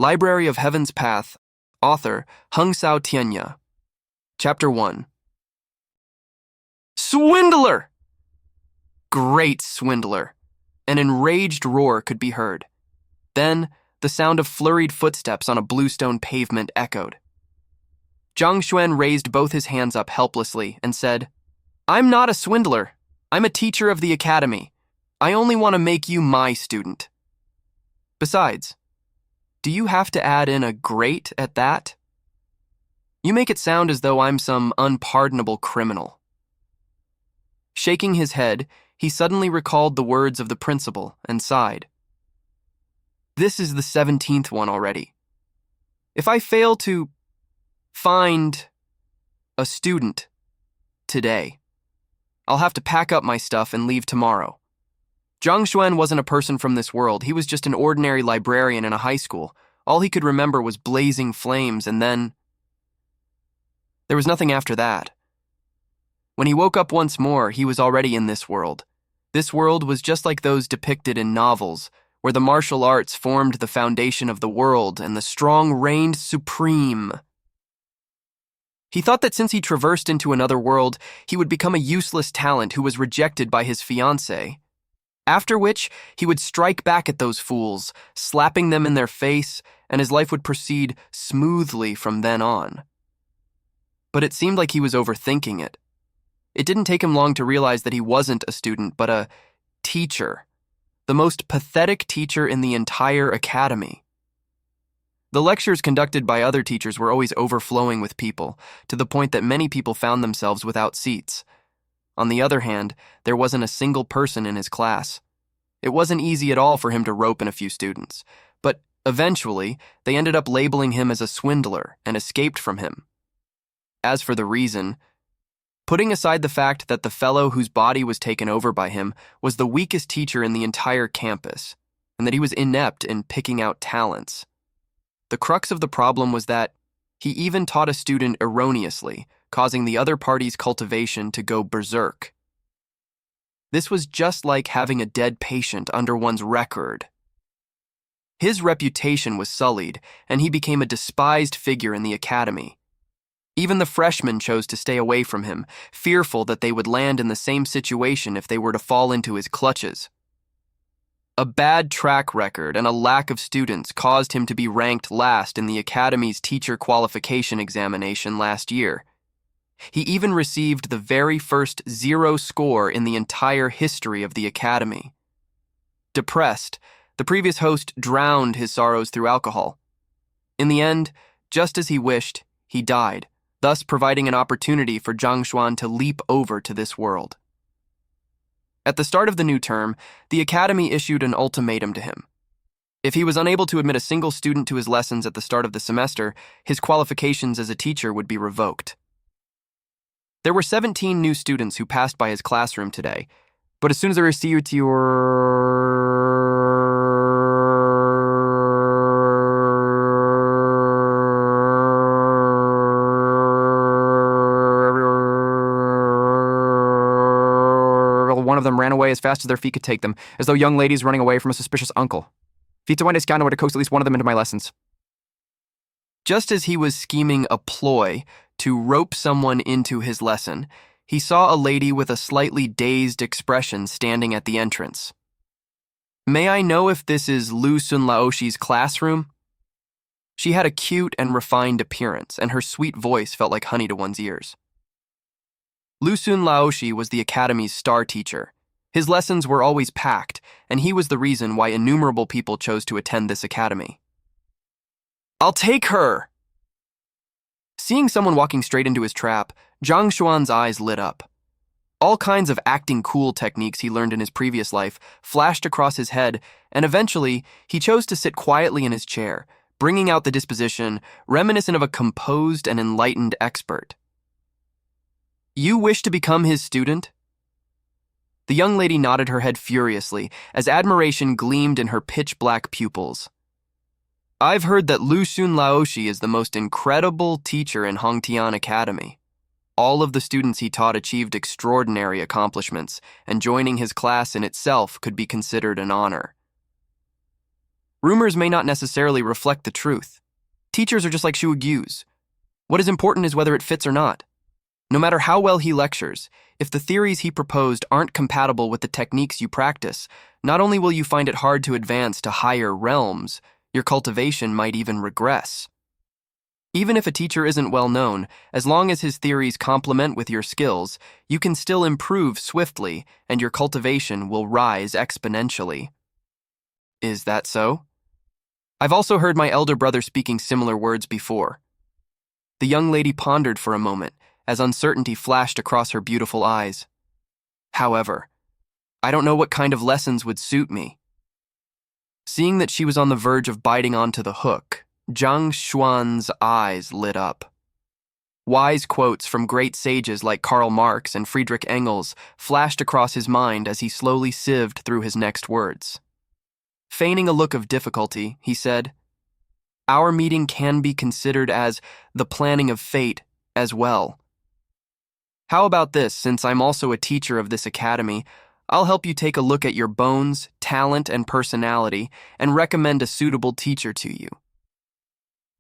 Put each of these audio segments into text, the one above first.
Library of Heaven's Path, author Hung Sao Tianya. Chapter 1. Swindler! Great swindler! An enraged roar could be heard. Then, the sound of flurried footsteps on a bluestone pavement echoed. Zhang Xuan raised both his hands up helplessly and said, "I'm not a swindler. I'm a teacher of the academy. I only want to make you my student. Besides, do you have to add in a great at that? You make it sound as though I'm some unpardonable criminal." Shaking his head, he suddenly recalled the words of the principal and sighed. This is the 17th one already. If I fail to find a student today, I'll have to pack up my stuff and leave tomorrow. Zhang Xuan wasn't a person from this world. He was just an ordinary librarian in a high school. All he could remember was blazing flames, and then there was nothing after that. When he woke up once more, he was already in this world. This world was just like those depicted in novels, where the martial arts formed the foundation of the world and the strong reigned supreme. He thought that since he traversed into another world, he would become a useless talent who was rejected by his fiancée. After which, he would strike back at those fools, slapping them in their face, and his life would proceed smoothly from then on. But it seemed like he was overthinking it. It didn't take him long to realize that he wasn't a student, but a teacher. The most pathetic teacher in the entire academy. The lectures conducted by other teachers were always overflowing with people, to the point that many people found themselves without seats. On the other hand, there wasn't a single person in his class. It wasn't easy at all for him to rope in a few students, but eventually, they ended up labeling him as a swindler and escaped from him. As for the reason, putting aside the fact that the fellow whose body was taken over by him was the weakest teacher in the entire campus, and that he was inept in picking out talents, the crux of the problem was that he even taught a student erroneously, causing the other party's cultivation to go berserk. This was just like having a dead patient under one's record. His reputation was sullied, and he became a despised figure in the academy. Even the freshmen chose to stay away from him, fearful that they would land in the same situation if they were to fall into his clutches. A bad track record and a lack of students caused him to be ranked last in the academy's teacher qualification examination last year. He even received the very first 0 score in the entire history of the academy. Depressed, the previous host drowned his sorrows through alcohol. In the end, just as he wished, he died, thus providing an opportunity for Zhang Xuan to leap over to this world. At the start of the new term, the academy issued an ultimatum to him. If he was unable to admit a single student to his lessons at the start of the semester, his qualifications as a teacher would be revoked. There were 17 new students who passed by his classroom today, but as soon as they received one of them ran away as fast as their feet could take them, as though young ladies running away from a suspicious uncle. Vita went scout would have coaxed at least one of them into my lessons. Just as he was scheming a ploy to rope someone into his lesson, he saw a lady with a slightly dazed expression standing at the entrance. "May I know if this is Lu Sun Laoshi's classroom?" She had a cute and refined appearance, and her sweet voice felt like honey to one's ears. Lu Sun Laoshi was the academy's star teacher. His lessons were always packed, and he was the reason why innumerable people chose to attend this academy. "I'll take her!" Seeing someone walking straight into his trap, Zhang Xuan's eyes lit up. All kinds of acting cool techniques he learned in his previous life flashed across his head, and eventually, he chose to sit quietly in his chair, bringing out the disposition reminiscent of a composed and enlightened expert. "You wish to become his student?" The young lady nodded her head furiously as admiration gleamed in her pitch-black pupils. "I've heard that Lu Sun Laoshi is the most incredible teacher in Hongtian Academy. All of the students he taught achieved extraordinary accomplishments, and joining his class in itself could be considered an honor." Rumors may not necessarily reflect the truth. Teachers are just like shuagyus. What is important is whether it fits or not. No matter how well he lectures, if the theories he proposed aren't compatible with the techniques you practice, not only will you find it hard to advance to higher realms, your cultivation might even regress. Even if a teacher isn't well known, as long as his theories complement with your skills, you can still improve swiftly and your cultivation will rise exponentially. Is that so? I've also heard my elder brother speaking similar words before. The young lady pondered for a moment as uncertainty flashed across her beautiful eyes. However, I don't know what kind of lessons would suit me. Seeing that she was on the verge of biting onto the hook, Zhang Xuan's eyes lit up. Wise quotes from great sages like Karl Marx and Friedrich Engels flashed across his mind as he slowly sieved through his next words. Feigning a look of difficulty, he said, "Our meeting can be considered as the planning of fate as well. How about this, since I'm also a teacher of this academy, I'll help you take a look at your bones, talent, and personality and recommend a suitable teacher to you."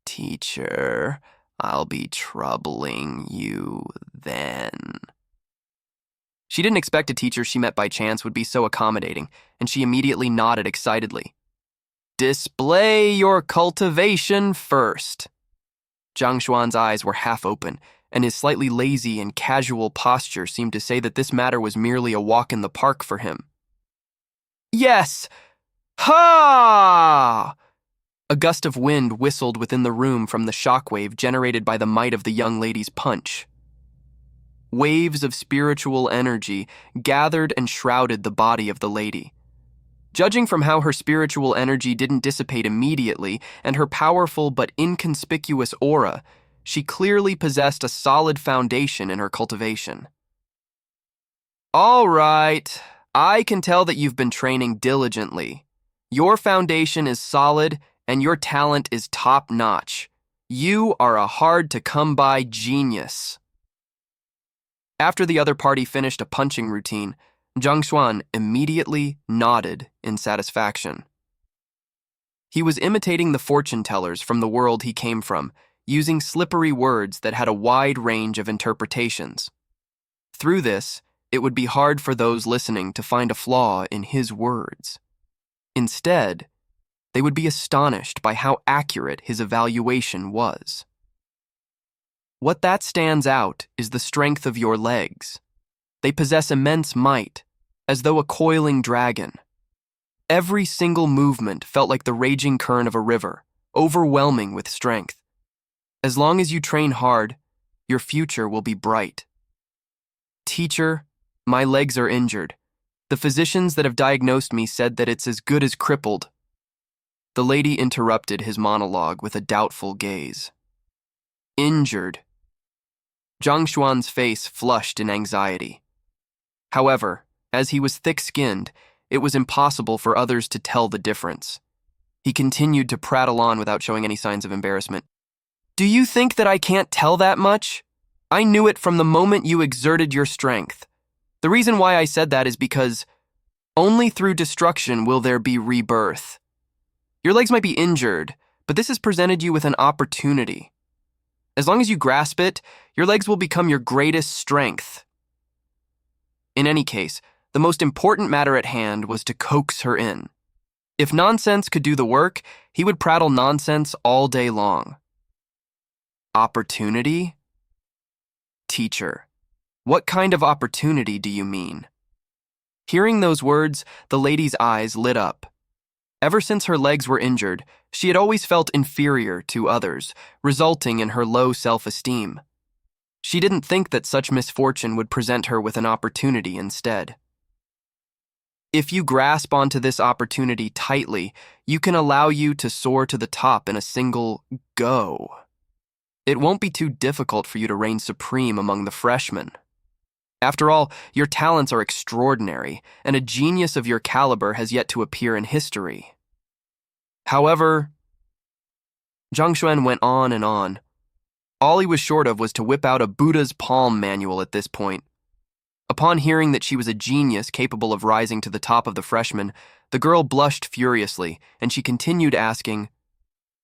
"Teacher, I'll be troubling you then." She didn't expect a teacher she met by chance would be so accommodating, and she immediately nodded excitedly. "Display your cultivation first." Zhang Xuan's eyes were half open, and his slightly lazy and casual posture seemed to say that this matter was merely a walk in the park for him. "Yes! Ha!" A gust of wind whistled within the room from the shockwave generated by the might of the young lady's punch. Waves of spiritual energy gathered and shrouded the body of the lady. Judging from how her spiritual energy didn't dissipate immediately and her powerful but inconspicuous aura, she clearly possessed a solid foundation in her cultivation. "All right, I can tell that you've been training diligently. Your foundation is solid and your talent is top-notch. You are a hard-to-come-by genius." After the other party finished a punching routine, Zhang Xuan immediately nodded in satisfaction. He was imitating the fortune tellers from the world he came from, using slippery words that had a wide range of interpretations. Through this, it would be hard for those listening to find a flaw in his words. Instead, they would be astonished by how accurate his evaluation was. What that stands out is the strength of your legs. They possess immense might, as though a coiling dragon. Every single movement felt like the raging current of a river, overwhelming with strength. As long as you train hard, your future will be bright. "Teacher, my legs are injured. The physicians that have diagnosed me said that it's as good as crippled." The lady interrupted his monologue with a doubtful gaze. "Injured." Zhang Xuan's face flushed in anxiety. However, as he was thick-skinned, it was impossible for others to tell the difference. He continued to prattle on without showing any signs of embarrassment. "Do you think that I can't tell that much? I knew it from the moment you exerted your strength. The reason why I said that is because only through destruction will there be rebirth. Your legs might be injured, but this has presented you with an opportunity. As long as you grasp it, your legs will become your greatest strength." In any case, the most important matter at hand was to coax her in. If nonsense could do the work, he would prattle nonsense all day long. "Opportunity? Teacher, what kind of opportunity do you mean?" Hearing those words, the lady's eyes lit up. Ever since her legs were injured, she had always felt inferior to others, resulting in her low self-esteem. She didn't think that such misfortune would present her with an opportunity instead. If you grasp onto this opportunity tightly, you can allow you to soar to the top in a single go. It won't be too difficult for you to reign supreme among the freshmen. After all, your talents are extraordinary, and a genius of your caliber has yet to appear in history. However, Zhang Xuan went on and on. All he was short of was to whip out a Buddha's palm manual at this point. Upon hearing that she was a genius capable of rising to the top of the freshmen, the girl blushed furiously, and she continued asking,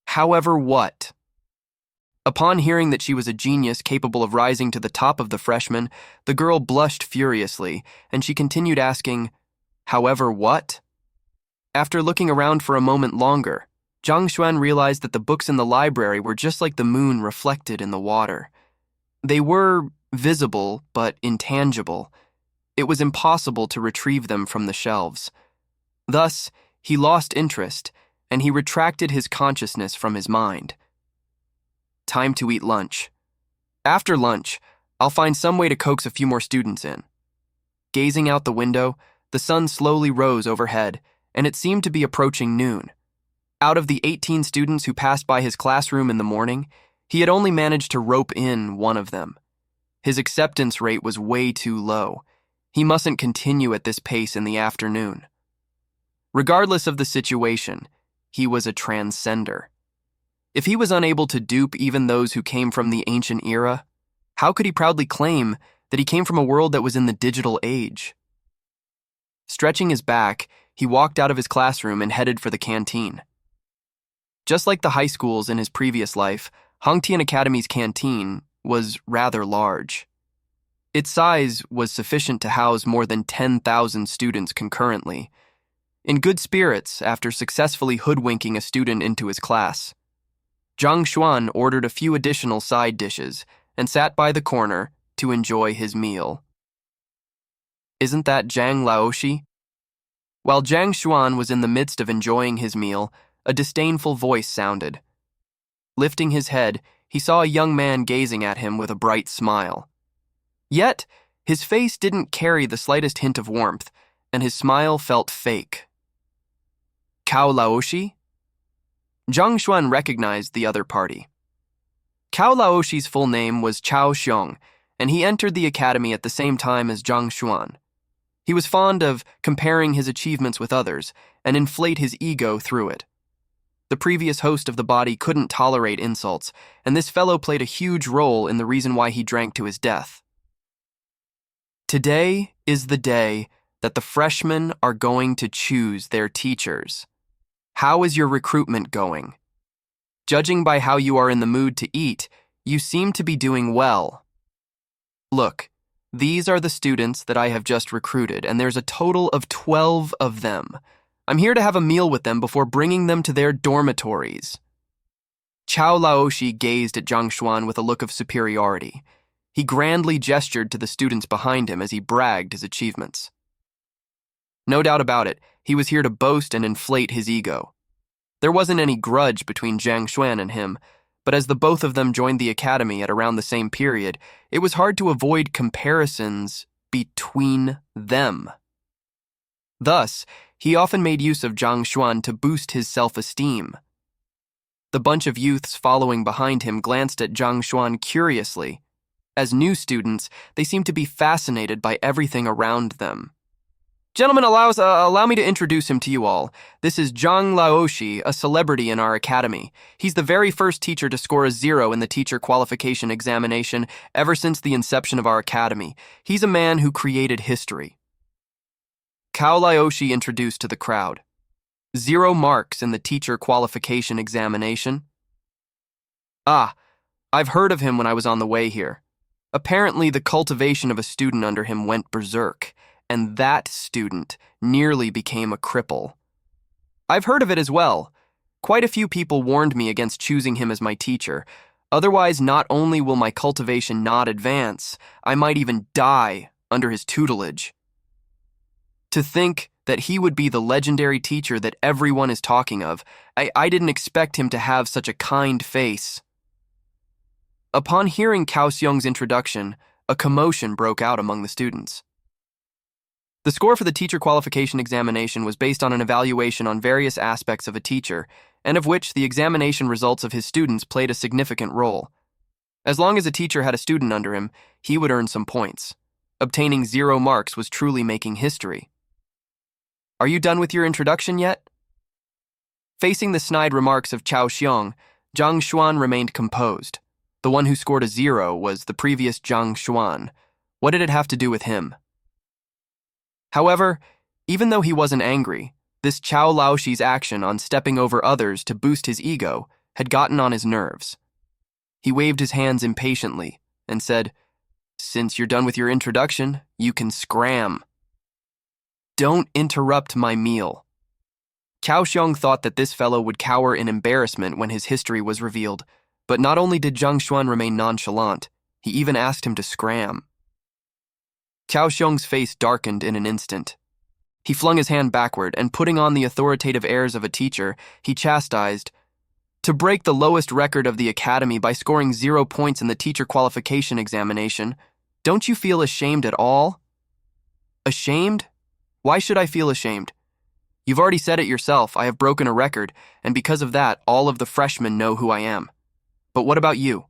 "However what?" Upon hearing that she was a genius capable of rising to the top of the freshmen, the girl blushed furiously, and she continued asking, "However what?" After looking around for a moment longer, Zhang Xuan realized that the books in the library were just like the moon reflected in the water. They were visible, but intangible. It was impossible to retrieve them from the shelves. Thus, he lost interest, and he retracted his consciousness from his mind. Time to eat lunch. After lunch, I'll find some way to coax a few more students in. Gazing out the window, the sun slowly rose overhead, and it seemed to be approaching noon. Out of the 18 students who passed by his classroom in the morning, he had only managed to rope in one of them. His acceptance rate was way too low. He mustn't continue at this pace in the afternoon. Regardless of the situation, he was a transcender. If he was unable to dupe even those who came from the ancient era, how could he proudly claim that he came from a world that was in the digital age? Stretching his back, he walked out of his classroom and headed for the canteen. Just like the high schools in his previous life, Hongtian Academy's canteen was rather large. Its size was sufficient to house more than 10,000 students concurrently. In good spirits, after successfully hoodwinking a student into his class, Zhang Xuan ordered a few additional side dishes and sat by the corner to enjoy his meal. "Isn't that Zhang Laoshi?" While Zhang Xuan was in the midst of enjoying his meal, a disdainful voice sounded. Lifting his head, he saw a young man gazing at him with a bright smile. Yet, his face didn't carry the slightest hint of warmth, and his smile felt fake. "Cao Laoshi?" Zhang Xuan recognized the other party. Cao Laoshi's full name was Cao Xiong, and he entered the academy at the same time as Zhang Xuan. He was fond of comparing his achievements with others and inflate his ego through it. The previous host of the body couldn't tolerate insults, and this fellow played a huge role in the reason why he drank to his death. Today is the day that the freshmen are going to choose their teachers. How is your recruitment going? Judging by how you are in the mood to eat, you seem to be doing well. Look, these are the students that I have just recruited, and there's a total of 12 of them. I'm here to have a meal with them before bringing them to their dormitories. Cao Laoshi gazed at Zhang Xuan with a look of superiority. He grandly gestured to the students behind him as he bragged his achievements. No doubt about it, he was here to boast and inflate his ego. There wasn't any grudge between Zhang Xuan and him, but as the both of them joined the academy at around the same period, it was hard to avoid comparisons between them. Thus, he often made use of Zhang Xuan to boost his self-esteem. The bunch of youths following behind him glanced at Zhang Xuan curiously. As new students, they seemed to be fascinated by everything around them. "Gentlemen, allow me to introduce him to you all. This is Zhang Laoshi, a celebrity in our academy. He's the very first teacher to score a 0 in the teacher qualification examination ever since the inception of our academy. He's a man who created history." Cao Laoshi introduced to the crowd. 0 marks in the teacher qualification examination? Ah, I've heard of him when I was on the way here. Apparently, the cultivation of a student under him went berserk, and that student nearly became a cripple. I've heard of it as well. Quite a few people warned me against choosing him as my teacher. Otherwise, not only will my cultivation not advance, I might even die under his tutelage. To think that he would be the legendary teacher that everyone is talking of, I didn't expect him to have such a kind face. Upon hearing Cao Xiong's introduction, a commotion broke out among the students. The score for the teacher qualification examination was based on an evaluation on various aspects of a teacher, and of which the examination results of his students played a significant role. As long as a teacher had a student under him, he would earn some points. Obtaining 0 marks was truly making history. "Are you done with your introduction yet?" Facing the snide remarks of Cao Xiong, Zhang Xuan remained composed. The one who scored a 0 was the previous Zhang Xuan. What did it have to do with him? However, even though he wasn't angry, this Chao Laoxi's action on stepping over others to boost his ego had gotten on his nerves. He waved his hands impatiently and said, "Since you're done with your introduction, you can scram." "Don't interrupt my meal." Cao Xiong thought that this fellow would cower in embarrassment when his history was revealed, but not only did Zhang Xuan remain nonchalant, he even asked him to scram. Cao Xiong's face darkened in an instant. He flung his hand backward and, putting on the authoritative airs of a teacher, he chastised, "To break the lowest record of the academy by scoring 0 points in the teacher qualification examination, don't you feel ashamed at all?" "Ashamed? Why should I feel ashamed? You've already said it yourself, I have broken a record, and because of that, all of the freshmen know who I am. But what about you?"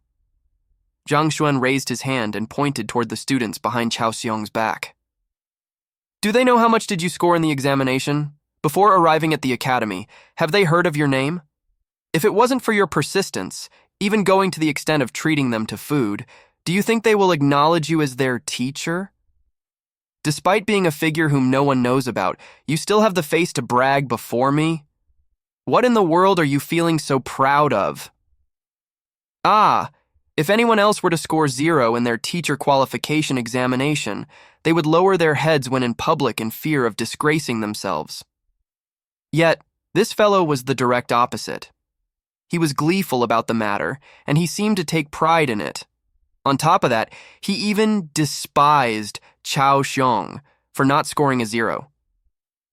Zhang Xuan raised his hand and pointed toward the students behind Cao Xiong's back. "Do they know how much did you score in the examination? Before arriving at the academy, have they heard of your name? If it wasn't for your persistence, even going to the extent of treating them to food, do you think they will acknowledge you as their teacher? Despite being a figure whom no one knows about, you still have the face to brag before me? What in the world are you feeling so proud of?" "Ah, if anyone else were to score 0 in their teacher qualification examination, they would lower their heads when in public in fear of disgracing themselves." Yet, this fellow was the direct opposite. He was gleeful about the matter, and he seemed to take pride in it. On top of that, he even despised Cao Xiong for not scoring a 0.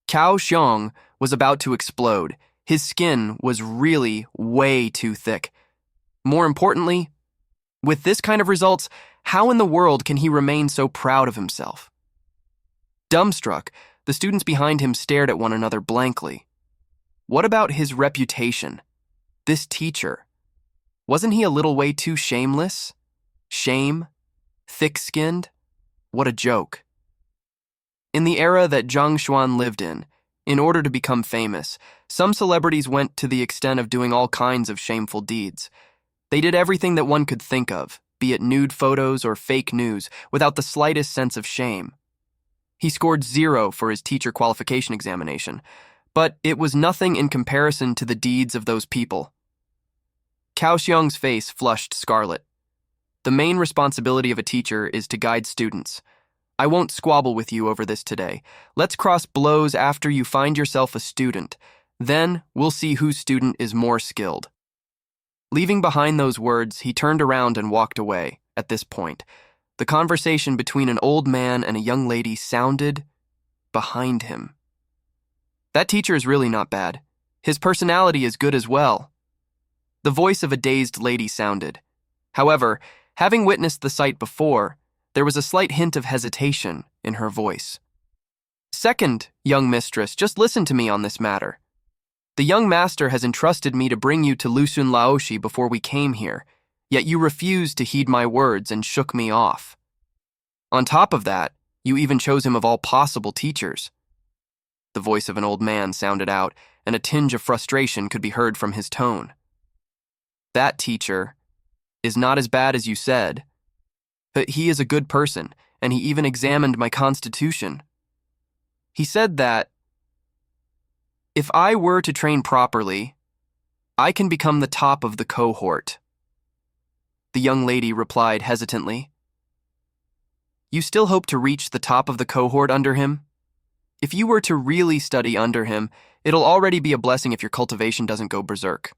Cao Xiong was about to explode. His skin was really way too thick. More importantly, with this kind of results, how in the world can he remain so proud of himself? Dumbstruck, the students behind him stared at one another blankly. What about his reputation? This teacher. Wasn't he a little way too shameless? Shame? Thick-skinned? What a joke. In the era that Zhang Xuan lived in order to become famous, some celebrities went to the extent of doing all kinds of shameful deeds. They did everything that one could think of, be it nude photos or fake news, without the slightest sense of shame. He scored 0 for his teacher qualification examination, but it was nothing in comparison to the deeds of those people. Cao Xiong's face flushed scarlet. The main responsibility of a teacher is to guide students. I won't squabble with you over this today. Let's cross blows after you find yourself a student. Then we'll see whose student is more skilled. Leaving behind those words, he turned around and walked away. At this point, the conversation between an old man and a young lady sounded behind him. That teacher is really not bad. His personality is good as well. The voice of a dazed lady sounded. However, having witnessed the sight before, there was a slight hint of hesitation in her voice. "Second, young mistress, just listen to me on this matter. The young master has entrusted me to bring you to Lusun Laoshi before we came here, yet you refused to heed my words and shook me off. On top of that, you even chose him of all possible teachers." The voice of an old man sounded out, and a tinge of frustration could be heard from his tone. "That teacher is not as bad as you said, but he is a good person, and he even examined my constitution. He said that if I were to train properly, I can become the top of the cohort." The young lady replied hesitantly. "You still hope to reach the top of the cohort under him? If you were to really study under him, it'll already be a blessing if your cultivation doesn't go berserk.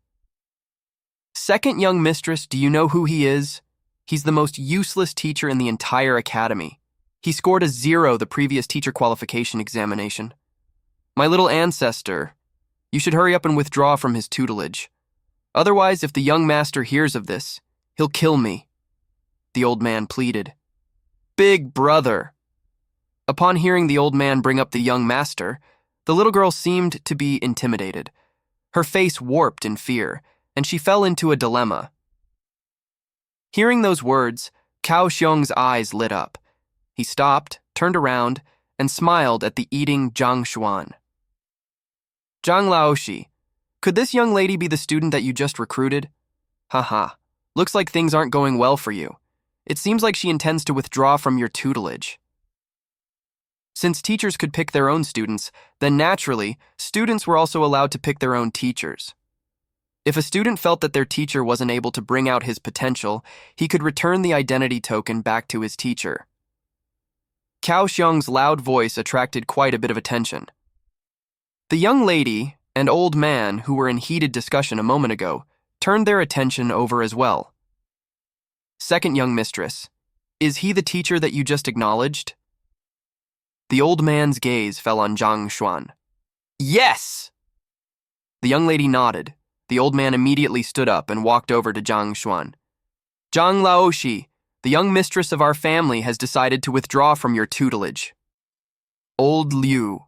Second, young mistress, do you know who he is? He's the most useless teacher in the entire academy. He scored a 0 the previous teacher qualification examination. My little ancestor, you should hurry up and withdraw from his tutelage. Otherwise, if the young master hears of this, he'll kill me," the old man pleaded. "Big brother." Upon hearing the old man bring up the young master, the little girl seemed to be intimidated. Her face warped in fear, and she fell into a dilemma. Hearing those words, Cao Xiong's eyes lit up. He stopped, turned around, and smiled at the eating Zhang Xuan. "Zhang Laoshi, could this young lady be the student that you just recruited? Haha, looks like things aren't going well for you. It seems like she intends to withdraw from your tutelage." Since teachers could pick their own students, then naturally, students were also allowed to pick their own teachers. If a student felt that their teacher wasn't able to bring out his potential, he could return the identity token back to his teacher. Cao Xiong's loud voice attracted quite a bit of attention. The young lady and old man who were in heated discussion a moment ago turned their attention over as well. Second young mistress, is he the teacher that you just acknowledged? The old man's gaze fell on Zhang Xuan. Yes! The young lady nodded. The old man immediately stood up and walked over to Zhang Xuan. Zhang Laoshi, the young mistress of our family has decided to withdraw from your tutelage. Old Liu.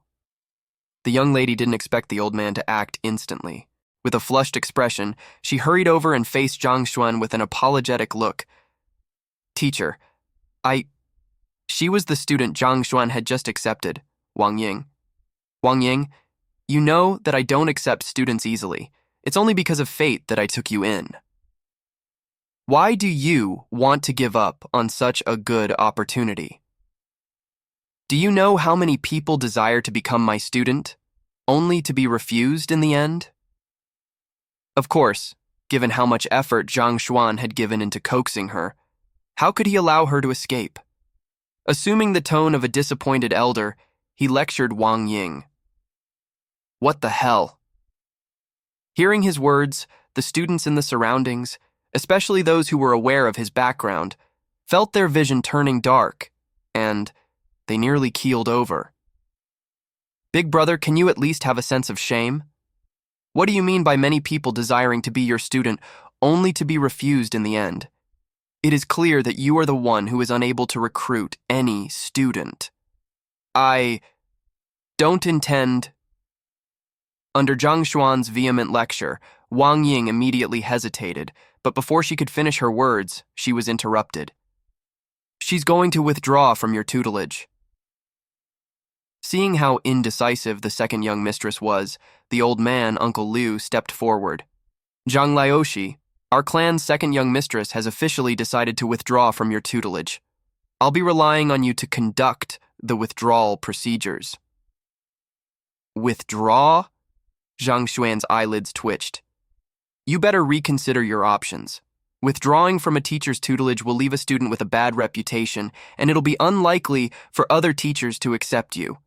The young lady didn't expect the old man to act instantly. With a flushed expression, she hurried over and faced Zhang Xuan with an apologetic look. Teacher, She was the student Zhang Xuan had just accepted, Wang Ying. Wang Ying, you know that I don't accept students easily. It's only because of fate that I took you in. Why do you want to give up on such a good opportunity? Do you know how many people desire to become my student, only to be refused in the end? Of course, given how much effort Zhang Xuan had given into coaxing her, how could he allow her to escape? Assuming the tone of a disappointed elder, he lectured Wang Ying. What the hell? Hearing his words, the students in the surroundings, especially those who were aware of his background, felt their vision turning dark, and they nearly keeled over. Big brother, can you at least have a sense of shame? What do you mean by many people desiring to be your student only to be refused in the end? It is clear that you are the one who is unable to recruit any student. I don't intend. Under Zhang Xuan's vehement lecture, Wang Ying immediately hesitated, but before she could finish her words, she was interrupted. She's going to withdraw from your tutelage. Seeing how indecisive the second young mistress was, the old man, Uncle Liu, stepped forward. Zhang Laoshi, our clan's second young mistress has officially decided to withdraw from your tutelage. I'll be relying on you to conduct the withdrawal procedures. Withdraw? Zhang Xuan's eyelids twitched. You better reconsider your options. Withdrawing from a teacher's tutelage will leave a student with a bad reputation, and it'll be unlikely for other teachers to accept you.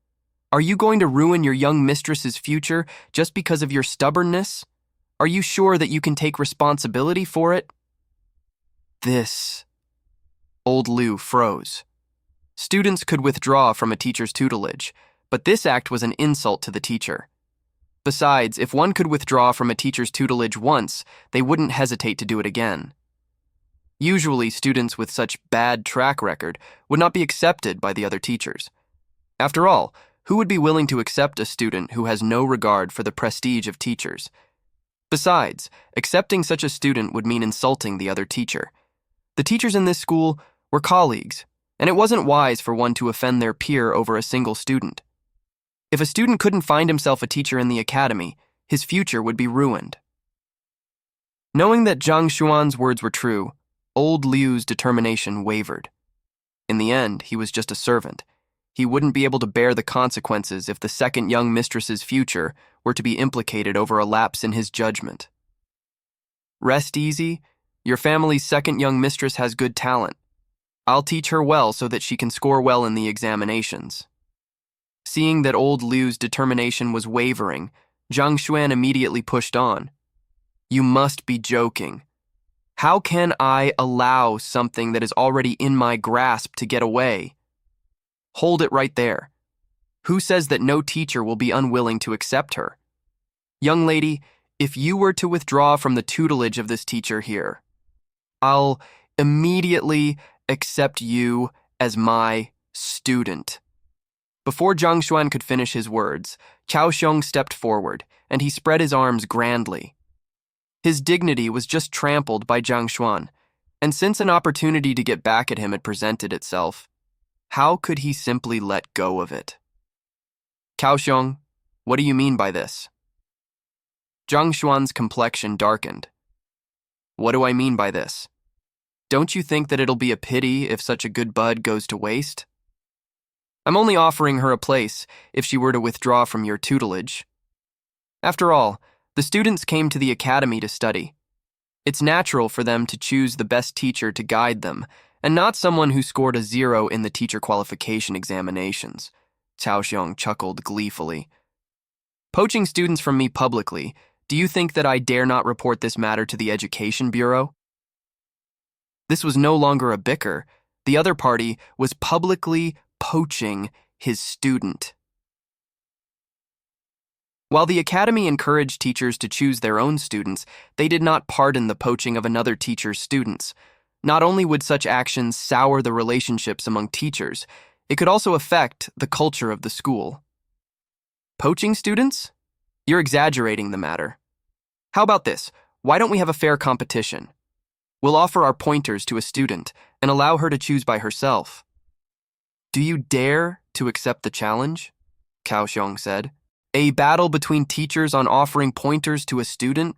Are you going to ruin your young mistress's future just because of your stubbornness? Are you sure that you can take responsibility for it? This. Old Liu froze. Students could withdraw from a teacher's tutelage, but this act was an insult to the teacher. Besides, if one could withdraw from a teacher's tutelage once, they wouldn't hesitate to do it again. Usually, students with such bad track record would not be accepted by the other teachers. After all, who would be willing to accept a student who has no regard for the prestige of teachers? Besides, accepting such a student would mean insulting the other teacher. The teachers in this school were colleagues, and it wasn't wise for one to offend their peer over a single student. If a student couldn't find himself a teacher in the academy, his future would be ruined. Knowing that Zhang Xuan's words were true, old Liu's determination wavered. In the end, he was just a servant. He wouldn't be able to bear the consequences if the second young mistress's future were to be implicated over a lapse in his judgment. Rest easy. Your family's second young mistress has good talent. I'll teach her well so that she can score well in the examinations. Seeing that old Liu's determination was wavering, Zhang Xuan immediately pushed on. You must be joking. How can I allow something that is already in my grasp to get away? Hold it right there. Who says that no teacher will be unwilling to accept her? Young lady, if you were to withdraw from the tutelage of this teacher here, I'll immediately accept you as my student. Before Zhang Xuan could finish his words, Cao Xiong stepped forward, and he spread his arms grandly. His dignity was just trampled by Zhang Xuan, and since an opportunity to get back at him had presented itself, how could he simply let go of it? Cao Xiong, what do you mean by this? Zhang Xuan's complexion darkened. What do I mean by this? Don't you think that it'll be a pity if such a good bud goes to waste? I'm only offering her a place if she were to withdraw from your tutelage. After all, the students came to the academy to study. It's natural for them to choose the best teacher to guide them, and not someone who scored a 0 in the teacher qualification examinations. Cao Xiong chuckled gleefully. Poaching students from me publicly, do you think that I dare not report this matter to the Education Bureau? This was no longer a bicker. The other party was publicly poaching his student. While the academy encouraged teachers to choose their own students, they did not pardon the poaching of another teacher's students. Not only would such actions sour the relationships among teachers, it could also affect the culture of the school. Poaching students? You're exaggerating the matter. How about this? Why don't we have a fair competition? We'll offer our pointers to a student and allow her to choose by herself. Do you dare to accept the challenge? Cao Xiong said. A battle between teachers on offering pointers to a student?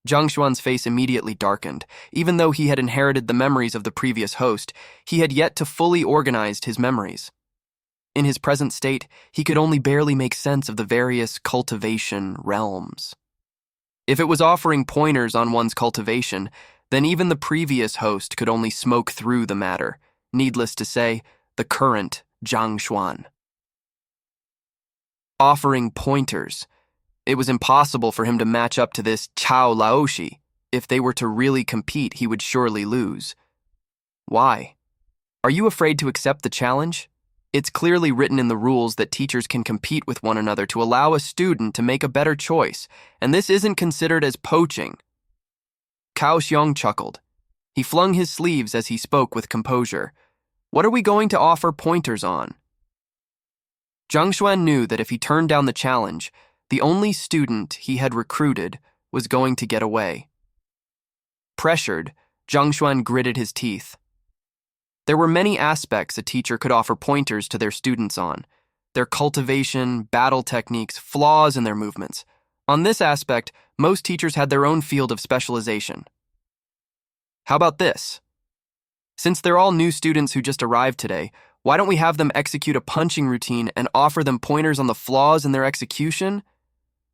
Zhang Xuan's face immediately darkened. Even though he had inherited the memories of the previous host, he had yet to fully organize his memories. In his present state, he could only barely make sense of the various cultivation realms. If it was offering pointers on one's cultivation, then even the previous host could only smoke through the matter. Needless to say, the current Zhang Xuan. Offering pointers. It was impossible for him to match up to this Cao Laoshi. If they were to really compete, he would surely lose. Why? Are you afraid to accept the challenge? It's clearly written in the rules that teachers can compete with one another to allow a student to make a better choice, and this isn't considered as poaching. Cao Xiong chuckled. He flung his sleeves as he spoke with composure. What are we going to offer pointers on? Zhang Xuan knew that if he turned down the challenge, the only student he had recruited was going to get away. Pressured, Zhang Xuan gritted his teeth. There were many aspects a teacher could offer pointers to their students on: their cultivation, battle techniques, flaws in their movements. On this aspect, most teachers had their own field of specialization. How about this? Since they're all new students who just arrived today, why don't we have them execute a punching routine and offer them pointers on the flaws in their execution?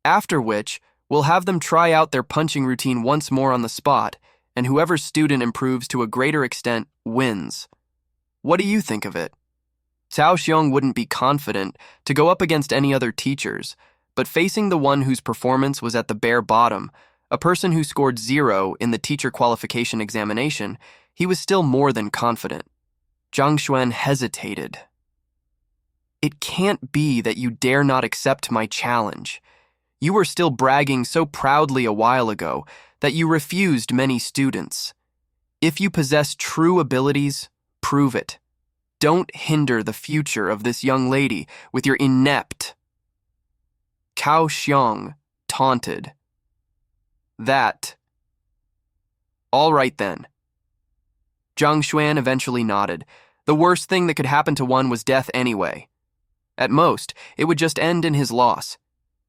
After which, we'll have them try out their punching routine once more on the spot, and whoever student improves to a greater extent wins. What do you think of it? Cao Xiong wouldn't be confident to go up against any other teachers, but facing the one whose performance was at the bare bottom, a person who scored 0 in the teacher qualification examination, he was still more than confident. Zhang Xuan hesitated. It can't be that you dare not accept my challenge. You were still bragging so proudly a while ago that you refused many students. If you possess true abilities, prove it. Don't hinder the future of this young lady with your inept. Cao Xiong taunted. That. All right then. Zhang Xuan eventually nodded. The worst thing that could happen to one was death anyway. At most, it would just end in his loss.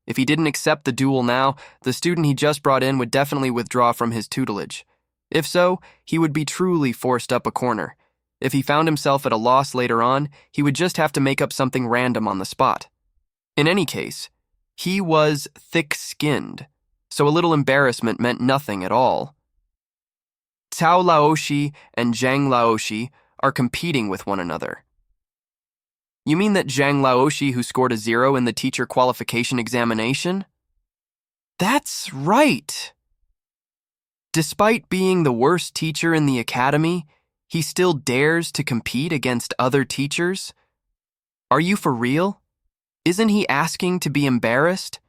If he didn't accept the duel now, the student he just brought in would definitely withdraw from his tutelage. If so, he would be truly forced up a corner. If he found himself at a loss later on, he would just have to make up something random on the spot. In any case, he was thick-skinned, so a little embarrassment meant nothing at all. Cao Laoshi and Zhang Laoshi are competing with one another. You mean that Zhang Laoshi who scored a 0 in the teacher qualification examination? That's right! Despite being the worst teacher in the academy, he still dares to compete against other teachers? Are you for real? Isn't he asking to be embarrassed?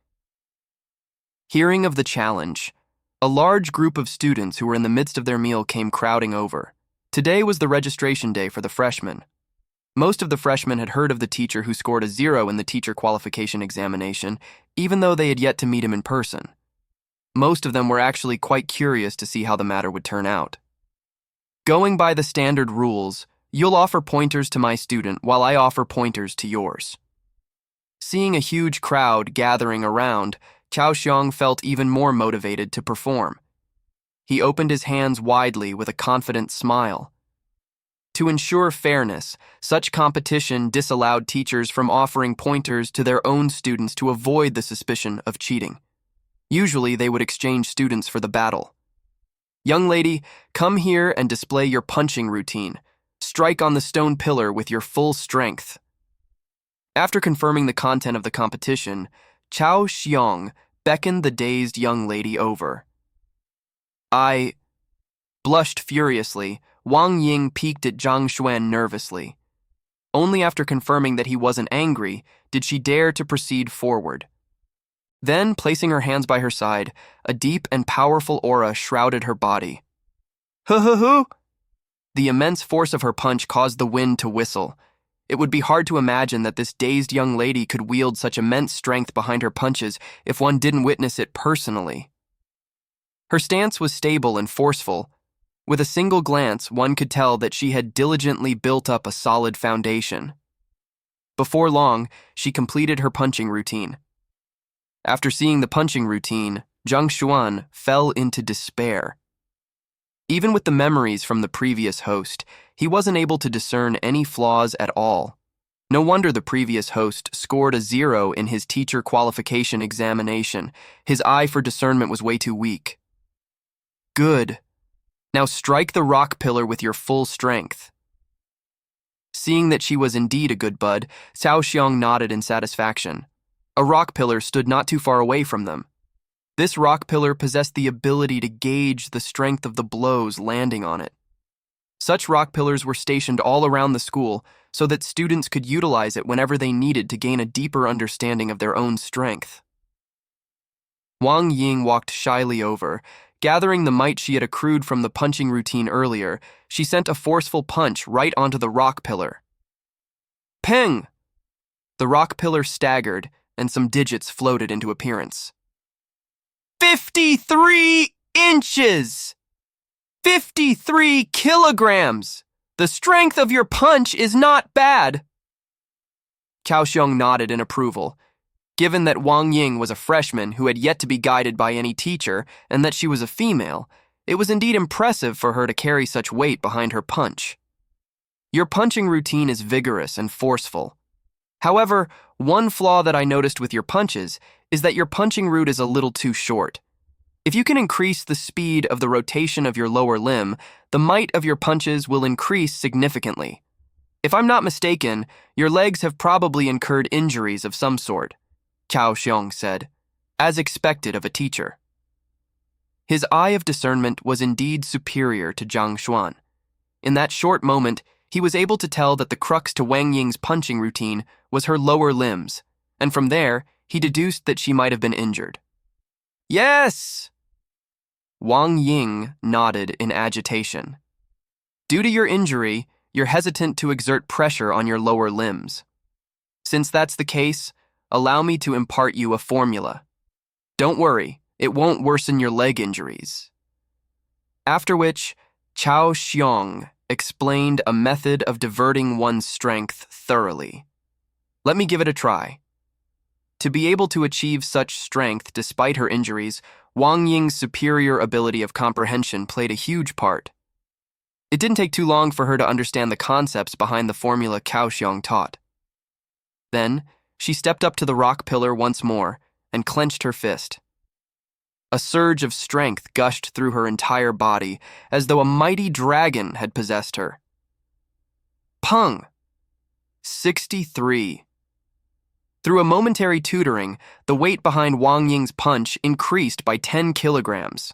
Hearing of the challenge, a large group of students who were in the midst of their meal came crowding over. Today was the registration day for the freshmen. Most of the freshmen had heard of the teacher who scored a 0 in the teacher qualification examination, even though they had yet to meet him in person. Most of them were actually quite curious to see how the matter would turn out. Going by the standard rules, you'll offer pointers to my student while I offer pointers to yours. Seeing a huge crowd gathering around, Cao Xiong felt even more motivated to perform. He opened his hands widely with a confident smile. To ensure fairness, such competition disallowed teachers from offering pointers to their own students to avoid the suspicion of cheating. Usually, they would exchange students for the battle. Young lady, come here and display your punching routine. Strike on the stone pillar with your full strength. After confirming the content of the competition, Chao Xiong beckoned the dazed young lady over. I blushed furiously. Wang Ying peeked at Zhang Xuan nervously. Only after confirming that he wasn't angry did she dare to proceed forward. Then, placing her hands by her side, a deep and powerful aura shrouded her body. Hoo-hoo-hoo! The immense force of her punch caused the wind to whistle. It would be hard to imagine that this dazed young lady could wield such immense strength behind her punches if one didn't witness it personally. Her stance was stable and forceful. With a single glance, one could tell that she had diligently built up a solid foundation. Before long, she completed her punching routine. After seeing the punching routine, Zhang Xuan fell into despair. Even with the memories from the previous host, he wasn't able to discern any flaws at all. No wonder the previous host scored a 0 in his teacher qualification examination. His eye for discernment was way too weak. Good. Now strike the rock pillar with your full strength. Seeing that she was indeed a good bud, Cao Xiong nodded in satisfaction. A rock pillar stood not too far away from them. This rock pillar possessed the ability to gauge the strength of the blows landing on it. Such rock pillars were stationed all around the school so that students could utilize it whenever they needed to gain a deeper understanding of their own strength. Wang Ying walked shyly over. Gathering the might she had accrued from the punching routine earlier, she sent a forceful punch right onto the rock pillar. Peng! The rock pillar staggered, and some digits floated into appearance. 53 inches! 53 kilograms! The strength of your punch is not bad! Cao Xiong nodded in approval. Given that Wang Ying was a freshman who had yet to be guided by any teacher and that she was a female, it was indeed impressive for her to carry such weight behind her punch. Your punching routine is vigorous and forceful. However, one flaw that I noticed with your punches is that your punching route is a little too short. If you can increase the speed of the rotation of your lower limb, the might of your punches will increase significantly. If I'm not mistaken, your legs have probably incurred injuries of some sort, Cao Xiong said, as expected of a teacher. His eye of discernment was indeed superior to Zhang Xuan. In that short moment, he was able to tell that the crux to Wang Ying's punching routine was her lower limbs, and from there, he deduced that she might have been injured. Yes! Wang Ying nodded in agitation. Due to your injury, you're hesitant to exert pressure on your lower limbs. Since that's the case, allow me to impart you a formula. Don't worry, it won't worsen your leg injuries. After which, Cao Xiong explained a method of diverting one's strength thoroughly. Let me give it a try. To be able to achieve such strength despite her injuries, Wang Ying's superior ability of comprehension played a huge part. It didn't take too long for her to understand the concepts behind the formula Cao Xiong taught. Then, she stepped up to the rock pillar once more and clenched her fist. A surge of strength gushed through her entire body, as though a mighty dragon had possessed her. Peng! 63. Through a momentary tutoring, the weight behind Wang Ying's punch increased by 10 kilograms.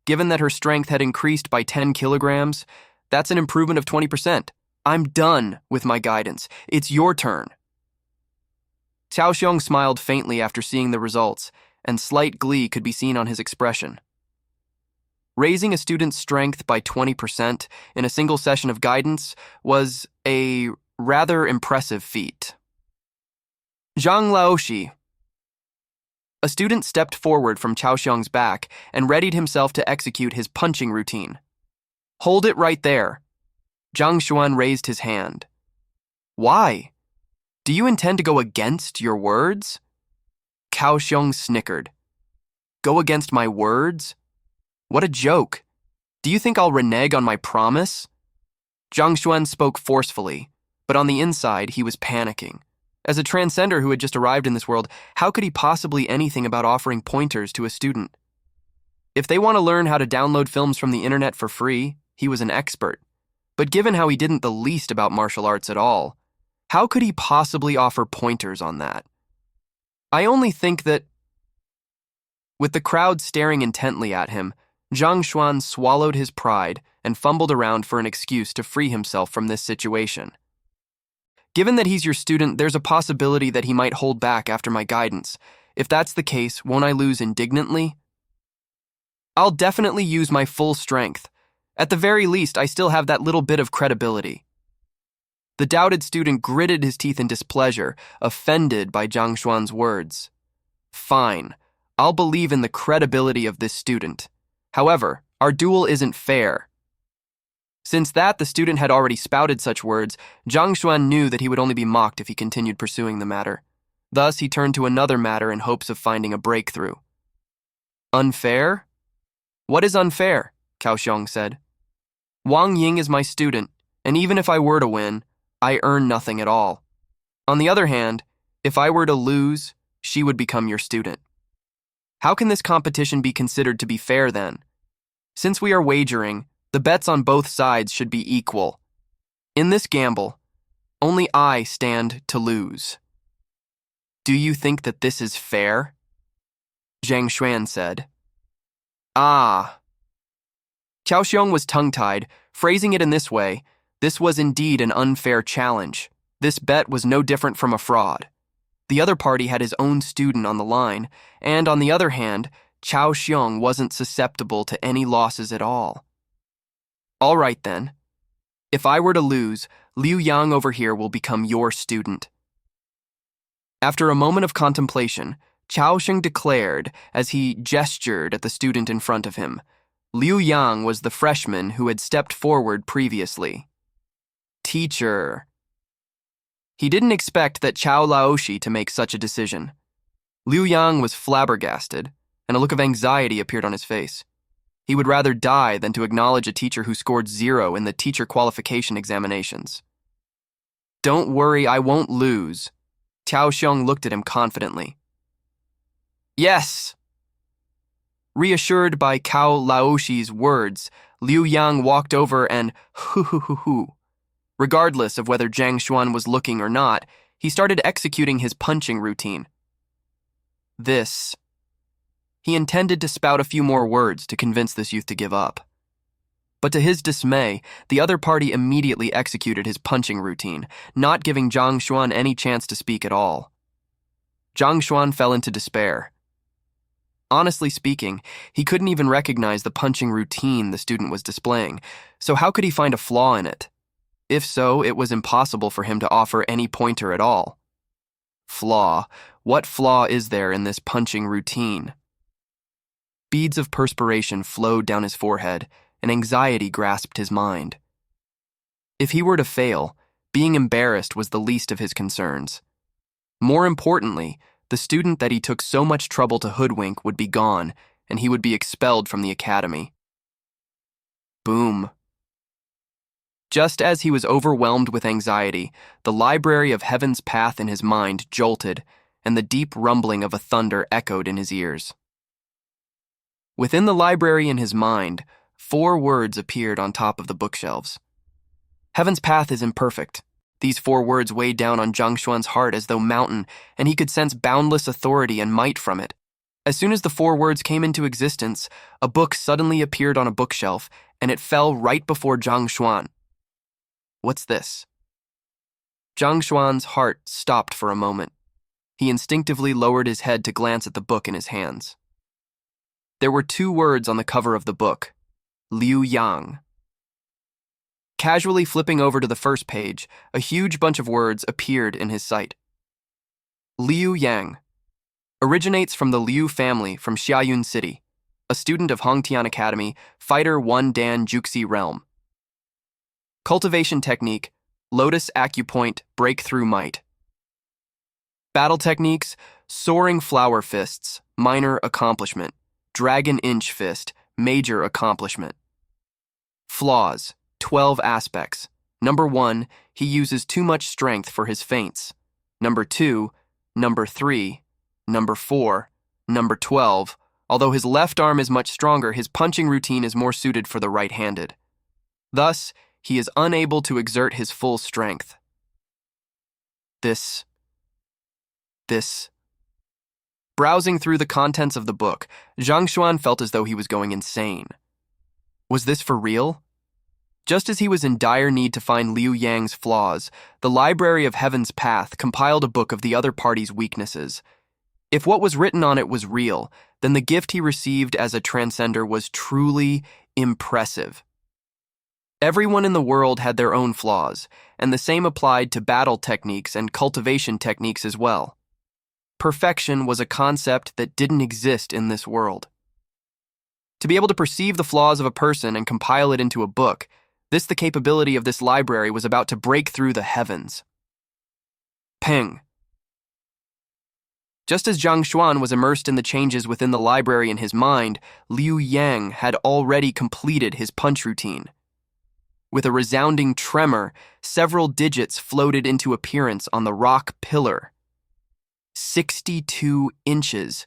Given that her strength had increased by 10 kilograms, that's an improvement of 20%. I'm done with my guidance. It's your turn. Cao Xiong smiled faintly after seeing the results, and slight glee could be seen on his expression. Raising a student's strength by 20% in a single session of guidance was a rather impressive feat. Zhang Laoshi. A student stepped forward from Cao Xiong's back and readied himself to execute his punching routine. Hold it right there. Zhang Xuan raised his hand. Why? Do you intend to go against your words? Cao Xiong snickered. Go against my words? What a joke. Do you think I'll renege on my promise? Zhang Xuan spoke forcefully, but on the inside, he was panicking. As a transcender who had just arrived in this world, how could he possibly anything about offering pointers to a student? If they want to learn how to download films from the internet for free, he was an expert. But given how he didn't the least about martial arts at all, how could he possibly offer pointers on that? I only think that... With the crowd staring intently at him, Zhang Xuan swallowed his pride and fumbled around for an excuse to free himself from this situation. Given that he's your student, there's a possibility that he might hold back after my guidance. If that's the case, won't I lose indignantly? I'll definitely use my full strength. At the very least, I still have that little bit of credibility. The doubted student gritted his teeth in displeasure, offended by Zhang Xuan's words. Fine, I'll believe in the credibility of this student. However, our duel isn't fair. Since the student had already spouted such words, Zhang Xuan knew that he would only be mocked if he continued pursuing the matter. Thus, he turned to another matter in hopes of finding a breakthrough. Unfair? What is unfair? Kaoxiong said. Wang Ying is my student, and even if I were to win, I earn nothing at all. On the other hand, if I were to lose, she would become your student. How can this competition be considered to be fair then? Since we are wagering, the bets on both sides should be equal. In this gamble, only I stand to lose. Do you think that this is fair? Zhang Xuan said. Ah. Kaoxiong was tongue-tied, phrasing it in this way. This was indeed an unfair challenge. This bet was no different from a fraud. The other party had his own student on the line, and on the other hand, Kaoxiong wasn't susceptible to any losses at all. All right then. If I were to lose, Liu Yang over here will become your student. After a moment of contemplation, Kaoxiong declared as he gestured at the student in front of him. Liu Yang was the freshman who had stepped forward previously. Teacher. He didn't expect that Chao Laoshi to make such a decision. Liu Yang was flabbergasted, and a look of anxiety appeared on his face. He would rather die than to acknowledge a teacher who scored 0 in the teacher qualification examinations. Don't worry, I won't lose. Kaoxiong looked at him confidently. Yes! Reassured by Cao Laoshi's words, Liu Yang walked over and hoo-hoo-hoo-hoo. Regardless of whether Zhang Xuan was looking or not, he started executing his punching routine. He intended to spout a few more words to convince this youth to give up. But to his dismay, the other party immediately executed his punching routine, not giving Zhang Xuan any chance to speak at all. Zhang Xuan fell into despair. Honestly speaking, he couldn't even recognize the punching routine the student was displaying, so how could he find a flaw in it? If so, it was impossible for him to offer any pointer at all. Flaw? What flaw is there in this punching routine? Beads of perspiration flowed down his forehead, and anxiety grasped his mind. If he were to fail, being embarrassed was the least of his concerns. More importantly, the student that he took so much trouble to hoodwink would be gone, and he would be expelled from the academy. Boom. Just as he was overwhelmed with anxiety, the library of Heaven's Path in his mind jolted, and the deep rumbling of a thunder echoed in his ears. Within the library in his mind, 4 words appeared on top of the bookshelves. Heaven's Path is imperfect. These 4 words weighed down on Zhang Xuan's heart as though mountain, and he could sense boundless authority and might from it. As soon as the 4 words came into existence, a book suddenly appeared on a bookshelf, and it fell right before Zhang Xuan. What's this? Zhang Xuan's heart stopped for a moment. He instinctively lowered his head to glance at the book in his hands. There were 2 words on the cover of the book, Liu Yang. Casually flipping over to the first page, a huge bunch of words appeared in his sight. Liu Yang originates from the Liu family from Xiayun City, a student of Hongtian Academy, Fighter 1 Dan Juxi Realm. Cultivation technique, Lotus Acupoint, Breakthrough Might. Battle techniques, Soaring Flower Fists, Minor Accomplishment. Dragon Inch Fist, Major Accomplishment. Flaws, 12 aspects. Number 1, he uses too much strength for his feints. Number 2, number 3, number 4, number 12. Although his left arm is much stronger, his punching routine is more suited for the right-handed. Thus, he is unable to exert his full strength. This. Browsing through the contents of the book, Zhang Xuan felt as though he was going insane. Was this for real? Just as he was in dire need to find Liu Yang's flaws, the Library of Heaven's Path compiled a book of the other party's weaknesses. If what was written on it was real, then the gift he received as a transcender was truly impressive. Everyone in the world had their own flaws, and the same applied to battle techniques and cultivation techniques as well. Perfection was a concept that didn't exist in this world. To be able to perceive the flaws of a person and compile it into a book, the capability of this library was about to break through the heavens. Ping. Just as Zhang Xuan was immersed in the changes within the library in his mind, Liu Yang had already completed his punch routine. With a resounding tremor, several digits floated into appearance on the rock pillar. 62 inches.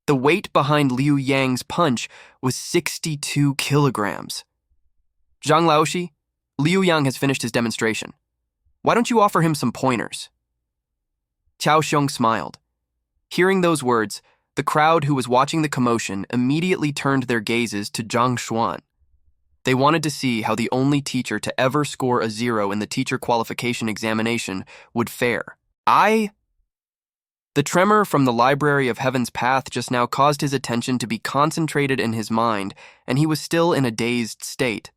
The weight behind Liu Yang's punch was 62 kilograms. Zhang Laoshi, Liu Yang has finished his demonstration. Why don't you offer him some pointers? Qiao Xiong smiled. Hearing those words, the crowd who was watching the commotion immediately turned their gazes to Zhang Xuan. They wanted to see how the only teacher to ever score a 0 in the teacher qualification examination would fare. The tremor from the Library of Heaven's Path just now caused his attention to be concentrated in his mind, and he was still in a dazed state.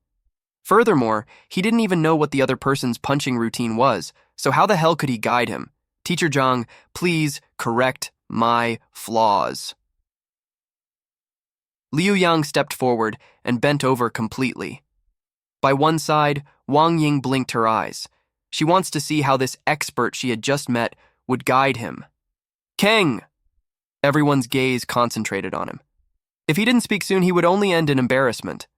Furthermore, he didn't even know what the other person's punching routine was, so how the hell could he guide him? Teacher Zhang, please correct my flaws. Liu Yang stepped forward and bent over completely. By one side, Wang Ying blinked her eyes. She wants to see how this expert she had just met would guide him. Kang! Everyone's gaze concentrated on him. If he didn't speak soon, he would only end in embarrassment.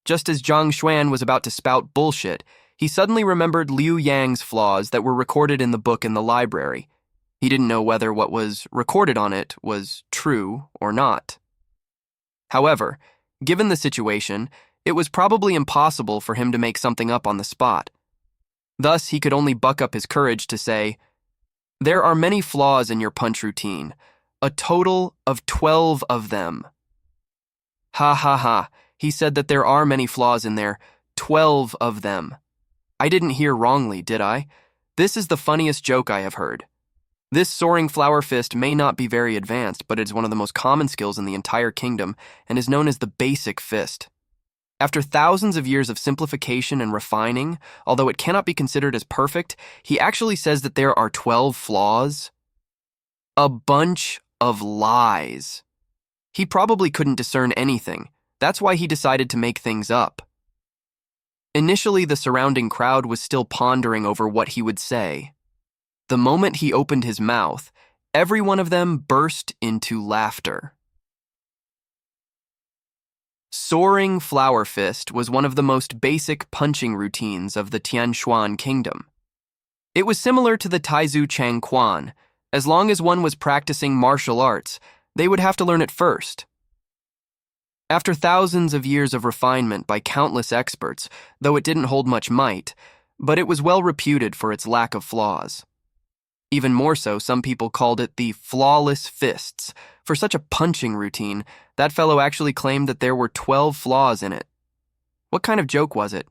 Just as Zhang Xuan was about to spout bullshit, he suddenly remembered Liu Yang's flaws that were recorded in the book in the library. He didn't know whether what was recorded on it was true or not. However, given the situation, it was probably impossible for him to make something up on the spot. Thus, he could only buck up his courage to say, "There are many flaws in your punch routine, a total of 12 of them." Ha ha ha, he said that there are many flaws in there, 12 of them. I didn't hear wrongly, did I? This is the funniest joke I have heard. This soaring flower fist may not be very advanced, but it is one of the most common skills in the entire kingdom and is known as the basic fist. After thousands of years of simplification and refining, although it cannot be considered as perfect, he actually says that there are 12 flaws. A bunch of lies. He probably couldn't discern anything. That's why he decided to make things up. Initially, the surrounding crowd was still pondering over what he would say. The moment he opened his mouth, every one of them burst into laughter. Soaring flower fist was one of the most basic punching routines of the Tianshuan kingdom. It was similar to the Taizu Chang Quan. As long as one was practicing martial arts, they would have to learn it first. After thousands of years of refinement by countless experts, though it didn't hold much might, but it was well reputed for its lack of flaws. Even more so, some people called it the flawless fists. For such a punching routine, that fellow actually claimed that there were 12 flaws in it. What kind of joke was it?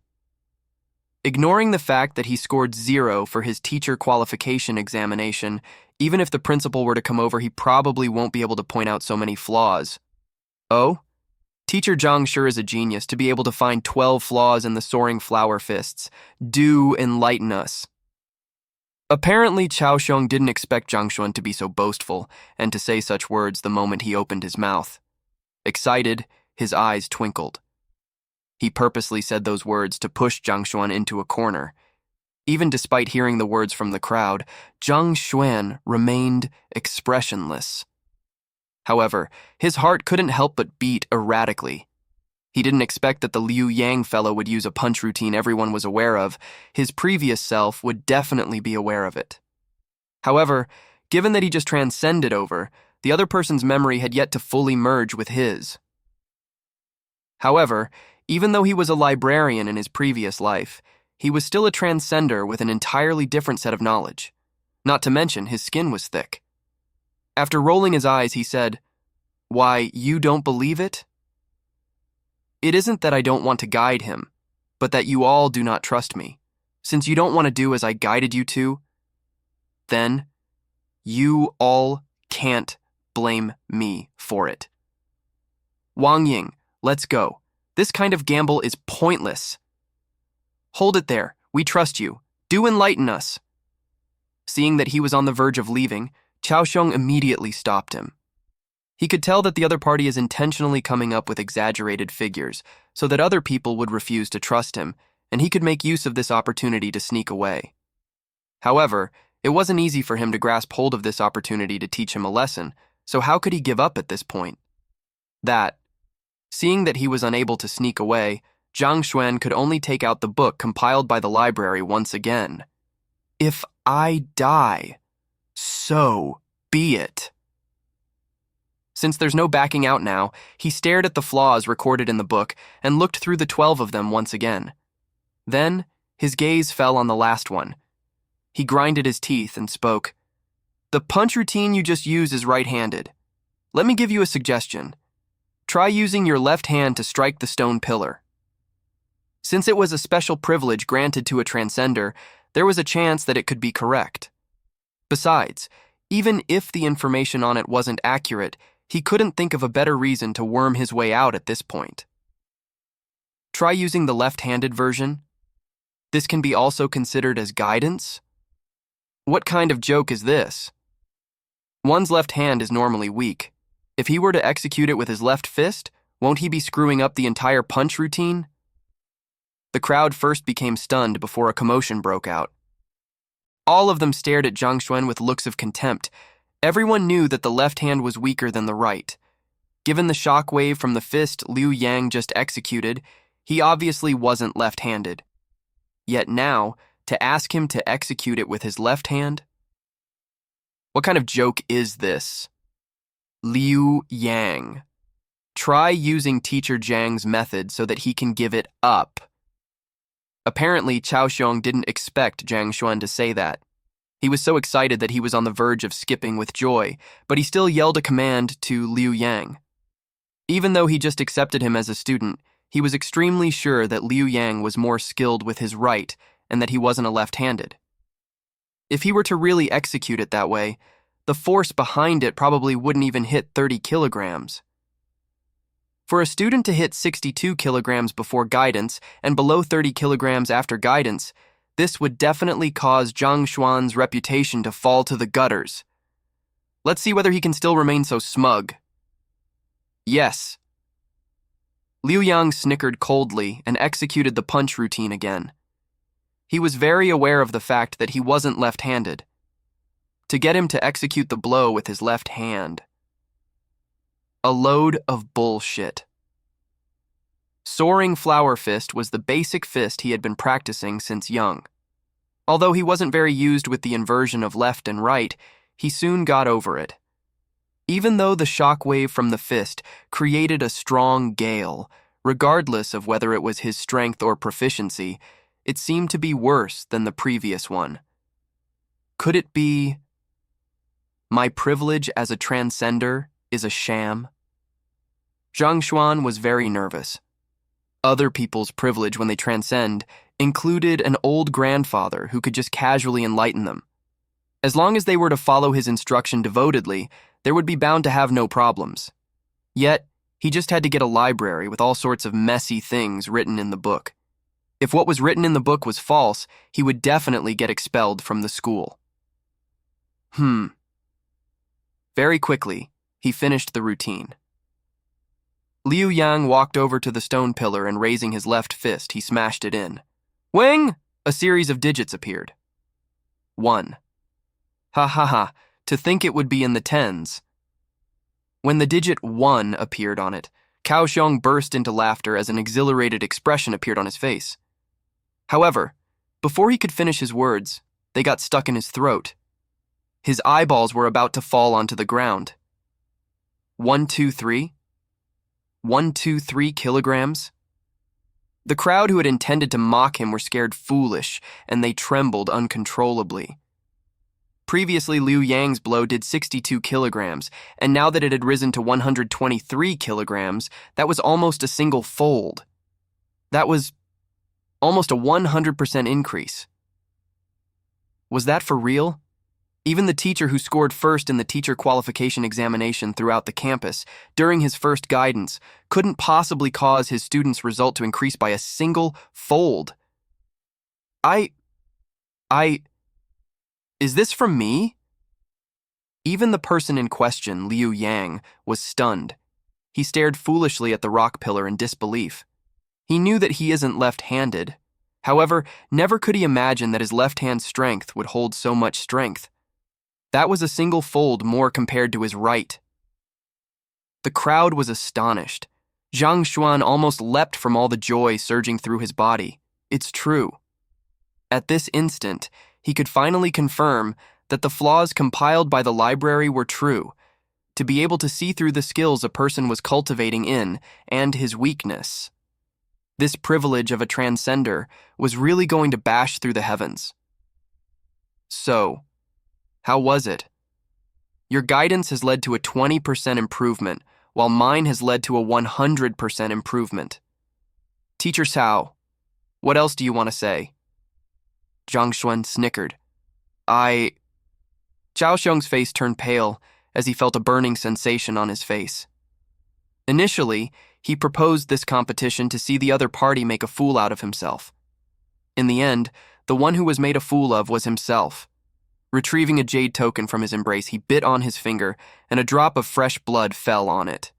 Ignoring the fact that he scored 0 for his teacher qualification examination, even if the principal were to come over, he probably won't be able to point out so many flaws. Oh? Teacher Zhang sure is a genius to be able to find 12 flaws in the soaring flower fists. Do enlighten us. Apparently, Qiao Xiong didn't expect Zhang Xuan to be so boastful and to say such words the moment he opened his mouth. Excited, his eyes twinkled. He purposely said those words to push Zhang Xuan into a corner. Even despite hearing the words from the crowd, Zhang Xuan remained expressionless. However, his heart couldn't help but beat erratically. He didn't expect that the Liu Yang fellow would use a punch routine everyone was aware of. His previous self would definitely be aware of it. However, given that he just transcended over, the other person's memory had yet to fully merge with his. However, even though he was a librarian in his previous life, he was still a transcender with an entirely different set of knowledge. Not to mention, his skin was thick. After rolling his eyes, he said, "Why, you don't believe it? It isn't that I don't want to guide him, but that you all do not trust me. Since you don't want to do as I guided you to, then you all can't blame me for it. Wang Ying, let's go. This kind of gamble is pointless." "Hold it there. We trust you. Do enlighten us." Seeing that he was on the verge of leaving, Chao Xiong immediately stopped him. He could tell that the other party is intentionally coming up with exaggerated figures so that other people would refuse to trust him, and he could make use of this opportunity to sneak away. However, it wasn't easy for him to grasp hold of this opportunity to teach him a lesson, so how could he give up at this point? Seeing that he was unable to sneak away, Zhang Xuan could only take out the book compiled by the library once again. "If I die, so be it." Since there's no backing out now, he stared at the flaws recorded in the book and looked through the 12 of them once again. Then, his gaze fell on the last one. He grinded his teeth and spoke. "The punch routine you just used is right-handed. Let me give you a suggestion. Try using your left hand to strike the stone pillar." Since it was a special privilege granted to a transcender, there was a chance that it could be correct. Besides, even if the information on it wasn't accurate, he couldn't think of a better reason to worm his way out at this point. Try using the left-handed version. This can be also considered as guidance. What kind of joke is this? One's left hand is normally weak. If he were to execute it with his left fist, won't he be screwing up the entire punch routine? The crowd first became stunned before a commotion broke out. All of them stared at Zhang Xuan with looks of contempt. Everyone knew that the left hand was weaker than the right. Given the shockwave from the fist Liu Yang just executed, he obviously wasn't left-handed. Yet now, to ask him to execute it with his left hand? What kind of joke is this? Liu Yang. Try using Teacher Zhang's method so that he can give it up. Apparently, Chao Xiong didn't expect Zhang Xuan to say that. He was so excited that he was on the verge of skipping with joy, but he still yelled a command to Liu Yang. Even though he just accepted him as a student, he was extremely sure that Liu Yang was more skilled with his right and that he wasn't a left-handed. If he were to really execute it that way, the force behind it probably wouldn't even hit 30 kilograms. For a student to hit 62 kilograms before guidance and below 30 kilograms after guidance, this would definitely cause Zhang Xuan's reputation to fall to the gutters. Let's see whether he can still remain so smug. Yes. Liu Yang snickered coldly and executed the punch routine again. He was very aware of the fact that he wasn't left-handed. To get him to execute the blow with his left hand. A load of bullshit. Soaring Flower Fist was the basic fist he had been practicing since young. Although he wasn't very used with the inversion of left and right, he soon got over it. Even though the shockwave from the fist created a strong gale, regardless of whether it was his strength or proficiency, it seemed to be worse than the previous one. Could it be, my privilege as a transcender is a sham? Zhang Xuan was very nervous. Other people's privilege when they transcend included an old grandfather who could just casually enlighten them. As long as they were to follow his instruction devotedly, there would be bound to have no problems. Yet, he just had to get a library with all sorts of messy things written in the book. If what was written in the book was false, he would definitely get expelled from the school. Very quickly, he finished the routine. Liu Yang walked over to the stone pillar and raising his left fist, he smashed it in. Wing! A series of digits appeared. 1. Ha ha ha, to think it would be in the tens. When the digit 1 appeared on it, Kaohsiung burst into laughter as an exhilarated expression appeared on his face. However, before he could finish his words, they got stuck in his throat. His eyeballs were about to fall onto the ground. 123? 123 kilograms? The crowd who had intended to mock him were scared foolish, and they trembled uncontrollably. Previously, Liu Yang's blow did 62 kilograms, and now that it had risen to 123 kilograms, that was almost a single fold. That was almost a 100% increase. Was that for real? Even the teacher who scored first in the teacher qualification examination throughout the campus during his first guidance couldn't possibly cause his student's result to increase by a single fold. Is this from me? Even the person in question, Liu Yang, was stunned. He stared foolishly at the rock pillar in disbelief. He knew that he isn't left-handed. However, never could he imagine that his left-hand strength would hold so much strength. That was a single fold more compared to his right. The crowd was astonished. Zhang Xuan almost leapt from all the joy surging through his body. It's true. At this instant, he could finally confirm that the flaws compiled by the library were true, to be able to see through the skills a person was cultivating in and his weakness. This privilege of a transcender was really going to bash through the heavens. So, how was it? Your guidance has led to a 20% improvement, while mine has led to a 100% improvement. Teacher Cao, what else do you want to say? Zhang Xuan snickered. Zhao Xiong's face turned pale as he felt a burning sensation on his face. Initially, he proposed this competition to see the other party make a fool out of himself. In the end, the one who was made a fool of was himself. Retrieving a jade token from his embrace, he bit on his finger, and a drop of fresh blood fell on it.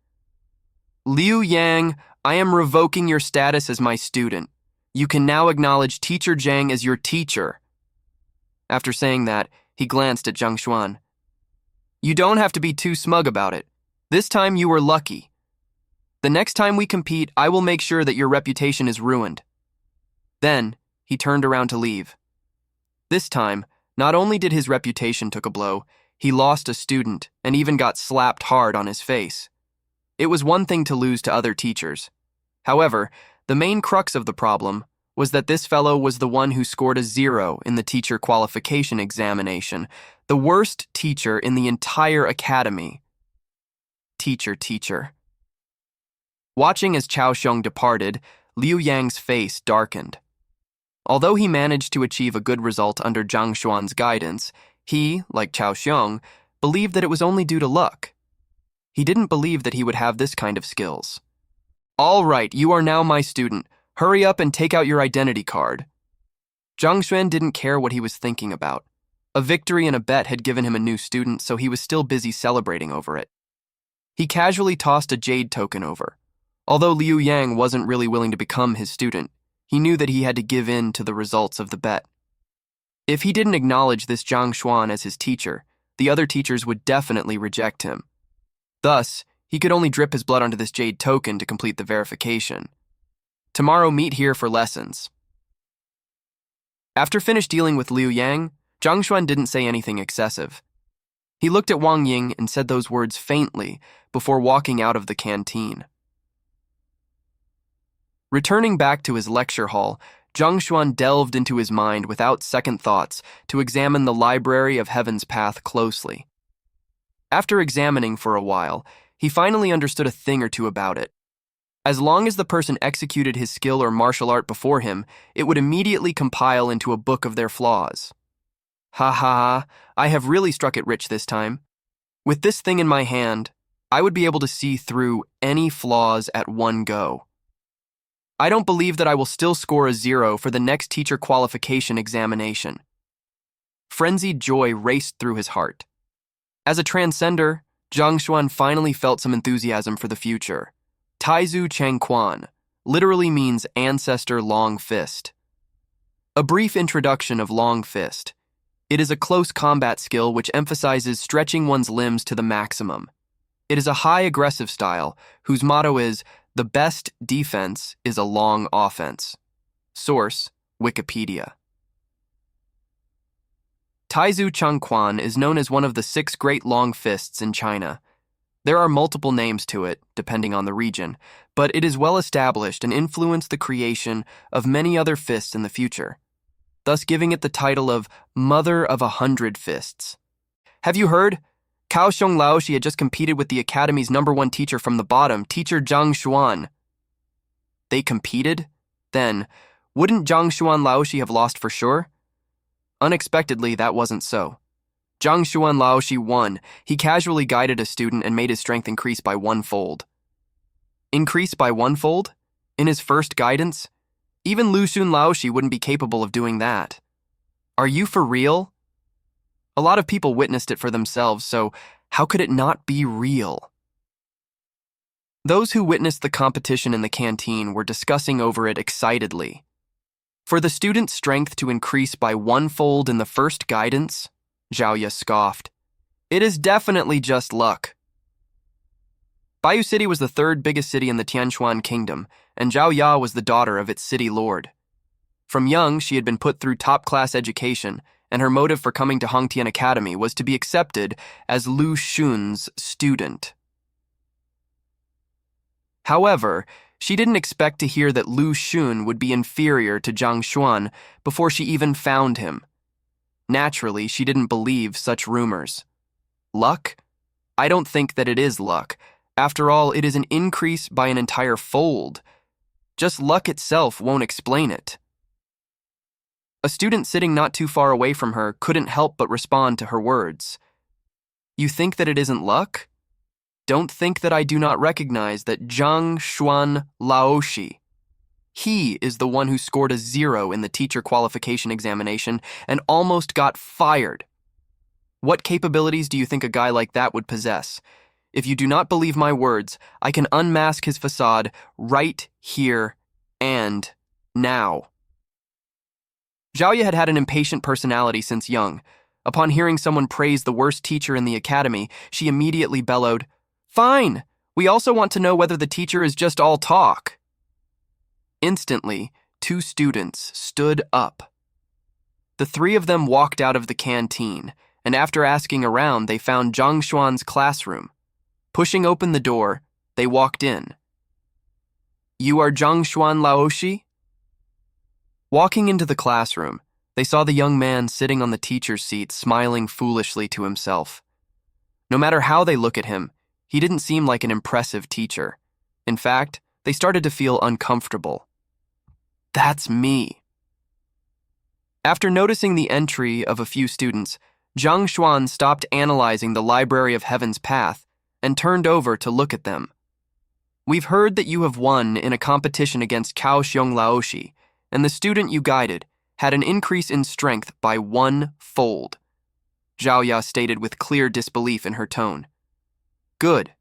Liu Yang, I am revoking your status as my student. You can now acknowledge Teacher Zhang as your teacher. After saying that, he glanced at Zhang Xuan. You don't have to be too smug about it. This time you were lucky. The next time we compete, I will make sure that your reputation is ruined. Then, he turned around to leave. This time, not only did his reputation take a blow, he lost a student and even got slapped hard on his face. It was one thing to lose to other teachers. However, the main crux of the problem was that this fellow was the one who scored a 0 in the teacher qualification examination, the worst teacher in the entire academy. Teacher. Watching as Kaohsiung departed, Liu Yang's face darkened. Although he managed to achieve a good result under Zhang Xuan's guidance, he, like Kaohsiung, believed that it was only due to luck. He didn't believe that he would have this kind of skills. All right, you are now my student. Hurry up and take out your identity card. Zhang Xuan didn't care what he was thinking about. A victory in a bet had given him a new student, so he was still busy celebrating over it. He casually tossed a jade token over. Although Liu Yang wasn't really willing to become his student, he knew that he had to give in to the results of the bet. If he didn't acknowledge this Zhang Xuan as his teacher, the other teachers would definitely reject him. Thus, he could only drip his blood onto this jade token to complete the verification. Tomorrow, meet here for lessons. After finished dealing with Liu Yang, Zhang Xuan didn't say anything excessive. He looked at Wang Ying and said those words faintly before walking out of the canteen. Returning back to his lecture hall, Zhang Xuan delved into his mind without second thoughts to examine the Library of Heaven's Path closely. After examining for a while, he finally understood a thing or two about it. As long as the person executed his skill or martial art before him, it would immediately compile into a book of their flaws. Ha ha ha, I have really struck it rich this time. With this thing in my hand, I would be able to see through any flaws at one go. I don't believe that I will still score a 0 for the next teacher qualification examination. Frenzied joy raced through his heart. As a transcender, Zhang Xuan finally felt some enthusiasm for the future. Taizu Changquan literally means ancestor long fist. A brief introduction of long fist. It is a close combat skill which emphasizes stretching one's limbs to the maximum. It is a high aggressive style whose motto is, The best defense is a long offense. Source, Wikipedia. Taizu Changquan is known as one of the 6 great long fists in China. There are multiple names to it, depending on the region, but it is well established and influenced the creation of many other fists in the future, thus giving it the title of Mother of 100 Fists. Have you heard? Kaohsiung Laoshi had just competed with the Academy's #1 teacher from the bottom, teacher Zhang Xuan. They competed? Then, wouldn't Zhang Xuan Laoshi have lost for sure? Unexpectedly, that wasn't so. Zhang Xuan Laoshi won. He casually guided a student and made his strength increase by 1-fold. Increase by 1-fold? In his first guidance? Even Lu Xun Laoshi wouldn't be capable of doing that. Are you for real? A lot of people witnessed it for themselves, so how could it not be real? Those who witnessed the competition in the canteen were discussing over it excitedly. For the student's strength to increase by 1-fold in the first guidance, Zhao scoffed. It is definitely just luck. Bayou City was the 3rd biggest city in the Tianquan Kingdom, and Zhao Ya was the daughter of its city lord. From young, she had been put through top-class education, and her motive for coming to Hongtian Academy was to be accepted as Lu Xun's student. However, she didn't expect to hear that Lu Xun would be inferior to Zhang Xuan before she even found him. Naturally, she didn't believe such rumors. Luck? I don't think that it is luck. After all, it is an increase by an entire fold. Just luck itself won't explain it. A student sitting not too far away from her couldn't help but respond to her words. You think that it isn't luck? Don't think that I do not recognize that Zhang Xuan Laoshi. He is the one who scored a 0 in the teacher qualification examination and almost got fired. What capabilities do you think a guy like that would possess? If you do not believe my words, I can unmask his facade right here and now. Zhao Ye had had an impatient personality since young. Upon hearing someone praise the worst teacher in the academy, she immediately bellowed, "Fine! We also want to know whether the teacher is just all talk." Instantly, 2 students stood up. The 3 of them walked out of the canteen, and after asking around, they found Zhang Xuan's classroom. Pushing open the door, they walked in. "You are Zhang Xuan Laoshi?" Walking into the classroom, they saw the young man sitting on the teacher's seat smiling foolishly to himself. No matter how they look at him, he didn't seem like an impressive teacher. In fact, they started to feel uncomfortable. That's me. After noticing the entry of a few students, Zhang Xuan stopped analyzing the Library of Heaven's path and turned over to look at them. We've heard that you have won in a competition against Kaohsiung Laoshi, and the student you guided had an increase in strength by 1-fold. Zhao Ya stated with clear disbelief in her tone. Good.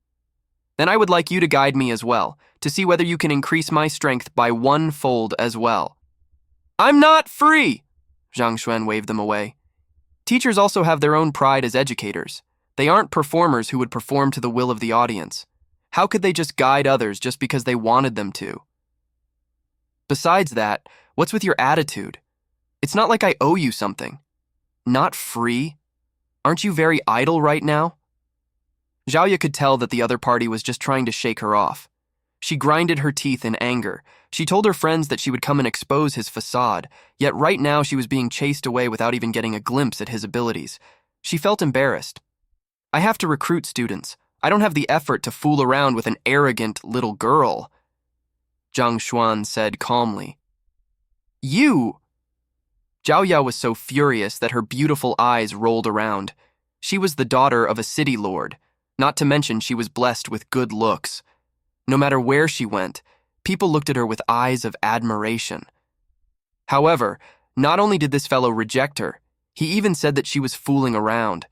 Then I would like you to guide me as well, to see whether you can increase my strength by 1-fold as well. I'm not free! Zhang Xuan waved them away. Teachers also have their own pride as educators. They aren't performers who would perform to the will of the audience. How could they just guide others just because they wanted them to? Besides that, what's with your attitude? It's not like I owe you something. Not free? Aren't you very idle right now? Zhao Ye could tell that the other party was just trying to shake her off. She grinded her teeth in anger. She told her friends that she would come and expose his facade, yet right now she was being chased away without even getting a glimpse at his abilities. She felt embarrassed. I have to recruit students. I don't have the effort to fool around with an arrogant little girl. Zhang Xuan said calmly. You! Zhao Ya was so furious that her beautiful eyes rolled around. She was the daughter of a city lord, not to mention she was blessed with good looks. No matter where she went, people looked at her with eyes of admiration. However, not only did this fellow reject her, he even said that she was fooling around.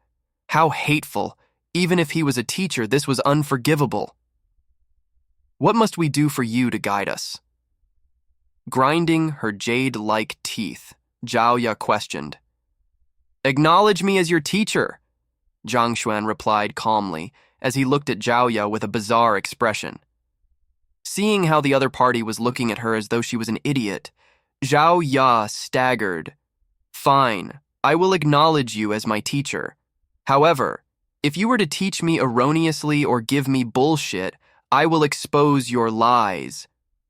How hateful! Even if he was a teacher, this was unforgivable. What must we do for you to guide us? Grinding her jade-like teeth, Zhao Ya questioned. Acknowledge me as your teacher, Zhang Xuan replied calmly as he looked at Zhao Ya with a bizarre expression. Seeing how the other party was looking at her as though she was an idiot, Zhao Ya staggered. Fine, I will acknowledge you as my teacher. However, if you were to teach me erroneously or give me bullshit, I will expose your lies.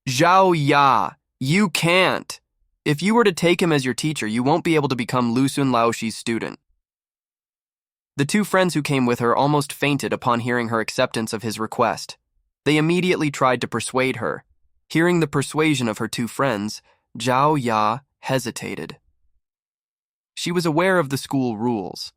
Zhao Ya, you can't. If you were to take him as your teacher, you won't be able to become Lu Sun Laoxi's student. The two friends who came with her almost fainted upon hearing her acceptance of his request. They immediately tried to persuade her. Hearing the persuasion of her two friends, Zhao Ya hesitated. She was aware of the school rules.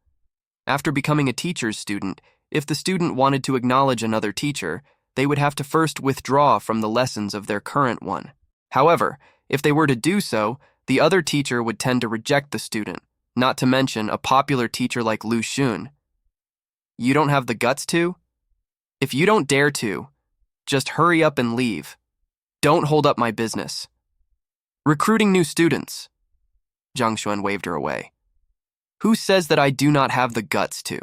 After becoming a teacher's student, if the student wanted to acknowledge another teacher, they would have to first withdraw from the lessons of their current one. However, if they were to do so, the other teacher would tend to reject the student, not to mention a popular teacher like Lu Xun. You don't have the guts to? If you don't dare to, just hurry up and leave. Don't hold up my business. Recruiting new students. Zhang Xuan waved her away. Who says that I do not have the guts to?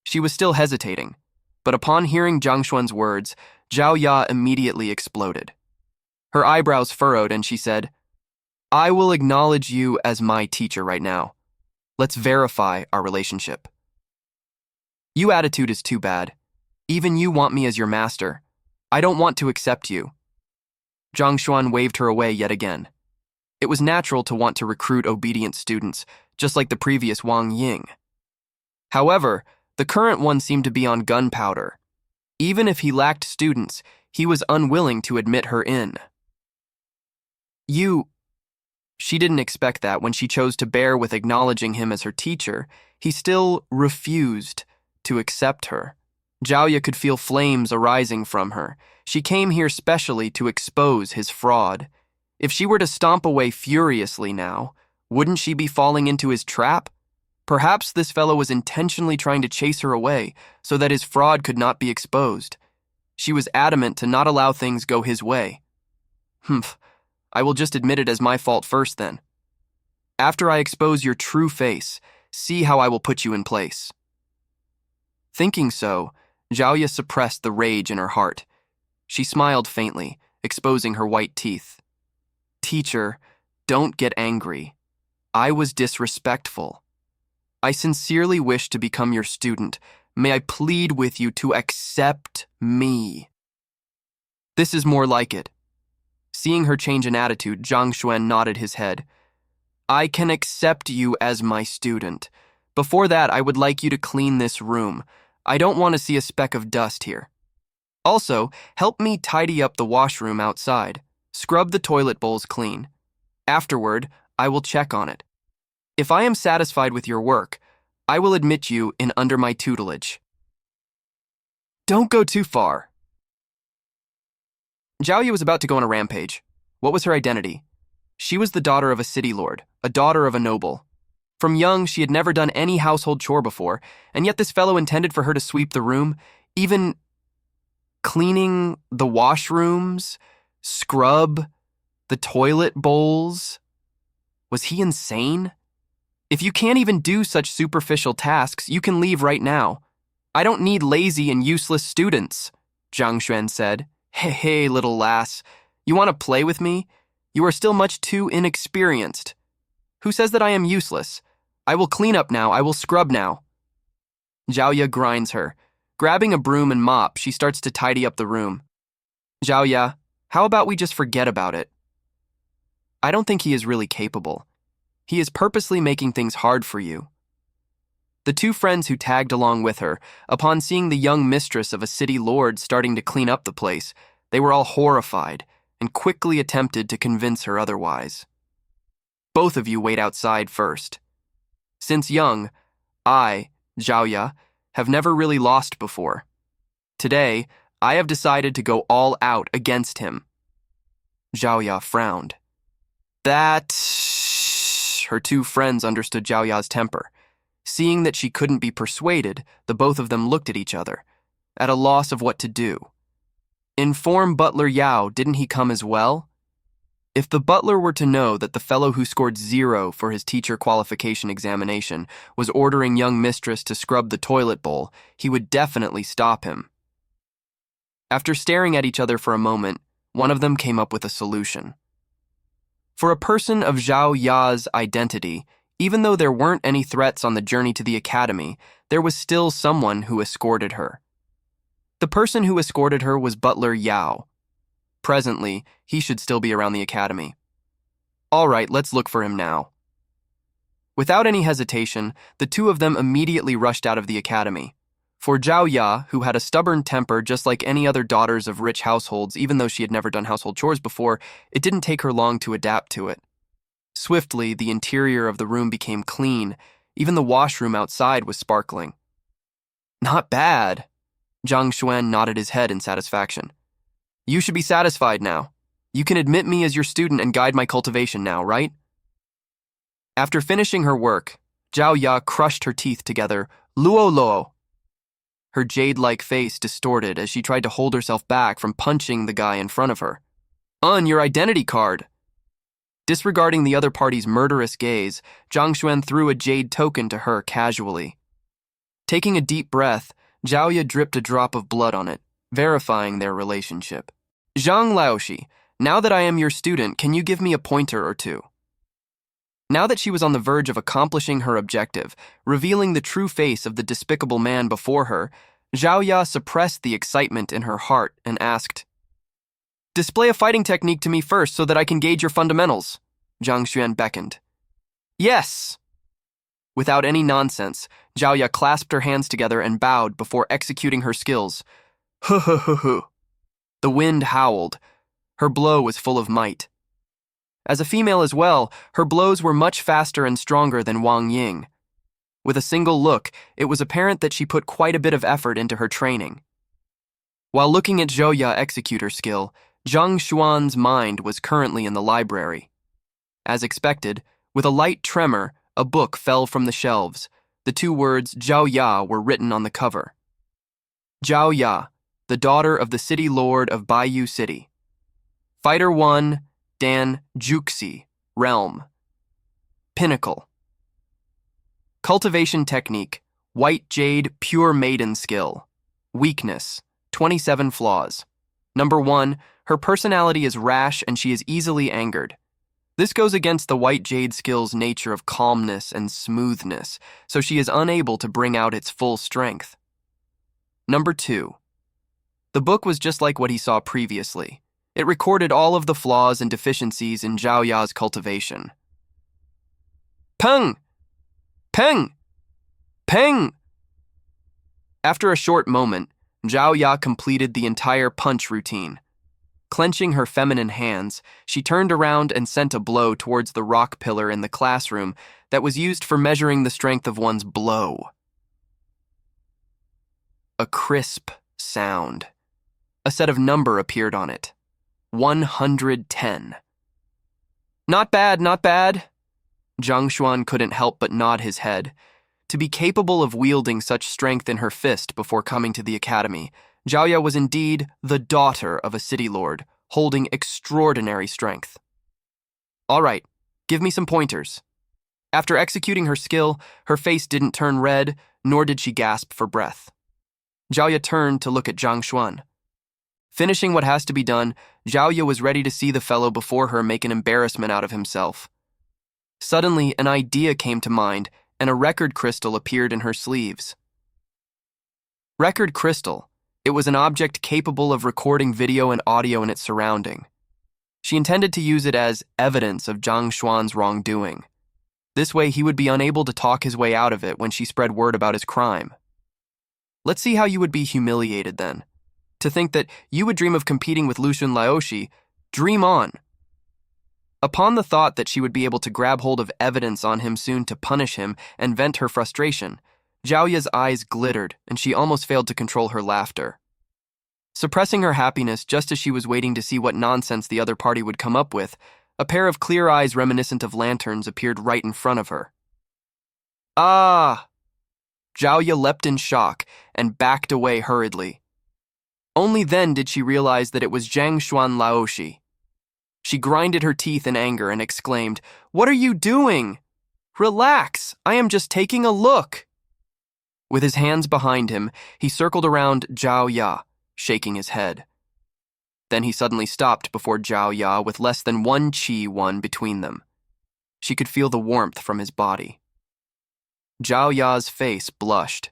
She was still hesitating, but upon hearing Zhang Xuan's words, Zhao Ya immediately exploded. Her eyebrows furrowed and she said, I will acknowledge you as my teacher right now. Let's verify our relationship. Your attitude is too bad. Even you want me as your master. I don't want to accept you. Zhang Xuan waved her away yet again. It was natural to want to recruit obedient students, just like the previous Wang Ying. However, the current one seemed to be on gunpowder. Even if he lacked students, he was unwilling to admit her in. She didn't expect that when she chose to bear with acknowledging him as her teacher, he still refused to accept her. Zhao Ya could feel flames arising from her. She came here specially to expose his fraud. If she were to stomp away furiously now, wouldn't she be falling into his trap? Perhaps this fellow was intentionally trying to chase her away so that his fraud could not be exposed. She was adamant to not allow things go his way. I will just admit it as my fault first then. After I expose your true face, see how I will put you in place. Thinking so, Zhao Ya suppressed the rage in her heart. She smiled faintly, exposing her white teeth. Teacher, don't get angry. I was disrespectful. I sincerely wish to become your student. May I plead with you to accept me? This is more like it. Seeing her change in attitude, Zhang Xuan nodded his head. I can accept you as my student. Before that, I would like you to clean this room. I don't want to see a speck of dust here. Also, help me tidy up the washroom outside. Scrub the toilet bowls clean. Afterward, I will check on it. If I am satisfied with your work, I will admit you in under my tutelage. Don't go too far. Zhao Yu was about to go on a rampage. What was her identity? She was the daughter of a city lord, a daughter of a noble. From young, she had never done any household chore before, and yet this fellow intended for her to sweep the room, even cleaning the washrooms, scrub the toilet bowls. Was he insane? If you can't even do such superficial tasks, you can leave right now. I don't need lazy and useless students, Zhang Xuan said. Hey, little lass, you want to play with me? You are still much too inexperienced. Who says that I am useless? I will clean up now, I will scrub now. Zhao Ya grinds her. Grabbing a broom and mop, she starts to tidy up the room. Zhao Ya, how about we just forget about it? I don't think he is really capable. He is purposely making things hard for you. The two friends who tagged along with her, upon seeing the young mistress of a city lord starting to clean up the place, they were all horrified and quickly attempted to convince her otherwise. Both of you wait outside first. Since young, I, Zhao Ya, have never really lost before. Today, I have decided to go all out against him. Zhao Ya frowned. Her two friends understood Zhao Ya's temper. Seeing that she couldn't be persuaded, the both of them looked at each other, at a loss of what to do. Inform Butler Yao, didn't he come as well? If the butler were to know that the fellow who scored 0 for his teacher qualification examination was ordering young mistress to scrub the toilet bowl, he would definitely stop him. After staring at each other for a moment, one of them came up with a solution. For a person of Zhao Ya's identity, even though there weren't any threats on the journey to the academy, there was still someone who escorted her. The person who escorted her was Butler Yao. Presently, he should still be around the academy. All right, let's look for him now. Without any hesitation, the two of them immediately rushed out of the academy. For Zhao Ya, who had a stubborn temper just like any other daughters of rich households, even though she had never done household chores before, it didn't take her long to adapt to it. Swiftly, the interior of the room became clean. Even the washroom outside was sparkling. Not bad. Zhang Xuan nodded his head in satisfaction. You should be satisfied now. You can admit me as your student and guide my cultivation now, right? After finishing her work, Zhao Ya crushed her teeth together, luo luo. Her jade-like face distorted as she tried to hold herself back from punching the guy in front of her. Your identity card. Disregarding the other party's murderous gaze, Zhang Xuan threw a jade token to her casually. Taking a deep breath, Zhao Ya dripped a drop of blood on it, verifying their relationship. Zhang Laoshi, now that I am your student, can you give me a pointer or two? Now that she was on the verge of accomplishing her objective, revealing the true face of the despicable man before her, Zhao Ya suppressed the excitement in her heart and asked, Display a fighting technique to me first so that I can gauge your fundamentals. Zhang Xuan beckoned. Yes! Without any nonsense, Zhao Ya clasped her hands together and bowed before executing her skills. Hu. The wind howled. Her blow was full of might. As a female as well, her blows were much faster and stronger than Wang Ying. With a single look, it was apparent that she put quite a bit of effort into her training. While looking at Zhao Ya execute her skill, Zhang Xuan's mind was currently in the library. As expected, with a light tremor, a book fell from the shelves. The two words Zhao Ya were written on the cover. Zhao Ya, the daughter of the city lord of Baiyu City. Fighter 1, Dan Juxi, Realm. Pinnacle. Cultivation technique, white jade, pure maiden skill. Weakness, 27 flaws. Number 1, her personality is rash and she is easily angered. This goes against the white jade skill's nature of calmness and smoothness, so she is unable to bring out its full strength. Number 2. The book was just like what he saw previously. It recorded all of the flaws and deficiencies in Zhao Ya's cultivation. Peng! Peng! Peng! After a short moment, Zhao Ya completed the entire punch routine. Clenching her feminine hands, she turned around and sent a blow towards the rock pillar in the classroom that was used for measuring the strength of one's blow. A crisp sound. A set of number appeared on it. 110. Not bad, not bad. Zhang Xuan couldn't help but nod his head. To be capable of wielding such strength in her fist before coming to the academy, Zhao Ya was indeed the daughter of a city lord, holding extraordinary strength. All right, give me some pointers. After executing her skill, her face didn't turn red, nor did she gasp for breath. Zhao Ya turned to look at Zhang Xuan. Finishing what has to be done, Zhao Ya was ready to see the fellow before her make an embarrassment out of himself. Suddenly, an idea came to mind, and a record crystal appeared in her sleeves. Record crystal. It was an object capable of recording video and audio in its surrounding. She intended to use it as evidence of Zhang Xuan's wrongdoing. This way, he would be unable to talk his way out of it when she spread word about his crime. Let's see how you would be humiliated then. To think that you would dream of competing with Lucian Laoshi, dream on. Upon the thought that she would be able to grab hold of evidence on him soon to punish him and vent her frustration, Zhao Ya's eyes glittered and she almost failed to control her laughter. Suppressing her happiness just as she was waiting to see what nonsense the other party would come up with, a pair of clear eyes reminiscent of lanterns appeared right in front of her. Ah! Zhao Ya leapt in shock and backed away hurriedly. Only then did she realize that it was Zhang Xuan Laoshi. She grinded her teeth in anger and exclaimed, "What are you doing? Relax, I am just taking a look." With his hands behind him, he circled around Zhao Ya, shaking his head. Then he suddenly stopped before Zhao Ya with less than 1 qi between them. She could feel the warmth from his body. Zhao Ya's face blushed.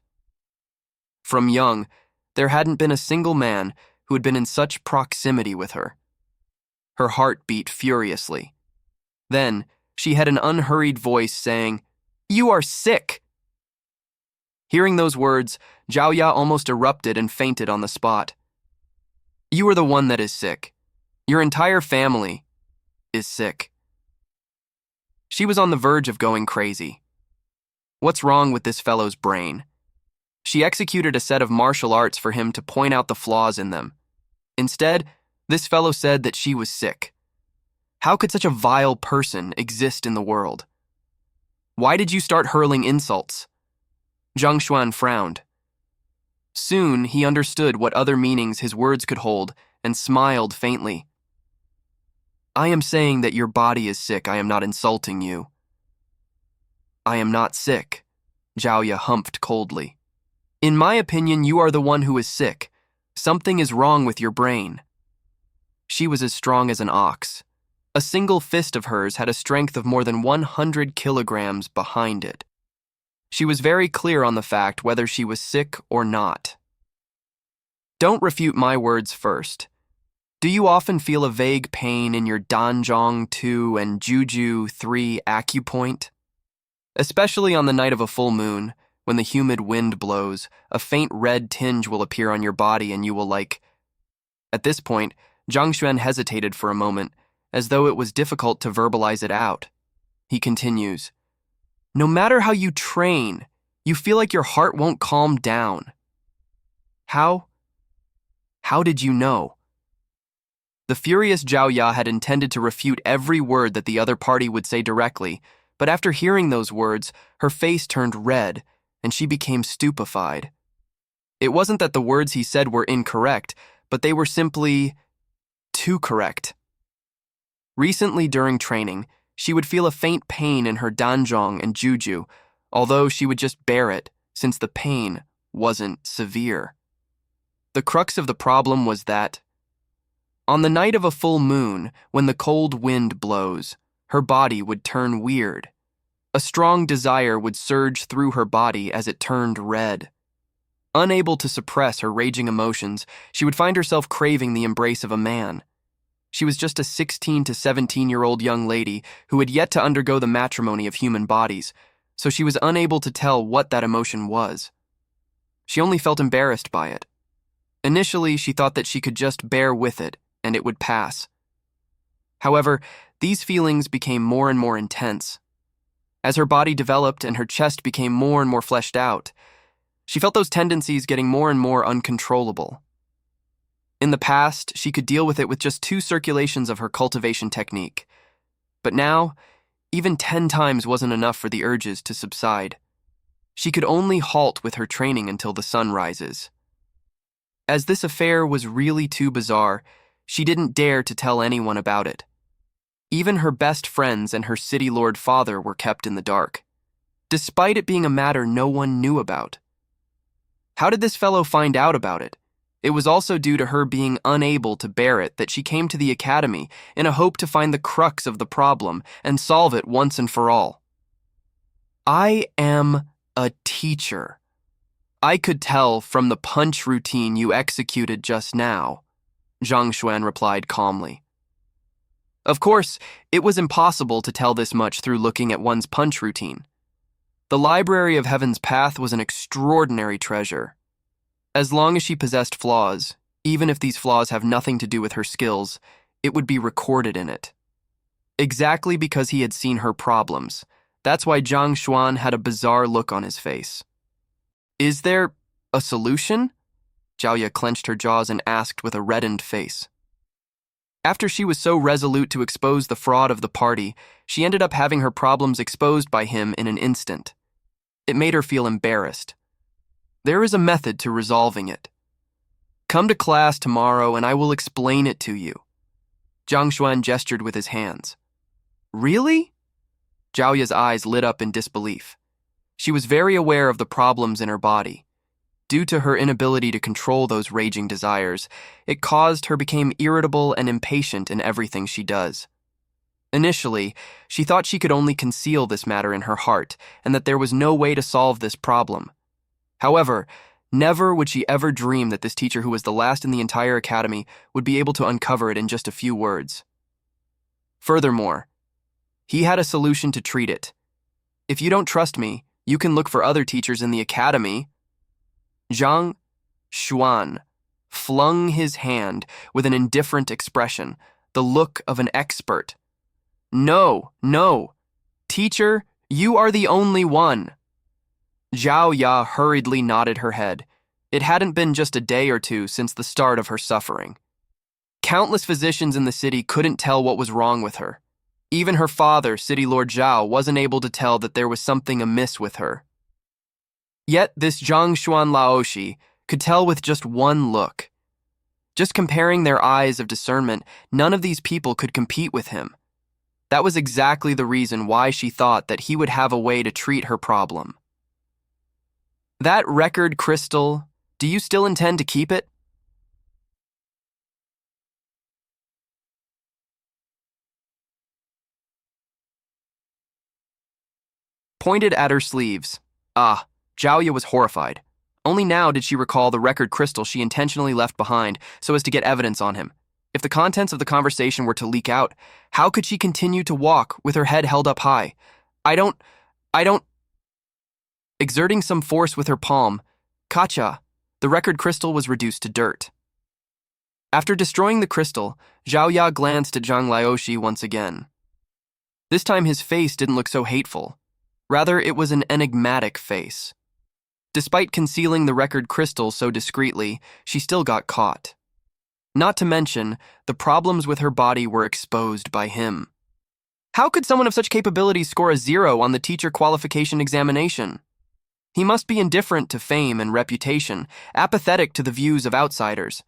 From young, there hadn't been a single man who had been in such proximity with her. Her heart beat furiously. Then, she had an unhurried voice saying, "You are sick!" Hearing those words, Zhao Ya almost erupted and fainted on the spot. "You are the one that is sick. Your entire family is sick." She was on the verge of going crazy. What's wrong with this fellow's brain? She executed a set of martial arts for him to point out the flaws in them. Instead, this fellow said that she was sick. How could such a vile person exist in the world? Why did you start hurling insults? Zhang Xuan frowned. Soon, he understood what other meanings his words could hold and smiled faintly. "I am saying that your body is sick. I am not insulting you." "I am not sick," Zhao Ya humphed coldly. "In my opinion, you are the one who is sick. Something is wrong with your brain." She was as strong as an ox. A single fist of hers had a strength of more than 100 kilograms behind it. She was very clear on the fact whether she was sick or not. "Don't refute my words first. Do you often feel a vague pain in your Danzhong 2 and Juju 3 acupoint? Especially on the night of a full moon, when the humid wind blows, a faint red tinge will appear on your body and you will like..." At this point, Zhang Xuan hesitated for a moment, as though it was difficult to verbalize it out. He continues, "No matter how you train, you feel like your heart won't calm down." How did you know? The furious Zhao Ya had intended to refute every word that the other party would say directly, but after hearing those words, her face turned red, and she became stupefied. It wasn't that the words he said were incorrect, but they were simply too correct. Recently during training, she would feel a faint pain in her Danzhong and Juju, although she would just bear it, since the pain wasn't severe. The crux of the problem was that, on the night of a full moon, when the cold wind blows, her body would turn weird. A strong desire would surge through her body as it turned red. Unable to suppress her raging emotions, she would find herself craving the embrace of a man. She was just a 16 to 17-year-old young lady who had yet to undergo the matrimony of human bodies, so she was unable to tell what that emotion was. She only felt embarrassed by it. Initially, she thought that she could just bear with it, and it would pass. However, these feelings became more and more intense. As her body developed and her chest became more and more fleshed out, she felt those tendencies getting more and more uncontrollable. In the past, she could deal with it with just 2 circulations of her cultivation technique. But now, even 10 times wasn't enough for the urges to subside. She could only halt with her training until the sun rises. As this affair was really too bizarre, she didn't dare to tell anyone about it. Even her best friends and her city lord father were kept in the dark, despite it being a matter no one knew about. How did this fellow find out about it? It was also due to her being unable to bear it that she came to the academy in a hope to find the crux of the problem and solve it once and for all. "I am a teacher. I could tell from the punch routine you executed just now," Zhang Xuan replied calmly. Of course, it was impossible to tell this much through looking at one's punch routine. The Library of Heaven's Path was an extraordinary treasure. As long as she possessed flaws, even if these flaws have nothing to do with her skills, it would be recorded in it. Exactly because he had seen her problems. That's why Zhang Xuan had a bizarre look on his face. "Is there a solution?" Zhao Ya clenched her jaws and asked with a reddened face. After she was so resolute to expose the fraud of the party, she ended up having her problems exposed by him in an instant. It made her feel embarrassed. "There is a method to resolving it. Come to class tomorrow and I will explain it to you." Zhang Xuan gestured with his hands. "Really?" Zhao Ya's eyes lit up in disbelief. She was very aware of the problems in her body. Due to her inability to control those raging desires, it caused her become irritable and impatient in everything she does. Initially, she thought she could only conceal this matter in her heart and that there was no way to solve this problem. However, never would she ever dream that this teacher, who was the last in the entire academy, would be able to uncover it in just a few words. Furthermore, he had a solution to treat it. If you don't trust me, you can look for other teachers in the academy. Zhang Xuan flung his hand with an indifferent expression, the look of an expert. No, no. Teacher, you are the only one. Zhao Ya hurriedly nodded her head. It hadn't been just a day or two since the start of her suffering. Countless physicians in the city couldn't tell what was wrong with her. Even her father, City Lord Zhao, wasn't able to tell that there was something amiss with her. Yet this Zhang Xuan Laoshi could tell with just one look. Just comparing their eyes of discernment, none of these people could compete with him. That was exactly the reason why she thought that he would have a way to treat her problem. That record crystal, do you still intend to keep it? Pointed at her sleeves. Zhao Ya was horrified. Only now did she recall the record crystal she intentionally left behind so as to get evidence on him. If the contents of the conversation were to leak out, how could she continue to walk with her head held up high? I don't... Exerting some force with her palm, Kacha, the record crystal was reduced to dirt. After destroying the crystal, Zhao Ya glanced at Zhang Laoshi once again. This time his face didn't look so hateful. Rather, it was an enigmatic face. Despite concealing the record crystal so discreetly, she still got caught. Not to mention, the problems with her body were exposed by him. How could someone of such capabilities score a 0 on the teacher qualification examination? He must be indifferent to fame and reputation, apathetic to the views of outsiders.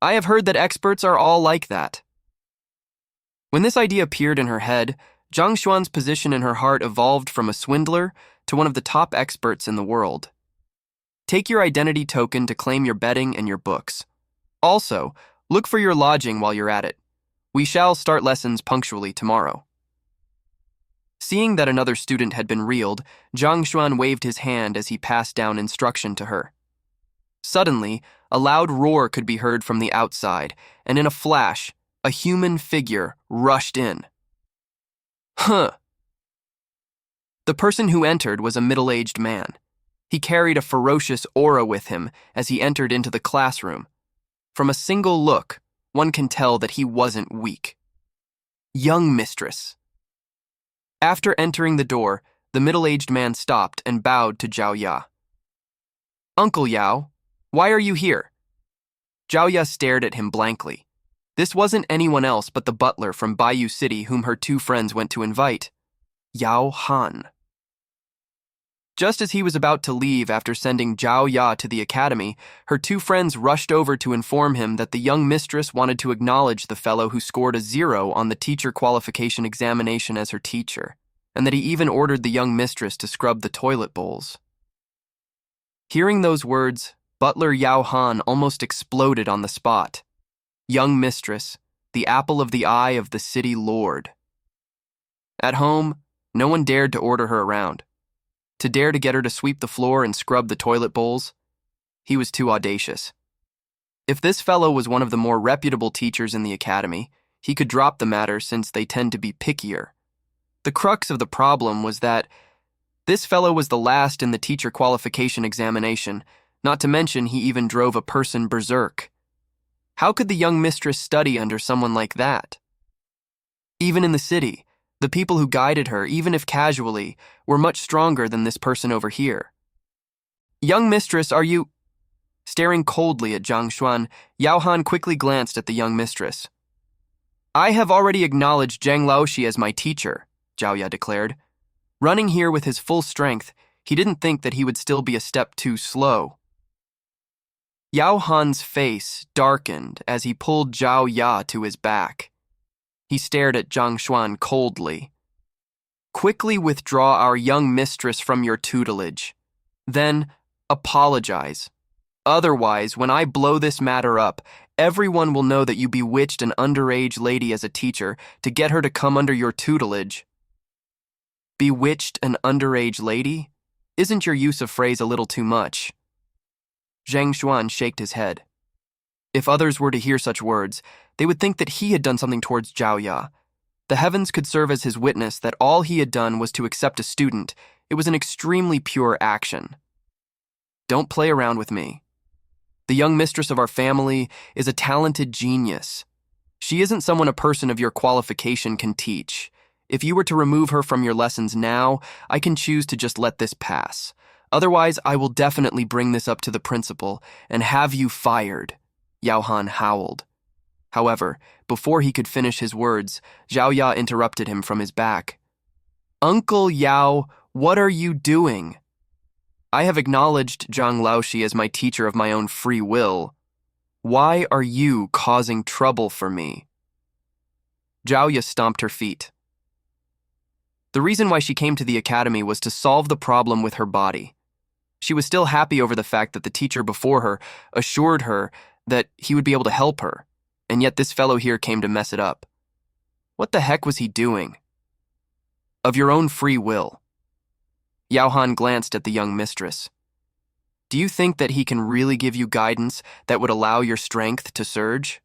I have heard that experts are all like that. When this idea appeared in her head, Zhang Xuan's position in her heart evolved from a swindler to one of the top experts in the world. Take your identity token to claim your bedding and your books. Also, look for your lodging while you're at it. We shall start lessons punctually tomorrow. Seeing that another student had been reeled, Zhang Xuan waved his hand as he passed down instruction to her. Suddenly, a loud roar could be heard from the outside, and in a flash, a human figure rushed in. The person who entered was a middle-aged man. He carried a ferocious aura with him as he entered into the classroom. From a single look, one can tell that he wasn't weak. Young mistress. After entering the door, the middle-aged man stopped and bowed to Zhao Ya. Uncle Yao, why are you here? Zhao Ya stared at him blankly. This wasn't anyone else but the butler from Bayou City whom her two friends went to invite, Yao Han. Just as he was about to leave after sending Zhao Ya to the academy, her two friends rushed over to inform him that the young mistress wanted to acknowledge the fellow who scored a 0 on the teacher qualification examination as her teacher, and that he even ordered the young mistress to scrub the toilet bowls. Hearing those words, Butler Yao Han almost exploded on the spot. Young mistress, the apple of the eye of the city lord. At home, no one dared to order her around. To dare to get her to sweep the floor and scrub the toilet bowls, he was too audacious. If this fellow was one of the more reputable teachers in the academy, he could drop the matter since they tend to be pickier. The crux of the problem was that this fellow was the last in the teacher qualification examination, not to mention he even drove a person berserk. How could the young mistress study under someone like that? Even in the city, the people who guided her, even if casually, were much stronger than this person over here. Young mistress, are you... Staring coldly at Zhang Xuan, Yao Han quickly glanced at the young mistress. I have already acknowledged Zhang Laoshi as my teacher, Zhao Ya declared. Running here with his full strength, he didn't think that he would still be a step too slow. Yao Han's face darkened as he pulled Zhao Ya to his back. He stared at Zhang Xuan coldly. Quickly withdraw our young mistress from your tutelage. Then, apologize. Otherwise, when I blow this matter up, everyone will know that you bewitched an underage lady as a teacher to get her to come under your tutelage. Bewitched an underage lady? Isn't your use of phrase a little too much? Zhang Xuan shaked his head. If others were to hear such words, they would think that he had done something towards Zhao Ya. The heavens could serve as his witness that all he had done was to accept a student. It was an extremely pure action. Don't play around with me. The young mistress of our family is a talented genius. She isn't someone a person of your qualification can teach. If you were to remove her from your lessons now, I can choose to just let this pass. Otherwise, I will definitely bring this up to the principal and have you fired. Yao Han howled. However, before he could finish his words, Zhao Ya interrupted him from his back. Uncle Yao, what are you doing? I have acknowledged Zhang Laoshi as my teacher of my own free will. Why are you causing trouble for me? Zhao Ya stomped her feet. The reason why she came to the academy was to solve the problem with her body. She was still happy over the fact that the teacher before her assured her that he would be able to help her, and yet this fellow here came to mess it up. What the heck was he doing? Of your own free will. Yao Han glanced at the young mistress. Do you think that he can really give you guidance that would allow your strength to surge?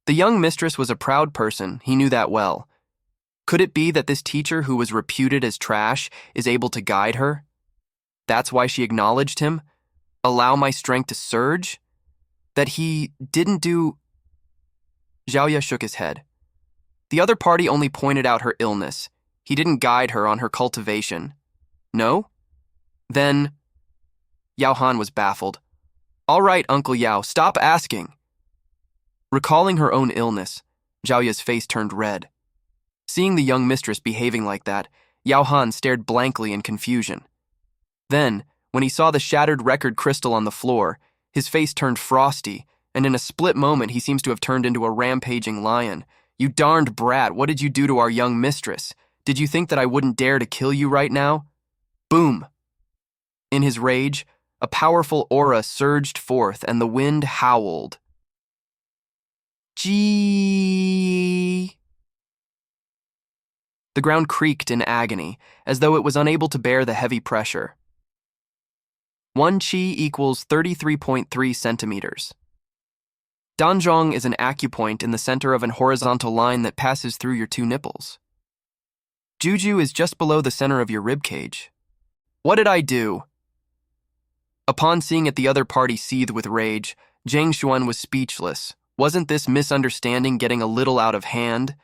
The young mistress was a proud person, he knew that well. Could it be that this teacher who was reputed as trash is able to guide her? That's why she acknowledged him? Allow my strength to surge? That he didn't do... Zhao Ya shook his head. The other party only pointed out her illness. He didn't guide her on her cultivation. No? Then... Yao Han was baffled. All right, Uncle Yao, stop asking. Recalling her own illness, Zhao Ya's face turned red. Seeing the young mistress behaving like that, Yao Han stared blankly in confusion. Then, when he saw the shattered record crystal on the floor, his face turned frosty, and in a split moment he seems to have turned into a rampaging lion. You darned brat, what did you do to our young mistress? Did you think that I wouldn't dare to kill you right now? Boom! In his rage, a powerful aura surged forth and the wind howled. Gee! The ground creaked in agony, as though it was unable to bear the heavy pressure. 1 qi equals 33.3 centimeters. Danzhong is an acupoint in the center of an horizontal line that passes through your 2 nipples. Juju is just below the center of your ribcage. What did I do? Upon seeing it, the other party seethe with rage. Zhang Xuan was speechless. Wasn't this misunderstanding getting a little out of hand?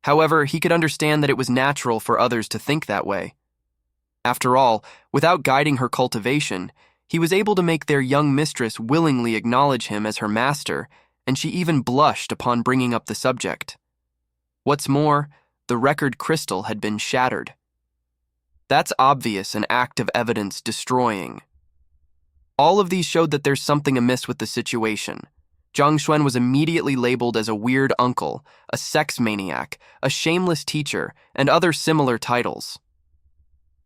However, he could understand that it was natural for others to think that way. After all, without guiding her cultivation, he was able to make their young mistress willingly acknowledge him as her master, and she even blushed upon bringing up the subject. What's more, the record crystal had been shattered. That's obvious an act of evidence destroying. All of these showed that there's something amiss with the situation. Zhang Xuan was immediately labeled as a weird uncle, a sex maniac, a shameless teacher, and other similar titles.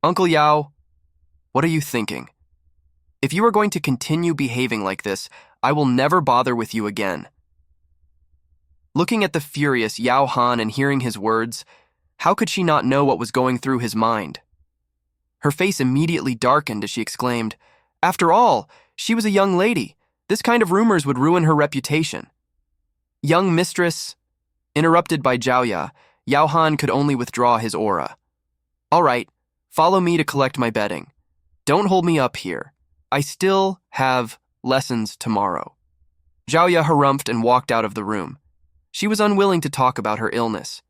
Uncle Yao, what are you thinking? If you are going to continue behaving like this, I will never bother with you again. Looking at the furious Yao Han and hearing his words, how could she not know what was going through his mind? Her face immediately darkened as she exclaimed, After all, she was a young lady. This kind of rumors would ruin her reputation. Young mistress, interrupted by Zhao Ya, Yao Han could only withdraw his aura. All right, follow me to collect my bedding. Don't hold me up here. I still have lessons tomorrow. Zhao Ya harumphed and walked out of the room. She was unwilling to talk about her illness.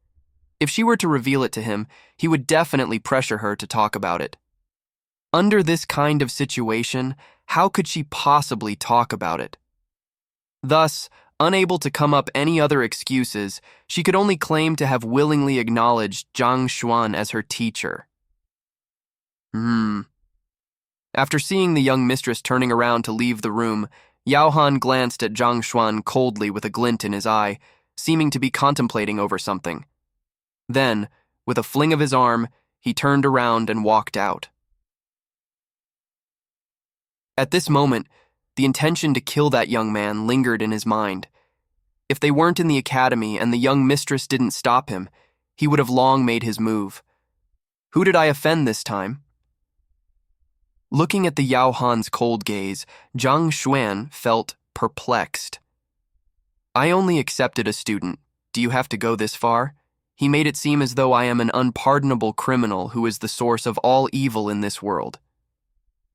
If she were to reveal it to him, he would definitely pressure her to talk about it. Under this kind of situation, how could she possibly talk about it? Thus, unable to come up any other excuses, she could only claim to have willingly acknowledged Zhang Xuan as her teacher. After seeing the young mistress turning around to leave the room, Yao Han glanced at Zhang Xuan coldly with a glint in his eye, seeming to be contemplating over something. Then, with a fling of his arm, he turned around and walked out. At this moment, The intention to kill that young man lingered in his mind. If they weren't in the academy and the young mistress didn't stop him, he would have long made his move. Who did I offend this time? Looking at the Yao Han's cold gaze, Zhang Xuan felt perplexed. I only accepted a student. Do you have to go this far? He made it seem as though I am an unpardonable criminal who is the source of all evil in this world.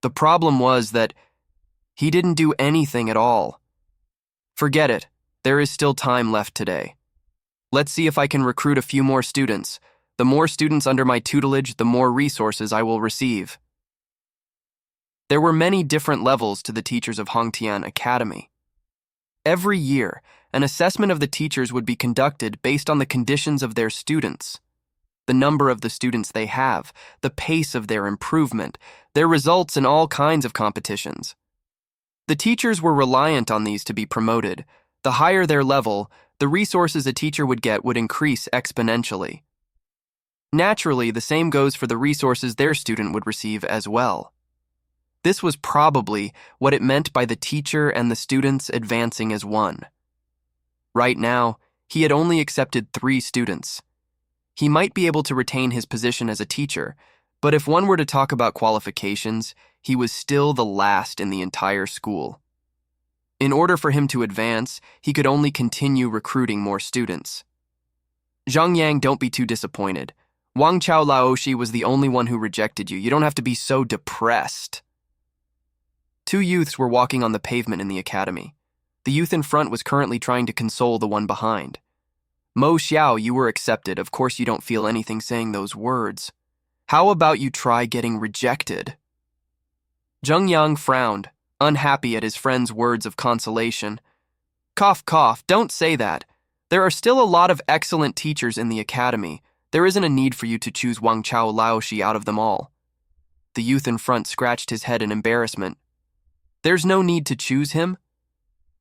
The problem was that he didn't do anything at all. Forget it. There is still time left today. Let's see if I can recruit a few more students. The more students under my tutelage, the more resources I will receive. There were many different levels to the teachers of Hongtian Academy. Every year, an assessment of the teachers would be conducted based on the conditions of their students, the number of the students they have, the pace of their improvement, their results in all kinds of competitions. The teachers were reliant on these to be promoted. The higher their level, the resources a teacher would get would increase exponentially. Naturally, the same goes for the resources their student would receive as well. This was probably what it meant by the teacher and the students advancing as one. Right now, he had only accepted 3 students. He might be able to retain his position as a teacher, but if one were to talk about qualifications, he was still the last in the entire school. In order for him to advance, he could only continue recruiting more students. Zhang Yang, don't be too disappointed. Wang Chao Laoshi was the only one who rejected you. You don't have to be so depressed. 2 youths were walking on the pavement in the academy. The youth in front was currently trying to console the one behind. Mo Xiao, you were accepted. Of course you don't feel anything saying those words. How about you try getting rejected? Zheng Yang frowned, unhappy at his friend's words of consolation. Cough, cough, don't say that. There are still a lot of excellent teachers in the academy. There isn't a need for you to choose Wang Chao Laoshi out of them all. The youth in front scratched his head in embarrassment. There's no need to choose him.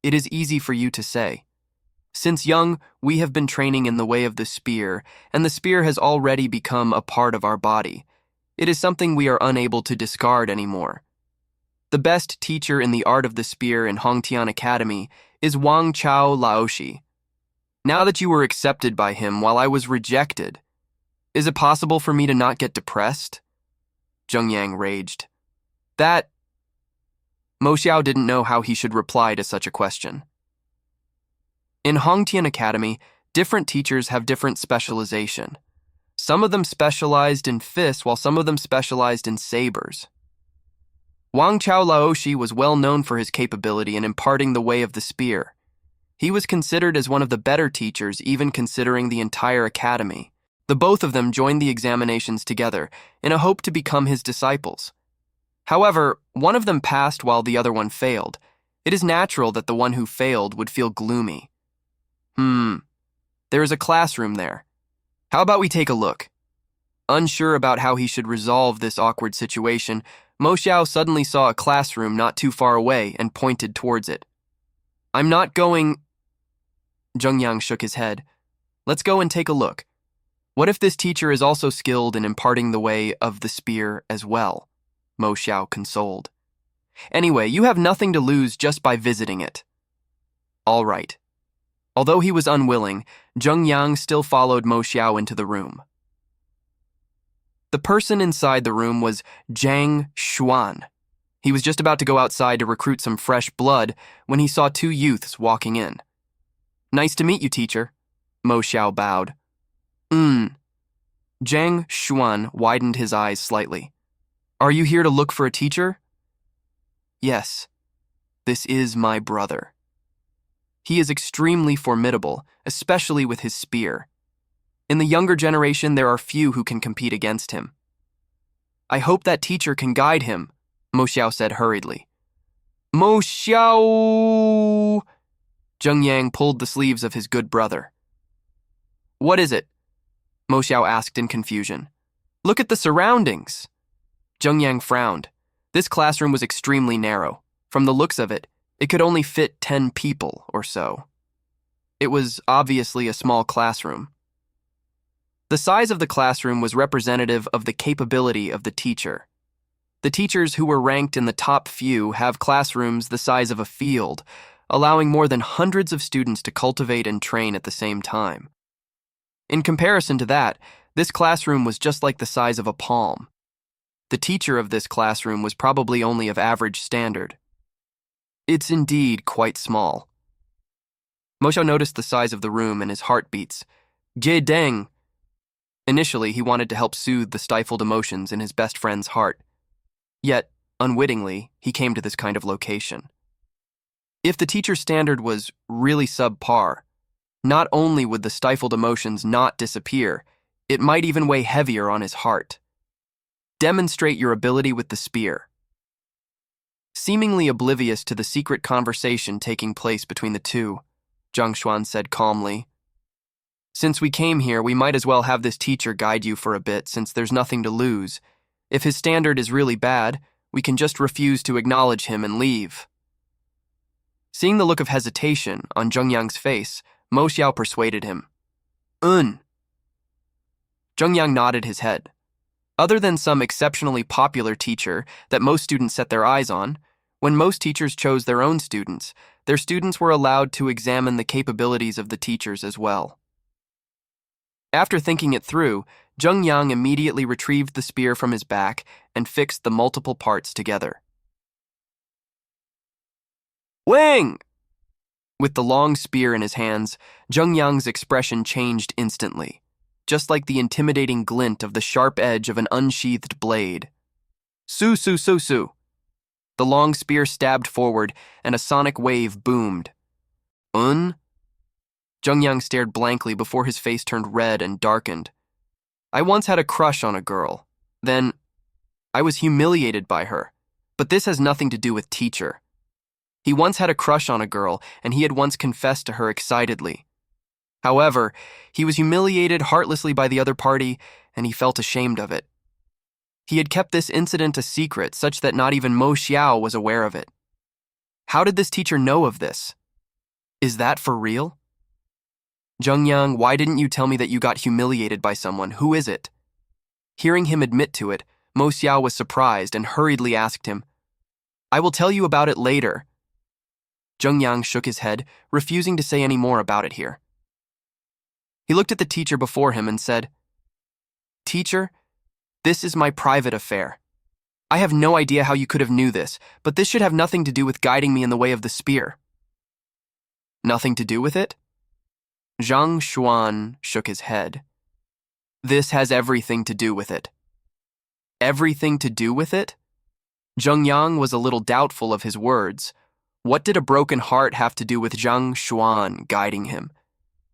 It is easy for you to say. Since young, we have been training in the way of the spear, and the spear has already become a part of our body. It is something we are unable to discard anymore. The best teacher in the art of the spear in Hongtian Academy is Wang Chao Laoshi. Now that you were accepted by him while I was rejected, is it possible for me to not get depressed? Zheng Yang raged. Mo Xiao didn't know how he should reply to such a question. In Hongtian Academy, different teachers have different specialization. Some of them specialized in fists, while some of them specialized in sabers. Wang Chao Laoshi was well known for his capability in imparting the way of the spear. He was considered as one of the better teachers, even considering the entire academy. The both of them joined the examinations together in a hope to become his disciples. However, one of them passed while the other one failed. It is natural that the one who failed would feel gloomy. There is a classroom there. How about we take a look? Unsure about how he should resolve this awkward situation, Mo Xiao suddenly saw a classroom not too far away and pointed towards it. I'm not going... Zheng Yang shook his head. Let's go and take a look. What if this teacher is also skilled in imparting the way of the spear as well? Mo Xiao consoled. Anyway, you have nothing to lose just by visiting it. All right. Although he was unwilling, Zheng Yang still followed Mo Xiao into the room. The person inside the room was Zhang Xuan. He was just about to go outside to recruit some fresh blood when he saw 2 youths walking in. Nice to meet you, teacher. Mo Xiao bowed. Zhang Xuan widened his eyes slightly. Are you here to look for a teacher? Yes. This is my brother. He is extremely formidable, especially with his spear. In the younger generation, there are few who can compete against him. I hope that teacher can guide him, Mo Xiao said hurriedly. Mo Xiao! Zheng Yang pulled the sleeves of his good brother. What is it? Mo Xiao asked in confusion. Look at the surroundings. Zheng Yang frowned. This classroom was extremely narrow. From the looks of it, it could only fit 10 people or so. It was obviously a small classroom. The size of the classroom was representative of the capability of the teacher. The teachers who were ranked in the top few have classrooms the size of a field, allowing more than hundreds of students to cultivate and train at the same time. In comparison to that, this classroom was just like the size of a palm. The teacher of this classroom was probably only of average standard. It's indeed quite small. Mo Xiao noticed the size of the room and his heart beats. Jie Deng! Initially, he wanted to help soothe the stifled emotions in his best friend's heart. Yet, unwittingly, he came to this kind of location. If the teacher's standard was really subpar, not only would the stifled emotions not disappear, it might even weigh heavier on his heart. Demonstrate your ability with the spear. Seemingly oblivious to the secret conversation taking place between the two, Zhang Xuan said calmly. Since we came here, we might as well have this teacher guide you for a bit since there's nothing to lose. If his standard is really bad, we can just refuse to acknowledge him and leave. Seeing the look of hesitation on Zheng Yang's face, Mo Xiao persuaded him. Zheng Yang nodded his head. Other than some exceptionally popular teacher that most students set their eyes on, when most teachers chose their own students, their students were allowed to examine the capabilities of the teachers as well. After thinking it through, Zheng Yang immediately retrieved the spear from his back and fixed the multiple parts together. Wing! With the long spear in his hands, Zheng Yang's expression changed instantly, just like the intimidating glint of the sharp edge of an unsheathed blade. Su su su su! The long spear stabbed forward, and a sonic wave boomed. Zheng Yang stared blankly before his face turned red and darkened. I once had a crush on a girl. Then, I was humiliated by her. But this has nothing to do with teacher. He once had a crush on a girl, and he had once confessed to her excitedly. However, he was humiliated heartlessly by the other party, and he felt ashamed of it. He had kept this incident a secret such that not even Mo Xiao was aware of it. How did this teacher know of this? Is that for real? Zheng Yang, why didn't you tell me that you got humiliated by someone? Who is it? Hearing him admit to it, Mo Xiao was surprised and hurriedly asked him, I will tell you about it later. Zheng Yang shook his head, refusing to say any more about it here. He looked at the teacher before him and said, Teacher, this is my private affair. I have no idea how you could have knew this, but this should have nothing to do with guiding me in the way of the spear. Nothing to do with it? Zhang Xuan shook his head. This has everything to do with it. Everything to do with it? Zheng Yang was a little doubtful of his words. What did a broken heart have to do with Zhang Xuan guiding him?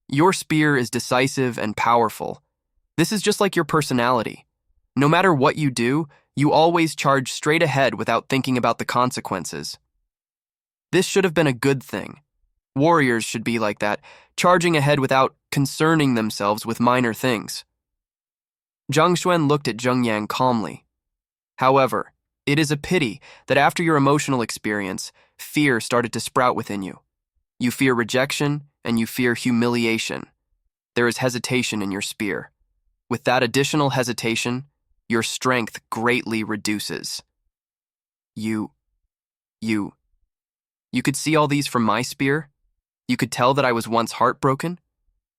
Your spear is decisive and powerful. This is just like your personality. No matter what you do, you always charge straight ahead without thinking about the consequences. This should have been a good thing. Warriors should be like that, charging ahead without concerning themselves with minor things. Zhang Xuan looked at Zheng Yang calmly. However, it is a pity that after your emotional experience, fear started to sprout within you. You fear rejection and you fear humiliation. There is hesitation in your spear. With that additional hesitation, your strength greatly reduces. You could see all these from my spear? You could tell that I was once heartbroken?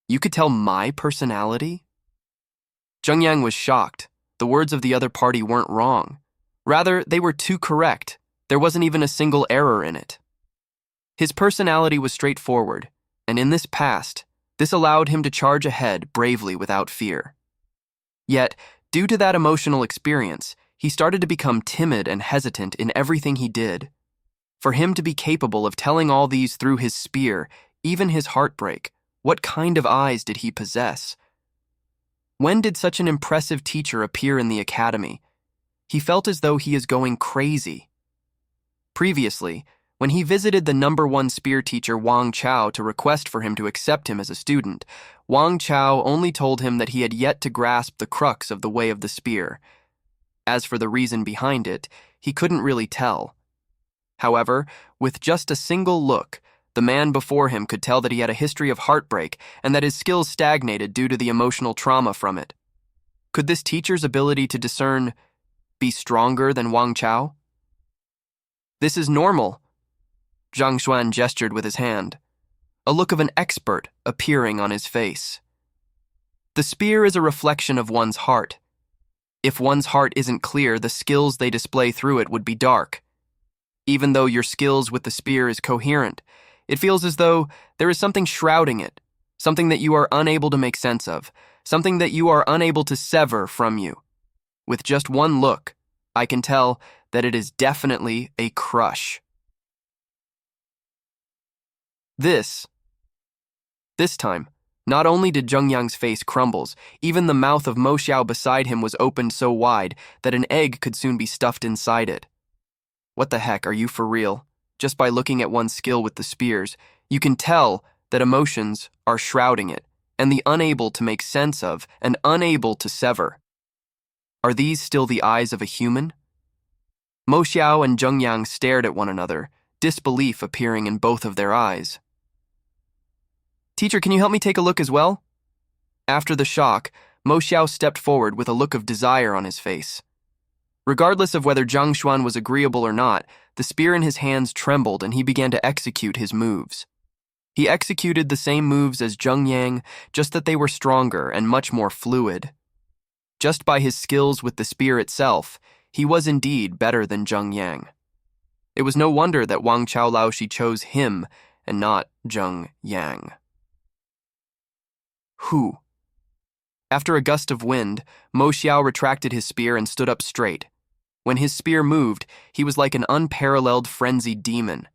You could tell my personality? Zheng Yang was shocked. The words of the other party weren't wrong. Rather, they were too correct. There wasn't even a single error in it. His personality was straightforward, and in this past, this allowed him to charge ahead bravely without fear. Yet, due to that emotional experience, he started to become timid and hesitant in everything he did. For him to be capable of telling all these through his spear, even his heartbreak, what kind of eyes did he possess? When did such an impressive teacher appear in the academy? He felt as though he is going crazy. Previously, when he visited the #1 spear teacher Wang Chao to request for him to accept him as a student, Wang Chao only told him that he had yet to grasp the crux of the way of the spear. As for the reason behind it, he couldn't really tell. However, with just a single look, the man before him could tell that he had a history of heartbreak and that his skills stagnated due to the emotional trauma from it. Could this teacher's ability to discern be stronger than Wang Chao? This is normal. Zhang Xuan gestured with his hand, a look of an expert appearing on his face. The spear is a reflection of one's heart. If one's heart isn't clear, the skills they display through it would be dark. Even though your skills with the spear is coherent, it feels as though there is something shrouding it, something that you are unable to make sense of, something that you are unable to sever from you. With just one look, I can tell that it is definitely a crush. This time, not only did Zheng Yang's face crumbles, even the mouth of Mo Xiao beside him was opened so wide that an egg could soon be stuffed inside it. What the heck, are you for real? Just by looking at one's skill with the spears, you can tell that emotions are shrouding it, and the unable to make sense of and unable to sever. Are these still the eyes of a human? Mo Xiao and Zheng Yang stared at one another, disbelief appearing in both of their eyes. Teacher, can you help me take a look as well? After the shock, Mo Xiao stepped forward with a look of desire on his face. Regardless of whether Zhang Xuan was agreeable or not, the spear in his hands trembled and he began to execute his moves. He executed the same moves as Zheng Yang, just that they were stronger and much more fluid. Just by his skills with the spear itself, he was indeed better than Zheng Yang. It was no wonder that Wang Chao Laoshi chose him and not Zheng Yang. Who? After a gust of wind, Mo Xiao retracted his spear and stood up straight. When his spear moved, he was like an unparalleled frenzied demon.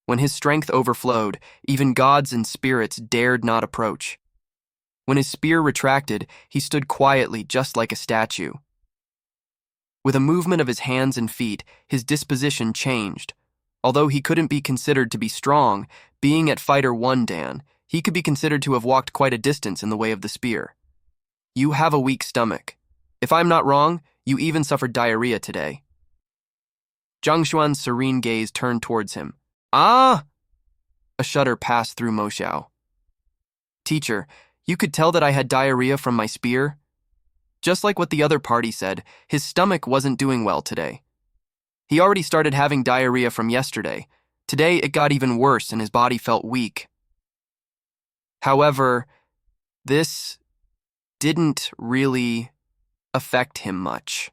When his strength overflowed, even gods and spirits dared not approach. When his spear retracted, he stood quietly just like a statue. With a movement of his hands and feet, his disposition changed. Although he couldn't be considered to be strong, being at Fighter 1 Dan, he could be considered to have walked quite a distance in the way of the spear. You have a weak stomach. If I'm not wrong, you even suffered diarrhea today. Zhang Xuan's serene gaze turned towards him. Ah! A shudder passed through Mo Xiao. Teacher, you could tell that I had diarrhea from my spear? Just like what the other party said, his stomach wasn't doing well today. He already started having diarrhea from yesterday. Today it got even worse and his body felt weak. However, this didn't really affect him much.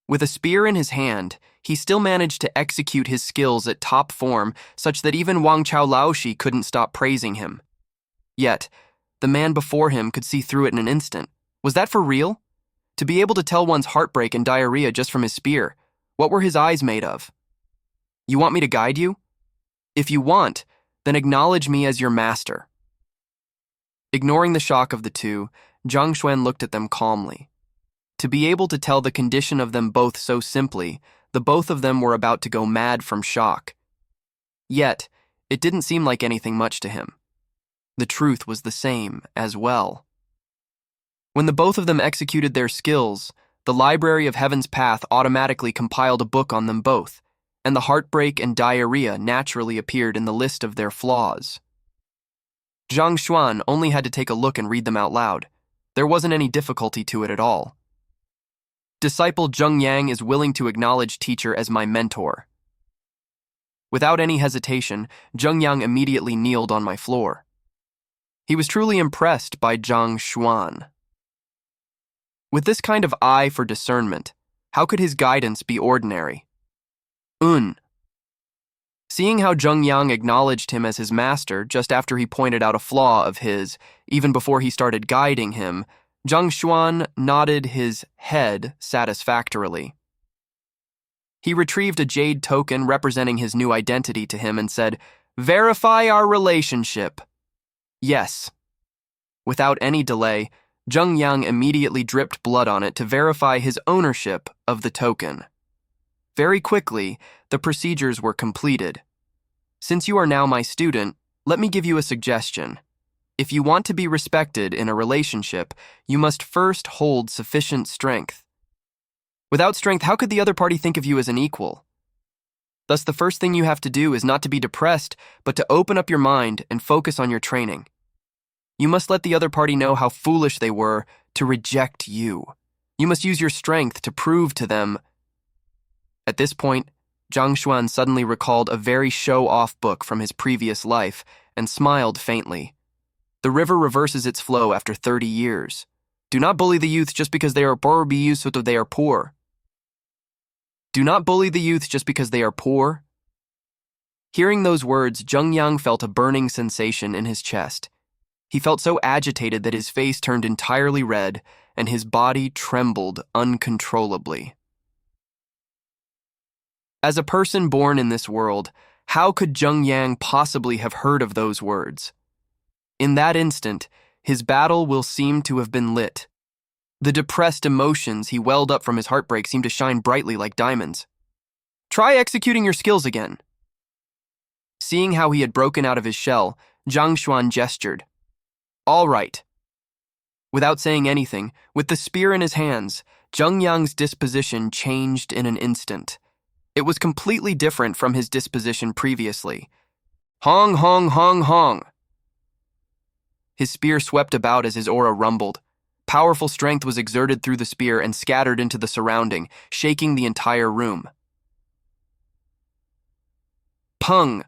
With a spear in his hand, he still managed to execute his skills at top form such that even Wang Chao Laoshi couldn't stop praising him. Yet, the man before him could see through it in an instant. Was that for real? To be able to tell one's heartbreak and diarrhea just from his spear, what were his eyes made of? You want me to guide you? If you want, then acknowledge me as your master. Ignoring the shock of the two, Zhang Xuan looked at them calmly. To be able to tell the condition of them both so simply, the both of them were about to go mad from shock. Yet, it didn't seem like anything much to him. The truth was the same as well. When the both of them executed their skills, the Library of Heaven's Path automatically compiled a book on them both, and the heartbreak and diarrhea naturally appeared in the list of their flaws. Zhang Xuan only had to take a look and read them out loud. There wasn't any difficulty to it at all. Disciple Zheng Yang is willing to acknowledge teacher as my mentor. Without any hesitation, Zheng Yang immediately kneeled on my floor. He was truly impressed by Zhang Xuan. With this kind of eye for discernment, how could his guidance be ordinary? Seeing how Zheng Yang acknowledged him as his master just after he pointed out a flaw of his, even before he started guiding him, Zhang Xuan nodded his head satisfactorily. He retrieved a jade token representing his new identity to him and said, "Verify our relationship." Yes. Without any delay, Zheng Yang immediately dripped blood on it to verify his ownership of the token. Very quickly, the procedures were completed. Since you are now my student, let me give you a suggestion. If you want to be respected in a relationship, you must first hold sufficient strength. Without strength, how could the other party think of you as an equal? Thus, the first thing you have to do is not to be depressed, but to open up your mind and focus on your training. You must let the other party know how foolish they were to reject you. You must use your strength to prove to them. At this point, Zhang Xuan suddenly recalled a very show-off book from his previous life and smiled faintly. The river reverses its flow after 30 years. Do not bully the youth just because they are poor. They are poor. Do not bully the youth just because they are poor. Hearing those words, Zheng Yang felt a burning sensation in his chest. He felt so agitated that his face turned entirely red and his body trembled uncontrollably. As a person born in this world, how could Zheng Yang possibly have heard of those words? In that instant, his battle will seem to have been lit. The depressed emotions he welled up from his heartbreak seemed to shine brightly like diamonds. Try executing your skills again. Seeing how he had broken out of his shell, Zhang Xuan gestured. All right. Without saying anything, with the spear in his hands, Zheng Yang's disposition changed in an instant. It was completely different from his disposition previously. Hong, hong, hong, hong. His spear swept about as his aura rumbled. Powerful strength was exerted through the spear and scattered into the surrounding, shaking the entire room. Pung!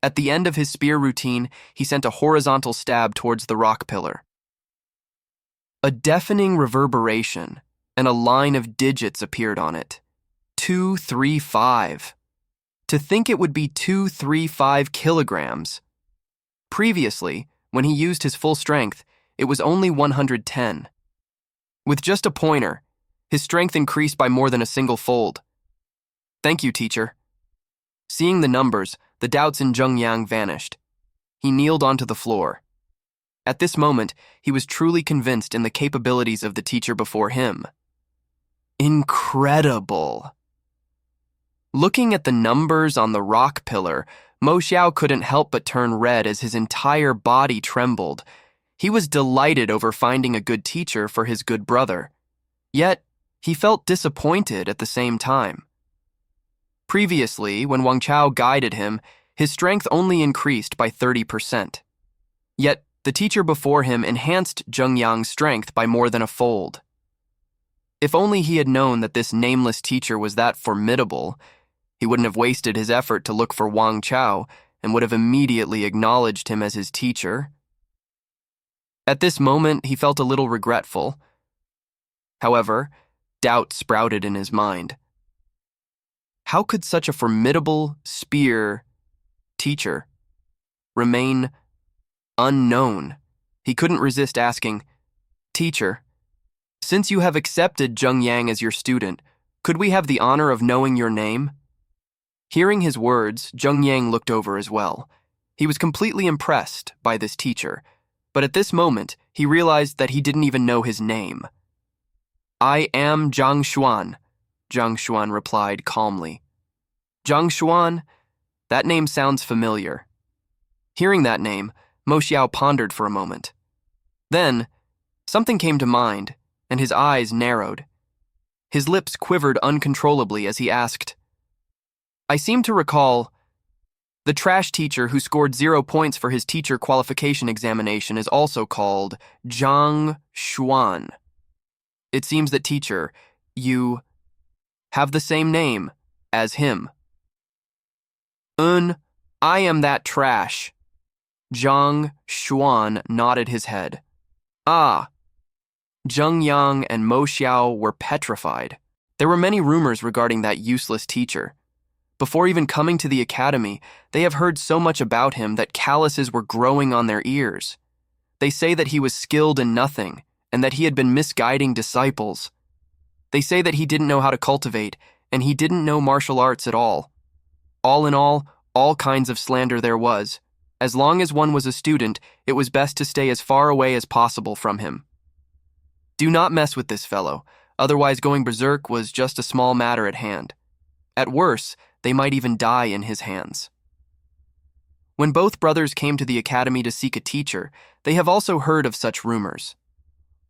At the end of his spear routine, he sent a horizontal stab towards the rock pillar. A deafening reverberation and a line of digits appeared on it. 235. To think it would be 235 kilograms. Previously, when he used his full strength, it was only 110. With just a pointer, his strength increased by more than a single fold. Thank you, teacher. Seeing the numbers, the doubts in Zheng Yang vanished. He kneeled onto the floor. At this moment, he was truly convinced in the capabilities of the teacher before him. Incredible! Looking at the numbers on the rock pillar, Mo Xiao couldn't help but turn red as his entire body trembled. He was delighted over finding a good teacher for his good brother. Yet, he felt disappointed at the same time. Previously, when Wang Chao guided him, his strength only increased by 30%. Yet, the teacher before him enhanced Zheng Yang's strength by more than a fold. If only he had known that this nameless teacher was that formidable, he wouldn't have wasted his effort to look for Wang Chao and would have immediately acknowledged him as his teacher. At this moment, he felt a little regretful. However, doubt sprouted in his mind. How could such a formidable spear teacher remain unknown? He couldn't resist asking, "Teacher, since you have accepted Zheng Yang as your student, could we have the honor of knowing your name?" Hearing his words, Zheng Yang looked over as well. He was completely impressed by this teacher, but at this moment, he realized that he didn't even know his name. "I am Zhang Xuan," Zhang Xuan replied calmly. Zhang Xuan? That name sounds familiar. Hearing that name, Mo Xiao pondered for a moment. Then, something came to mind, and his eyes narrowed. His lips quivered uncontrollably as he asked, "I seem to recall, the trash teacher who scored 0 points for his teacher qualification examination is also called Zhang Xuan. It seems that, teacher, you have the same name as him." I am that trash." Zhang Xuan nodded his head. Ah. Zheng Yang and Mo Xiao were petrified. There were many rumors regarding that useless teacher. Before even coming to the academy, they have heard so much about him that calluses were growing on their ears. They say that he was skilled in nothing, and that he had been misguiding disciples. They say that he didn't know how to cultivate, and he didn't know martial arts at all. All in all kinds of slander there was. As long as one was a student, it was best to stay as far away as possible from him. Do not mess with this fellow, otherwise going berserk was just a small matter at hand. At worst, they might even die in his hands. When both brothers came to the academy to seek a teacher, they have also heard of such rumors.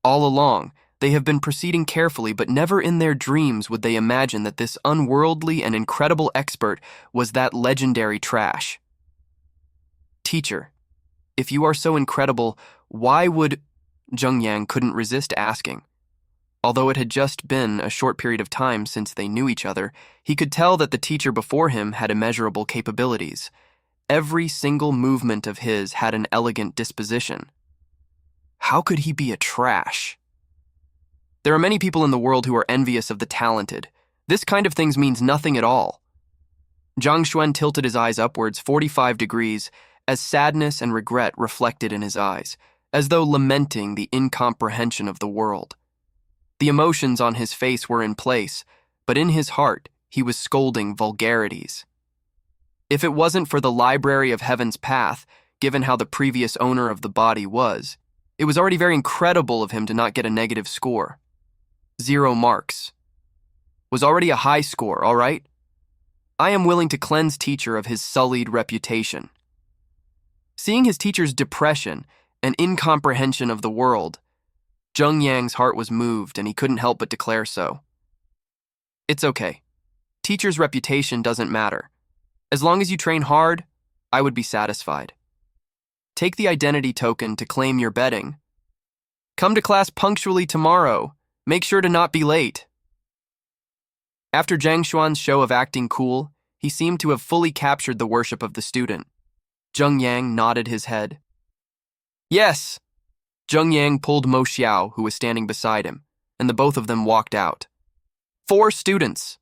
All along, they have been proceeding carefully, but never in their dreams would they imagine that this unworldly and incredible expert was that legendary trash. "Teacher, if you are so incredible, why would..." Zheng Yang couldn't resist asking. Although it had just been a short period of time since they knew each other, he could tell that the teacher before him had immeasurable capabilities. Every single movement of his had an elegant disposition. How could he be a trash? There are many people in the world who are envious of the talented. This kind of thing means nothing at all. Zhang Xuan tilted his eyes upwards 45 degrees as sadness and regret reflected in his eyes, as though lamenting the incomprehension of the world. The emotions on his face were in place, but in his heart he was scolding vulgarities. If it wasn't for the Library of Heaven's Path, given how the previous owner of the body was, it was already very incredible of him to not get a negative score. 0 marks. Was already a high score, all right? I am willing to cleanse teacher of his sullied reputation. Seeing his teacher's depression and incomprehension of the world, Zheng Yang's heart was moved and he couldn't help but declare so. It's okay. Teacher's reputation doesn't matter. As long as you train hard, I would be satisfied. Take the identity token to claim your betting. Come to class punctually tomorrow. Make sure to not be late. After Zhang Xuan's show of acting cool, he seemed to have fully captured the worship of the student. Zheng Yang nodded his head. Yes! Zheng Yang pulled Mo Xiao, who was standing beside him, and the both of them walked out. 4 students!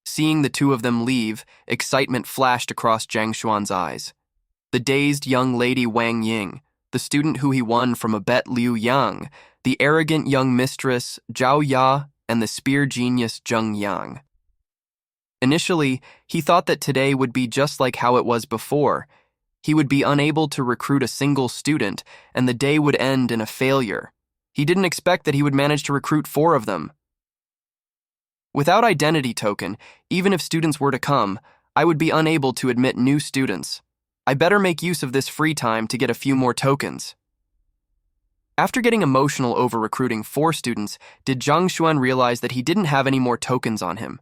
Seeing the two of them leave, excitement flashed across Zhang Xuan's eyes. The dazed young lady Wang Ying, the student who he won from a bet Liu Yang, the arrogant young mistress Zhao Ya, and the spear genius Zheng Yang. Initially, he thought that today would be just like how it was before. He would be unable to recruit a single student, and the day would end in a failure. He didn't expect that he would manage to recruit 4 of them. Without identity token, even if students were to come, I would be unable to admit new students. I better make use of this free time to get a few more tokens. After getting emotional over recruiting 4 students, did Zhang Xuan realize that he didn't have any more tokens on him.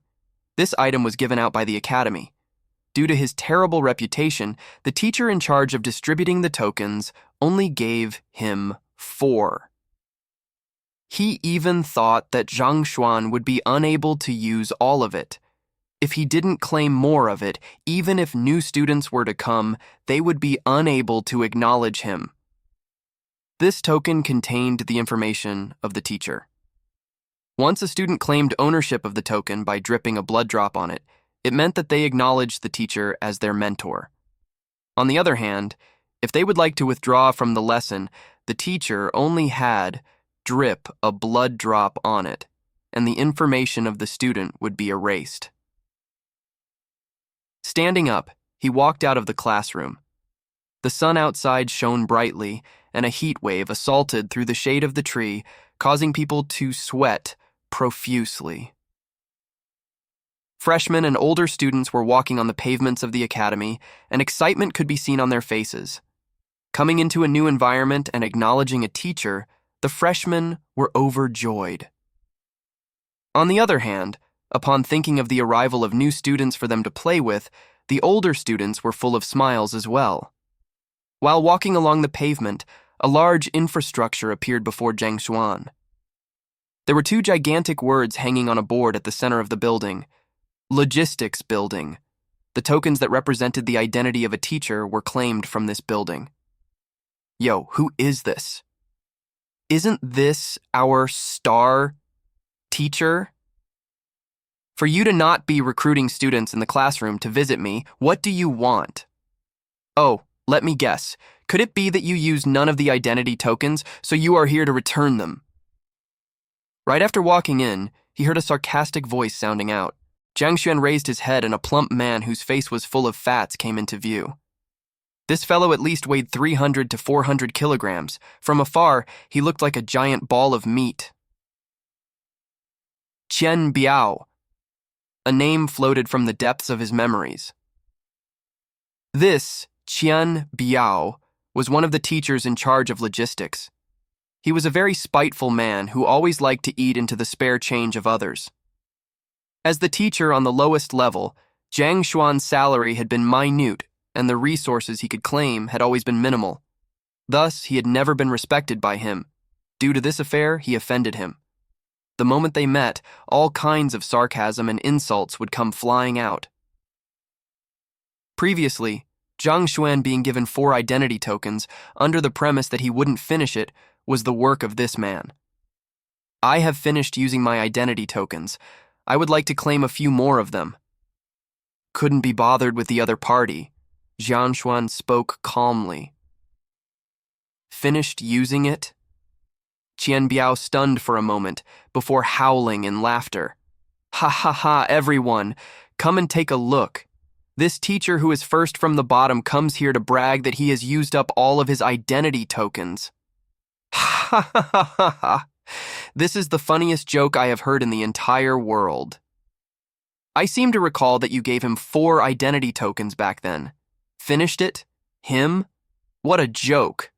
This item was given out by the academy. Due to his terrible reputation, the teacher in charge of distributing the tokens only gave him 4. He even thought that Zhang Xuan would be unable to use all of it. If he didn't claim more of it, even if new students were to come, they would be unable to acknowledge him. This token contained the information of the teacher. Once a student claimed ownership of the token by dripping a blood drop on it, it meant that they acknowledged the teacher as their mentor. On the other hand, if they would like to withdraw from the lesson, the teacher only had drip a blood drop on it, and the information of the student would be erased. Standing up, he walked out of the classroom. The sun outside shone brightly, and a heat wave assaulted through the shade of the tree, causing people to sweat profusely. Freshmen and older students were walking on the pavements of the academy, and excitement could be seen on their faces. Coming into a new environment and acknowledging a teacher, the freshmen were overjoyed. On the other hand, upon thinking of the arrival of new students for them to play with, the older students were full of smiles as well. While walking along the pavement, a large infrastructure appeared before Zhang Xuan. There were 2 gigantic words hanging on a board at the center of the building. Logistics building. The tokens that represented the identity of a teacher were claimed from this building. Yo, who is this? Isn't this our star teacher? For you to not be recruiting students in the classroom to visit me, what do you want? Oh, let me guess. Could it be that you used none of the identity tokens, so you are here to return them? Right after walking in, he heard a sarcastic voice sounding out. Zhang Xuan raised his head and a plump man whose face was full of fats came into view. This fellow at least weighed 300 to 400 kilograms. From afar, he looked like a giant ball of meat. Qian Biao. A name floated from the depths of his memories. This Qian Biao was one of the teachers in charge of logistics. He was a very spiteful man who always liked to eat into the spare change of others. As the teacher on the lowest level, Zhang Xuan's salary had been minute, and the resources he could claim had always been minimal. Thus, he had never been respected by him. Due to this affair, he offended him. The moment they met, all kinds of sarcasm and insults would come flying out. Previously, Zhang Xuan being given 4 identity tokens under the premise that he wouldn't finish it was the work of this man. I have finished using my identity tokens. I would like to claim a few more of them. Couldn't be bothered with the other party. Zhang Xuan spoke calmly. Finished using it? Qian Biao stunned for a moment before howling in laughter. Ha ha ha, everyone, come and take a look. This teacher who is first from the bottom comes here to brag that he has used up all of his identity tokens. Ha ha ha ha ha. This is the funniest joke I have heard in the entire world. I seem to recall that you gave him 4 identity tokens back then. Finished it? Him? What a joke.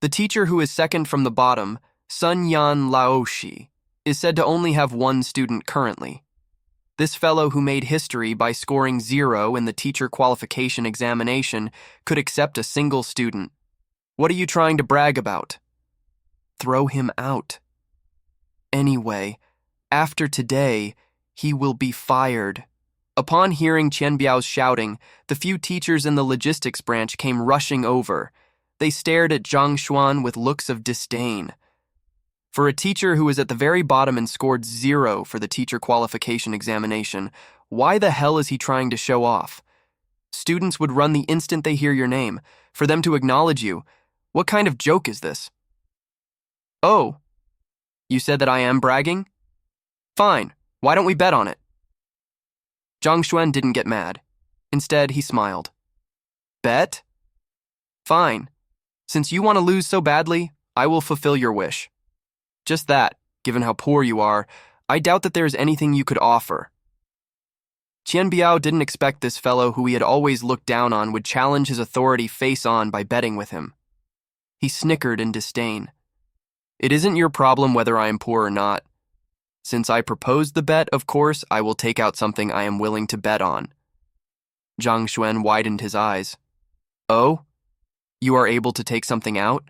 The teacher who is second from the bottom, Sun Yan Laoshi, is said to only have 1 student currently. This fellow who made history by scoring 0 in the teacher qualification examination could accept a single student. What are you trying to brag about? Throw him out. Anyway, after today, he will be fired. Upon hearing Qian Biao's shouting, the few teachers in the logistics branch came rushing over. They stared at Zhang Xuan with looks of disdain. For a teacher who was at the very bottom and scored 0 for the teacher qualification examination, why the hell is he trying to show off? Students would run the instant they hear your name. For them to acknowledge you, what kind of joke is this? Oh, you said that I am bragging? Fine, why don't we bet on it? Zhang Xuan didn't get mad. Instead, he smiled. Bet? Fine. Since you want to lose so badly, I will fulfill your wish. Just that, given how poor you are, I doubt that there is anything you could offer. Qian Biao didn't expect this fellow who he had always looked down on would challenge his authority face on by betting with him. He snickered in disdain. It isn't your problem whether I am poor or not. Since I proposed the bet, of course, I will take out something I am willing to bet on. Zhang Xuan widened his eyes. Oh? You are able to take something out?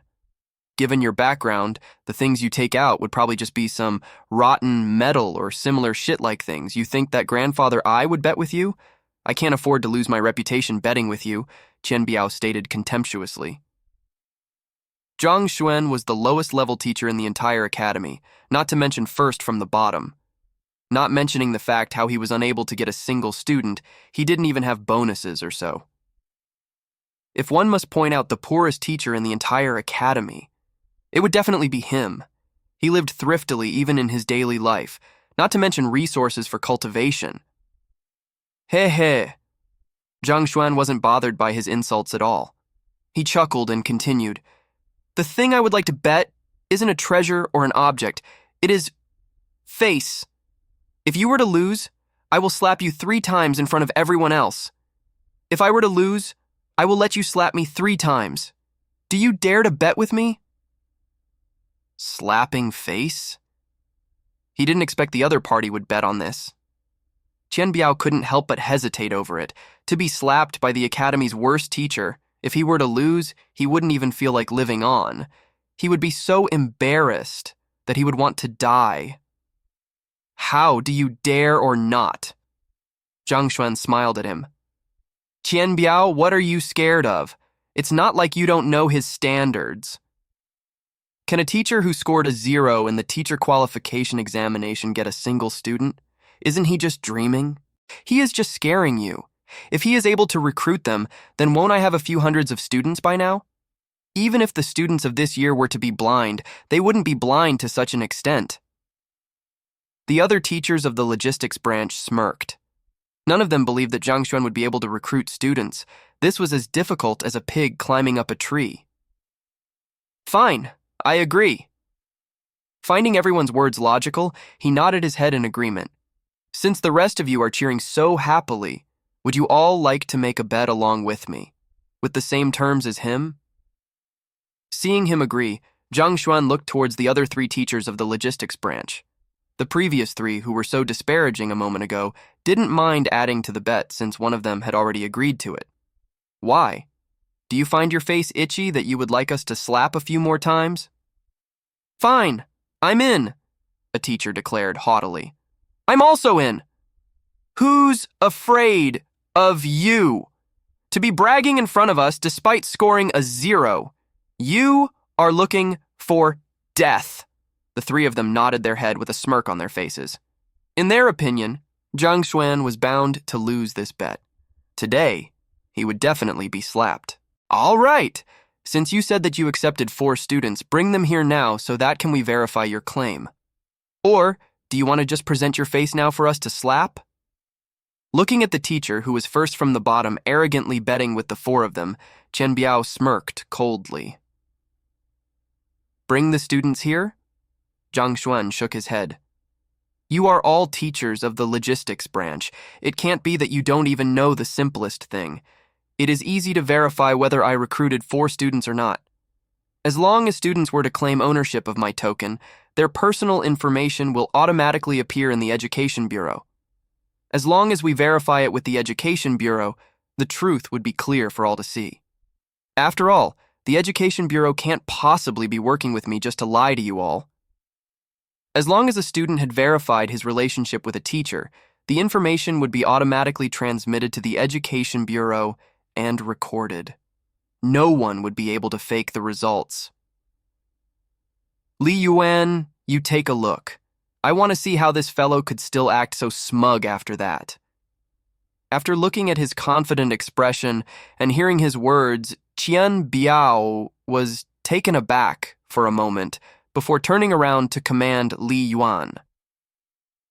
Given your background, the things you take out would probably just be some rotten metal or similar shit-like things. You think that grandfather I would bet with you? I can't afford to lose my reputation betting with you, Qian Biao stated contemptuously. Zhang Xuan was the lowest level teacher in the entire academy, not to mention first from the bottom. Not mentioning the fact how he was unable to get a single student, he didn't even have bonuses or so. If one must point out the poorest teacher in the entire academy, it would definitely be him. He lived thriftily even in his daily life, not to mention resources for cultivation. He he. Zhang Xuan wasn't bothered by his insults at all. He chuckled and continued, The thing I would like to bet isn't a treasure or an object. It is face. If you were to lose, I will slap you 3 times in front of everyone else. If I were to lose, I will let you slap me 3 times. Do you dare to bet with me? Slapping face? He didn't expect the other party would bet on this. Qian Biao couldn't help but hesitate over it. To be slapped by the academy's worst teacher, if he were to lose, he wouldn't even feel like living on. He would be so embarrassed that he would want to die. How do you dare or not? Zhang Xuan smiled at him. Qian Biao, what are you scared of? It's not like you don't know his standards. Can a teacher who scored a 0 in the teacher qualification examination get a single student? Isn't he just dreaming? He is just scaring you. If he is able to recruit them, then won't I have a few hundreds of students by now? Even if the students of this year were to be blind, they wouldn't be blind to such an extent. The other teachers of the logistics branch smirked. None of them believed that Zhang Xuan would be able to recruit students. This was as difficult as a pig climbing up a tree. Fine, I agree. Finding everyone's words logical, he nodded his head in agreement. Since the rest of you are cheering so happily, would you all like to make a bet along with me, with the same terms as him? Seeing him agree, Zhang Xuan looked towards the other 3 teachers of the logistics branch. The previous 3, who were so disparaging a moment ago, didn't mind adding to the bet since one of them had already agreed to it. Why? Do you find your face itchy that you would like us to slap a few more times? Fine, I'm in. a teacher declared haughtily. I'm also in. Who's afraid of you? To be bragging in front of us despite scoring a 0. You are looking for death. The three of them nodded their head with a smirk on their faces. In their opinion, Zhang Xuan was bound to lose this bet. Today, he would definitely be slapped. All right. Since you said that you accepted 4 students, bring them here now so that can we verify your claim. Or, do you want to just present your face now for us to slap? Looking at the teacher, who was first from the bottom, arrogantly betting with the 4 of them, Chen Biao smirked coldly. Bring the students here? Zhang Xuan shook his head. You are all teachers of the logistics branch. It can't be that you don't even know the simplest thing. It is easy to verify whether I recruited 4 students or not. As long as students were to claim ownership of my token, their personal information will automatically appear in the Education Bureau. As long as we verify it with the Education Bureau, the truth would be clear for all to see. After all, the Education Bureau can't possibly be working with me just to lie to you all. As long as a student had verified his relationship with a teacher, the information would be automatically transmitted to the Education Bureau and recorded. No one would be able to fake the results. Li Yuan, you take a look. I want to see how this fellow could still act so smug after that. After looking at his confident expression and hearing his words, Qian Biao was taken aback for a moment before turning around to command Li Yuan.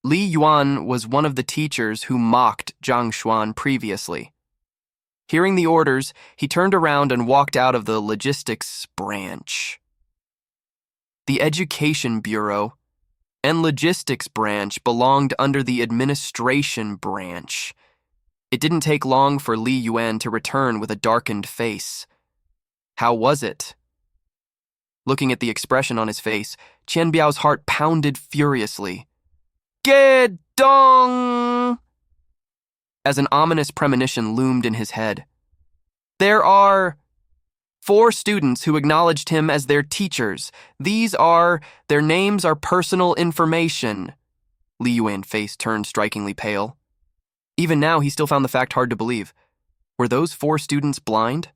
Li Yuan was one of the teachers who mocked Zhang Xuan previously. Hearing the orders, he turned around and walked out of the logistics branch. The Education Bureau and logistics branch belonged under the administration branch. It didn't take long for Li Yuan to return with a darkened face. How was it? Looking at the expression on his face, Qian Biao's heart pounded furiously. Gedong! As an ominous premonition loomed in his head. There are 4 students who acknowledged him as their teachers. Their names are personal information. Li Yuan's face turned strikingly pale. Even now, he still found the fact hard to believe. Were those 4 students blind?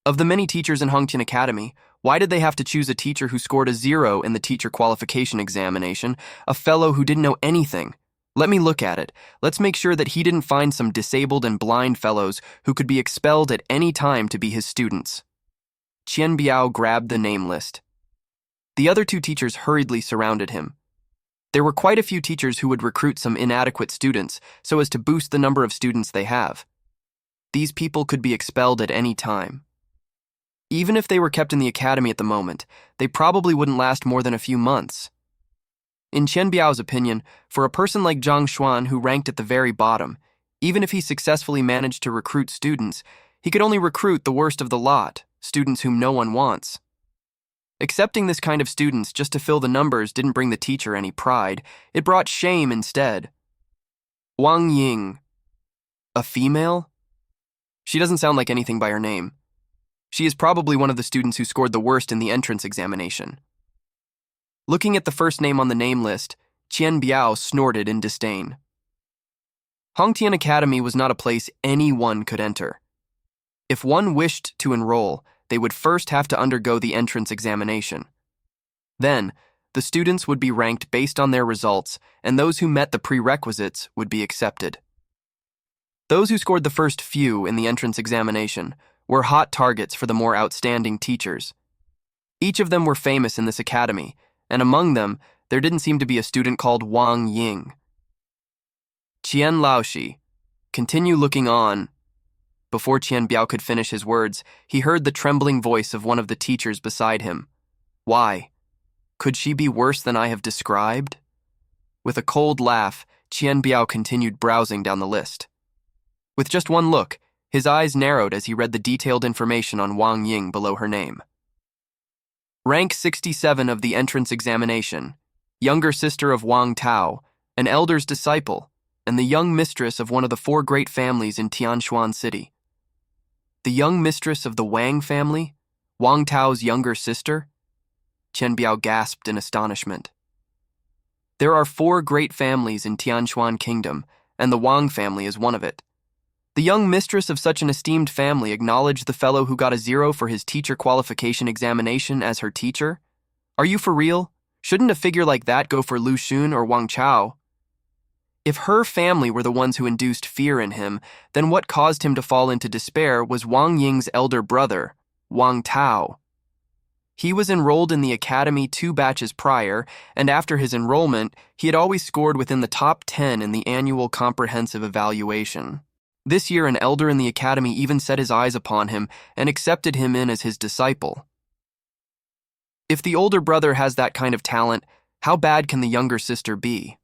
Of the many teachers in Hongtian Academy, why did they have to choose a teacher who scored a 0 in the teacher qualification examination, a fellow who didn't know anything? Let me look at it. Let's make sure that he didn't find some disabled and blind fellows who could be expelled at any time to be his students. Qian Biao grabbed the name list. The other 2 teachers hurriedly surrounded him. There were quite a few teachers who would recruit some inadequate students so as to boost the number of students they have. These people could be expelled at any time. Even if they were kept in the academy at the moment, they probably wouldn't last more than a few months. In Qian Biao's opinion, for a person like Zhang Xuan who ranked at the very bottom, even if he successfully managed to recruit students, he could only recruit the worst of the lot, students whom no one wants. Accepting this kind of students just to fill the numbers didn't bring the teacher any pride, it brought shame instead. Wang Ying. A female? She doesn't sound like anything by her name. She is probably one of the students who scored the worst in the entrance examination. Looking at the first name on the name list, Qian Biao snorted in disdain. Hongtian Academy was not a place anyone could enter. If one wished to enroll, they would first have to undergo the entrance examination. Then, the students would be ranked based on their results, and those who met the prerequisites would be accepted. Those who scored the first few in the entrance examination were hot targets for the more outstanding teachers. Each of them were famous in this academy, and among them, there didn't seem to be a student called Wang Ying. Qian Laoshi, continue looking on. Before Qian Biao could finish his words, he heard the trembling voice of one of the teachers beside him. Why? Could she be worse than I have described? With a cold laugh, Qian Biao continued browsing down the list. With just one look, his eyes narrowed as he read the detailed information on Wang Ying below her name. Rank 67 of the entrance examination, younger sister of Wang Tao, an elder's disciple, and the young mistress of one of the 4 great families in Tianshuan City. The young mistress of the Wang family? Wang Tao's younger sister? Chen Biao gasped in astonishment. There are 4 great families in Tianquan Kingdom, and the Wang family is one of it. The young mistress of such an esteemed family acknowledged the fellow who got a 0 for his teacher qualification examination as her teacher. Are you for real? Shouldn't a figure like that go for Lu Xun or Wang Chao? If her family were the ones who induced fear in him, then what caused him to fall into despair was Wang Ying's elder brother, Wang Tao. He was enrolled in the academy 2 batches prior, and after his enrollment, he had always scored within the top 10 in the annual comprehensive evaluation. This year, an elder in the academy even set his eyes upon him and accepted him in as his disciple. If the older brother has that kind of talent, how bad can the younger sister be?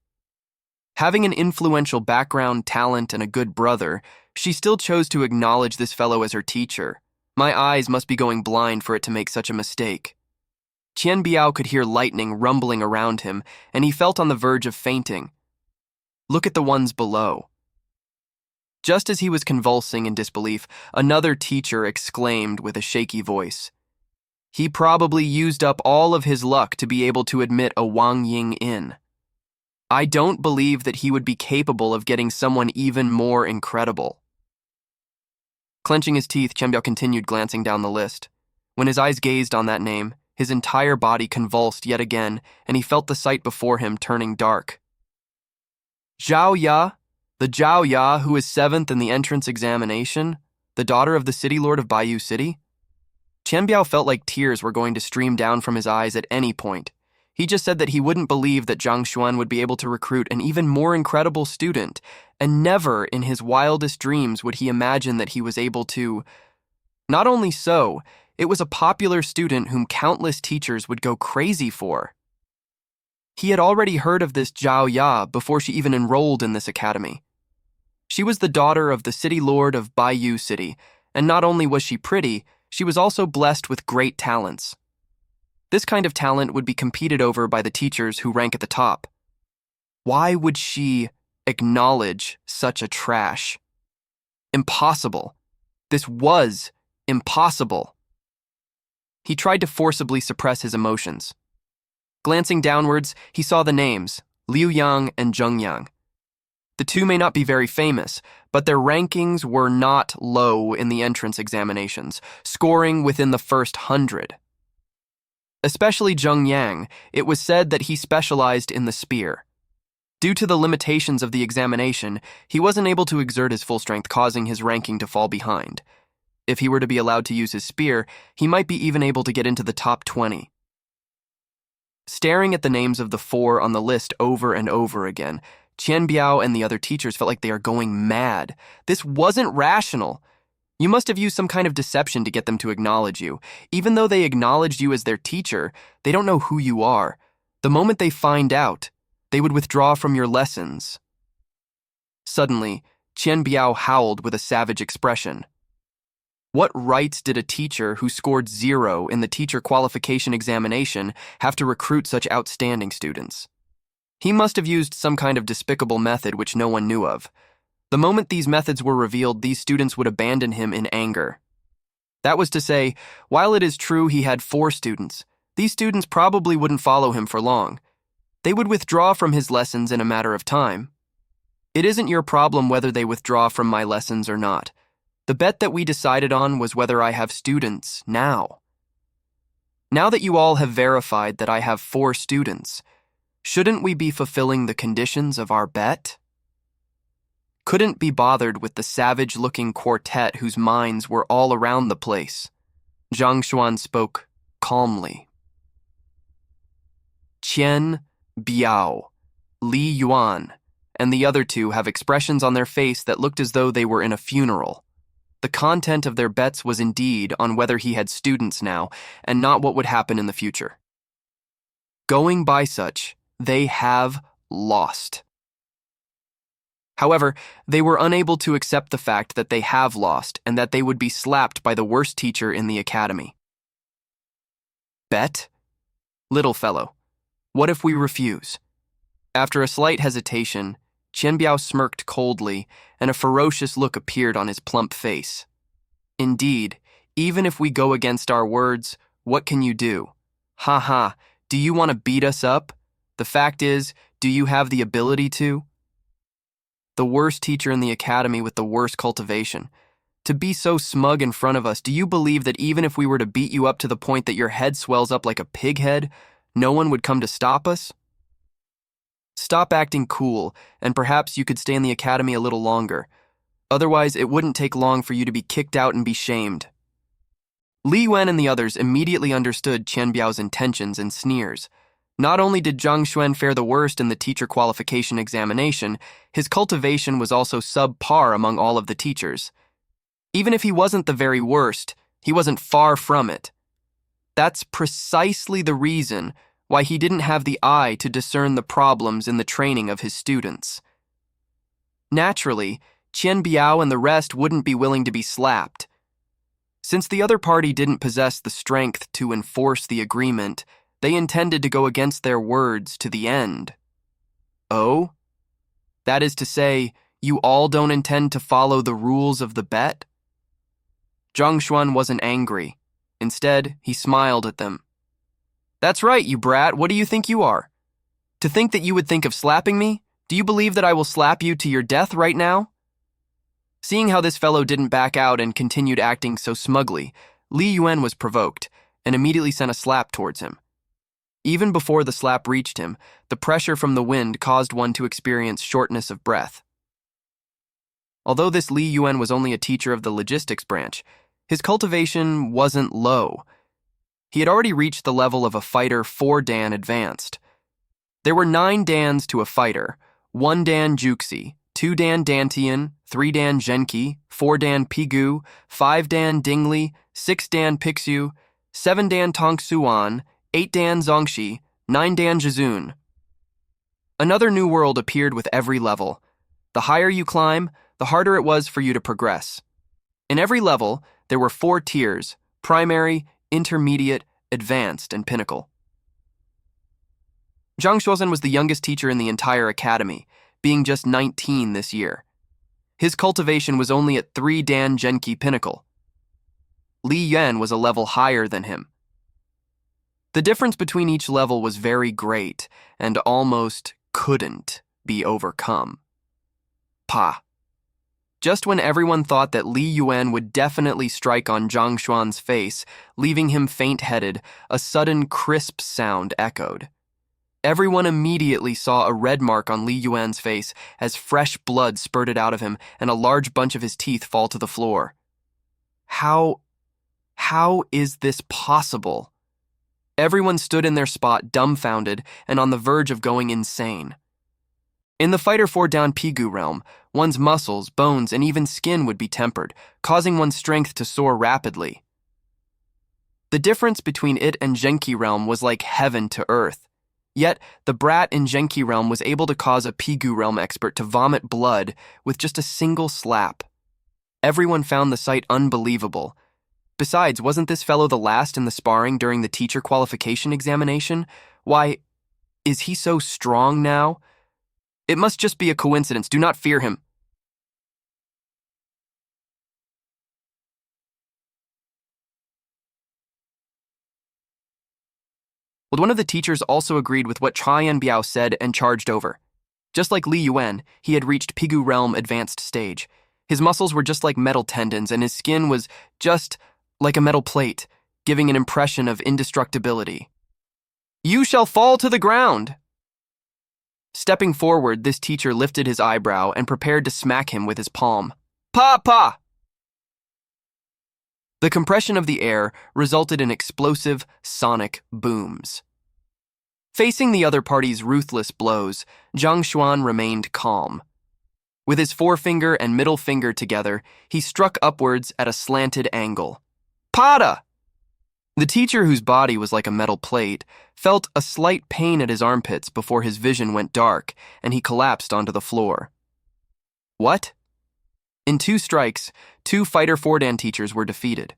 Having an influential background, talent, and a good brother, she still chose to acknowledge this fellow as her teacher. My eyes must be going blind for it to make such a mistake. Qian Biao could hear lightning rumbling around him, and he felt on the verge of fainting. Look at the ones below. Just as he was convulsing in disbelief, another teacher exclaimed with a shaky voice, "He probably used up all of his luck to be able to admit a Wang Ying in. I don't believe that he would be capable of getting someone even more incredible." Clenching his teeth, Qian Biao continued glancing down the list. When his eyes gazed on that name, his entire body convulsed yet again, and he felt the sight before him turning dark. Zhao Ya, the Zhao Ya who is 7th in the entrance examination, the daughter of the city lord of Baiyu City? Qian Biao felt like tears were going to stream down from his eyes at any point. He just said that he wouldn't believe that Zhang Xuan would be able to recruit an even more incredible student, and never in his wildest dreams would he imagine that he was able to. Not only so, it was a popular student whom countless teachers would go crazy for. He had already heard of this Zhao Ya before she even enrolled in this academy. She was the daughter of the city lord of Baiyu City, and not only was she pretty, she was also blessed with great talents. This kind of talent would be competed over by the teachers who rank at the top. Why would she acknowledge such a trash? Impossible. This was impossible. He tried to forcibly suppress his emotions. Glancing downwards, he saw the names, Liu Yang and Zheng Yang. The two may not be very famous, but their rankings were not low in the entrance examinations, scoring within the first 100. Especially Zheng Yang, it was said that he specialized in the spear. Due to the limitations of the examination, he wasn't able to exert his full strength, causing his ranking to fall behind. If he were to be allowed to use his spear, he might be even able to get into the top 20. Staring at the names of the 4 on the list over and over again, Qian Biao and the other teachers felt like they are going mad. This wasn't rational. You must have used some kind of deception to get them to acknowledge you. Even though they acknowledged you as their teacher, they don't know who you are. The moment they find out, they would withdraw from your lessons. Suddenly, Qian Biao howled with a savage expression. What rights did a teacher who scored 0 in the teacher qualification examination have to recruit such outstanding students? He must have used some kind of despicable method which no one knew of. The moment these methods were revealed, these students would abandon him in anger. That was to say, while it is true he had 4 students, these students probably wouldn't follow him for long. They would withdraw from his lessons in a matter of time. It isn't your problem whether they withdraw from my lessons or not. The bet that we decided on was whether I have students now. Now that you all have verified that I have 4 students, shouldn't we be fulfilling the conditions of our bet? Couldn't be bothered with the savage-looking quartet whose minds were all around the place. Zhang Xuan spoke calmly. Qian Biao, Li Yuan, and the other 2 have expressions on their face that looked as though they were in a funeral. The content of their bets was indeed on whether he had students now, and not what would happen in the future. Going by such, they have lost. However, they were unable to accept the fact that they have lost and that they would be slapped by the worst teacher in the academy. Bet? Little fellow, what if we refuse? After a slight hesitation, Qian Biao smirked coldly, and a ferocious look appeared on his plump face. Indeed, even if we go against our words, what can you do? Ha ha, do you want to beat us up? The fact is, Do you have the ability to? The worst teacher in the academy with the worst cultivation. To be so smug in front of us, do you believe that even if we were to beat you up to the point that your head swells up like a pig head, no one would come to stop us? Stop acting cool, and perhaps you could stay in the academy a little longer. Otherwise, it wouldn't take long for you to be kicked out and be shamed. Li Yuan and the others immediately understood Qian Biao's intentions and sneers. Not only did Zhang Xuan fare the worst in the teacher qualification examination, his cultivation was also subpar among all of the teachers. Even if he wasn't the very worst, he wasn't far from it. That's precisely the reason why he didn't have the eye to discern the problems in the training of his students. Naturally, Qian Biao and the rest wouldn't be willing to be slapped. Since the other party didn't possess the strength to enforce the agreement, they intended to go against their words to the end. Oh? That is to say, you all don't intend to follow the rules of the bet? Zhang Xuan wasn't angry. Instead, he smiled at them. That's right, you brat, what do you think you are? To think that you would think of slapping me? Do you believe that I will slap you to your death right now? Seeing how this fellow didn't back out and continued acting so smugly, Li Yuan was provoked and immediately sent a slap towards him. Even before the slap reached him, the pressure from the wind caused one to experience shortness of breath. Although this Li Yuan was only a teacher of the logistics branch, his cultivation wasn't low. He had already reached the level of a fighter 4 Dan advanced. There were 9 Dans to a fighter, 1 Dan Juxi, 2 Dan Dantian, 3 Dan Zhenki, 4 Dan Pigu, 5 Dan Dingli, 6 Dan Pixu, 7 Dan Tongsuan, 8 Dan Zongxi, 9 Dan Jizun. Another new world appeared with every level. The higher you climb, the harder it was for you to progress. In every level, there were 4 tiers: primary, intermediate, advanced, and pinnacle. Zhang Shuozhen was the youngest teacher in the entire academy, being just 19 this year. His cultivation was only at 3 Dan Zhenki pinnacle. Li Yuan was a level higher than him. The difference between each level was very great and almost couldn't be overcome. Pa. Just when everyone thought that Li Yuan would definitely strike on Zhang Xuan's face, leaving him faint-headed, a sudden crisp sound echoed. Everyone immediately saw a red mark on Li Yuan's face as fresh blood spurted out of him and a large bunch of his teeth fall to the floor. How is this possible? Everyone stood in their spot dumbfounded and on the verge of going insane. In the Fighter 4 down Pigu realm, one's muscles, bones, and even skin would be tempered, causing one's strength to soar rapidly. The difference between it and Zhenki realm was like heaven to earth. Yet, the brat in Zhenki realm was able to cause a Pigu realm expert to vomit blood with just a single slap. Everyone found the sight unbelievable. Besides, wasn't this fellow the last in the sparring during the teacher qualification examination? Why, is he so strong now? It must just be a coincidence. Do not fear him. Well, one of the teachers also agreed with what Qian Biao said and charged over. Just like Li Yuan, he had reached Pigu realm advanced stage. His muscles were just like metal tendons, and his skin was just like a metal plate, giving an impression of indestructibility. You shall fall to the ground! Stepping forward, this teacher lifted his eyebrow and prepared to smack him with his palm. Pa, pa! The compression of the air resulted in explosive, sonic booms. Facing the other party's ruthless blows, Zhang Xuan remained calm. With his forefinger and middle finger together, he struck upwards at a slanted angle. Pada! The teacher, whose body was like a metal plate, felt a slight pain at his armpits before his vision went dark and he collapsed onto the floor. What? In 2 strikes, 2 Fighter 4 Dan teachers were defeated.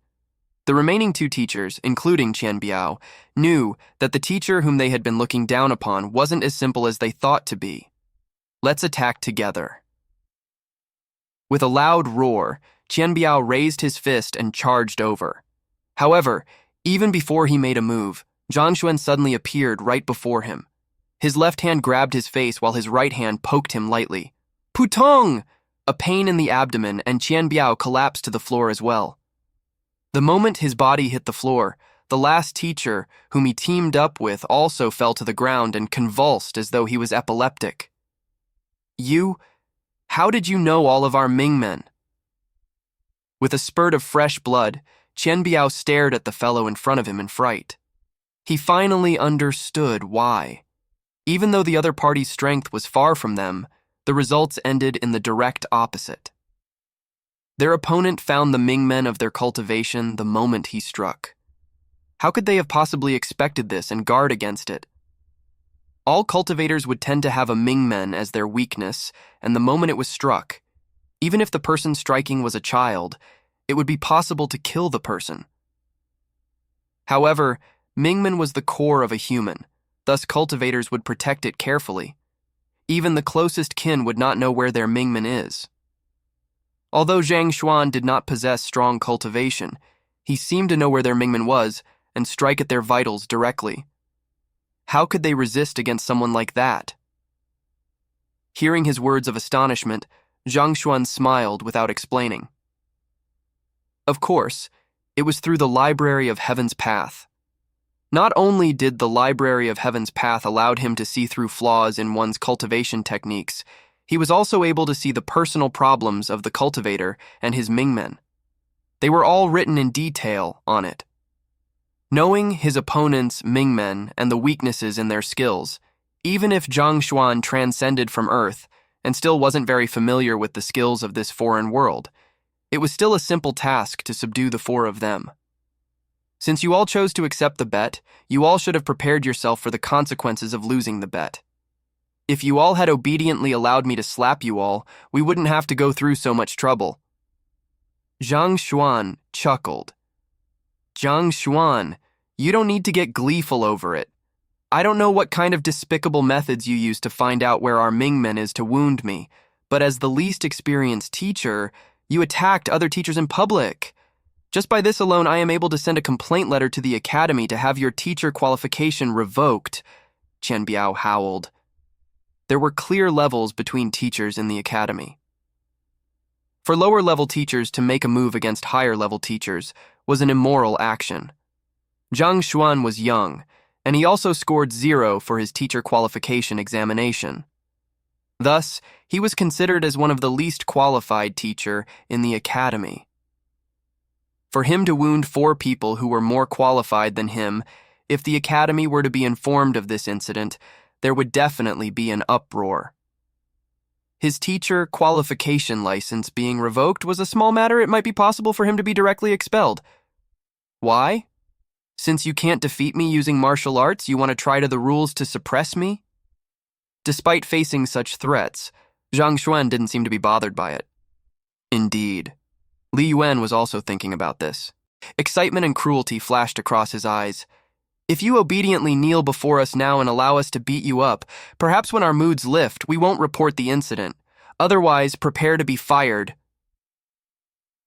The remaining 2 teachers, including Qian Biao, knew that the teacher whom they had been looking down upon wasn't as simple as they thought to be. Let's attack together. With a loud roar, Qian Biao raised his fist and charged over. However, even before he made a move, Zhang Xuan suddenly appeared right before him. His left hand grabbed his face while his right hand poked him lightly. Putong! A pain in the abdomen, and Qian Biao collapsed to the floor as well. The moment his body hit the floor, the last teacher, whom he teamed up with, also fell to the ground and convulsed as though he was epileptic. How did you know all of our Mingmen? With a spurt of fresh blood, Qian Biao stared at the fellow in front of him in fright. He finally understood why. Even though the other party's strength was far from them, the results ended in the direct opposite. Their opponent found the Mingmen of their cultivation the moment he struck. How could they have possibly expected this and guard against it? All cultivators would tend to have a Mingmen as their weakness, and the moment it was struck, even if the person striking was a child, it would be possible to kill the person. However, Mingmen was the core of a human, thus cultivators would protect it carefully. Even the closest kin would not know where their Mingmen is. Although Zhang Xuan did not possess strong cultivation, he seemed to know where their Mingmen was and strike at their vitals directly. How could they resist against someone like that? Hearing his words of astonishment, Zhang Xuan smiled without explaining. Of course, it was through the Library of Heaven's Path. Not only did the Library of Heaven's Path allow him to see through flaws in one's cultivation techniques, he was also able to see the personal problems of the cultivator and his Mingmen. They were all written in detail on it. Knowing his opponent's Mingmen and the weaknesses in their skills, even if Zhang Xuan transcended from Earth and still wasn't very familiar with the skills of this foreign world, it was still a simple task to subdue the four of them. Since you all chose to accept the bet, you all should have prepared yourself for the consequences of losing the bet. If you all had obediently allowed me to slap you all, we wouldn't have to go through so much trouble. Zhang Xuan chuckled. Zhang Xuan, you don't need to get gleeful over it. I don't know what kind of despicable methods you used to find out where our Mingmen is to wound me, but as the least experienced teacher, you attacked other teachers in public. Just by this alone, I am able to send a complaint letter to the academy to have your teacher qualification revoked, Qian Biao howled. There were clear levels between teachers in the academy. For lower-level teachers to make a move against higher-level teachers was an immoral action. Zhang Xuan was young, and he also scored 0 for his teacher qualification examination. Thus, he was considered as one of the least qualified teacher in the academy. For him to wound 4 people who were more qualified than him, if the academy were to be informed of this incident, there would definitely be an uproar. His teacher qualification license being revoked was a small matter. It might be possible for him to be directly expelled. Why? Since you can't defeat me using martial arts, you want to try to the rules to suppress me? Despite facing such threats, Zhang Xuan didn't seem to be bothered by it. Indeed. Li Yuan was also thinking about this. Excitement and cruelty flashed across his eyes. If you obediently kneel before us now and allow us to beat you up, perhaps when our moods lift, we won't report the incident. Otherwise, prepare to be fired.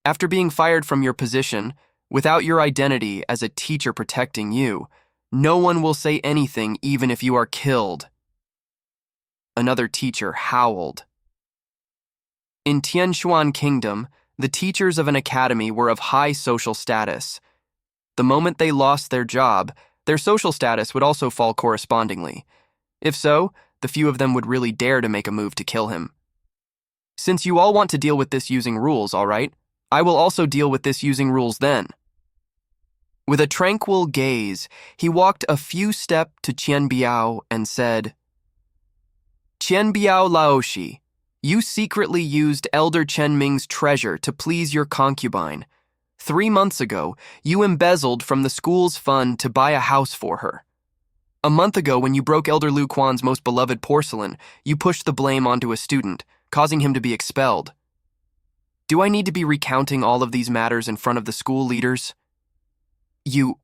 After being fired from your position, without your identity as a teacher protecting you, no one will say anything even if you are killed. Another teacher howled. In Tianshuan Kingdom, the teachers of an academy were of high social status. The moment they lost their job, their social status would also fall correspondingly. If so, the few of them would really dare to make a move to kill him. Since you all want to deal with this using rules, all right, I will also deal with this using rules then. With a tranquil gaze, he walked a few steps to Qian Biao and said, Qian Biao Laoshi, you secretly used Elder Chen Ming's treasure to please your concubine. 3 months ago, you embezzled from the school's fund to buy a house for her. A month ago, when you broke Elder Lu Quan's most beloved porcelain, you pushed the blame onto a student, causing him to be expelled. Do I need to be recounting all of these matters in front of the school leaders? You...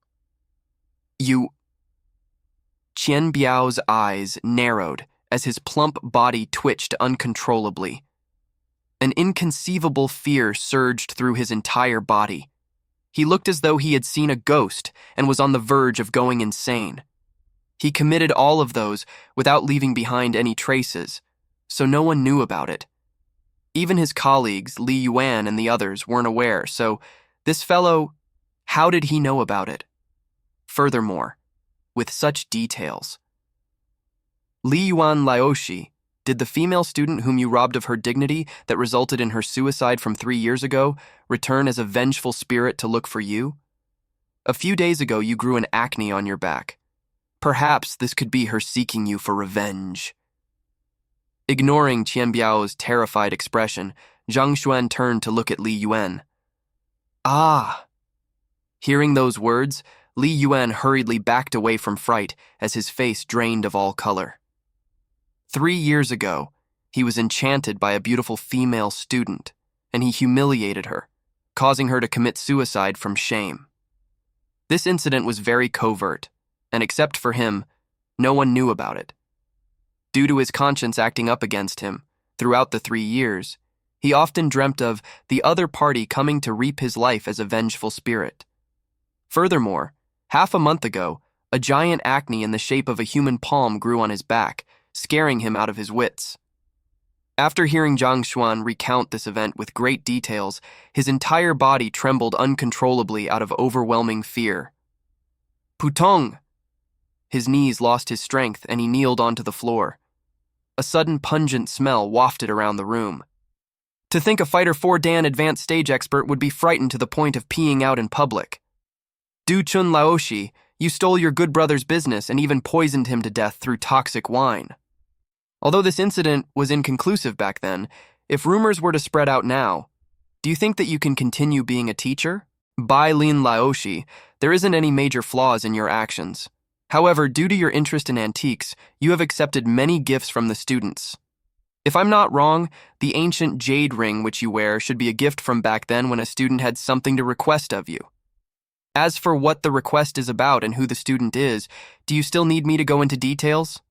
Qian Biao's eyes narrowed as his plump body twitched uncontrollably. An inconceivable fear surged through his entire body. He looked as though he had seen a ghost and was on the verge of going insane. He committed all of those without leaving behind any traces, so no one knew about it. Even his colleagues, Li Yuan and the others, weren't aware, so this fellow, how did he know about it? Furthermore, with such details. Li Yuan Laoshi, did the female student whom you robbed of her dignity that resulted in her suicide from 3 years ago return as a vengeful spirit to look for you? A few days ago you grew an acne on your back. Perhaps this could be her seeking you for revenge. Ignoring Qian Biao's terrified expression, Zhang Xuan turned to look at Li Yuan. Ah! Hearing those words, Li Yuan hurriedly backed away from fright as his face drained of all color. 3 years ago, he was enchanted by a beautiful female student, and he humiliated her, causing her to commit suicide from shame. This incident was very covert, and except for him, no one knew about it. Due to his conscience acting up against him, throughout the 3 years, he often dreamt of the other party coming to reap his life as a vengeful spirit. Furthermore, half a month ago, a giant acne in the shape of a human palm grew on his back, scaring him out of his wits. After hearing Zhang Xuan recount this event with great details, his entire body trembled uncontrollably out of overwhelming fear. Putong! His knees lost his strength and he kneeled onto the floor. A sudden pungent smell wafted around the room. To think a Fighter 4 Dan advanced stage expert would be frightened to the point of peeing out in public. Du Chun Laoshi, you stole your good brother's business and even poisoned him to death through toxic wine. Although this incident was inconclusive back then, if rumors were to spread out now, do you think that you can continue being a teacher? Bai Lin Laoshi, there isn't any major flaws in your actions. However, due to your interest in antiques, you have accepted many gifts from the students. If I'm not wrong, the ancient jade ring which you wear should be a gift from back then when a student had something to request of you. As for what the request is about and who the student is, do you still need me to go into details?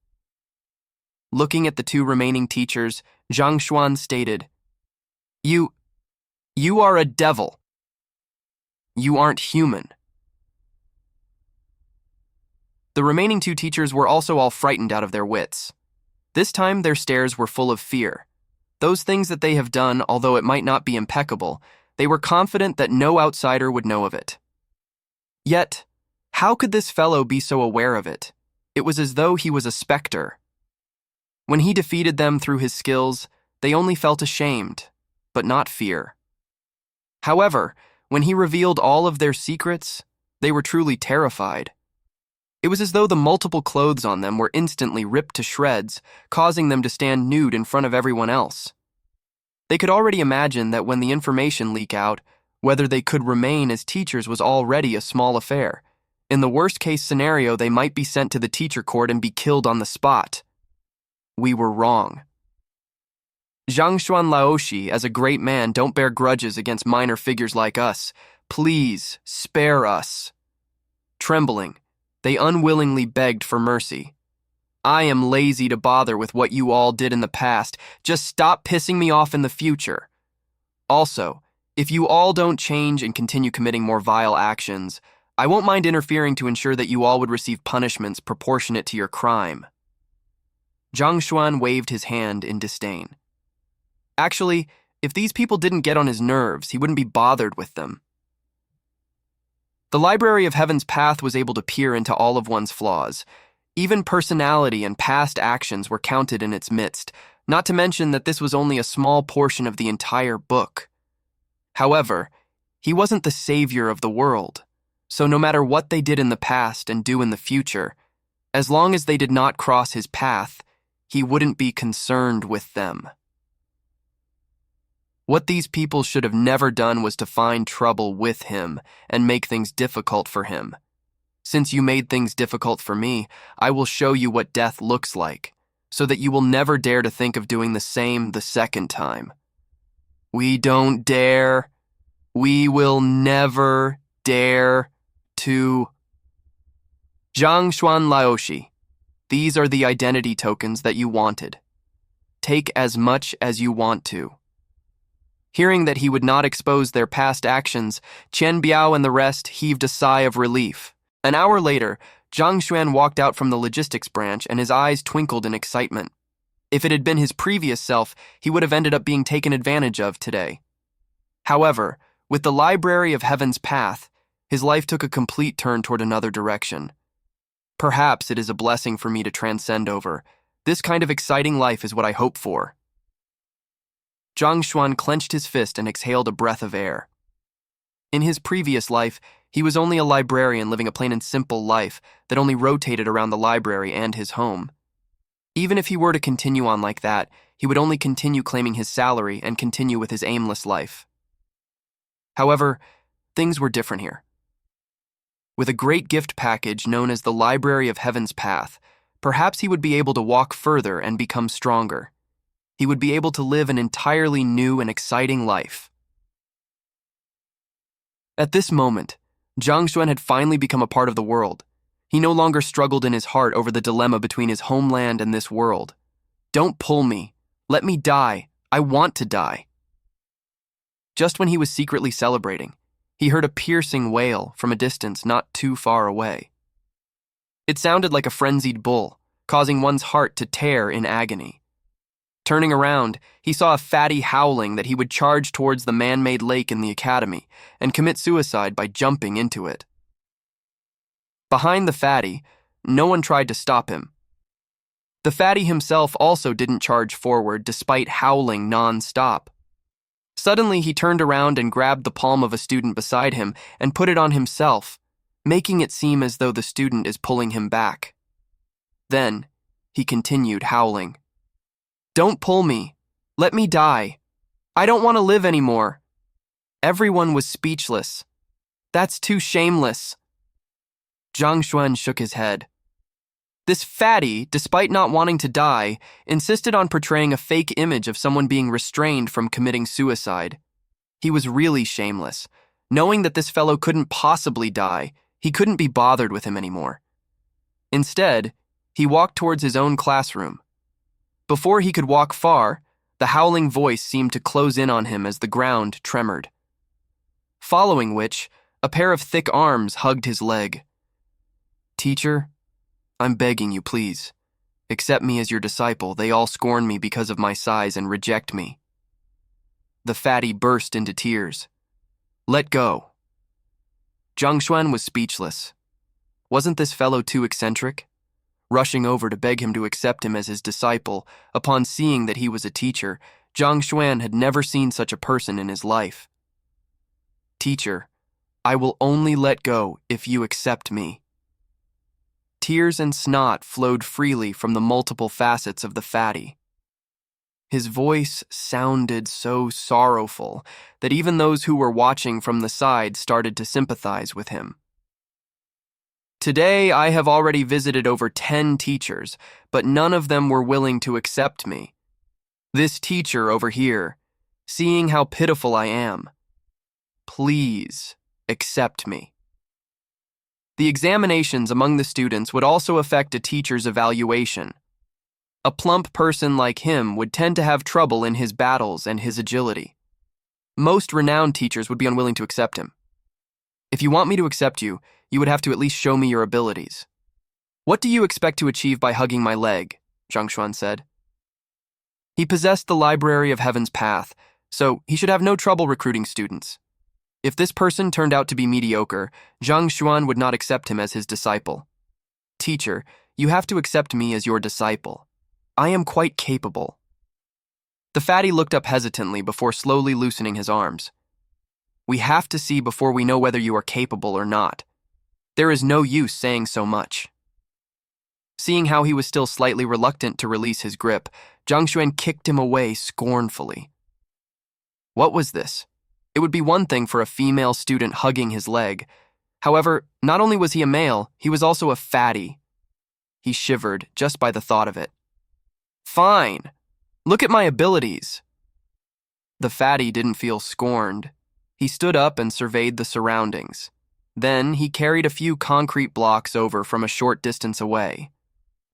Looking at the 2 remaining teachers, Zhang Xuan stated, You are a devil. You aren't human. The remaining 2 teachers were also all frightened out of their wits. This time their stares were full of fear. Those things that they have done, although it might not be impeccable, they were confident that no outsider would know of it. Yet, how could this fellow be so aware of it? It was as though he was a specter. When he defeated them through his skills, they only felt ashamed, but not fear. However, when he revealed all of their secrets, they were truly terrified. It was as though the multiple clothes on them were instantly ripped to shreds, causing them to stand nude in front of everyone else. They could already imagine that when the information leaked out, whether they could remain as teachers was already a small affair. In the worst-case scenario, they might be sent to the teacher court and be killed on the spot. We were wrong. Zhang Xuan Laoshi, as a great man, don't bear grudges against minor figures like us. Please, spare us. Trembling, they unwillingly begged for mercy. I am lazy to bother with what you all did in the past. Just stop pissing me off in the future. Also, if you all don't change and continue committing more vile actions, I won't mind interfering to ensure that you all would receive punishments proportionate to your crime. Zhang Xuan waved his hand in disdain. Actually, if these people didn't get on his nerves, he wouldn't be bothered with them. The Library of Heaven's Path was able to peer into all of one's flaws. Even personality and past actions were counted in its midst, not to mention that this was only a small portion of the entire book. However, he wasn't the savior of the world, so no matter what they did in the past and do in the future, as long as they did not cross his path, he wouldn't be concerned with them. What these people should have never done was to find trouble with him and make things difficult for him. Since you made things difficult for me, I will show you what death looks like, so that you will never dare to think of doing the same the second time. We don't dare. We will never dare to. Zhang Xuan Laoshi, these are the identity tokens that you wanted. Take as much as you want to. Hearing that he would not expose their past actions, Qian Biao and the rest heaved a sigh of relief. An hour later, Zhang Xuan walked out from the logistics branch and his eyes twinkled in excitement. If it had been his previous self, he would have ended up being taken advantage of today. However, with the Library of Heaven's Path, his life took a complete turn toward another direction. Perhaps it is a blessing for me to transcend over. This kind of exciting life is what I hope for. Zhang Xuan clenched his fist and exhaled a breath of air. In his previous life, he was only a librarian living a plain and simple life that only rotated around the library and his home. Even if he were to continue on like that, he would only continue claiming his salary and continue with his aimless life. However, things were different here. With a great gift package known as the Library of Heaven's Path, perhaps he would be able to walk further and become stronger. He would be able to live an entirely new and exciting life. At this moment, Zhang Xuan had finally become a part of the world. He no longer struggled in his heart over the dilemma between his homeland and this world. Don't pull me. Let me die. I want to die. Just when he was secretly celebrating, he heard a piercing wail from a distance not too far away. It sounded like a frenzied bull, causing one's heart to tear in agony. Turning around, he saw a fatty howling that he would charge towards the man-made lake in the academy and commit suicide by jumping into it. Behind the fatty, no one tried to stop him. The fatty himself also didn't charge forward despite howling non-stop. Suddenly, he turned around and grabbed the palm of a student beside him and put it on himself, making it seem as though the student is pulling him back. Then, he continued howling. Don't pull me. Let me die. I don't want to live anymore. Everyone was speechless. That's too shameless. Zhang Xuan shook his head. This fatty, despite not wanting to die, insisted on portraying a fake image of someone being restrained from committing suicide. He was really shameless. Knowing that this fellow couldn't possibly die, he couldn't be bothered with him anymore. Instead, he walked towards his own classroom. Before he could walk far, the howling voice seemed to close in on him as the ground tremored. Following which, a pair of thick arms hugged his leg. Teacher, I'm begging you, please. Accept me as your disciple. They all scorn me because of my size and reject me. The fatty burst into tears. Let go. Zhang Xuan was speechless. Wasn't this fellow too eccentric? Rushing over to beg him to accept him as his disciple, upon seeing that he was a teacher, Zhang Xuan had never seen such a person in his life. Teacher, I will only let go if you accept me. Tears and snot flowed freely from the multiple facets of the fatty. His voice sounded so sorrowful that even those who were watching from the side started to sympathize with him. Today, I have already visited over 10 teachers, but none of them were willing to accept me. This teacher over here, seeing how pitiful I am, please accept me. The examinations among the students would also affect a teacher's evaluation. A plump person like him would tend to have trouble in his battles and his agility. Most renowned teachers would be unwilling to accept him. If you want me to accept you, you would have to at least show me your abilities. What do you expect to achieve by hugging my leg? Zhang Xuan said. He possessed the Library of Heaven's Path, so he should have no trouble recruiting students. If this person turned out to be mediocre, Zhang Xuan would not accept him as his disciple. Teacher, you have to accept me as your disciple. I am quite capable. The fatty looked up hesitantly before slowly loosening his arms. We have to see before we know whether you are capable or not. There is no use saying so much. Seeing how he was still slightly reluctant to release his grip, Zhang Xuan kicked him away scornfully. What was this? It would be one thing for a female student hugging his leg. However, not only was he a male, he was also a fatty. He shivered just by the thought of it. Fine. Look at my abilities. The fatty didn't feel scorned. He stood up and surveyed the surroundings. Then he carried a few concrete blocks over from a short distance away.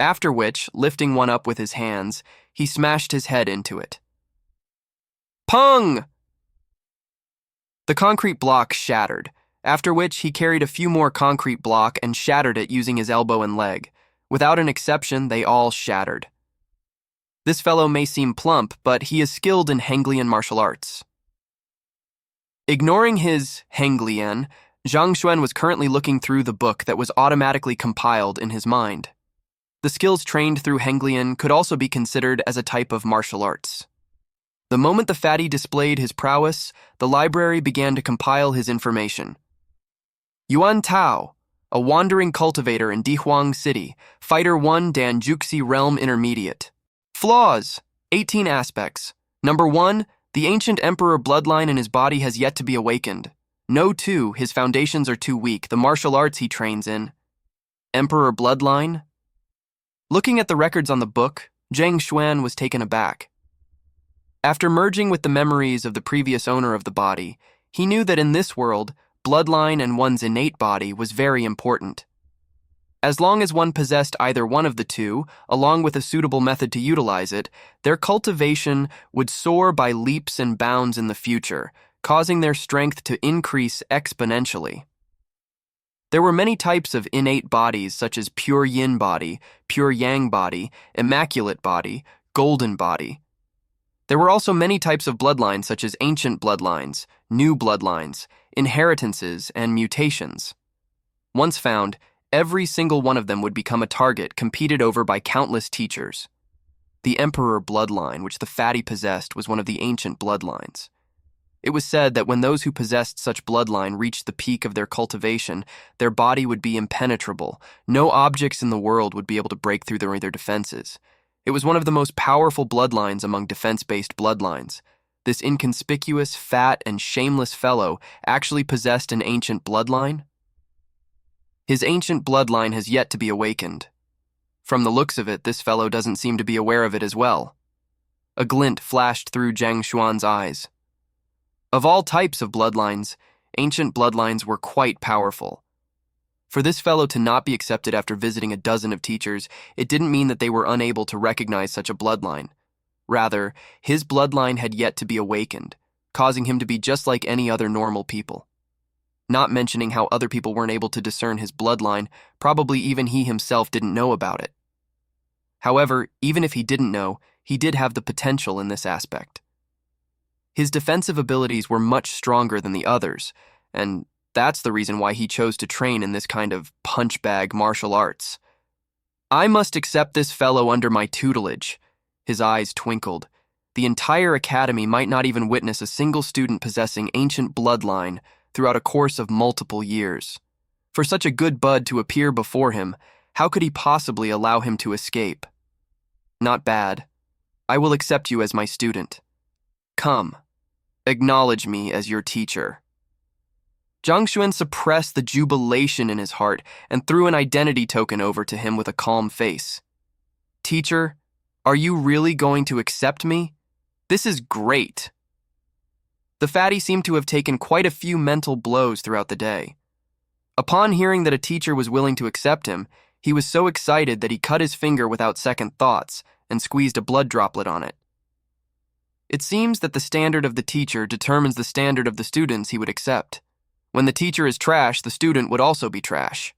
After which, lifting one up with his hands, he smashed his head into it. Pung! The concrete block shattered, after which he carried a few more concrete block and shattered it using his elbow and leg. Without an exception, they all shattered. This fellow may seem plump, but he is skilled in Henglian martial arts. Ignoring his Henglian, Zhang Xuan was currently looking through the book that was automatically compiled in his mind. The skills trained through Henglian could also be considered as a type of martial arts. The moment the fatty displayed his prowess, the library began to compile his information. Yuan Tao, a wandering cultivator in Dihuang City, Fighter 1 Danjuxi Realm Intermediate. Flaws: 18 aspects. Number 1, the ancient emperor bloodline in his body has yet to be awakened. No. 2, his foundations are too weak, the martial arts he trains in. Emperor bloodline? Looking at the records on the book, Zhang Xuan was taken aback. After merging with the memories of the previous owner of the body, he knew that in this world, bloodline and one's innate body was very important. As long as one possessed either one of the two, along with a suitable method to utilize it, their cultivation would soar by leaps and bounds in the future, causing their strength to increase exponentially. There were many types of innate bodies such as pure yin body, pure yang body, immaculate body, golden body. There were also many types of bloodlines such as ancient bloodlines, new bloodlines, inheritances, and mutations. Once found, every single one of them would become a target competed over by countless teachers. The emperor bloodline, which the fatty possessed, was one of the ancient bloodlines. It was said that when those who possessed such bloodline reached the peak of their cultivation, their body would be impenetrable. No objects in the world would be able to break through their defenses. It was one of the most powerful bloodlines among defense-based bloodlines. This inconspicuous, fat, and shameless fellow actually possessed an ancient bloodline? His ancient bloodline has yet to be awakened. From the looks of it, this fellow doesn't seem to be aware of it as well. A glint flashed through Zhang Xuan's eyes. Of all types of bloodlines, ancient bloodlines were quite powerful. For this fellow to not be accepted after visiting a dozen of teachers, it didn't mean that they were unable to recognize such a bloodline. Rather, his bloodline had yet to be awakened, causing him to be just like any other normal people. Not mentioning how other people weren't able to discern his bloodline, probably even he himself didn't know about it. However, even if he didn't know, he did have the potential in this aspect. His defensive abilities were much stronger than the others, and that's the reason why he chose to train in this kind of punch-bag martial arts. I must accept this fellow under my tutelage. His eyes twinkled. The entire academy might not even witness a single student possessing ancient bloodline throughout a course of multiple years. For such a good bud to appear before him, how could he possibly allow him to escape? Not bad. I will accept you as my student. Come, acknowledge me as your teacher. Zhang Xuan suppressed the jubilation in his heart and threw an identity token over to him with a calm face. Teacher, are you really going to accept me? This is great. The fatty seemed to have taken quite a few mental blows throughout the day. Upon hearing that a teacher was willing to accept him, he was so excited that he cut his finger without second thoughts and squeezed a blood droplet on it. It seems that the standard of the teacher determines the standard of the students he would accept. When the teacher is trash, the student would also be trash.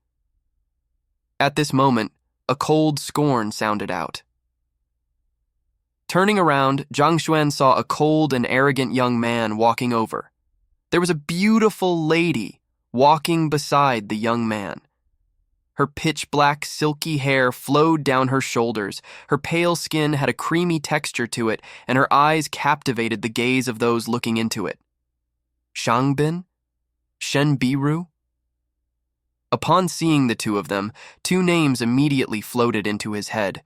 At this moment, a cold scorn sounded out. Turning around, Zhang Xuan saw a cold and arrogant young man walking over. There was a beautiful lady walking beside the young man. Her pitch-black, silky hair flowed down her shoulders, her pale skin had a creamy texture to it, and her eyes captivated the gaze of those looking into it. Shangbin? Shenbiru? Upon seeing the two of them, two names immediately floated into his head.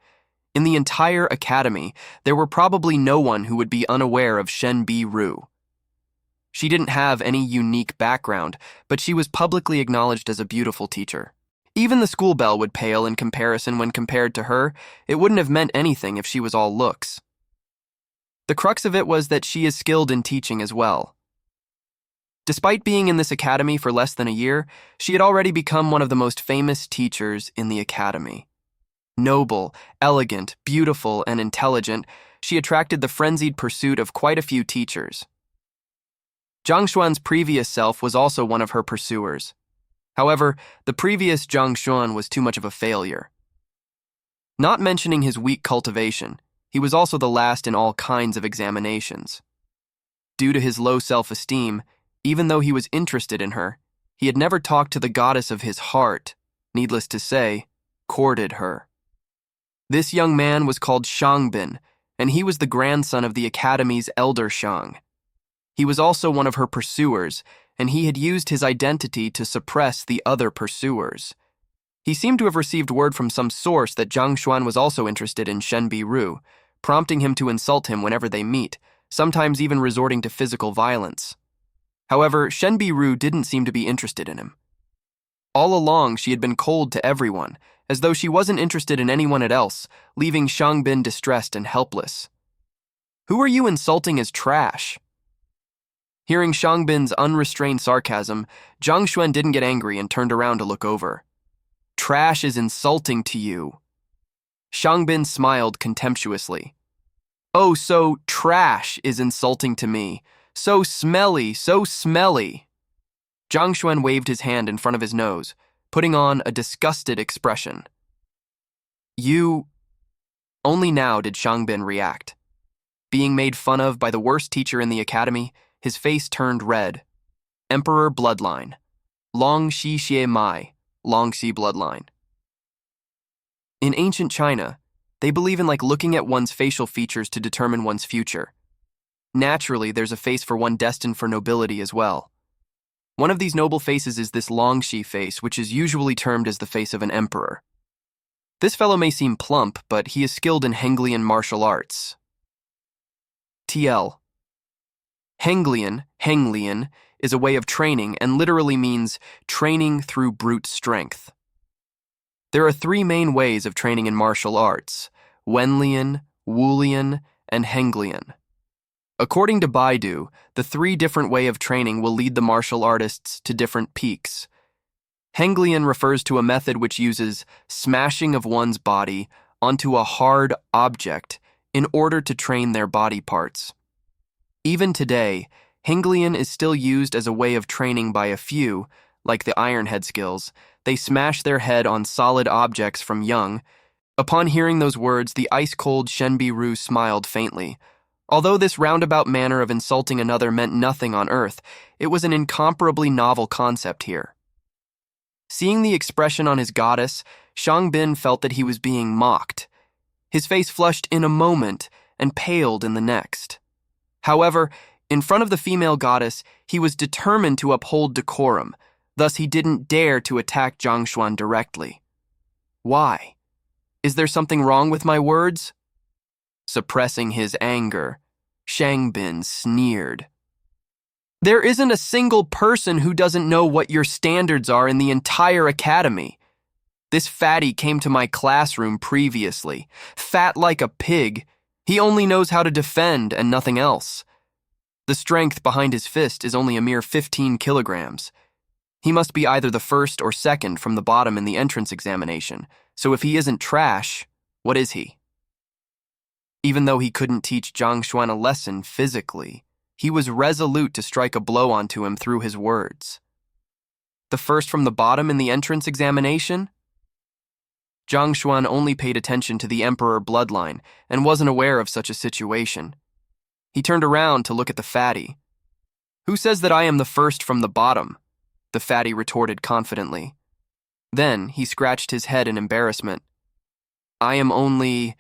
In the entire academy, there were probably no one who would be unaware of Shenbiru. She didn't have any unique background, but she was publicly acknowledged as a beautiful teacher. Even the school bell would pale in comparison when compared to her. It wouldn't have meant anything if she was all looks. The crux of it was that she is skilled in teaching as well. Despite being in this academy for less than a year, she had already become one of the most famous teachers in the academy. Noble, elegant, beautiful, and intelligent, she attracted the frenzied pursuit of quite a few teachers. Zhang Xuan's previous self was also one of her pursuers. However, the previous Zhang Xuan was too much of a failure. Not mentioning his weak cultivation, he was also the last in all kinds of examinations. Due to his low self-esteem, even though he was interested in her, he had never talked to the goddess of his heart, needless to say, courted her. This young man was called Shangbin, and he was the grandson of the academy's elder Shang. He was also one of her pursuers, and he had used his identity to suppress the other pursuers. He seemed to have received word from some source that Zhang Xuan was also interested in Shen Biru, prompting him to insult him whenever they meet, sometimes even resorting to physical violence. However, Shen Biru didn't seem to be interested in him. All along, she had been cold to everyone, as though she wasn't interested in anyone else, leaving Shangbin distressed and helpless. "Who are you insulting as trash?" Hearing Shangbin's unrestrained sarcasm, Zhang Xuan didn't get angry and turned around to look over. "Trash is insulting to you." Shangbin smiled contemptuously. "Oh, so trash is insulting to me. So smelly, so smelly." Zhang Xuan waved his hand in front of his nose, putting on a disgusted expression. "You..." Only now did Shangbin react. Being made fun of by the worst teacher in the academy, his face turned red. Emperor bloodline. Long Xi Xie Mai, Long Xi bloodline. In ancient China, they believe in looking at one's facial features to determine one's future. Naturally, there's a face for one destined for nobility as well. One of these noble faces is this Long Xi face, which is usually termed as the face of an emperor. This fellow may seem plump, but he is skilled in Henglian martial arts. TL. Henglian, is a way of training and literally means training through brute strength. There are three main ways of training in martial arts: Wenlian, Wulian, and Henglian. According to Baidu, the three different ways of training will lead the martial artists to different peaks. Henglian refers to a method which uses smashing of one's body onto a hard object in order to train their body parts. Even today, Henglian is still used as a way of training by a few, like the Iron Head skills. They smash their head on solid objects from young. Upon hearing those words, the ice-cold Shen Biru smiled faintly. Although this roundabout manner of insulting another meant nothing on Earth, it was an incomparably novel concept here. Seeing the expression on his goddess, Shangbin felt that he was being mocked. His face flushed in a moment and paled in the next. However, in front of the female goddess, he was determined to uphold decorum, thus he didn't dare to attack Zhang Xuan directly. Why? Is there something wrong with my words? Suppressing his anger, Shangbin sneered. "There isn't a single person who doesn't know what your standards are in the entire academy. This fatty came to my classroom previously, fat like a pig. He only knows how to defend and nothing else. The strength behind his fist is only a mere 15 kilograms. He must be either the first or second from the bottom in the entrance examination, so if he isn't trash, what is he?" Even though he couldn't teach Zhang Xuan a lesson physically, he was resolute to strike a blow onto him through his words. The first from the bottom in the entrance examination? Zhang Xuan only paid attention to the emperor bloodline and wasn't aware of such a situation. He turned around to look at the fatty. "Who says that I am the first from the bottom?" the fatty retorted confidently. Then he scratched his head in embarrassment. "I am only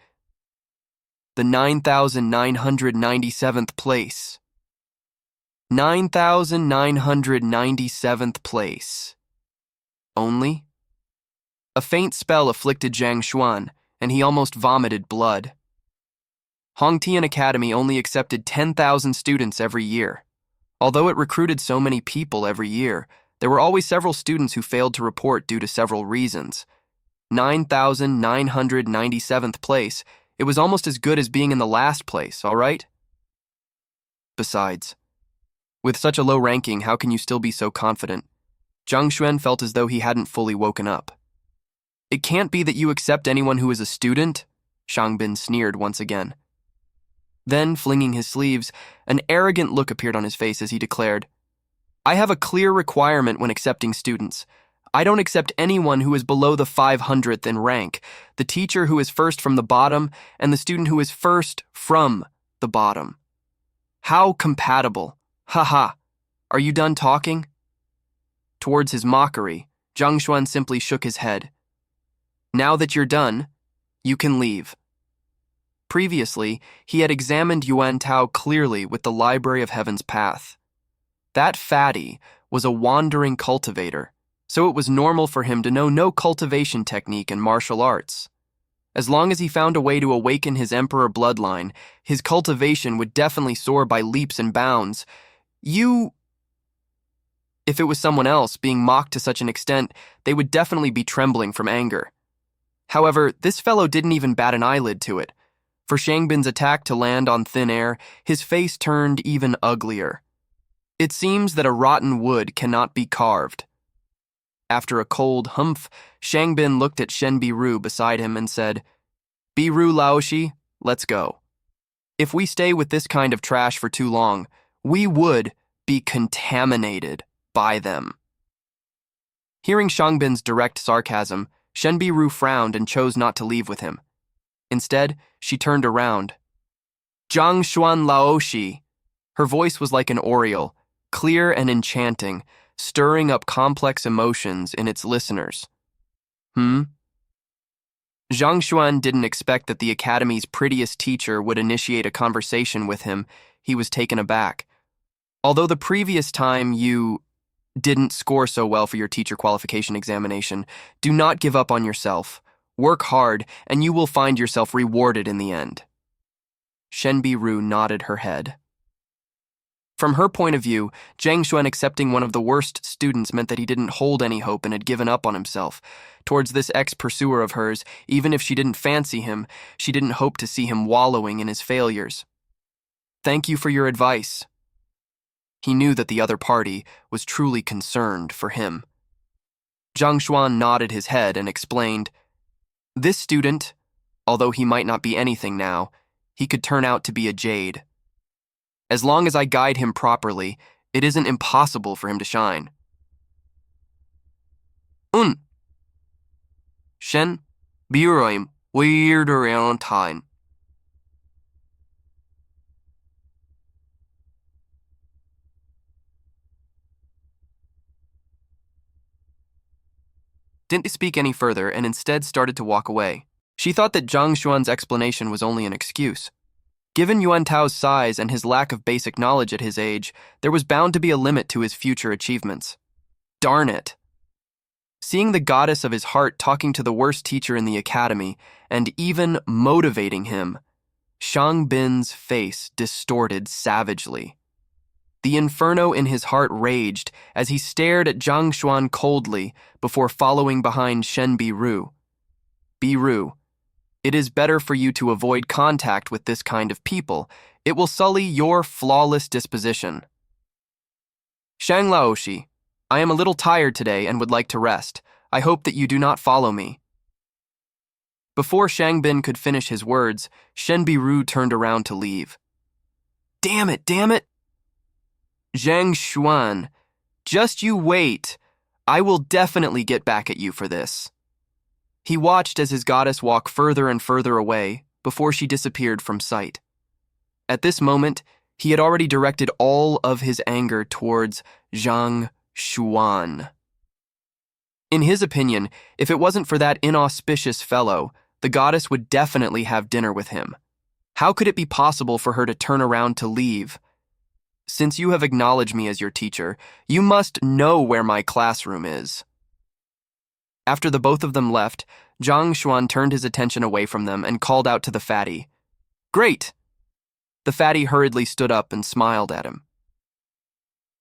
the 9,997th place. 9,997th place. Only?" A faint spell afflicted Zhang Xuan, and he almost vomited blood. Hongtian Academy only accepted 10,000 students every year. Although it recruited so many people every year, there were always several students who failed to report due to several reasons. 9,997th place, it was almost as good as being in the last place, all right? Besides, with such a low ranking, how can you still be so confident? Zhang Xuan felt as though he hadn't fully woken up. "It can't be that you accept anyone who is a student?" Shangbin sneered once again. Then, flinging his sleeves, an arrogant look appeared on his face as he declared, I have a clear requirement when accepting students. I don't accept anyone who is below the 500th in rank, the teacher who is first from the bottom, and the student who is first from the bottom. How compatible. Ha. Are you done talking? Towards his mockery, Zhang Xuan simply shook his head. Now that you're done, you can leave. Previously, he had examined Yuan Tao clearly with the Library of Heaven's Path. That fatty was a wandering cultivator, so it was normal for him to know no cultivation technique in martial arts. As long as he found a way to awaken his emperor bloodline, his cultivation would definitely soar by leaps and bounds. If it was someone else being mocked to such an extent, they would definitely be trembling from anger. However, this fellow didn't even bat an eyelid to it. For Shangbin's attack to land on thin air, his face turned even uglier. It seems that a rotten wood cannot be carved. After a cold humph, Shangbin looked at Shen Biru beside him and said, Biru Laoshi, let's go. If we stay with this kind of trash for too long, we would be contaminated by them. Hearing Shangbin's direct sarcasm, Shen Biru frowned and chose not to leave with him. Instead, she turned around. Zhang Xuan Laoshi. Her voice was like an oriole, clear and enchanting, stirring up complex emotions in its listeners. Zhang Xuan didn't expect that the academy's prettiest teacher would initiate a conversation with him. He was taken aback. Although the previous time you didn't score so well for your teacher qualification examination, do not give up on yourself. Work hard, and you will find yourself rewarded in the end. Shen Biru nodded her head. From her point of view, Zhang Xuan accepting one of the worst students meant that he didn't hold any hope and had given up on himself. Towards this ex-pursuer of hers, even if she didn't fancy him, she didn't hope to see him wallowing in his failures. Thank you for your advice. He knew that the other party was truly concerned for him. Zhang Xuan nodded his head and explained, This student, although he might not be anything now, he could turn out to be a jade. As long as I guide him properly, it isn't impossible for him to shine. Shen, Biroim, weird around time. Didn't speak any further and instead started to walk away. She thought that Zhang Xuan's explanation was only an excuse. Given Yuan Tao's size and his lack of basic knowledge at his age, there was bound to be a limit to his future achievements. Darn it. Seeing the goddess of his heart talking to the worst teacher in the academy and even motivating him, Shang Bin's face distorted savagely. The inferno in his heart raged as he stared at Zhang Xuan coldly before following behind Shen Biru. Biru, it is better for you to avoid contact with this kind of people. It will sully your flawless disposition. Shang Laoshi, I am a little tired today and would like to rest. I hope that you do not follow me. Before Shangbin could finish his words, Shen Biru turned around to leave. Damn it! Zhang Xuan, just you wait. I will definitely get back at you for this. He watched as his goddess walked further and further away before she disappeared from sight. At this moment, he had already directed all of his anger towards Zhang Xuan. In his opinion, if it wasn't for that inauspicious fellow, the goddess would definitely have dinner with him. How could it be possible for her to turn around to leave? Since you have acknowledged me as your teacher, you must know where my classroom is. After the both of them left, Zhang Xuan turned his attention away from them and called out to the fatty. Great! The fatty hurriedly stood up and smiled at him.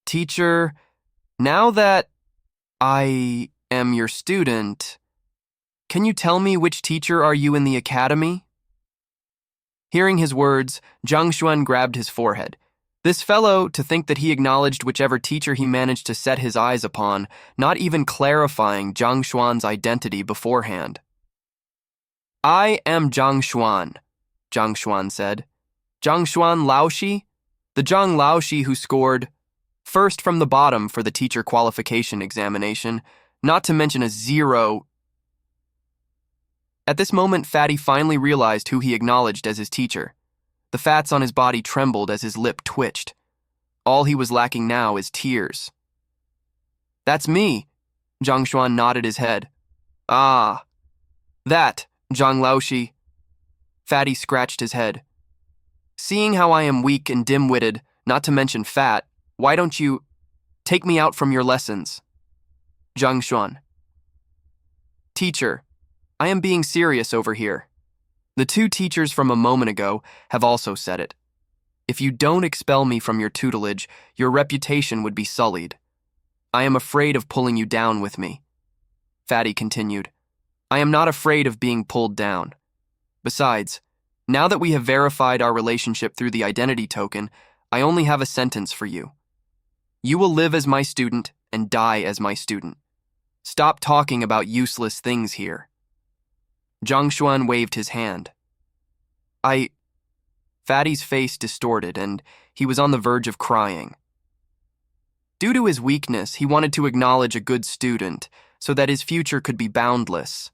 Teacher, now that I am your student, can you tell me which teacher are you in the academy? Hearing his words, Zhang Xuan grabbed his forehead. This fellow, to think that he acknowledged whichever teacher he managed to set his eyes upon, not even clarifying Zhang Xuan's identity beforehand. I am Zhang Xuan, Zhang Xuan said. Zhang Laoshi? The Zhang Laoshi who scored first from the bottom for the teacher qualification examination, not to mention a 0. At this moment, Fatty finally realized who he acknowledged as his teacher. The fats on his body trembled as his lip twitched. All he was lacking now is tears. That's me, Zhang Xuan nodded his head. Ah, that, Zhang Laoshi. Fatty scratched his head. Seeing how I am weak and dim-witted, not to mention fat, why don't you take me out from your lessons? Zhang Xuan. Teacher, I am being serious over here. The two teachers from a moment ago have also said it. If you don't expel me from your tutelage, your reputation would be sullied. I am afraid of pulling you down with me. Fatty continued. I am not afraid of being pulled down. Besides, now that we have verified our relationship through the identity token, I only have a sentence for you. You will live as my student and die as my student. Stop talking about useless things here. Zhang Xuan waved his hand. Fatty's face distorted and he was on the verge of crying. Due to his weakness, he wanted to acknowledge a good student so that his future could be boundless.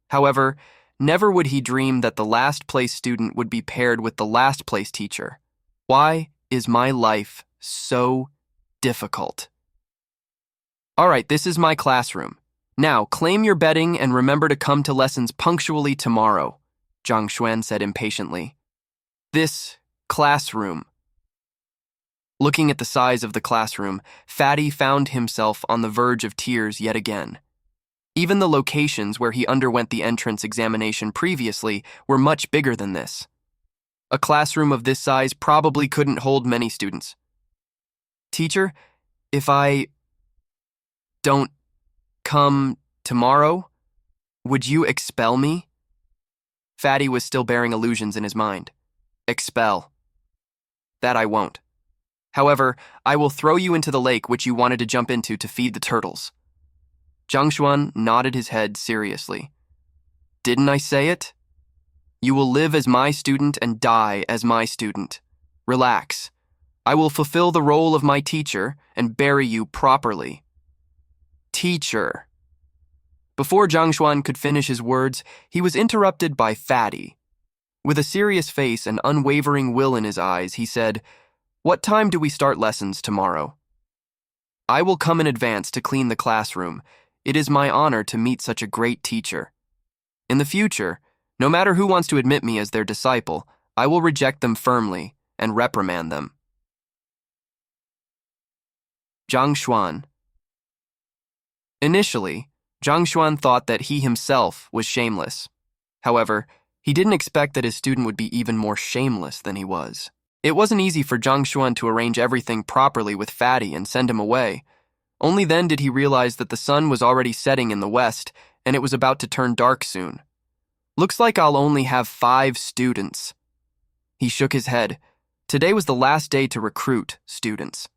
However, never would he dream that the last place student would be paired with the last place teacher. Why is my life so difficult? All right, this is my classroom. Now, claim your bedding and remember to come to lessons punctually tomorrow, Zhang Xuan said impatiently. This classroom. Looking at the size of the classroom, Fatty found himself on the verge of tears yet again. Even the locations where he underwent the entrance examination previously were much bigger than this. A classroom of this size probably couldn't hold many students. Teacher, if I don't come tomorrow, would you expel me? Fatty was still bearing illusions in his mind. Expel. That I won't. However, I will throw you into the lake which you wanted to jump into to feed the turtles. Zhang Xuan nodded his head seriously. Didn't I say it? You will live as my student and die as my student. Relax. I will fulfill the role of my teacher and bury you properly. Teacher. Before Zhang Xuan could finish his words, he was interrupted by Fatty. With a serious face and unwavering will in his eyes, he said, What time do we start lessons tomorrow? I will come in advance to clean the classroom. It is my honor to meet such a great teacher. In the future, no matter who wants to admit me as their disciple, I will reject them firmly and reprimand them. Zhang Xuan. Initially, Zhang Xuan thought that he himself was shameless. However, he didn't expect that his student would be even more shameless than he was. It wasn't easy for Zhang Xuan to arrange everything properly with Fatty and send him away. Only then did he realize that the sun was already setting in the west and it was about to turn dark soon. Looks like I'll only have 5 students. He shook his head. Today was the last day to recruit students.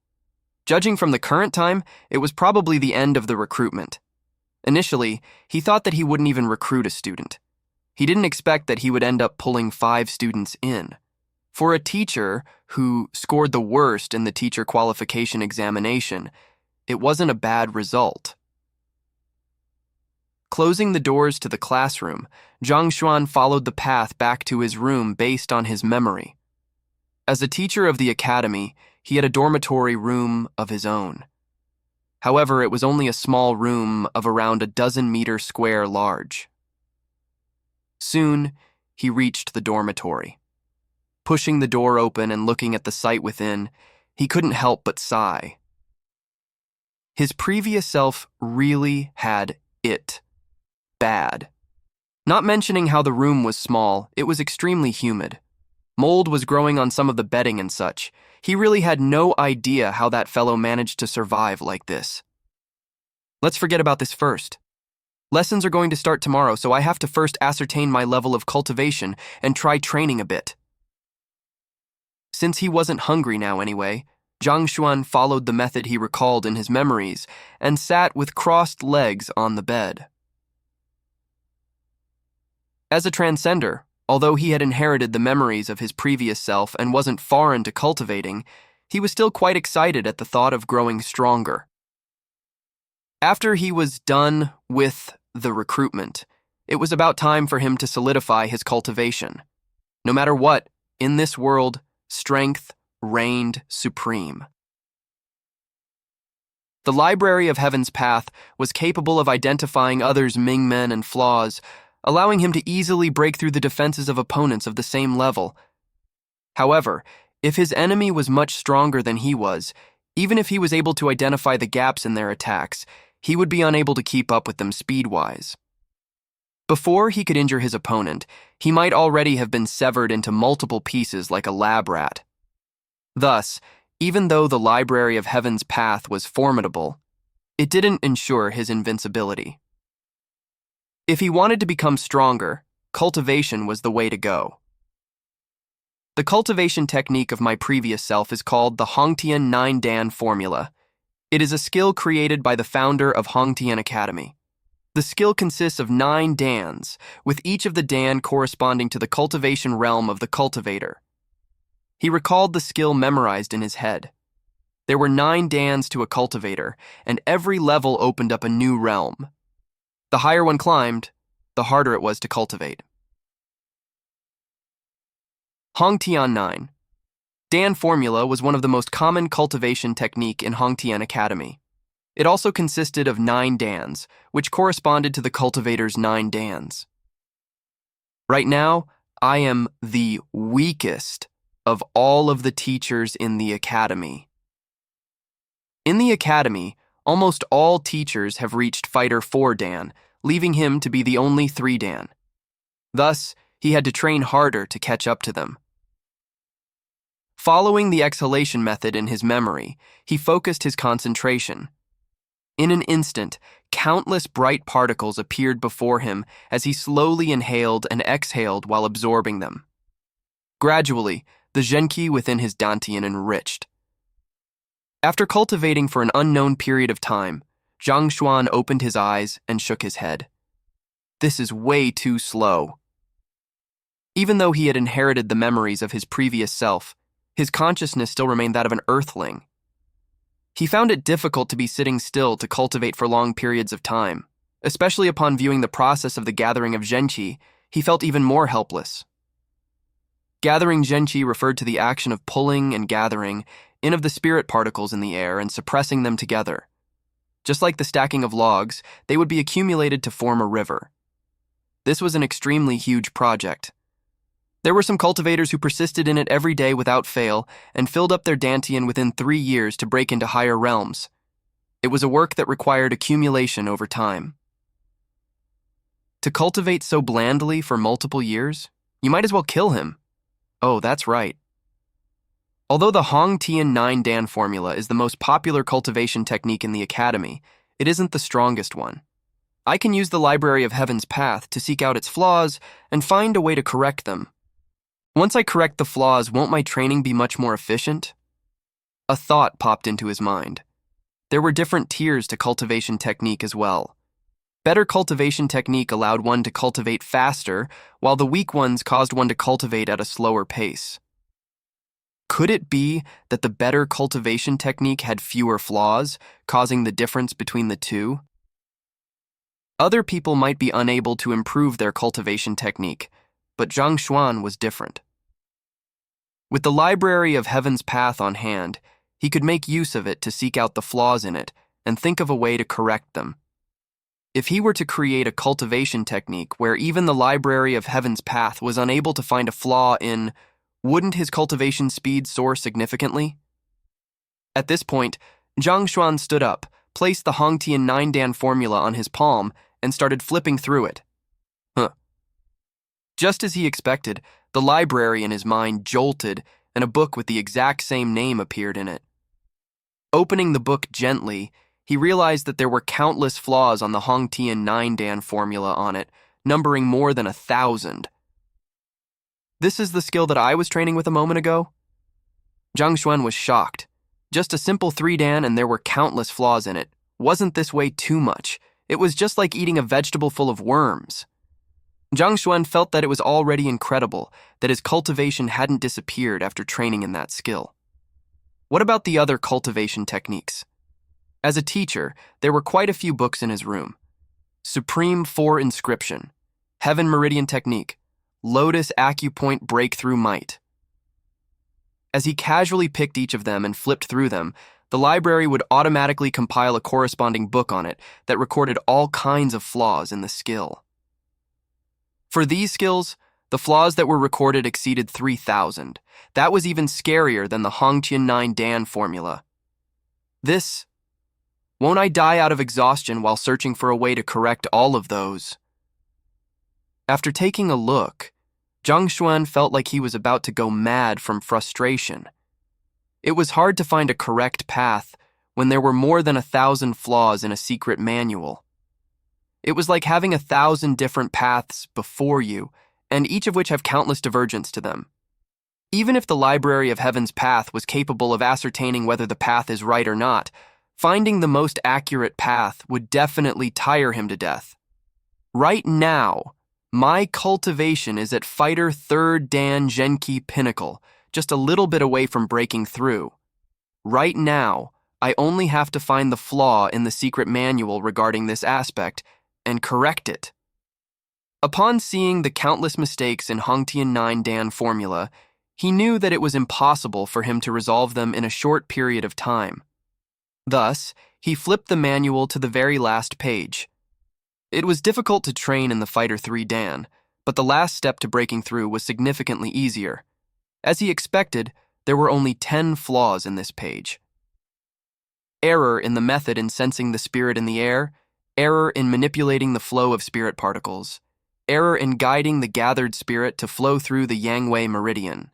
Judging from the current time, it was probably the end of the recruitment. Initially, he thought that he wouldn't even recruit a student. He didn't expect that he would end up pulling 5 students in. For a teacher who scored the worst in the teacher qualification examination, it wasn't a bad result. Closing the doors to the classroom, Zhang Xuan followed the path back to his room based on his memory. As a teacher of the academy, he had a dormitory room of his own. However, it was only a small room of around a dozen-meter square large. Soon, he reached the dormitory. Pushing the door open and looking at the sight within, he couldn't help but sigh. His previous self really had it bad. Not mentioning how the room was small, it was extremely humid. Mold was growing on some of the bedding and such. He really had no idea how that fellow managed to survive like this. Let's forget about this first. Lessons are going to start tomorrow, so I have to first ascertain my level of cultivation and try training a bit. Since he wasn't hungry now anyway, Zhang Xuan followed the method he recalled in his memories and sat with crossed legs on the bed. As a transcender, Although he had inherited the memories of his previous self and wasn't foreign to cultivating, he was still quite excited at the thought of growing stronger. After he was done with the recruitment, it was about time for him to solidify his cultivation. No matter what, in this world, strength reigned supreme. The Library of Heaven's Path was capable of identifying others' Mingmen and flaws, allowing him to easily break through the defenses of opponents of the same level. However, if his enemy was much stronger than he was, even if he was able to identify the gaps in their attacks, he would be unable to keep up with them speed-wise. Before he could injure his opponent, he might already have been severed into multiple pieces like a lab rat. Thus, even though the Library of Heaven's Path was formidable, it didn't ensure his invincibility. If he wanted to become stronger, cultivation was the way to go. The cultivation technique of my previous self is called the Hongtian 9-Dan formula. It is a skill created by the founder of Hongtian Academy. The skill consists of 9 dans, with each of the dan corresponding to the cultivation realm of the cultivator. He recalled the skill memorized in his head. There were 9 dans to a cultivator, and every level opened up a new realm. The higher one climbed, the harder it was to cultivate. Hongtian 9. Dan formula was one of the most common cultivation technique in Hongtian Academy. It also consisted of 9 dans, which corresponded to the cultivator's 9 dans. Right now, I am the weakest of all of the teachers in the academy. In the academy, almost all teachers have reached Fighter 4 Dan, leaving him to be the only 3 Dan. Thus, he had to train harder to catch up to them. Following the exhalation method in his memory, he focused his concentration. In an instant, countless bright particles appeared before him as he slowly inhaled and exhaled while absorbing them. Gradually, the Zhenqi within his dantian enriched. After cultivating for an unknown period of time, Zhang Xuan opened his eyes and shook his head. This is way too slow. Even though he had inherited the memories of his previous self, his consciousness still remained that of an earthling. He found it difficult to be sitting still to cultivate for long periods of time. Especially upon viewing the process of the gathering of Zhenqi, he felt even more helpless. Gathering Zhenqi referred to the action of pulling and gathering in of the spirit particles in the air and suppressing them together. Just like the stacking of logs, they would be accumulated to form a river. This was an extremely huge project. There were some cultivators who persisted in it every day without fail and filled up their dantian within 3 years to break into higher realms. It was a work that required accumulation over time. To cultivate so blandly for multiple years, you might as well kill him. Oh, that's right. Although the Hongtian 9-Dan formula is the most popular cultivation technique in the academy, it isn't the strongest one. I can use the Library of Heaven's Path to seek out its flaws and find a way to correct them. Once I correct the flaws, won't my training be much more efficient? A thought popped into his mind. There were different tiers to cultivation technique as well. Better cultivation technique allowed one to cultivate faster, while the weak ones caused one to cultivate at a slower pace. Could it be that the better cultivation technique had fewer flaws, causing the difference between the two? Other people might be unable to improve their cultivation technique, but Zhang Xuan was different. With the Library of Heaven's Path on hand, he could make use of it to seek out the flaws in it and think of a way to correct them. If he were to create a cultivation technique where even the Library of Heaven's Path was unable to find a flaw in, wouldn't his cultivation speed soar significantly? At this point, Zhang Xuan stood up, placed the Hongtian 9-Dan formula on his palm, and started flipping through it. Just as he expected, the library in his mind jolted, and a book with the exact same name appeared in it. Opening the book gently, he realized that there were countless flaws on the Hongtian 9-Dan formula on it, numbering more than 1,000. This is the skill that I was training with a moment ago? Zhang Xuan was shocked. Just a simple 3-Dan and there were countless flaws in it. Wasn't this way too much? It was just like eating a vegetable full of worms. Zhang Xuan felt that it was already incredible that his cultivation hadn't disappeared after training in that skill. What about the other cultivation techniques? As a teacher, there were quite a few books in his room. Supreme 4 Inscription, Heaven Meridian Technique, Lotus Acupoint Breakthrough Might. As he casually picked each of them and flipped through them, the library would automatically compile a corresponding book on it that recorded all kinds of flaws in the skill. For these skills, the flaws that were recorded exceeded 3,000. That was even scarier than the Hongtian 9 Dan formula. Won't I die out of exhaustion while searching for a way to correct all of those? After taking a look, Zhang Xuan felt like he was about to go mad from frustration. It was hard to find a correct path when there were more than 1,000 flaws in a secret manual. It was like having 1,000 different paths before you, and each of which have countless divergence to them. Even if the Library of Heaven's path was capable of ascertaining whether the path is right or not, finding the most accurate path would definitely tire him to death. Right now, my cultivation is at Fighter 3rd Dan Genki Pinnacle, just a little bit away from breaking through. Right now, I only have to find the flaw in the secret manual regarding this aspect and correct it. Upon seeing the countless mistakes in Hongtian 9 Dan formula, he knew that it was impossible for him to resolve them in a short period of time. Thus, he flipped the manual to the very last page. It was difficult to train in the Fighter 3 Dan, but the last step to breaking through was significantly easier. As he expected, there were only 10 flaws in this page. Error in the method in sensing the spirit in the air, error in manipulating the flow of spirit particles, error in guiding the gathered spirit to flow through the Yangwei meridian.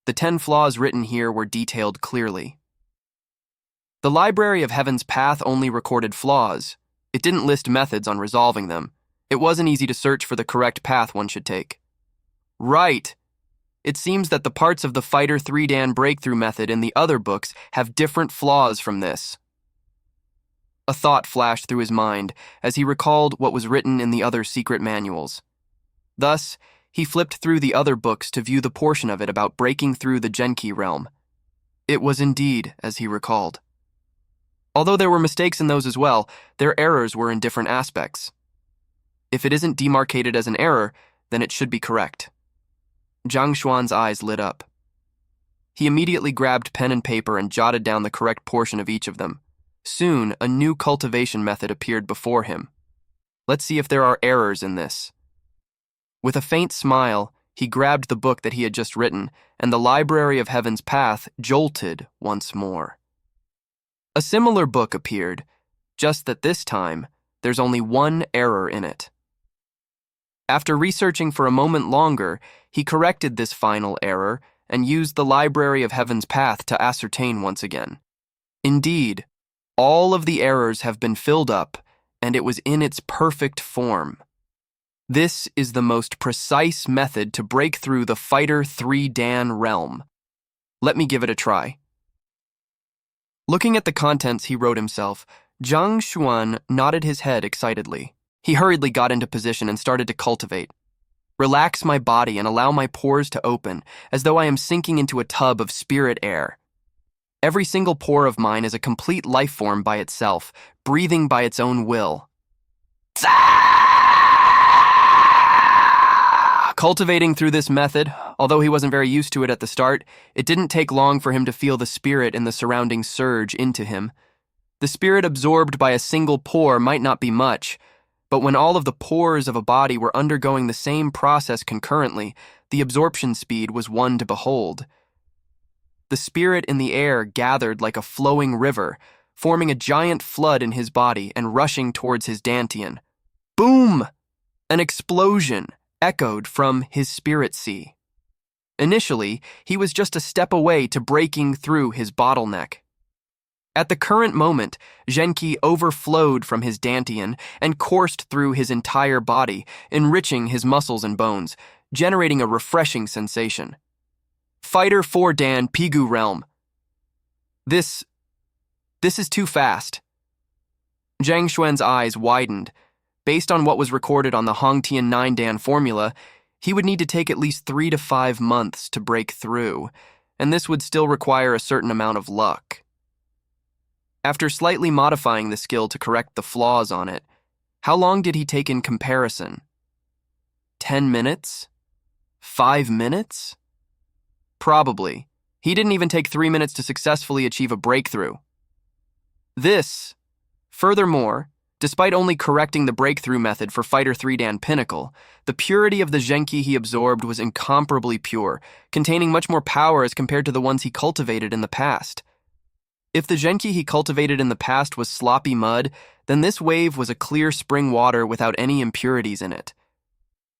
The 10 flaws written here were detailed clearly. The Library of Heaven's path only recorded flaws. It didn't list methods on resolving them. It wasn't easy to search for the correct path one should take. Right. It seems that the parts of the Fighter 3 Dan breakthrough method in the other books have different flaws from this. A thought flashed through his mind as he recalled what was written in the other secret manuals. Thus, he flipped through the other books to view the portion of it about breaking through the Genki realm. It was indeed as he recalled. Although there were mistakes in those as well, their errors were in different aspects. If it isn't demarcated as an error, then it should be correct. Zhang Xuan's eyes lit up. He immediately grabbed pen and paper and jotted down the correct portion of each of them. Soon, a new cultivation method appeared before him. Let's see if there are errors in this. With a faint smile, he grabbed the book that he had just written, and the Library of Heaven's path jolted once more. A similar book appeared, just that this time, there's only one error in it. After researching for a moment longer, he corrected this final error and used the Library of Heaven's path to ascertain once again. Indeed, all of the errors have been filled up, and it was in its perfect form. This is the most precise method to break through the Fighter 3 Dan realm. Let me give it a try. Looking at the contents he wrote himself, Zhang Xuan nodded his head excitedly. He hurriedly got into position and started to cultivate. Relax my body and allow my pores to open, as though I am sinking into a tub of spirit air. Every single pore of mine is a complete life form by itself, breathing by its own will. Cultivating through this method, although he wasn't very used to it at the start, it didn't take long for him to feel the spirit in the surrounding surge into him. The spirit absorbed by a single pore might not be much, but when all of the pores of a body were undergoing the same process concurrently, the absorption speed was one to behold. The spirit in the air gathered like a flowing river, forming a giant flood in his body and rushing towards his dantian. Boom! An explosion echoed from his spirit sea. Initially, he was just a step away to breaking through his bottleneck. At the current moment, Genki overflowed from his dantian and coursed through his entire body, enriching his muscles and bones, generating a refreshing sensation. Fighter 4 Dan Pigu Realm. This is too fast. Zhang Xuan's eyes widened. Based on what was recorded on the Hongtian 9-Dan formula, he would need to take at least 3 to 5 months to break through, and this would still require a certain amount of luck. After slightly modifying the skill to correct the flaws on it, how long did he take in comparison? 10 minutes? 5 minutes? Probably. He didn't even take 3 minutes to successfully achieve a breakthrough. Furthermore, despite only correcting the breakthrough method for Fighter 3-Dan Pinnacle, the purity of the Genki he absorbed was incomparably pure, containing much more power as compared to the ones he cultivated in the past. If the Genki he cultivated in the past was sloppy mud, then this wave was a clear spring water without any impurities in it.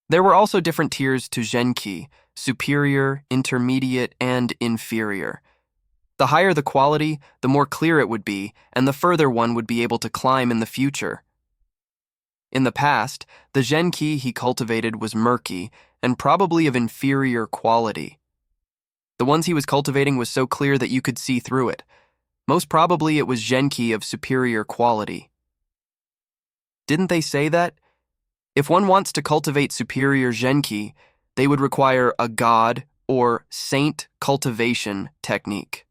There were also different tiers to Genki: superior, intermediate, and inferior. The higher the quality, the more clear it would be, and the further one would be able to climb in the future. In the past, the Genki he cultivated was murky and probably of inferior quality. The ones he was cultivating was so clear that you could see through it. Most probably it was Genki of superior quality. Didn't they say that? If one wants to cultivate superior Genki, they would require a god or saint cultivation technique.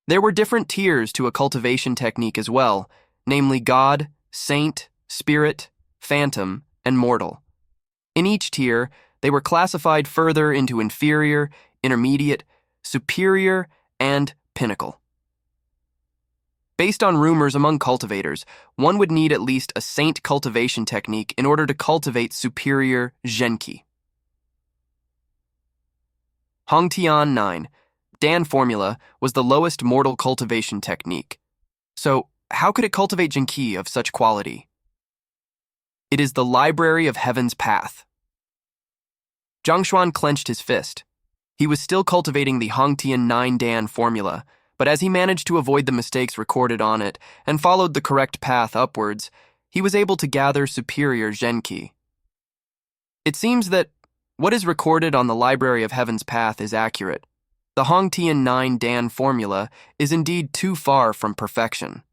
There were different tiers to a cultivation technique as well, namely God, Saint, Spirit, Phantom, and Mortal. In each tier, they were classified further into inferior, intermediate, superior, and pinnacle. Based on rumors among cultivators, one would need at least a Saint cultivation technique in order to cultivate superior Genki. Hongtian 9. Dan formula was the lowest mortal cultivation technique. So, how could it cultivate Genki of such quality? It is the Library of Heaven's Path. Zhang Xuan clenched his fist. He was still cultivating the Hongtian 9-Dan formula, but as he managed to avoid the mistakes recorded on it and followed the correct path upwards, he was able to gather superior Genki. It seems that what is recorded on the Library of Heaven's Path is accurate. The Hongtian 9-Dan formula is indeed too far from perfection.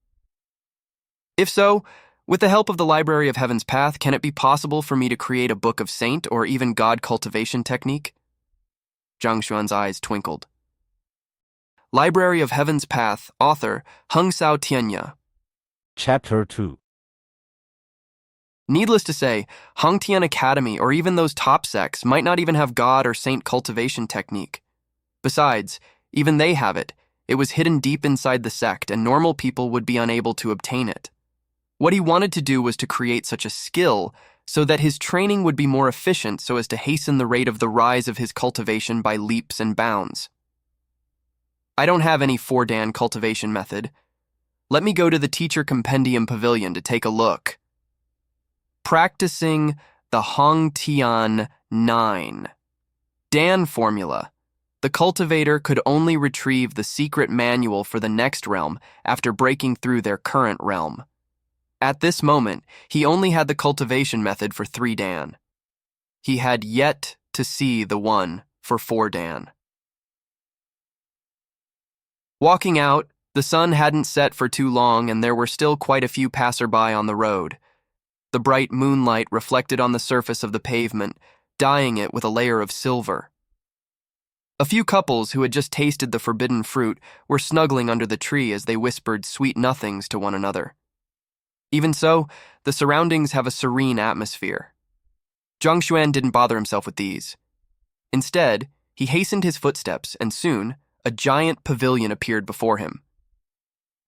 If so, with the help of the Library of Heaven's Path, can it be possible for me to create a book of saint or even god cultivation technique? Zhang Xuan's eyes twinkled. Library of Heaven's Path, author Heng Sao Tianya. Chapter 2. Needless to say, Hongtian Academy or even those top sects might not even have god or saint cultivation technique. Besides, even they have it. It was hidden deep inside the sect, and normal people would be unable to obtain it. What he wanted to do was to create such a skill so that his training would be more efficient so as to hasten the rate of the rise of his cultivation by leaps and bounds. I don't have any 4-Dan cultivation method. Let me go to the Teacher Compendium Pavilion to take a look. Practicing the Hongtian 9. Dan formula. The cultivator could only retrieve the secret manual for the next realm after breaking through their current realm. At this moment, he only had the cultivation method for 3-Dan. He had yet to see the one for 4-Dan. Walking out, the sun hadn't set for too long and there were still quite a few passerby on the road. The bright moonlight reflected on the surface of the pavement, dyeing it with a layer of silver. A few couples who had just tasted the forbidden fruit were snuggling under the tree as they whispered sweet nothings to one another. Even so, the surroundings have a serene atmosphere. Zhang Xuan didn't bother himself with these. Instead, he hastened his footsteps, and soon, a giant pavilion appeared before him.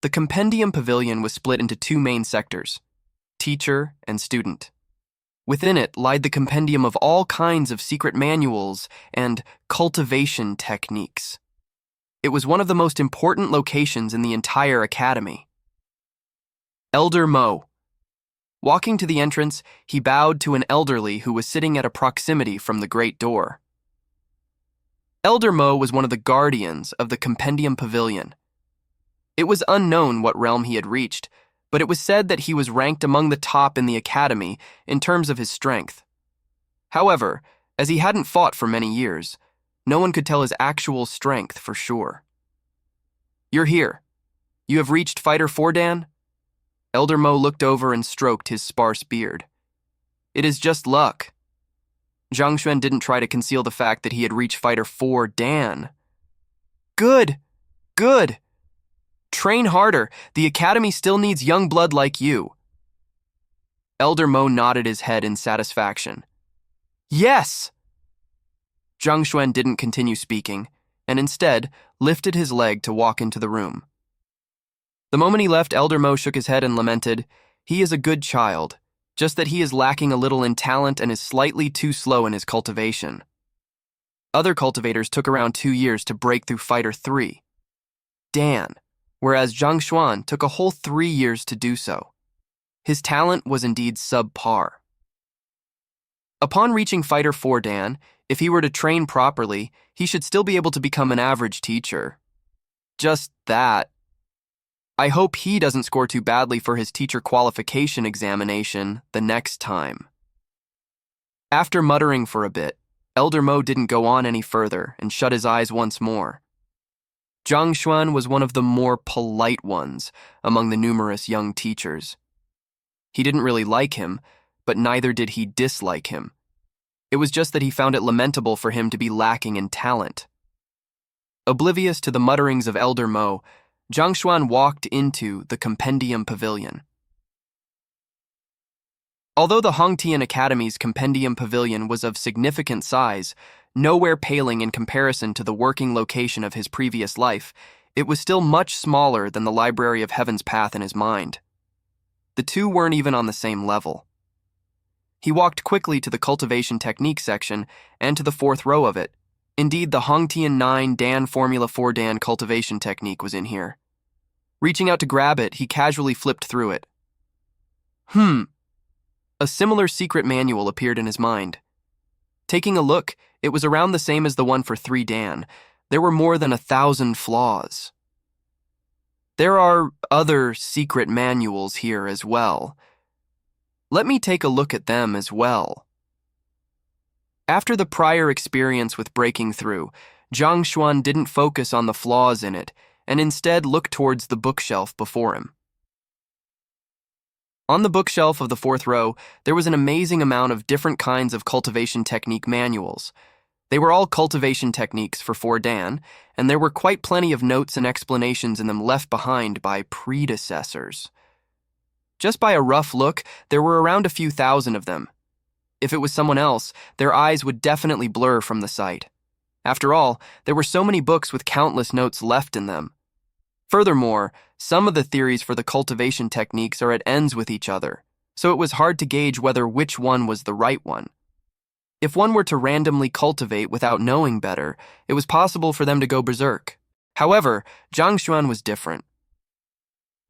The Compendium Pavilion was split into 2 main sectors: teacher and student. Within it lied the compendium of all kinds of secret manuals and cultivation techniques. It was one of the most important locations in the entire academy. Elder Mo. Walking to the entrance, he bowed to an elderly who was sitting at a proximity from the great door. Elder Mo was one of the guardians of the Compendium Pavilion. It was unknown what realm he had reached, but it was said that he was ranked among the top in the academy in terms of his strength. However, as he hadn't fought for many years, no one could tell his actual strength for sure. "You're here. You have reached Fighter 4-Dan?" Elder Mo looked over and stroked his sparse beard. It is just luck. Zhang Xuan didn't try to conceal the fact that he had reached Fighter 4 Dan. Good, good. Train harder. The academy still needs young blood like you. Elder Mo nodded his head in satisfaction. Yes! Zhang Xuan didn't continue speaking, and instead lifted his leg to walk into the room. The moment he left, Elder Mo shook his head and lamented, "He is a good child, just that he is lacking a little in talent and is slightly too slow in his cultivation." Other cultivators took around 2 years to break through Fighter 3. Dan, whereas Zhang Xuan took a whole 3 years to do so. His talent was indeed subpar. Upon reaching Fighter 4 Dan, if he were to train properly, he should still be able to become an average teacher. Just that. I hope he doesn't score too badly for his teacher qualification examination the next time. After muttering for a bit, Elder Mo didn't go on any further and shut his eyes once more. Zhang Xuan was one of the more polite ones among the numerous young teachers. He didn't really like him, but neither did he dislike him. It was just that he found it lamentable for him to be lacking in talent. Oblivious to the mutterings of Elder Mo, Zhang Xuan walked into the Compendium Pavilion. Although the Hongtian Academy's Compendium Pavilion was of significant size, nowhere paling in comparison to the working location of his previous life, it was still much smaller than the Library of Heaven's Path in his mind. The two weren't even on the same level. He walked quickly to the cultivation technique section and to the 4th row of it. Indeed, the Hongtian 9 Dan Formula 4 Dan cultivation technique was in here. Reaching out to grab it, he casually flipped through it. A similar secret manual appeared in his mind. Taking a look, it was around the same as the one for 3 Dan. There were more than 1,000 flaws. There are other secret manuals here as well. Let me take a look at them as well. After the prior experience with breaking through, Zhang Xuan didn't focus on the flaws in it, and instead looked towards the bookshelf before him. On the bookshelf of the 4th row, there was an amazing amount of different kinds of cultivation technique manuals. They were all cultivation techniques for 4 Dan, and there were quite plenty of notes and explanations in them left behind by predecessors. Just by a rough look, there were around a few thousand of them. If it was someone else, their eyes would definitely blur from the sight. After all, there were so many books with countless notes left in them. Furthermore, some of the theories for the cultivation techniques are at ends with each other, so it was hard to gauge whether which one was the right one. If one were to randomly cultivate without knowing better, it was possible for them to go berserk. However, Zhang Xuan was different.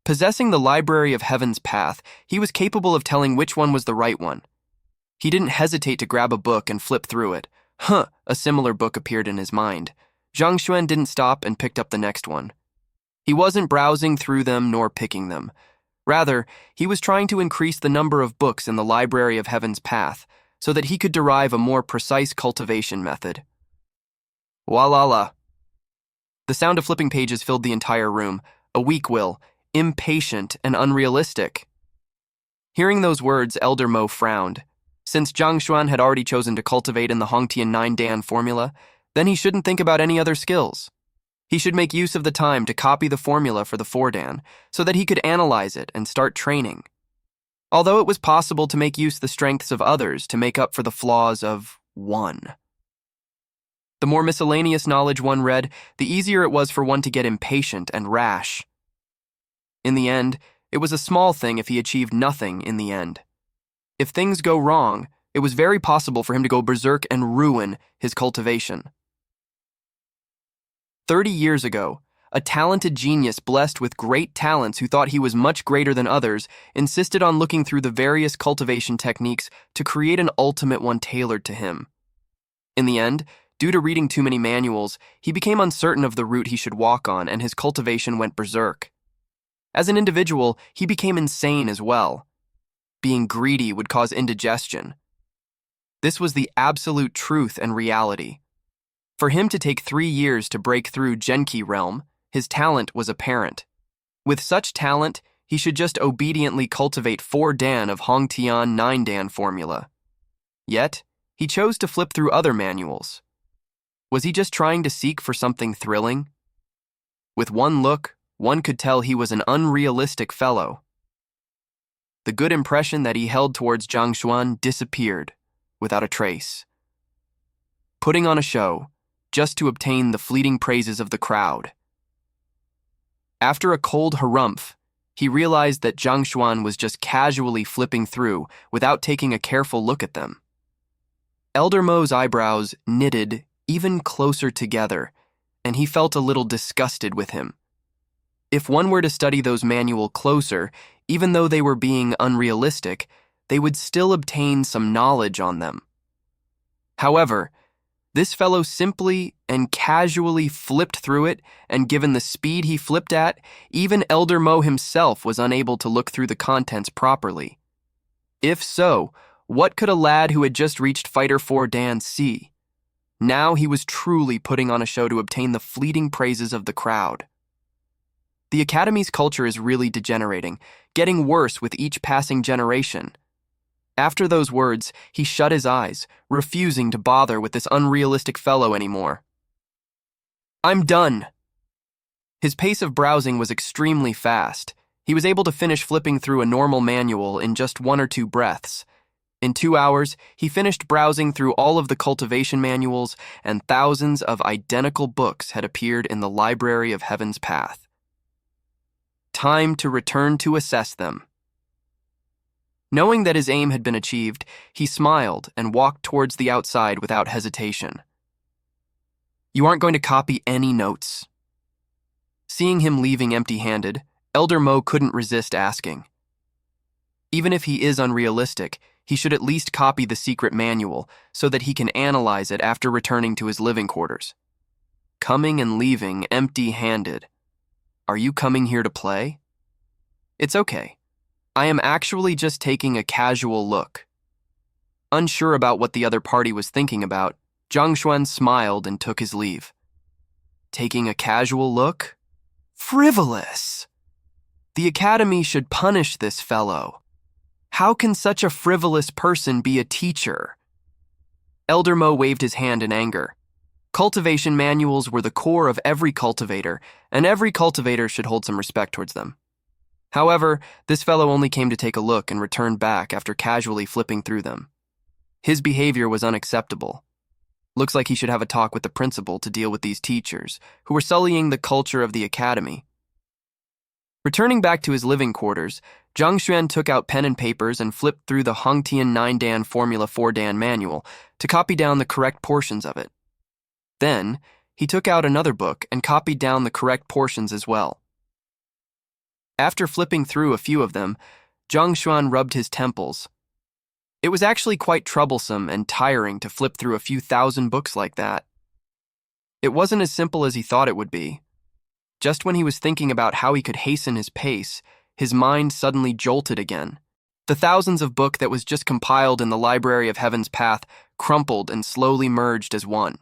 Possessing the Library of Heaven's Path, he was capable of telling which one was the right one. He didn't hesitate to grab a book and flip through it. A similar book appeared in his mind. Zhang Xuan didn't stop and picked up the next one. He wasn't browsing through them nor picking them. Rather, he was trying to increase the number of books in the Library of Heaven's Path so that he could derive a more precise cultivation method. Walala. The sound of flipping pages filled the entire room, a weak will, impatient and unrealistic. Hearing those words, Elder Mo frowned. Since Zhang Xuan had already chosen to cultivate in the Hongtian 9 Dan formula, then he shouldn't think about any other skills. He should make use of the time to copy the formula for the 4 Dan so that he could analyze it and start training. Although it was possible to make use of the strengths of others to make up for the flaws of one. The more miscellaneous knowledge one read, the easier it was for one to get impatient and rash. In the end, it was a small thing if he achieved nothing in the end. If things go wrong, it was very possible for him to go berserk and ruin his cultivation. 30 years ago, a talented genius blessed with great talents who thought he was much greater than others insisted on looking through the various cultivation techniques to create an ultimate one tailored to him. In the end, due to reading too many manuals, he became uncertain of the route he should walk on and his cultivation went berserk. As an individual, he became insane as well. Being greedy would cause indigestion. This was the absolute truth and reality. For him to take 3 years to break through Genki realm, his talent was apparent. With such talent, he should just obediently cultivate 4 Dan of Hongtian 9 Dan formula. Yet, he chose to flip through other manuals. Was he just trying to seek for something thrilling? With one look, one could tell he was an unrealistic fellow. The good impression that he held towards Zhang Xuan disappeared without a trace. Putting on a show, just to obtain the fleeting praises of the crowd. After a cold harumph, he realized that Zhang Xuan was just casually flipping through without taking a careful look at them. Elder Mo's eyebrows knitted even closer together, and he felt a little disgusted with him. If one were to study those manuals closer, even though they were being unrealistic, they would still obtain some knowledge on them. However, this fellow simply and casually flipped through it, and given the speed he flipped at, even Elder Mo himself was unable to look through the contents properly. If so, what could a lad who had just reached Fighter 4 Dan see? Now he was truly putting on a show to obtain the fleeting praises of the crowd. The Academy's culture is really degenerating, getting worse with each passing generation. After those words, he shut his eyes, refusing to bother with this unrealistic fellow anymore. "I'm done." His pace of browsing was extremely fast. He was able to finish flipping through a normal manual in just 1 or 2 breaths. In 2 hours, he finished browsing through all of the cultivation manuals, and thousands of identical books had appeared in the Library of Heaven's Path. Time to return to assess them. Knowing that his aim had been achieved, he smiled and walked towards the outside without hesitation. "You aren't going to copy any notes?" Seeing him leaving empty-handed, Elder Mo couldn't resist asking. Even if he is unrealistic, he should at least copy the secret manual so that he can analyze it after returning to his living quarters. Coming and leaving empty-handed. Are you coming here to play? It's okay. I am actually just taking a casual look. Unsure about what the other party was thinking about, Zhang Xuan smiled and took his leave. Taking a casual look? Frivolous! The Academy should punish this fellow. How can such a frivolous person be a teacher? Elder Mo waved his hand in anger. Cultivation manuals were the core of every cultivator, and every cultivator should hold some respect towards them. However, this fellow only came to take a look and returned back after casually flipping through them. His behavior was unacceptable. Looks like he should have a talk with the principal to deal with these teachers, who were sullying the culture of the academy. Returning back to his living quarters, Zhang Xuan took out pen and papers and flipped through the Hongtian 9 Dan Formula 4 Dan manual to copy down the correct portions of it. Then, he took out another book and copied down the correct portions as well. After flipping through a few of them, Zhang Xuan rubbed his temples. It was actually quite troublesome and tiring to flip through a few thousand books like that. It wasn't as simple as he thought it would be. Just when he was thinking about how he could hasten his pace, his mind suddenly jolted again. The thousands of book that was just compiled in the Library of Heaven's Path crumpled and slowly merged as one.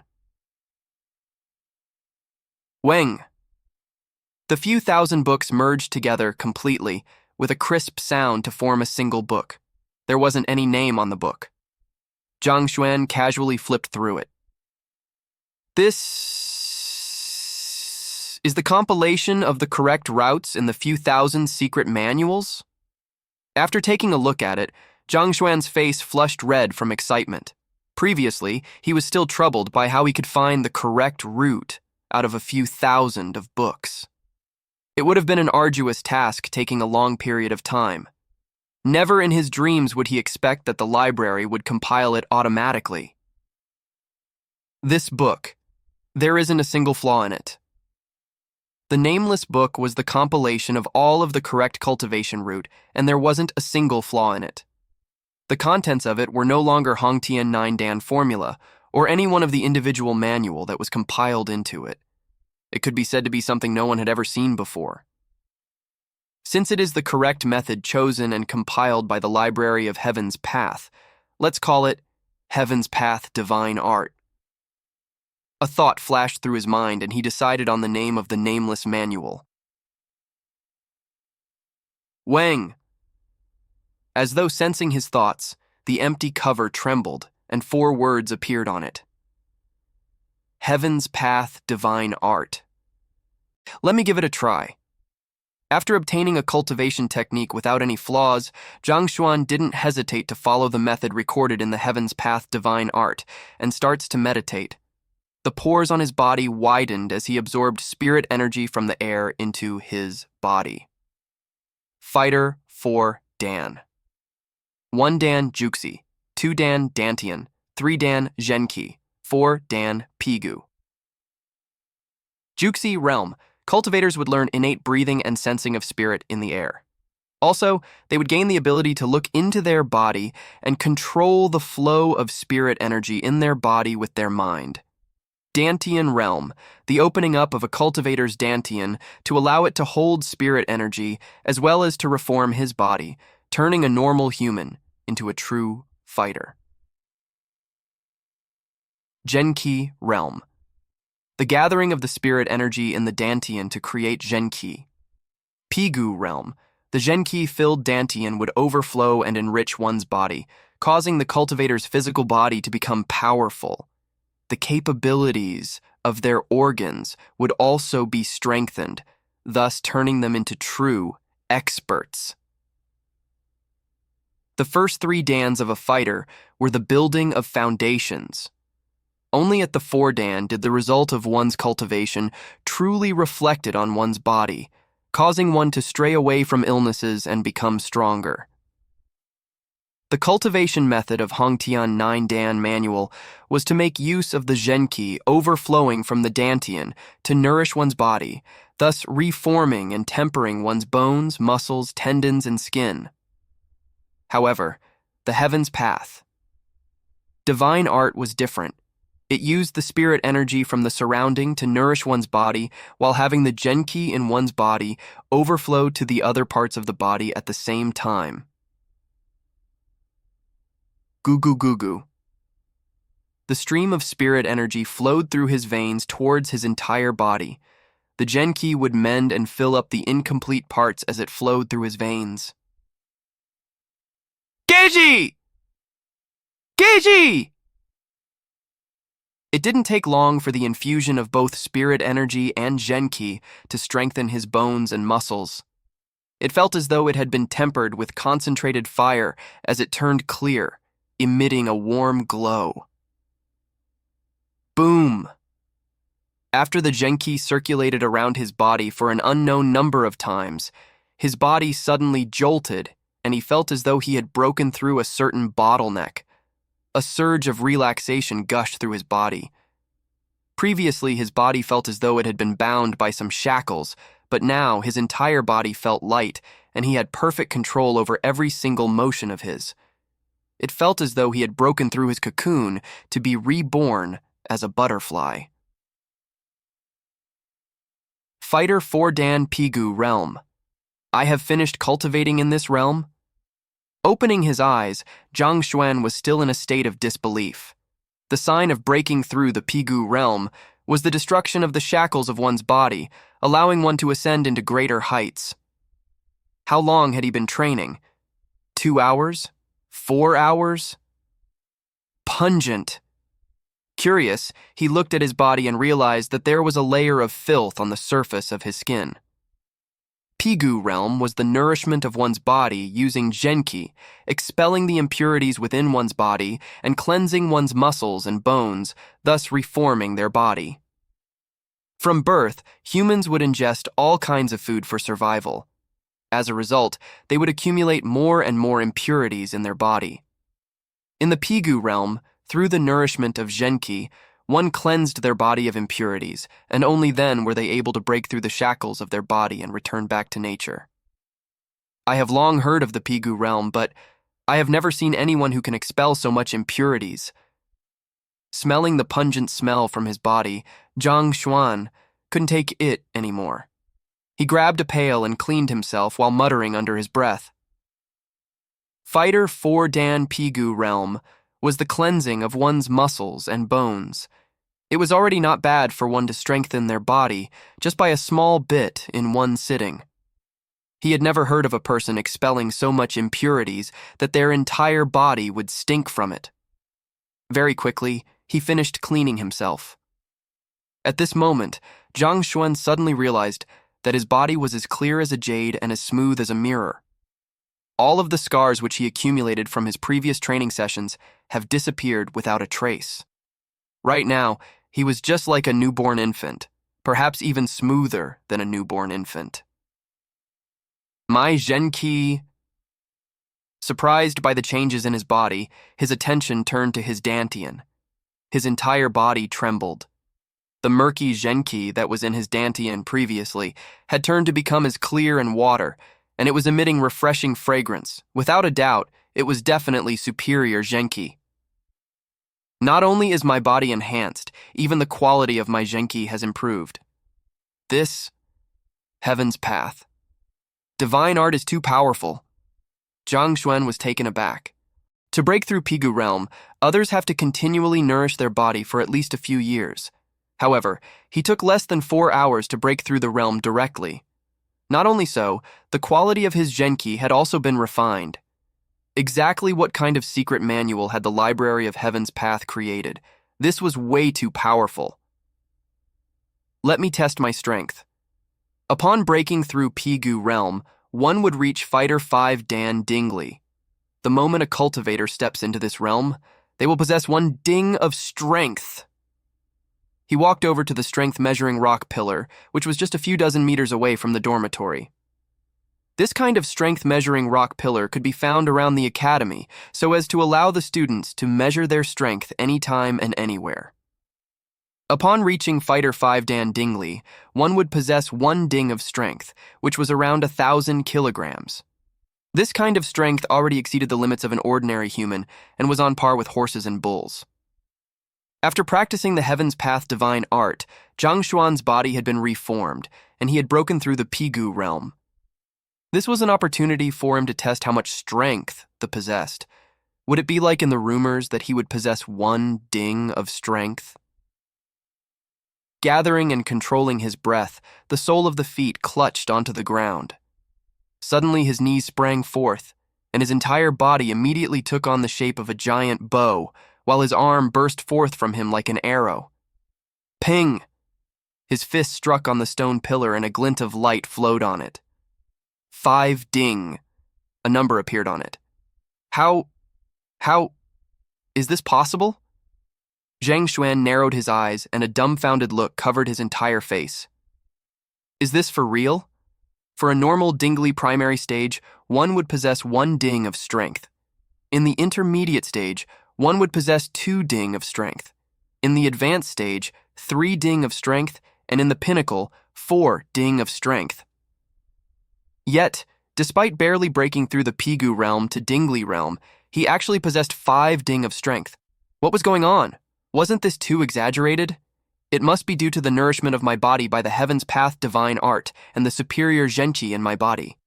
Weng. The few thousand books merged together completely, with a crisp sound to form a single book. There wasn't any name on the book. Zhang Xuan casually flipped through it. This is the compilation of the correct routes in the few thousand secret manuals? After taking a look at it, Zhang Xuan's face flushed red from excitement. Previously, he was still troubled by how he could find the correct route out of a few thousand of books. It would have been an arduous task taking a long period of time. Never in his dreams would he expect that the library would compile it automatically. This book. There isn't a single flaw in it. The nameless book was the compilation of all of the correct cultivation route, and there wasn't a single flaw in it. The contents of it were no longer Hongtian 9 Dan formula, or any one of the individual manual that was compiled into it. It could be said to be something no one had ever seen before. Since it is the correct method chosen and compiled by the Library of Heaven's Path, let's call it Heaven's Path Divine Art. A thought flashed through his mind, and he decided on the name of the nameless manual. Wang! As though sensing his thoughts, the empty cover trembled, and 4 words appeared on it. Heaven's Path Divine Art. Let me give it a try. After obtaining a cultivation technique without any flaws, Zhang Xuan didn't hesitate to follow the method recorded in the Heaven's Path Divine Art and starts to meditate. The pores on his body widened as he absorbed spirit energy from the air into his body. Fighter 4 Dan. 1 Dan Juxi, 2 Dan Dantian, 3 Dan Zhenqi, 4 Dan Pigu. Juxi Realm. Cultivators would learn innate breathing and sensing of spirit in the air. Also, they would gain the ability to look into their body and control the flow of spirit energy in their body with their mind. Dantian Realm, the opening up of a cultivator's Dantian to allow it to hold spirit energy as well as to reform his body, turning a normal human into a true fighter. Zhenqi Realm. The gathering of the spirit energy in the Dantian to create Zhenqi. Pigu Realm. The Zhenqi-filled Dantian would overflow and enrich one's body, causing the cultivator's physical body to become powerful. The capabilities of their organs would also be strengthened, thus turning them into true experts. The first 3 dans of a fighter were the building of foundations. Only at the 4 Dan did the result of one's cultivation truly reflected on one's body, causing one to stray away from illnesses and become stronger. The cultivation method of Hongtian 9 Dan manual was to make use of the Zhenqi overflowing from the Dantian to nourish one's body, thus reforming and tempering one's bones, muscles, tendons, and skin. However, the Heaven's Path. Divine Art was different. It used the spirit energy from the surrounding to nourish one's body while having the Zhenqi in one's body overflow to the other parts of the body at the same time. Gugu Gugu. The stream of spirit energy flowed through his veins towards his entire body. The Zhenqi would mend and fill up the incomplete parts as it flowed through his veins. Geiji! Geiji! It didn't take long for the infusion of both spirit energy and Zhenqi to strengthen his bones and muscles. It felt as though it had been tempered with concentrated fire as it turned clear, emitting a warm glow. Boom! After the Zhenqi circulated around his body for an unknown number of times, his body suddenly jolted, and he felt as though he had broken through a certain bottleneck. A surge of relaxation gushed through his body. Previously, his body felt as though it had been bound by some shackles, but now his entire body felt light, and he had perfect control over every single motion of his. It felt as though he had broken through his cocoon to be reborn as a butterfly. Fighter 4 Dan Pigu Realm. I have finished cultivating in this realm? Opening his eyes, Zhang Xuan was still in a state of disbelief. The sign of breaking through the Pigu realm was the destruction of the shackles of one's body, allowing one to ascend into greater heights. How long had he been training? 2 hours? 4 hours? Pungent. Curious, he looked at his body and realized that there was a layer of filth on the surface of his skin. Pigu realm was the nourishment of one's body using Zhenqi, expelling the impurities within one's body and cleansing one's muscles and bones, thus reforming their body. From birth, humans would ingest all kinds of food for survival. As a result, they would accumulate more and more impurities in their body. In the Pigu realm, through the nourishment of Zhenqi, one cleansed their body of impurities, and only then were they able to break through the shackles of their body and return back to nature. I have long heard of the Pigu realm, but I have never seen anyone who can expel so much impurities. Smelling the pungent smell from his body, Zhang Xuan couldn't take it anymore. He grabbed a pail and cleaned himself while muttering under his breath. Fighter 4 Dan Pigu realm was the cleansing of one's muscles and bones. It was already not bad for one to strengthen their body just by a small bit in one sitting. He had never heard of a person expelling so much impurities that their entire body would stink from it. Very quickly, he finished cleaning himself. At this moment, Zhang Xuan suddenly realized that his body was as clear as a jade and as smooth as a mirror. All of the scars which he accumulated from his previous training sessions have disappeared without a trace. Right now, he was just like a newborn infant, perhaps even smoother than a newborn infant. My Zhenqi. Surprised by the changes in his body, his attention turned to his dantian. His entire body trembled. The murky Zhenqi that was in his dantian previously had turned to become as clear as water, and it was emitting refreshing fragrance. Without a doubt, it was definitely superior Zhenqi. Not only is my body enhanced, even the quality of my Zhenqi has improved. This, heaven's path. Divine art is too powerful. Zhang Xuan was taken aback. To break through Pigu realm, others have to continually nourish their body for at least a few years. However, he took less than 4 hours to break through the realm directly. Not only so, the quality of his Zhenqi had also been refined. Exactly what kind of secret manual had the Library of Heaven's Path created? This was way too powerful. Let me test my strength. Upon breaking through Pigu realm, one would reach Fighter 5 Dan Dingley. The moment a cultivator steps into this realm, they will possess 1 ding of strength. He walked over to the strength-measuring rock pillar, which was just a few dozen meters away from the dormitory. This kind of strength-measuring rock pillar could be found around the academy so as to allow the students to measure their strength anytime and anywhere. Upon reaching Fighter 5 Dan Dingley, one would possess 1 ding of strength, which was around 1,000 kilograms. This kind of strength already exceeded the limits of an ordinary human and was on par with horses and bulls. After practicing the Heaven's Path divine art, Zhang Xuan's body had been reformed, and he had broken through the Pigu realm. This was an opportunity for him to test how much strength the possessed. Would it be like in the rumors that he would possess 1 ding of strength? Gathering and controlling his breath, the sole of the feet clutched onto the ground. Suddenly his knees sprang forth, and his entire body immediately took on the shape of a giant bow, while his arm burst forth from him like an arrow. Ping! His fist struck on the stone pillar and a glint of light flowed on it. 5 ding. A number appeared on it. How is this possible? Zhang Xuan narrowed his eyes and a dumbfounded look covered his entire face. Is this for real? For a normal Dingley primary stage, one would possess 1 ding of strength. In the intermediate stage, one would possess 2 ding of strength. In the advanced stage, 3 ding of strength, and in the pinnacle, 4 ding of strength. Yet, despite barely breaking through the Pigu realm to Dingley realm, he actually possessed 5 ding of strength. What was going on? Wasn't this too exaggerated? It must be due to the nourishment of my body by the Heaven's Path divine art and the superior Zhenqi in my body.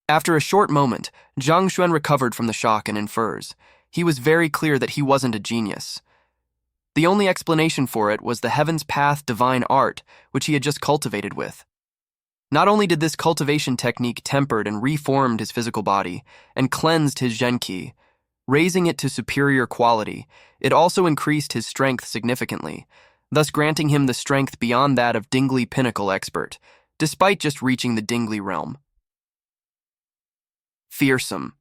After a short moment, Zhang Xuan recovered from the shock and infers. He was very clear that he wasn't a genius. The only explanation for it was the Heaven's Path divine art, which he had just cultivated with. Not only did this cultivation technique tempered and reformed his physical body and cleansed his Zhenqi, raising it to superior quality, it also increased his strength significantly, thus granting him the strength beyond that of Dingley Pinnacle Expert, despite just reaching the Dingley realm. Fearsome.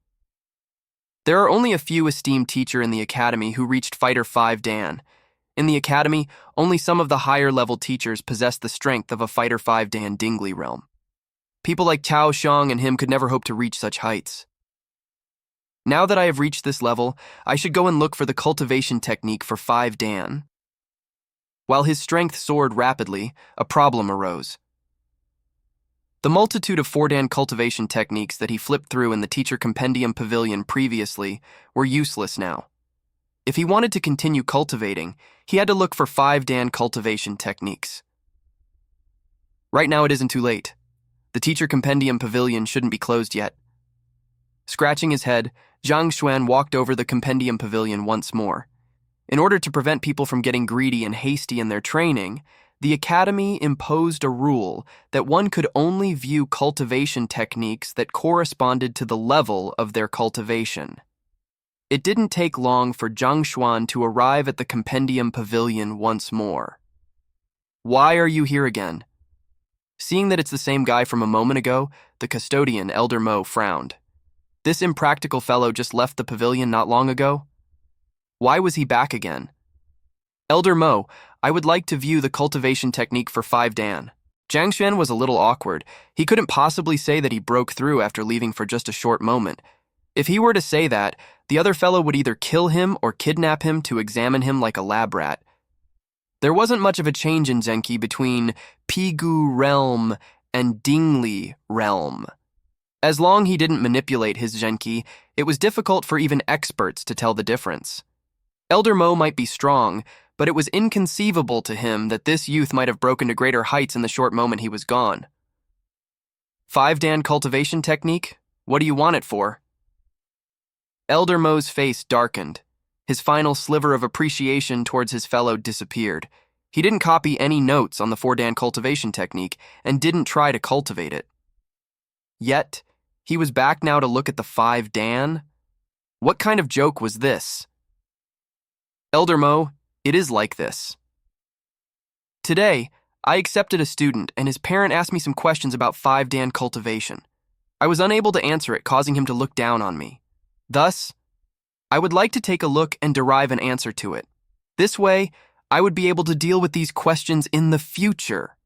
There are only a few esteemed teachers in the academy who reached Fighter 5 Dan. In the academy, only some of the higher-level teachers possessed the strength of a Fighter 5 Dan Dingley realm. People like Cao Xiang and him could never hope to reach such heights. Now that I have reached this level, I should go and look for the cultivation technique for 5 Dan. While his strength soared rapidly, a problem arose. The multitude of 4 Dan cultivation techniques that he flipped through in the Teacher Compendium Pavilion previously were useless now. If he wanted to continue cultivating, he had to look for 5 Dan cultivation techniques. Right now it isn't too late. The Teacher Compendium Pavilion shouldn't be closed yet. Scratching his head, Zhang Xuan walked over the Compendium Pavilion once more. In order to prevent people from getting greedy and hasty in their training, the Academy imposed a rule that one could only view cultivation techniques that corresponded to the level of their cultivation. It didn't take long for Zhang Xuan to arrive at the Compendium Pavilion once more. "Why are you here again?" Seeing that it's the same guy from a moment ago, the custodian, Elder Mo, frowned. This impractical fellow just left the pavilion not long ago? Why was he back again? "Elder Mo, I would like to view the cultivation technique for 5 Dan." Zhang Xuan was a little awkward. He couldn't possibly say that he broke through after leaving for just a short moment. If he were to say that, the other fellow would either kill him or kidnap him to examine him like a lab rat. There wasn't much of a change in Zenki between Pigu Realm and Dingli Realm. As long he didn't manipulate his Zenki, it was difficult for even experts to tell the difference. Elder Mo might be strong, but it was inconceivable to him that this youth might have broken to greater heights in the short moment he was gone. 5 Dan cultivation technique? What do you want it for? Elder Mo's face darkened. His final sliver of appreciation towards his fellow disappeared. He didn't copy any notes on the 4 Dan cultivation technique and didn't try to cultivate it. Yet, he was back now to look at the 5 Dan? What kind of joke was this? Elder Mo, it is like this. Today, I accepted a student and his parent asked me some questions about 5 Dan cultivation. I was unable to answer it, causing him to look down on me. Thus, I would like to take a look and derive an answer to it. This way, I would be able to deal with these questions in the future.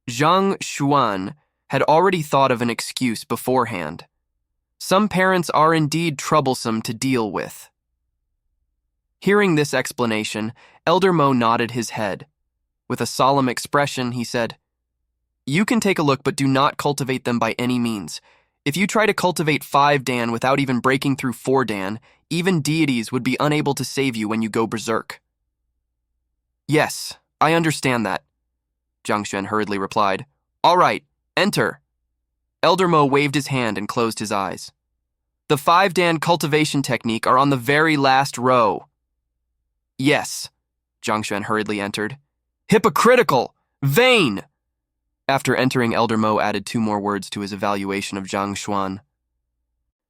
Zhang Xuan had already thought of an excuse beforehand. Some parents are indeed troublesome to deal with. Hearing this explanation, Elder Mo nodded his head. With a solemn expression, he said, "You can take a look, but do not cultivate them by any means. If you try to cultivate 5 Dan without even breaking through 4 Dan, even deities would be unable to save you when you go berserk." "Yes, I understand that," Zhang Xuan hurriedly replied. "All right, enter." Elder Mo waved his hand and closed his eyes. "The 5 Dan cultivation technique are on the very last row." "Yes," Zhang Xuan hurriedly entered. "Hypocritical! Vain!" After entering, Elder Mo added 2 more words to his evaluation of Zhang Xuan.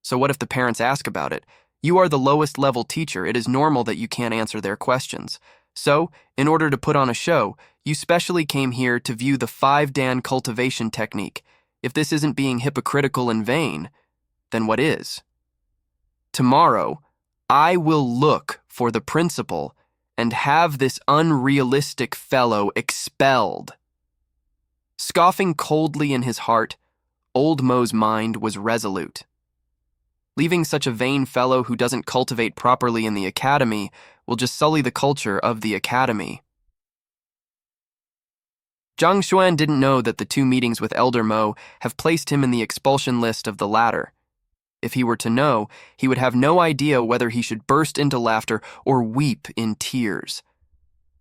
"So what if the parents ask about it? You are the lowest level teacher. It is normal that you can't answer their questions. So, in order to put on a show, you specially came here to view the 5 Dan cultivation technique. If this isn't being hypocritical and vain, then what is? Tomorrow, I will look for the principal and have this unrealistic fellow expelled." Scoffing coldly in his heart, Old Mo's mind was resolute. Leaving such a vain fellow who doesn't cultivate properly in the academy will just sully the culture of the academy. Zhang Xuan didn't know that the 2 meetings with Elder Mo have placed him in the expulsion list of the latter. If he were to know, he would have no idea whether he should burst into laughter or weep in tears.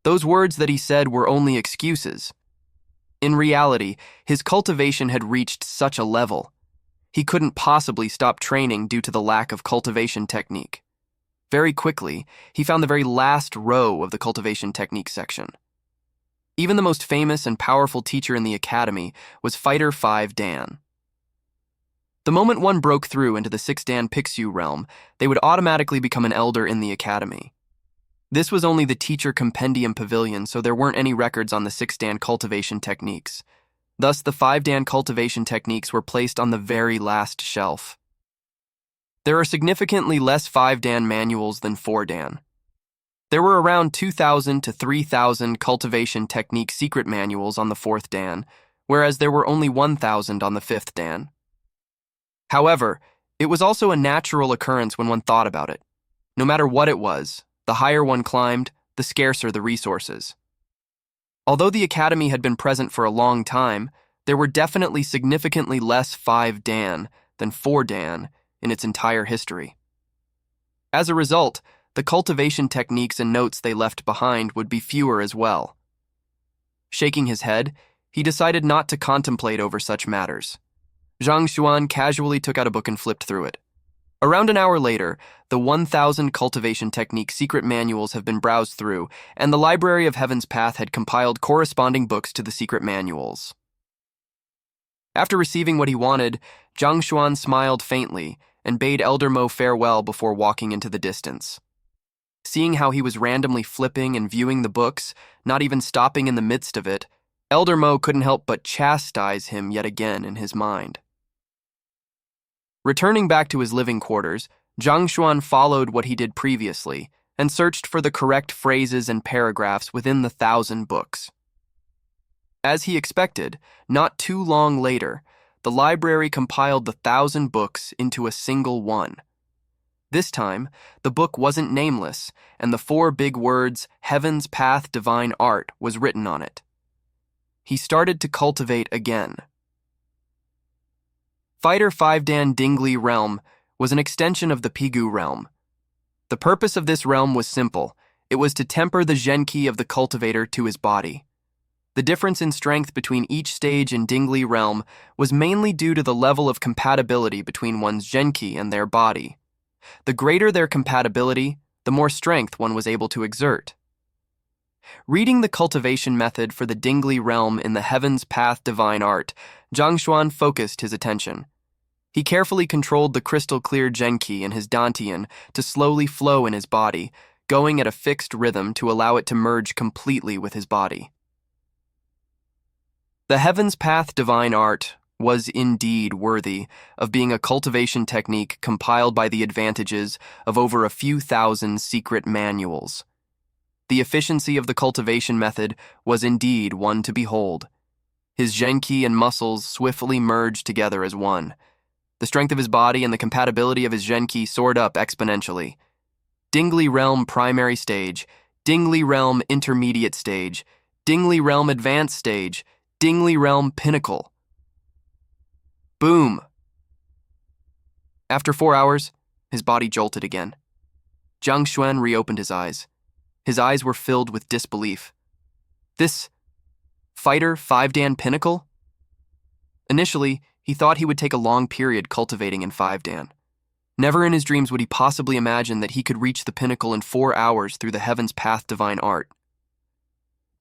Those words that he said were only excuses. In reality, his cultivation had reached such a level. He couldn't possibly stop training due to the lack of cultivation technique. Very quickly, he found the very last row of the cultivation technique section. Even the most famous and powerful teacher in the academy was Fighter 5 Dan. The moment one broke through into the 6 Dan Pixu realm, they would automatically become an elder in the academy. This was only the teacher compendium pavilion, so there weren't any records on the 6 Dan cultivation techniques. Thus, the 5 Dan cultivation techniques were placed on the very last shelf. There are significantly less 5 Dan manuals than 4 Dan. There were around 2,000 to 3,000 cultivation technique secret manuals on the 4th Dan, whereas there were only 1,000 on the 5th Dan. However, it was also a natural occurrence when one thought about it. No matter what it was, the higher one climbed, the scarcer the resources. Although the academy had been present for a long time, there were definitely significantly less 5 Dan than 4 Dan in its entire history. As a result, the cultivation techniques and notes they left behind would be fewer as well. Shaking his head, he decided not to contemplate over such matters. Zhang Xuan casually took out a book and flipped through it. Around an hour later, the 1,000 cultivation technique secret manuals have been browsed through, and the Library of Heaven's Path had compiled corresponding books to the secret manuals. After receiving what he wanted, Zhang Xuan smiled faintly and bade Elder Mo farewell before walking into the distance. Seeing how he was randomly flipping and viewing the books, not even stopping in the midst of it, Elder Mo couldn't help but chastise him yet again in his mind. Returning back to his living quarters, Zhang Xuan followed what he did previously and searched for the correct phrases and paragraphs within the 1,000 books. As he expected, not too long later, the library compiled the 1,000 books into a single one. This time, the book wasn't nameless, and the 4 big words, Heaven's Path Divine Art, was written on it. He started to cultivate again. Fighter 5-Dan Dingley Realm was an extension of the Pigu realm. The purpose of this realm was simple. It was to temper the Genki of the cultivator to his body. The difference in strength between each stage in Dingley realm was mainly due to the level of compatibility between one's Genki and their body. The greater their compatibility, the more strength one was able to exert. Reading the cultivation method for the Dingley realm in the Heaven's Path Divine Art, Zhang Xuan focused his attention. He carefully controlled the crystal-clear Genki in his Dantian to slowly flow in his body, going at a fixed rhythm to allow it to merge completely with his body. The Heaven's Path Divine Art was indeed worthy of being a cultivation technique compiled by the advantages of over a few thousand secret manuals. The efficiency of the cultivation method was indeed one to behold. His Genki and muscles swiftly merged together as one. The strength of his body and the compatibility of his Genki soared up exponentially. Dingley Realm Primary Stage, Dingley Realm Intermediate Stage, Dingley Realm Advanced Stage, Dingley Realm Pinnacle. Boom! After 4 hours, his body jolted again. Zhang Xuan reopened his eyes. His eyes were filled with disbelief. This Fighter 5-Dan Pinnacle? Initially, he thought he would take a long period cultivating in 5-Dan. Never in his dreams would he possibly imagine that he could reach the pinnacle in 4 hours through the Heaven's Path Divine Art.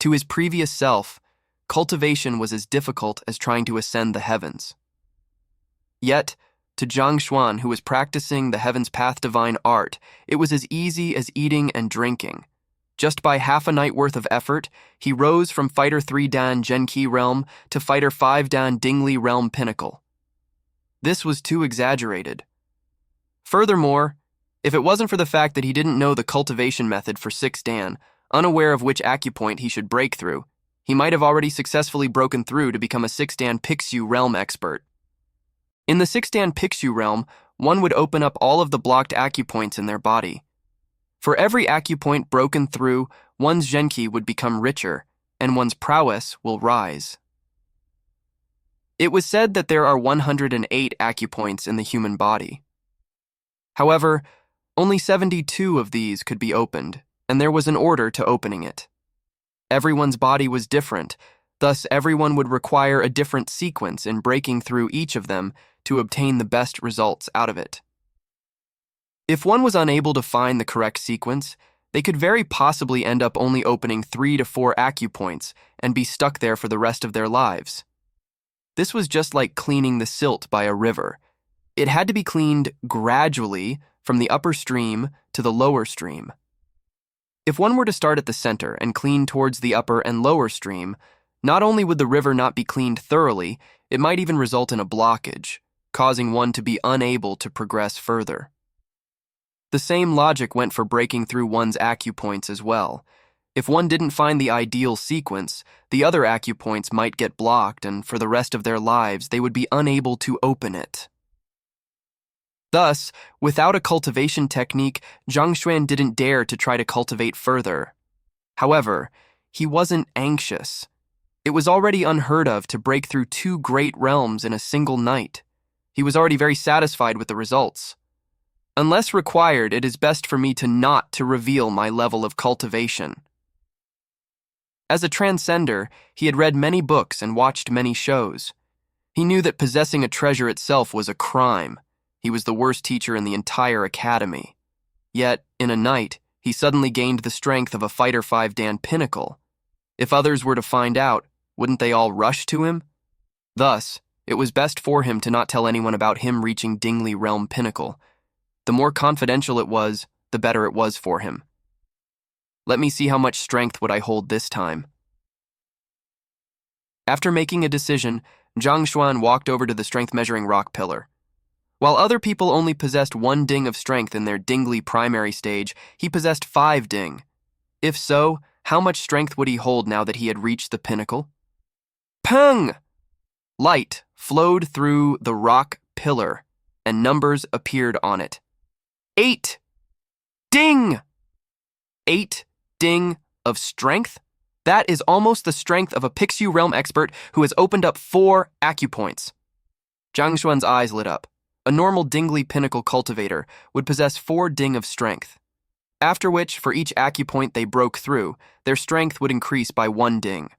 To his previous self, cultivation was as difficult as trying to ascend the heavens. Yet, to Zhang Xuan, who was practicing the Heaven's Path Divine Art, it was as easy as eating and drinking. Just by half a night worth of effort, he rose from Fighter 3-Dan Genki Realm to Fighter 5-Dan Dingley Realm Pinnacle. This was too exaggerated. Furthermore, if it wasn't for the fact that he didn't know the cultivation method for 6-Dan, unaware of which acupoint he should break through, he might have already successfully broken through to become a 6-Dan Pixu realm expert. In the 6-Dan Pixu realm, one would open up all of the blocked acupoints in their body. For every acupoint broken through, one's Genki would become richer, and one's prowess will rise. It was said that there are 108 acupoints in the human body. However, only 72 of these could be opened, and there was an order to opening it. Everyone's body was different, thus everyone would require a different sequence in breaking through each of them to obtain the best results out of it. If one was unable to find the correct sequence, they could very possibly end up only opening 3 to 4 acupoints and be stuck there for the rest of their lives. This was just like cleaning the silt by a river. It had to be cleaned gradually from the upper stream to the lower stream. If one were to start at the center and clean towards the upper and lower stream, not only would the river not be cleaned thoroughly, it might even result in a blockage, causing one to be unable to progress further. The same logic went for breaking through one's acupoints as well. If one didn't find the ideal sequence, the other acupoints might get blocked, and for the rest of their lives, they would be unable to open it. Thus, without a cultivation technique, Zhang Xuan didn't dare to try to cultivate further. However, he wasn't anxious. It was already unheard of to break through 2 great realms in a single night. He was already very satisfied with the results. Unless required, it is best for me not to reveal my level of cultivation. As a transcender, he had read many books and watched many shows. He knew that possessing a treasure itself was a crime. He was the worst teacher in the entire academy. Yet, in a night, he suddenly gained the strength of a Fighter 5 Dan pinnacle. If others were to find out, wouldn't they all rush to him? Thus, it was best for him to not tell anyone about him reaching Dingley Realm Pinnacle. The more confidential it was, the better it was for him. Let me see how much strength would I hold this time. After making a decision, Zhang Xuan walked over to the strength-measuring rock pillar. While other people only possessed 1 ding of strength in their Dingley primary stage, he possessed 5 ding. If so, how much strength would he hold now that he had reached the pinnacle? Peng! Light flowed through the rock pillar, and numbers appeared on it. 8! Ding! 8 ding of strength? That is almost the strength of a Pixu Realm expert who has opened up 4 acupoints. Zhang Xuan's eyes lit up. A normal Dingley Pinnacle cultivator would possess 4 ding of strength, after which, for each acupoint they broke through, their strength would increase by 1 ding.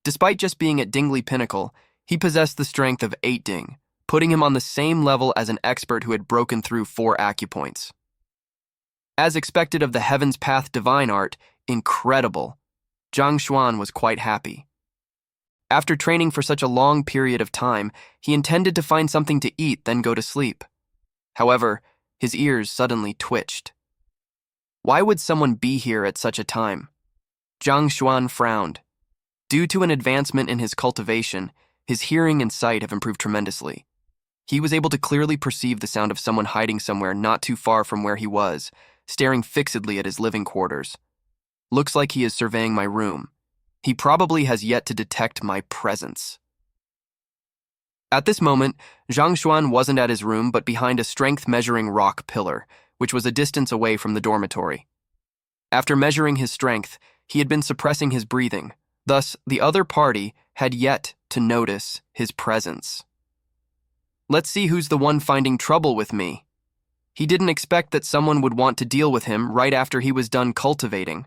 Despite just being at Dingley Pinnacle, he possessed the strength of 8 ding, putting him on the same level as an expert who had broken through 4 acupoints. As expected of the Heaven's Path divine art, incredible. Zhang Xuan was quite happy. After training for such a long period of time, he intended to find something to eat, then go to sleep. However, his ears suddenly twitched. Why would someone be here at such a time? Zhang Xuan frowned. Due to an advancement in his cultivation, his hearing and sight have improved tremendously. He was able to clearly perceive the sound of someone hiding somewhere not too far from where he was, staring fixedly at his living quarters. Looks like he is surveying my room. He probably has yet to detect my presence. At this moment, Zhang Xuan wasn't at his room but behind a strength-measuring rock pillar, which was a distance away from the dormitory. After measuring his strength, he had been suppressing his breathing. Thus, the other party had yet to notice his presence. Let's see who's the one finding trouble with me. He didn't expect that someone would want to deal with him right after he was done cultivating.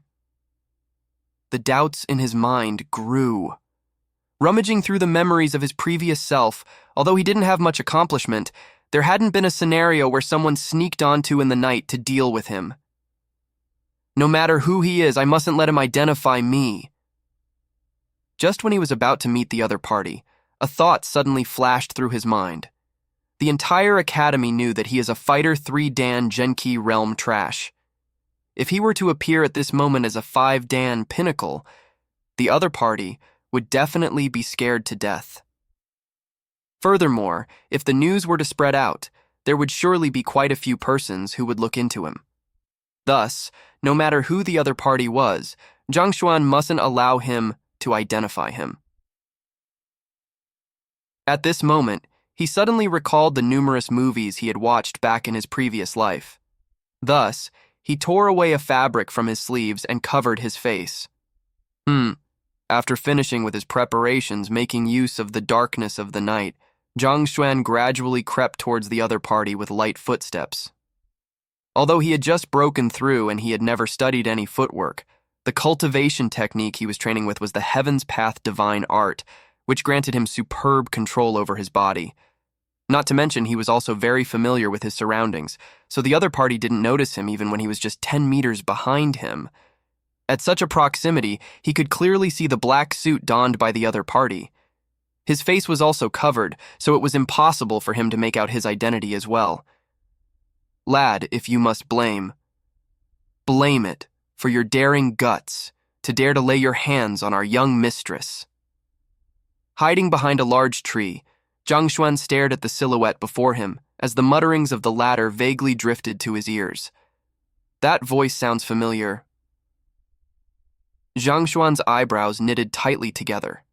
The doubts in his mind grew. Rummaging through the memories of his previous self, although he didn't have much accomplishment, there hadn't been a scenario where someone sneaked onto in the night to deal with him. No matter who he is, I mustn't let him identify me. Just when he was about to meet the other party, a thought suddenly flashed through his mind. The entire academy knew that he is a Fighter 3 Dan Genki Realm trash. If he were to appear at this moment as a 5 Dan pinnacle, the other party would definitely be scared to death. Furthermore, if the news were to spread out, there would surely be quite a few persons who would look into him. Thus, no matter who the other party was, Zhang Xuan mustn't allow him to identify him. At this moment, he suddenly recalled the numerous movies he had watched back in his previous life. Thus, he tore away a fabric from his sleeves and covered his face. After finishing with his preparations, making use of the darkness of the night, Zhang Xuan gradually crept towards the other party with light footsteps. Although he had just broken through and he had never studied any footwork, the cultivation technique he was training with was the Heaven's Path divine art, which granted him superb control over his body. Not to mention, he was also very familiar with his surroundings, so the other party didn't notice him even when he was just 10 meters behind him. At such a proximity, he could clearly see the black suit donned by the other party. His face was also covered, so it was impossible for him to make out his identity as well. Lad, if you must blame it for your daring guts to dare to lay your hands on our young mistress. Hiding behind a large tree, Zhang Xuan stared at the silhouette before him as the mutterings of the latter vaguely drifted to his ears. That voice sounds familiar. Zhang Xuan's eyebrows knitted tightly together.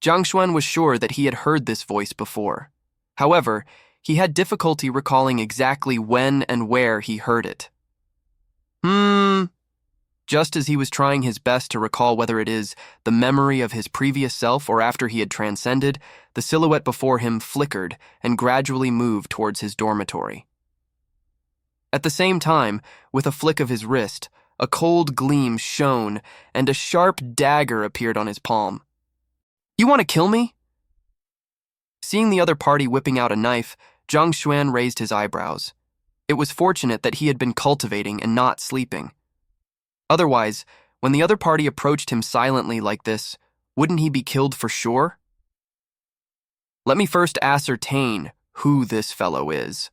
Zhang Xuan was sure that he had heard this voice before. However, he had difficulty recalling exactly when and where he heard it. Just as he was trying his best to recall whether it is the memory of his previous self or after he had transcended, the silhouette before him flickered and gradually moved towards his dormitory. At the same time, with a flick of his wrist, a cold gleam shone and a sharp dagger appeared on his palm. You want to kill me? Seeing the other party whipping out a knife, Zhang Xuan raised his eyebrows. It was fortunate that he had been cultivating and not sleeping. Otherwise, when the other party approached him silently like this, wouldn't he be killed for sure? Let me first ascertain who this fellow is.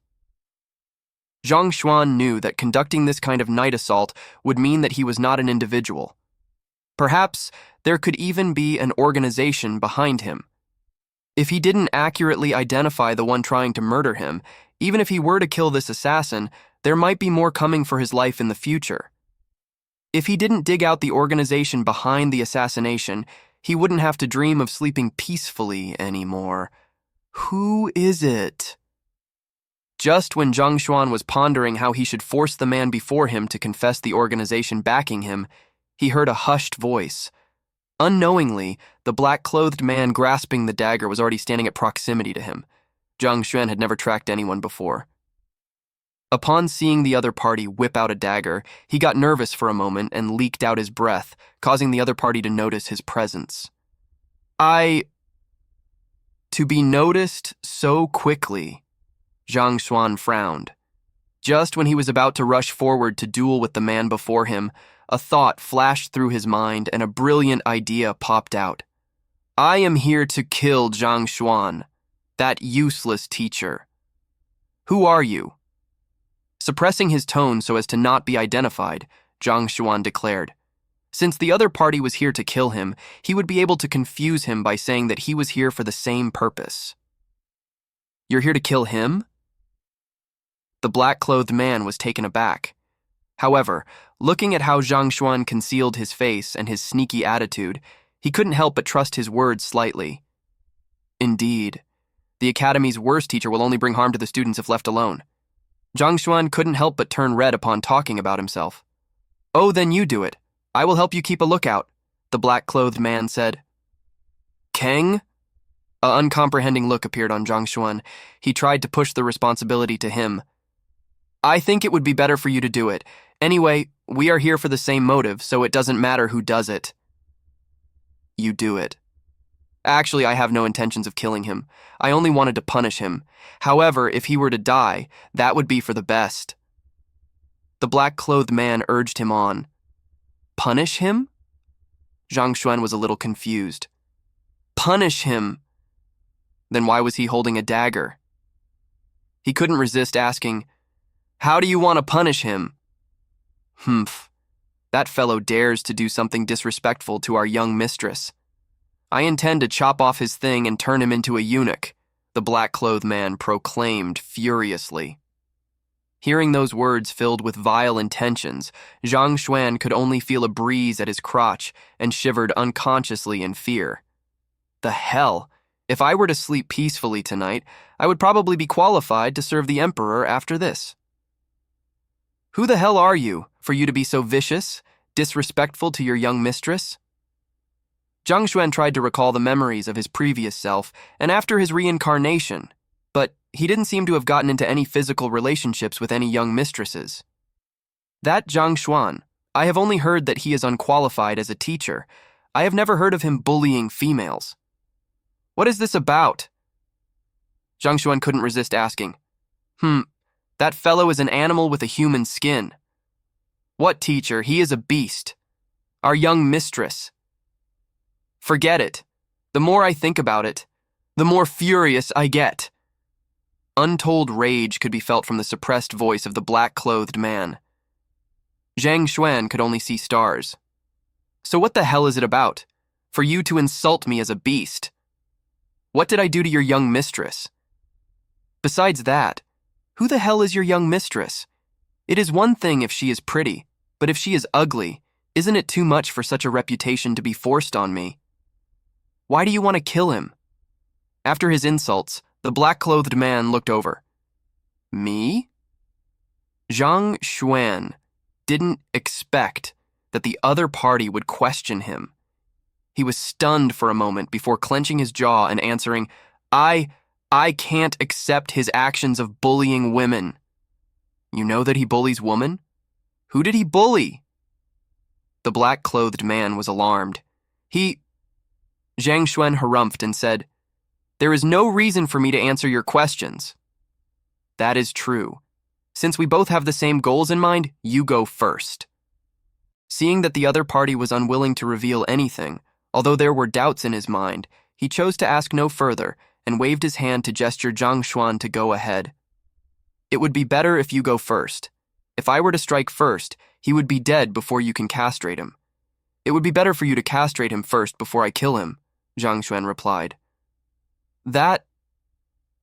Zhang Xuan knew that conducting this kind of night assault would mean that he was not an individual. Perhaps there could even be an organization behind him. If he didn't accurately identify the one trying to murder him, even if he were to kill this assassin, there might be more coming for his life in the future. If he didn't dig out the organization behind the assassination, he wouldn't have to dream of sleeping peacefully anymore. Who is it? Just when Zhang Xuan was pondering how he should force the man before him to confess the organization backing him, he heard a hushed voice. Unknowingly, the black-clothed man grasping the dagger was already standing at proximity to him. Zhang Xuan had never tracked anyone before. Upon seeing the other party whip out a dagger, he got nervous for a moment and leaked out his breath, causing the other party to notice his presence. To be noticed so quickly, Zhang Xuan frowned. Just when he was about to rush forward to duel with the man before him, a thought flashed through his mind and a brilliant idea popped out. I am here to kill Zhang Xuan, that useless teacher. Who are you? Suppressing his tone so as to not be identified, Zhang Xuan declared. Since the other party was here to kill him, he would be able to confuse him by saying that he was here for the same purpose. You're here to kill him? The black-clothed man was taken aback. However, looking at how Zhang Xuan concealed his face and his sneaky attitude, he couldn't help but trust his words slightly. Indeed, the academy's worst teacher will only bring harm to the students if left alone. Zhang Xuan couldn't help but turn red upon talking about himself. Oh, then you do it. I will help you keep a lookout, the black-clothed man said. Kang? An uncomprehending look appeared on Zhang Xuan. He tried to push the responsibility to him. I think it would be better for you to do it. Anyway, we are here for the same motive, so it doesn't matter who does it. You do it. Actually, I have no intentions of killing him. I only wanted to punish him. However, if he were to die, that would be for the best. The black-clothed man urged him on. Punish him? Zhang Xuan was a little confused. Punish him? Then why was he holding a dagger? He couldn't resist asking, How do you want to punish him? Humph. That fellow dares to do something disrespectful to our young mistress. I intend to chop off his thing and turn him into a eunuch, the black-clothed man proclaimed furiously. Hearing those words filled with vile intentions, Zhang Xuan could only feel a breeze at his crotch and shivered unconsciously in fear. The hell! If I were to sleep peacefully tonight, I would probably be qualified to serve the emperor after this. Who the hell are you, for you to be so vicious, disrespectful to your young mistress? Zhang Xuan tried to recall the memories of his previous self and after his reincarnation, but he didn't seem to have gotten into any physical relationships with any young mistresses. That Zhang Xuan, I have only heard that he is unqualified as a teacher. I have never heard of him bullying females. What is this about? Zhang Xuan couldn't resist asking. That fellow is an animal with a human skin. What teacher? He is a beast. Our young mistress. Forget it. The more I think about it, the more furious I get. Untold rage could be felt from the suppressed voice of the black-clothed man. Zhang Xuan could only see stars. So what the hell is it about? For you to insult me as a beast? What did I do to your young mistress? Besides that, who the hell is your young mistress? It is one thing if she is pretty, but if she is ugly, isn't it too much for such a reputation to be forced on me? Why do you want to kill him? After his insults, the black-clothed man looked over. Me? Zhang Xuan didn't expect that the other party would question him. He was stunned for a moment before clenching his jaw and answering, I can't accept his actions of bullying women. You know that he bullies women? Who did he bully? The black-clothed man was alarmed. Zhang Xuan harumphed and said, There is no reason for me to answer your questions. That is true. Since we both have the same goals in mind, you go first. Seeing that the other party was unwilling to reveal anything, although there were doubts in his mind, he chose to ask no further and waved his hand to gesture Zhang Xuan to go ahead. It would be better if you go first. If I were to strike first, he would be dead before you can castrate him. It would be better for you to castrate him first before I kill him, Zhang Xuan replied. That...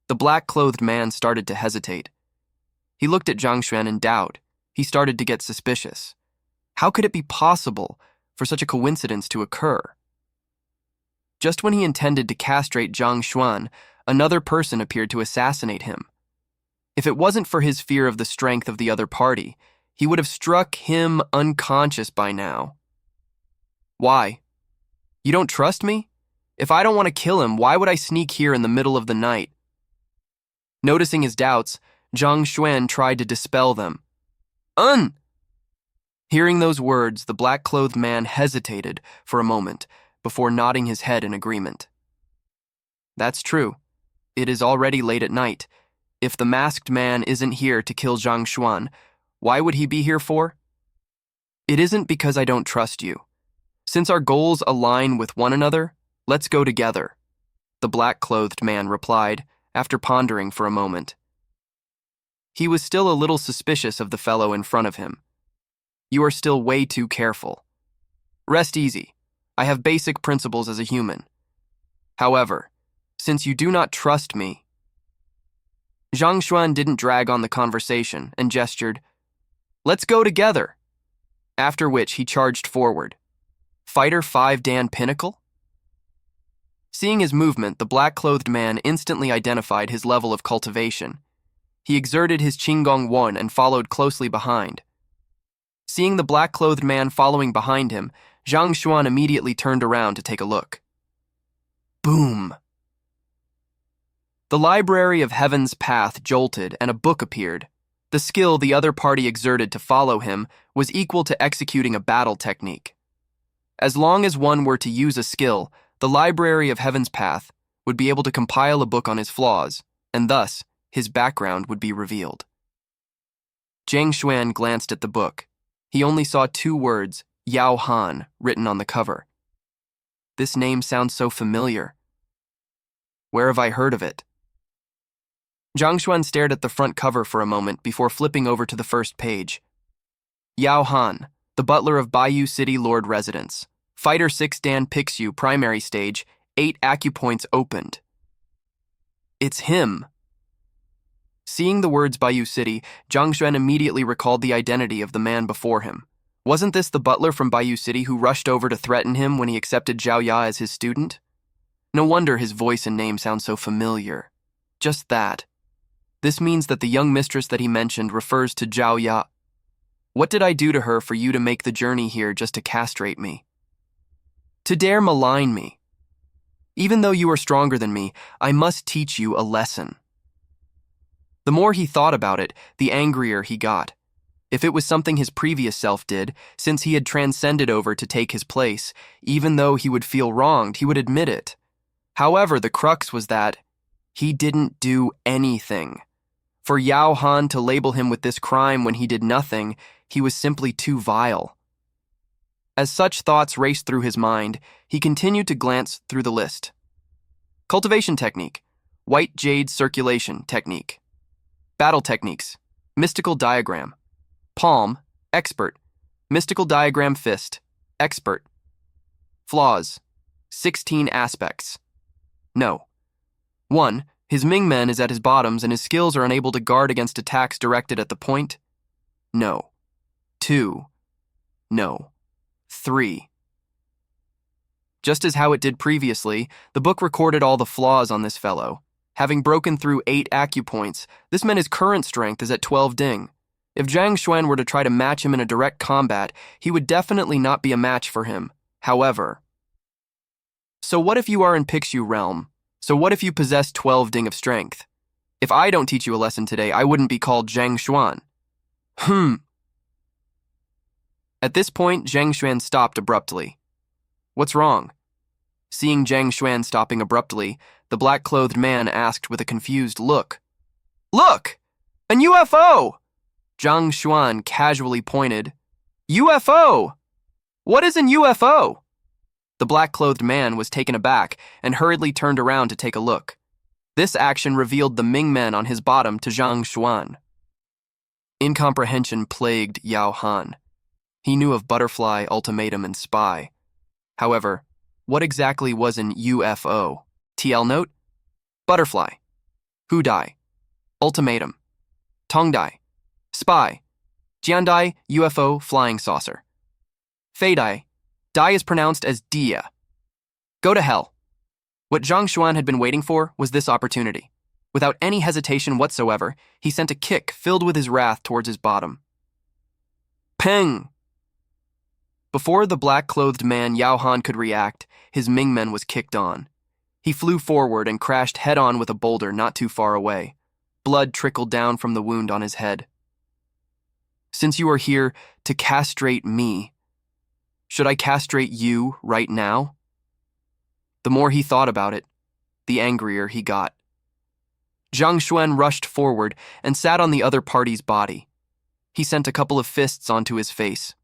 The black-clothed man started to hesitate. He looked at Zhang Xuan in doubt. He started to get suspicious. How could it be possible for such a coincidence to occur? Just when he intended to castrate Zhang Xuan, another person appeared to assassinate him. If it wasn't for his fear of the strength of the other party, he would have struck him unconscious by now. Why? You don't trust me? If I don't want to kill him, why would I sneak here in the middle of the night? Noticing his doubts, Zhang Xuan tried to dispel them. Hearing those words, the black-clothed man hesitated for a moment before nodding his head in agreement. That's true. It is already late at night. If the masked man isn't here to kill Zhang Xuan, why would he be here for? It isn't because I don't trust you. Since our goals align with one another, let's go together, the black-clothed man replied after pondering for a moment. He was still a little suspicious of the fellow in front of him. You are still way too careful. Rest easy. I have basic principles as a human. However, since you do not trust me... Zhang Xuan didn't drag on the conversation and gestured, "Let's go together," after which he charged forward. Fighter 5 Dan Pinnacle? Seeing his movement, the black-clothed man instantly identified his level of cultivation. He exerted his Qinggong Wan and followed closely behind. Seeing the black-clothed man following behind him, Zhang Xuan immediately turned around to take a look. Boom! The Library of Heaven's path jolted and a book appeared. The skill the other party exerted to follow him was equal to executing a battle technique. As long as one were to use a skill, the Library of Heaven's path would be able to compile a book on his flaws, and thus his background would be revealed. Zhang Xuan glanced at the book. He only saw 2 words, Yao Han, written on the cover. This name sounds so familiar. Where have I heard of it? Zhang Xuan stared at the front cover for a moment before flipping over to the first page. Yao Han, the butler of Bayou City Lord Residence. Fighter 6 Dan picks you, primary stage, 8 acupoints opened. It's him. Seeing the words Bayou City, Zhang Xuan immediately recalled the identity of the man before him. Wasn't this the butler from Bayou City who rushed over to threaten him when he accepted Zhao Ya as his student? No wonder his voice and name sound so familiar. Just that. This means that the young mistress that he mentioned refers to Zhao Ya. What did I do to her for you to make the journey here just to castrate me? To dare malign me? Even though you are stronger than me, I must teach you a lesson. The more he thought about it, the angrier he got. If it was something his previous self did, since he had transcended over to take his place, even though he would feel wronged, he would admit it. However, the crux was that he didn't do anything. For Yao Han to label him with this crime when he did nothing, he was simply too vile. As such thoughts raced through his mind, he continued to glance through the list. Cultivation technique, white jade circulation technique. Battle techniques, mystical diagram. Palm, expert. Mystical diagram fist, expert. Flaws, 16 aspects. No. 1. His Mingmen is at his bottoms and his skills are unable to guard against attacks directed at the point. No. 2. No. 3. Just as how it did previously, the book recorded all the flaws on this fellow. Having broken through 8 acupoints, this meant his current strength is at 12 ding. If Zhang Xuan were to try to match him in a direct combat, he would definitely not be a match for him. However, so what if you are in Pixu realm? So what if you possess 12 ding of strength? If I don't teach you a lesson today, I wouldn't be called Zhang Xuan. At this point, Zhang Xuan stopped abruptly. What's wrong? Seeing Zhang Xuan stopping abruptly, the black-clothed man asked with a confused look. Look! An UFO! Zhang Xuan casually pointed. UFO! What is an UFO? The black-clothed man was taken aback and hurriedly turned around to take a look. This action revealed the Ming men on his bottom to Zhang Xuan. Incomprehension plagued Yao Han. He knew of butterfly, ultimatum, and spy. However, what exactly was an UFO? TL note? Butterfly. Hudai. Ultimatum. Tongdai. Spy. Jiandai, UFO, flying saucer. Feidai. Dai is pronounced as dia. Go to hell. What Zhang Xuan had been waiting for was this opportunity. Without any hesitation whatsoever, he sent a kick filled with his wrath towards his bottom. Peng! Before the black-clothed man Yao Han could react, his Mingmen was kicked on. He flew forward and crashed head-on with a boulder not too far away. Blood trickled down from the wound on his head. Since you are here to castrate me, should I castrate you right now? The more he thought about it, the angrier he got. Zhang Xuan rushed forward and sat on the other party's body. He sent a couple of fists onto his face.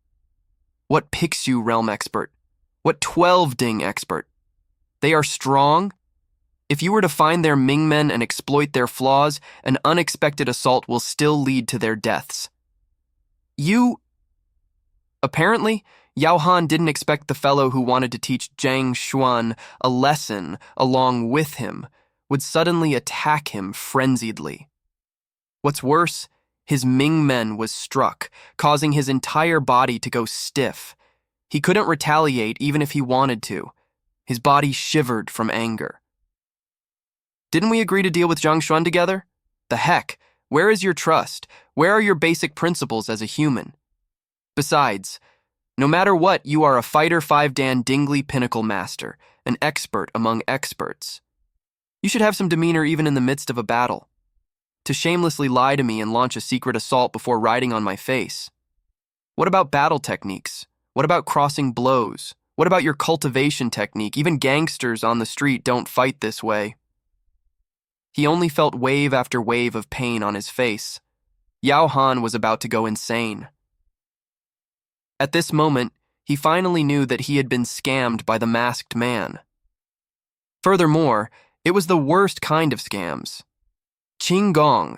What Pixu realm expert? What 12-ding expert? They are strong? If you were to find their Mingmen and exploit their flaws, an unexpected assault will still lead to their deaths. Apparently, Yao Han didn't expect the fellow who wanted to teach Zhang Xuan a lesson along with him would suddenly attack him frenziedly. What's worse, his Mingmen was struck, causing his entire body to go stiff. He couldn't retaliate even if he wanted to. His body shivered from anger. Didn't we agree to deal with Zhang Xuan together? The heck, where is your trust? Where are your basic principles as a human? Besides, no matter what, you are a Fighter 5-Dan Dingley Pinnacle Master, an expert among experts. You should have some demeanor even in the midst of a battle. To shamelessly lie to me and launch a secret assault before riding on my face. What about battle techniques? What about crossing blows? What about your cultivation technique? Even gangsters on the street don't fight this way. He only felt wave after wave of pain on his face. Yao Han was about to go insane. At this moment, he finally knew that he had been scammed by the masked man. Furthermore, it was the worst kind of scams. Qinggong,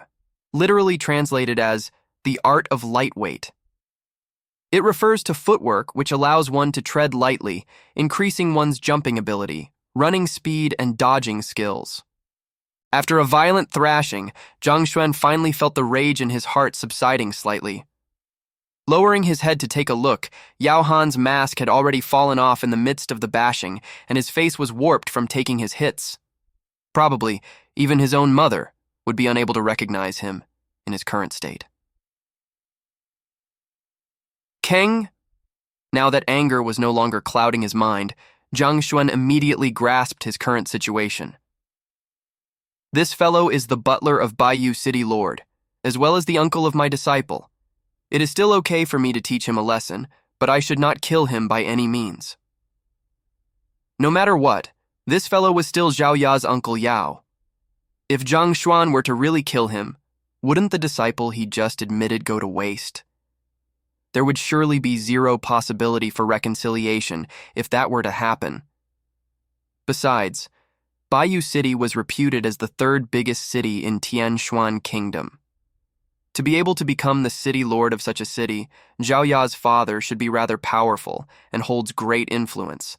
literally translated as the art of lightweight. It refers to footwork which allows one to tread lightly, increasing one's jumping ability, running speed, and dodging skills. After a violent thrashing, Zhang Xuan finally felt the rage in his heart subsiding slightly. Lowering his head to take a look, Yao Han's mask had already fallen off in the midst of the bashing, and his face was warped from taking his hits. Probably, even his own mother would be unable to recognize him in his current state. Keng? Now that anger was no longer clouding his mind, Zhang Xuan immediately grasped his current situation. This fellow is the butler of Bayou City Lord, as well as the uncle of my disciple. It is still okay for me to teach him a lesson, but I should not kill him by any means. No matter what, this fellow was still Zhao Ya's Uncle Yao. If Zhang Xuan were to really kill him, wouldn't the disciple he just admitted go to waste? There would surely be zero possibility for reconciliation if that were to happen. Besides, Bayou City was reputed as the third biggest city in Tianshuan Kingdom. To be able to become the city lord of such a city, Zhao Ya's father should be rather powerful and holds great influence.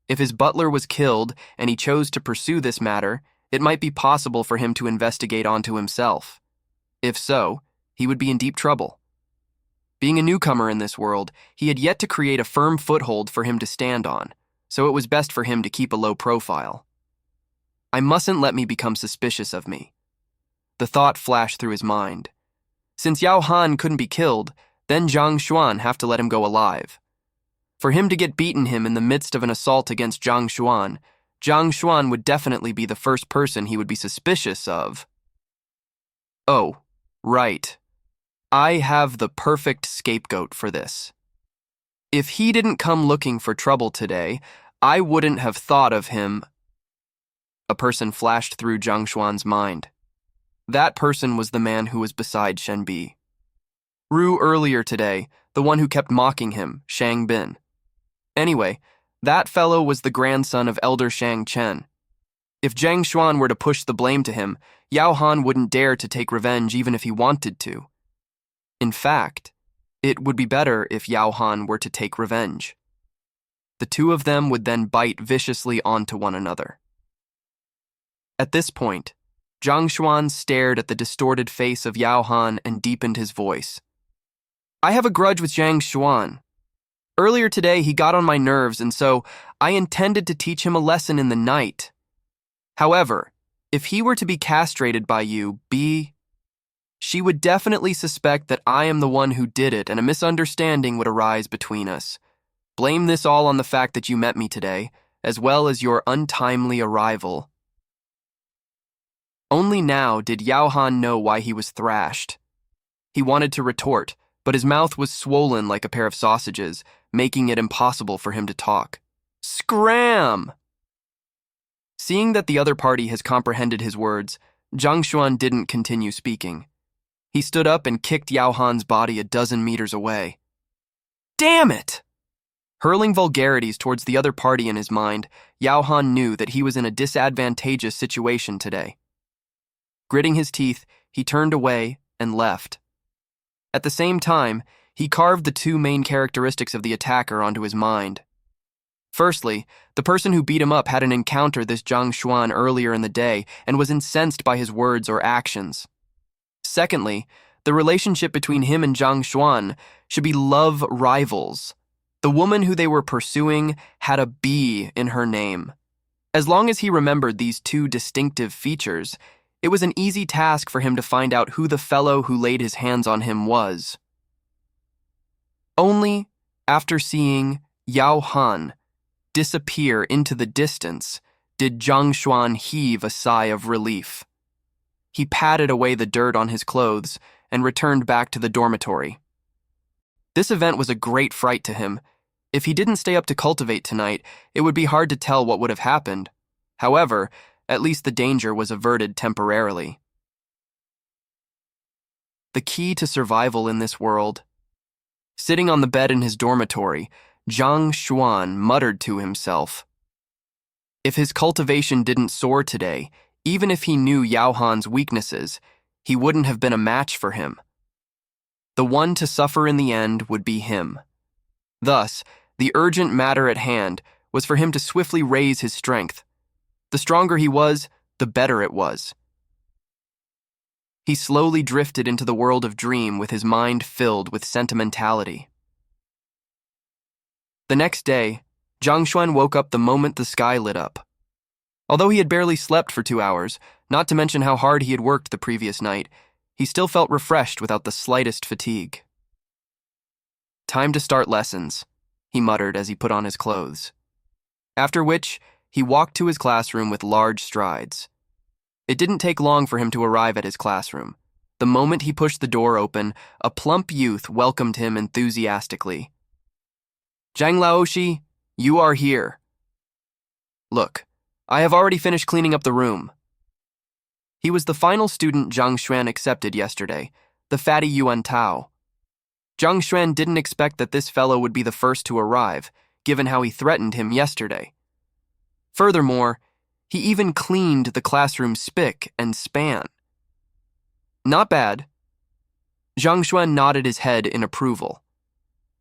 If his butler was killed and he chose to pursue this matter, it might be possible for him to investigate onto himself. If so, he would be in deep trouble. Being a newcomer in this world, he had yet to create a firm foothold for him to stand on, so it was best for him to keep a low profile. I mustn't let me become suspicious of me. The thought flashed through his mind. Since Yao Han couldn't be killed, then Zhang Xuan have to let him go alive. For him to get beaten him in the midst of an assault against Zhang Xuan would definitely be the first person he would be suspicious of. Oh, right. I have the perfect scapegoat for this. If he didn't come looking for trouble today, I wouldn't have thought of him. A person flashed through Zhang Xuan's mind. That person was the man who was beside Shenbi. Ru earlier today, the one who kept mocking him, Shang Bin. Anyway, that fellow was the grandson of Elder Shang Chen. If Zhang Xuan were to push the blame to him, Yao Han wouldn't dare to take revenge even if he wanted to. In fact, it would be better if Yao Han were to take revenge. The two of them would then bite viciously onto one another. At this point, Zhang Xuan stared at the distorted face of Yao Han and deepened his voice. I have a grudge with Zhang Xuan. Earlier today, he got on my nerves, and so I intended to teach him a lesson in the night. However, if he were to be castrated by you, she would definitely suspect that I am the one who did it, and a misunderstanding would arise between us. Blame this all on the fact that you met me today, as well as your untimely arrival. Only now did Yao Han know why he was thrashed. He wanted to retort, but his mouth was swollen like a pair of sausages, making it impossible for him to talk. Scram! Seeing that the other party has comprehended his words, Zhang Xuan didn't continue speaking. He stood up and kicked Yao Han's body a dozen meters away. Damn it! Hurling vulgarities towards the other party in his mind, Yao Han knew that he was in a disadvantageous situation today. Gritting his teeth, he turned away and left. At the same time, he carved the two main characteristics of the attacker onto his mind. Firstly, the person who beat him up had an encounter this Zhang Xuan earlier in the day and was incensed by his words or actions. Secondly, the relationship between him and Zhang Xuan should be love rivals. The woman who they were pursuing had a B in her name. As long as he remembered these two distinctive features, it was an easy task for him to find out who the fellow who laid his hands on him was. Only after seeing Yao Han disappear into the distance did Zhang Xuan heave a sigh of relief. He patted away the dirt on his clothes and returned back to the dormitory. This event was a great fright to him. If he didn't stay up to cultivate tonight, it would be hard to tell what would have happened. However, at least the danger was averted temporarily. The key to survival in this world. Sitting on the bed in his dormitory, Zhang Xuan muttered to himself. If his cultivation didn't soar today, even if he knew Yao Han's weaknesses, he wouldn't have been a match for him. The one to suffer in the end would be him. Thus, the urgent matter at hand was for him to swiftly raise his strength. The stronger he was, the better it was. He slowly drifted into the world of dream with his mind filled with sentimentality. The next day, Zhang Xuan woke up the moment the sky lit up. Although he had barely slept for 2 hours, not to mention how hard he had worked the previous night, he still felt refreshed without the slightest fatigue. Time to start lessons, he muttered as he put on his clothes. After which, he walked to his classroom with large strides. It didn't take long for him to arrive at his classroom. The moment he pushed the door open, a plump youth welcomed him enthusiastically. Zhang Laoshi, you are here. Look, I have already finished cleaning up the room. He was the final student Zhang Xuan accepted yesterday, the fatty Yuan Tao. Zhang Xuan didn't expect that this fellow would be the first to arrive, given how he threatened him yesterday. Furthermore, he even cleaned the classroom spick and span. Not bad. Zhang Xuan nodded his head in approval.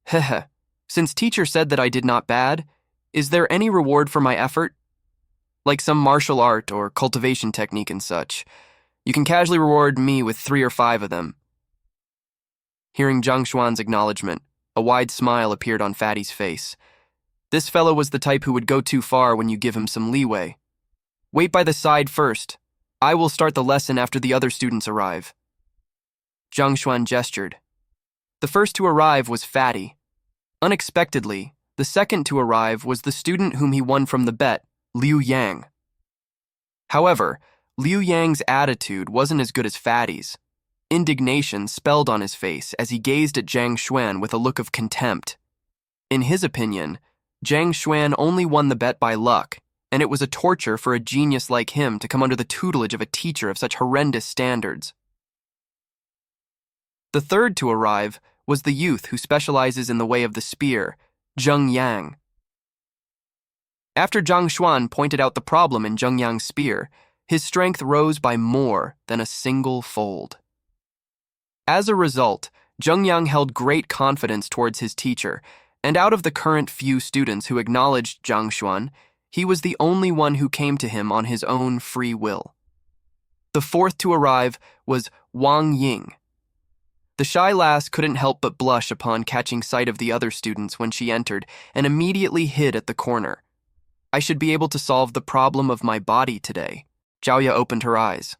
Heh. Since teacher said that I did not bad, is there any reward for my effort? Like some martial art or cultivation technique and such. You can casually reward me with 3 or 5 of them. Hearing Zhang Xuan's acknowledgement, a wide smile appeared on Fatty's face. This fellow was the type who would go too far when you give him some leeway. Wait by the side first. I will start the lesson after the other students arrive. Zhang Xuan gestured. The first to arrive was Fatty. Unexpectedly, the second to arrive was the student whom he won from the bet, Liu Yang. However, Liu Yang's attitude wasn't as good as Fatty's. Indignation spelled on his face as he gazed at Zhang Xuan with a look of contempt. In his opinion, Zhang Xuan only won the bet by luck, and it was a torture for a genius like him to come under the tutelage of a teacher of such horrendous standards. The third to arrive was the youth who specializes in the way of the spear, Zheng Yang. After Zhang Xuan pointed out the problem in Zheng Yang's spear, his strength rose by more than a single fold. As a result, Zheng Yang held great confidence towards his teacher, and out of the current few students who acknowledged Zhang Xuan, he was the only one who came to him on his own free will. The fourth to arrive was Wang Ying. The shy lass couldn't help but blush upon catching sight of the other students when she entered and immediately hid at the corner. I should be able to solve the problem of my body today. Zhaoya opened her eyes.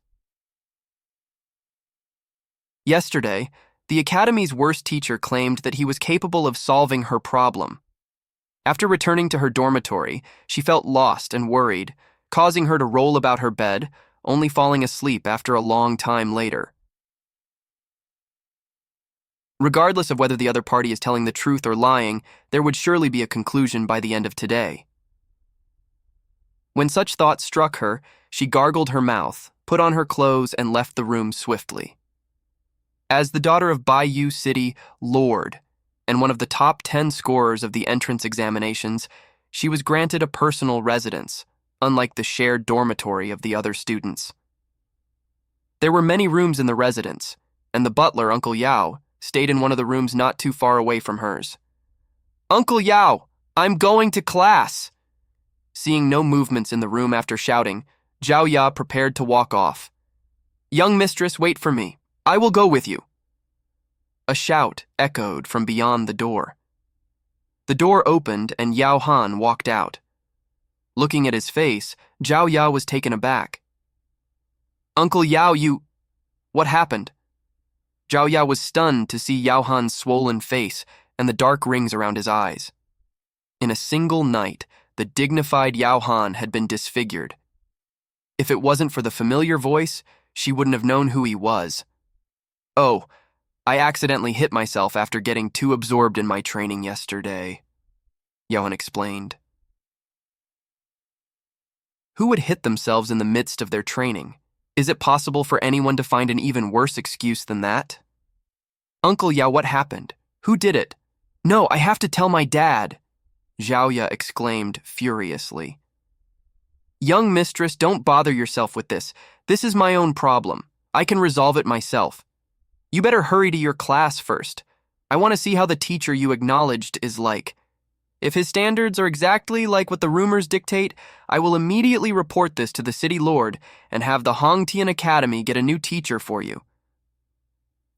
Yesterday, the academy's worst teacher claimed that he was capable of solving her problem. After returning to her dormitory, she felt lost and worried, causing her to roll about her bed, only falling asleep after a long time later. Regardless of whether the other party is telling the truth or lying, there would surely be a conclusion by the end of today. When such thoughts struck her, she gargled her mouth, put on her clothes, and left the room swiftly. As the daughter of Baiyu City Lord and one of the top 10 scorers of the entrance examinations, she was granted a personal residence, unlike the shared dormitory of the other students. There were many rooms in the residence, and the butler, Uncle Yao, stayed in one of the rooms not too far away from hers. "Uncle Yao, I'm going to class!" Seeing no movements in the room after shouting, Zhao Ya prepared to walk off. "Young mistress, wait for me. I will go with you." A shout echoed from beyond the door. The door opened and Yao Han walked out. Looking at his face, Zhao Ya was taken aback. "Uncle Yao, What happened?" Zhao Ya was stunned to see Yao Han's swollen face and the dark rings around his eyes. In a single night, the dignified Yao Han had been disfigured. If it wasn't for the familiar voice, she wouldn't have known who he was. "Oh, I accidentally hit myself after getting too absorbed in my training yesterday," Yao Han explained. Who would hit themselves in the midst of their training? Is it possible for anyone to find an even worse excuse than that? "Uncle Yao, what happened? Who did it?" "No, I have to tell my dad," Zhaoya exclaimed furiously. "Young mistress, don't bother yourself with this. This is my own problem. I can resolve it myself. You better hurry to your class first. I want to see how the teacher you acknowledged is like. If his standards are exactly like what the rumors dictate, I will immediately report this to the city lord and have the Hongtian Academy get a new teacher for you."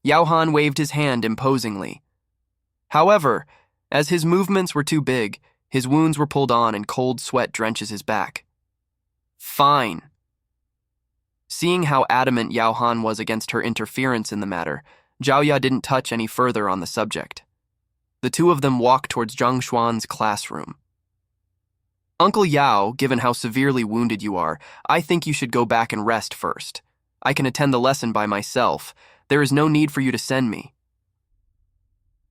Yao Han waved his hand imposingly. However, as his movements were too big, his wounds were pulled on and cold sweat drenches his back. "Fine." Seeing how adamant Yao Han was against her interference in the matter, Zhao Ya didn't touch any further on the subject. The two of them walked towards Zhang Xuan's classroom. "Uncle Yao, given how severely wounded you are, I think you should go back and rest first. I can attend the lesson by myself. There is no need for you to send me."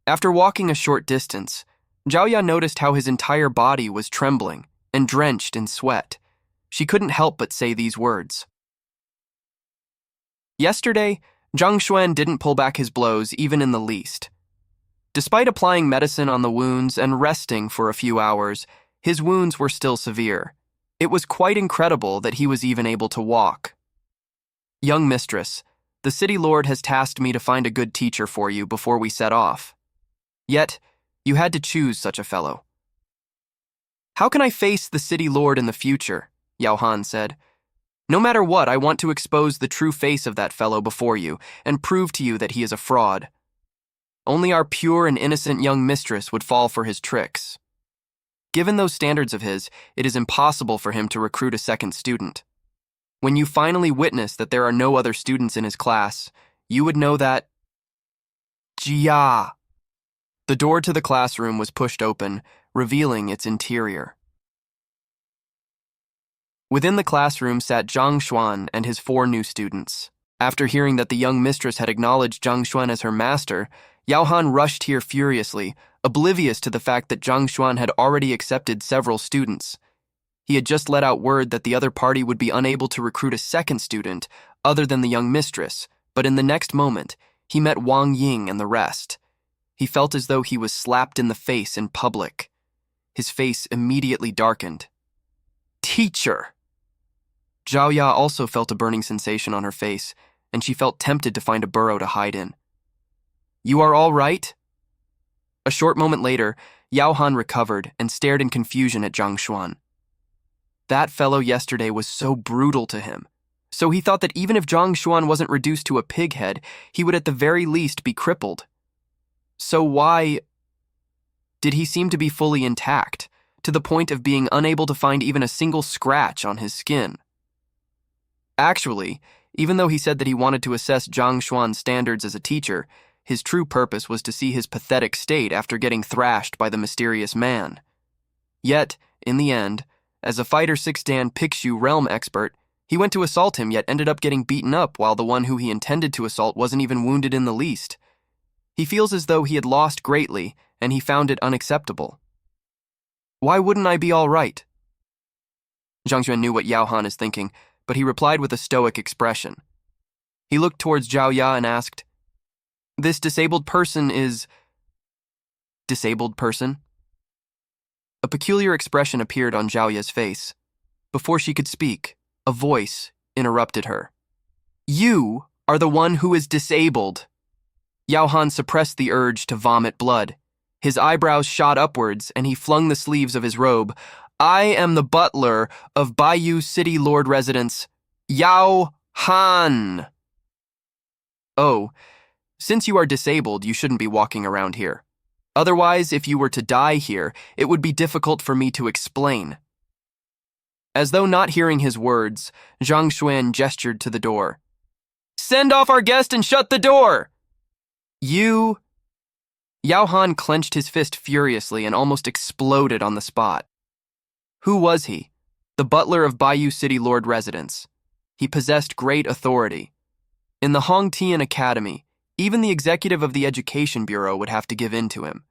After walking a short distance, Zhao Ya noticed how his entire body was trembling and drenched in sweat. She couldn't help but say these words. Yesterday, Zhang Xuan didn't pull back his blows even in the least. Despite applying medicine on the wounds and resting for a few hours, his wounds were still severe. It was quite incredible that he was even able to walk. "Young mistress, the city lord has tasked me to find a good teacher for you before we set off. Yet, you had to choose such a fellow." "How can I face the city lord in the future?" Yao Han said. "No matter what, I want to expose the true face of that fellow before you and prove to you that he is a fraud. Only our pure and innocent young mistress would fall for his tricks. Given those standards of his, it is impossible for him to recruit a second student. When you finally witness that there are no other students in his class, you would know that..." Jia! The door to the classroom was pushed open, revealing its interior. Within the classroom sat Zhang Xuan and his 4 new students. After hearing that the young mistress had acknowledged Zhang Xuan as her master, Yao Han rushed here furiously, oblivious to the fact that Zhang Xuan had already accepted several students. He had just let out word that the other party would be unable to recruit a second student other than the young mistress, but in the next moment, he met Wang Ying and the rest. He felt as though he was slapped in the face in public. His face immediately darkened. Teacher! Zhao Ya also felt a burning sensation on her face, and she felt tempted to find a burrow to hide in. You are all right? A short moment later, Yao Han recovered and stared in confusion at Zhang Xuan. That fellow yesterday was so brutal to him, so he thought that even if Zhang Xuan wasn't reduced to a pig head, he would at the very least be crippled. So why did he seem to be fully intact, to the point of being unable to find even a single scratch on his skin? Actually, even though he said that he wanted to assess Zhang Xuan's standards as a teacher, his true purpose was to see his pathetic state after getting thrashed by the mysterious man. Yet, in the end, as a Fighter 6 Dan Pixu realm expert, he went to assault him yet ended up getting beaten up while the one who he intended to assault wasn't even wounded in the least. He feels as though he had lost greatly, and he found it unacceptable. Why wouldn't I be all right? Zhang Xuan knew what Yao Han is thinking, but he replied with a stoic expression. He looked towards Zhao Ya and asked, This disabled person is... disabled person? A peculiar expression appeared on Zhao Ya's face. Before she could speak, a voice interrupted her. You are the one who is disabled. Yao Han suppressed the urge to vomit blood. His eyebrows shot upwards, and he flung the sleeves of his robe. I am the butler of Bayou City Lord Residence, Yao Han. Oh, since you are disabled, you shouldn't be walking around here. Otherwise, if you were to die here, it would be difficult for me to explain. As though not hearing his words, Zhang Xuan gestured to the door. Send off our guest and shut the door! You... Yao Han clenched his fist furiously and almost exploded on the spot. Who was he? The butler of Bayou City Lord Residence. He possessed great authority. In the Hongtian Academy, even the executive of the Education Bureau would have to give in to him.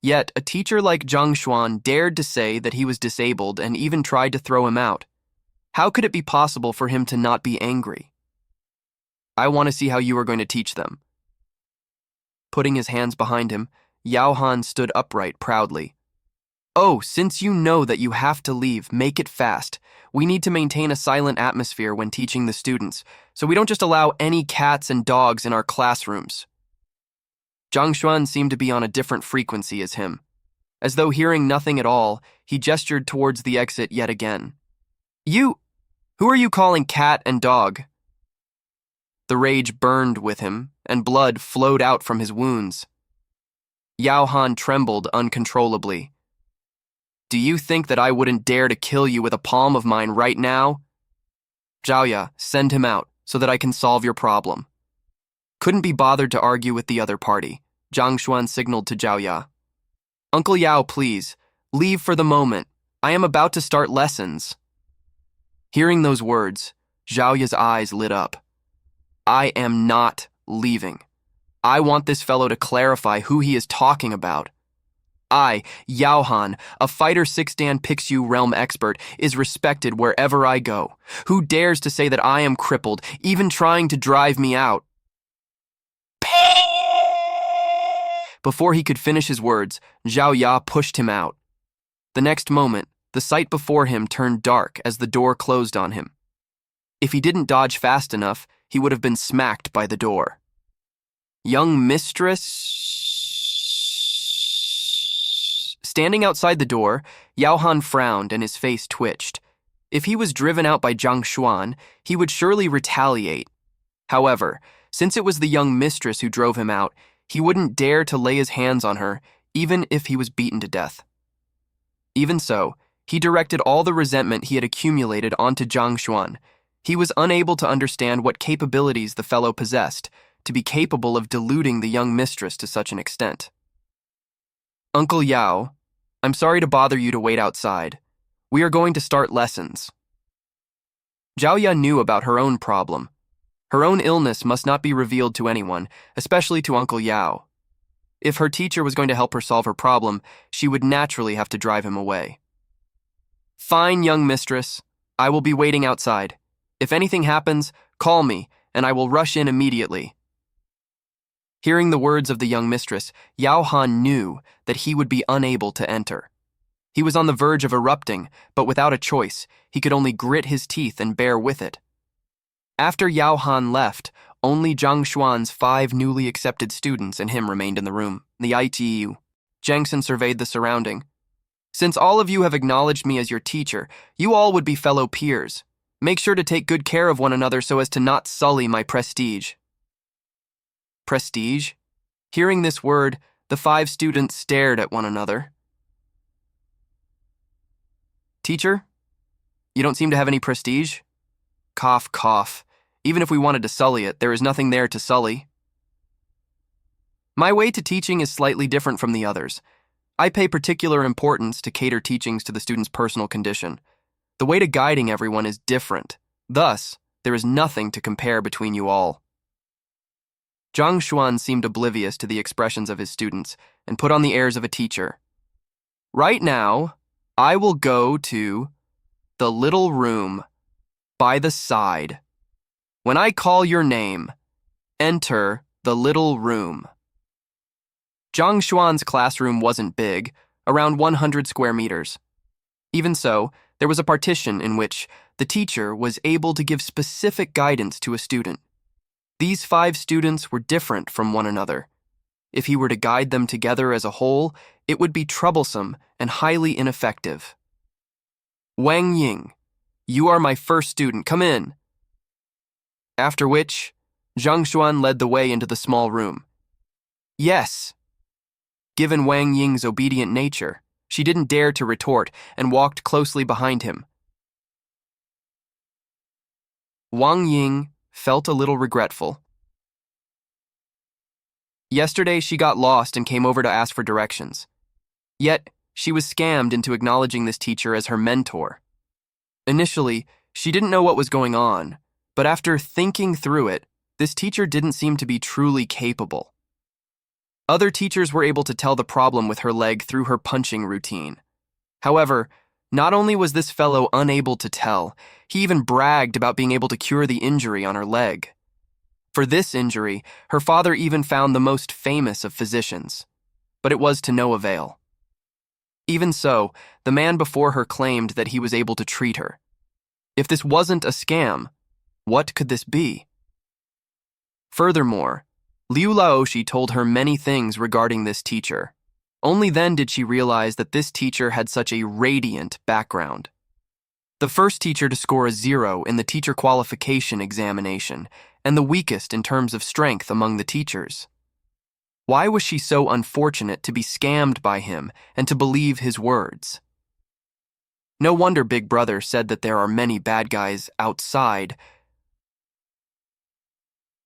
Yet, a teacher like Zhang Xuan dared to say that he was disabled and even tried to throw him out. How could it be possible for him to not be angry? I want to see how you are going to teach them. Putting his hands behind him, Yao Han stood upright proudly. Oh, since you know that you have to leave, make it fast. We need to maintain a silent atmosphere when teaching the students, so we don't just allow any cats and dogs in our classrooms. Zhang Xuan seemed to be on a different frequency as him. As though hearing nothing at all, he gestured towards the exit yet again. Who are you calling cat and dog? The rage burned with him, and blood flowed out from his wounds. Yao Han trembled uncontrollably. Do you think that I wouldn't dare to kill you with a palm of mine right now? Zhao Ya, send him out, so that I can solve your problem. Couldn't be bothered to argue with the other party. Zhang Xuan signaled to Zhao Ya. Uncle Yao, please, leave for the moment. I am about to start lessons. Hearing those words, Zhao Ya's eyes lit up. I am not leaving. I want this fellow to clarify who he is talking about. I, Yao Han, a Fighter 6 Dan Pixu realm expert, is respected wherever I go. Who dares to say that I am crippled, even trying to drive me out? Before he could finish his words, Zhao Ya pushed him out. The next moment, the sight before him turned dark as the door closed on him. If he didn't dodge fast enough, he would have been smacked by the door. Young mistress... Standing outside the door, Yao Han frowned and his face twitched. If he was driven out by Zhang Xuan, he would surely retaliate. However, since it was the young mistress who drove him out, he wouldn't dare to lay his hands on her, even if he was beaten to death. Even so, he directed all the resentment he had accumulated onto Zhang Xuan. He was unable to understand what capabilities the fellow possessed, to be capable of deluding the young mistress to such an extent. Uncle Yao, I'm sorry to bother you to wait outside. We are going to start lessons. Zhao Ya knew about her own problem. Her own illness must not be revealed to anyone, especially to Uncle Yao. If her teacher was going to help her solve her problem, she would naturally have to drive him away. Fine, young mistress. I will be waiting outside. If anything happens, call me, and I will rush in immediately. Hearing the words of the young mistress, Yao Han knew that he would be unable to enter. He was on the verge of erupting, but without a choice, he could only grit his teeth and bear with it. After Yao Han left, only Zhang Xuan's 5 newly accepted students and him remained in the room, the ITU. Jiangxin surveyed the surrounding. Since all of you have acknowledged me as your teacher, you all would be fellow peers. Make sure to take good care of one another so as to not sully my prestige. Prestige? Hearing this word, the 5 students stared at one another. Teacher? You don't seem to have any prestige? Cough, cough. Even if we wanted to sully it, there is nothing there to sully. My way to teaching is slightly different from the others. I pay particular importance to cater teachings to the student's personal condition. The way to guiding everyone is different. Thus, there is nothing to compare between you all. Zhang Xuan seemed oblivious to the expressions of his students and put on the airs of a teacher. Right now, I will go to the little room by the side. When I call your name, enter the little room. Zhang Xuan's classroom wasn't big, around 100 square meters. Even so, there was a partition in which the teacher was able to give specific guidance to a student. These 5 students were different from one another. If he were to guide them together as a whole, it would be troublesome and highly ineffective. Wang Ying, you are my first student. Come in. After which, Zhang Xuan led the way into the small room. Yes. Given Wang Ying's obedient nature, she didn't dare to retort and walked closely behind him. Wang Ying felt a little regretful. Yesterday, she got lost and came over to ask for directions. Yet, she was scammed into acknowledging this teacher as her mentor. Initially, she didn't know what was going on, but after thinking through it, this teacher didn't seem to be truly capable. Other teachers were able to tell the problem with her leg through her punching routine. However, not only was this fellow unable to tell, he even bragged about being able to cure the injury on her leg. For this injury, her father even found the most famous of physicians, but it was to no avail. Even so, the man before her claimed that he was able to treat her. If this wasn't a scam, what could this be? Furthermore, Liu Laoshi told her many things regarding this teacher. Only then did she realize that this teacher had such a radiant background. The first teacher to score a 0 in the teacher qualification examination, and the weakest in terms of strength among the teachers. Why was she so unfortunate to be scammed by him and to believe his words? No wonder Big Brother said that there are many bad guys outside.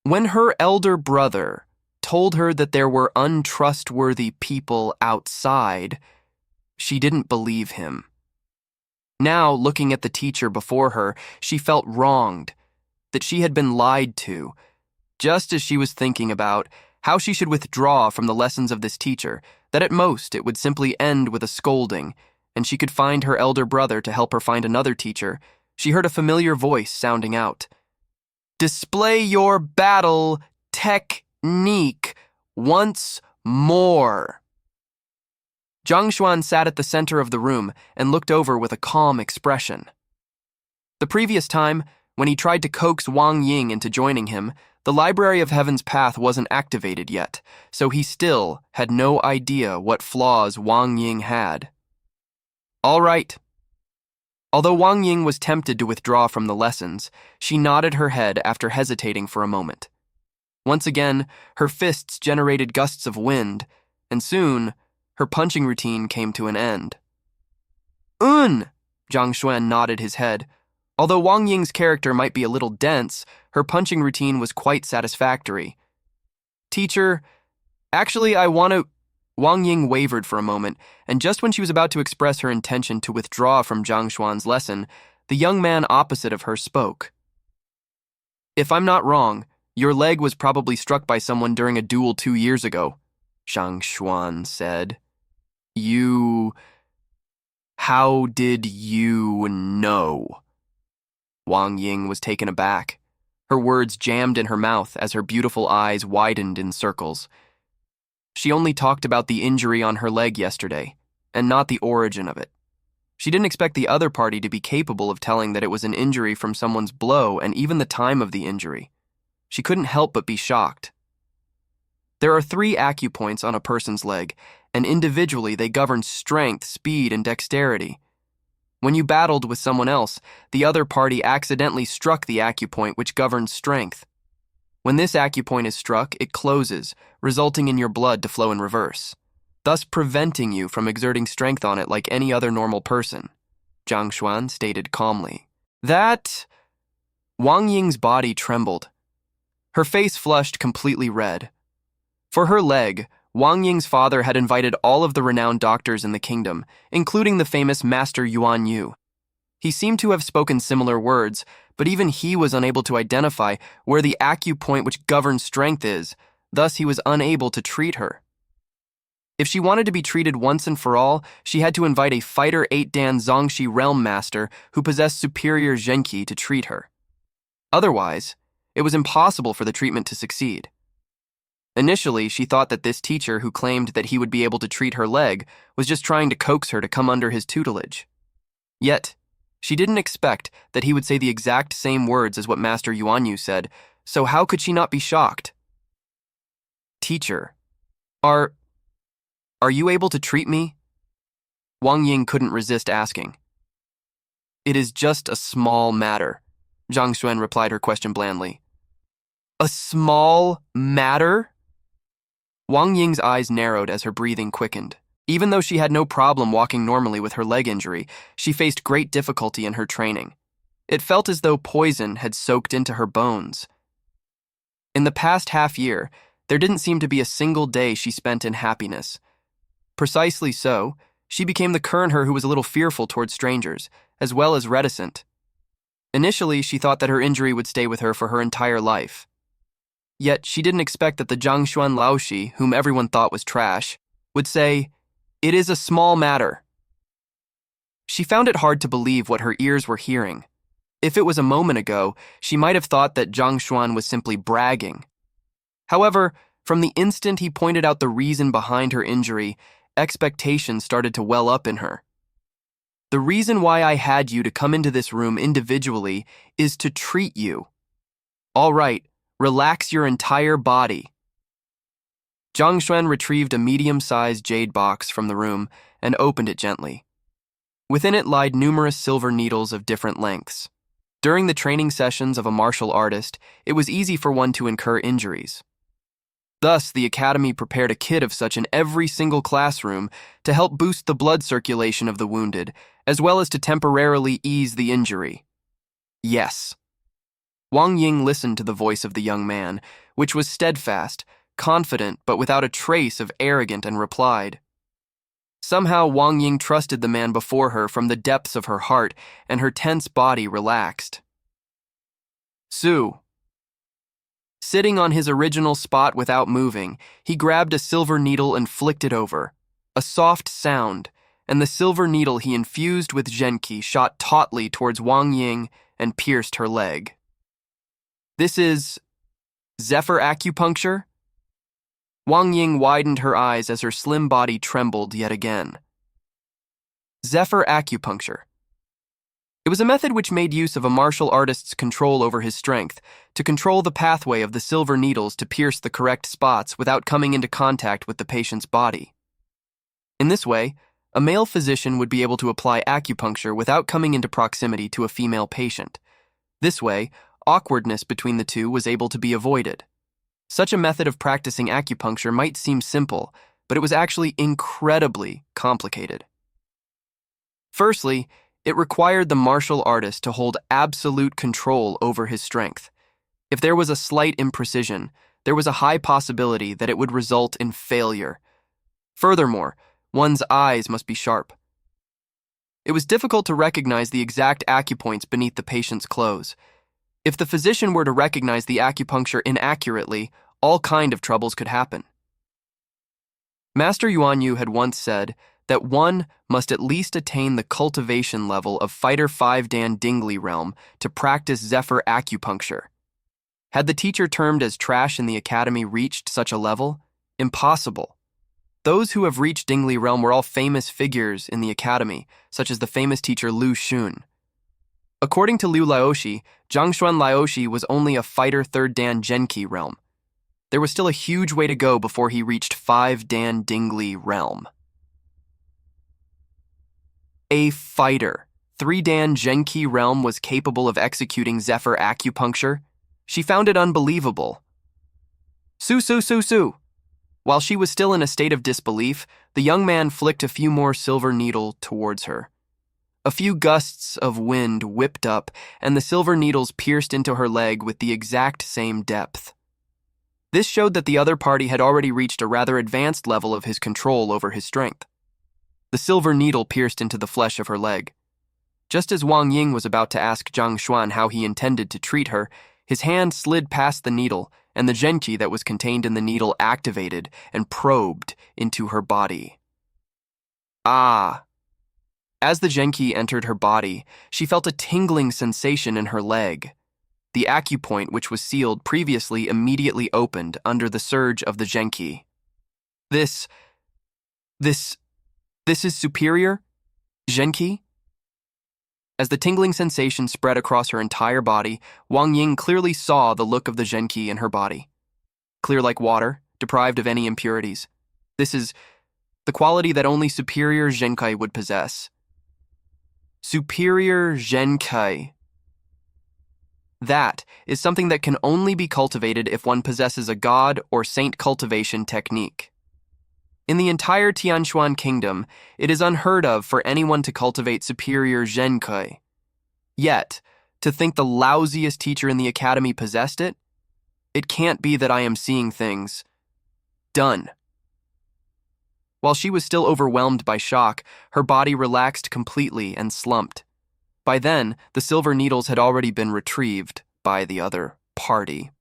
When her elder brother told her that there were untrustworthy people outside, she didn't believe him. Now, looking at the teacher before her, she felt wronged, that she had been lied to, just as she was thinking about how she should withdraw from the lessons of this teacher, that at most it would simply end with a scolding, and she could find her elder brother to help her find another teacher. She heard a familiar voice sounding out. Display your battle technique once more. Zhang Xuan sat at the center of the room and looked over with a calm expression. The previous time, when he tried to coax Wang Ying into joining him, the Library of Heaven's Path wasn't activated yet, so he still had no idea what flaws Wang Ying had. All right. Although Wang Ying was tempted to withdraw from the lessons, she nodded her head after hesitating for a moment. Once again, her fists generated gusts of wind, and soon, her punching routine came to an end. Zhang Xuan nodded his head. Although Wang Ying's character might be a little dense, her punching routine was quite satisfactory. Teacher, actually I want to... Wang Ying wavered for a moment, and just when she was about to express her intention to withdraw from Zhang Xuan's lesson, the young man opposite of her spoke. If I'm not wrong, your leg was probably struck by someone during a duel 2 years ago, Zhang Xuan said. You... How did you know? Wang Ying was taken aback. Her words jammed in her mouth as her beautiful eyes widened in circles. She only talked about the injury on her leg yesterday, and not the origin of it. She didn't expect the other party to be capable of telling that it was an injury from someone's blow and even the time of the injury. She couldn't help but be shocked. There are 3 acupoints on a person's leg, and individually they govern strength, speed, and dexterity. When you battled with someone else, the other party accidentally struck the acupoint which governs strength. When this acupoint is struck, it closes, resulting in your blood to flow in reverse, thus preventing you from exerting strength on it like any other normal person, Zhang Xuan stated calmly. That... Wang Ying's body trembled. Her face flushed completely red. For her leg, Wang Ying's father had invited all of the renowned doctors in the kingdom, including the famous Master Yuan Yu. He seemed to have spoken similar words, but even he was unable to identify where the acupoint which governs strength is, thus he was unable to treat her. If she wanted to be treated once and for all, she had to invite a fighter 8-dan Zongxi realm master who possessed superior zhenqi to treat her. Otherwise, it was impossible for the treatment to succeed. Initially, she thought that this teacher who claimed that he would be able to treat her leg was just trying to coax her to come under his tutelage. Yet, she didn't expect that he would say the exact same words as what Master Yuanyu said, so how could she not be shocked? Teacher, are you able to treat me? Wang Ying couldn't resist asking. It is just a small matter, Zhang Xuan replied her question blandly. A small matter? Wang Ying's eyes narrowed as her breathing quickened. Even though she had no problem walking normally with her leg injury, she faced great difficulty in her training. It felt as though poison had soaked into her bones. In the past half year, there didn't seem to be a single day she spent in happiness. Precisely so, she became the current her who was a little fearful towards strangers, as well as reticent. Initially, she thought that her injury would stay with her for her entire life. Yet, she didn't expect that the Zhangshuan Laoshi, whom everyone thought was trash, would say, "It is a small matter." She found it hard to believe what her ears were hearing. If it was a moment ago, she might have thought that Zhang Xuan was simply bragging. However, from the instant he pointed out the reason behind her injury, expectations started to well up in her. The reason why I had you to come into this room individually is to treat you. All right, relax your entire body. Zhang Xuan retrieved a medium-sized jade box from the room and opened it gently. Within it lied numerous silver needles of different lengths. During the training sessions of a martial artist, it was easy for one to incur injuries. Thus, the academy prepared a kit of such in every single classroom to help boost the blood circulation of the wounded, as well as to temporarily ease the injury. Yes. Wang Ying listened to the voice of the young man, which was steadfast, confident, but without a trace of arrogant, and replied. Somehow Wang Ying trusted the man before her from the depths of her heart, and her tense body relaxed. Su. Sitting on his original spot without moving, he grabbed a silver needle and flicked it over. A soft sound, and the silver needle he infused with zhenqi shot tautly towards Wang Ying and pierced her leg. This is Zephyr acupuncture? Wang Ying widened her eyes as her slim body trembled yet again. Zephyr acupuncture. It was a method which made use of a martial artist's control over his strength to control the pathway of the silver needles to pierce the correct spots without coming into contact with the patient's body. In this way, a male physician would be able to apply acupuncture without coming into proximity to a female patient. This way, awkwardness between the two was able to be avoided. Such a method of practicing acupuncture might seem simple, but it was actually incredibly complicated. Firstly, it required the martial artist to hold absolute control over his strength. If there was a slight imprecision, there was a high possibility that it would result in failure. Furthermore, one's eyes must be sharp. It was difficult to recognize the exact acupoints beneath the patient's clothes. If the physician were to recognize the acupuncture inaccurately, all kind of troubles could happen. Master Yuanyu had once said that one must at least attain the cultivation level of Fighter 5 Dan Dingley realm to practice Zephyr acupuncture. Had the teacher termed as trash in the academy reached such a level? Impossible. Those who have reached Dingley realm were all famous figures in the academy, such as the famous teacher Lu Xun. According to Liu Laoshi, Zhangshuan Laoshi was only a Fighter 3rd Dan Genki realm. There was still a huge way to go before he reached 5 Dan Dingley realm. A fighter 3 Dan Genki realm was capable of executing Zephyr acupuncture. She found it unbelievable. Su. While she was still in a state of disbelief, the young man flicked a few more silver needle towards her. A few gusts of wind whipped up, and the silver needles pierced into her leg with the exact same depth. This showed that the other party had already reached a rather advanced level of his control over his strength. The silver needle pierced into the flesh of her leg. Just as Wang Ying was about to ask Zhang Xuan how he intended to treat her, his hand slid past the needle, and the genki that was contained in the needle activated and probed into her body. Ah! As the genki entered her body, she felt a tingling sensation in her leg. The acupoint, which was sealed previously, immediately opened under the surge of the genki. This is superior? Genki? As the tingling sensation spread across her entire body, Wang Ying clearly saw the look of the genki in her body. Clear like water, deprived of any impurities. This is the quality that only superior genkai would possess. Superior genkai. That is something that can only be cultivated if one possesses a god or saint cultivation technique. In the entire Tianshuan kingdom, it is unheard of for anyone to cultivate superior genkai. Yet, to think the lousiest teacher in the academy possessed it? It can't be that I am seeing things. Done. While she was still overwhelmed by shock, her body relaxed completely and slumped. By then, the silver needles had already been retrieved by the other party.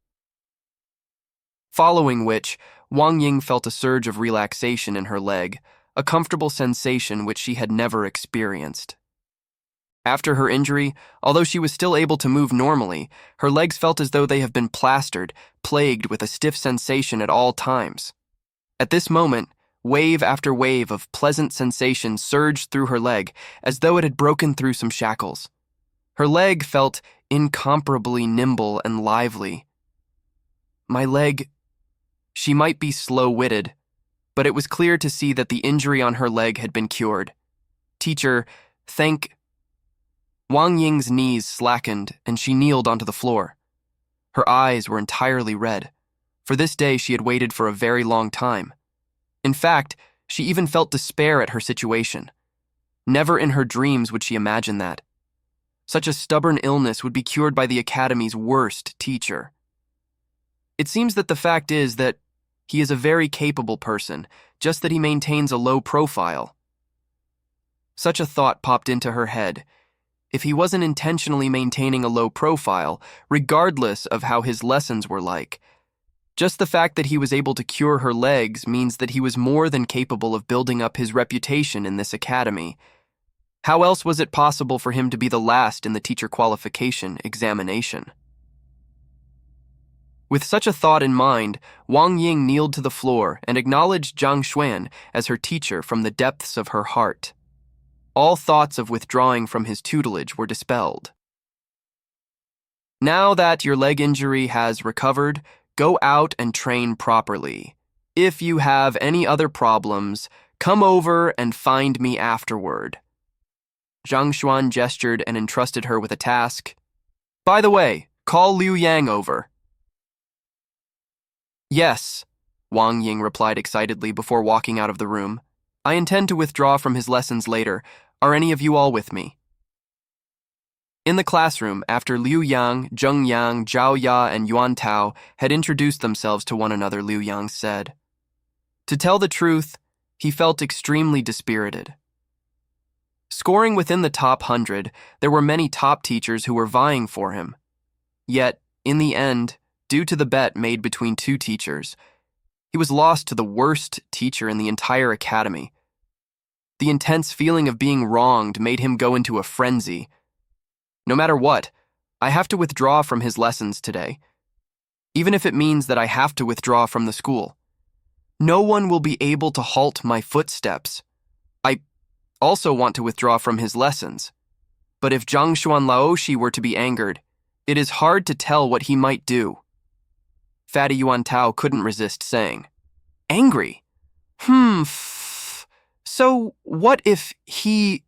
Following which, Wang Ying felt a surge of relaxation in her leg, a comfortable sensation which she had never experienced. After her injury, although she was still able to move normally, her legs felt as though they have been plastered, plagued with a stiff sensation at all times. At this moment, wave after wave of pleasant sensation surged through her leg, as though it had broken through some shackles. Her leg felt incomparably nimble and lively. My leg... She might be slow-witted, but it was clear to see that the injury on her leg had been cured. Teacher, thank... Wang Ying's knees slackened, and she kneeled onto the floor. Her eyes were entirely red. For this day she had waited for a very long time. In fact, she even felt despair at her situation. Never in her dreams would she imagine that. Such a stubborn illness would be cured by the academy's worst teacher. It seems that the fact is that he is a very capable person, just that he maintains a low profile. Such a thought popped into her head. If he wasn't intentionally maintaining a low profile, regardless of how his lessons were like, just the fact that he was able to cure her legs means that he was more than capable of building up his reputation in this academy. How else was it possible for him to be the last in the teacher qualification examination? With such a thought in mind, Wang Ying kneeled to the floor and acknowledged Zhang Xuan as her teacher from the depths of her heart. All thoughts of withdrawing from his tutelage were dispelled. Now that your leg injury has recovered, go out and train properly. If you have any other problems, come over and find me afterward. Zhang Xuan gestured and entrusted her with a task. By the way, call Liu Yang over. Yes, Wang Ying replied excitedly before walking out of the room. I intend to withdraw from his lessons later. Are any of you all with me? In the classroom, after Liu Yang, Zheng Yang, Zhao Ya, and Yuan Tao had introduced themselves to one another, Liu Yang said, to tell the truth, he felt extremely dispirited. Scoring within the top 100, there were many top teachers who were vying for him. Yet, in the end, due to the bet made between two teachers, he was lost to the worst teacher in the entire academy. The intense feeling of being wronged made him go into a frenzy. No matter what, I have to withdraw from his lessons today, even if it means that I have to withdraw from the school. No one will be able to halt my footsteps. I also want to withdraw from his lessons. But if Zhangshuan Laoshi were to be angered, it is hard to tell what he might do. Fatty Yuan Tao couldn't resist saying, "Angry? So what if he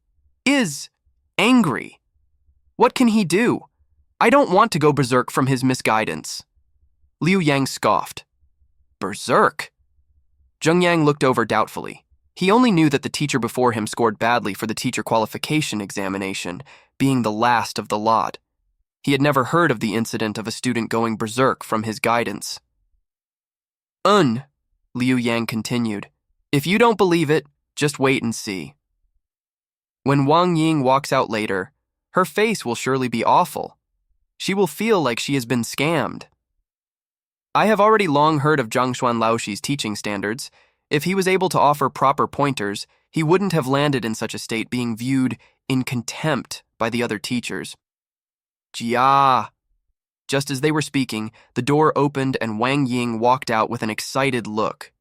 is angry? What can he do? I don't want to go berserk from his misguidance." Liu Yang scoffed. Berserk? Zheng Yang looked over doubtfully. He only knew that the teacher before him scored badly for the teacher qualification examination, being the last of the lot. He had never heard of the incident of a student going berserk from his guidance. Liu Yang continued. If you don't believe it, just wait and see. When Wang Ying walks out later, her face will surely be awful. She will feel like she has been scammed. I have already long heard of Zhangshuan Laoshi's teaching standards. If he was able to offer proper pointers, he wouldn't have landed in such a state, being viewed in contempt by the other teachers. Jia! Just as they were speaking, the door opened and Wang Ying walked out with an excited look.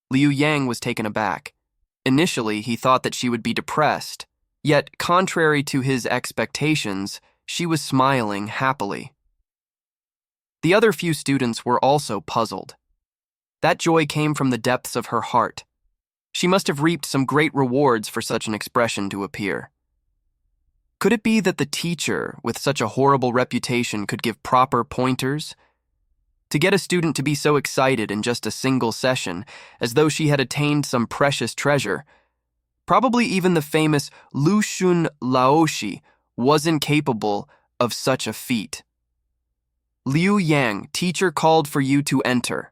Liu Yang was taken aback. Initially, he thought that she would be depressed, yet, contrary to his expectations, she was smiling happily. The other few students were also puzzled. That joy came from the depths of her heart. She must have reaped some great rewards for such an expression to appear. Could it be that the teacher, with such a horrible reputation, could give proper pointers? To get a student to be so excited in just a single session, as though she had attained some precious treasure. Probably even the famous Lushun Laoshi wasn't capable of such a feat. Liu Yang, teacher called for you to enter.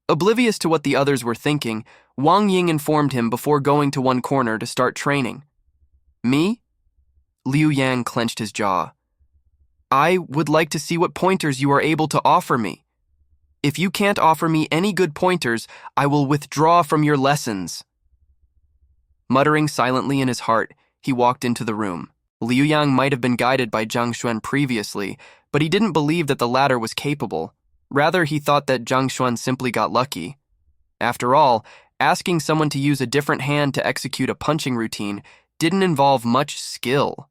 Oblivious to what the others were thinking, Wang Ying informed him before going to one corner to start training. Me? Liu Yang clenched his jaw. I would like to see what pointers you are able to offer me. If you can't offer me any good pointers, I will withdraw from your lessons. Muttering silently in his heart, he walked into the room. Liu Yang might have been guided by Zhang Xuan previously, but he didn't believe that the latter was capable. Rather, he thought that Zhang Xuan simply got lucky. After all, asking someone to use a different hand to execute a punching routine didn't involve much skill.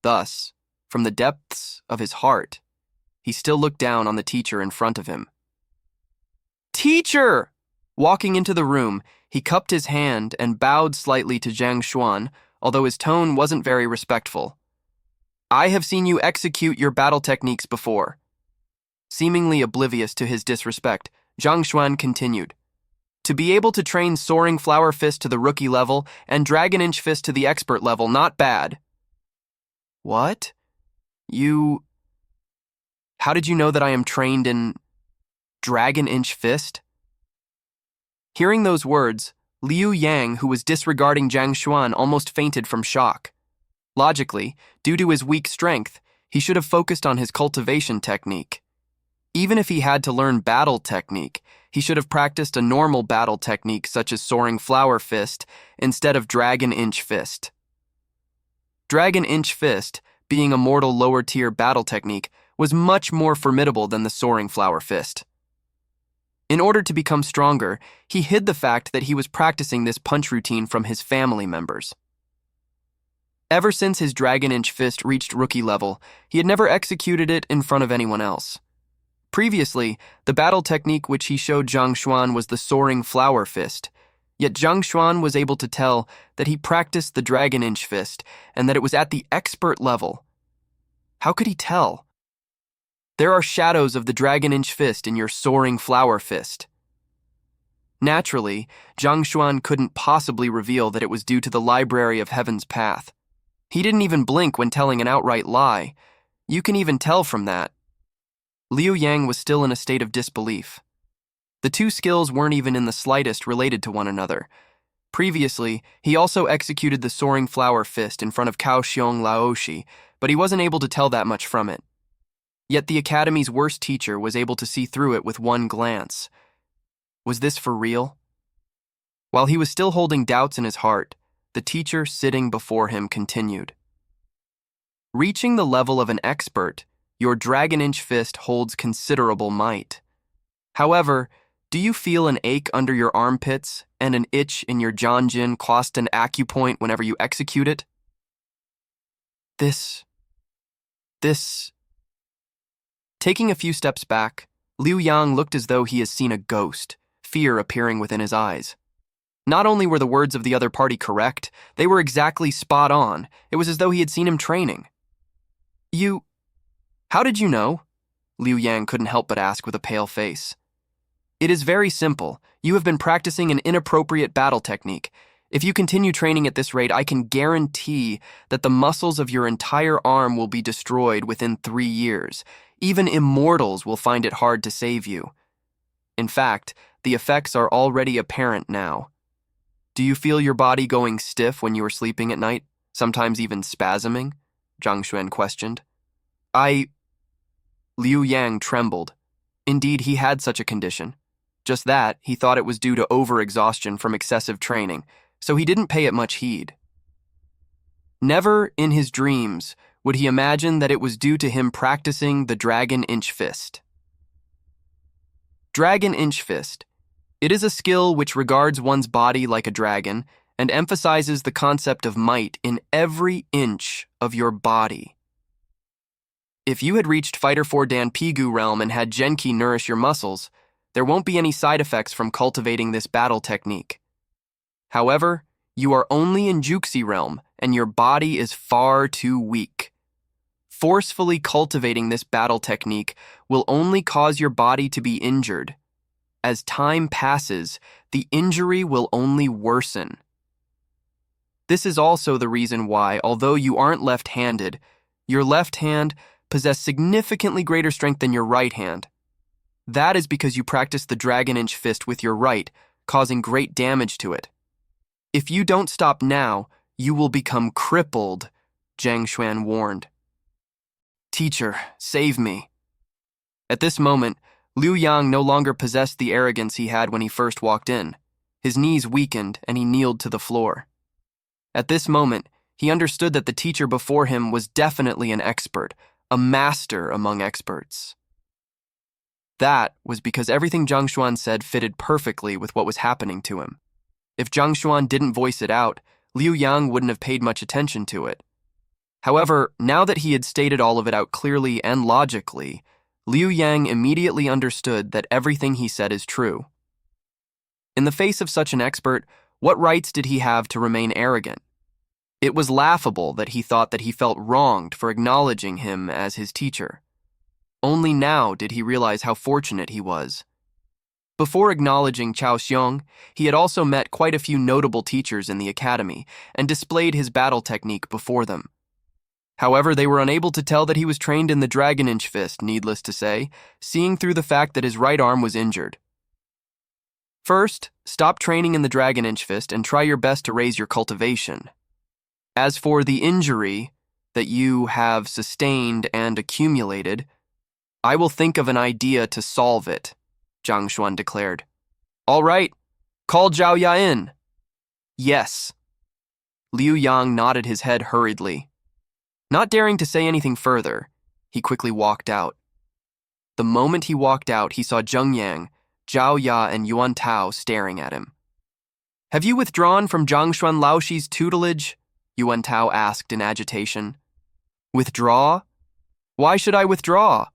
Thus, from the depths of his heart, he still looked down on the teacher in front of him. Teacher! Walking into the room, he cupped his hand and bowed slightly to Zhang Xuan, although his tone wasn't very respectful. I have seen you execute your battle techniques before. Seemingly oblivious to his disrespect, Zhang Xuan continued. To be able to train Soaring Flower Fist to the rookie level and Dragon Inch Fist to the expert level, not bad. What? How did you know that I am trained in Dragon Inch Fist? Hearing those words, Liu Yang, who was disregarding Zhang Xuan, almost fainted from shock. Logically, due to his weak strength, he should have focused on his cultivation technique. Even if he had to learn battle technique, he should have practiced a normal battle technique such as Soaring Flower Fist instead of Dragon Inch Fist. Dragon Inch Fist, being a mortal lower-tier battle technique, was much more formidable than the Soaring Flower Fist. In order to become stronger, he hid the fact that he was practicing this punch routine from his family members. Ever since his Dragon Inch Fist reached rookie level, he had never executed it in front of anyone else. Previously, the battle technique which he showed Zhang Xuan was the Soaring Flower Fist, yet Zhang Xuan was able to tell that he practiced the Dragon Inch Fist and that it was at the expert level. How could he tell? There are shadows of the Dragon Inch Fist in your Soaring Flower Fist. Naturally, Zhang Xuan couldn't possibly reveal that it was due to the Library of Heaven's Path. He didn't even blink when telling an outright lie. You can even tell from that. Liu Yang was still in a state of disbelief. The two skills weren't even in the slightest related to one another. Previously, he also executed the Soaring Flower Fist in front of Kaohsiung Laoshi, but he wasn't able to tell that much from it. Yet the academy's worst teacher was able to see through it with one glance. Was this for real? While he was still holding doubts in his heart, the teacher sitting before him continued. Reaching the level of an expert, your dragon-inch fist holds considerable might. However, do you feel an ache under your armpits and an itch in your Janjin Kwasten acupoint whenever you execute it? This. Taking a few steps back, Liu Yang looked as though he has seen a ghost, fear appearing within his eyes. Not only were the words of the other party correct, they were exactly spot on. It was as though he had seen him training. How did you know? Liu Yang couldn't help but ask with a pale face. It is very simple. You have been practicing an inappropriate battle technique. If you continue training at this rate, I can guarantee that the muscles of your entire arm will be destroyed within 3 years. Even immortals will find it hard to save you. In fact, the effects are already apparent now. Do you feel your body going stiff when you are sleeping at night, sometimes even spasming? Zhang Xuan questioned. Liu Yang trembled. Indeed, he had such a condition. Just that, he thought it was due to overexhaustion from excessive training, so he didn't pay it much heed. Never in his dreams would he imagine that it was due to him practicing the dragon-inch fist. Dragon-inch fist. It is a skill which regards one's body like a dragon and emphasizes the concept of might in every inch of your body. If you had reached Fighter 4 Dan Pigu realm and had Genki nourish your muscles, there won't be any side effects from cultivating this battle technique. However, you are only in Juxi realm and your body is far too weak. Forcefully cultivating this battle technique will only cause your body to be injured. As time passes, the injury will only worsen. This is also the reason why, although you aren't left-handed, your left hand possesses significantly greater strength than your right hand. That is because you practice the dragon-inch fist with your right, causing great damage to it. If you don't stop now, you will become crippled, Zhang Xuan warned. Teacher, save me. At this moment, Liu Yang no longer possessed the arrogance he had when he first walked in. His knees weakened and he kneeled to the floor. At this moment, he understood that the teacher before him was definitely an expert, a master among experts. That was because everything Zhang Xuan said fitted perfectly with what was happening to him. If Zhang Xuan didn't voice it out, Liu Yang wouldn't have paid much attention to it. However, now that he had stated all of it out clearly and logically, Liu Yang immediately understood that everything he said is true. In the face of such an expert, what rights did he have to remain arrogant? It was laughable that he thought that he felt wronged for acknowledging him as his teacher. Only now did he realize how fortunate he was. Before acknowledging Cao Xiong, he had also met quite a few notable teachers in the academy and displayed his battle technique before them. However, they were unable to tell that he was trained in the dragon-inch fist, needless to say, seeing through the fact that his right arm was injured. First, stop training in the dragon-inch fist and try your best to raise your cultivation. As for the injury that you have sustained and accumulated, I will think of an idea to solve it, Zhang Xuan declared. All right, call Zhao Ya in. Yes. Liu Yang nodded his head hurriedly. Not daring to say anything further, he quickly walked out. The moment he walked out, he saw Zheng Yang, Zhao Ya, and Yuan Tao staring at him. Have you withdrawn from Zhang Xuan Laoxi's tutelage? Yuan Tao asked in agitation. Withdraw? Why should I withdraw?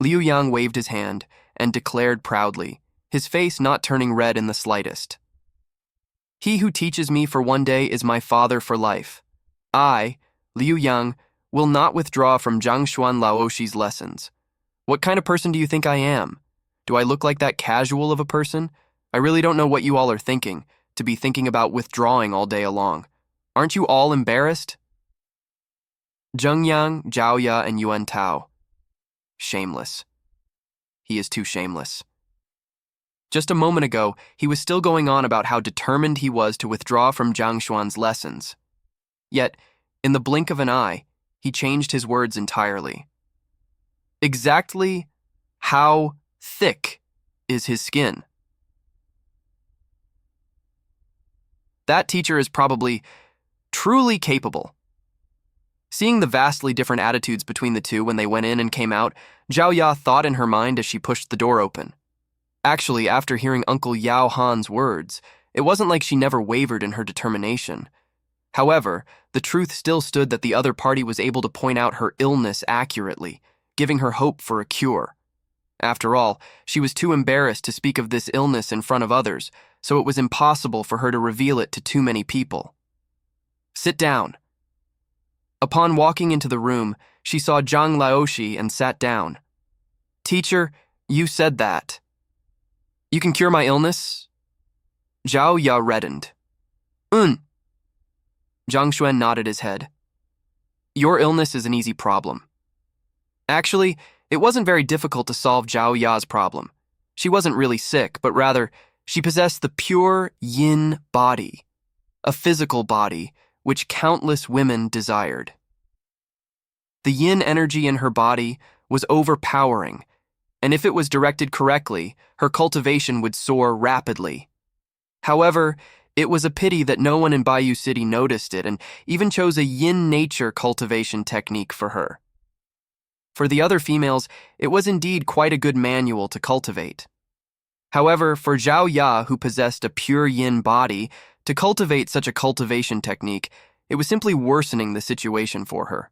Liu Yang waved his hand and declared proudly, his face not turning red in the slightest. He who teaches me for one day is my father for life. I, Liu Yang, will not withdraw from Zhang Xuan Laoxi's lessons. What kind of person do you think I am? Do I look like that casual of a person? I really don't know what you all are thinking, to be thinking about withdrawing all day along. Aren't you all embarrassed? Zheng Yang, Zhao Ya, and Yuan Tao. Shameless. He is too shameless. Just a moment ago, he was still going on about how determined he was to withdraw from Zhang Xuan's lessons. Yet, in the blink of an eye, he changed his words entirely. Exactly how thick is his skin? That teacher is probably truly capable. Seeing the vastly different attitudes between the two when they went in and came out, Zhao Ya thought in her mind as she pushed the door open. Actually, after hearing Uncle Yao Han's words, it wasn't like she never wavered in her determination. However, the truth still stood that the other party was able to point out her illness accurately, giving her hope for a cure. After all, she was too embarrassed to speak of this illness in front of others, so it was impossible for her to reveal it to too many people. Sit down. Upon walking into the room, she saw Zhang Laoshi and sat down. Teacher, you said that. You can cure my illness? Zhao Ya reddened. Zhang Xuan nodded his head. Your illness is an easy problem. Actually, it wasn't very difficult to solve Zhao Ya's problem. She wasn't really sick, but rather, she possessed the pure yin body, a physical body which countless women desired. The yin energy in her body was overpowering, and if it was directed correctly, her cultivation would soar rapidly. However, it was a pity that no one in Bayou City noticed it and even chose a yin nature cultivation technique for her. For the other females, it was indeed quite a good manual to cultivate. However, for Zhao Ya, who possessed a pure yin body, to cultivate such a cultivation technique, it was simply worsening the situation for her.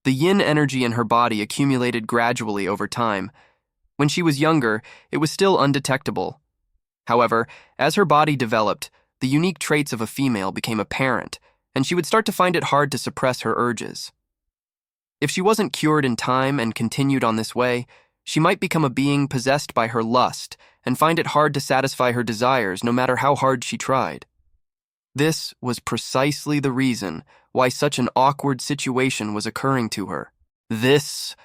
The yin energy in her body accumulated gradually over time. When she was younger, it was still undetectable. However, as her body developed, the unique traits of a female became apparent, and she would start to find it hard to suppress her urges. If she wasn't cured in time and continued on this way, she might become a being possessed by her lust and find it hard to satisfy her desires no matter how hard she tried. This was precisely the reason why such an awkward situation was occurring to her. Zhao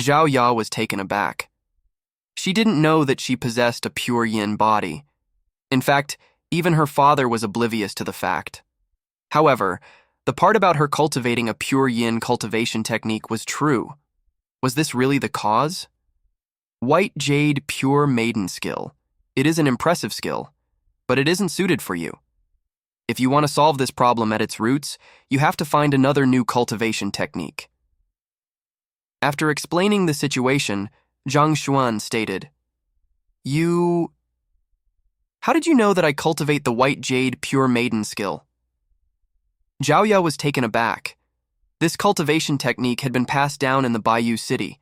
Ya was taken aback. She didn't know that she possessed a pure yin body. In fact, even her father was oblivious to the fact. However, the part about her cultivating a pure yin cultivation technique was true. Was this really the cause? White Jade Pure Maiden Skill. It is an impressive skill, but it isn't suited for you. If you want to solve this problem at its roots, you have to find another new cultivation technique. After explaining the situation, Zhang Xuan stated, How did you know that I cultivate the White Jade Pure Maiden Skill? Zhao Ya was taken aback. This cultivation technique had been passed down in the Bayou City.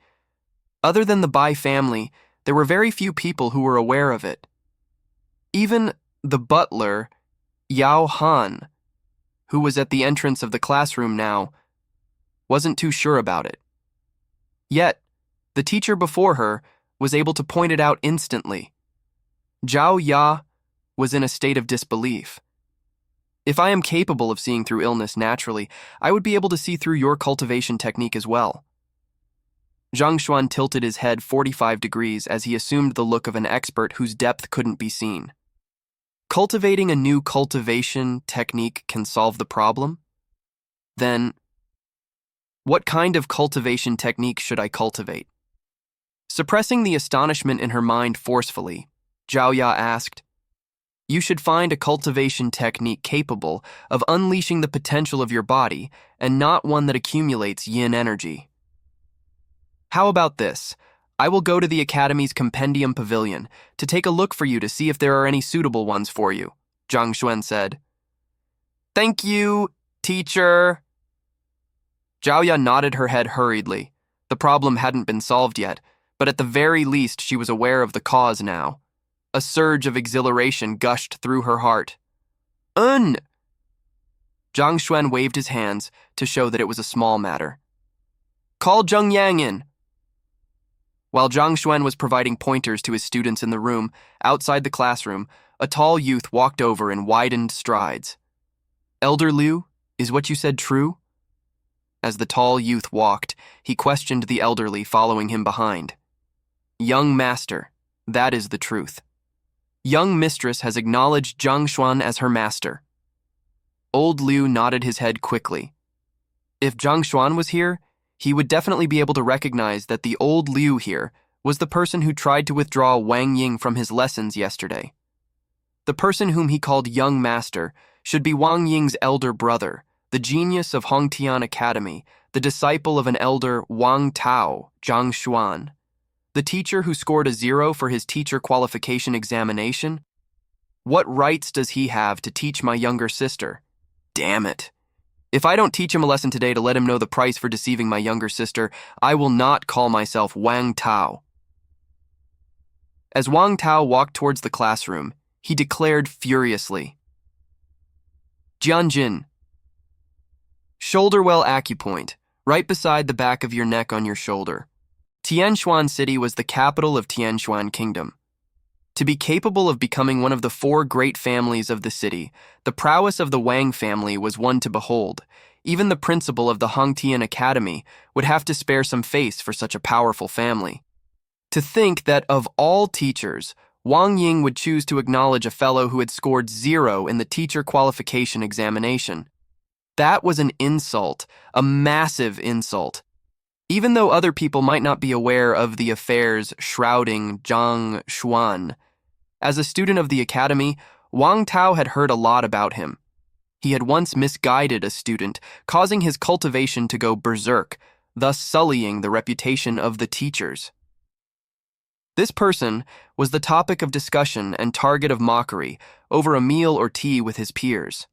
Other than the Bai family, there were very few people who were aware of it. Even the butler, Yao Han, who was at the entrance of the classroom now, wasn't too sure about it. Yet, the teacher before her was able to point it out instantly. Zhao Ya was in a state of disbelief. If I am capable of seeing through illness naturally, I would be able to see through your cultivation technique as well. Zhang Xuan tilted his head 45 degrees as he assumed the look of an expert whose depth couldn't be seen. Cultivating a new cultivation technique can solve the problem? Then, what kind of cultivation technique should I cultivate? Suppressing the astonishment in her mind forcefully, Zhao Ya asked, You should find a cultivation technique capable of unleashing the potential of your body and not one that accumulates yin energy. How about this? I will go to the Academy's Compendium Pavilion to take a look for you to see if there are any suitable ones for you, Zhang Xuan said. Thank you, teacher. Zhao Ya nodded her head hurriedly. The problem hadn't been solved yet, but at the very least she was aware of the cause now. A surge of exhilaration gushed through her heart. Zhang Xuan waved his hands to show that it was a small matter. Call Zheng Yang in. While Zhang Xuan was providing pointers to his students in the room, outside the classroom, a tall youth walked over in widened strides. Elder Liu, is what you said true? As the tall youth walked, he questioned the elderly following him behind. Young master, that is the truth. Young mistress has acknowledged Zhang Xuan as her master. Old Liu nodded his head quickly. If Zhang Xuan was here, he would definitely be able to recognize that the old Liu here was the person who tried to withdraw Wang Ying from his lessons yesterday. The person whom he called young master should be Wang Ying's elder brother, the genius of Hongtian Academy, the disciple of an elder Wang Tao, Zhang Xuan. The teacher who scored a 0 for his teacher qualification examination? What rights does he have to teach my younger sister? Damn it. If I don't teach him a lesson today to let him know the price for deceiving my younger sister, I will not call myself Wang Tao. As Wang Tao walked towards the classroom, he declared furiously, Jianjin. Shoulder-well acupoint, right beside the back of your neck on your shoulder. Tianxuan City was the capital of Tianxuan Kingdom. To be capable of becoming one of the 4 great families of the city, the prowess of the Wang family was one to behold. Even the principal of the Hongtian Academy would have to spare some face for such a powerful family. To think that of all teachers, Wang Ying would choose to acknowledge a fellow who had scored 0 in the teacher qualification examination. That was an insult, a massive insult. Even though other people might not be aware of the affairs shrouding Zhang Xuan, as a student of the academy, Wang Tao had heard a lot about him. He had once misguided a student, causing his cultivation to go berserk, thus sullying the reputation of the teachers. This person was the topic of discussion and target of mockery over a meal or tea with his peers.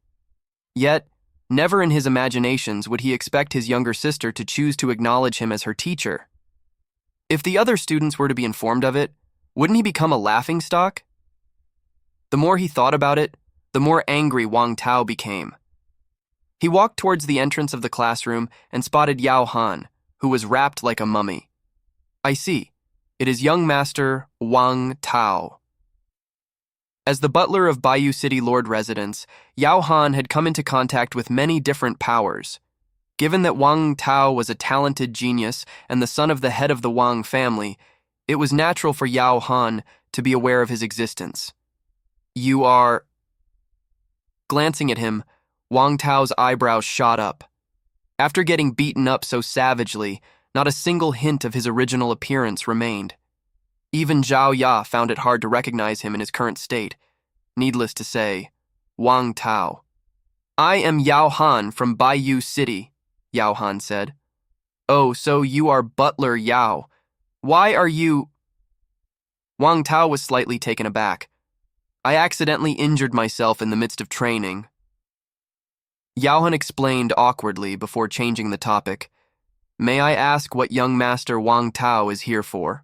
Yet, never in his imaginations would he expect his younger sister to choose to acknowledge him as her teacher. If the other students were to be informed of it, wouldn't he become a laughingstock? The more he thought about it, the more angry Wang Tao became. He walked towards the entrance of the classroom and spotted Yao Han, who was wrapped like a mummy. I see. It is young master Wang Tao. As the butler of Bayou City Lord residence, Yao Han had come into contact with many different powers. Given that Wang Tao was a talented genius and the son of the head of the Wang family, it was natural for Yao Han to be aware of his existence. You are... Glancing at him, Wang Tao's eyebrows shot up. After getting beaten up so savagely, not a single hint of his original appearance remained. Even Zhao Ya found it hard to recognize him in his current state. Needless to say, Wang Tao. I am Yao Han from Bayou City, Yao Han said. Oh, so you are Butler Yao. Why are you... Wang Tao was slightly taken aback. I accidentally injured myself in the midst of training. Yao Han explained awkwardly before changing the topic. May I ask what young master Wang Tao is here for?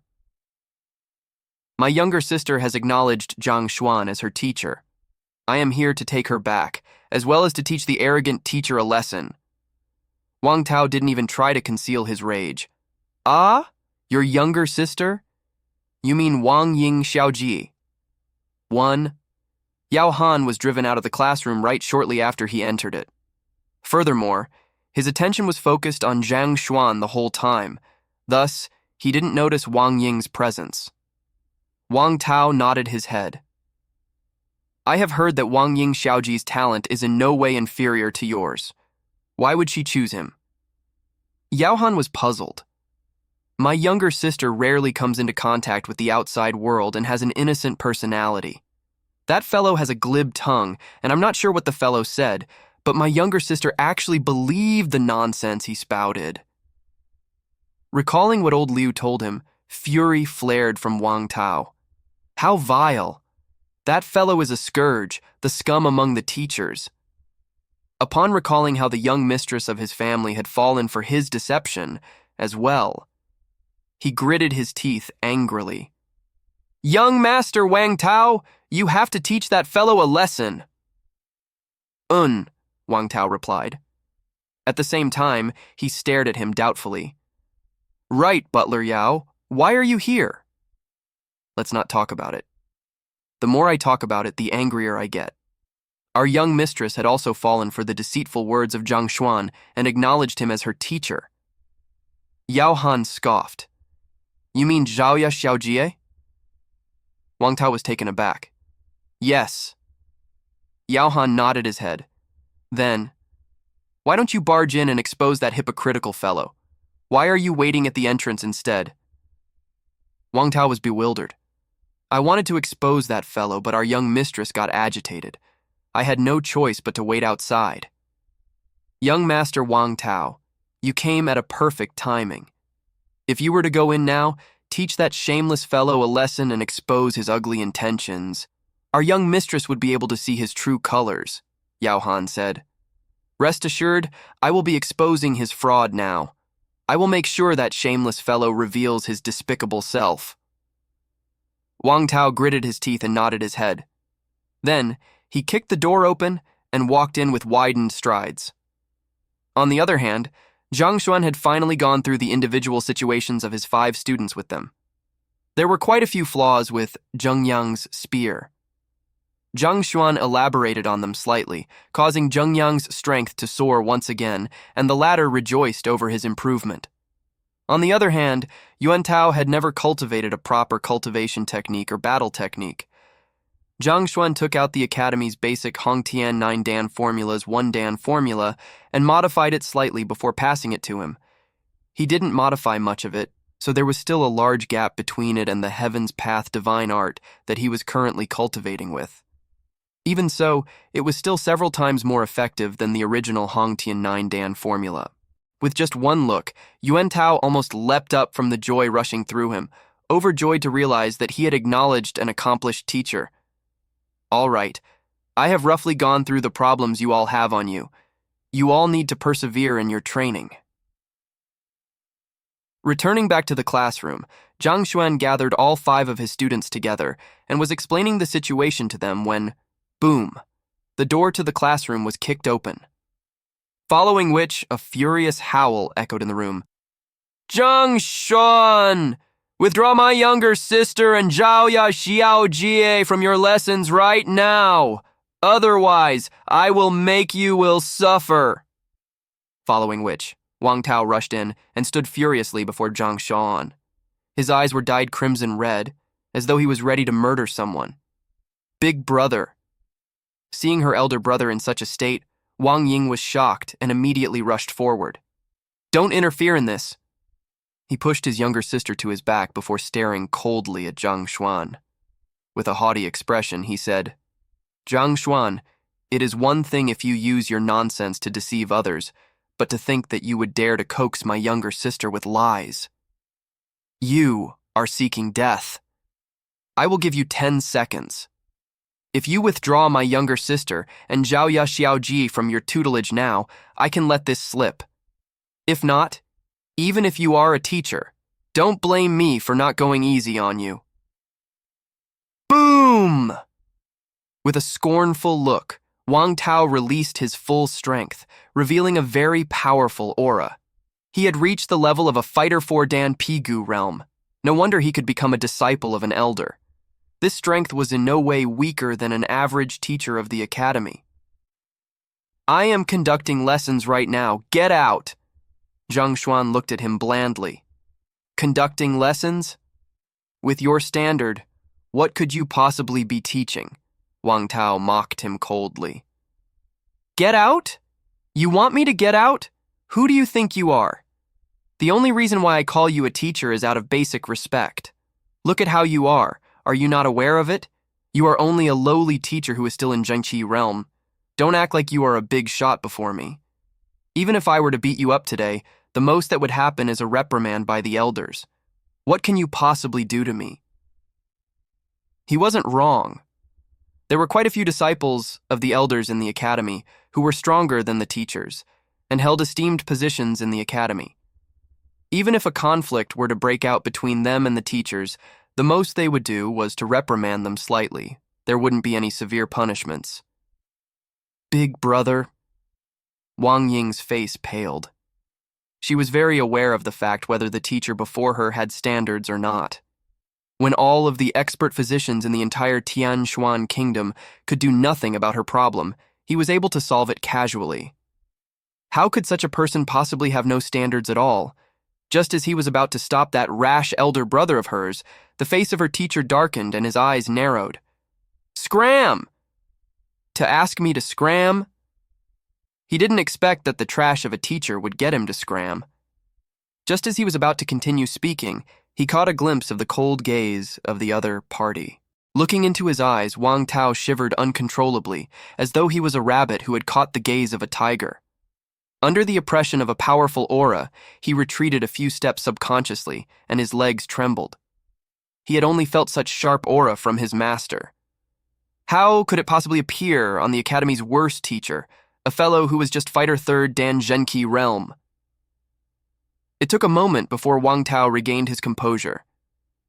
My younger sister has acknowledged Zhang Xuan as her teacher. I am here to take her back, as well as to teach the arrogant teacher a lesson. Wang Tao didn't even try to conceal his rage. Ah? Your younger sister? You mean Wang Ying Xiaoji? 1. Yao Han was driven out of the classroom right shortly after he entered it. Furthermore, his attention was focused on Zhang Xuan the whole time. Thus, he didn't notice Wang Ying's presence. Wang Tao nodded his head. I have heard that Wang Ying Xiaoji's talent is in no way inferior to yours. Why would she choose him? Yao Han was puzzled. My younger sister rarely comes into contact with the outside world and has an innocent personality. That fellow has a glib tongue, and I'm not sure what the fellow said, but my younger sister actually believed the nonsense he spouted. Recalling what old Liu told him, fury flared from Wang Tao. How vile! That fellow is a scourge, the scum among the teachers. Upon recalling how the young mistress of his family had fallen for his deception as well, he gritted his teeth angrily. Young Master Wang Tao, you have to teach that fellow a lesson. Wang Tao replied. At the same time, he stared at him doubtfully. Right, Butler Yao, why are you here? Let's not talk about it. The more I talk about it, the angrier I get. Our young mistress had also fallen for the deceitful words of Zhang Xuan and acknowledged him as her teacher. Yao Han scoffed. You mean Zhaoya Xiaojie? Wang Tao was taken aback. Yes. Yao Han nodded his head. Then, why don't you barge in and expose that hypocritical fellow? Why are you waiting at the entrance instead? Wang Tao was bewildered. I wanted to expose that fellow, but our young mistress got agitated. I had no choice but to wait outside. Young Master Wang Tao, you came at a perfect timing. If you were to go in now, teach that shameless fellow a lesson and expose his ugly intentions, our young mistress would be able to see his true colors, Yao Han said. Rest assured, I will be exposing his fraud now. I will make sure that shameless fellow reveals his despicable self. Wang Tao gritted his teeth and nodded his head. Then, he kicked the door open and walked in with widened strides. On the other hand, Zhang Xuan had finally gone through the individual situations of his 5 students with them. There were quite a few flaws with Zheng Yang's spear. Zhang Xuan elaborated on them slightly, causing Zheng Yang's strength to soar once again, and the latter rejoiced over his improvement. On the other hand, Yuan Tao had never cultivated a proper cultivation technique or battle technique. Zhang Xuan took out the Academy's basic Hongtian 9-Dan formula's 1-Dan formula and modified it slightly before passing it to him. He didn't modify much of it, so there was still a large gap between it and the Heaven's Path divine art that he was currently cultivating with. Even so, it was still several times more effective than the original Hongtian 9-Dan formula. With just one look, Yuan Tao almost leapt up from the joy rushing through him, overjoyed to realize that he had acknowledged an accomplished teacher. All right, I have roughly gone through the problems you all have on you. You all need to persevere in your training. Returning back to the classroom, Zhang Xuan gathered all 5 of his students together and was explaining the situation to them when, boom, the door to the classroom was kicked open. Following which, a furious howl echoed in the room. Zhang Xuan! Withdraw my younger sister and Zhaoya Xiaojie from your lessons right now. Otherwise, I will make you will suffer. Following which, Wang Tao rushed in and stood furiously before Zhang Xuan. His eyes were dyed crimson red, as though he was ready to murder someone. Big brother. Seeing her elder brother in such a state, Wang Ying was shocked and immediately rushed forward. Don't interfere in this. He pushed his younger sister to his back before staring coldly at Zhang Xuan. With a haughty expression, he said, Zhang Xuan, it is one thing if you use your nonsense to deceive others, but to think that you would dare to coax my younger sister with lies. You are seeking death. I will give you 10 seconds. If you withdraw my younger sister and Zhaoya Xiaoji from your tutelage now, I can let this slip. If not, even if you are a teacher, don't blame me for not going easy on you. Boom! With a scornful look, Wang Tao released his full strength, revealing a very powerful aura. He had reached the level of a fighter 4-Dan Pigu realm. No wonder he could become a disciple of an elder. This strength was in no way weaker than an average teacher of the academy. I am conducting lessons right now. Get out! Zhang Xuan looked at him blandly. Conducting lessons? With your standard, what could you possibly be teaching? Wang Tao mocked him coldly. Get out? You want me to get out? Who do you think you are? The only reason why I call you a teacher is out of basic respect. Look at how you are. Are you not aware of it? You are only a lowly teacher who is still in Zhengqi realm. Don't act like you are a big shot before me. Even if I were to beat you up today, the most that would happen is a reprimand by the elders. What can you possibly do to me? He wasn't wrong. There were quite a few disciples of the elders in the academy who were stronger than the teachers and held esteemed positions in the academy. Even if a conflict were to break out between them and the teachers, the most they would do was to reprimand them slightly. There wouldn't be any severe punishments. Big brother. Wang Ying's face paled. She was very aware of the fact whether the teacher before her had standards or not. When all of the expert physicians in the entire Tianshuan kingdom could do nothing about her problem, he was able to solve it casually. How could such a person possibly have no standards at all? Just as he was about to stop that rash elder brother of hers, the face of her teacher darkened and his eyes narrowed. Scram! To ask me to scram? He didn't expect that the trash of a teacher would get him to scram. Just as he was about to continue speaking, he caught a glimpse of the cold gaze of the other party. Looking into his eyes, Wang Tao shivered uncontrollably, as though he was a rabbit who had caught the gaze of a tiger. Under the oppression of a powerful aura, he retreated a few steps subconsciously, and his legs trembled. He had only felt such sharp aura from his master. How could it possibly appear on the Academy's worst teacher, a fellow who was just Fighter 3rd Dan Zhenqi realm? It took a moment before Wang Tao regained his composure.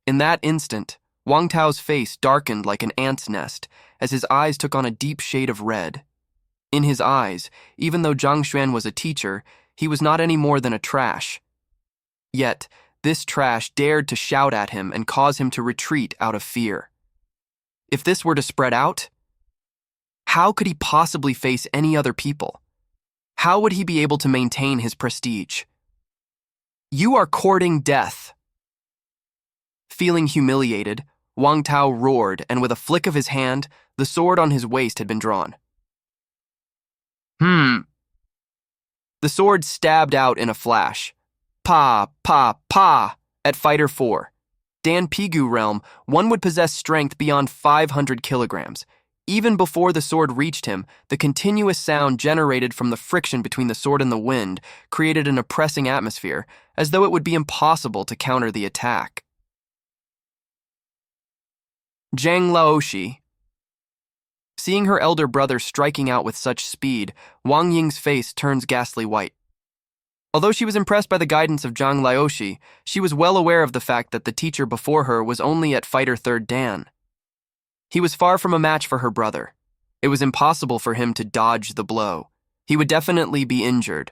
In that instant, Wang Tao's face darkened like an ant's nest as his eyes took on a deep shade of red. In his eyes, even though Zhang Xuan was a teacher, he was not any more than a trash. Yet, this trash dared to shout at him and cause him to retreat out of fear. If this were to spread out, how could he possibly face any other people? How would he be able to maintain his prestige? "You are courting death." Feeling humiliated, Wang Tao roared, and with a flick of his hand, the sword on his waist had been drawn. The sword stabbed out in a flash. Pa, pa, pa, at Fighter 4. Dan Pigu realm, one would possess strength beyond 500 kilograms. Even before the sword reached him, the continuous sound generated from the friction between the sword and the wind created an oppressing atmosphere, as though it would be impossible to counter the attack. Zhang Laoshi. Seeing her elder brother striking out with such speed, Wang Ying's face turns ghastly white. Although she was impressed by the guidance of Zhang Laoshi, she was well aware of the fact that the teacher before her was only at Fighter 3rd Dan. He was far from a match for her brother. It was impossible for him to dodge the blow. He would definitely be injured.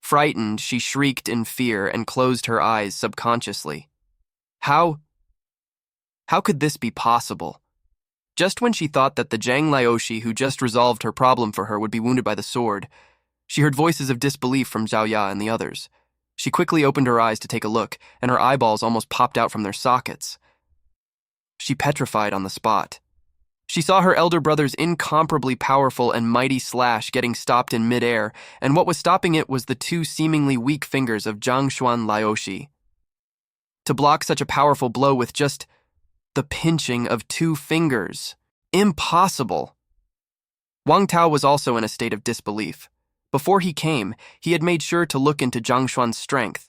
Frightened, she shrieked in fear and closed her eyes subconsciously. How could this be possible? Just when she thought that the Zhang Laoshi who just resolved her problem for her would be wounded by the sword, she heard voices of disbelief from Zhao Ya and the others. She quickly opened her eyes to take a look, and her eyeballs almost popped out from their sockets. She petrified on the spot. She saw her elder brother's incomparably powerful and mighty slash getting stopped in midair, and what was stopping it was the two seemingly weak fingers of Zhang Xuan Laoshi. To block such a powerful blow with just the pinching of two fingers. Impossible. Wang Tao was also in a state of disbelief. Before he came, he had made sure to look into Zhang Xuan's strength.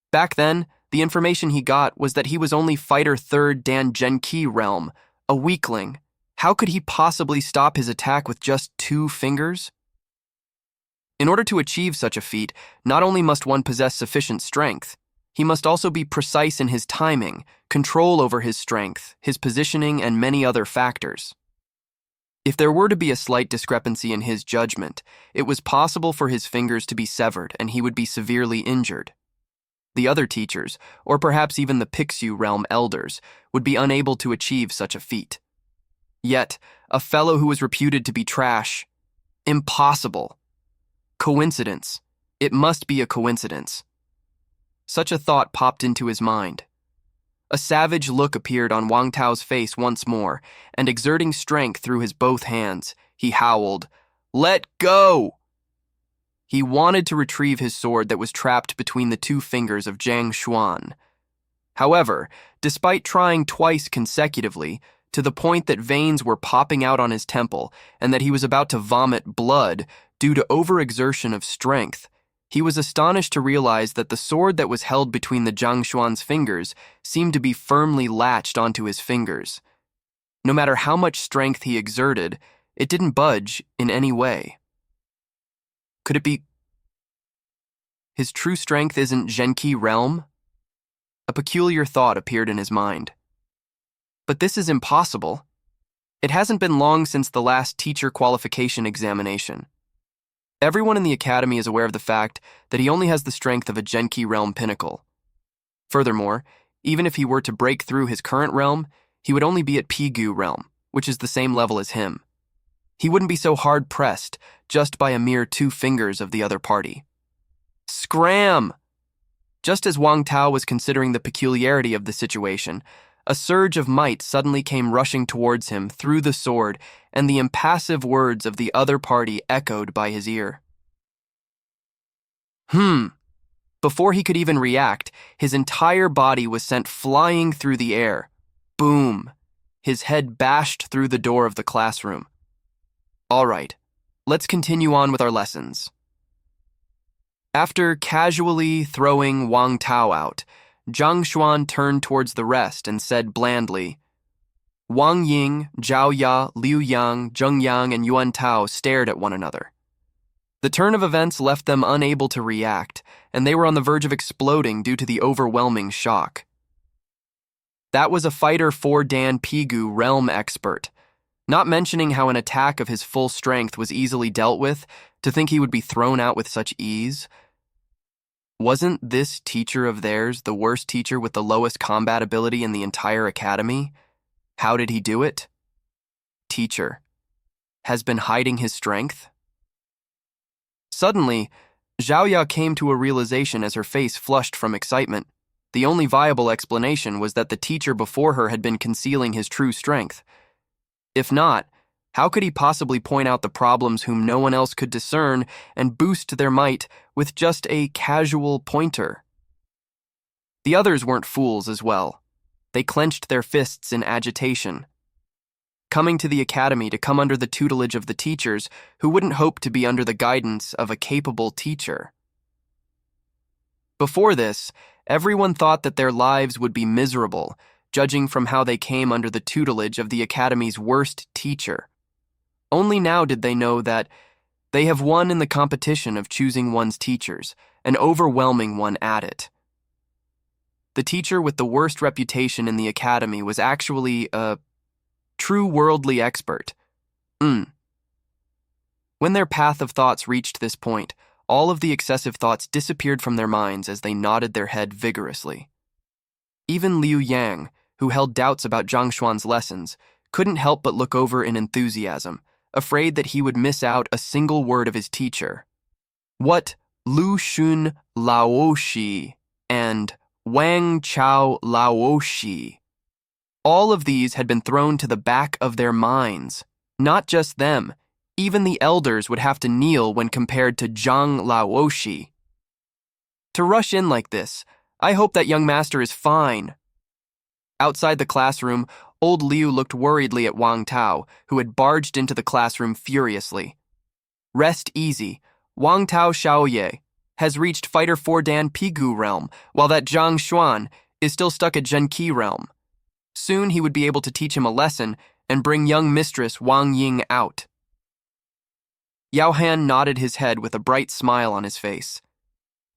Back then, the information he got was that he was only Fighter 3rd Dan Zhenqi realm, a weakling. How could he possibly stop his attack with just two fingers? In order to achieve such a feat, not only must one possess sufficient strength, he must also be precise in his timing, control over his strength, his positioning, and many other factors. If there were to be a slight discrepancy in his judgment, it was possible for his fingers to be severed and he would be severely injured. The other teachers, or perhaps even the Pixu realm elders, would be unable to achieve such a feat. Yet, a fellow who was reputed to be trash. Impossible. Coincidence. It must be a coincidence. Such a thought popped into his mind. A savage look appeared on Wang Tao's face once more, and exerting strength through his both hands, he howled, "Let go!" He wanted to retrieve his sword that was trapped between the two fingers of Zhang Xuan. However, despite trying twice consecutively, to the point that veins were popping out on his temple and that he was about to vomit blood due to overexertion of strength, he was astonished to realize that the sword that was held between the Zhang Xuan's fingers seemed to be firmly latched onto his fingers. No matter how much strength he exerted, it didn't budge in any way. Could it be his true strength isn't Zhenqi realm? A peculiar thought appeared in his mind. But this is impossible. It hasn't been long since the last teacher qualification examination. Everyone in the academy is aware of the fact that he only has the strength of a Zhenqi realm pinnacle. Furthermore, even if he were to break through his current realm, he would only be at Pigu realm, which is the same level as him. He wouldn't be so hard-pressed just by a mere two fingers of the other party. Scram! Just as Wang Tao was considering the peculiarity of the situation, a surge of might suddenly came rushing towards him through the sword, and the impassive words of the other party echoed by his ear. Before he could even react, his entire body was sent flying through the air. Boom! his head bashed through the door of the classroom. All right, let's continue on with our lessons. After casually throwing Wang Tao out, Zhang Xuan turned towards the rest and said blandly, Wang Ying, Zhao Ya, Liu Yang, Zheng Yang, and Yuan Tao stared at one another. The turn of events left them unable to react, and they were on the verge of exploding due to the overwhelming shock. That was a fighter 4 Dan Pigu realm expert, not mentioning how an attack of his full strength was easily dealt with, to think he would be thrown out with such ease. Wasn't this teacher of theirs the worst teacher with the lowest combat ability in the entire academy? How did he do it? Teacher has been hiding his strength? Suddenly, Zhaoya came to a realization as her face flushed from excitement. The only viable explanation was that the teacher before her had been concealing his true strength. If not, how could he possibly point out the problems whom no one else could discern and boost their might with just a casual pointer? The others weren't fools as well. They clenched their fists in agitation. Coming to the academy to come under the tutelage of the teachers who wouldn't hope to be under the guidance of a capable teacher. Before this, everyone thought that their lives would be miserable, judging from how they came under the tutelage of the academy's worst teacher. Only now did they know that they have won in the competition of choosing one's teachers, an overwhelming one at it. The teacher with the worst reputation in the academy was actually a true worldly expert. When their path of thoughts reached this point, all of the excessive thoughts disappeared from their minds as they nodded their head vigorously. Even Liu Yang, who held doubts about Zhang Xuan's lessons, couldn't help but look over in enthusiasm, afraid that he would miss out a single word of his teacher. What Lu Xun Laoshi and Wang Chao Laoshi. All of these had been thrown to the back of their minds. Not just them, even the elders would have to kneel when compared to Zhang Laoshi. To rush in like this, I hope that young master is fine. Outside the classroom, old Liu looked worriedly at Wang Tao, who had barged into the classroom furiously. Rest easy. Wang Tao Xiaoye has reached Fighter 4 Dan Pigu realm, while that Zhang Xuan is still stuck at Zhenqi realm. Soon he would be able to teach him a lesson and bring young mistress Wang Ying out. Yao Han nodded his head with a bright smile on his face.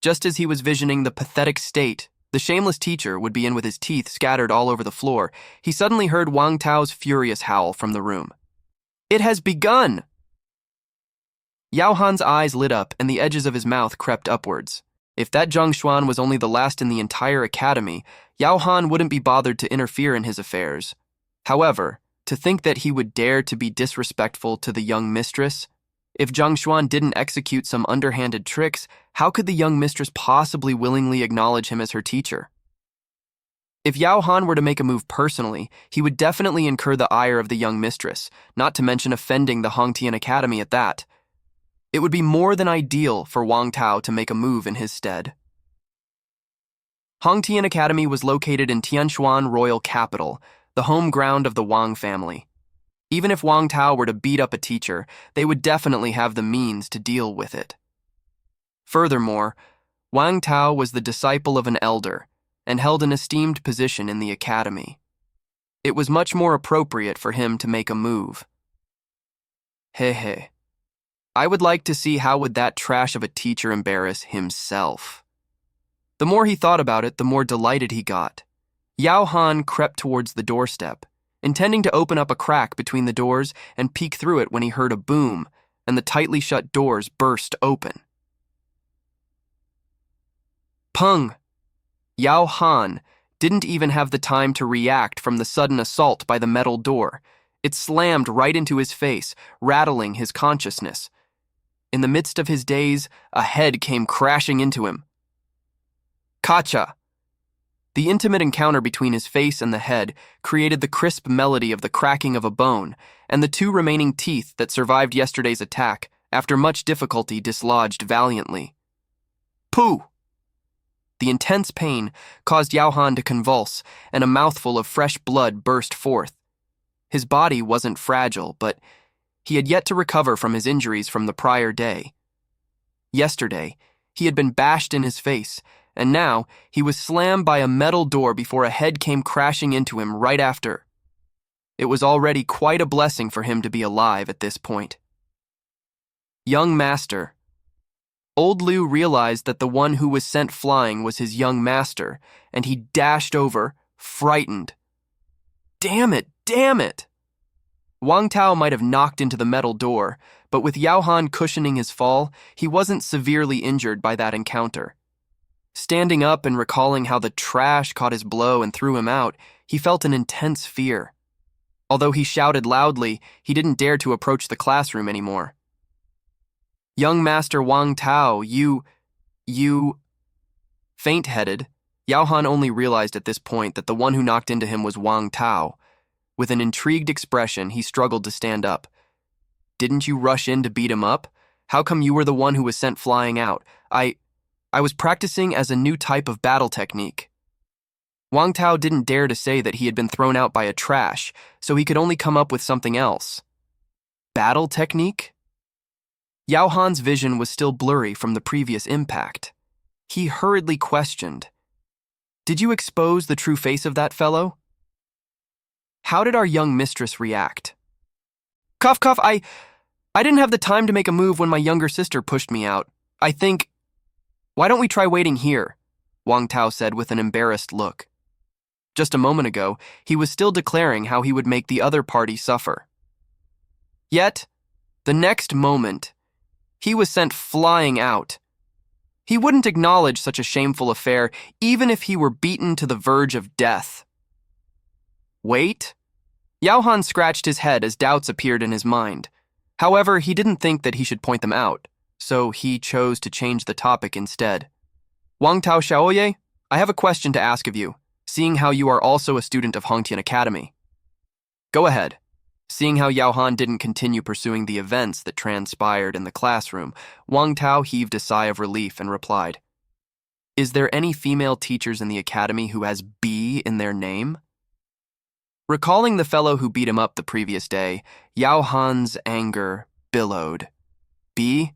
Just as he was visioning the pathetic state the shameless teacher would be in with his teeth scattered all over the floor, he suddenly heard Wang Tao's furious howl from the room. It has begun! Yao Han's eyes lit up and the edges of his mouth crept upwards. If that Zhang Xuan was only the last in the entire academy, Yao Han wouldn't be bothered to interfere in his affairs. However, to think that he would dare to be disrespectful to the young mistress? If Zhang Xuan didn't execute some underhanded tricks, how could the young mistress possibly willingly acknowledge him as her teacher? If Yao Han were to make a move personally, he would definitely incur the ire of the young mistress, not to mention offending the Hongtian Academy at that. It would be more than ideal for Wang Tao to make a move in his stead. Hongtian Academy was located in Tianchuan Royal Capital, the home ground of the Wang family. Even if Wang Tao were to beat up a teacher, they would definitely have the means to deal with it. Furthermore, Wang Tao was the disciple of an elder and held an esteemed position in the academy. It was much more appropriate for him to make a move. Hey. I would like to see how would that trash of a teacher embarrass himself. The more he thought about it, the more delighted he got. Yao Han crept towards the doorstep, intending to open up a crack between the doors and peek through it when he heard a boom, and the tightly shut doors burst open. Pung! Yao Han didn't even have the time to react from the sudden assault by the metal door. It slammed right into his face, rattling his consciousness. In the midst of his daze, a head came crashing into him. Kacha! The intimate encounter between his face and the head created the crisp melody of the cracking of a bone, and the two remaining teeth that survived yesterday's attack, after much difficulty, dislodged valiantly. Pooh! The intense pain caused Yao Han to convulse, and a mouthful of fresh blood burst forth. His body wasn't fragile, but he had yet to recover from his injuries from the prior day. Yesterday, he had been bashed in his face, and now he was slammed by a metal door before a head came crashing into him right after. It was already quite a blessing for him to be alive at this point. Young master. Old Liu realized that the one who was sent flying was his young master, and he dashed over, frightened. Damn it, damn it! Wang Tao might have knocked into the metal door, but with Yao Han cushioning his fall, he wasn't severely injured by that encounter. Standing up and recalling how the trash caught his blow and threw him out, he felt an intense fear. Although he shouted loudly, he didn't dare to approach the classroom anymore. Young Master Wang Tao, you... Faint-headed, Yao Han only realized at this point that the one who knocked into him was Wang Tao. With an intrigued expression, he struggled to stand up. Didn't you rush in to beat him up? How come you were the one who was sent flying out? I was practicing as a new type of battle technique. Wang Tao didn't dare to say that he had been thrown out by a trash, so he could only come up with something else. Battle technique? Yao Han's vision was still blurry from the previous impact. He hurriedly questioned, "Did you expose the true face of that fellow?" How did our young mistress react? Cough, cough, I didn't have the time to make a move when my younger sister pushed me out. I think... Why don't we try waiting here? Wang Tao said with an embarrassed look. Just a moment ago, he was still declaring how he would make the other party suffer. Yet, the next moment, he was sent flying out. He wouldn't acknowledge such a shameful affair, even if he were beaten to the verge of death. Wait? Yao Han scratched his head as doubts appeared in his mind. However, he didn't think that he should point them out, so he chose to change the topic instead. Wang Tao Xiaoye, I have a question to ask of you, seeing how you are also a student of Hongtian Academy. Go ahead. Seeing how Yao Han didn't continue pursuing the events that transpired in the classroom, Wang Tao heaved a sigh of relief and replied, Is there any female teachers in the academy who has B in their name? Recalling the fellow who beat him up the previous day, Yao Han's anger billowed. B?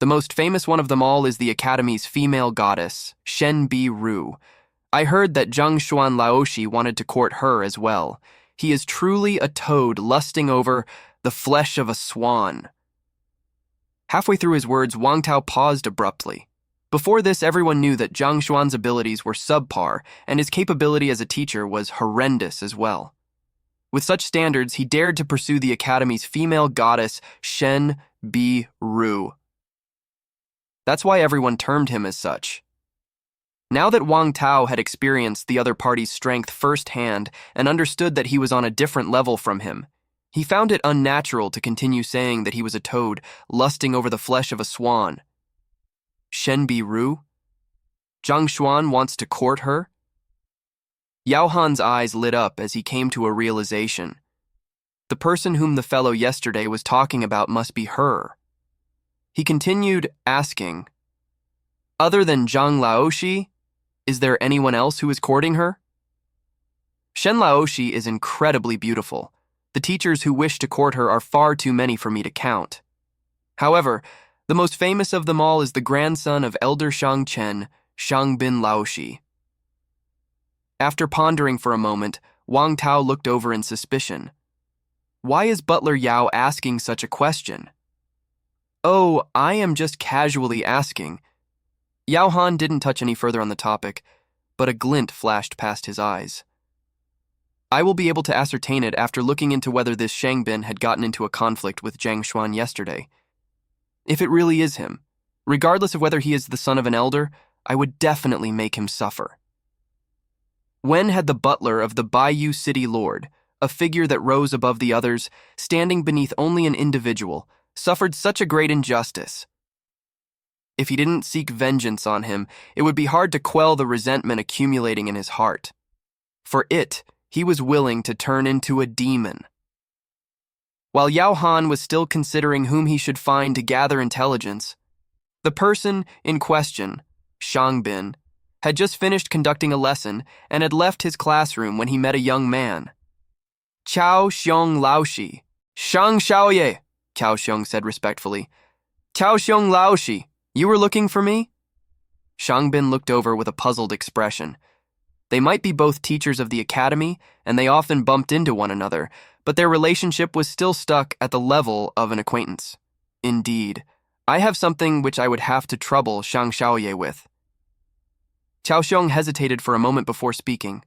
The most famous one of them all is the academy's female goddess, Shen Bi Ru. I heard that Zhang Xuan Laoshi wanted to court her as well. He is truly a toad lusting over the flesh of a swan. Halfway through his words, Wang Tao paused abruptly. Before this, everyone knew that Zhang Xuan's abilities were subpar, and his capability as a teacher was horrendous as well. With such standards, he dared to pursue the academy's female goddess, Shen Bi Ru. That's why everyone termed him as such. Now that Wang Tao had experienced the other party's strength firsthand and understood that he was on a different level from him, he found it unnatural to continue saying that he was a toad lusting over the flesh of a swan. Shen Bi Ru? Zhang Xuan wants to court her? Yao Han's eyes lit up as he came to a realization. The person whom the fellow yesterday was talking about must be her. He continued asking, Other than Zhang Laoshi, is there anyone else who is courting her? Shen Laoshi is incredibly beautiful. The teachers who wish to court her are far too many for me to count. However, the most famous of them all is the grandson of Elder Shang Chen, Shang Bin Laoshi. After pondering for a moment, Wang Tao looked over in suspicion. Why is Butler Yao asking such a question? Oh, I am just casually asking. Yao Han didn't touch any further on the topic, but a glint flashed past his eyes. I will be able to ascertain it after looking into whether this Shang Bin had gotten into a conflict with Zhang Xuan yesterday. If it really is him, regardless of whether he is the son of an elder, I would definitely make him suffer. When had the butler of the Bayou City Lord, a figure that rose above the others, standing beneath only an individual, suffered such a great injustice? If he didn't seek vengeance on him, it would be hard to quell the resentment accumulating in his heart. For it, he was willing to turn into a demon. While Yao Han was still considering whom he should find to gather intelligence, the person in question, Shang Bin, had just finished conducting a lesson and had left his classroom when he met a young man. Cao Xiong Laoshi. Shang Xiaoye, Cao Xiong said respectfully. Cao Xiong Laoshi, you were looking for me? Shangbin looked over with a puzzled expression. They might be both teachers of the academy, and they often bumped into one another, but their relationship was still stuck at the level of an acquaintance. Indeed, I have something which I would have to trouble Shang Xiaoye with. Cao Xiong hesitated for a moment before speaking.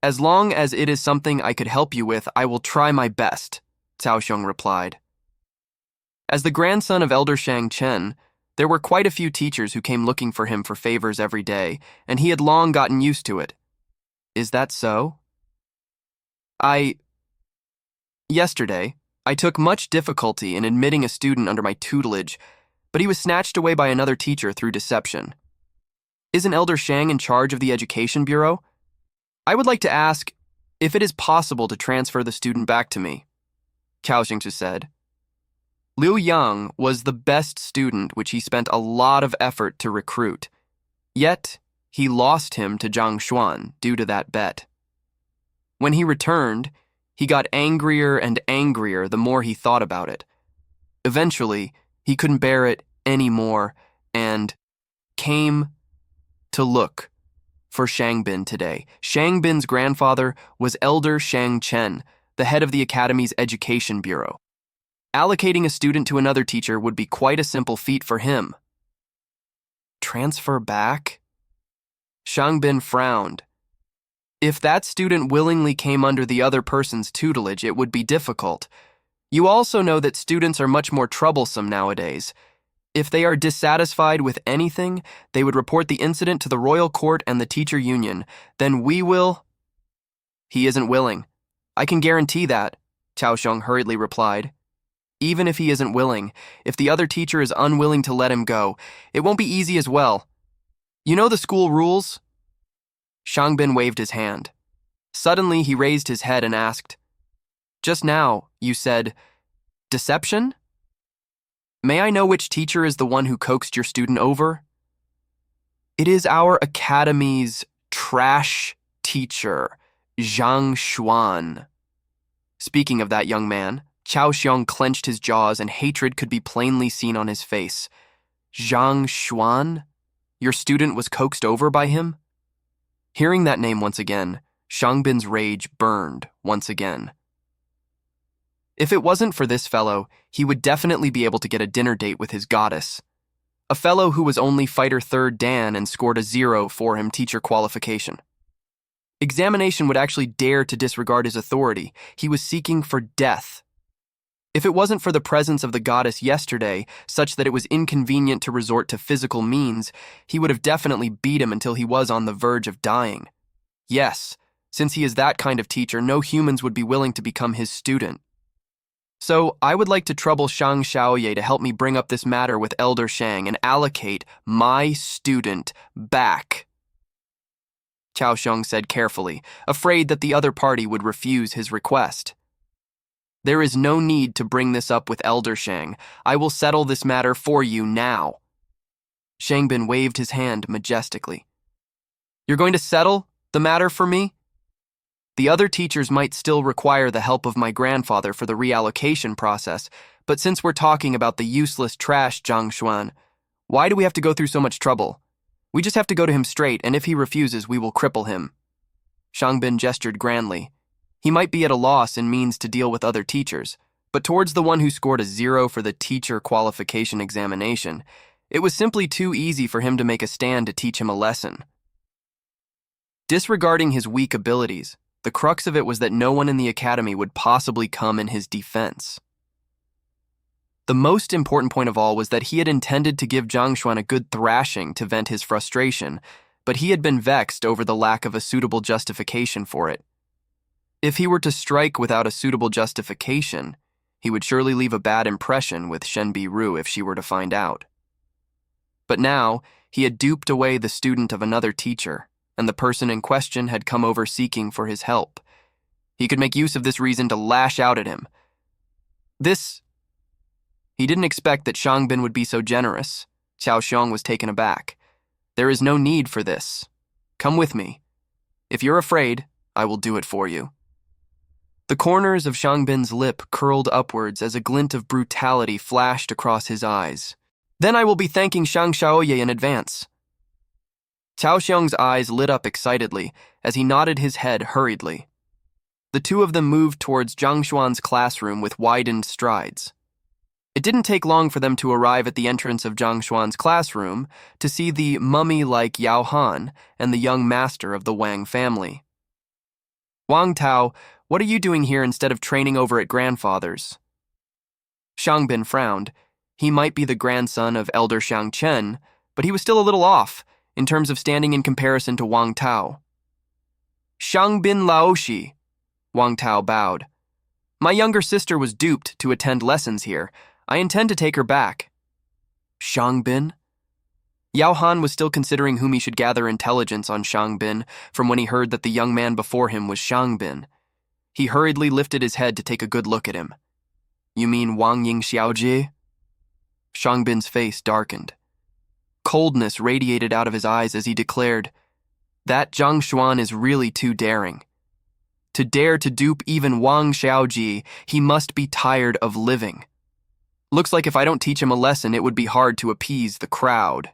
As long as it is something I could help you with, I will try my best, Cao Xiong replied. As the grandson of Elder Shang Chen, there were quite a few teachers who came looking for him for favors every day, and he had long gotten used to it. Is that so? Yesterday, I took much difficulty in admitting a student under my tutelage, but he was snatched away by another teacher through deception. Isn't Elder Shang in charge of the Education Bureau? I would like to ask if it is possible to transfer the student back to me, Cao Xingzhi said. Liu Yang was the best student which he spent a lot of effort to recruit. Yet, he lost him to Zhang Xuan due to that bet. When he returned, he got angrier and angrier the more he thought about it. Eventually, he couldn't bear it anymore and came to look for Shangbin today. Shangbin's grandfather was Elder Shang Chen, the head of the Academy's Education Bureau. Allocating a student to another teacher would be quite a simple feat for him. Transfer back? Shangbin frowned. If that student willingly came under the other person's tutelage, it would be difficult. You also know that students are much more troublesome nowadays. If they are dissatisfied with anything, they would report the incident to the royal court and the teacher union. Then we will... He isn't willing. I can guarantee that, Cao Xiong hurriedly replied. Even if he isn't willing, if the other teacher is unwilling to let him go, it won't be easy as well. You know the school rules? Shangbin waved his hand. Suddenly, he raised his head and asked, Just now, you said, deception? May I know which teacher is the one who coaxed your student over? It is our academy's trash teacher, Zhang Xuan. Speaking of that young man, Cao Xiong clenched his jaws and hatred could be plainly seen on his face. Zhang Xuan? Your student was coaxed over by him? Hearing that name once again, Shangbin's rage burned once again. If it wasn't for this fellow, he would definitely be able to get a dinner date with his goddess. A fellow who was only fighter 3rd Dan and scored a 0 for him teacher qualification. Examination would actually dare to disregard his authority. He was seeking for death. If it wasn't for the presence of the goddess yesterday, such that it was inconvenient to resort to physical means, he would have definitely beat him until he was on the verge of dying. Yes, since he is that kind of teacher, no humans would be willing to become his student. So, I would like to trouble Shang Xiaoye to help me bring up this matter with Elder Shang and allocate my student back. Cao Xiong said carefully, afraid that the other party would refuse his request. There is no need to bring this up with Elder Shang. I will settle this matter for you now. Shangbin waved his hand majestically. You're going to settle the matter for me? The other teachers might still require the help of my grandfather for the reallocation process, but since we're talking about the useless trash Zhang Xuan, why do we have to go through so much trouble? We just have to go to him straight, and if he refuses, we will cripple him. Shangbin gestured grandly. He might be at a loss in means to deal with other teachers, but towards the one who scored a 0 for the teacher qualification examination, it was simply too easy for him to make a stand to teach him a lesson. Disregarding his weak abilities, the crux of it was that no one in the academy would possibly come in his defense. The most important point of all was that he had intended to give Zhang Xuan a good thrashing to vent his frustration, but he had been vexed over the lack of a suitable justification for it. If he were to strike without a suitable justification, he would surely leave a bad impression with Shen Biru if she were to find out. But now, he had duped away the student of another teacher, and the person in question had come over seeking for his help. He could make use of this reason to lash out at him. He didn't expect that Shangbin would be so generous. Cao Xiong was taken aback. There is no need for this. Come with me. If you're afraid, I will do it for you. The corners of Shangbin's lip curled upwards as a glint of brutality flashed across his eyes. Then I will be thanking Shang Xiaoye in advance. Cao Xiong's eyes lit up excitedly as he nodded his head hurriedly. The two of them moved towards Zhang Xuan's classroom with widened strides. It didn't take long for them to arrive at the entrance of Zhang Xuan's classroom to see the mummy-like Yao Han and the young master of the Wang family. Wang Tao, what are you doing here instead of training over at grandfather's? Shangbin frowned. He might be the grandson of Elder Shang Chen, but he was still a little off in terms of standing in comparison to Wang Tao. Shangbin Laoshi, Wang Tao bowed. My younger sister was duped to attend lessons here. I intend to take her back. Shangbin? Yao Han was still considering whom he should gather intelligence on Shangbin from when he heard that the young man before him was Shangbin. He hurriedly lifted his head to take a good look at him. You mean Wang Ying Xiaojie? Shangbin's face darkened. Coldness radiated out of his eyes as he declared, that Zhang Xuan is really too daring. To dare to dupe even Wang Xiaojie, he must be tired of living. Looks like if I don't teach him a lesson, it would be hard to appease the crowd.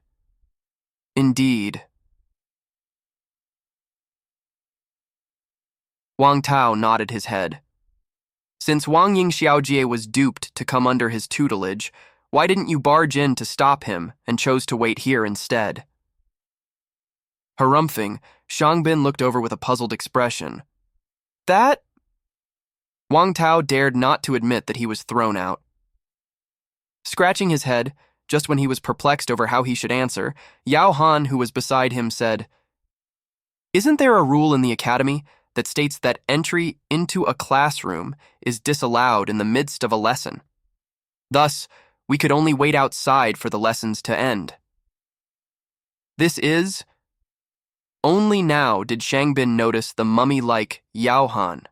Indeed. Wang Tao nodded his head. Since Wang Ying Xiaojie was duped to come under his tutelage, why didn't you barge in to stop him and chose to wait here instead? Harumphing, Shangbin looked over with a puzzled expression. That? Wang Tao dared not to admit that he was thrown out. Scratching his head, just when he was perplexed over how he should answer, Yao Han, who was beside him, said, Isn't there a rule in the academy that states that entry into a classroom is disallowed in the midst of a lesson? Thus, we could only wait outside for the lessons to end. This is... Only now did Shangbin notice the mummy-like Yao Han.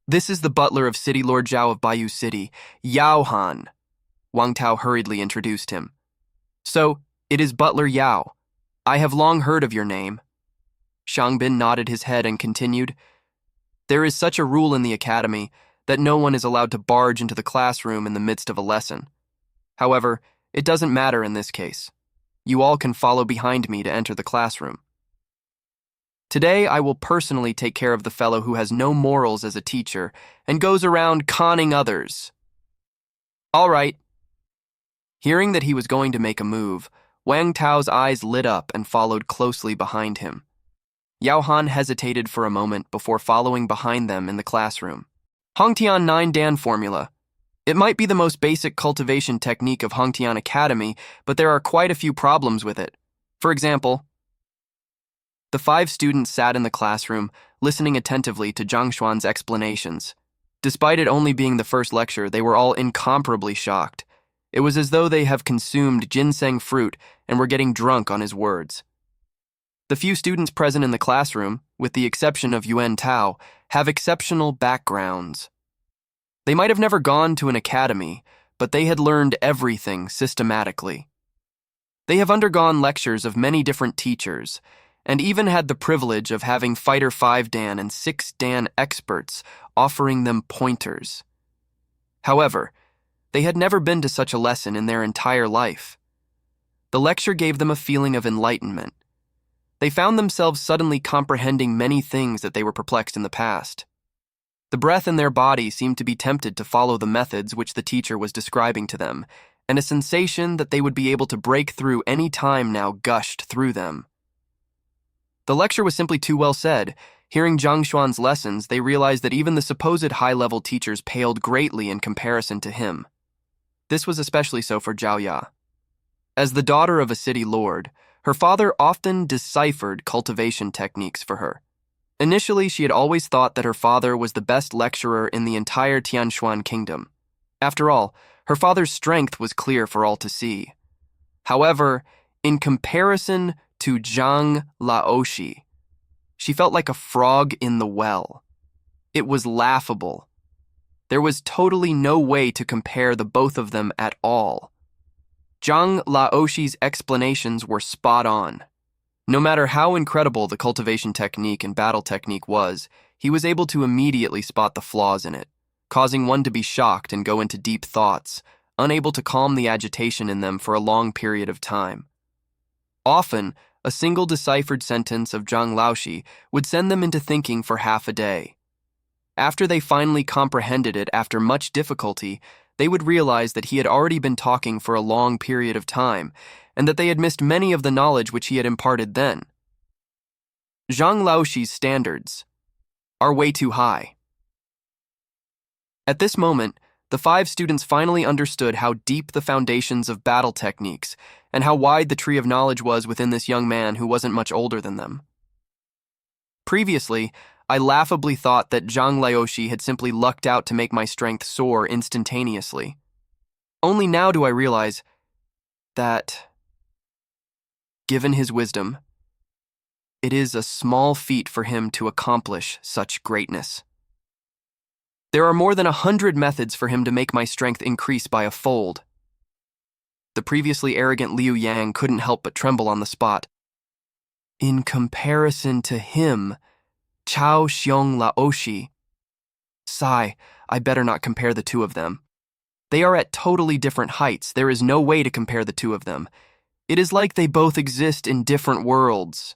This is the butler of City Lord Zhao of Bayou City, Yao Han. Wang Tao hurriedly introduced him. So, it is Butler Yao. I have long heard of your name. Shangbin nodded his head and continued, There is such a rule in the academy that no one is allowed to barge into the classroom in the midst of a lesson. However, it doesn't matter in this case. You all can follow behind me to enter the classroom. Today, I will personally take care of the fellow who has no morals as a teacher and goes around conning others. All right. Hearing that he was going to make a move, Wang Tao's eyes lit up and followed closely behind him. Yao Han hesitated for a moment before following behind them in the classroom. Hongtian 9 Dan formula. It might be the most basic cultivation technique of Hongtian Academy, but there are quite a few problems with it. For example, the 5 students sat in the classroom, listening attentively to Zhang Xuan's explanations. Despite it only being the first lecture, they were all incomparably shocked. It was as though they have consumed ginseng fruit and were getting drunk on his words. The few students present in the classroom, with the exception of Yuan Tao, have exceptional backgrounds. They might have never gone to an academy, but they had learned everything systematically. They have undergone lectures of many different teachers, and even had the privilege of having Fighter 5 Dan and 6 Dan experts offering them pointers. However, they had never been to such a lesson in their entire life. The lecture gave them a feeling of enlightenment. They found themselves suddenly comprehending many things that they were perplexed in the past. The breath in their body seemed to be tempted to follow the methods which the teacher was describing to them, and a sensation that they would be able to break through any time now gushed through them. The lecture was simply too well said. Hearing Zhang Xuan's lessons, they realized that even the supposed high-level teachers paled greatly in comparison to him. This was especially so for Zhao Ya. As the daughter of a city lord, her father often deciphered cultivation techniques for her. Initially, she had always thought that her father was the best lecturer in the entire Tianshuan kingdom. After all, her father's strength was clear for all to see. However, in comparison to Zhang Laoshi, she felt like a frog in the well. It was laughable. There was totally no way to compare the both of them at all. Zhang Laoshi's explanations were spot on. No matter how incredible the cultivation technique and battle technique was, he was able to immediately spot the flaws in it, causing one to be shocked and go into deep thoughts, unable to calm the agitation in them for a long period of time. Often, a single deciphered sentence of Zhang Laoshi would send them into thinking for half a day. After they finally comprehended it after much difficulty, they would realize that he had already been talking for a long period of time, and that they had missed many of the knowledge which he had imparted then. Zhang Laoshi's standards are way too high. At this moment, the 5 students finally understood how deep the foundations of battle techniques and how wide the tree of knowledge was within this young man who wasn't much older than them. Previously, I laughably thought that Zhang Laoshi had simply lucked out to make my strength soar instantaneously. Only now do I realize that, given his wisdom, it is a small feat for him to accomplish such greatness. There are more than 100 methods for him to make my strength increase by a fold. The previously arrogant Liu Yang couldn't help but tremble on the spot. In comparison to him, Chao Xiong Laoshi. Sigh, I better not compare the two of them. They are at totally different heights. There is no way to compare the two of them. It is like they both exist in different worlds.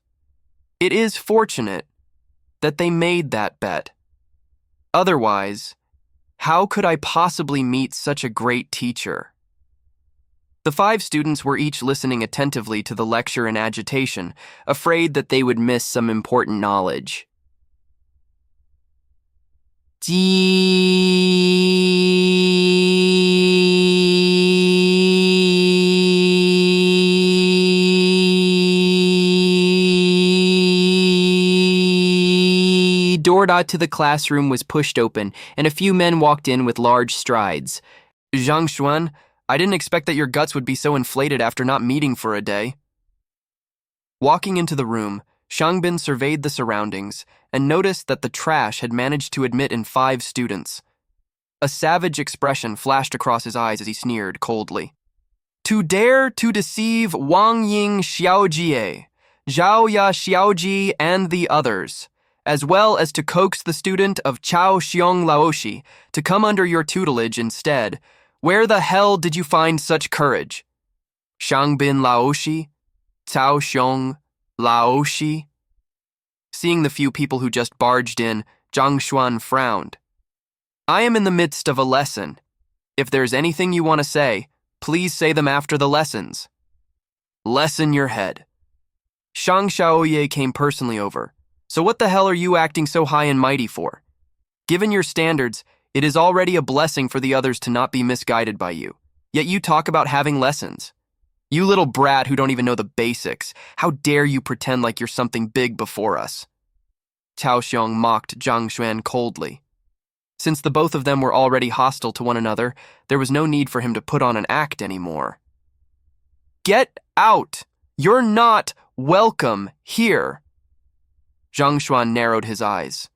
It is fortunate that they made that bet. Otherwise, how could I possibly meet such a great teacher? The 5 students were each listening attentively to the lecture in agitation, afraid that they would miss some important knowledge. Door to the classroom was pushed open, and a few men walked in with large strides. Zhang Xuan, I didn't expect that your guts would be so inflated after not meeting for a day. Walking into the room, Shangbin surveyed the surroundings and noticed that the trash had managed to admit in 5 students. A savage expression flashed across his eyes as he sneered coldly. To dare to deceive Wang Ying Xiaojie, Zhao Ya Xiaoji, and the others, as well as to coax the student of Chao Xiong Laoshi to come under your tutelage instead. Where the hell did you find such courage? Shangbin Laoshi? Cao Xiong Laoshi? Seeing the few people who just barged in, Zhang Xuan frowned. I am in the midst of a lesson. If there's anything you want to say, please say them after the lessons. Lessen your head. Shang Xiaoye came personally over. So what the hell are you acting so high and mighty for? Given your standards, it is already a blessing for the others to not be misguided by you. Yet you talk about having lessons. You little brat who don't even know the basics. How dare you pretend like you're something big before us? Cao Xiong mocked Zhang Xuan coldly. Since the both of them were already hostile to one another, there was no need for him to put on an act anymore. Get out! You're not welcome here! Zhang Xuan narrowed his eyes.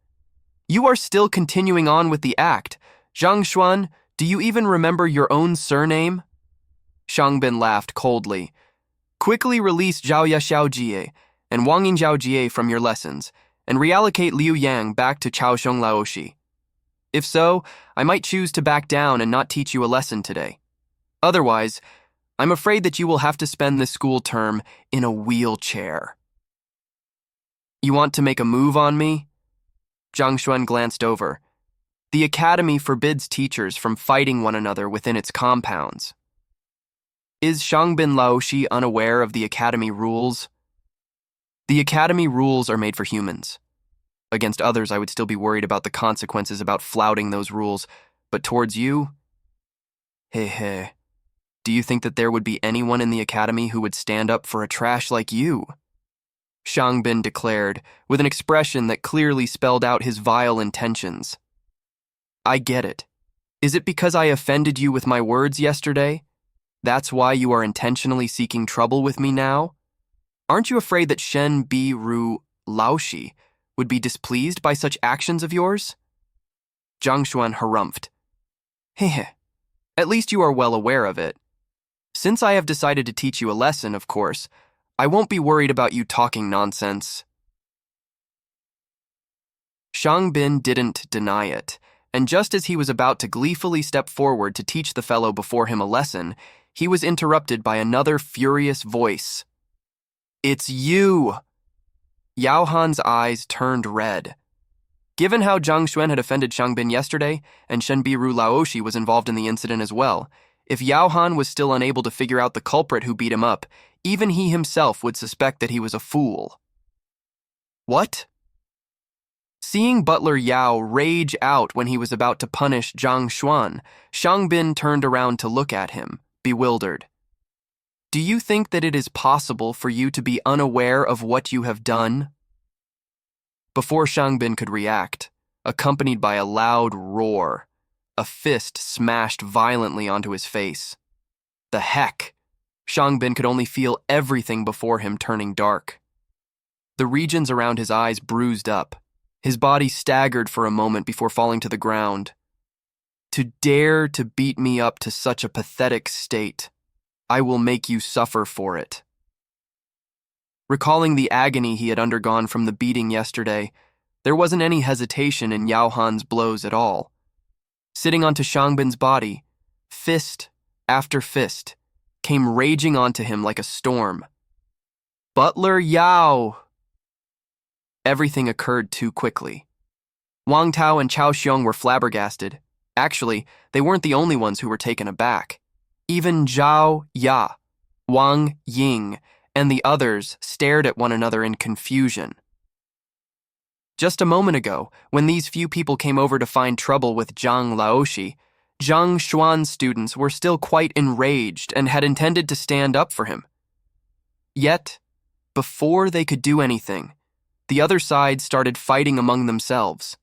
You are still continuing on with the act. Zhang Xuan, do you even remember your own surname? Shangbin laughed coldly. Quickly release Zhao Ya Xiaojie and Wang Ying Xiaojie from your lessons, and reallocate Liu Yang back to Chao Xiong Laoshi. If so, I might choose to back down and not teach you a lesson today. Otherwise, I'm afraid that you will have to spend this school term in a wheelchair. You want to make a move on me? Zhang Xuan glanced over. The academy forbids teachers from fighting one another within its compounds. Is Shangbin Laoshi unaware of the academy rules? The academy rules are made for humans. Against others, I would still be worried about the consequences about flouting those rules, but towards you? Hey. Do you think that there would be anyone in the academy who would stand up for a trash like you? Shangbin declared, with an expression that clearly spelled out his vile intentions. I get it. Is it because I offended you with my words yesterday? That's why you are intentionally seeking trouble with me now? Aren't you afraid that Shen Bi Ru Laoshi would be displeased by such actions of yours? Zhang Xuan harumphed. Heh, at least you are well aware of it. Since I have decided to teach you a lesson, of course, I won't be worried about you talking nonsense. Bin didn't deny it, and just as he was about to gleefully step forward to teach the fellow before him a lesson, he was interrupted by another furious voice. "It's you!" Yao Han's eyes turned red. Given how Zhang Xuan had offended Bin yesterday, and Shenbiru Laoshi was involved in the incident as well, if Yao Han was still unable to figure out the culprit who beat him up, even he himself would suspect that he was a fool. What? Seeing Butler Yao rage out when he was about to punish Zhang Xuan, Bin turned around to look at him, bewildered. "Do you think that it is possible for you to be unaware of what you have done?" Before Bin could react, accompanied by a loud roar, a fist smashed violently onto his face. The heck! Bin could only feel everything before him turning dark. The regions around his eyes bruised up. His body staggered for a moment before falling to the ground. "To dare to beat me up to such a pathetic state, I will make you suffer for it." Recalling the agony he had undergone from the beating yesterday, there wasn't any hesitation in Yao Han's blows at all. Sitting onto Bin's body, fist after fist came raging onto him like a storm. "Butler Yao!" Everything occurred too quickly. Wang Tao and Chao Xiong were flabbergasted. Actually, they weren't the only ones who were taken aback. Even Zhao Ya, Wang Ying, and the others stared at one another in confusion. Just a moment ago, when these few people came over to find trouble with Zhang Laoshi, Zhang Xuan's students were still quite enraged and had intended to stand up for him. Yet, before they could do anything, the other side started fighting among themselves.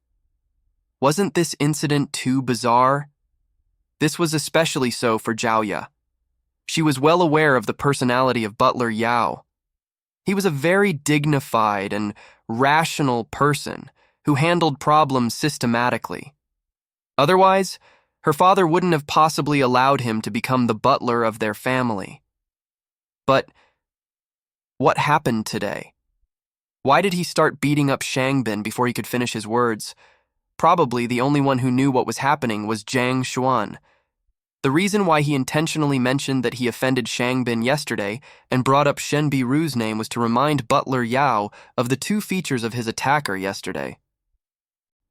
Wasn't this incident too bizarre? This was especially so for Zhao. She was well aware of the personality of Butler Yao. He was a very dignified and rational person who handled problems systematically. Otherwise, her father wouldn't have possibly allowed him to become the butler of their family. But what happened today? Why did he start beating up Bin before he could finish his words? Probably the only one who knew what was happening was Zhang Xuan. The reason why he intentionally mentioned that he offended Bin yesterday and brought up Shenbiru's name was to remind Butler Yao of the two features of his attacker yesterday.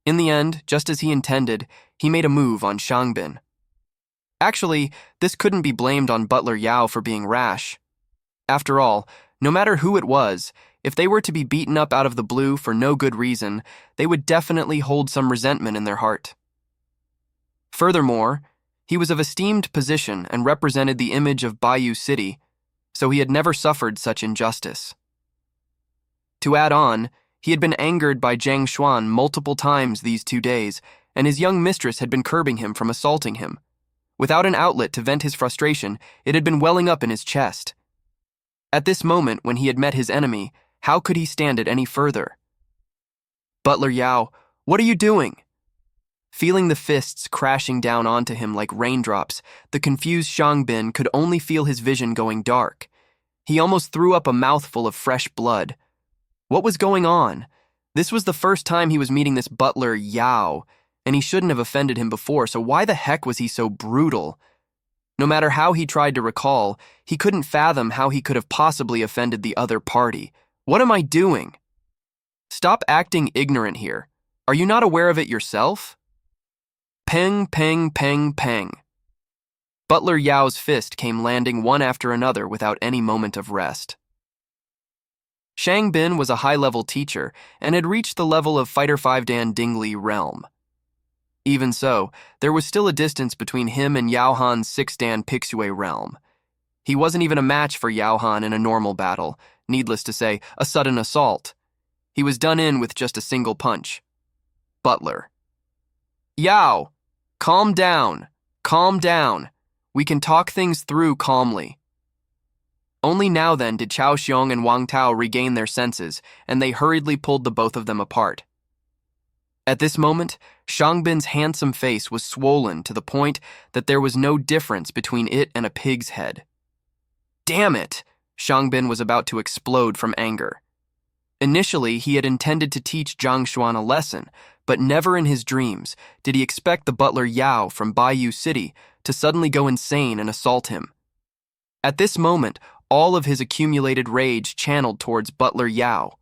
In the end, just as he intended, he made a move on Bin. Actually, this couldn't be blamed on Butler Yao for being rash. After all, no matter who it was, if they were to be beaten up out of the blue for no good reason, they would definitely hold some resentment in their heart. Furthermore, he was of esteemed position and represented the image of Bayou City, so he had never suffered such injustice. To add on, he had been angered by Zhang Xuan multiple times these 2 days, and his young mistress had been curbing him from assaulting him. Without an outlet to vent his frustration, it had been welling up in his chest. At this moment, when he had met his enemy, how could he stand it any further? "Butler Yao, what are you doing?" Feeling the fists crashing down onto him like raindrops, the confused Bin could only feel his vision going dark. He almost threw up a mouthful of fresh blood. What was going on? This was the first time he was meeting this Butler Yao, and he shouldn't have offended him before, so why the heck was he so brutal? No matter how he tried to recall, he couldn't fathom how he could have possibly offended the other party. What am I doing? Stop acting ignorant here. Are you not aware of it yourself? Peng, peng, peng, peng. Butler Yao's fist came landing one after another without any moment of rest. Bin was a high-level teacher and had reached the level of Fighter 5 Dan Dingley realm. Even so, there was still a distance between him and Yao Han's 6 Dan Pixue realm. He wasn't even a match for Yao Han in a normal battle, needless to say, a sudden assault. He was done in with just a single punch. Butler. "Yao! Calm down. Calm down. We can talk things through calmly." Only now then did Chao Xiong and Wang Tao regain their senses, and they hurriedly pulled the both of them apart. At this moment, Bin's handsome face was swollen to the point that there was no difference between it and a pig's head. Damn it! Bin was about to explode from anger. Initially, he had intended to teach Zhang Xuan a lesson, but never in his dreams did he expect the butler Yao from Bayou City to suddenly go insane and assault him. At this moment, all of his accumulated rage channeled towards butler Yao.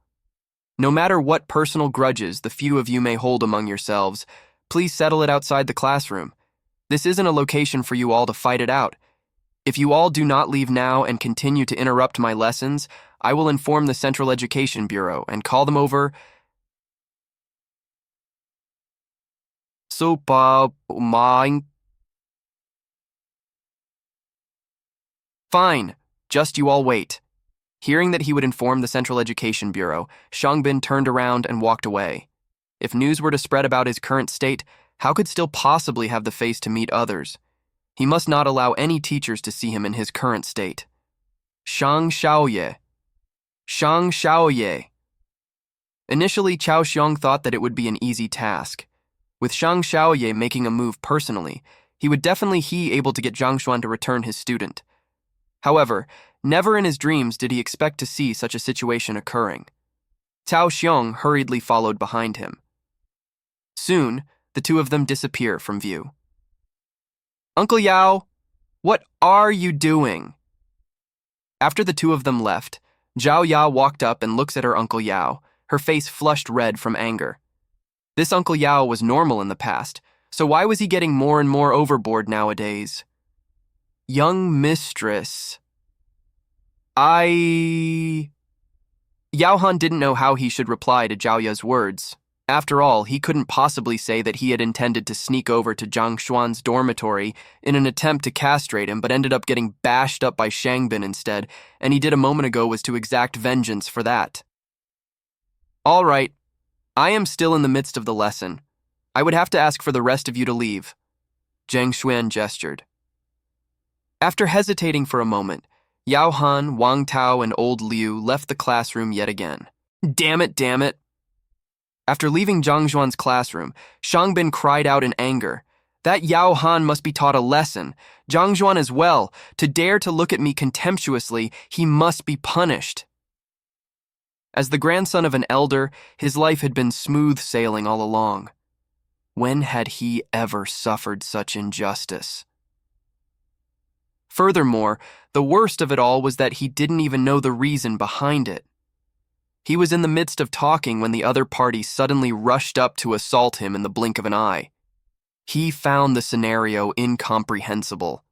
No matter what personal grudges the few of you may hold among yourselves, please settle it outside the classroom. This isn't a location for you all to fight it out. If you all do not leave now and continue to interrupt my lessons, I will inform the Central Education Bureau and call them over. Fine, just you all wait. Hearing that he would inform the Central Education Bureau, Shangbin turned around and walked away. If news were to spread about his current state, how could still possibly have the face to meet others? He must not allow any teachers to see him in his current state. Shang Xiaoye. Shang Xiaoye. Initially, Cao Xiong thought that it would be an easy task. With Shang Xiaoye making a move personally, he would definitely be able to get Zhang Xuan to return his student. However, never in his dreams did he expect to see such a situation occurring. Cao Xiong hurriedly followed behind him. Soon, the two of them disappear from view. Uncle Yao, what are you doing? After the two of them left, Zhao Ya walked up and looks at her Uncle Yao, her face flushed red from anger. This Uncle Yao was normal in the past, so why was he getting more and more overboard nowadays? Young mistress. Yao Han didn't know how he should reply to Zhao Ya's words. After all, he couldn't possibly say that he had intended to sneak over to Zhang Xuan's dormitory in an attempt to castrate him, but ended up getting bashed up by Shangbin instead, and he did a moment ago was to exact vengeance for that. All right, I am still in the midst of the lesson. I would have to ask for the rest of you to leave. Zhang Xuan gestured. After hesitating for a moment, Yao Han, Wang Tao, and old Liu left the classroom yet again. Damn it. After leaving Zhang Xuan's classroom, Shangbin cried out in anger. That Yao Han must be taught a lesson. Zhang Xuan as well. To dare to look at me contemptuously, he must be punished. As the grandson of an elder, his life had been smooth sailing all along. When had he ever suffered such injustice? Furthermore, the worst of it all was that he didn't even know the reason behind it. He was in the midst of talking when the other party suddenly rushed up to assault him in the blink of an eye. He found the scenario incomprehensible.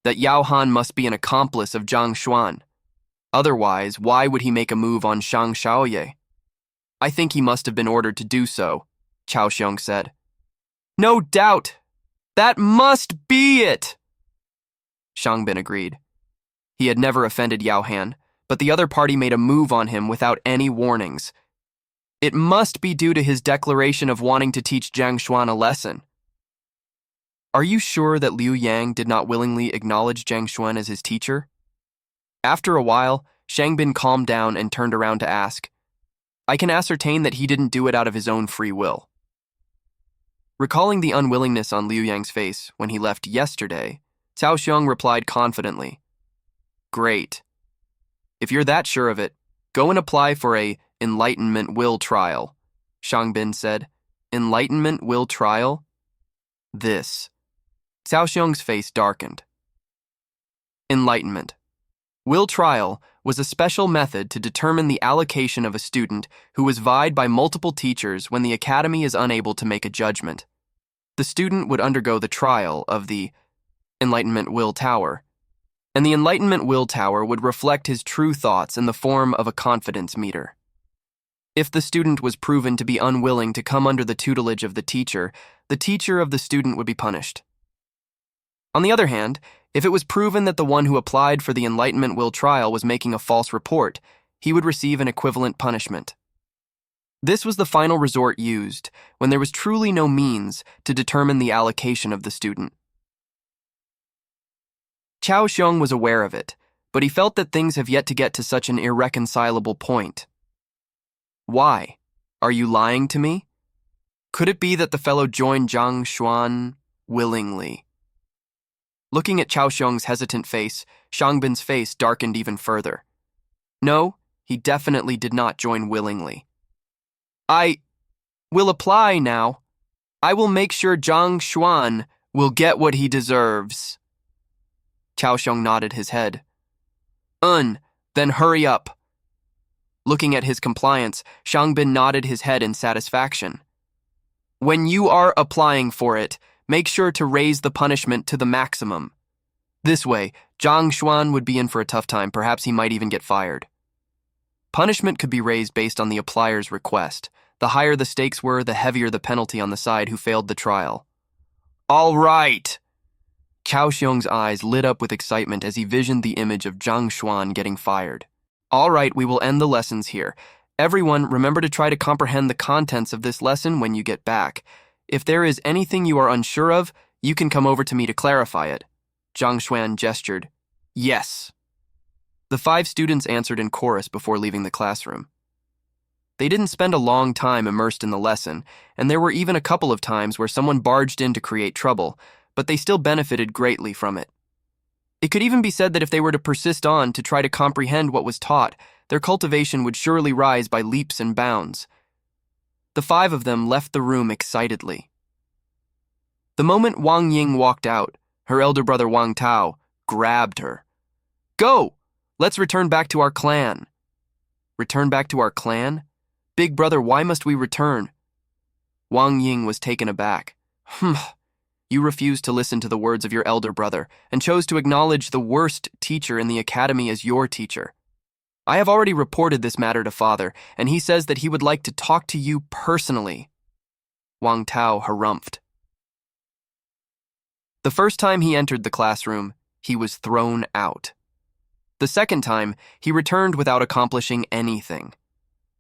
That Yao Han must be an accomplice of Zhang Xuan. Otherwise, why would he make a move on Shang Xiaoye? I think he must have been ordered to do so, Cao Xiong said. No doubt! That must be it! Shangbin agreed. He had never offended Yao Han, but the other party made a move on him without any warnings. It must be due to his declaration of wanting to teach Zhang Xuan a lesson. Are you sure that Liu Yang did not willingly acknowledge Zhang Xuan as his teacher? After a while, Shangbin calmed down and turned around to ask, I can ascertain that he didn't do it out of his own free will. Recalling the unwillingness on Liu Yang's face when he left yesterday, Cao Xiong replied confidently, Great. If you're that sure of it, go and apply for a enlightenment will trial, Shangbin said. Enlightenment will trial? This. Cao Xiong's face darkened. Enlightenment. Will trial was a special method to determine the allocation of a student who was vied by multiple teachers when the academy is unable to make a judgment. The student would undergo the trial of the Enlightenment Will Tower, and the Enlightenment Will Tower would reflect his true thoughts in the form of a confidence meter. If the student was proven to be unwilling to come under the tutelage of the teacher of the student would be punished. On the other hand, if it was proven that the one who applied for the Enlightenment Will trial was making a false report, he would receive an equivalent punishment. This was the final resort used when there was truly no means to determine the allocation of the student. Cao Xiong was aware of it, but he felt that things have yet to get to such an irreconcilable point. Why? Are you lying to me? Could it be that the fellow joined Zhang Xuan willingly? Looking at Cao Xiong's hesitant face, Shangbin's face darkened even further. No, He definitely did not join willingly. I will apply now. I will make sure Zhang Xuan will get what he deserves. Kaohsiung nodded his head. Then hurry up. Looking at his compliance, Xiangbin nodded his head in satisfaction. When you are applying for it, make sure to raise the punishment to the maximum. This way, Zhang Xuan would be in for a tough time, perhaps he might even get fired. Punishment could be raised based on the applier's request. The higher the stakes were, the heavier the penalty on the side who failed the trial. All right! Kaohsiung's eyes lit up with excitement as he visioned the image of Zhang Xuan getting fired. All right, we will end the lessons here. Everyone, remember to try to comprehend the contents of this lesson when you get back. If there is anything you are unsure of, you can come over to me to clarify it. Zhang Xuan gestured. Yes. The 5 students answered in chorus before leaving the classroom. They didn't spend a long time immersed in the lesson, and there were even a couple of times where someone barged in to create trouble, but they still benefited greatly from it. It could even be said that if they were to persist on to try to comprehend what was taught, their cultivation would surely rise by leaps and bounds. The 5 of them left the room excitedly. The moment Wang Ying walked out, her elder brother Wang Tao grabbed her. Go! Let's return back to our clan. Return back to our clan? Big brother, why must we return? Wang Ying was taken aback. You refused to listen to the words of your elder brother and chose to acknowledge the worst teacher in the academy as your teacher. I have already reported this matter to father, and he says that he would like to talk to you personally. Wang Tao harumphed. The first time he entered the classroom, he was thrown out. The second time, he returned without accomplishing anything.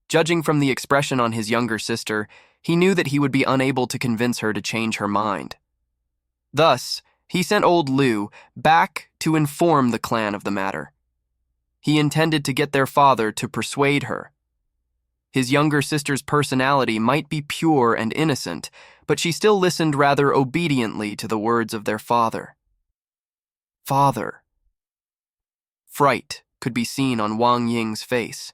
Judging from the expression on his younger sister, he knew that he would be unable to convince her to change her mind. Thus, he sent old Liu back to inform the clan of the matter. He intended to get their father to persuade her. His younger sister's personality might be pure and innocent, but she still listened rather obediently to the words of their father. Father. Fright could be seen on Wang Ying's face.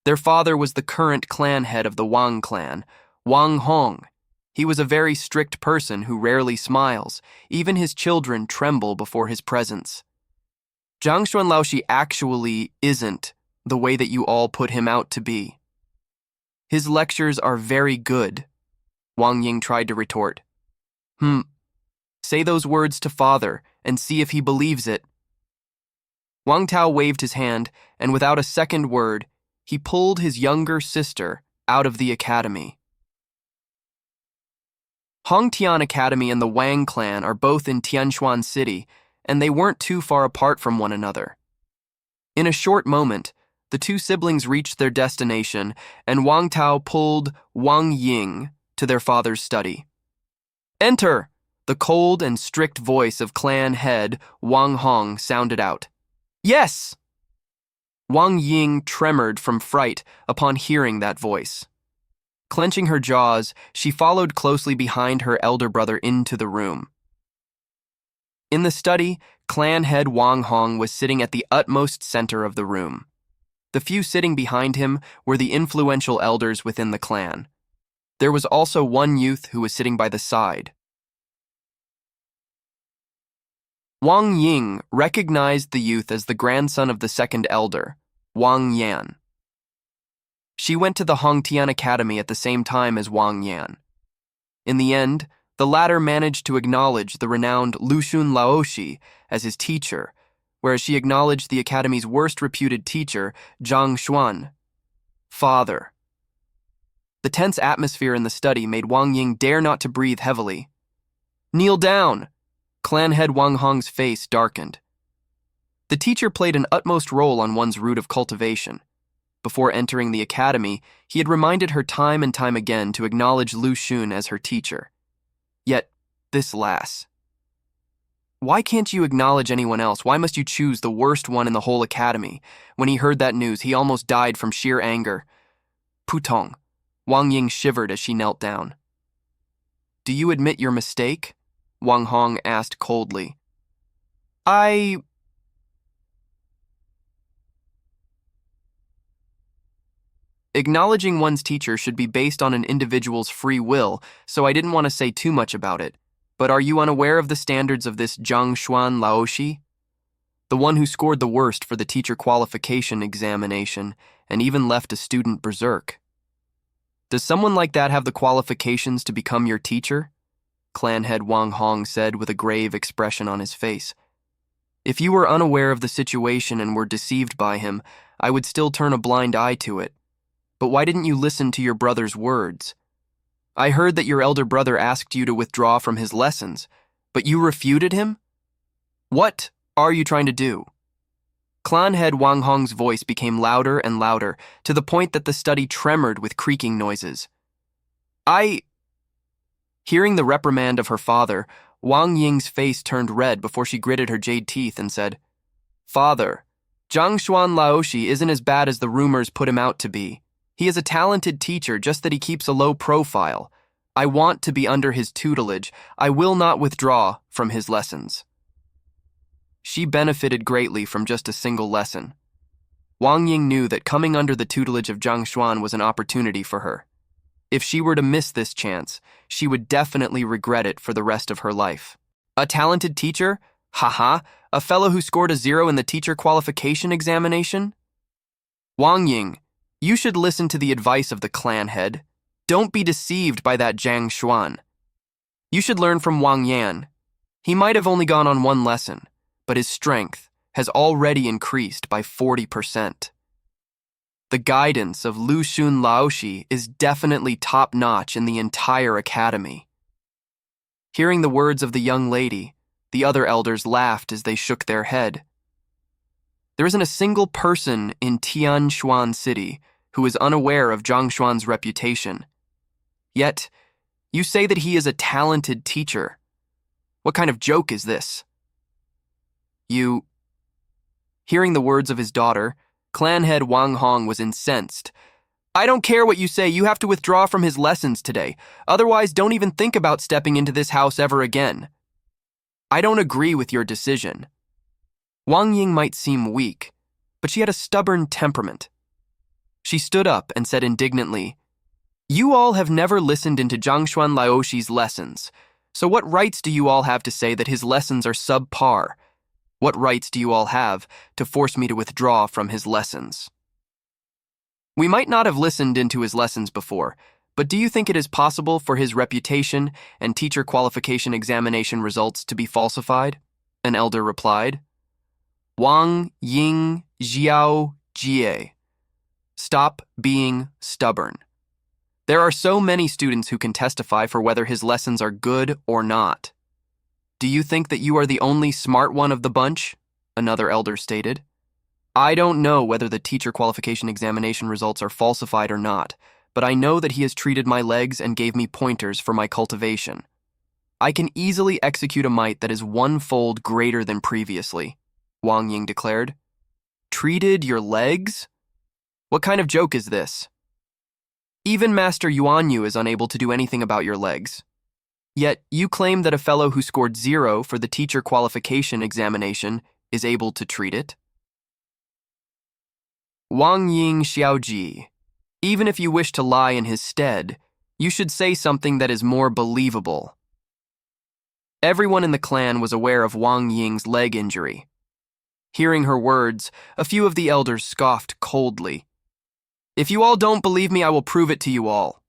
Their father was the current clan head of the Wang clan, Wang Hong. He was a very strict person who rarely smiles. Even his children tremble before his presence. Zhang Xuanlaoshi actually isn't the way that you all put him out to be. His lectures are very good, Wang Ying tried to retort. Say those words to father and see if he believes it. Wang Tao waved his hand, and without a second word, he pulled his younger sister out of the academy. Hongtian Academy and the Wang clan are both in Tianchuan City, and they weren't too far apart from one another. In a short moment, the 2 siblings reached their destination, and Wang Tao pulled Wang Ying to their father's study. Enter! The cold and strict voice of clan head Wang Hong sounded out. Yes! Wang Ying tremored from fright upon hearing that voice. Clenching her jaws, she followed closely behind her elder brother into the room. In the study, clan head Wang Hong was sitting at the utmost center of the room. The few sitting behind him were the influential elders within the clan. There was also one youth who was sitting by the side. Wang Ying recognized the youth as the grandson of the second elder, Wang Yan. She went to the Hongtian Academy at the same time as Wang Yan. In the end, the latter managed to acknowledge the renowned Lushun Laoshi as his teacher, whereas she acknowledged the academy's worst reputed teacher, Zhang Xuan. Father. The tense atmosphere in the study made Wang Ying dare not to breathe heavily. Kneel down! Clan head Wang Hong's face darkened. The teacher played an utmost role on one's route of cultivation. Before entering the academy, he had reminded her time and time again to acknowledge Lu Xun as her teacher. Yet, this lass. Why can't you acknowledge anyone else? Why must you choose the worst one in the whole academy? When he heard that news, he almost died from sheer anger. Putong. Wang Ying shivered as she knelt down. Do you admit your mistake? Wang Hong asked coldly. Acknowledging one's teacher should be based on an individual's free will, so I didn't want to say too much about it. But are you unaware of the standards of this Zhang Xuan Laoshi? The one who scored the worst for the teacher qualification examination and even left a student berserk. Does someone like that have the qualifications to become your teacher? Clan head Wang Hong said with a grave expression on his face. If you were unaware of the situation and were deceived by him, I would still turn a blind eye to it. But why didn't you listen to your brother's words? I heard that your elder brother asked you to withdraw from his lessons, but you refuted him? What are you trying to do? Clan head Wang Hong's voice became louder and louder, to the point that the study tremored with creaking noises. Hearing the reprimand of her father, Wang Ying's face turned red before she gritted her jade teeth and said, Father, Zhang Xuan Laoshi isn't as bad as the rumors put him out to be. He is a talented teacher, just that he keeps a low profile. I want to be under his tutelage. I will not withdraw from his lessons. She benefited greatly from just a single lesson. Wang Ying knew that coming under the tutelage of Zhang Xuan was an opportunity for her. If she were to miss this chance, she would definitely regret it for the rest of her life. A talented teacher? Haha, a fellow who scored a 0 in the teacher qualification examination? Wang Ying, you should listen to the advice of the clan head. Don't be deceived by that Zhang Xuan. You should learn from Wang Yan. He might have only gone on one lesson, but his strength has already increased by 40%. The guidance of Lu Xun Laoshi is definitely top-notch in the entire academy. Hearing the words of the young lady, the other elders laughed as they shook their head. There isn't a single person in Tianshuan City who is unaware of Zhang Xuan's reputation. Yet, you say that he is a talented teacher. What kind of joke is this? Hearing the words of his daughter, clan head Wang Hong was incensed. I don't care what you say, you have to withdraw from his lessons today. Otherwise, don't even think about stepping into this house ever again. I don't agree with your decision. Wang Ying might seem weak, but she had a stubborn temperament. She stood up and said indignantly, You all have never listened into Zhang Xuan Laoshi's lessons, so what rights do you all have to say that his lessons are subpar? What rights do you all have to force me to withdraw from his lessons? We might not have listened into his lessons before, but do you think it is possible for his reputation and teacher qualification examination results to be falsified? An elder replied. Wang Ying Xiao Jie. Stop being stubborn. There are so many students who can testify for whether his lessons are good or not. Do you think that you are the only smart one of the bunch? Another elder stated. I don't know whether the teacher qualification examination results are falsified or not, but I know that he has treated my legs and gave me pointers for my cultivation. I can easily execute a might that is 1-fold greater than previously, Wang Ying declared. Treated your legs? What kind of joke is this? Even Master Yuanyu is unable to do anything about your legs. Yet you claim that a fellow who scored 0 for the teacher qualification examination is able to treat it? Wang Ying Xiaoji, even if you wish to lie in his stead, you should say something that is more believable. Everyone in the clan was aware of Wang Ying's leg injury. Hearing her words, a few of the elders scoffed coldly. If you all don't believe me, I will prove it to you all.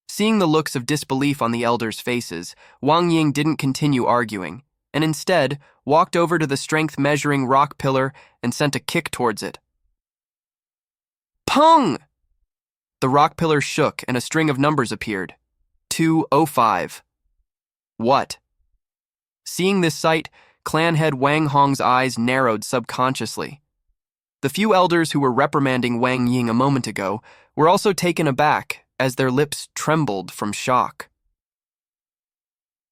Seeing the looks of disbelief on the elders' faces, Wang Ying didn't continue arguing, and instead walked over to the strength-measuring rock pillar and sent a kick towards it. Pung! The rock pillar shook and a string of numbers appeared. 205. What? Seeing this sight, clan head Wang Hong's eyes narrowed subconsciously. The few elders who were reprimanding Wang Ying a moment ago were also taken aback as their lips trembled from shock.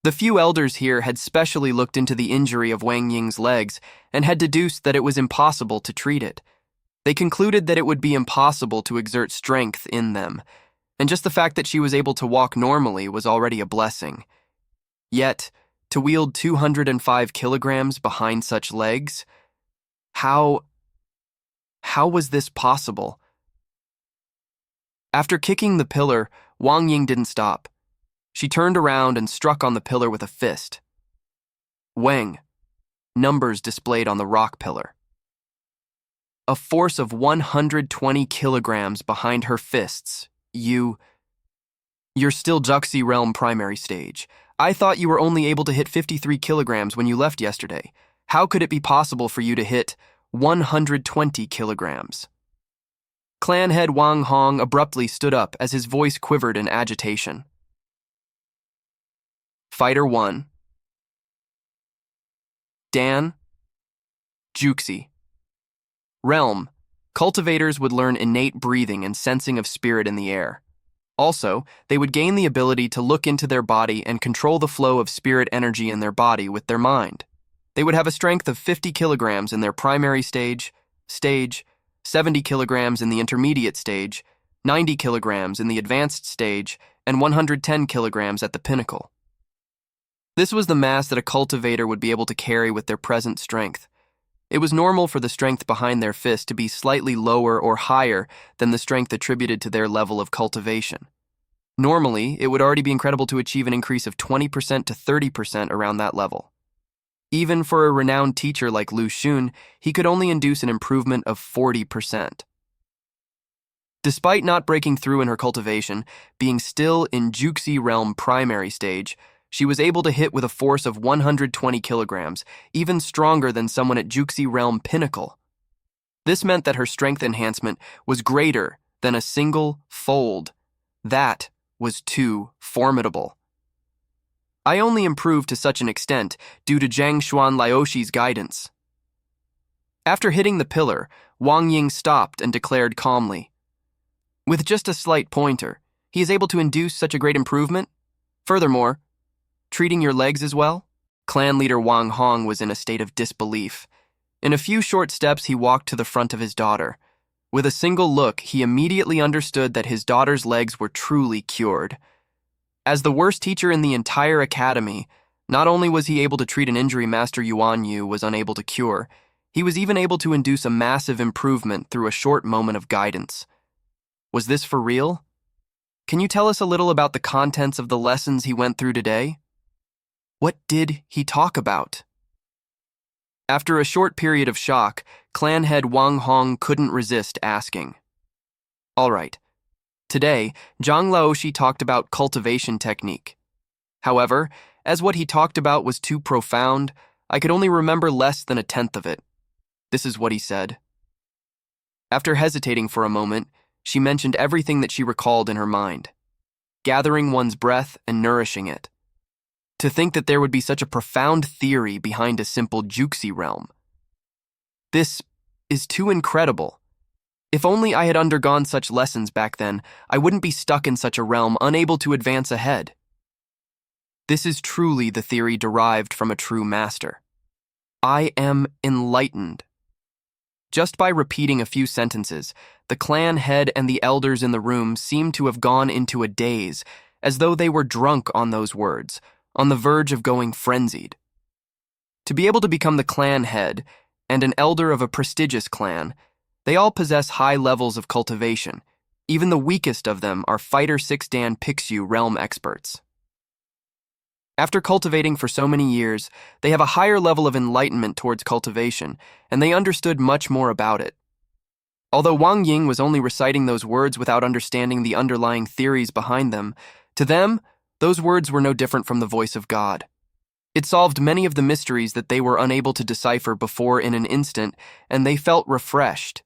The few elders here had specially looked into the injury of Wang Ying's legs and had deduced that it was impossible to treat it. They concluded that it would be impossible to exert strength in them, and just the fact that she was able to walk normally was already a blessing. Yet, to wield 205 kilograms behind such legs? How was this possible? After kicking the pillar, Wang Ying didn't stop. She turned around and struck on the pillar with a fist. Wang. Numbers displayed on the rock pillar. A force of 120 kilograms behind her fists. You're still Juxi Realm primary stage. I thought you were only able to hit 53 kilograms when you left yesterday. How could it be possible for you to hit 120 kilograms? Clan head Wang Hong abruptly stood up as his voice quivered in agitation. Fighter 1. Dan. Juxi. Realm. Cultivators would learn innate breathing and sensing of spirit in the air. Also, they would gain the ability to look into their body and control the flow of spirit energy in their body with their mind. They would have a strength of 50 kilograms in their primary stage, 70 kilograms in the intermediate stage, 90 kilograms in the advanced stage, and 110 kilograms at the pinnacle. This was the mass that a cultivator would be able to carry with their present strength. It was normal for the strength behind their fist to be slightly lower or higher than the strength attributed to their level of cultivation. Normally, it would already be incredible to achieve an increase of 20% to 30% around that level. Even for a renowned teacher like Lu Xun, he could only induce an improvement of 40%. Despite not breaking through in her cultivation, being still in Juxi Realm primary stage, she was able to hit with a force of 120 kilograms, even stronger than someone at Juxi Realm Pinnacle. This meant that her strength enhancement was greater than a single fold. That was too formidable. I only improved to such an extent due to Zhang Xuan Laoshi's guidance. After hitting the pillar, Wang Ying stopped and declared calmly, "With just a slight pointer, he is able to induce such a great improvement? Furthermore, treating your legs as well?" Clan leader Wang Hong was in a state of disbelief. In a few short steps, he walked to the front of his daughter. With a single look, he immediately understood that his daughter's legs were truly cured. As the worst teacher in the entire academy, not only was he able to treat an injury Master Yuan Yu was unable to cure, he was even able to induce a massive improvement through a short moment of guidance. Was this for real? Can you tell us a little about the contents of the lessons he went through today? What did he talk about? After a short period of shock, clan head Wang Hong couldn't resist asking. All right. Today, Zhang Laoshi talked about cultivation technique. However, as what he talked about was too profound, I could only remember less than a tenth of it. This is what he said. After hesitating for a moment, she mentioned everything that she recalled in her mind, gathering one's breath and nourishing it. To think that there would be such a profound theory behind a simple Juxi realm. This is too incredible. If only I had undergone such lessons back then, I wouldn't be stuck in such a realm, unable to advance ahead. This is truly the theory derived from a true master. I am enlightened. Just by repeating a few sentences, the clan head and the elders in the room seemed to have gone into a daze, as though they were drunk on those words, on the verge of going frenzied. To be able to become the clan head and an elder of a prestigious clan, they all possess high levels of cultivation. Even the weakest of them are Fighter 6 Dan Pixu realm experts. After cultivating for so many years, they have a higher level of enlightenment towards cultivation, and they understood much more about it. Although Wang Ying was only reciting those words without understanding the underlying theories behind them, to them, those words were no different from the voice of God. It solved many of the mysteries that they were unable to decipher before in an instant, and they felt refreshed.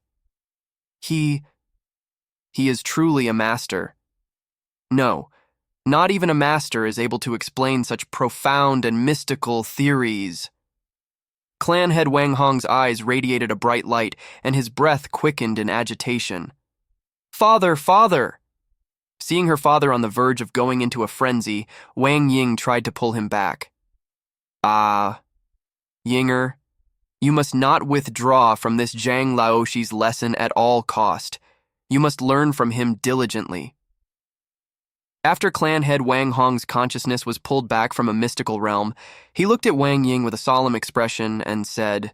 He is truly a master. No, not even a master is able to explain such profound and mystical theories. Clan head Wang Hong's eyes radiated a bright light, and his breath quickened in agitation. "Father, father!" Seeing her father on the verge of going into a frenzy, Wang Ying tried to pull him back. "Ah, Yinger, you must not withdraw from this Zhang Laoshi's lesson at all cost. You must learn from him diligently." After clan head Wang Hong's consciousness was pulled back from a mystical realm, he looked at Wang Ying with a solemn expression and said,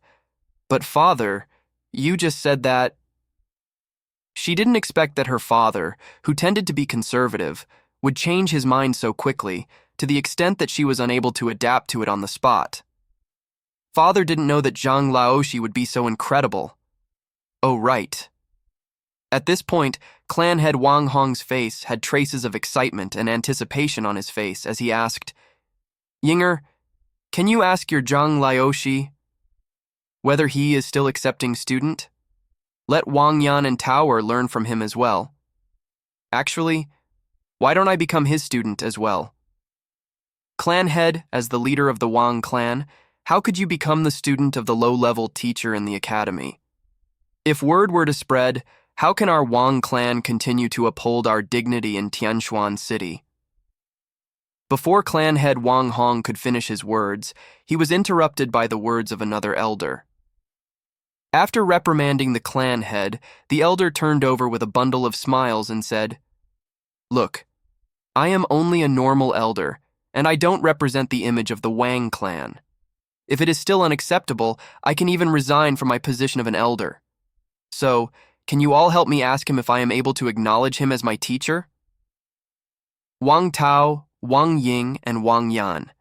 "But father, you just said that..." She didn't expect that her father, who tended to be conservative, would change his mind so quickly, to the extent that she was unable to adapt to it on the spot. Father didn't know that Zhang Laoshi would be so incredible. Oh, right. At this point, clan head Wang Hong's face had traces of excitement and anticipation on his face as he asked, "Yinger, can you ask your Zhang Laoshi whether he is still accepting student? Let Wang Yan and Tower learn from him as well. Actually, why don't I become his student as well? Clan head, as the leader of the Wang clan, how could you become the student of the low-level teacher in the academy? If word were to spread, how can our Wang clan continue to uphold our dignity in Tianshuan City?" Before clan head Wang Hong could finish his words, he was interrupted by the words of another elder. After reprimanding the clan head, the elder turned over with a bundle of smiles and said, "Look, I am only a normal elder, and I don't represent the image of the Wang clan. If it is still unacceptable, I can even resign from my position of an elder. So, can you all help me ask him if I am able to acknowledge him as my teacher?" Wang Tao, Wang Ying, and Wang Yan.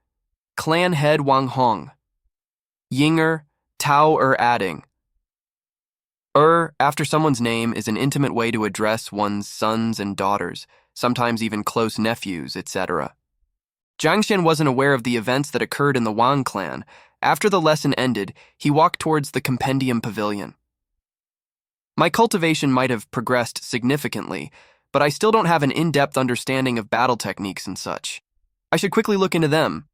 Clan head Wang Hong. Yinger, Tao adding. After someone's name is an intimate way to address one's sons and daughters, sometimes even close nephews, etc. Jiang Xian wasn't aware of the events that occurred in the Wang clan. After the lesson ended, he walked towards the compendium pavilion. My cultivation might have progressed significantly, but I still don't have an in-depth understanding of battle techniques and such. I should quickly look into them.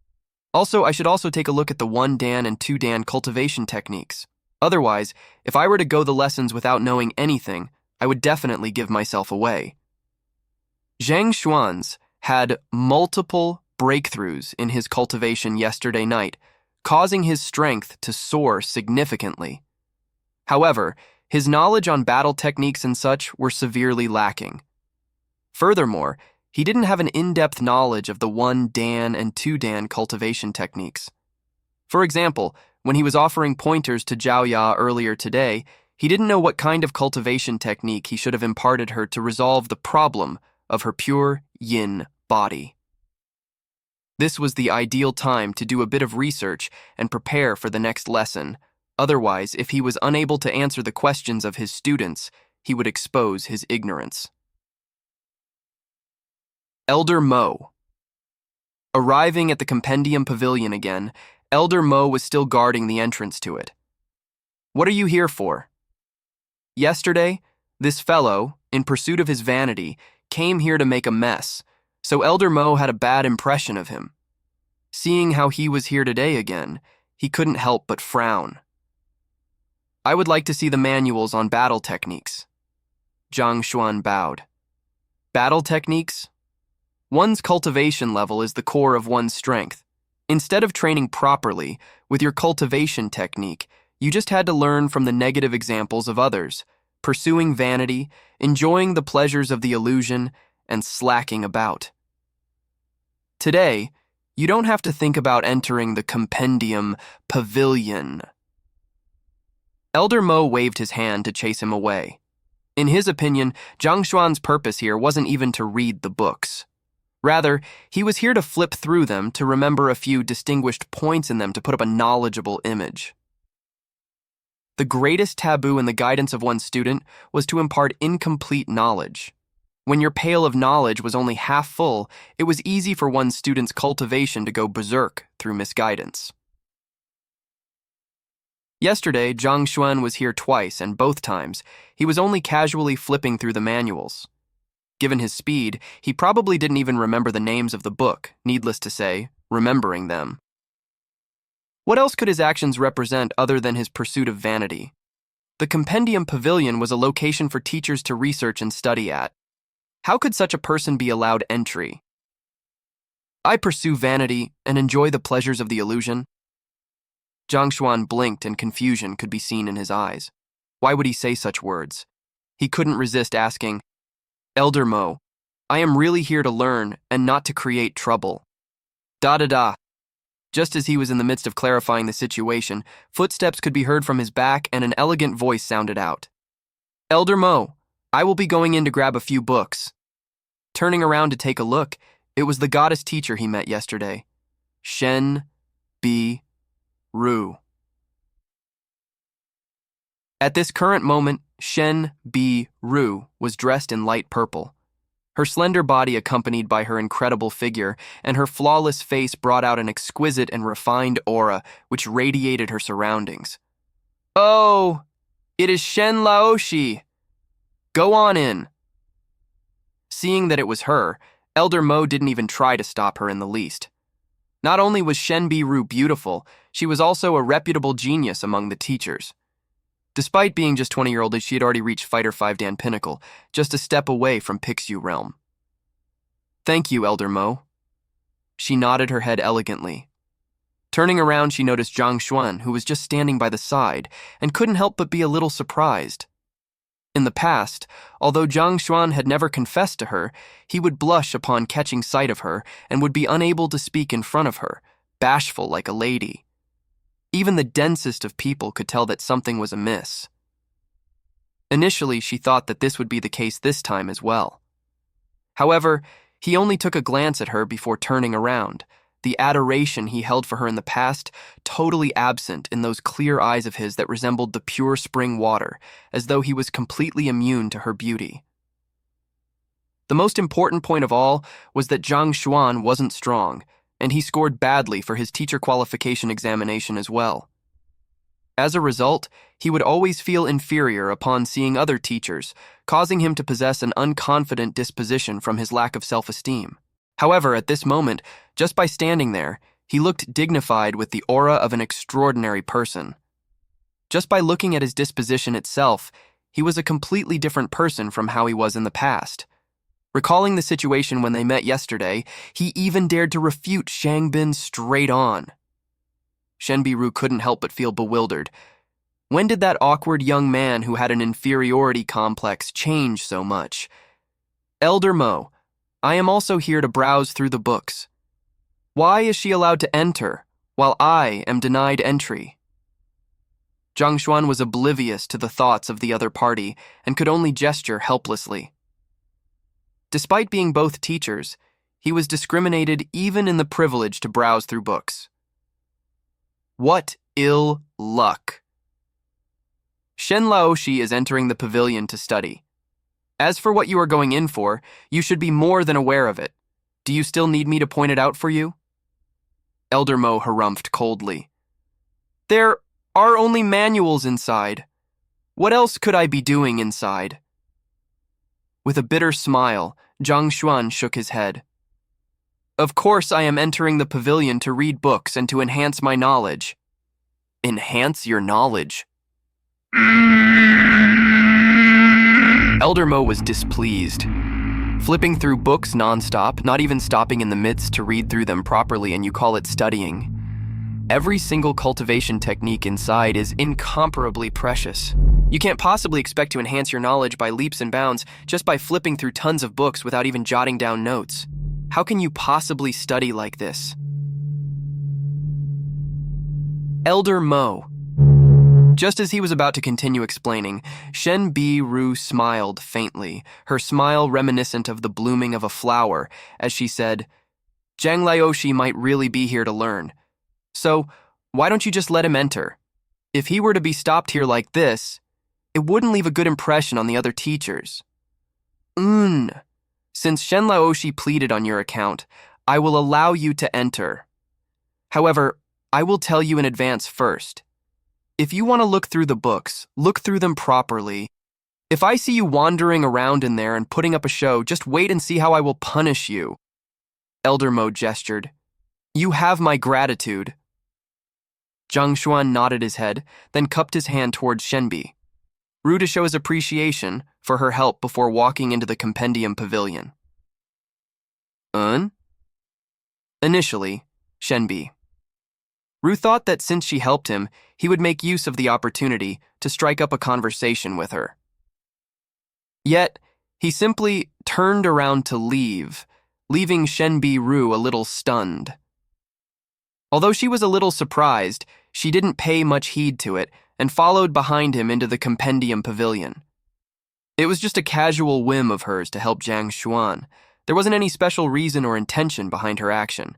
Also, I should also take a look at the 1-dan and 2-dan cultivation techniques. Otherwise, if I were to go the lessons without knowing anything, I would definitely give myself away. Zhang Xuan's had multiple breakthroughs in his cultivation yesterday night, causing his strength to soar significantly. However, his knowledge on battle techniques and such were severely lacking. Furthermore, he didn't have an in-depth knowledge of the 1-dan and 2-dan cultivation techniques. For example, when he was offering pointers to Zhao Ya earlier today, he didn't know what kind of cultivation technique he should have imparted her to resolve the problem of her pure yin body. This was the ideal time to do a bit of research and prepare for the next lesson. Otherwise, if he was unable to answer the questions of his students, he would expose his ignorance. Elder Mo. Arriving at the compendium pavilion again, Elder Mo was still guarding the entrance to it. "What are you here for?" "Yesterday, this fellow, in pursuit of his vanity, came here to make a mess, so Elder Mo had a bad impression of him. Seeing how he was here today again, he couldn't help but frown." "I would like to see the manuals on battle techniques." Zhang Xuan bowed. "Battle techniques? One's cultivation level is the core of one's strength. Instead of training properly with your cultivation technique, you just had to learn from the negative examples of others, pursuing vanity, enjoying the pleasures of the illusion, and slacking about. Today, you don't have to think about entering the compendium pavilion." Elder Mo waved his hand to chase him away. In his opinion, Zhang Xuan's purpose here wasn't even to read the books. Rather, he was here to flip through them to remember a few distinguished points in them to put up a knowledgeable image. The greatest taboo in the guidance of one student was to impart incomplete knowledge. When your pail of knowledge was only half full, it was easy for one student's cultivation to go berserk through misguidance. Yesterday, Zhang Xuan was here twice, and both times, he was only casually flipping through the manuals. Given his speed, he probably didn't even remember the names of the book, needless to say, remembering them. What else could his actions represent other than his pursuit of vanity? The compendium pavilion was a location for teachers to research and study at. How could such a person be allowed entry? "I pursue vanity and enjoy the pleasures of the illusion." Zhang Xuan blinked and confusion could be seen in his eyes. Why would he say such words? He couldn't resist asking, "Elder Mo, I am really here to learn and not to create trouble." Da-da-da. Just as he was in the midst of clarifying the situation, footsteps could be heard from his back and an elegant voice sounded out. "Elder Mo, I will be going in to grab a few books. Turning around to take a look, it was the goddess teacher he met yesterday, Shen B. Ru. At this current moment, Shen B. Ru was dressed in light purple. Her slender body accompanied by her incredible figure, and her flawless face brought out an exquisite and refined aura which radiated her surroundings. "Oh, it is Shen Laoshi. Go on in." Seeing that it was her, Elder Mo didn't even try to stop her in the least. Not only was Shen Bi-ru beautiful, she was also a reputable genius among the teachers. Despite being just 20-year-old, she had already reached Fighter 5 Dan Pinnacle, just a step away from Pixu Realm. "Thank you, Elder Mo." She nodded her head elegantly. Turning around, she noticed Zhang Xuan, who was just standing by the side, and couldn't help but be a little surprised. In the past, although Zhang Xuan had never confessed to her, he would blush upon catching sight of her and would be unable to speak in front of her, bashful like a lady. Even the densest of people could tell that something was amiss. Initially, she thought that this would be the case this time as well. However, he only took a glance at her before turning around, the adoration he held for her in the past totally absent in those clear eyes of his that resembled the pure spring water, as though he was completely immune to her beauty. The most important point of all was that Zhang Xuan wasn't strong, and he scored badly for his teacher qualification examination as well. As a result, he would always feel inferior upon seeing other teachers, causing him to possess an unconfident disposition from his lack of self-esteem. However, at this moment, just by standing there, he looked dignified with the aura of an extraordinary person. Just by looking at his disposition itself, he was a completely different person from how he was in the past. Recalling the situation when they met yesterday, he even dared to refute Shang Bin straight on. Shen Bi-ru couldn't help but feel bewildered. When did that awkward young man who had an inferiority complex change so much? "Elder Mo, I am also here to browse through the books. Why is she allowed to enter, while I am denied entry?" Zhang Xuan was oblivious to the thoughts of the other party and could only gesture helplessly. Despite being both teachers, he was discriminated even in the privilege to browse through books. What ill luck! Shen Laoshi is entering the pavilion to study. As for what you are going in for, you should be more than aware of it. Do you still need me to point it out for you? Elder Mo harumphed coldly. "There are only manuals inside. What else could I be doing inside?" With a bitter smile, Zhang Xuan shook his head. "Of course I am entering the pavilion to read books and to enhance my knowledge." "Enhance your knowledge?" Elder Mo was displeased. Flipping through books nonstop, not even stopping in the midst to read through them properly, and you call it studying. Every single cultivation technique inside is incomparably precious. You can't possibly expect to enhance your knowledge by leaps and bounds just by flipping through tons of books without even jotting down notes. How can you possibly study like this? Elder Mo. Just as he was about to continue explaining, Shen Bi-ru smiled faintly, her smile reminiscent of the blooming of a flower, as she said, "Zhang Laoshi might really be here to learn. So, why don't you just let him enter? If he were to be stopped here like this, it wouldn't leave a good impression on the other teachers." Since Shen Laoshi pleaded on your account, I will allow you to enter. However, I will tell you in advance first. If you want to look through the books, look through them properly. If I see you wandering around in there and putting up a show, just wait and see how I will punish you. Elder Mo gestured. "You have my gratitude." Zhang Xuan nodded his head, then cupped his hand towards Shenbi, Ru to show his appreciation for her help before walking into the compendium pavilion. Initially, Shenbi. Ru thought that since she helped him, he would make use of the opportunity to strike up a conversation with her. Yet, he simply turned around to leave, leaving Shen Bi-ru a little stunned. Although she was a little surprised, she didn't pay much heed to it and followed behind him into the compendium pavilion. It was just a casual whim of hers to help Jiang Xuan. There wasn't any special reason or intention behind her action.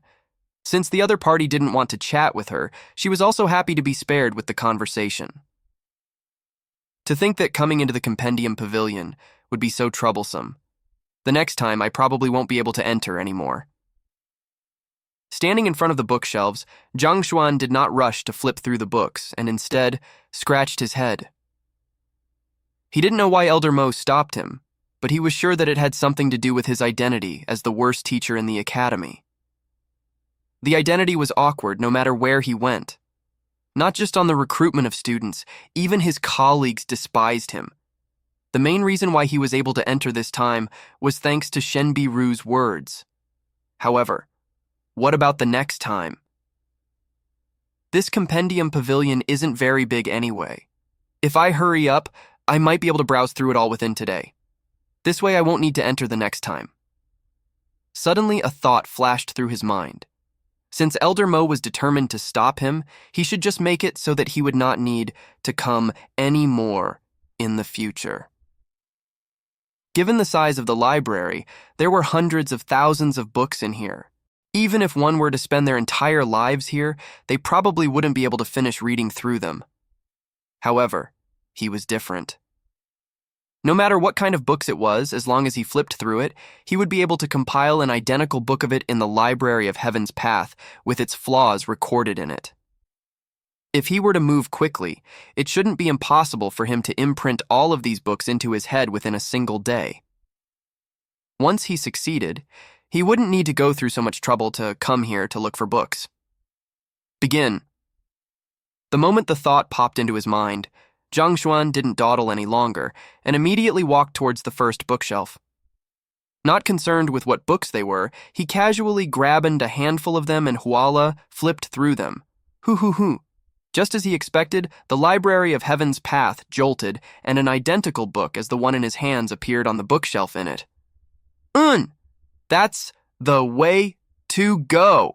Since the other party didn't want to chat with her, she was also happy to be spared with the conversation. To think that coming into the Compendium Pavilion would be so troublesome. The next time, I probably won't be able to enter anymore. Standing in front of the bookshelves, Jiang Xuan did not rush to flip through the books and instead scratched his head. He didn't know why Elder Mo stopped him, but he was sure that it had something to do with his identity as the worst teacher in the academy. The identity was awkward no matter where he went. Not just on the recruitment of students, even his colleagues despised him. The main reason why he was able to enter this time was thanks to Shen Biru's words. However, what about the next time? This Compendium Pavilion isn't very big anyway. If I hurry up, I might be able to browse through it all within today. This way I won't need to enter the next time. Suddenly a thought flashed through his mind. Since Elder Mo was determined to stop him, he should just make it so that he would not need to come any more in the future. Given the size of the library, there were hundreds of thousands of books in here. Even if one were to spend their entire lives here, they probably wouldn't be able to finish reading through them. However, he was different. No matter what kind of books it was, as long as he flipped through it, he would be able to compile an identical book of it in the Library of Heaven's Path, with its flaws recorded in it. If he were to move quickly, it shouldn't be impossible for him to imprint all of these books into his head within a single day. Once he succeeded, he wouldn't need to go through so much trouble to come here to look for books. Begin. The moment the thought popped into his mind, Jiang Xuan didn't dawdle any longer and immediately walked towards the first bookshelf. Not concerned with what books they were, he casually grabbed a handful of them and voila, flipped through them. Hoo. Just as he expected, the Library of Heaven's Path jolted and an identical book as the one in his hands appeared on the bookshelf in it. That's the way to go.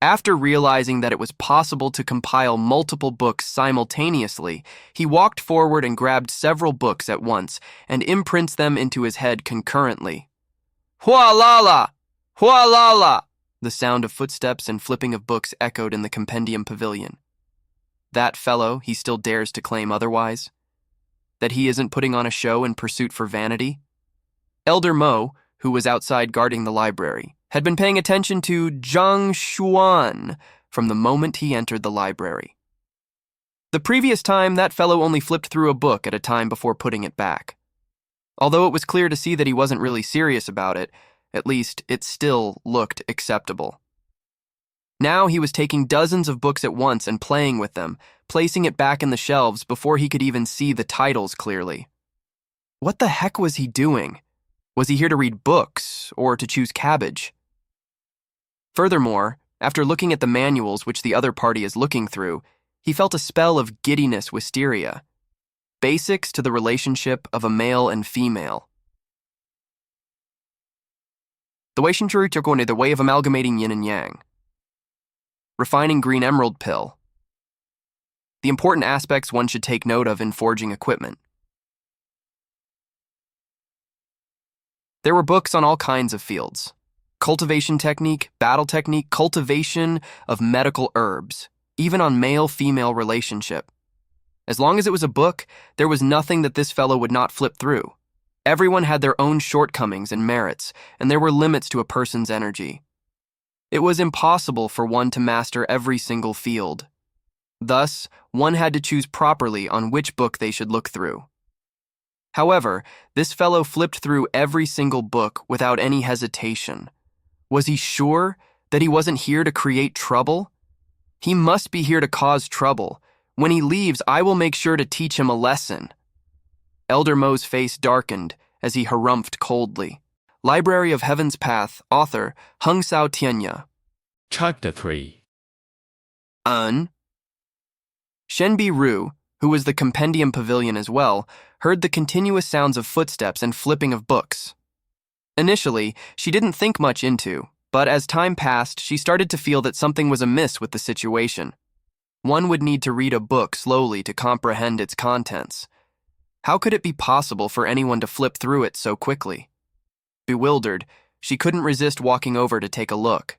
After realizing that it was possible to compile multiple books simultaneously, he walked forward and grabbed several books at once and imprints them into his head concurrently. Hualala! Hualala! The sound of footsteps and flipping of books echoed in the Compendium Pavilion. That fellow, he still dares to claim otherwise? That he isn't putting on a show in pursuit for vanity? Elder Mo, who was outside guarding the library, had been paying attention to Jiang Xuan from the moment he entered the library. The previous time, that fellow only flipped through a book at a time before putting it back. Although it was clear to see that he wasn't really serious about it, at least it still looked acceptable. Now he was taking dozens of books at once and playing with them, placing it back in the shelves before he could even see the titles clearly. What the heck was he doing? Was he here to read books or to choose cabbage? Furthermore, after looking at the manuals which the other party is looking through, he felt a spell of giddiness wisteria. Basics to the relationship of a male and female. The Weishenshuri the way of amalgamating yin and yang. Refining green emerald pill. The important aspects one should take note of in forging equipment. There were books on all kinds of fields. Cultivation technique, battle technique, cultivation of medical herbs, even on male-female relationship. As long as it was a book, there was nothing that this fellow would not flip through. Everyone had their own shortcomings and merits, and there were limits to a person's energy. It was impossible for one to master every single field. Thus, one had to choose properly on which book they should look through. However, this fellow flipped through every single book without any hesitation. Was he sure that he wasn't here to create trouble? He must be here to cause trouble. When he leaves, I will make sure to teach him a lesson. Elder Mo's face darkened as he harumphed coldly. Library of Heaven's Path, author Hung Sao Tianya. Chapter 3. Shen Biru, who was the Compendium Pavilion as well, heard the continuous sounds of footsteps and flipping of books. Initially, she didn't think much into, but as time passed, she started to feel that something was amiss with the situation. One would need to read a book slowly to comprehend its contents. How could it be possible for anyone to flip through it so quickly? Bewildered, she couldn't resist walking over to take a look.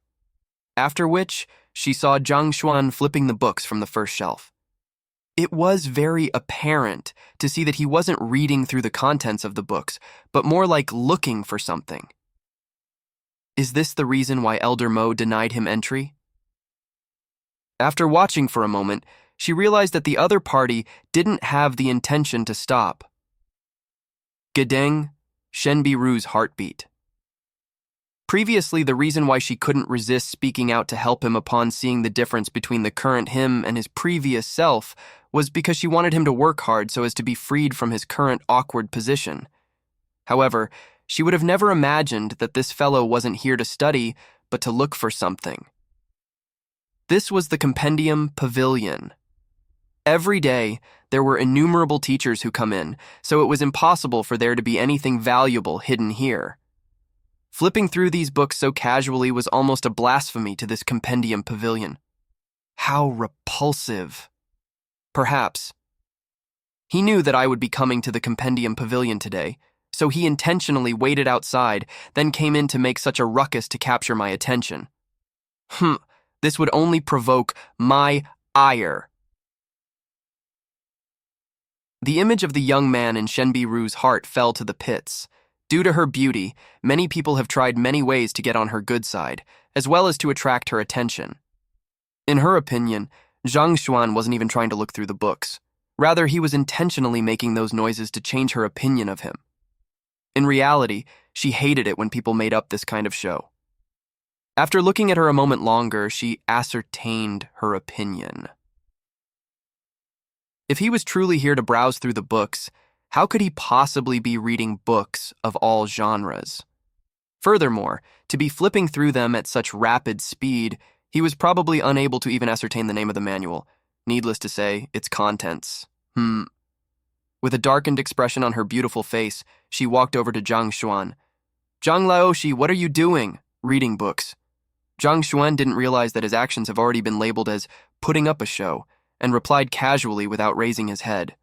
After which, she saw Zhang Xuan flipping the books from the first shelf. It was very apparent to see that he wasn't reading through the contents of the books, but more like looking for something. Is this the reason why Elder Mo denied him entry? After watching for a moment, she realized that the other party didn't have the intention to stop. Gedeng, Shenbiru's heartbeat. Previously, the reason why she couldn't resist speaking out to help him upon seeing the difference between the current him and his previous self was because she wanted him to work hard so as to be freed from his current awkward position. However, she would have never imagined that this fellow wasn't here to study, but to look for something. This was the Compendium Pavilion. Every day, there were innumerable teachers who come in, so it was impossible for there to be anything valuable hidden here. Flipping through these books so casually was almost a blasphemy to this Compendium Pavilion. How repulsive. Perhaps. He knew that I would be coming to the Compendium Pavilion today, so he intentionally waited outside, then came in to make such a ruckus to capture my attention. This would only provoke my ire. The image of the young man in Shenbiru's heart fell to the pits. Due to her beauty, many people have tried many ways to get on her good side, as well as to attract her attention. In her opinion, Zhang Xuan wasn't even trying to look through the books. Rather, he was intentionally making those noises to change her opinion of him. In reality, she hated it when people made up this kind of show. After looking at her a moment longer, she ascertained her opinion. If he was truly here to browse through the books, how could he possibly be reading books of all genres? Furthermore, to be flipping through them at such rapid speed, he was probably unable to even ascertain the name of the manual. Needless to say, its contents. With a darkened expression on her beautiful face, she walked over to Zhang Xuan. "Zhang Laoshi, what are you doing?" "Reading books." Zhang Xuan didn't realize that his actions have already been labeled as putting up a show, and replied casually without raising his head.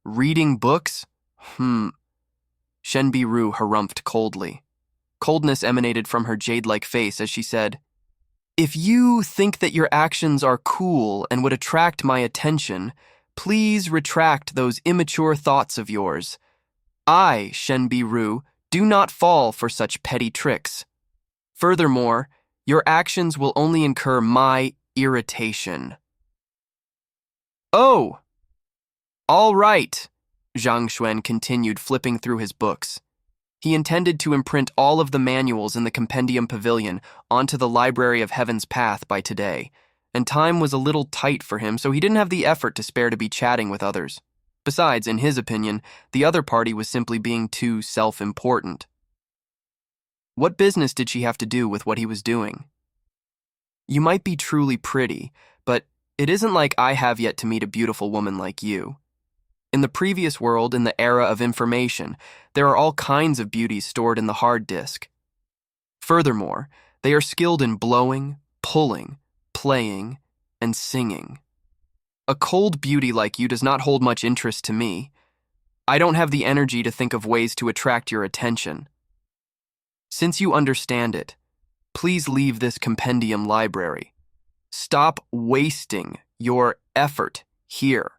"Reading books? Shenbiru harumphed coldly. Coldness emanated from her jade-like face as she said, "If you think that your actions are cool and would attract my attention, please retract those immature thoughts of yours. I, Shenbiru, do not fall for such petty tricks. Furthermore, your actions will only incur my irritation." "Oh! All right," Zhang Xuan continued flipping through his books. He intended to imprint all of the manuals in the Compendium Pavilion onto the Library of Heaven's Path by today, and time was a little tight for him, so he didn't have the effort to spare to be chatting with others. Besides, in his opinion, the other party was simply being too self-important. What business did she have to do with what he was doing? "You might be truly pretty, but it isn't like I have yet to meet a beautiful woman like you. In the previous world, in the era of information, there are all kinds of beauties stored in the hard disk. Furthermore, they are skilled in blowing, pulling, playing, and singing. A cold beauty like you does not hold much interest to me. I don't have the energy to think of ways to attract your attention. Since you understand it, please leave this compendium library. Stop wasting your effort here."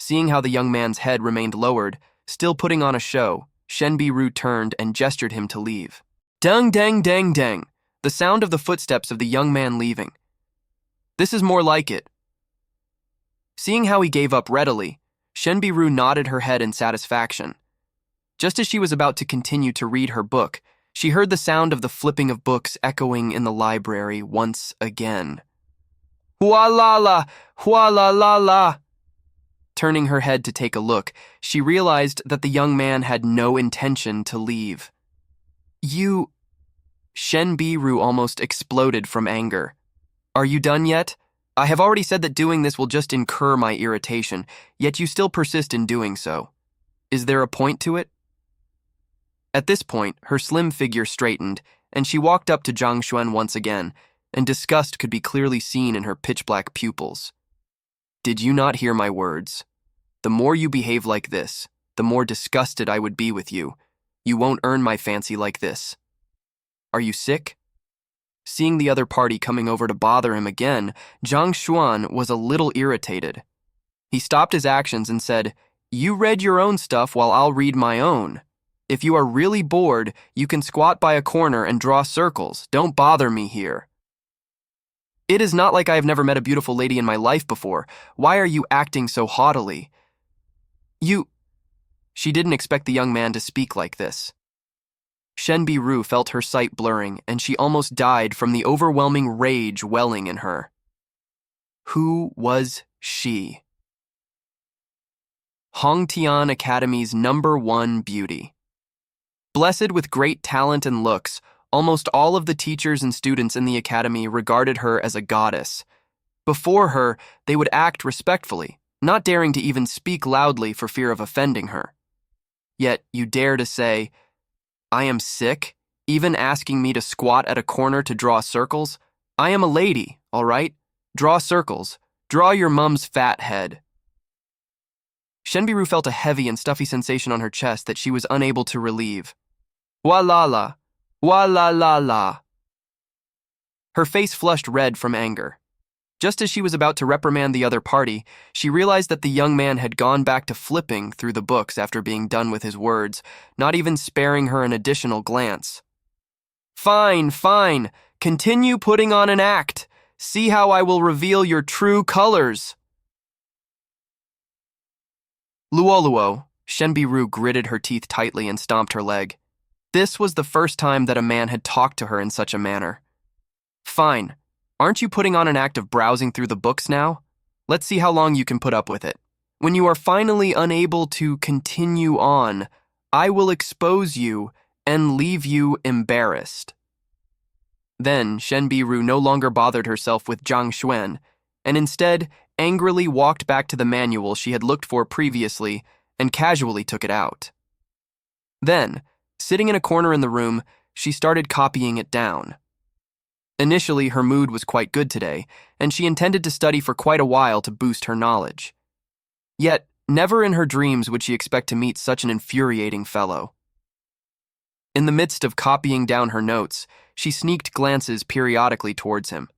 Seeing how the young man's head remained lowered, still putting on a show, Shenbiru turned and gestured him to leave. Dang, dang, dang, dang, the sound of the footsteps of the young man leaving. "This is more like it." Seeing how he gave up readily, Shenbiru nodded her head in satisfaction. Just as she was about to continue to read her book, she heard the sound of the flipping of books echoing in the library once again. "Hua-la-la! Hua-la-la-la!" Turning her head to take a look, she realized that the young man had no intention to leave. "You..." Shenbiru almost exploded from anger. "Are you done yet? I have already said that doing this will just incur my irritation, yet you still persist in doing so. Is there a point to it?" At this point, her slim figure straightened, and she walked up to Zhang Xuan once again, and disgust could be clearly seen in her pitch-black pupils. "Did you not hear my words? The more you behave like this, the more disgusted I would be with you. You won't earn my fancy like this. Are you sick? Seeing the other party coming over to bother him again, Zhang Xuan was a little irritated. He stopped his actions and said, "You read your own stuff while I'll read my own. If you are really bored, you can squat by a corner and draw circles. Don't bother me here." "It is not like I have never met a beautiful lady in my life before. Why are you acting so haughtily?" She didn't expect the young man to speak like this. Shen Biru felt her sight blurring, and she almost died from the overwhelming rage welling in her. Who was she? Hongtian Academy's #1 beauty. Blessed with great talent and looks, almost all of the teachers and students in the academy regarded her as a goddess. Before her, they would act respectfully, not daring to even speak loudly for fear of offending her. Yet you dare to say, "I am sick," even asking me to squat at a corner to draw circles? I am a lady, all right? Draw circles. Draw your mum's fat head. Shenbiru felt a heavy and stuffy sensation on her chest that she was unable to relieve. Wa-la-la, wa-la-la-la. Her face flushed red from anger. Just as she was about to reprimand the other party, she realized that the young man had gone back to flipping through the books after being done with his words, not even sparing her an additional glance. Fine, fine. Continue putting on an act. See how I will reveal your true colors. Luoluo, Shenbiru gritted her teeth tightly and stomped her leg. This was the first time that a man had talked to her in such a manner. Fine. Aren't you putting on an act of browsing through the books now? Let's see how long you can put up with it. When you are finally unable to continue on, I will expose you and leave you embarrassed. Then Shenbiru no longer bothered herself with Zhang Xuan, and instead angrily walked back to the manual she had looked for previously and casually took it out. Then, sitting in a corner in the room, she started copying it down. Initially, her mood was quite good today, and she intended to study for quite a while to boost her knowledge. Yet, never in her dreams would she expect to meet such an infuriating fellow. In the midst of copying down her notes, she sneaked glances periodically towards him.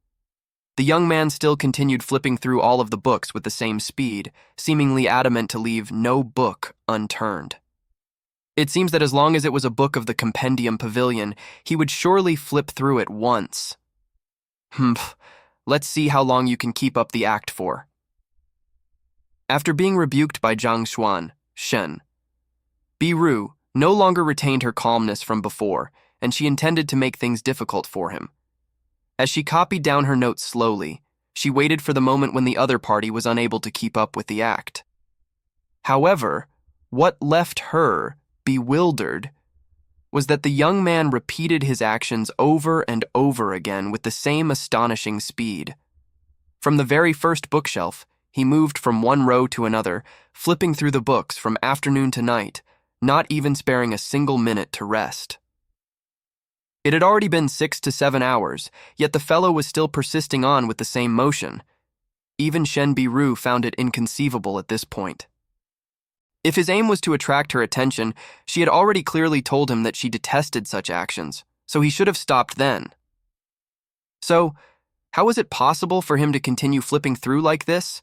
The young man still continued flipping through all of the books with the same speed, seemingly adamant to leave no book unturned. It seems that as long as it was a book of the Compendium Pavilion, he would surely flip through it once. Let's see how long you can keep up the act for. After being rebuked by Zhang Xuan, Shen Biru no longer retained her calmness from before, and she intended to make things difficult for him. As she copied down her notes slowly, she waited for the moment when the other party was unable to keep up with the act. However, what left her bewildered was that the young man repeated his actions over and over again with the same astonishing speed. From the very first bookshelf, he moved from one row to another, flipping through the books from afternoon to night, not even sparing a single minute to rest. It had already been 6 to 7 hours, yet the fellow was still persisting on with the same motion. Even Shen Biru found it inconceivable at this point. If his aim was to attract her attention, she had already clearly told him that she detested such actions, so he should have stopped then. So, how was it possible for him to continue flipping through like this?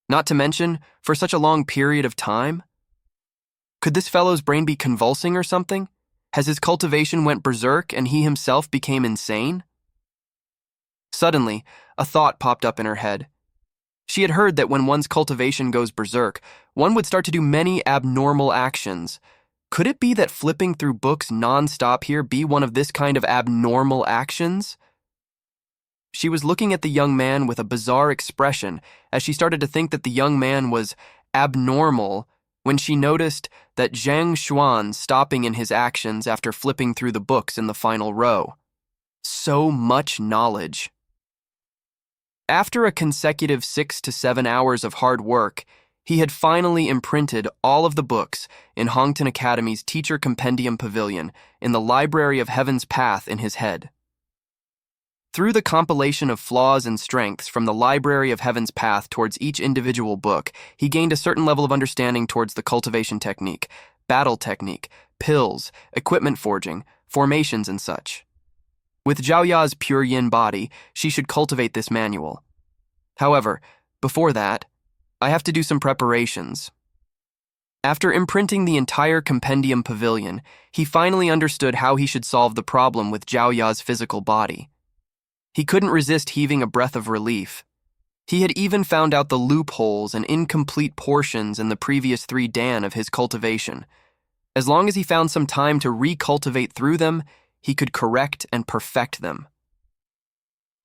Not to mention, for such a long period of time? Could this fellow's brain be convulsing or something? Has his cultivation went berserk and he himself became insane? Suddenly, a thought popped up in her head. She had heard that when one's cultivation goes berserk, one would start to do many abnormal actions. Could it be that flipping through books non-stop here be one of this kind of abnormal actions? She was looking at the young man with a bizarre expression as she started to think that the young man was abnormal when she noticed that Zhang Xuan stopping in his actions after flipping through the books in the final row. So much knowledge. After a consecutive 6 to 7 hours of hard work, he had finally imprinted all of the books in Hongtian Academy's Teacher Compendium Pavilion in the Library of Heaven's Path in his head. Through the compilation of flaws and strengths from the library of Heaven's path towards each individual book, he gained a certain level of understanding towards the cultivation technique, battle technique, pills, equipment forging, formations, and such. With Zhao Ya's pure yin body, she should cultivate this manual. However, before that, I have to do some preparations. After imprinting the entire compendium pavilion, he finally understood how he should solve the problem with Zhao Ya's physical body. He couldn't resist heaving a breath of relief. He had even found out the loopholes and incomplete portions in the previous 3 dan of his cultivation. As long as he found some time to recultivate through them, he could correct and perfect them.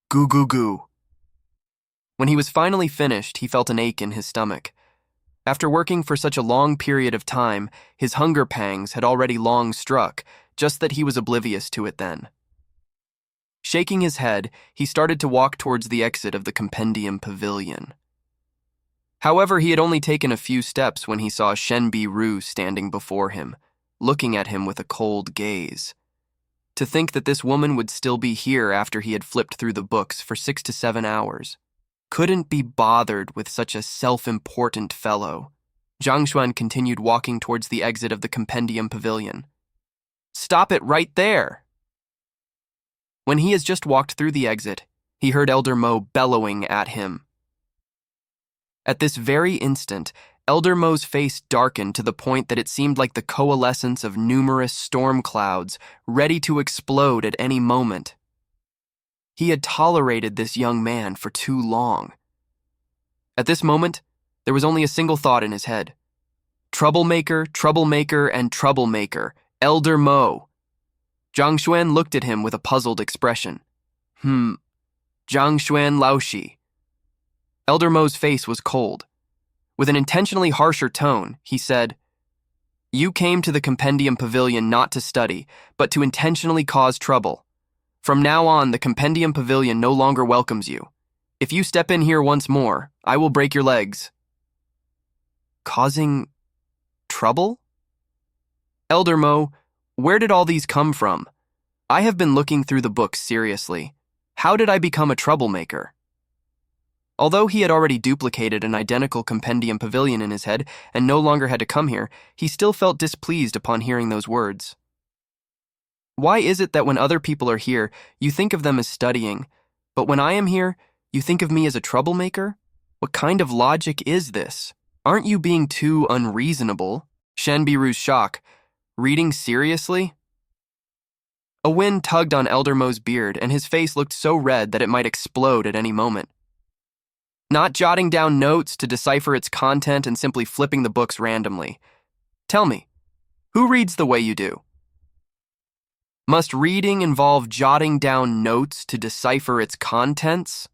Goo goo goo. When he was finally finished, he felt an ache in his stomach. After working for such a long period of time, his hunger pangs had already long struck, just that he was oblivious to it then. Shaking his head, he started to walk towards the exit of the compendium pavilion. However, he had only taken a few steps when he saw Shen Bi-ru standing before him, looking at him with a cold gaze. To think that this woman would still be here after he had flipped through the books for 6 to 7 hours. Couldn't be bothered with such a self-important fellow. Zhang Xuan continued walking towards the exit of the compendium pavilion. Stop it right there! When he has just walked through the exit, he heard Elder Mo bellowing at him. At this very instant, Elder Mo's face darkened to the point that it seemed like the coalescence of numerous storm clouds ready to explode at any moment. He had tolerated this young man for too long. At this moment, there was only a single thought in his head. Troublemaker, troublemaker, and troublemaker, Elder Mo. Zhang Xuan looked at him with a puzzled expression. Zhang Xuan Laoshi. Elder Mo's face was cold. With an intentionally harsher tone, he said, You came to the compendium pavilion not to study, but to intentionally cause trouble. From now on, the compendium pavilion no longer welcomes you. If you step in here once more, I will break your legs. Causing trouble? Elder Mo, where did all these come from? I have been looking through the books seriously. How did I become a troublemaker? Although he had already duplicated an identical compendium pavilion in his head and no longer had to come here, he still felt displeased upon hearing those words. Why is it that when other people are here, you think of them as studying, but when I am here, you think of me as a troublemaker? What kind of logic is this? Aren't you being too unreasonable? Shen Bi-ru's shock. Reading seriously? A wind tugged on Elder Mo's beard, and his face looked so red that it might explode at any moment. Not jotting down notes to decipher its content and simply flipping the books randomly. Tell me, who reads the way you do? Must reading involve jotting down notes to decipher its contents?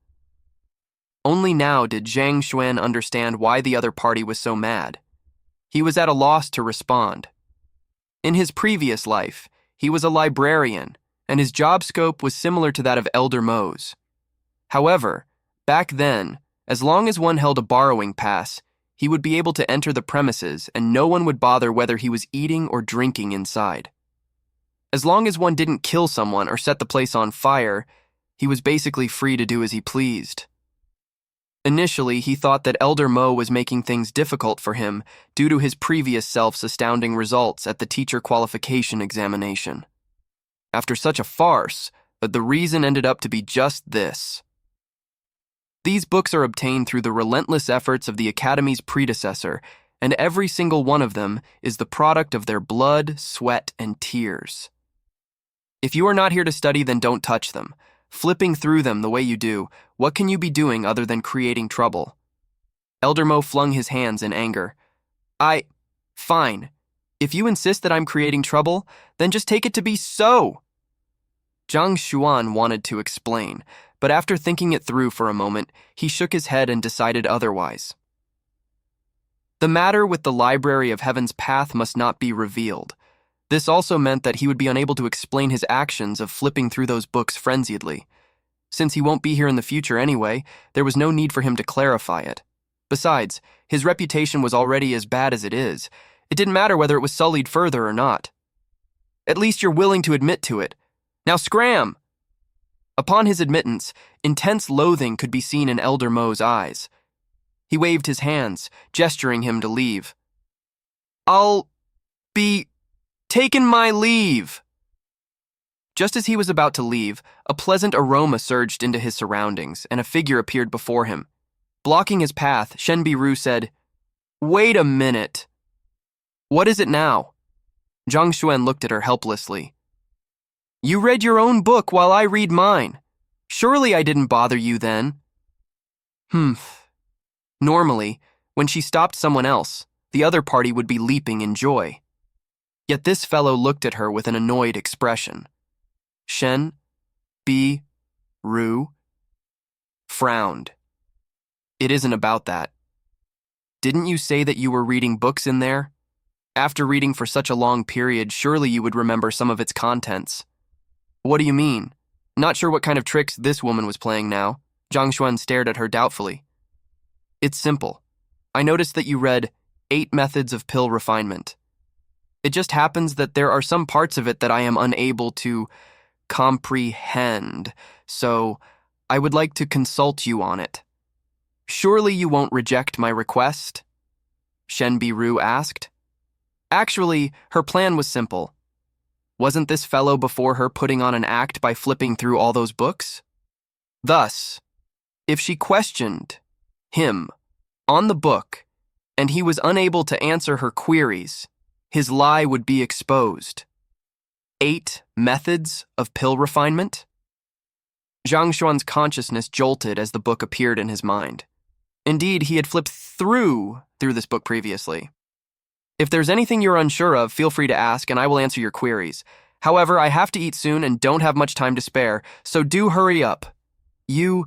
Only now did Zhang Xuan understand why the other party was so mad. He was at a loss to respond. In his previous life, he was a librarian, and his job scope was similar to that of Elder Mo's. However, back then, as long as one held a borrowing pass, he would be able to enter the premises and no one would bother whether he was eating or drinking inside. As long as one didn't kill someone or set the place on fire, he was basically free to do as he pleased. Initially, he thought that Elder Mo was making things difficult for him due to his previous self's astounding results at the teacher qualification examination. After such a farce, the reason ended up to be just this. These books are obtained through the relentless efforts of the Academy's predecessor, and every single one of them is the product of their blood, sweat, and tears. If you are not here to study, then don't touch them. Flipping through them the way you do, what can you be doing other than creating trouble? Elder Mo flung his hands in anger. Fine. If you insist that I'm creating trouble, then just take it to be so. Zhang Xuan wanted to explain, but after thinking it through for a moment, he shook his head and decided otherwise. The matter with the Library of Heaven's path must not be revealed. This also meant that he would be unable to explain his actions of flipping through those books frenziedly. Since he won't be here in the future anyway, there was no need for him to clarify it. Besides, his reputation was already as bad as it is. It didn't matter whether it was sullied further or not. At least you're willing to admit to it. Now scram! Upon his admittance, intense loathing could be seen in Elder Mo's eyes. He waved his hands, gesturing him to leave. "I'll be taking my leave." Just as he was about to leave, a pleasant aroma surged into his surroundings, and a figure appeared before him. Blocking his path, Shenbi-Ru said, "Wait a minute." "What is it now?" Zhang Xuan looked at her helplessly. "You read your own book while I read mine. Surely I didn't bother you then." Normally, when she stopped someone else, the other party would be leaping in joy. Yet this fellow looked at her with an annoyed expression. Shen-Bi-Ru frowned. "It isn't about that. Didn't you say that you were reading books in there? After reading for such a long period, surely you would remember some of its contents." "What do you mean?" Not sure what kind of tricks this woman was playing now. Zhang Xuan stared at her doubtfully. "It's simple. I noticed that you read 8 Methods of Pill Refinement. It just happens that there are some parts of it that I am unable to comprehend, so I would like to consult you on it. Surely you won't reject my request?" Shenbi-Ru asked. Actually, her plan was simple. Wasn't this fellow before her putting on an act by flipping through all those books? Thus, if she questioned him on the book and he was unable to answer her queries, his lie would be exposed. 8 Methods of Pill Refinement? Zhang Xuan's consciousness jolted as the book appeared in his mind. Indeed, he had flipped through this book previously. "If there's anything you're unsure of, feel free to ask and I will answer your queries. However, I have to eat soon and don't have much time to spare, so do hurry up. You..."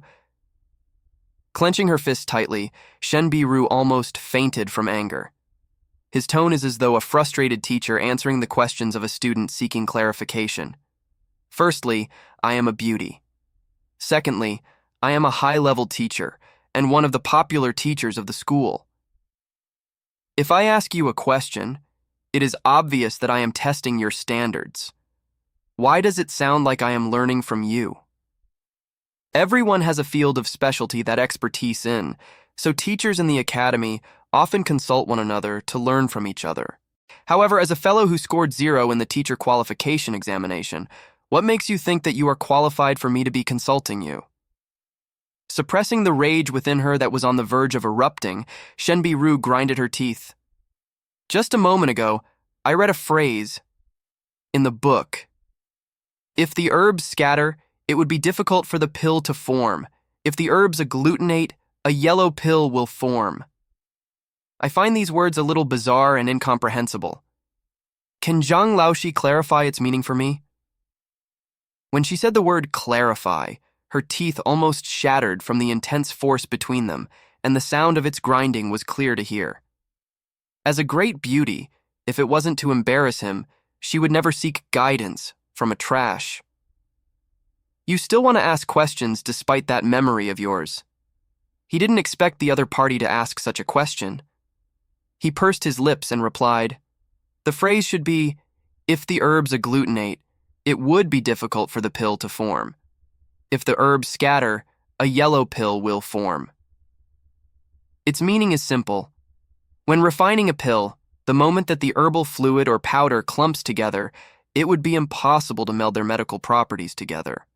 Clenching her fist tightly, Shenbi-Ru almost fainted from anger. His tone is as though a frustrated teacher answering the questions of a student seeking clarification. Firstly, I am a beauty. Secondly, I am a high-level teacher and one of the popular teachers of the school. If I ask you a question, it is obvious that I am testing your standards. Why does it sound like I am learning from you? Everyone has a field of specialty that expertise in, so teachers in the academy often consult one another to learn from each other. However, as a fellow who scored 0 in the teacher qualification examination, what makes you think that you are qualified for me to be consulting you? Suppressing the rage within her that was on the verge of erupting, Shenbi-Ru grinded her teeth. Just a moment ago, I read a phrase in the book. If the herbs scatter, it would be difficult for the pill to form. If the herbs agglutinate, a yellow pill will form. I find these words a little bizarre and incomprehensible. Can Zhang Laoshi clarify its meaning for me? When she said the word clarify, her teeth almost shattered from the intense force between them, and the sound of its grinding was clear to hear. As a great beauty, if it wasn't to embarrass him, she would never seek guidance from a trash. You still want to ask questions despite that memory of yours. He didn't expect the other party to ask such a question. He pursed his lips and replied, "The phrase should be, if the herbs agglutinate, it would be difficult for the pill to form. If the herbs scatter, a yellow pill will form." Its meaning is simple. When refining a pill, the moment that the herbal fluid or powder clumps together, it would be impossible to meld their medical properties together.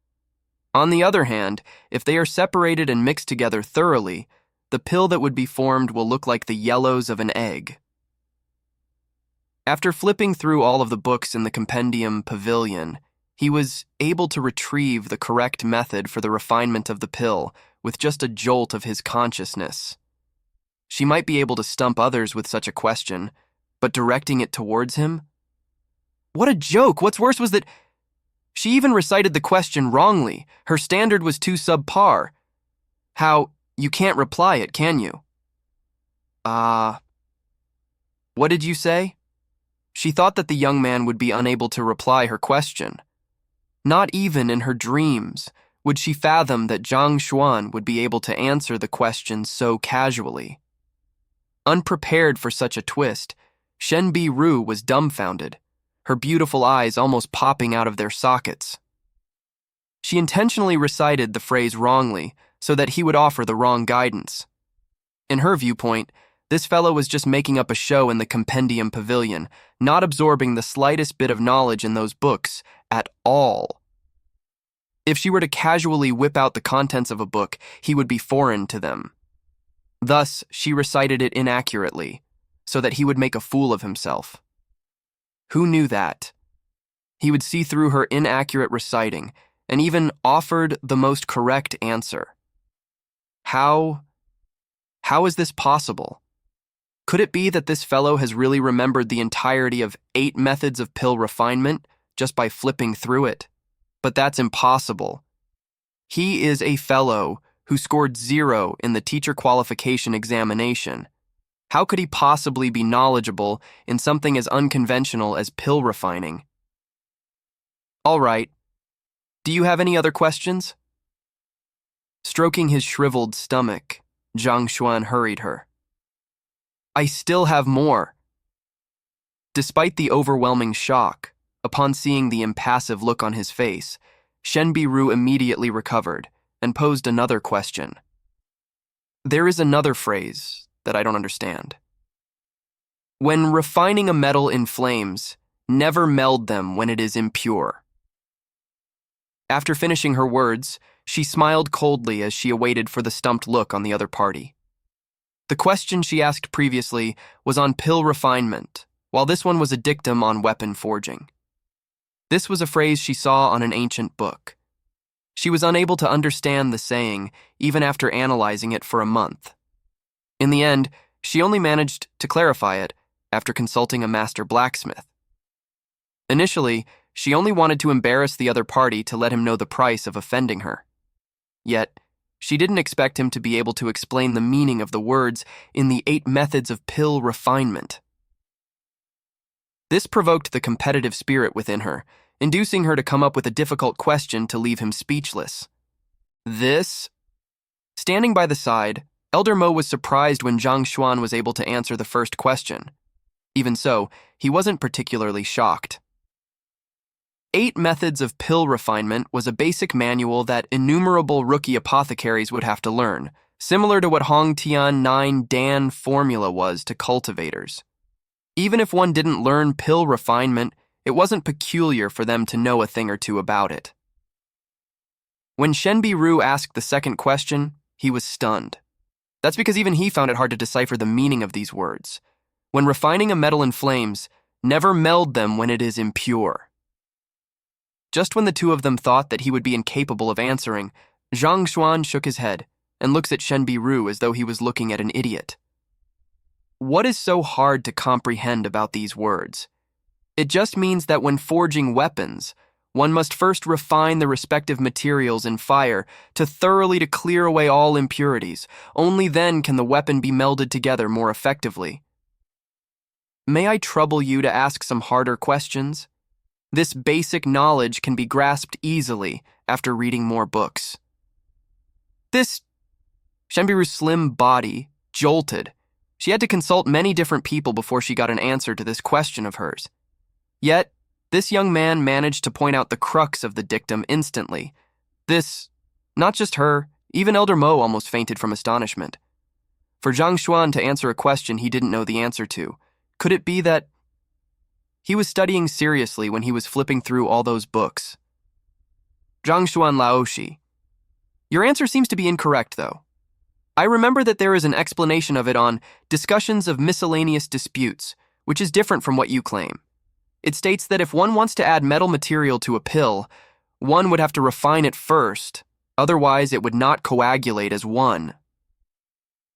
On the other hand, if they are separated and mixed together thoroughly, the pill that would be formed will look like the yellows of an egg. After flipping through all of the books in the compendium pavilion, he was able to retrieve the correct method for the refinement of the pill with just a jolt of his consciousness. She might be able to stump others with such a question, but directing it towards him? What a joke! What's worse was that she even recited the question wrongly. Her standard was too subpar. How, you can't reply it, can you? What did you say? She thought that the young man would be unable to reply her question. Not even in her dreams would she fathom that Zhang Xuan would be able to answer the question so casually. Unprepared for such a twist, Shenbi-Ru was dumbfounded, her beautiful eyes almost popping out of their sockets. She intentionally recited the phrase wrongly so that he would offer the wrong guidance. In her viewpoint, this fellow was just making up a show in the compendium pavilion, not absorbing the slightest bit of knowledge in those books at all. If she were to casually whip out the contents of a book, he would be foreign to them. Thus, she recited it inaccurately, so that he would make a fool of himself. Who knew that? He would see through her inaccurate reciting and even offered the most correct answer. How is this possible? Could it be that this fellow has really remembered the entirety of 8 methods of pill refinement just by flipping through it? But that's impossible. He is a fellow who scored 0 in the teacher qualification examination. How could he possibly be knowledgeable in something as unconventional as pill refining? All right. Do you have any other questions? Stroking his shriveled stomach, Zhang Xuan hurried her. I still have more. Despite the overwhelming shock, upon seeing the impassive look on his face, Shen Biru immediately recovered and posed another question. There is another phrase that I don't understand. When refining a metal in flames, never meld them when it is impure. After finishing her words, she smiled coldly as she awaited for the stumped look on the other party. The question she asked previously was on pill refinement, while this one was a dictum on weapon forging. This was a phrase she saw on an ancient book. She was unable to understand the saying, even after analyzing it for a month. In the end, she only managed to clarify it after consulting a master blacksmith. Initially, she only wanted to embarrass the other party to let him know the price of offending her. Yet, she didn't expect him to be able to explain the meaning of the words in the 8 methods of pill refinement. This provoked the competitive spirit within her, inducing her to come up with a difficult question to leave him speechless. Standing by the side, Elder Mo was surprised when Zhang Xuan was able to answer the first question. Even so, he wasn't particularly shocked. 8 Methods of Pill Refinement was a basic manual that innumerable rookie apothecaries would have to learn, similar to what Hong Tian 9 Dan formula was to cultivators. Even if one didn't learn pill refinement, it wasn't peculiar for them to know a thing or two about it. When Shen Biru asked the second question, he was stunned. That's because even he found it hard to decipher the meaning of these words. When refining a metal in flames, never meld them when it is impure. Just when the two of them thought that he would be incapable of answering, Zhang Xuan shook his head and looks at Shen Biru as though he was looking at an idiot. What is so hard to comprehend about these words? It just means that when forging weapons, one must first refine the respective materials in fire to thoroughly clear away all impurities. Only then can the weapon be melded together more effectively. May I trouble you to ask some harder questions? This basic knowledge can be grasped easily after reading more books. Shen Biru's slim body jolted. She had to consult many different people before she got an answer to this question of hers. Yet, this young man managed to point out the crux of the dictum instantly. Not just her, even Elder Mo almost fainted from astonishment. For Zhang Xuan to answer a question he didn't know the answer to, could it be that he was studying seriously when he was flipping through all those books? Zhang Xuan Laoshi. Your answer seems to be incorrect, though. I remember that there is an explanation of it on Discussions of Miscellaneous Disputes, which is different from what you claim. It states that if one wants to add metal material to a pill, one would have to refine it first, otherwise it would not coagulate as one.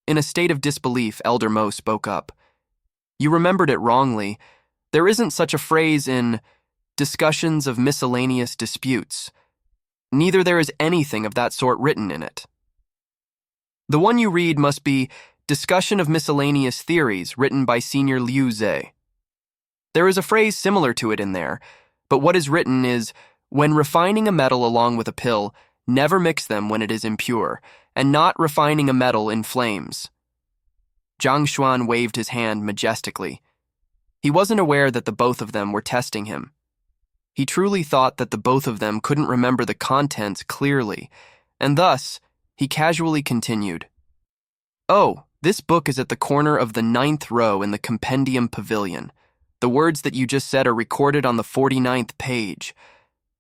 In a state of disbelief, Elder Mo spoke up. You remembered it wrongly. There isn't such a phrase in Discussions of Miscellaneous Disputes. Neither there is anything of that sort written in it. The one you read must be Discussion of Miscellaneous Theories, written by Senior Liu Ze. There is a phrase similar to it in there, but what is written is, when refining a metal along with a pill, never mix them when it is impure, and not refining a metal in flames. Zhang Xuan waved his hand majestically. He wasn't aware that the both of them were testing him. He truly thought that the both of them couldn't remember the contents clearly, and thus, he casually continued, "Oh, this book is at the corner of the 9th row in the Compendium Pavilion. The words that you just said are recorded on the 49th page.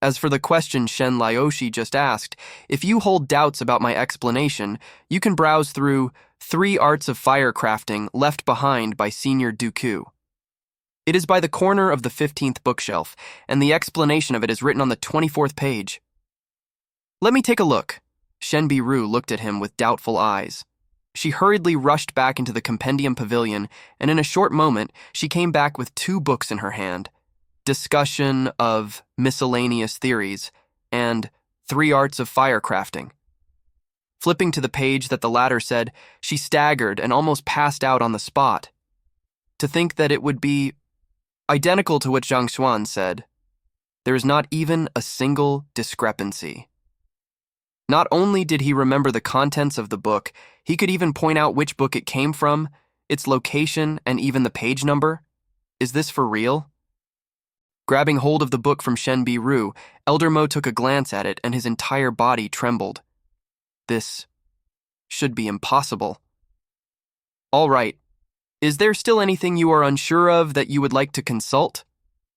As for the question Shen Laoshi just asked, if you hold doubts about my explanation, you can browse through 3 Arts of Firecrafting Left Behind by Senior Dooku. It is by the corner of the 15th bookshelf, and the explanation of it is written on the 24th page." "Let me take a look." Shen Biru looked at him with doubtful eyes. She hurriedly rushed back into the Compendium Pavilion, and in a short moment, she came back with 2 books in her hand: Discussion of Miscellaneous Theories and 3 Arts of Firecrafting. Flipping to the page that the latter said, she staggered and almost passed out on the spot. To think that it would be identical to what Zhang Xuan said. There is not even a single discrepancy. Not only did he remember the contents of the book, he could even point out which book it came from, its location, and even the page number. Is this for real? Grabbing hold of the book from Shen Biru, Elder Mo took a glance at it and his entire body trembled. This should be impossible. "All right. Is there still anything you are unsure of that you would like to consult?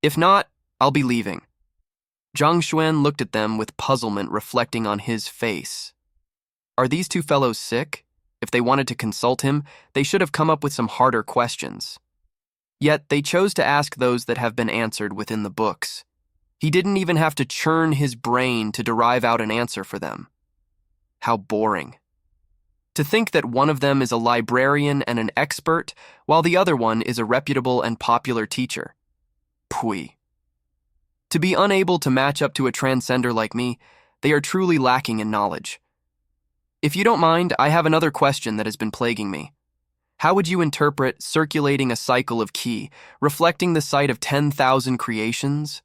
If not, I'll be leaving." Zhang Xuan looked at them with puzzlement reflecting on his face. Are these 2 fellows sick? If they wanted to consult him, they should have come up with some harder questions. Yet they chose to ask those that have been answered within the books. He didn't even have to churn his brain to derive out an answer for them. How boring. To think that one of them is a librarian and an expert, while the other one is a reputable and popular teacher. Pui. To be unable to match up to a transcender like me, they are truly lacking in knowledge. If you don't mind, I have another question that has been plaguing me. How would you interpret circulating a cycle of qi, reflecting the sight of 10,000 creations?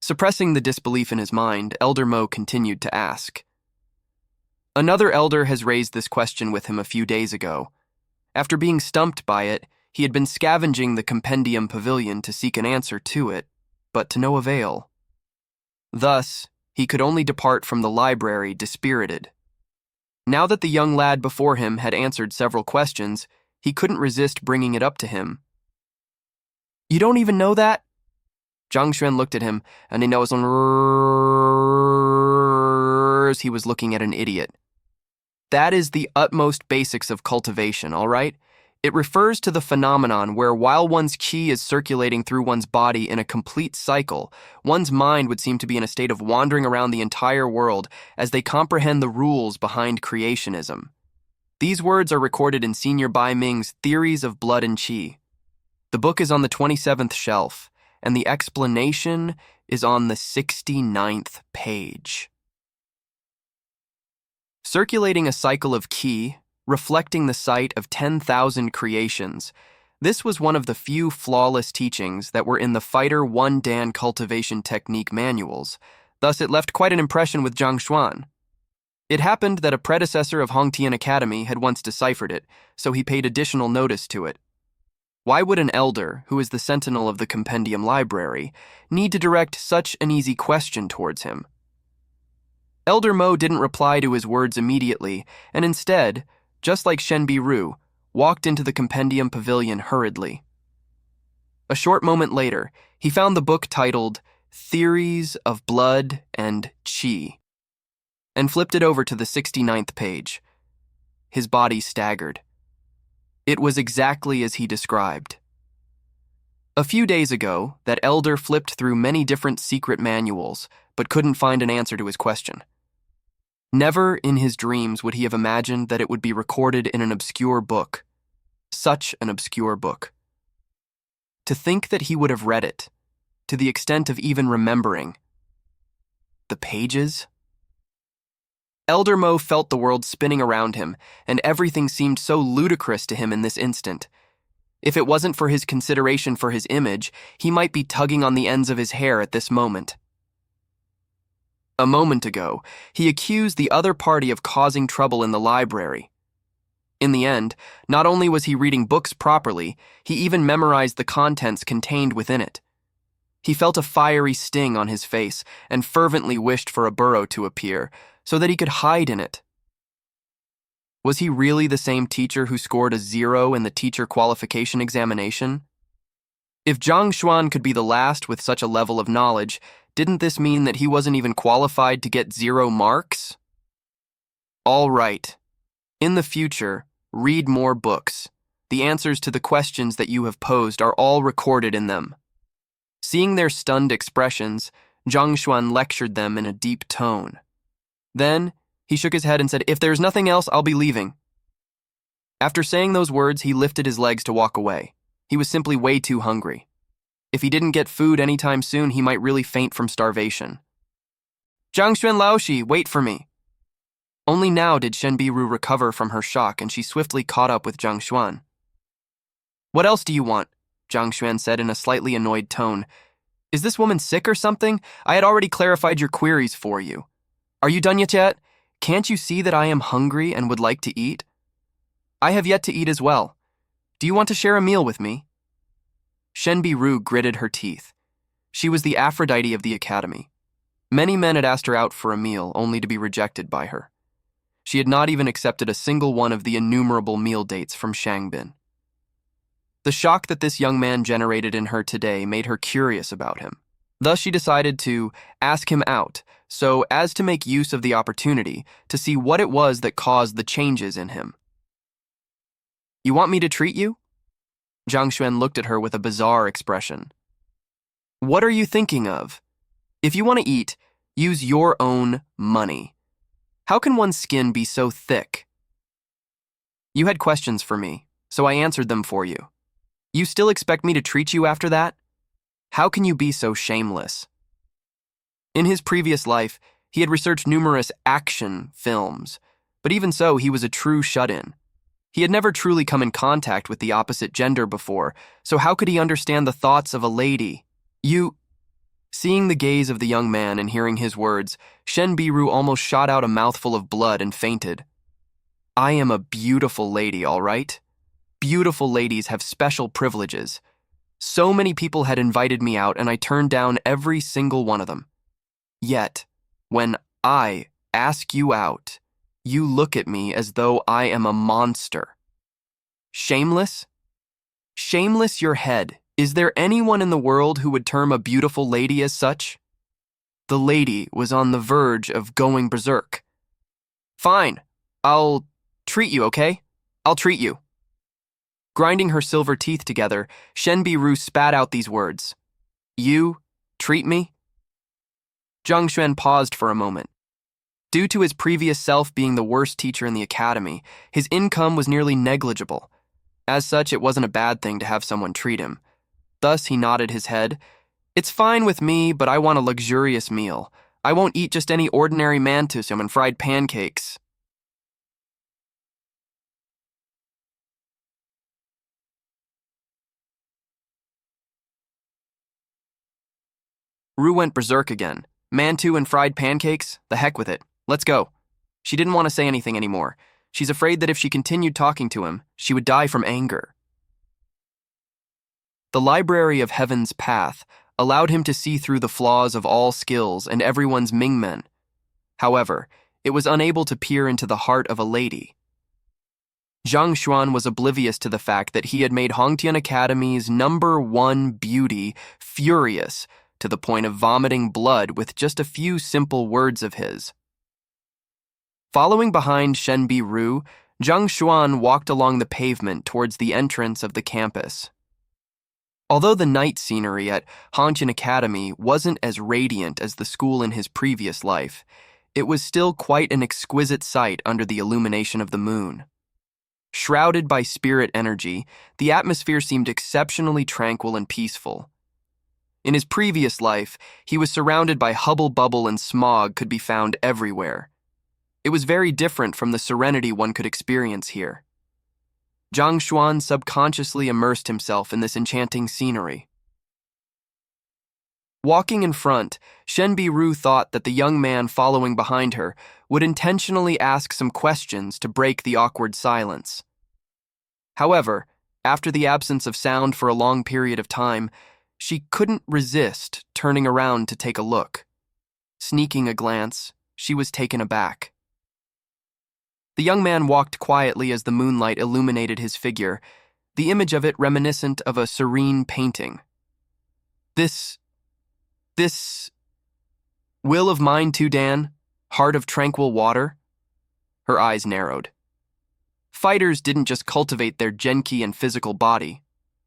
Suppressing the disbelief in his mind, Elder Mo continued to ask. Another elder has raised this question with him a few days ago. After being stumped by it, he had been scavenging the Compendium Pavilion to seek an answer to it, but to no avail. Thus, he could only depart from the library dispirited. Now that the young lad before him had answered several questions, he couldn't resist bringing it up to him. "You don't even know that?" Zhang Xuan looked at him, and he knows he was looking at an idiot. That is the utmost basics of cultivation, all right? It refers to the phenomenon where while one's qi is circulating through one's body in a complete cycle, one's mind would seem to be in a state of wandering around the entire world as they comprehend the rules behind creationism. These words are recorded in Senior Bai Ming's Theories of Blood and Qi. The book is on the 27th shelf, and the explanation is on the 69th page. Circulating a cycle of qi, reflecting the sight of 10,000 creations. This was one of the few flawless teachings that were in the Fighter 1 Dan cultivation technique manuals, thus it left quite an impression with Zhang Xuan. It happened that a predecessor of Hongtian Academy had once deciphered it, so he paid additional notice to it. Why would an elder, who is the sentinel of the compendium library, need to direct such an easy question towards him? Elder Mo didn't reply to his words immediately, and instead, just like Shen Biru, walked into the compendium pavilion hurriedly. A short moment later, he found the book titled Theories of Blood and Qi, and flipped it over to the 69th page. His body staggered. It was exactly as he described. A few days ago, that elder flipped through many different secret manuals, but couldn't find an answer to his question. Never in his dreams would he have imagined that it would be recorded in an obscure book. Such an obscure book. To think that he would have read it, to the extent of even remembering. The pages? Elder Mo felt the world spinning around him, and everything seemed so ludicrous to him in this instant. If it wasn't for his consideration for his image, he might be tugging on the ends of his hair at this moment. A moment ago, he accused the other party of causing trouble in the library. In the end, not only was he reading books properly, he even memorized the contents contained within it. He felt a fiery sting on his face and fervently wished for a burrow to appear so that he could hide in it. Was he really the same teacher who scored a 0 in the teacher qualification examination? If Zhang Xuan could be the last with such a level of knowledge, didn't this mean that he wasn't even qualified to get 0 marks? All right. In the future, read more books. The answers to the questions that you have posed are all recorded in them. Seeing their stunned expressions, Zhang Xuan lectured them in a deep tone. Then, he shook his head and said, "If there's nothing else, I'll be leaving." After saying those words, he lifted his legs to walk away. He was simply way too hungry. If he didn't get food anytime soon, he might really faint from starvation. "Zhang Xuan Laoshi, wait for me." Only now did Shen Biru recover from her shock, and she swiftly caught up with Zhang Xuan. "What else do you want?" Zhang Xuan said in a slightly annoyed tone. "Is this woman sick or something? I had already clarified your queries for you. Are you done yet? Can't you see that I am hungry and would like to eat? I have yet to eat as well. Do you want to share a meal with me?" Shen Biru gritted her teeth. She was the Aphrodite of the academy. Many men had asked her out for a meal, only to be rejected by her. She had not even accepted a single one of the innumerable meal dates from Shangbin. The shock that this young man generated in her today made her curious about him. Thus she decided to ask him out, so as to make use of the opportunity to see what it was that caused the changes in him. "You want me to treat you?" Zhang Xuan looked at her with a bizarre expression. "What are you thinking of? If you want to eat, use your own money. How can one's skin be so thick?" "You had questions for me, so I answered them for you. You still expect me to treat you after that? How can you be so shameless?" In his previous life, he had researched numerous action films, but even so, he was a true shut-in. He had never truly come in contact with the opposite gender before, so how could he understand the thoughts of a lady? Seeing the gaze of the young man and hearing his words, Shen Biru almost shot out a mouthful of blood and fainted. "I am a beautiful lady, all right? Beautiful ladies have special privileges. So many people had invited me out and I turned down every single one of them. Yet, when I ask you out, you look at me as though I am a monster. Shameless? Shameless your head. Is there anyone in the world who would term a beautiful lady as such?" The lady was on the verge of going berserk. "Fine, I'll treat you, okay? I'll treat you." Grinding her silver teeth together, Shen Biru spat out these words. "You treat me?" Zhang Xuan paused for a moment. Due to his previous self being the worst teacher in the academy, his income was nearly negligible. As such, it wasn't a bad thing to have someone treat him. Thus, he nodded his head. "It's fine with me, but I want a luxurious meal. I won't eat just any ordinary mantusum and fried pancakes." Rue went berserk again. "Mantu and fried pancakes? The heck with it. Let's go." She didn't want to say anything anymore. She's afraid that if she continued talking to him, she would die from anger. The Library of Heaven's Path allowed him to see through the flaws of all skills and everyone's Mingmen. However, it was unable to peer into the heart of a lady. Zhang Xuan was oblivious to the fact that he had made Hongtian Academy's #1 beauty furious to the point of vomiting blood with just a few simple words of his. Following behind Shen Biru, Zhang Xuan walked along the pavement towards the entrance of the campus. Although the night scenery at Hongtian Academy wasn't as radiant as the school in his previous life, it was still quite an exquisite sight under the illumination of the moon. Shrouded by spirit energy, the atmosphere seemed exceptionally tranquil and peaceful. In his previous life, he was surrounded by hubble-bubble and smog could be found everywhere. It was very different from the serenity one could experience here. Zhang Xuan subconsciously immersed himself in this enchanting scenery. Walking in front, Shen Biru thought that the young man following behind her would intentionally ask some questions to break the awkward silence. However, after the absence of sound for a long period of time, she couldn't resist turning around to take a look. Sneaking a glance, she was taken aback. The young man walked quietly as the moonlight illuminated his figure, the image of it reminiscent of a serene painting. This will of mine too, Dan? Heart of tranquil water? Her eyes narrowed. Fighters didn't just cultivate their genki and physical body.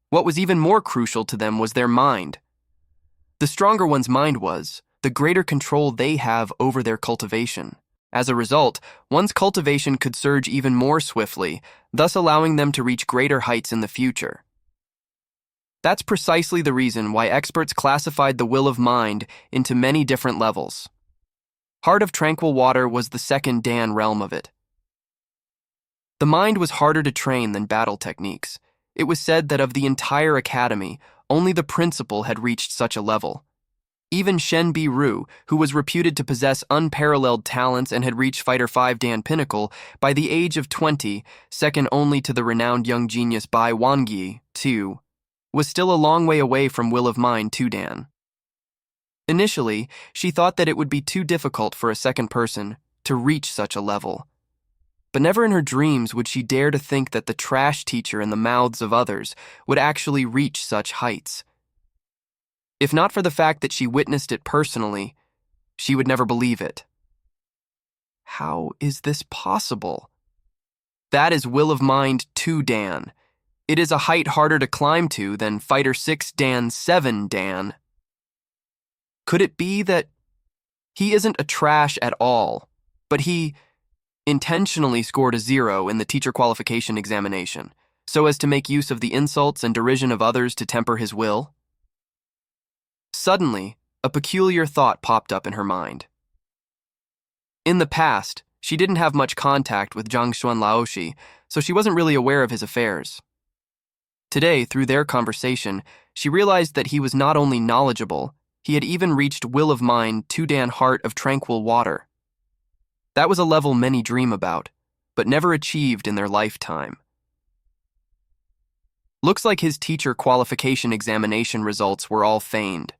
What was even more crucial to them was their mind. The stronger one's mind was, the greater control they have over their cultivation. As a result, one's cultivation could surge even more swiftly, thus allowing them to reach greater heights in the future. That's precisely the reason why experts classified the will of mind into many different levels. Heart of tranquil water was the second Dan realm of it. The mind was harder to train than battle techniques. It was said that of the entire academy, only the principal had reached such a level. Even Shen Bi-ru, who was reputed to possess unparalleled talents and had reached Fighter 5 Dan pinnacle, by the age of 20, second only to the renowned young genius Bai Wangi, too, was still a long way away from Will of Mine 2 Dan. Initially, she thought that it would be too difficult for a second person to reach such a level. But never in her dreams would she dare to think that the trash teacher in the mouths of others would actually reach such heights. If not for the fact that she witnessed it personally, she would never believe it. How is this possible? That is Will of Mind 2 Dan. It is a height harder to climb to than Fighter 6 Dan 7 Dan. Could it be that he isn't a trash at all, but he intentionally scored a 0 in the teacher qualification examination, so as to make use of the insults and derision of others to temper his will? Suddenly, a peculiar thought popped up in her mind. In the past, she didn't have much contact with Jiangshuan Laoshi, so she wasn't really aware of his affairs. Today, through their conversation, she realized that he was not only knowledgeable, he had even reached Will of Mine 2 Dan Heart of Tranquil Water. That was a level many dream about, but never achieved in their lifetime. Looks like his teacher qualification examination results were all feigned.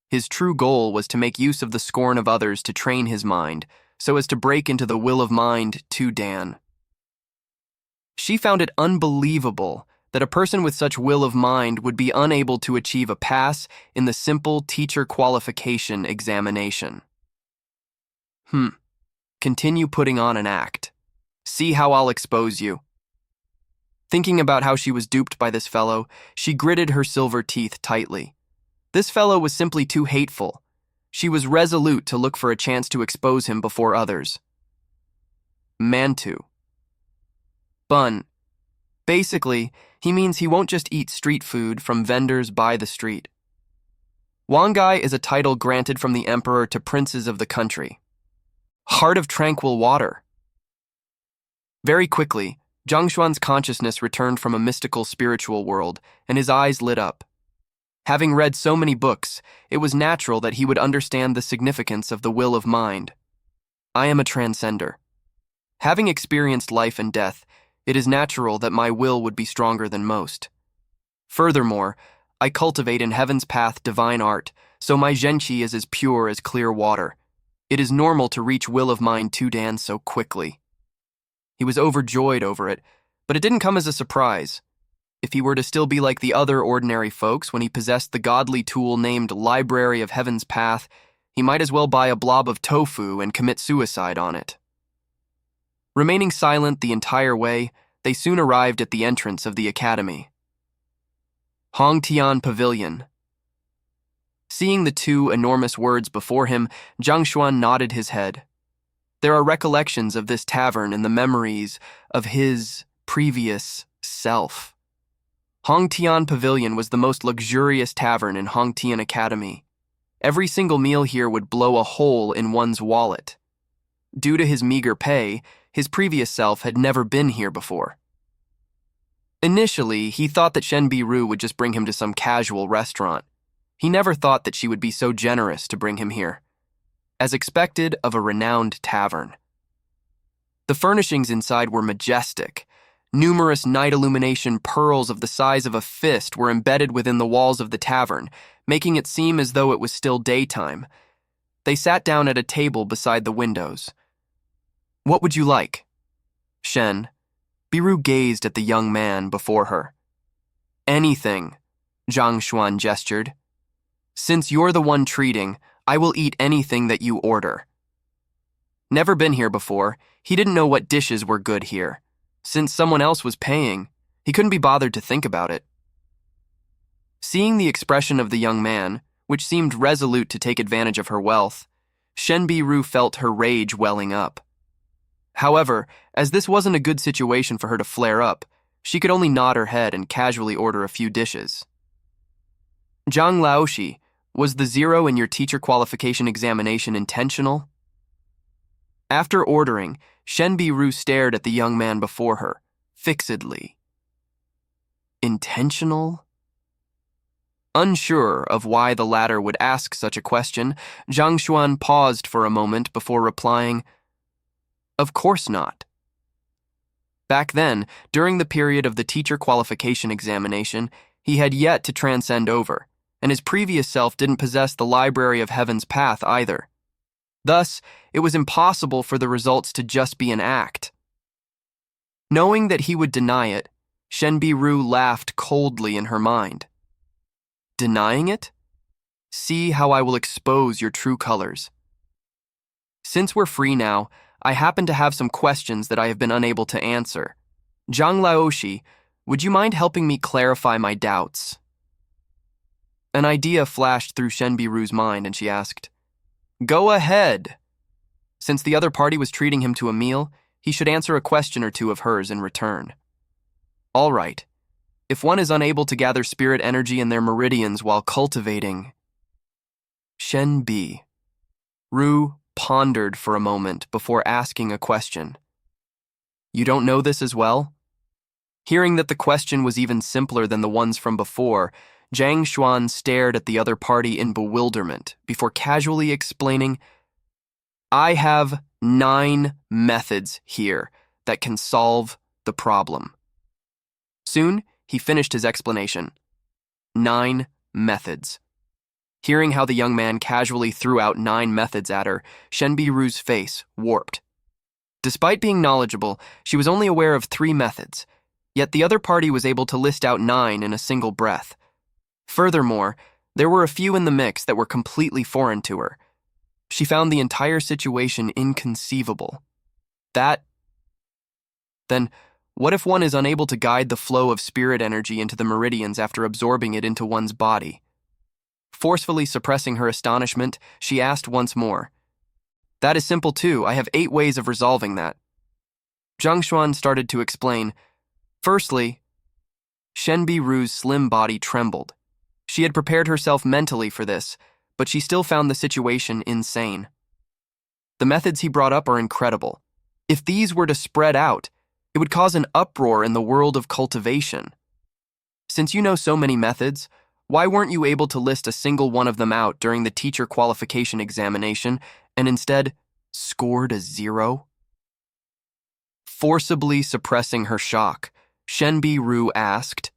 His true goal was to make use of the scorn of others to train his mind, so as to break into the Will of Mind 2 Dan. She found it unbelievable that a person with such will of mind would be unable to achieve a pass in the simple teacher qualification examination. Continue putting on an act. See how I'll expose you. Thinking about how she was duped by this fellow, she gritted her silver teeth tightly. This fellow was simply too hateful. She was resolute to look for a chance to expose him before others. Mantu. Bun. Basically, he means he won't just eat street food from vendors by the street. Wangai is a title granted from the emperor to princes of the country. Heart of tranquil water. Very quickly, Jiangshuan's consciousness returned from a mystical spiritual world, and his eyes lit up. Having read so many books, it was natural that he would understand the significance of the will of mind. I am a transcender. Having experienced life and death, it is natural that my will would be stronger than most. Furthermore, I cultivate in heaven's path divine art, so my genchi is as pure as clear water. It is normal to reach Will of Mine 2 Dan so quickly. He was overjoyed over it, but it didn't come as a surprise. If he were to still be like the other ordinary folks when he possessed the godly tool named Library of Heaven's Path, he might as well buy a blob of tofu and commit suicide on it. Remaining silent the entire way, they soon arrived at the entrance of the academy. Hongtian Pavilion. Seeing the two enormous words before him, Jiangshuan nodded his head. There are recollections of this tavern in the memories of his previous self. Hongtian Pavilion was the most luxurious tavern in Hongtian Academy. Every single meal here would blow a hole in one's wallet. Due to his meager pay, his previous self had never been here before. Initially, he thought that Shen Bi-ru would just bring him to some casual restaurant. He never thought that she would be so generous to bring him here. As expected of a renowned tavern. The furnishings inside were majestic. Numerous night illumination pearls of the size of a fist were embedded within the walls of the tavern, making it seem as though it was still daytime. They sat down at a table beside the windows. "What would you like?" "Shen." Biru gazed at the young man before her. "Anything," Zhang Xuan gestured. "Since you're the one treating, I will eat anything that you order." Never been here before, he didn't know what dishes were good here. Since someone else was paying, he couldn't be bothered to think about it. Seeing the expression of the young man, which seemed resolute to take advantage of her wealth, Shen Biru felt her rage welling up. However, as this wasn't a good situation for her to flare up, she could only nod her head and casually order a few dishes. "Zhang Laoshi, was the 0 in your teacher qualification examination intentional?" After ordering, Shen Biru stared at the young man before her, fixedly. Intentional? Unsure of why the latter would ask such a question, Zhang Xuan paused for a moment before replying, "Of course not." Back then, during the period of the teacher qualification examination, he had yet to transcend over, and his previous self didn't possess the Library of Heaven's path either. Thus, it was impossible for the results to just be an act. Knowing that he would deny it, Shen Biru laughed coldly in her mind. "Denying it? See how I will expose your true colors. Since we're free now, I happen to have some questions that I have been unable to answer. Zhang Laoshi, would you mind helping me clarify my doubts?" An idea flashed through Shen Biru's mind, and she asked, "Go ahead." Since the other party was treating him to a meal, he should answer a question or two of hers in return. "All right. If one is unable to gather spirit energy in their meridians while cultivating..." Shen B. Ru pondered for a moment before asking a question. "You don't know this as well?" Hearing that the question was even simpler than the ones from before, Zhang Xuan stared at the other party in bewilderment before casually explaining, "I have 9 methods here that can solve the problem." Soon, he finished his explanation. 9 methods. Hearing how the young man casually threw out 9 methods at her, Shen Biru's face warped. Despite being knowledgeable, she was only aware of 3 methods, yet the other party was able to list out 9 in a single breath. Furthermore, there were a few in the mix that were completely foreign to her. She found the entire situation inconceivable. Then, what if one is unable to guide the flow of spirit energy into the meridians after absorbing it into one's body? Forcefully suppressing her astonishment, she asked once more. "That is simple too. I have 8 ways of resolving that." Zhang Xuan started to explain. Firstly, Shen Biru's slim body trembled. She had prepared herself mentally for this, but she still found the situation insane. The methods he brought up are incredible. If these were to spread out, it would cause an uproar in the world of cultivation. Since you know so many methods, why weren't you able to list a single one of them out during the teacher qualification examination and instead scored a 0? Forcibly suppressing her shock, Shen Biru asked.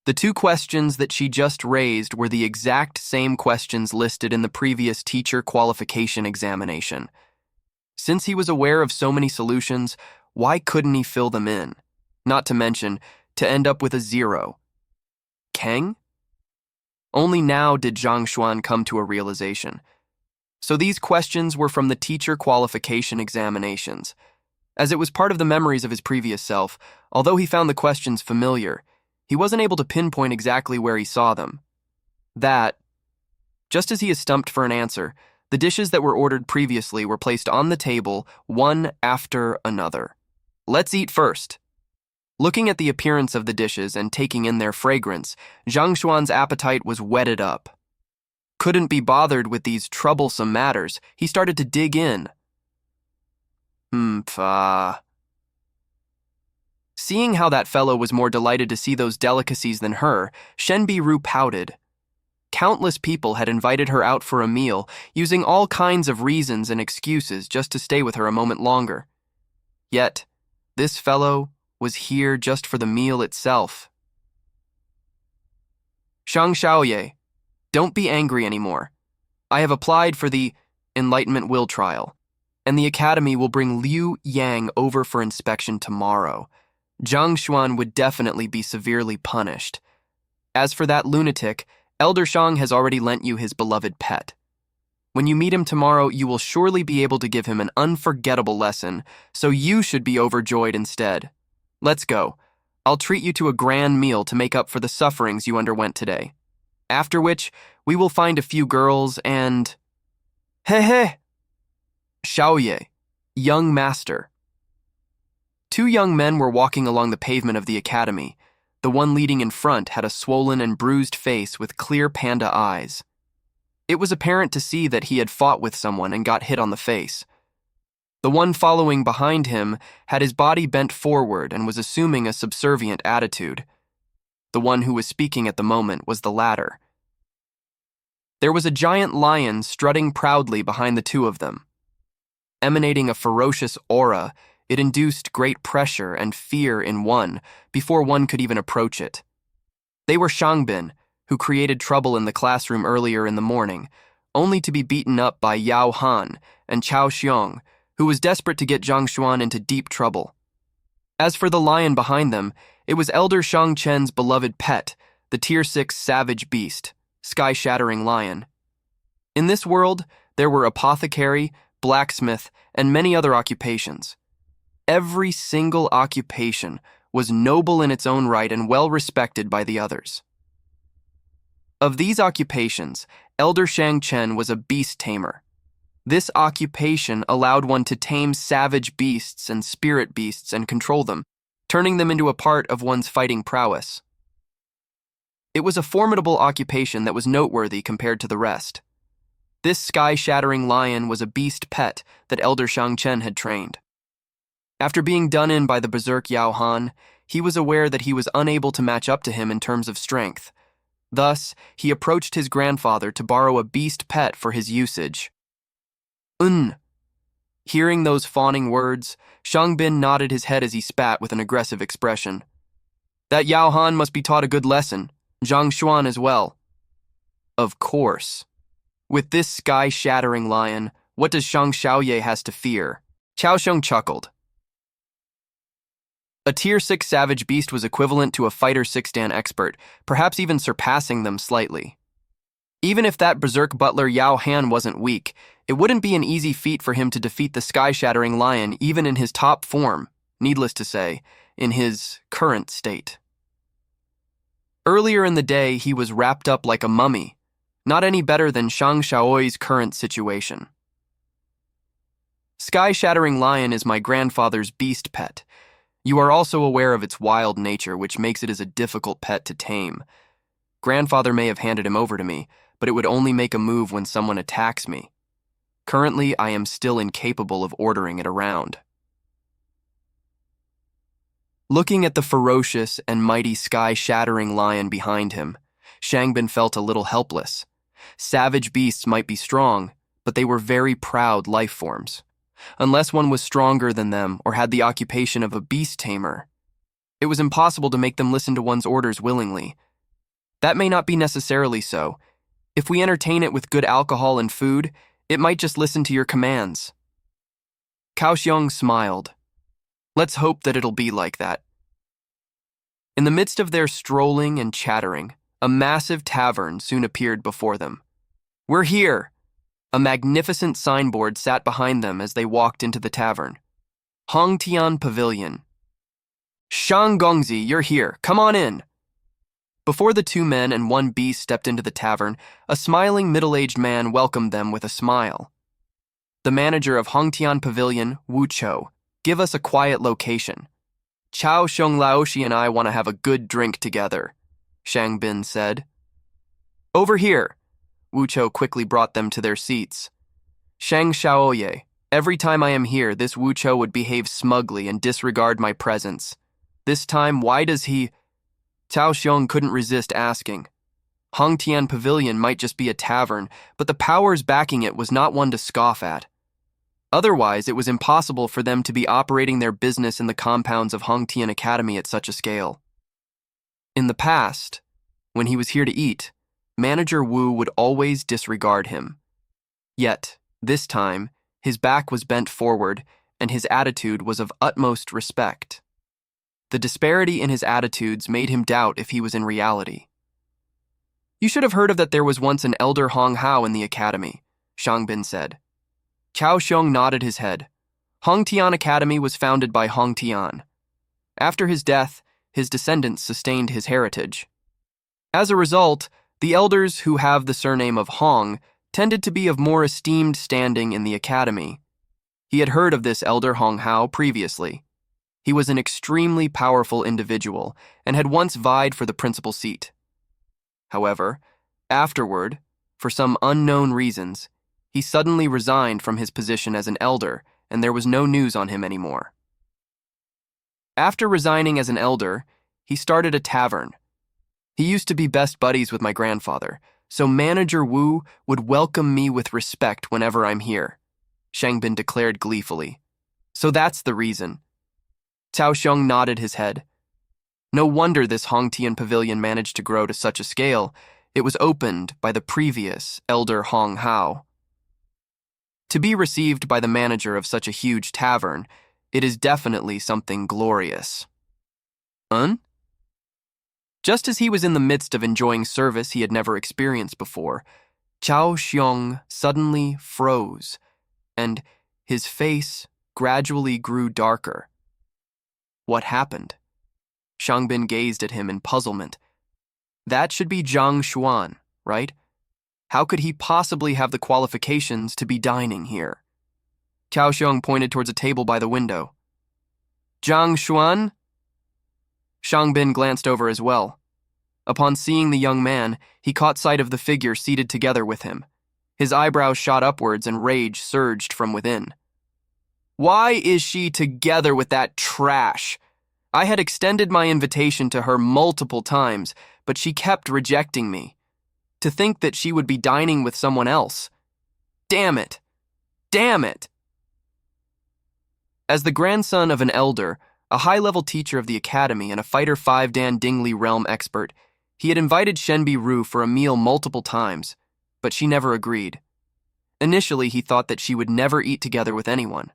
The 2 questions that she just raised were the exact same questions listed in the previous teacher qualification examination. Since he was aware of so many solutions, why couldn't he fill them in? Not to mention, to end up with a 0. Kang? Only now did Zhang Xuan come to a realization. So these questions were from the teacher qualification examinations. As it was part of the memories of his previous self, although he found the questions familiar, he wasn't able to pinpoint exactly where he saw them. Just as he is stumped for an answer, the dishes that were ordered previously were placed on the table, one after another. "Let's eat first." Looking at the appearance of the dishes and taking in their fragrance, Zhang Xuan's appetite was whetted up. Couldn't be bothered with these troublesome matters, he started to dig in. Seeing how that fellow was more delighted to see those delicacies than her, Shen Biru pouted. Countless people had invited her out for a meal, using all kinds of reasons and excuses just to stay with her a moment longer. Yet, this fellow was here just for the meal itself. Shang Xiaoye, don't be angry anymore. I have applied for the Enlightenment Will trial, and the Academy will bring Liu Yang over for inspection tomorrow. Zhang Xuan would definitely be severely punished. As for that lunatic, Elder Shang has already lent you his beloved pet. When you meet him tomorrow, you will surely be able to give him an unforgettable lesson, so you should be overjoyed instead. Let's go. I'll treat you to a grand meal to make up for the sufferings you underwent today. After which, we will find a few girls and... He. Xiaoye, young master. Two young men were walking along the pavement of the academy. The one leading in front had a swollen and bruised face with clear panda eyes. It was apparent to see that he had fought with someone and got hit on the face. The one following behind him had his body bent forward and was assuming a subservient attitude. The one who was speaking at the moment was the latter. There was a giant lion strutting proudly behind the two of them. Emanating a ferocious aura, it induced great pressure and fear in one before one could even approach it. They were Shangbin, who created trouble in the classroom earlier in the morning, only to be beaten up by Yao Han and Chao Xiong, who was desperate to get Zhang Xuan into deep trouble. As for the lion behind them, it was Elder Shang Chen's beloved pet, the Tier 6 savage beast, sky-shattering lion. In this world, there were apothecary, blacksmith, and many other occupations. Every single occupation was noble in its own right and well respected by the others. Of these occupations, Elder Shang Chen was a beast tamer. This occupation allowed one to tame savage beasts and spirit beasts and control them, turning them into a part of one's fighting prowess. It was a formidable occupation that was noteworthy compared to the rest. This sky-shattering lion was a beast pet that Elder Shang Chen had trained. After being done in by the berserk Yao Han, he was aware that he was unable to match up to him in terms of strength. Thus, he approached his grandfather to borrow a beast pet for his usage. Hearing those fawning words, Shangbin nodded his head as he spat with an aggressive expression. That Yao Han must be taught a good lesson, Zhang Xuan as well. Of course. With this sky-shattering lion, what does Shang Xiaoye has to fear? Chao Xiong chuckled. A Tier 6 savage beast was equivalent to a Fighter 6 Dan expert, perhaps even surpassing them slightly. Even if that berserk butler Yao Han wasn't weak, it wouldn't be an easy feat for him to defeat the sky-shattering lion even in his top form, needless to say, in his current state. Earlier in the day, he was wrapped up like a mummy, not any better than Shang Xiaoye's current situation. Sky-shattering lion is my grandfather's beast pet. You are also aware of its wild nature, which makes it as a difficult pet to tame. Grandfather may have handed him over to me, but it would only make a move when someone attacks me. Currently, I am still incapable of ordering it around. Looking at the ferocious and mighty sky-shattering lion behind him, Shangbin felt a little helpless. Savage beasts might be strong, but they were very proud life forms. Unless one was stronger than them or had the occupation of a beast tamer, it was impossible to make them listen to one's orders willingly. That may not be necessarily so. If we entertain it with good alcohol and food, it might just listen to your commands. Cao Xiong smiled. Let's hope that it'll be like that. In the midst of their strolling and chattering, a massive tavern soon appeared before them. We're here! A magnificent signboard sat behind them as they walked into the tavern. Hongtian Pavilion. Shang Gongzi, you're here. Come on in. Before the two men and one beast stepped into the tavern, a smiling middle-aged man welcomed them with a smile. The manager of Hongtian Pavilion, Wu Chou, give us a quiet location. Chao Xiong Laoshi and I want to have a good drink together, Shang Bin said. Over here. Wu Chou quickly brought them to their seats. Shang Xiaoye, every time I am here, this Wu Chou would behave smugly and disregard my presence. This time, why does he... Cao Xiong couldn't resist asking. Hongtian Pavilion might just be a tavern, but the powers backing it was not one to scoff at. Otherwise, it was impossible for them to be operating their business in the compounds of Hongtian Academy at such a scale. In the past, when he was here to eat, Manager Wu would always disregard him. Yet, this time, his back was bent forward and his attitude was of utmost respect. The disparity in his attitudes made him doubt if he was in reality. "You should have heard of that there was once an elder Hong Hao in the academy," Shangbin said. Cao Xiong nodded his head. Hongtian Academy was founded by Hongtian. After his death, his descendants sustained his heritage. As a result, the elders who have the surname of Hong tended to be of more esteemed standing in the academy. He had heard of this elder Hong Hao previously. He was an extremely powerful individual and had once vied for the principal seat. However, afterward, for some unknown reasons, he suddenly resigned from his position as an elder, and there was no news on him anymore. After resigning as an elder, he started a tavern. He used to be best buddies with my grandfather, so Manager Wu would welcome me with respect whenever I'm here, Shangbin declared gleefully. "So that's the reason." Cao Xiong nodded his head. No wonder this Hongtian pavilion managed to grow to such a scale. It was opened by the previous elder Hong Hao. To be received by the manager of such a huge tavern, it is definitely something glorious. Just as he was in the midst of enjoying service he had never experienced before, Cao Xiong suddenly froze, and his face gradually grew darker. What happened? Shangbin gazed at him in puzzlement. That should be Zhang Xuan, right? How could he possibly have the qualifications to be dining here? Cao Xiong pointed towards a table by the window. "Zhang Xuan?" Shangbin glanced over as well. Upon seeing the young man, he caught sight of the figure seated together with him. His eyebrows shot upwards and rage surged from within. "Why is she together with that trash? I had extended my invitation to her multiple times, but she kept rejecting me. To think that she would be dining with someone else. Damn it! Damn it!" As the grandson of an elder, a high-level teacher of the academy and a Fighter 5 Dan Dingley realm expert, he had invited Shenbi Ru for a meal multiple times, but she never agreed. Initially, he thought that she would never eat together with anyone.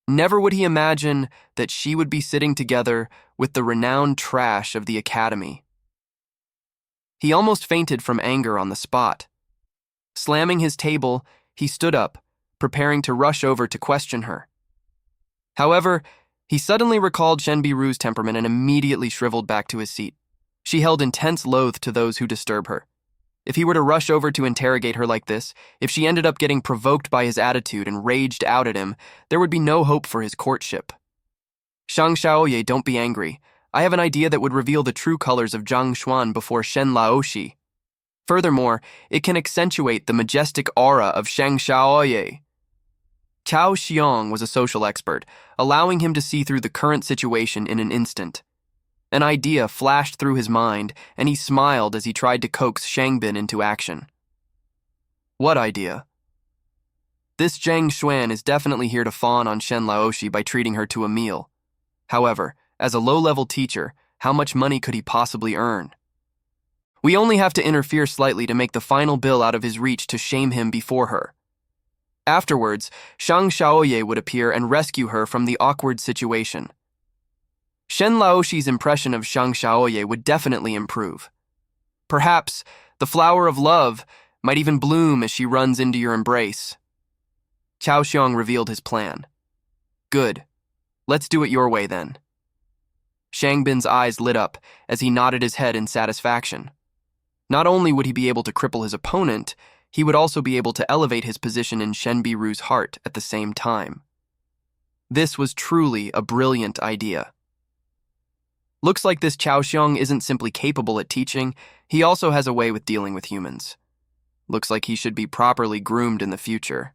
Never would he imagine that she would be sitting together with the renowned trash of the academy. He almost fainted from anger on the spot. Slamming his table, he stood up, preparing to rush over to question her. However, he suddenly recalled Shenbi Ru's temperament and immediately shriveled back to his seat. She held intense loath to those who disturb her. If he were to rush over to interrogate her like this, if she ended up getting provoked by his attitude and raged out at him, there would be no hope for his courtship. "Shang Xiaoye, don't be angry. I have an idea that would reveal the true colors of Zhang Xuan before Shen Laoshi. Furthermore, it can accentuate the majestic aura of Shang Xiaoye." Cao Xiong was a social expert, allowing him to see through the current situation in an instant. An idea flashed through his mind, and he smiled as he tried to coax Shangbin into action. "What idea?" "This Zhang Xuan is definitely here to fawn on Shen Laoshi by treating her to a meal. However, as a low-level teacher, how much money could he possibly earn? We only have to interfere slightly to make the final bill out of his reach to shame him before her. Afterwards, Shang Xiaoye would appear and rescue her from the awkward situation. Shen Laoshi's impression of Shang Xiaoye would definitely improve. Perhaps the flower of love might even bloom as she runs into your embrace." Cao Xiong revealed his plan. "Good. Let's do it your way then." Shangbin's eyes lit up as he nodded his head in satisfaction. Not only would he be able to cripple his opponent, he would also be able to elevate his position in Shenbi Ru's heart at the same time. This was truly a brilliant idea. Looks like this Cao Xiong isn't simply capable at teaching, he also has a way with dealing with humans. Looks like he should be properly groomed in the future.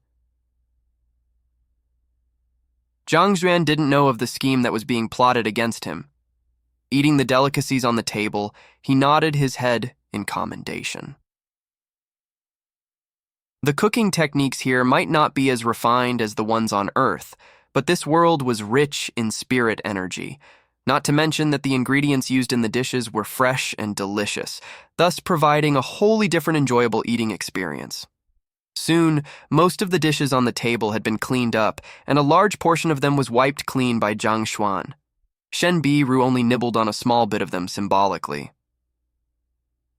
Zhang Xuan didn't know of the scheme that was being plotted against him. Eating the delicacies on the table, he nodded his head in commendation. The cooking techniques here might not be as refined as the ones on Earth, but this world was rich in spirit energy, not to mention that the ingredients used in the dishes were fresh and delicious, thus providing a wholly different enjoyable eating experience. Soon, most of the dishes on the table had been cleaned up, and a large portion of them was wiped clean by Zhang Xuan. Shen Biru only nibbled on a small bit of them symbolically.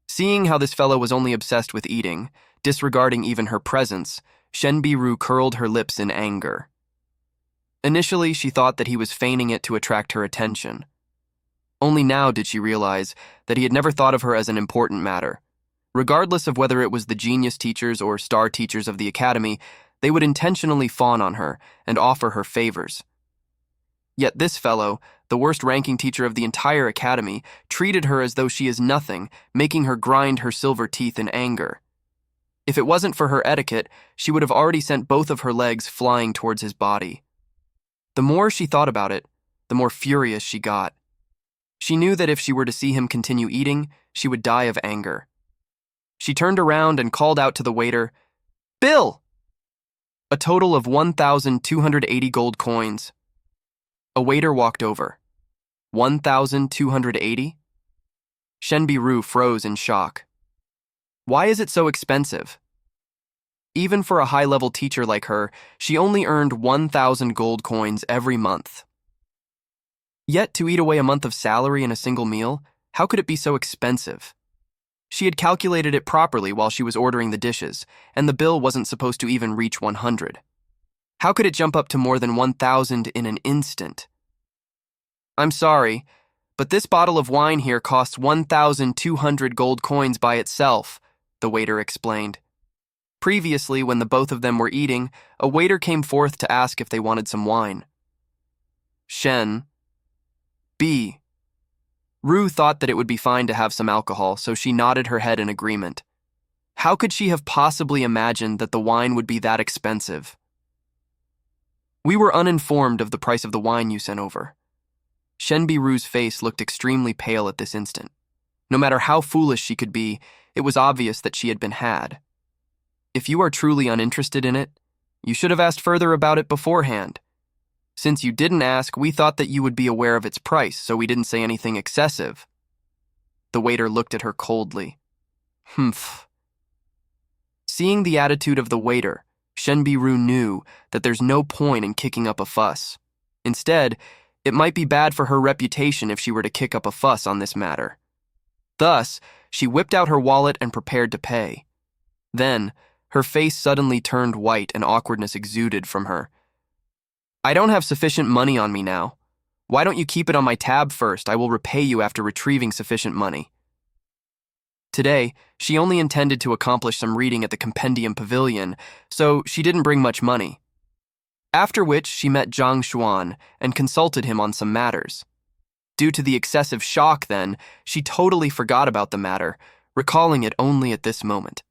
Seeing how this fellow was only obsessed with eating, disregarding even her presence, Shen Biru curled her lips in anger. Initially, she thought that he was feigning it to attract her attention. Only now did she realize that he had never thought of her as an important matter. Regardless of whether it was the genius teachers or star teachers of the academy, they would intentionally fawn on her and offer her favors. Yet this fellow, the worst-ranking teacher of the entire academy, treated her as though she is nothing, making her grind her silver teeth in anger. If it wasn't for her etiquette, she would have already sent both of her legs flying towards his body. The more she thought about it, the more furious she got. She knew that if she were to see him continue eating, she would die of anger. She turned around and called out to the waiter, "Bill!" A total of 1,280 gold coins. A waiter walked over. 1,280? Shen Biru froze in shock. Why is it so expensive? Even for a high-level teacher like her, she only earned 1,000 gold coins every month. Yet to eat away a month of salary in a single meal, how could it be so expensive? She had calculated it properly while she was ordering the dishes, and the bill wasn't supposed to even reach 100. How could it jump up to more than 1,000 in an instant? I'm sorry, but this bottle of wine here costs 1,200 gold coins by itself, the waiter explained. Previously, when the both of them were eating, a waiter came forth to ask if they wanted some wine. Shen B. Ru thought that it would be fine to have some alcohol, so she nodded her head in agreement. How could she have possibly imagined that the wine would be that expensive? We were uninformed of the price of the wine you sent over. Shen Biru's face looked extremely pale at this instant. No matter how foolish she could be, it was obvious that she had been had. If you are truly uninterested in it, you should have asked further about it beforehand. Since you didn't ask, we thought that you would be aware of its price, so we didn't say anything excessive. The waiter looked at her coldly. Humph. Seeing the attitude of the waiter, Shen Biru knew that there's no point in kicking up a fuss. Instead, it might be bad for her reputation if she were to kick up a fuss on this matter. Thus, she whipped out her wallet and prepared to pay. Then, her face suddenly turned white and awkwardness exuded from her. I don't have sufficient money on me now. Why don't you keep it on my tab first? I will repay you after retrieving sufficient money. Today, she only intended to accomplish some reading at the Compendium Pavilion, so she didn't bring much money. After which, she met Zhang Xuan and consulted him on some matters. Due to the excessive shock then, she totally forgot about the matter, recalling it only at this moment.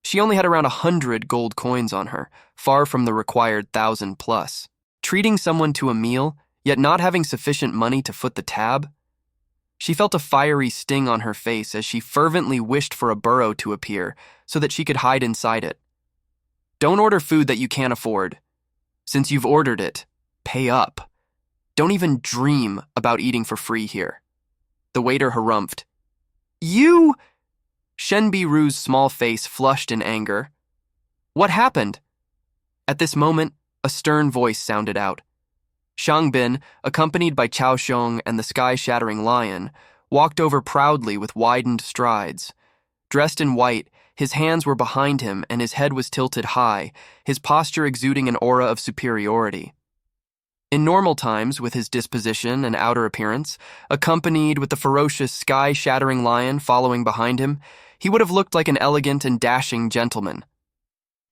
She only had around 100 gold coins on her, far from the required 1,000 plus. Treating someone to a meal, yet not having sufficient money to foot the tab? She felt a fiery sting on her face as she fervently wished for a burrow to appear so that she could hide inside it. Don't order food that you can't afford. Since you've ordered it, pay up. Don't even dream about eating for free here. The waiter harumphed. You... Shen Biru's small face flushed in anger. What happened? At this moment, a stern voice sounded out. Shang Bin, accompanied by Cao Xiong and the sky-shattering lion, walked over proudly with widened strides. Dressed in white, his hands were behind him and his head was tilted high, his posture exuding an aura of superiority. In normal times, with his disposition and outer appearance, accompanied with the ferocious sky-shattering lion following behind him, he would have looked like an elegant and dashing gentleman.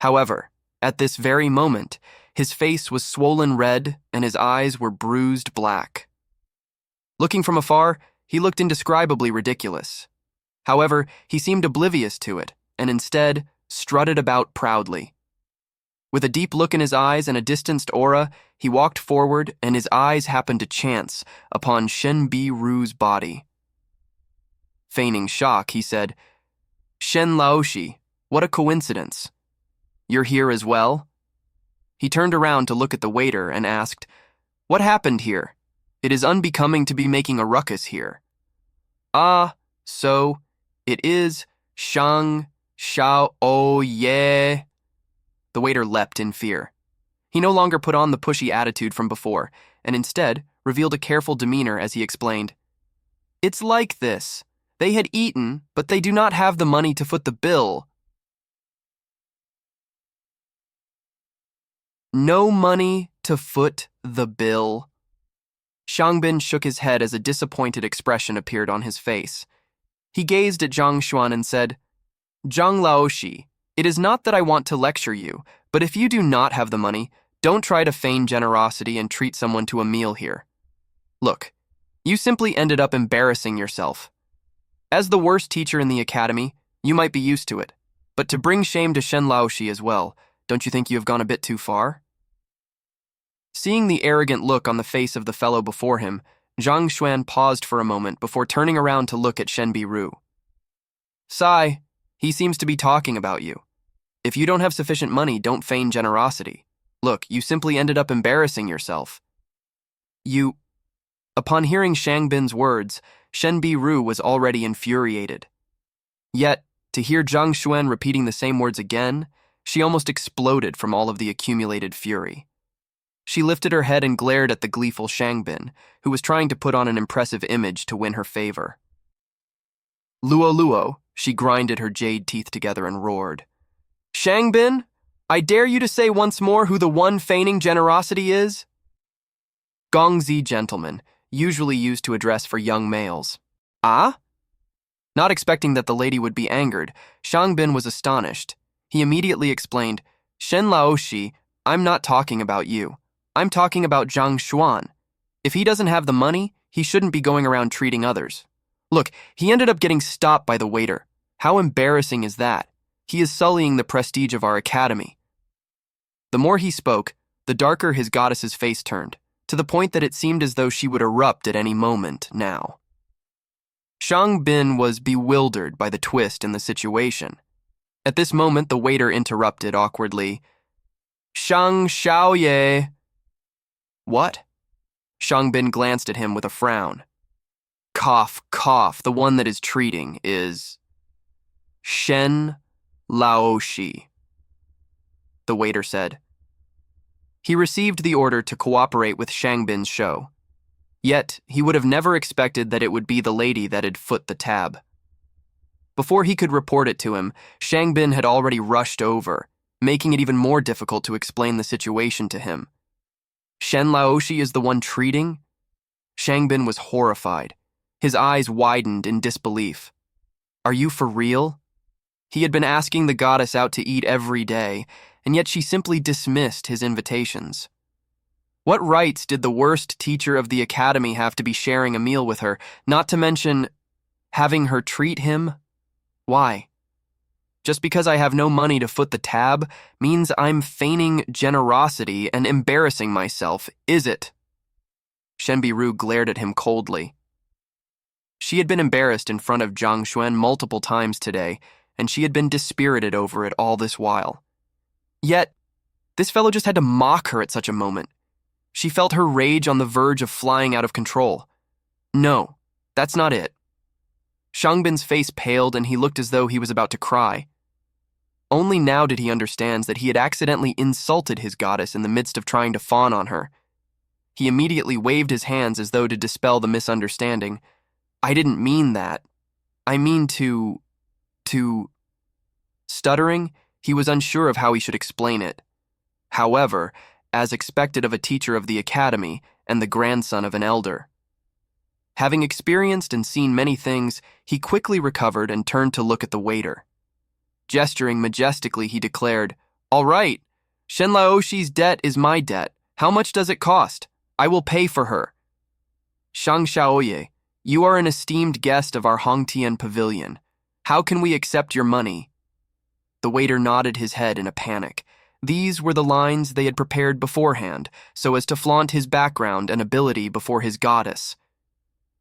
However, at this very moment, his face was swollen red and his eyes were bruised black. Looking from afar, he looked indescribably ridiculous. However, he seemed oblivious to it, and instead strutted about proudly. With a deep look in his eyes and a distanced aura, he walked forward and his eyes happened to chance upon Shen Biru's body. Feigning shock, he said, Shen Laoshi, what a coincidence. You're here as well? He turned around to look at the waiter and asked, What happened here? It is unbecoming to be making a ruckus here. Ah, so it is Shang Xiao Oh yeah. The waiter leapt in fear. He no longer put on the pushy attitude from before, and instead revealed a careful demeanor as he explained, It's like this. They had eaten, but they do not have the money to foot the bill. No money to foot the bill. Shangbin shook his head as a disappointed expression appeared on his face. He gazed at Zhang Xuan and said, Zhang Laoshi, it is not that I want to lecture you, but if you do not have the money, don't try to feign generosity and treat someone to a meal here. Look, you simply ended up embarrassing yourself. As the worst teacher in the academy, you might be used to it, but to bring shame to Shen Laoshi as well, don't you think you have gone a bit too far? Seeing the arrogant look on the face of the fellow before him, Zhang Xuan paused for a moment before turning around to look at Shen Biru. Sai, he seems to be talking about you. If you don't have sufficient money, don't feign generosity. Look, you simply ended up embarrassing yourself. Upon hearing Shangbin's words, Shen Biru was already infuriated. Yet, to hear Zhang Xuan repeating the same words again, she almost exploded from all of the accumulated fury. She lifted her head and glared at the gleeful Shangbin, who was trying to put on an impressive image to win her favor. Luo Luo, she grinded her jade teeth together and roared. Shangbin, I dare you to say once more who the one feigning generosity is? Gongzi gentleman, usually used to address for young males. Ah? Not expecting that the lady would be angered, Shangbin was astonished. He immediately explained, Shen Laoshi, I'm not talking about you. I'm talking about Zhang Xuan. If he doesn't have the money, he shouldn't be going around treating others. Look, he ended up getting stopped by the waiter. How embarrassing is that? He is sullying the prestige of our academy. The more he spoke, the darker his goddess's face turned, to the point that it seemed as though she would erupt at any moment now. Shang Bin was bewildered by the twist in the situation. At this moment, the waiter interrupted awkwardly. Shang Xiaoye. What? Shang Bin glanced at him with a frown. Cough, cough, the one that is treating is Shen Laoshi, the waiter said. He received the order to cooperate with Shangbin's show. Yet, he would have never expected that it would be the lady that had foot the tab. Before he could report it to him, Shangbin had already rushed over, making it even more difficult to explain the situation to him. Shen Laoshi is the one treating? Shangbin was horrified. His eyes widened in disbelief. Are you for real? He had been asking the goddess out to eat every day, and yet she simply dismissed his invitations. What rights did the worst teacher of the academy have to be sharing a meal with her, not to mention having her treat him? Why? Just because I have no money to foot the tab means I'm feigning generosity and embarrassing myself, is it? Shen Biru glared at him coldly. She had been embarrassed in front of Zhang Xuan multiple times today, and she had been dispirited over it all this while. Yet, this fellow just had to mock her at such a moment. She felt her rage on the verge of flying out of control. No, that's not it. Shangbin's face paled and he looked as though he was about to cry. Only now did he understand that he had accidentally insulted his goddess in the midst of trying to fawn on her. He immediately waved his hands as though to dispel the misunderstanding. I didn't mean that. I mean to... Stuttering, he was unsure of how he should explain it. However, as expected of a teacher of the academy and the grandson of an elder. Having experienced and seen many things, he quickly recovered and turned to look at the waiter. Gesturing majestically, he declared, All right, Shen Laoshi's debt is my debt. How much does it cost? I will pay for her. Shang Xiaoye, you are an esteemed guest of our Hongtian pavilion. How can we accept your money? The waiter nodded his head in a panic. These were the lines they had prepared beforehand, so as to flaunt his background and ability before his goddess.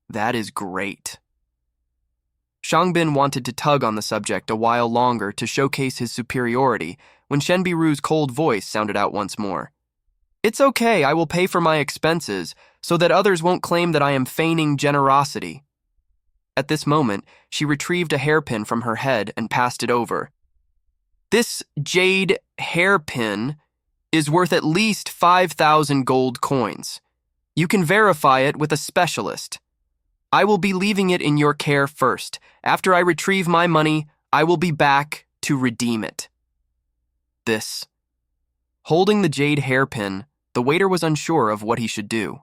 That is great. Shangbin wanted to tug on the subject a while longer to showcase his superiority when Shenbiru's cold voice sounded out once more. It's okay, I will pay for my expenses, so that others won't claim that I am feigning generosity. At this moment, she retrieved a hairpin from her head and passed it over. This jade hairpin is worth at least 5,000 gold coins. You can verify it with a specialist. I will be leaving it in your care first. After I retrieve my money, I will be back to redeem it. This. Holding the jade hairpin, the waiter was unsure of what he should do.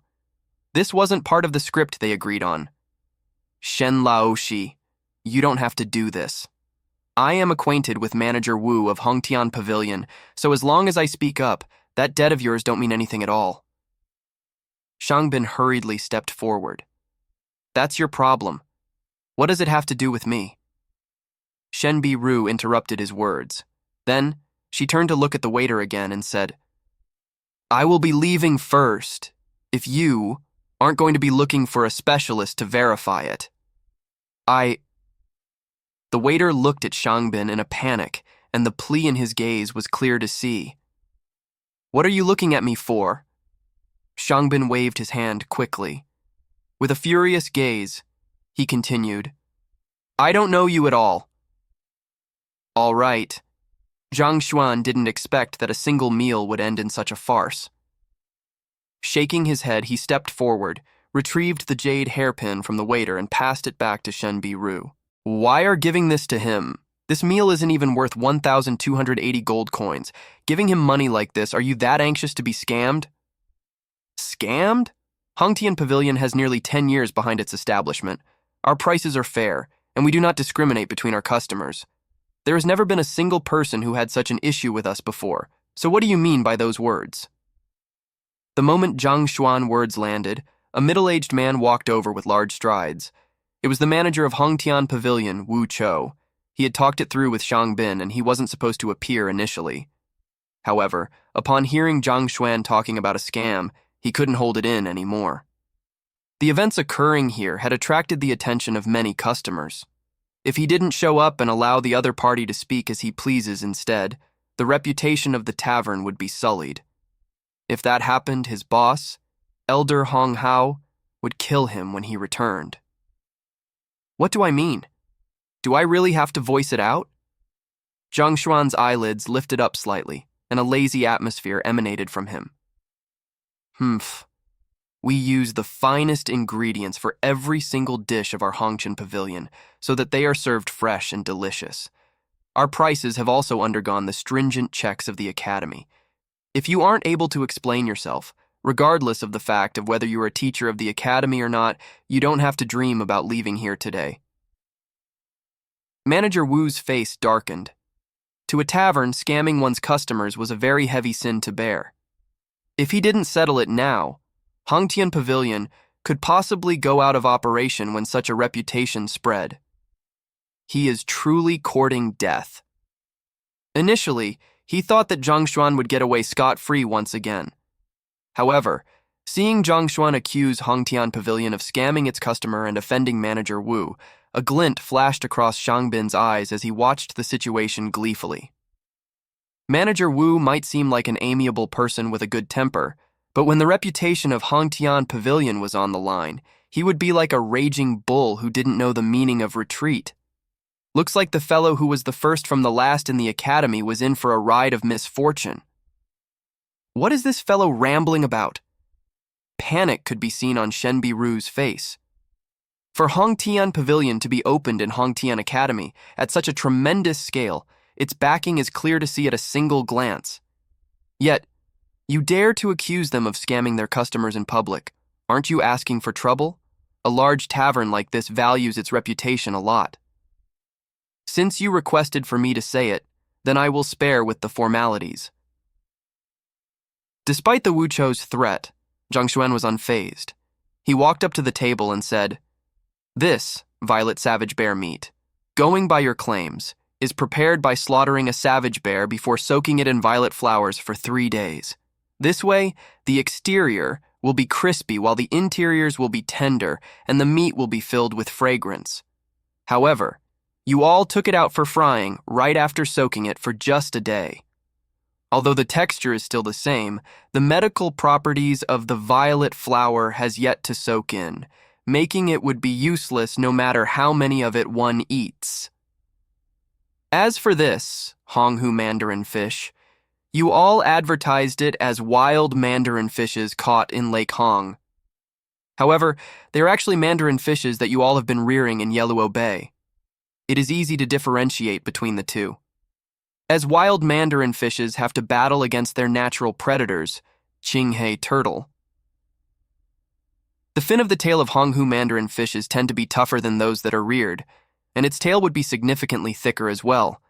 This wasn't part of the script they agreed on. Shen Laoshi, you don't have to do this. I am acquainted with Manager Wu of Hongtian Pavilion, so as long as I speak up, that debt of yours don't mean anything at all. Shangbin hurriedly stepped forward. That's your problem. What does it have to do with me? Shenbiru interrupted his words. Then, she turned to look at the waiter again and said, I will be leaving first, if you aren't going to be looking for a specialist to verify it. The waiter looked at Shangbin in a panic, and the plea in his gaze was clear to see. What are you looking at me for? Shangbin waved his hand quickly. With a furious gaze, he continued, I don't know you at all. All right. Zhang Xuan didn't expect that a single meal would end in such a farce. Shaking his head, he stepped forward, retrieved the jade hairpin from the waiter, and passed it back to Shenbiru. Why are giving this to him? This meal isn't even worth 1,280 gold coins. Giving him money like this, are you that anxious to be scammed? Scammed? Hongtian Pavilion has nearly 10 years behind its establishment. Our prices are fair, and we do not discriminate between our customers. There has never been a single person who had such an issue with us before. So what do you mean by those words? The moment Zhang Xuan words landed, a middle-aged man walked over with large strides. It was the manager of Hongtian Pavilion, Wu Chou. He had talked it through with Shangbin, and he wasn't supposed to appear initially. However, upon hearing Zhang Xuan talking about a scam, he couldn't hold it in anymore. The events occurring here had attracted the attention of many customers. If he didn't show up and allow the other party to speak as he pleases instead, the reputation of the tavern would be sullied. If that happened, his boss, Elder Hong Hao, would kill him when he returned. What do I mean? Do I really have to voice it out? Zhang Xuan's eyelids lifted up slightly, and a lazy atmosphere emanated from him. We use the finest ingredients for every single dish of our Hongtian Pavilion, so that they are served fresh and delicious. Our prices have also undergone the stringent checks of the Academy. If you aren't able to explain yourself, regardless of the fact of whether you are a teacher of the Academy or not, you don't have to dream about leaving here today. Manager Wu's face darkened. To a tavern, scamming one's customers was a very heavy sin to bear. If he didn't settle it now, Hongtian Pavilion could possibly go out of operation when such a reputation spread. He is truly courting death. Initially, he thought that Zhang Xuan would get away scot-free once again. However, seeing Zhang Xuan accuse Hongtian Pavilion of scamming its customer and offending Manager Wu, a glint flashed across Shangbin's eyes as he watched the situation gleefully. Manager Wu might seem like an amiable person with a good temper, but when the reputation of Hongtian Pavilion was on the line, he would be like a raging bull who didn't know the meaning of retreat. Looks like the fellow who was the first from the last in the academy was in for a ride of misfortune. What is this fellow rambling about? Panic could be seen on Shenbiru's face. For Hongtian Pavilion to be opened in Hongtian Academy at such a tremendous scale, its backing is clear to see at a single glance. Yet, you dare to accuse them of scamming their customers in public. Aren't you asking for trouble? A large tavern like this values its reputation a lot. Since you requested for me to say it, then I will spare with the formalities. Despite the Wu Chou's threat, Zhang Xuan was unfazed. He walked up to the table and said, This, violet savage bear meat, going by your claims, is prepared by slaughtering a savage bear before soaking it in violet flowers for 3 days. This way, the exterior will be crispy while the interiors will be tender and the meat will be filled with fragrance. However, you all took it out for frying right after soaking it for just a day. Although the texture is still the same, the medical properties of the violet flower has yet to soak in, making it would be useless no matter how many of it one eats. As for this, Honghu mandarin fish, you all advertised it as wild mandarin fishes caught in Lake Hong. However, they are actually mandarin fishes that you all have been rearing in Yeluo Bay. It is easy to differentiate between the two. As wild mandarin fishes have to battle against their natural predators, Qinghe turtle. The fin of the tail of Honghu mandarin fishes tend to be tougher than those that are reared, and its tail would be significantly thicker as well.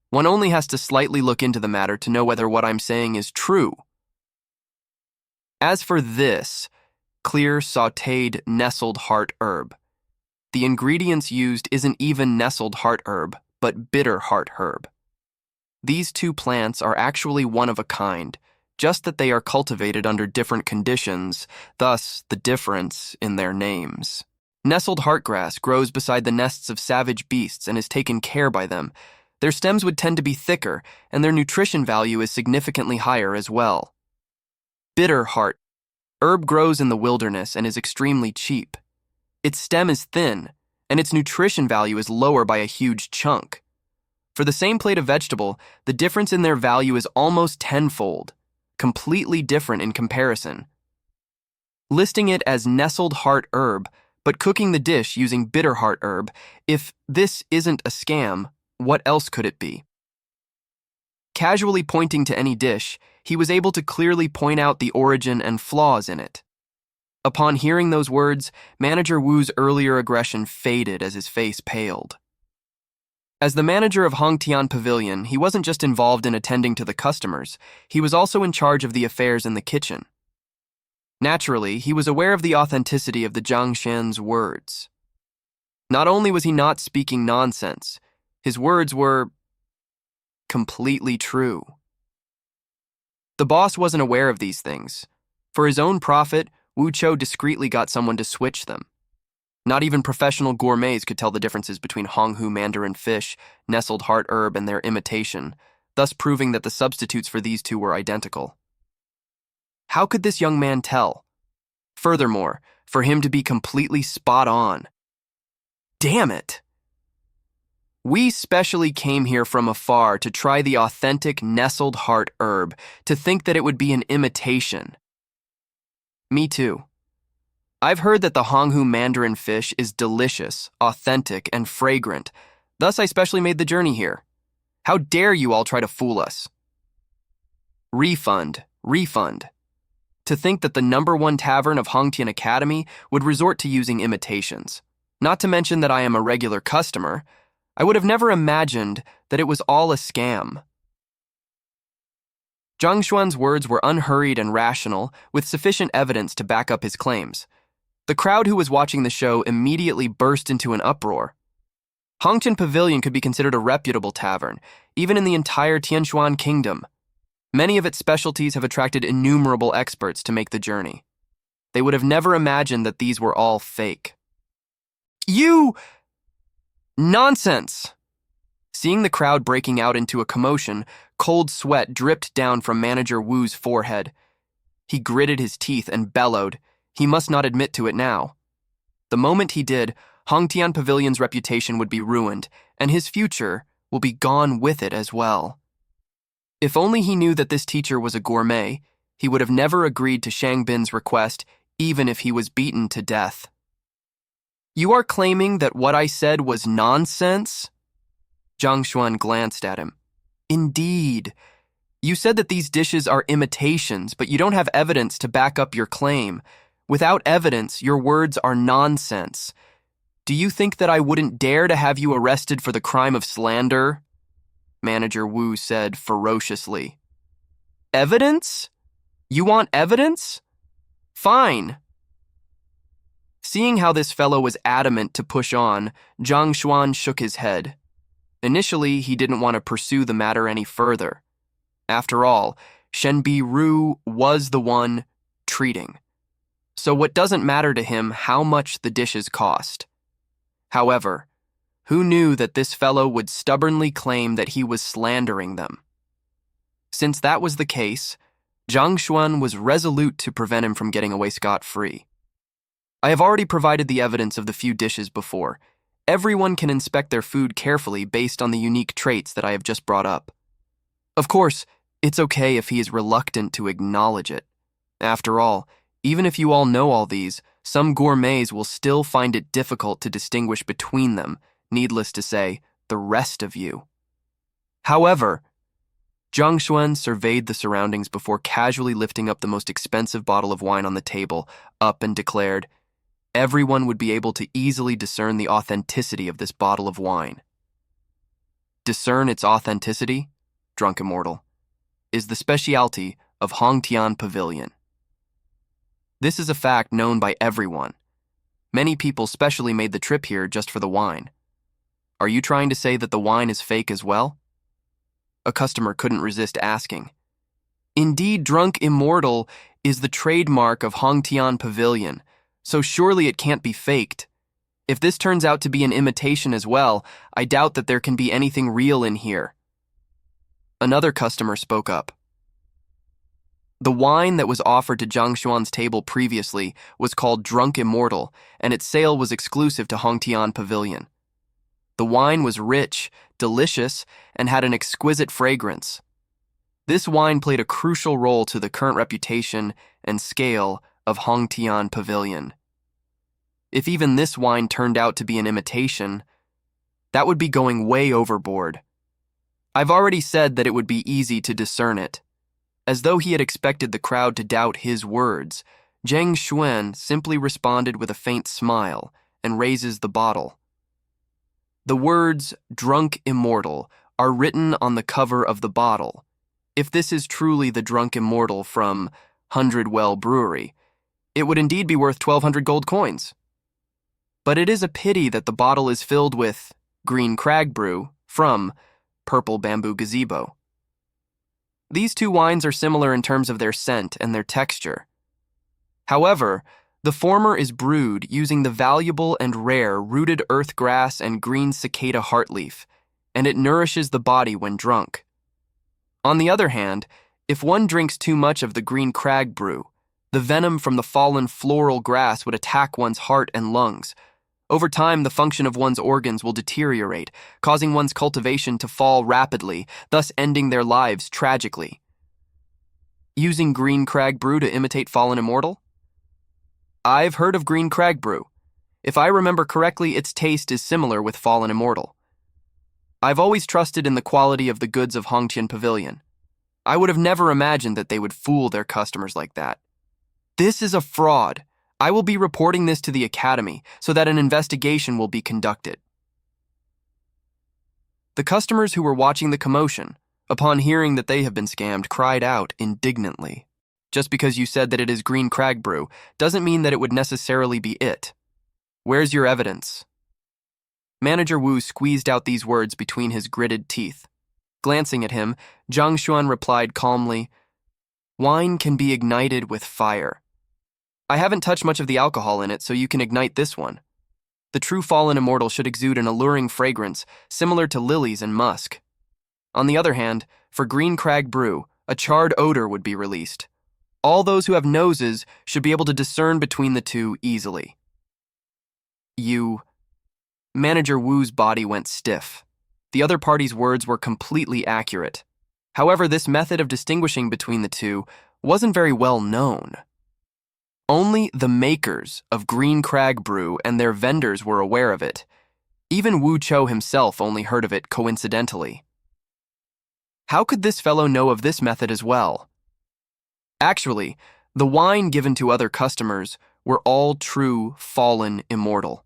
One only has to slightly look into the matter to know whether what I'm saying is true. As for this, clear sautéed nestled heart herb, the ingredients used isn't even nestled heart herb, but bitter heart herb. These two plants are actually one of a kind, just that they are cultivated under different conditions, thus the difference in their names. Nestled heartgrass grows beside the nests of savage beasts and is taken care by them. Their stems would tend to be thicker, and their nutrition value is significantly higher as well. Bitter heart herb grows in the wilderness and is extremely cheap. Its stem is thin, and its nutrition value is lower by a huge chunk. For the same plate of vegetable, the difference in their value is almost tenfold, completely different in comparison. Listing it as nestled heart herb, but cooking the dish using bitter heart herb, if this isn't a scam, what else could it be? Casually pointing to any dish, he was able to clearly point out the origin and flaws in it. Upon hearing those words, Manager Wu's earlier aggression faded as his face paled. As the manager of Hongtian Pavilion, he wasn't just involved in attending to the customers, he was also in charge of the affairs in the kitchen. Naturally, he was aware of the authenticity of the Zhangshan's words. Not only was he not speaking nonsense, his words were completely true. The boss wasn't aware of these things. For his own profit, Wu Chou discreetly got someone to switch them. Not even professional gourmets could tell the differences between Honghu mandarin fish, nestled heart herb, and their imitation, thus proving that the substitutes for these two were identical. How could this young man tell? Furthermore, for him to be completely spot on. Damn it! We specially came here from afar to try the authentic nestled heart herb, to think that it would be an imitation. Me too. I've heard that the Honghu mandarin fish is delicious, authentic, and fragrant. Thus, I specially made the journey here. How dare you all try to fool us? Refund, refund. To think that the #1 tavern of Hongtian Academy would resort to using imitations. Not to mention that I am a regular customer, I would have never imagined that it was all a scam. Zhang Xuan's words were unhurried and rational, with sufficient evidence to back up his claims. The crowd who was watching the show immediately burst into an uproar. Hongtian Pavilion could be considered a reputable tavern, even in the entire Tianshuan kingdom. Many of its specialties have attracted innumerable experts to make the journey. They would have never imagined that these were all fake. You! Nonsense! Seeing the crowd breaking out into a commotion, cold sweat dripped down from Manager Wu's forehead. He gritted his teeth and bellowed. He must not admit to it now. The moment he did, Hongtian Pavilion's reputation would be ruined, and his future will be gone with it as well. If only he knew that this teacher was a gourmet, he would have never agreed to Shang Bin's request, even if he was beaten to death. You are claiming that what I said was nonsense? Zhang Xuan glanced at him. Indeed. You said that these dishes are imitations, but you don't have evidence to back up your claim. Without evidence, your words are nonsense. Do you think that I wouldn't dare to have you arrested for the crime of slander? Manager Wu said ferociously. Evidence? You want evidence? Fine. Seeing how this fellow was adamant to push on, Zhang Xuan shook his head. Initially, he didn't want to pursue the matter any further. After all, Shenbi Ru was the one treating. So what doesn't matter to him how much the dishes cost. However, who knew that this fellow would stubbornly claim that he was slandering them? Since that was the case, Zhang Xuan was resolute to prevent him from getting away scot-free. I have already provided the evidence of the few dishes before. Everyone can inspect their food carefully based on the unique traits that I have just brought up. Of course, it's okay if he is reluctant to acknowledge it. After all, even if you all know all these, some gourmets will still find it difficult to distinguish between them, needless to say, the rest of you. However, Zhang Xuan surveyed the surroundings before casually lifting up the most expensive bottle of wine on the table up and declared, everyone would be able to easily discern the authenticity of this bottle of wine. Discern its authenticity, drunk immortal, is the specialty of Hongtian Pavilion. This is a fact known by everyone. Many people specially made the trip here just for the wine. Are you trying to say that the wine is fake as well? A customer couldn't resist asking. Indeed, drunk immortal is the trademark of Hongtian Pavilion, so surely it can't be faked. If this turns out to be an imitation as well, I doubt that there can be anything real in here. Another customer spoke up. The wine that was offered to Zhang Xuan's table previously was called Drunk Immortal, and its sale was exclusive to Hongtian Pavilion. The wine was rich, delicious, and had an exquisite fragrance. This wine played a crucial role to the current reputation and scale of Hongtian Pavilion. If even this wine turned out to be an imitation, that would be going way overboard. I've already said that it would be easy to discern it. As though he had expected the crowd to doubt his words, Zhang Xuan simply responded with a faint smile and raises the bottle. The words, Drunk Immortal, are written on the cover of the bottle. If this is truly the Drunk Immortal from 100 Well Brewery, it would indeed be worth 1,200 gold coins. But it is a pity that the bottle is filled with Green Crag Brew from Purple Bamboo Gazebo. These two wines are similar in terms of their scent and their texture. However, the former is brewed using the valuable and rare rooted earthgrass and green cicada heartleaf, and it nourishes the body when drunk. On the other hand, if one drinks too much of the Green Crag Brew, the venom from the fallen floral grass would attack one's heart and lungs. Over time, the function of one's organs will deteriorate, causing one's cultivation to fall rapidly, thus ending their lives tragically. Using Green Crag Brew to imitate Fallen Immortal? I've heard of Green Crag Brew. If I remember correctly, its taste is similar with Fallen Immortal. I've always trusted in the quality of the goods of Hongtian Pavilion. I would have never imagined that they would fool their customers like that. This is a fraud. I will be reporting this to the Academy so that an investigation will be conducted. The customers who were watching the commotion, upon hearing that they have been scammed, cried out indignantly. Just because you said that it is Green Crag Brew doesn't mean that it would necessarily be it. Where's your evidence? Manager Wu squeezed out these words between his gritted teeth. Glancing at him, Zhang Xuan replied calmly, "Wine can be ignited with fire. I haven't touched much of the alcohol in it, so you can ignite this one. The true Fallen Immortal should exude an alluring fragrance, similar to lilies and musk. On the other hand, for Green Crag Brew, a charred odor would be released. All those who have noses should be able to discern between the two easily." Manager Wu's body went stiff. The other party's words were completely accurate. However, this method of distinguishing between the two wasn't very well known. Only the makers of Green Crag Brew and their vendors were aware of it. Even Wu Cho himself only heard of it coincidentally. How could this fellow know of this method as well? Actually, the wine given to other customers were all true Fallen Immortal.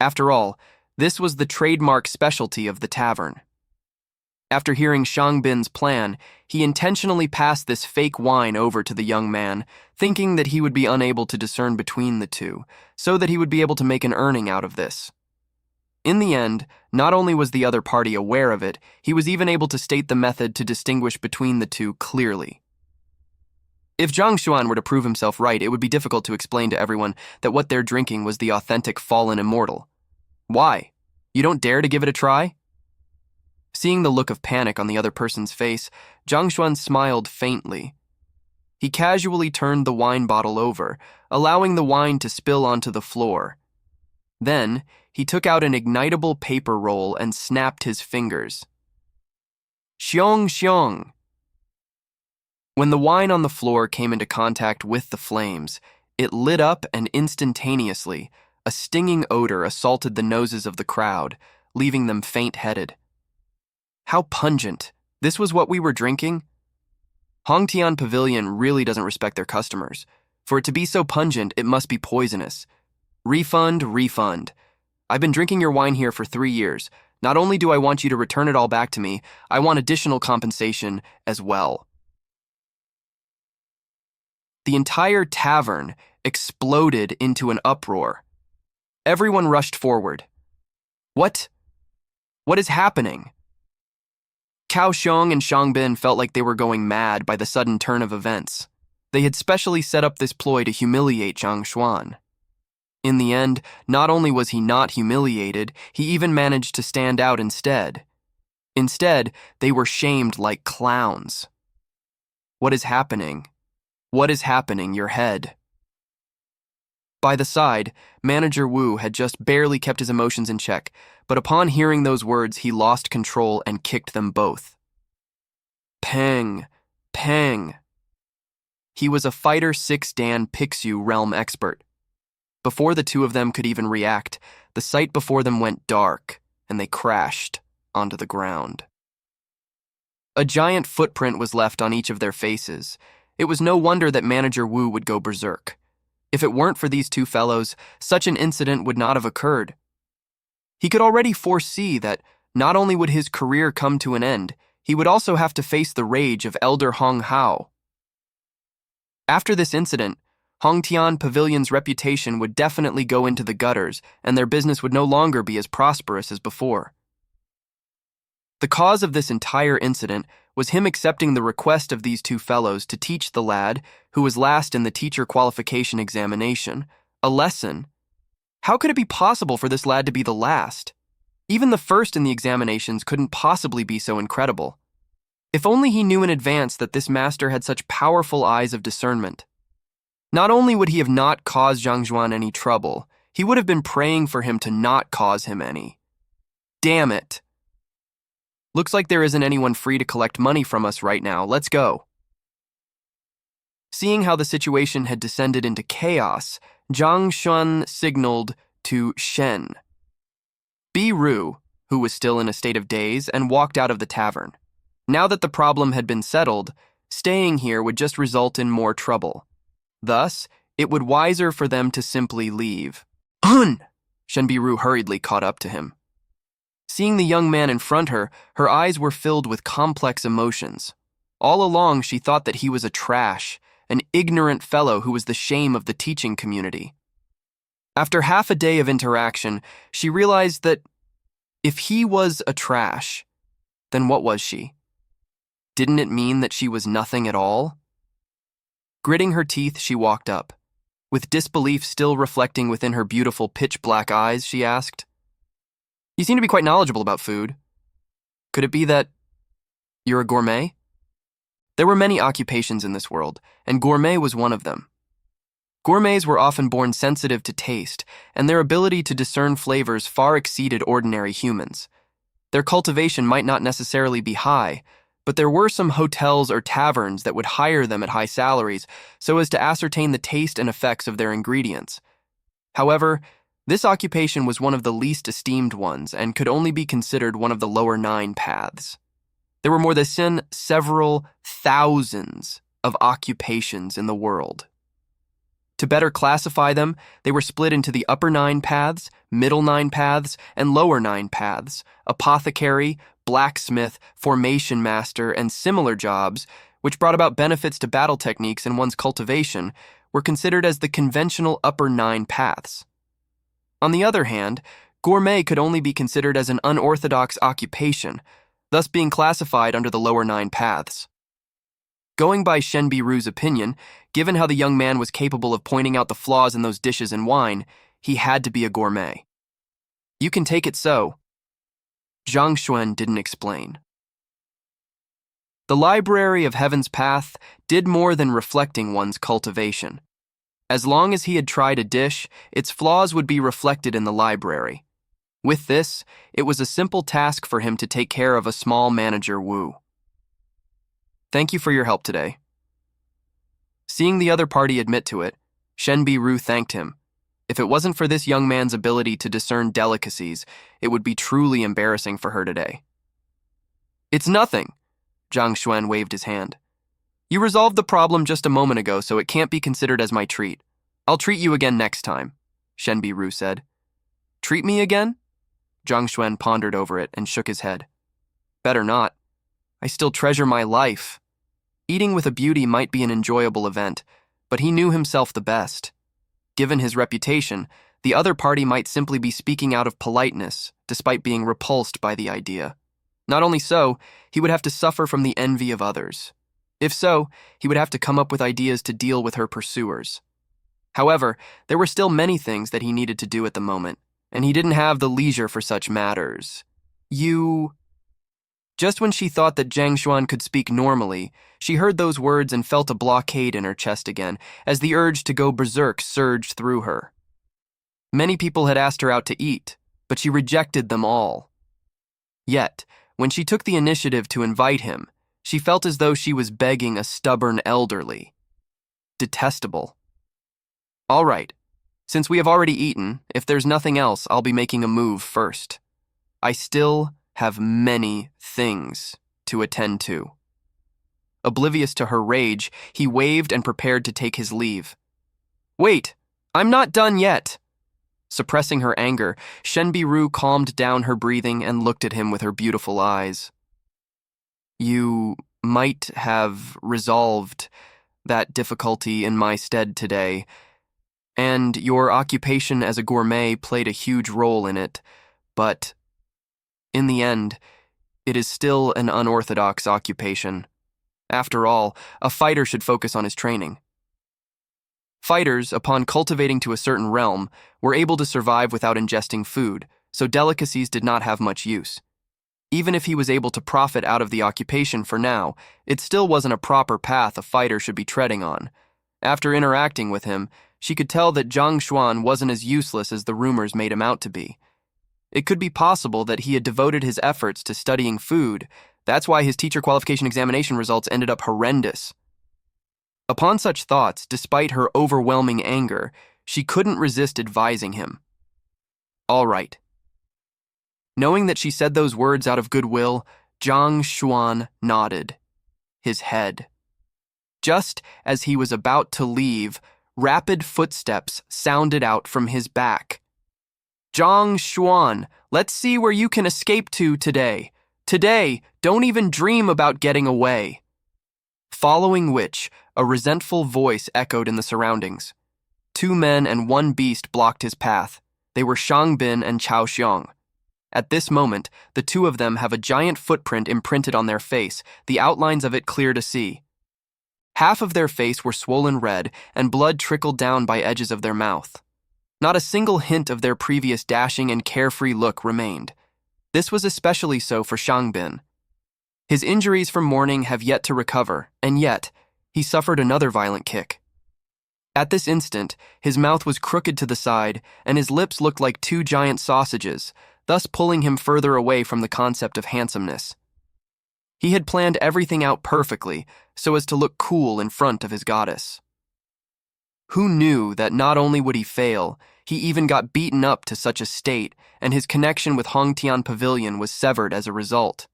After all, this was the trademark specialty of the tavern. After hearing Shang Bin's plan, he intentionally passed this fake wine over to the young man, thinking that he would be unable to discern between the two, so that he would be able to make an earning out of this. In the end, not only was the other party aware of it, he was even able to state the method to distinguish between the two clearly. If Zhang Xuan were to prove himself right, it would be difficult to explain to everyone that what they're drinking was the authentic Fallen Immortal. Why? You don't dare to give it a try? Seeing the look of panic on the other person's face, Zhang Xuan smiled faintly. He casually turned the wine bottle over, allowing the wine to spill onto the floor. Then, he took out an ignitable paper roll and snapped his fingers. Xiong xiong! When the wine on the floor came into contact with the flames, it lit up and instantaneously, a stinging odor assaulted the noses of the crowd, leaving them faint-headed. How pungent! This was what we were drinking? Hongtian Pavilion really doesn't respect their customers. For it to be so pungent, it must be poisonous. Refund, refund. I've been drinking your wine here for 3 years. Not only do I want you to return it all back to me, I want additional compensation as well. The entire tavern exploded into an uproar. Everyone rushed forward. What? What is happening? Cao Xiong and Shang Bin felt like they were going mad by the sudden turn of events. They had specially set up this ploy to humiliate Zhang Xuan. In the end, not only was he not humiliated, he even managed to stand out instead. Instead, they were shamed like clowns. What is happening? What is happening, your head? By the side, Manager Wu had just barely kept his emotions in check, but upon hearing those words, he lost control and kicked them both. Peng! Peng! He was a Fighter 6 Dan Pixu realm expert. Before the two of them could even react, the sight before them went dark, and they crashed onto the ground. A giant footprint was left on each of their faces. It was no wonder that Manager Wu would go berserk. If it weren't for these two fellows, such an incident would not have occurred. He could already foresee that not only would his career come to an end, he would also have to face the rage of Elder Hong Hao. After this incident, Hongtian Pavilion's reputation would definitely go into the gutters, and their business would no longer be as prosperous as before. The cause of this entire incident was him accepting the request of these two fellows to teach the lad, who was last in the teacher qualification examination, a lesson. How could it be possible for this lad to be the last? Even the first in the examinations couldn't possibly be so incredible. If only he knew in advance that this master had such powerful eyes of discernment. Not only would he have not caused Zhang Xuan any trouble, he would have been praying for him to not cause him any. Damn it! Looks like there isn't anyone free to collect money from us right now. Let's go. Seeing how the situation had descended into chaos, Zhang Xuan signaled to Shen. Bi Ru, who was still in a state of daze, and walked out of the tavern. Now that the problem had been settled, staying here would just result in more trouble. Thus, it would wiser for them to simply leave. Shen Bi Ru hurriedly caught up to him. Seeing the young man in front her eyes were filled with complex emotions. All along, she thought that he was a trash, an ignorant fellow who was the shame of the teaching community. After half a day of interaction, she realized that if he was a trash, then what was she? Didn't it mean that she was nothing at all? Gritting her teeth, she walked up. With disbelief still reflecting within her beautiful pitch-black eyes, she asked, "You seem to be quite knowledgeable about food. Could it be that you're a gourmet?" There were many occupations in this world, and gourmet was one of them. Gourmets were often born sensitive to taste, and their ability to discern flavors far exceeded ordinary humans. Their cultivation might not necessarily be high, but there were some hotels or taverns that would hire them at high salaries so as to ascertain the taste and effects of their ingredients. However, this occupation was one of the least esteemed ones and could only be considered one of the lower 9 paths. There were more than several thousands of occupations in the world. To better classify them, they were split into the upper 9 paths, middle 9 paths, and lower 9 paths. Apothecary, blacksmith, formation master, and similar jobs, which brought about benefits to battle techniques in one's cultivation, were considered as the conventional upper 9 paths. On the other hand, gourmet could only be considered as an unorthodox occupation, thus being classified under the lower 9 paths. Going by Shen Bi Ru's opinion, given how the young man was capable of pointing out the flaws in those dishes and wine, he had to be a gourmet. You can take it so. Zhang Xuan didn't explain. The Library of Heaven's Path did more than reflecting one's cultivation. As long as he had tried a dish, its flaws would be reflected in the library. With this, it was a simple task for him to take care of a small manager Wu. Thank you for your help today. Seeing the other party admit to it, Shen Biru thanked him. If it wasn't for this young man's ability to discern delicacies, it would be truly embarrassing for her today. It's nothing, Zhang Xuan waved his hand. You resolved the problem just a moment ago, so it can't be considered as my treat. I'll treat you again next time, Shen Biru said. Treat me again? Zhang Xuan pondered over it and shook his head. Better not. I still treasure my life. Eating with a beauty might be an enjoyable event, but he knew himself the best. Given his reputation, the other party might simply be speaking out of politeness, despite being repulsed by the idea. Not only so, he would have to suffer from the envy of others. If so, he would have to come up with ideas to deal with her pursuers. However, there were still many things that he needed to do at the moment, and he didn't have the leisure for such matters. Just when she thought that Zhang Xuan could speak normally, she heard those words and felt a blockade in her chest again, as the urge to go berserk surged through her. Many people had asked her out to eat, but she rejected them all. Yet, when she took the initiative to invite him, she felt as though she was begging a stubborn elderly. Detestable. All right, since we have already eaten, if there's nothing else, I'll be making a move first. I still have many things to attend to. Oblivious to her rage, he waved and prepared to take his leave. Wait, I'm not done yet. Suppressing her anger, Shen Biru calmed down her breathing and looked at him with her beautiful eyes. You might have resolved that difficulty in my stead today, and your occupation as a gourmet played a huge role in it, but in the end, it is still an unorthodox occupation. After all, a fighter should focus on his training. Fighters, upon cultivating to a certain realm, were able to survive without ingesting food, so delicacies did not have much use. Even if he was able to profit out of the occupation for now, it still wasn't a proper path a fighter should be treading on. After interacting with him, she could tell that Zhang Xuan wasn't as useless as the rumors made him out to be. It could be possible that he had devoted his efforts to studying food. That's why his teacher qualification examination results ended up horrendous. Upon such thoughts, despite her overwhelming anger, she couldn't resist advising him. All right. Knowing that she said those words out of goodwill, Zhang Xuan nodded his head. Just as he was about to leave, rapid footsteps sounded out from his back. Zhang Xuan, let's see where you can escape to today. Today, don't even dream about getting away. Following which, a resentful voice echoed in the surroundings. 2 men and 1 beast blocked his path. They were Shang Bin and Chao Xiong. At this moment, the 2 of them have a giant footprint imprinted on their face, the outlines of it clear to see. Half of their face were swollen red, and blood trickled down by edges of their mouth. Not a single hint of their previous dashing and carefree look remained. This was especially so for Shang Bin. His injuries from morning have yet to recover, and yet, he suffered another violent kick. At this instant, his mouth was crooked to the side, and his lips looked like 2 giant sausages, thus pulling him further away from the concept of handsomeness. He had planned everything out perfectly, so as to look cool in front of his goddess. Who knew that not only would he fail, he even got beaten up to such a state, and his connection with Hongtian Pavilion was severed as a result.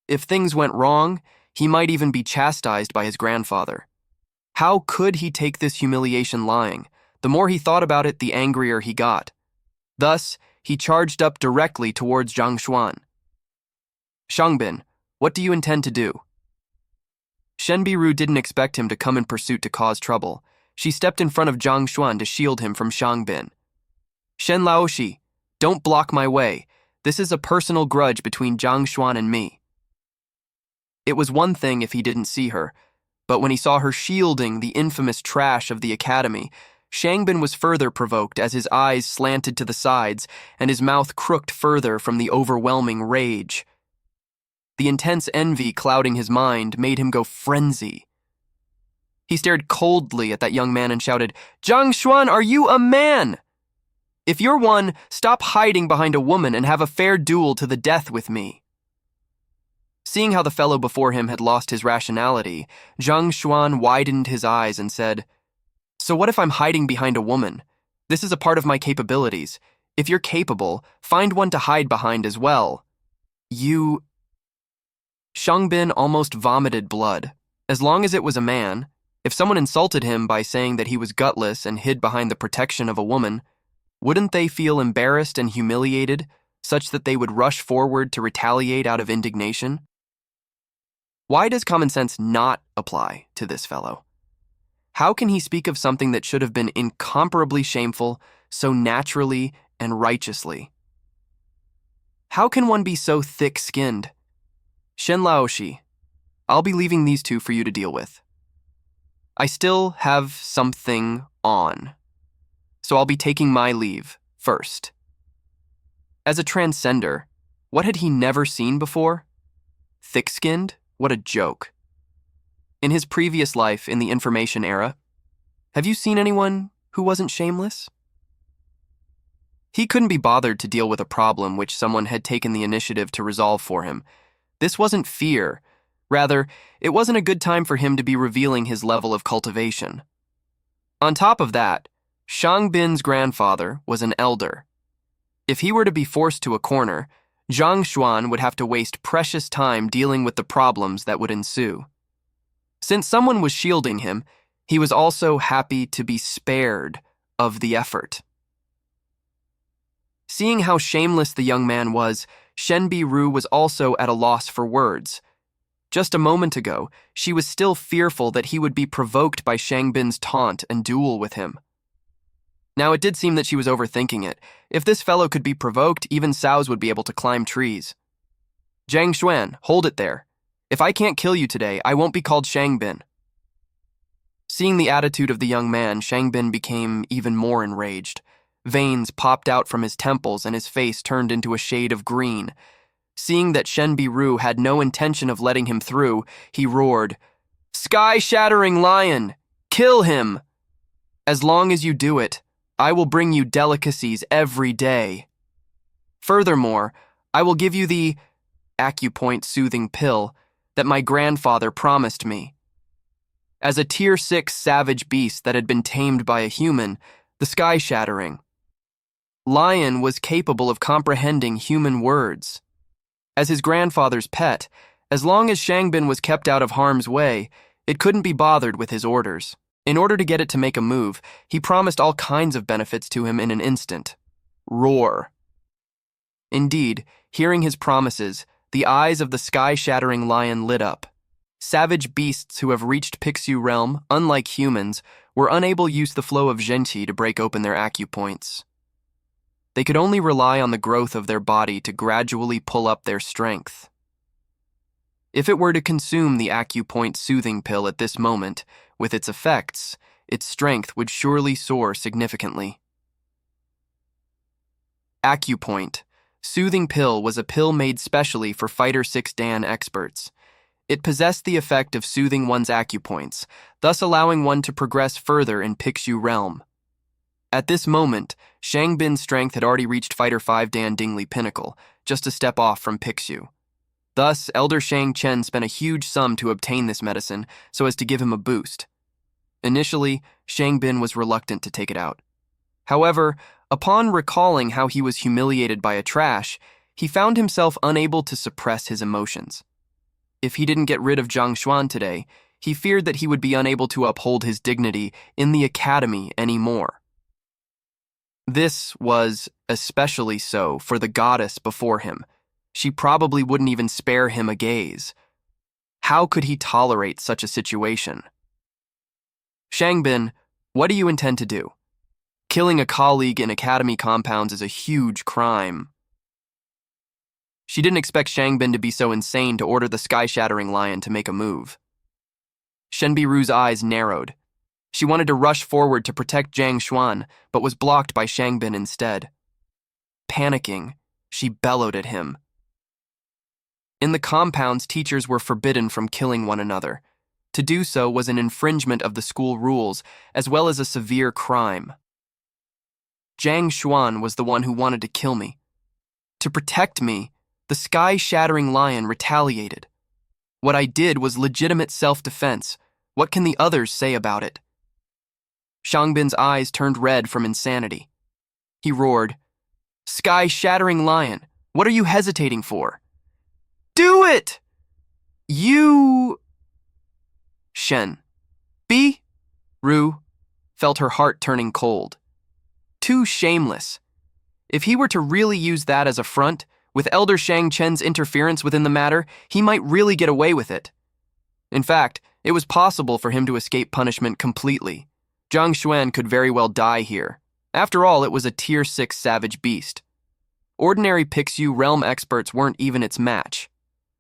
If things went wrong, he might even be chastised by his grandfather. How could he take this humiliation lying? The more he thought about it, the angrier he got. Thus, he charged up directly towards Zhang Xuan. Shangbin, what do you intend to do? Shen Biru didn't expect him to come in pursuit to cause trouble. She stepped in front of Zhang Xuan to shield him from Shangbin. Shen Laoshi, don't block my way. This is a personal grudge between Zhang Xuan and me. It was one thing if he didn't see her, but when he saw her shielding the infamous trash of the academy, Shangbin was further provoked as his eyes slanted to the sides and his mouth crooked further from the overwhelming rage. The intense envy clouding his mind made him go frenzy. He stared coldly at that young man and shouted, "Zhang Xuan, are you a man? If you're one, stop hiding behind a woman and have a fair duel to the death with me." Seeing how the fellow before him had lost his rationality, Zhang Xuan widened his eyes and said, "So what if I'm hiding behind a woman? This is a part of my capabilities. If you're capable, find one to hide behind as well. You..." Shangbin almost vomited blood. As long as it was a man, if someone insulted him by saying that he was gutless and hid behind the protection of a woman, wouldn't they feel embarrassed and humiliated, such that they would rush forward to retaliate out of indignation? Why does common sense not apply to this fellow? How can he speak of something that should have been incomparably shameful so naturally and righteously? How can one be so thick-skinned? Shen Laoshi, I'll be leaving these two for you to deal with. I still have something on, so I'll be taking my leave first. As a transcender, what had he never seen before? Thick-skinned? What a joke. In his previous life in the information era, have you seen anyone who wasn't shameless? He couldn't be bothered to deal with a problem which someone had taken the initiative to resolve for him. This wasn't fear. Rather, it wasn't a good time for him to be revealing his level of cultivation. On top of that, Shangbin's grandfather was an elder. If he were to be forced to a corner, Zhang Xuan would have to waste precious time dealing with the problems that would ensue. Since someone was shielding him, he was also happy to be spared of the effort. Seeing how shameless the young man was, Shen Biru was also at a loss for words. Just a moment ago, she was still fearful that he would be provoked by Shangbin's taunt and duel with him. Now it did seem that she was overthinking it. If this fellow could be provoked, even sows would be able to climb trees. "Zhang Xuan, hold it there. If I can't kill you today, I won't be called Shangbin." Seeing the attitude of the young man, Shangbin became even more enraged. Veins popped out from his temples and his face turned into a shade of green. Seeing that Shen Biru had no intention of letting him through, he roared, "Sky-shattering lion! Kill him! As long as you do it, I will bring you delicacies every day. Furthermore, I will give you the acupoint soothing pill that my grandfather promised me." As a Tier 6 savage beast that had been tamed by a human, the sky-shattering lion was capable of comprehending human words. As his grandfather's pet, as long as Shangbin was kept out of harm's way, it couldn't be bothered with his orders. In order to get it to make a move, he promised all kinds of benefits to him in an instant. Roar. Indeed, hearing his promises, the eyes of the sky-shattering lion lit up. Savage beasts who have reached Pixu realm, unlike humans, were unable to use the flow of Zhenqi to break open their acupoints. They could only rely on the growth of their body to gradually pull up their strength. If it were to consume the acupoint soothing pill at this moment, with its effects, its strength would surely soar significantly. Acupoint soothing pill was a pill made specially for Fighter 6 Dan experts. It possessed the effect of soothing one's acupoints, thus allowing one to progress further in Pixu realm. At this moment, Shangbin's strength had already reached Fighter 5 Dan Dingli pinnacle, just a step off from Pixu. Thus, Elder Shang Chen spent a huge sum to obtain this medicine so as to give him a boost. Initially, Shangbin was reluctant to take it out. However, upon recalling how he was humiliated by a trash, he found himself unable to suppress his emotions. If he didn't get rid of Zhang Xuan today, he feared that he would be unable to uphold his dignity in the academy anymore. This was especially so for the goddess before him. She probably wouldn't even spare him a gaze. How could he tolerate such a situation? "Shangbin, what do you intend to do? Killing a colleague in academy compounds is a huge crime." She didn't expect Shangbin to be so insane to order the sky-shattering lion to make a move. Shen Biru's eyes narrowed. She wanted to rush forward to protect Zhang Xuan, but was blocked by Shangbin instead. Panicking, she bellowed at him. In the compounds, teachers were forbidden from killing one another. To do so was an infringement of the school rules, as well as a severe crime. Zhang Xuan was the one who wanted to kill me. To protect me, the sky-shattering lion retaliated. What I did was legitimate self-defense. What can the others say about it? Shangbin's eyes turned red from insanity. He roared, "Sky-shattering lion, what are you hesitating for? Do it! You..." Shen, B. Ru, felt her heart turning cold. Too shameless. If he were to really use that as a front, with Elder Shang Chen's interference within the matter, he might really get away with it. In fact, it was possible for him to escape punishment completely. Zhang Xuan could very well die here. After all, it was a Tier 6 savage beast. Ordinary Pixu realm experts weren't even its match.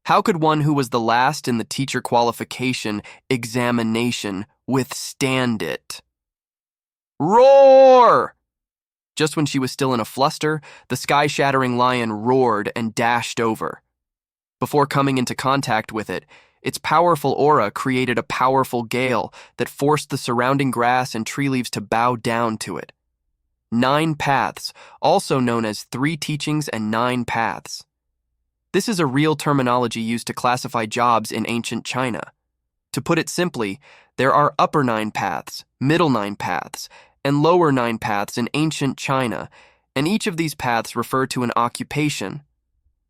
How could one who was the last in the teacher qualification examination withstand it? Roar! Just when she was still in a fluster, the sky-shattering lion roared and dashed over. Before coming into contact with it, its powerful aura created a powerful gale that forced the surrounding grass and tree leaves to bow down to it. 9 paths, also known as 3 teachings and 9 paths. This is a real terminology used to classify jobs in ancient China. To put it simply, there are upper 9 paths, middle 9 paths, and lower 9 paths in ancient China, and each of these paths refer to an occupation.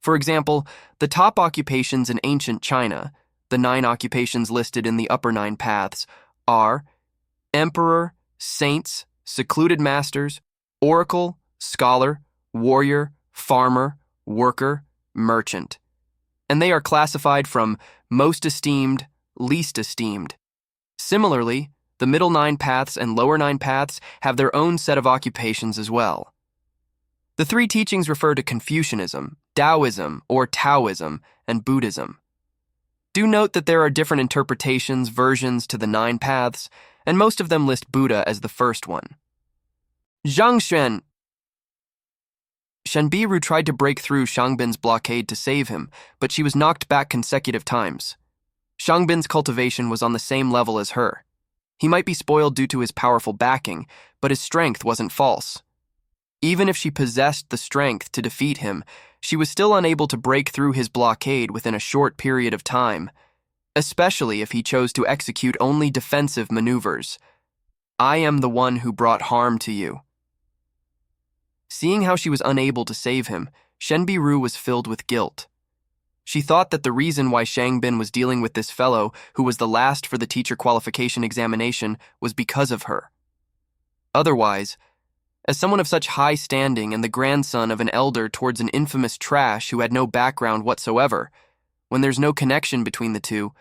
For example, the top occupations in ancient China, the 9 occupations listed in the upper 9 paths, are emperor, saints, secluded masters, oracle, scholar, warrior, farmer, worker, merchant. And they are classified from most esteemed, least esteemed. Similarly, the middle 9 paths and lower 9 paths have their own set of occupations as well. The 3 teachings refer to Confucianism, Taoism or Taoism, and Buddhism. Do note that there are different interpretations, versions to the 9 paths, and most of them list Buddha as the first one. Zhang Xuan. Shenbiru tried to break through Shangbin's blockade to save him, but she was knocked back consecutive times. Shangbin's cultivation was on the same level as her. He might be spoiled due to his powerful backing, but his strength wasn't false. Even if she possessed the strength to defeat him, she was still unable to break through his blockade within a short period of time, especially if he chose to execute only defensive maneuvers. I am the one who brought harm to you. Seeing how she was unable to save him, Shenbiru was filled with guilt. She thought that the reason why Shangbin was dealing with this fellow, who was the last for the teacher qualification examination, was because of her. Otherwise, as someone of such high standing and the grandson of an elder towards an infamous trash who had no background whatsoever, when there's no connection between the two,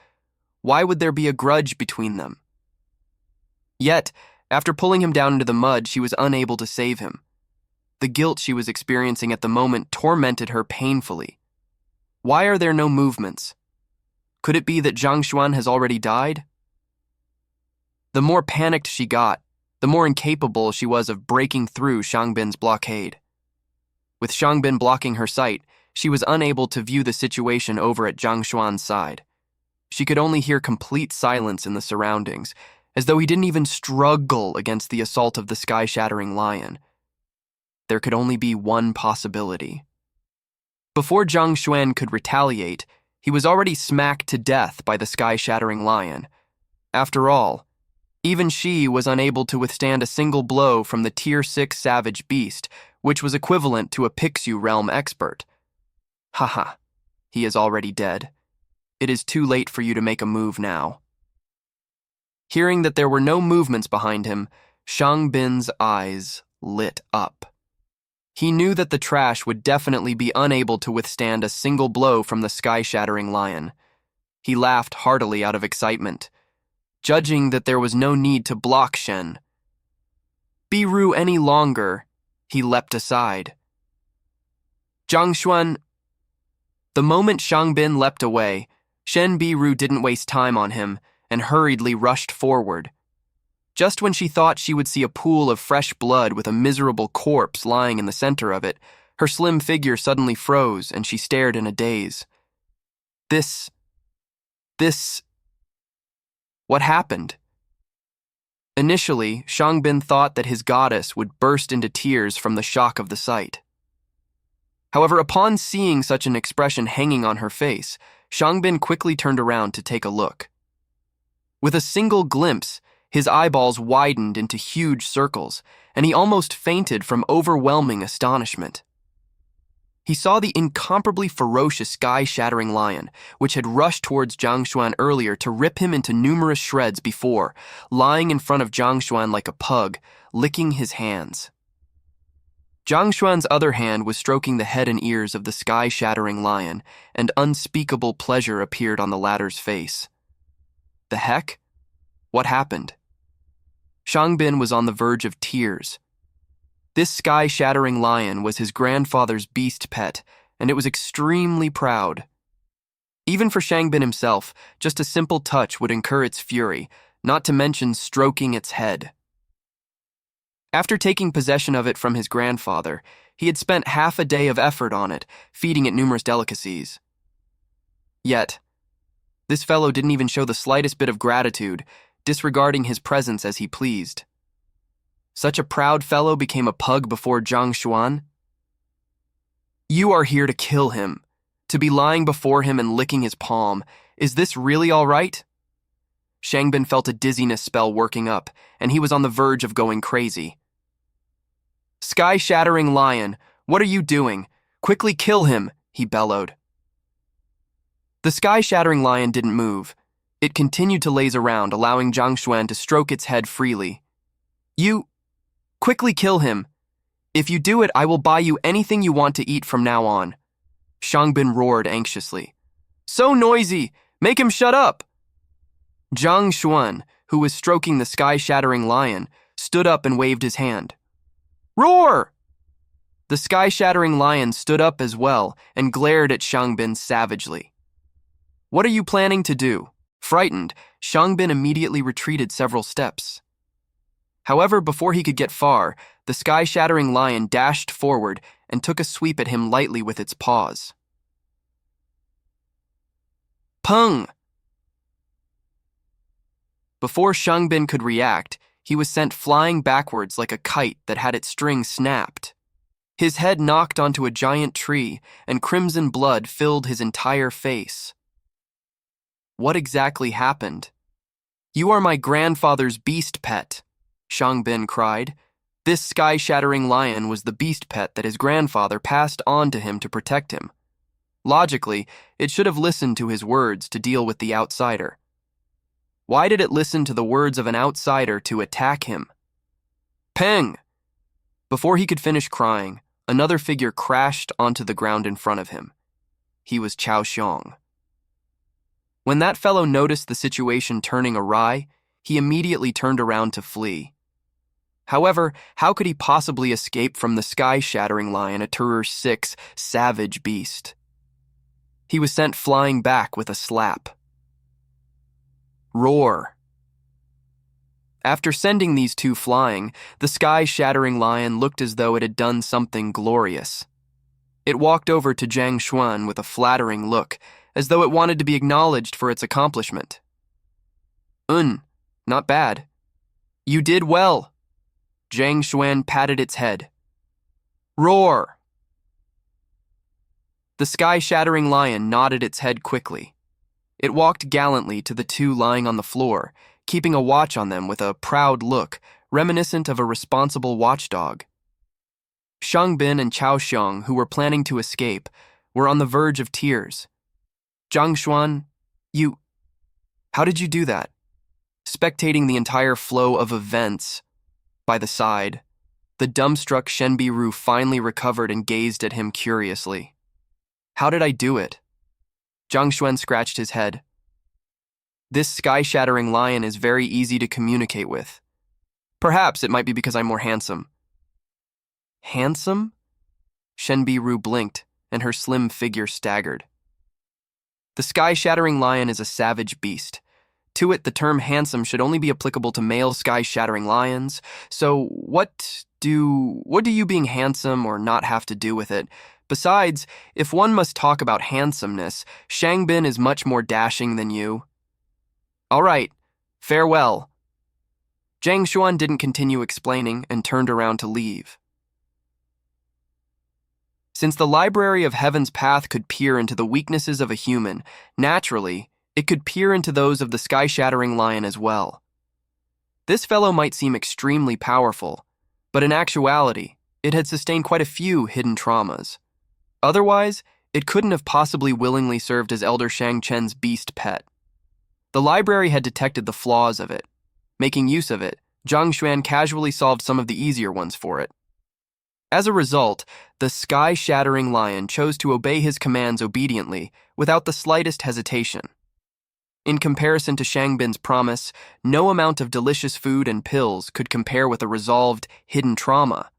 why would there be a grudge between them? Yet, after pulling him down into the mud, she was unable to save him. The guilt she was experiencing at the moment tormented her painfully. Why are there no movements? Could it be that Zhang Xuan has already died? The more panicked she got, the more incapable she was of breaking through Shangbin's blockade. With Shangbin blocking her sight, she was unable to view the situation over at Zhang Xuan's side. She could only hear complete silence in the surroundings, as though he didn't even struggle against the assault of the sky-shattering lion. There could only be one possibility. Before Zhang Xuan could retaliate, he was already smacked to death by the sky-shattering lion. After all, even she was unable to withstand a single blow from the Tier 6 savage beast, which was equivalent to a Pixu realm expert. Haha, he is already dead. It is too late for you to make a move now. Hearing that there were no movements behind him, Shangbin's eyes lit up. He knew that the trash would definitely be unable to withstand a single blow from the sky-shattering lion. He laughed heartily out of excitement, judging that there was no need to block Shen. Biru any longer, he leapt aside. Zhang Xuan. The moment Shangbin leapt away, Shen Biru didn't waste time on him and hurriedly rushed forward. Just when she thought she would see a pool of fresh blood with a miserable corpse lying in the center of it, her slim figure suddenly froze and she stared in a daze. This, what happened? Initially, Shangbin thought that his goddess would burst into tears from the shock of the sight. However, upon seeing such an expression hanging on her face, Shangbin quickly turned around to take a look. With a single glimpse, his eyeballs widened into huge circles, and he almost fainted from overwhelming astonishment. He saw the incomparably ferocious sky-shattering lion, which had rushed towards Zhang Xuan earlier to rip him into numerous shreds before, lying in front of Zhang Xuan like a pug, licking his hands. Zhang Xuan's other hand was stroking the head and ears of the sky-shattering lion, and unspeakable pleasure appeared on the latter's face. The heck? What happened? Shangbin was on the verge of tears. This sky-shattering lion was his grandfather's beast pet, and it was extremely proud. Even for Shangbin himself, just a simple touch would incur its fury, not to mention stroking its head. After taking possession of it from his grandfather, he had spent half a day of effort on it, feeding it numerous delicacies. Yet, this fellow didn't even show the slightest bit of gratitude, disregarding his presence as he pleased. Such a proud fellow became a pug before Zhang Xuan? You are here to kill him, to be lying before him and licking his palm. Is this really all right? Shangbin felt a dizziness spell working up, and he was on the verge of going crazy. Sky-shattering lion, what are you doing? Quickly kill him, he bellowed. The sky-shattering lion didn't move. It continued to laze around, allowing Zhang Xuan to stroke its head freely. You... Quickly kill him. If you do it, I will buy you anything you want to eat from now on. Shangbin roared anxiously. So noisy! Make him shut up! Zhang Xuan, who was stroking the sky-shattering lion, stood up and waved his hand. Roar! The sky-shattering lion stood up as well and glared at Shangbin savagely. What are you planning to do? Frightened, Shangbin immediately retreated several steps. However, before he could get far, the sky-shattering lion dashed forward and took a sweep at him lightly with its paws. Pung! Before Shangbin could react, he was sent flying backwards like a kite that had its string snapped. His head knocked onto a giant tree, and crimson blood filled his entire face. What exactly happened? You are my grandfather's beast pet, Shangbin cried. This sky-shattering lion was the beast pet that his grandfather passed on to him to protect him. Logically, it should have listened to his words to deal with the outsider. Why did it listen to the words of an outsider to attack him? Peng! Before he could finish crying, another figure crashed onto the ground in front of him. He was Chao Xiong. When that fellow noticed the situation turning awry, he immediately turned around to flee. However, how could he possibly escape from the sky-shattering lion, a Terror 6 savage beast? He was sent flying back with a slap. Roar! After sending these two flying, the sky-shattering lion looked as though it had done something glorious. It walked over to Zhang Xuan with a flattering look, as though it wanted to be acknowledged for its accomplishment. Not bad. You did well. Zhang Xuan patted its head. Roar! The sky-shattering lion nodded its head quickly. It walked gallantly to the two lying on the floor, keeping a watch on them with a proud look, reminiscent of a responsible watchdog. Shangbin and Chao Xiong, who were planning to escape, were on the verge of tears. Zhang Xuan, how did you do that? Spectating the entire flow of events by the side, the dumbstruck Shenbiru finally recovered and gazed at him curiously. How did I do it? Zhang Xuan scratched his head. This sky-shattering lion is very easy to communicate with. Perhaps it might be because I'm more handsome. Handsome? Shenbiru blinked, and her slim figure staggered. The sky-shattering lion is a savage beast. To it, the term handsome should only be applicable to male sky-shattering lions. So what do you being handsome or not have to do with it? Besides, if one must talk about handsomeness, Shangbin is much more dashing than you. All right, farewell. Zhang Xuan didn't continue explaining and turned around to leave. Since the Library of Heaven's Path could peer into the weaknesses of a human, naturally, it could peer into those of the sky-shattering lion as well. This fellow might seem extremely powerful, but in actuality, it had sustained quite a few hidden traumas. Otherwise, it couldn't have possibly willingly served as Elder Shang Chen's beast pet. The library had detected the flaws of it. Making use of it, Zhang Xuan casually solved some of the easier ones for it. As a result, the sky-shattering lion chose to obey his commands obediently, without the slightest hesitation. In comparison to Shangbin's promise, no amount of delicious food and pills could compare with a resolved, hidden trauma.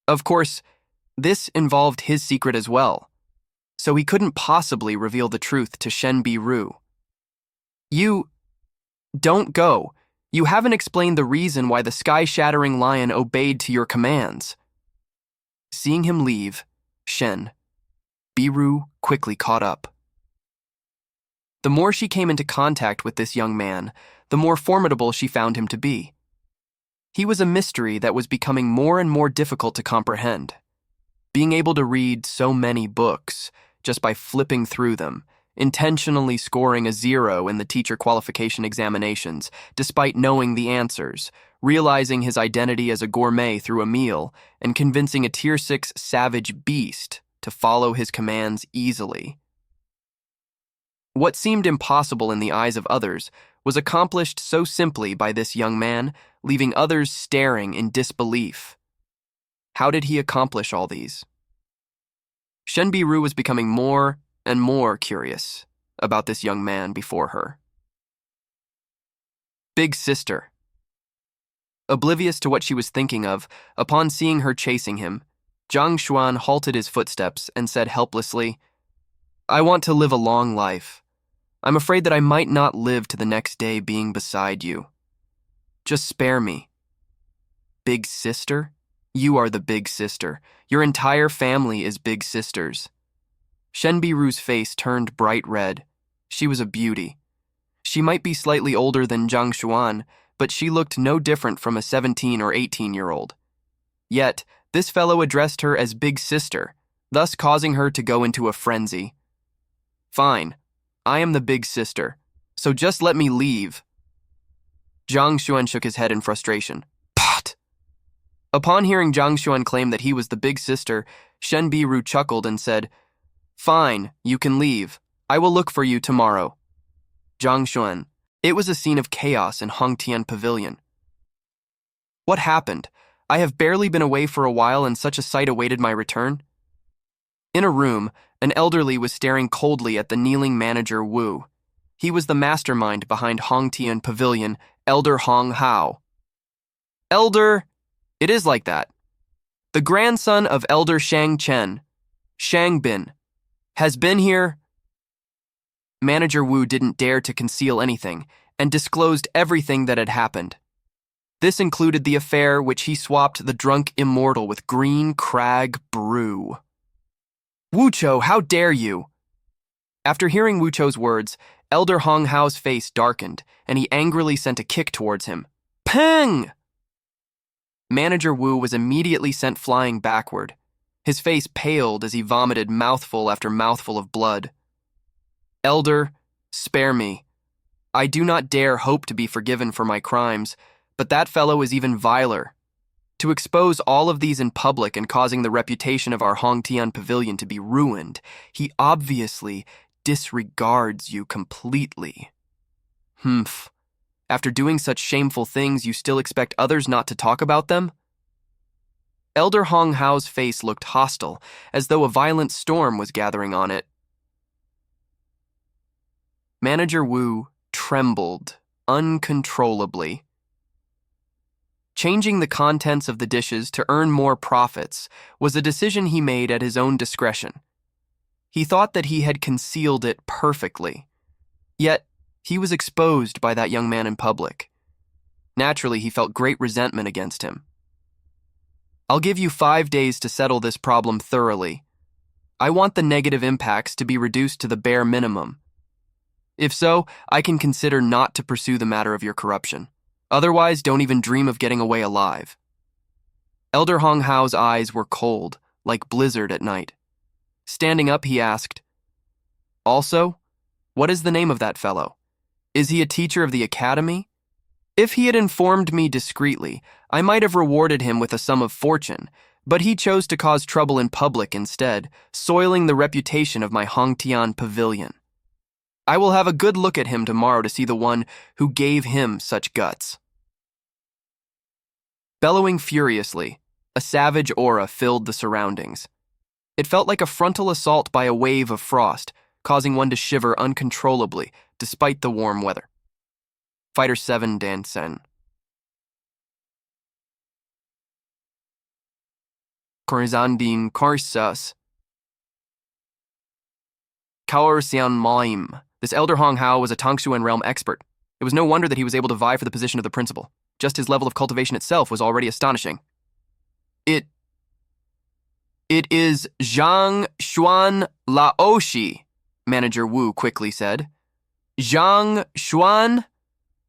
Of course, this involved his secret as well, so he couldn't possibly reveal the truth to Shen Biru. You don't go. You haven't explained the reason why the sky-shattering lion obeyed to your commands. Seeing him leave, Shen Biru quickly caught up. The more she came into contact with this young man, the more formidable she found him to be. He was a mystery that was becoming more and more difficult to comprehend. Being able to read so many books just by flipping through them, intentionally scoring a 0 in the teacher qualification examinations, despite knowing the answers, realizing his identity as a gourmet through a meal, and convincing a Tier 6 savage beast to follow his commands easily. What seemed impossible in the eyes of others was accomplished so simply by this young man, leaving others staring in disbelief. How did he accomplish all these? Shen Biru was becoming more and more curious about this young man before her. Big sister. Oblivious to what she was thinking of, upon seeing her chasing him, Zhang Xuan halted his footsteps and said helplessly, "I want to live a long life. I'm afraid that I might not live to the next day being beside you. Just spare me." Big sister? You are the big sister. Your entire family is big sisters. Shen Biru's face turned bright red. She was a beauty. She might be slightly older than Zhang Xuan, but she looked no different from a 17 or 18-year-old. Yet, this fellow addressed her as big sister, thus causing her to go into a frenzy. "Fine. I am the big sister, so just let me leave." Zhang Xuan shook his head in frustration. Pot! Upon hearing Zhang Xuan claim that he was the big sister, Shen Biru chuckled and said, "Fine, you can leave. I will look for you tomorrow." Zhang Xuan. It was a scene of chaos in Hongtian Pavilion. What happened? I have barely been away for a while and such a sight awaited my return. In a room, an elderly was staring coldly at the kneeling manager Wu. He was the mastermind behind Hongtian Pavilion, Elder Hong Hao. Elder, it is like that. The grandson of Elder Shang Chen, Shang Bin, has been here. Manager Wu didn't dare to conceal anything and disclosed everything that had happened. This included the affair which he swapped the drunk immortal with green crag brew. "Wucho, how dare you?" After hearing Wucho's words, Elder Hong Hao's face darkened, and he angrily sent a kick towards him. Peng! Manager Wu was immediately sent flying backward. His face paled as he vomited mouthful after mouthful of blood. "Elder, spare me. I do not dare hope to be forgiven for my crimes, but that fellow is even viler. To expose all of these in public and causing the reputation of our Hongtian Pavilion to be ruined, he obviously disregards you completely. Humph. After doing such shameful things, you still expect others not to talk about them?" Elder Hong Hao's face looked hostile, as though a violent storm was gathering on it. Manager Wu trembled uncontrollably. Changing the contents of the dishes to earn more profits was a decision he made at his own discretion. He thought that he had concealed it perfectly. Yet, He was exposed by that young man in public. Naturally, he felt great resentment against him. I'll give you 5 days to settle this problem thoroughly. I want the negative impacts to be reduced to the bare minimum. If so, I can consider not to pursue the matter of your corruption. Otherwise, don't even dream of getting away alive. Elder Hong Hao's eyes were cold, like blizzard at night. Standing up, he asked, "Also, what is the name of that fellow? Is he a teacher of the academy?" If he had informed me discreetly, I might have rewarded him with a sum of fortune, but he chose to cause trouble in public instead, soiling the reputation of my Hongtian pavilion. I will have a good look at him tomorrow to see the one who gave him such guts. Bellowing furiously, a savage aura filled the surroundings. It felt like a frontal assault by a wave of frost, causing one to shiver uncontrollably despite the warm weather. Fighter 7 Dan Sen. Korizandin Korsas. Kaorsian Maim. This Elder Hong Hao was a Tangshuan realm expert. It was no wonder that he was able to vie for the position of the principal. Just his level of cultivation itself was already astonishing. It is Zhang Xuan Laoshi, Manager Wu quickly said. Zhang Xuan?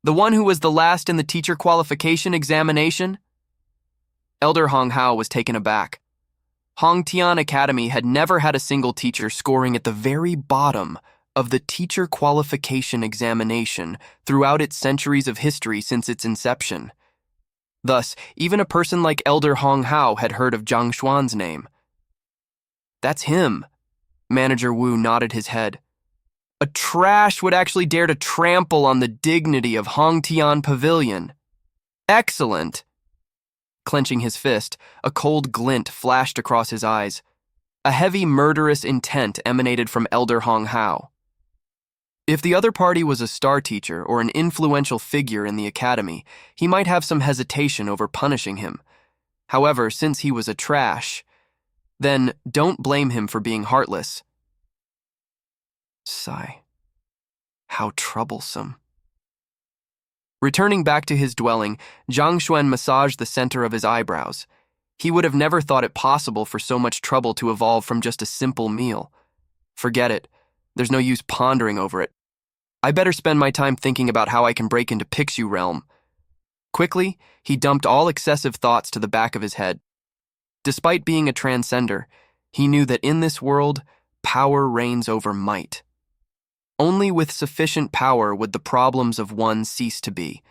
The one who was the last in the teacher qualification examination? Elder Hong Hao was taken aback. Hongtian Academy had never had a single teacher scoring at the very bottom of the teacher qualification examination throughout its centuries of history since its inception. Thus, even a person like Elder Hong Hao had heard of Zhang Xuan's name. That's him. Manager Wu nodded his head. A trash would actually dare to trample on the dignity of Hongtian Pavilion. Excellent. Clenching his fist, a cold glint flashed across his eyes. A heavy murderous intent emanated from Elder Hong Hao. If the other party was a star teacher or an influential figure in the academy, he might have some hesitation over punishing him. However, since he was a trash, then don't blame him for being heartless. Sigh. How troublesome. Returning back to his dwelling, Zhang Xuan massaged the center of his eyebrows. He would have never thought it possible for so much trouble to evolve from just a simple meal. Forget it. There's no use pondering over it. I better spend my time thinking about how I can break into Pixu realm. Quickly, he dumped all excessive thoughts to the back of his head. Despite being a transcender, he knew that in this world, power reigns over might. Only with sufficient power would the problems of one cease to be.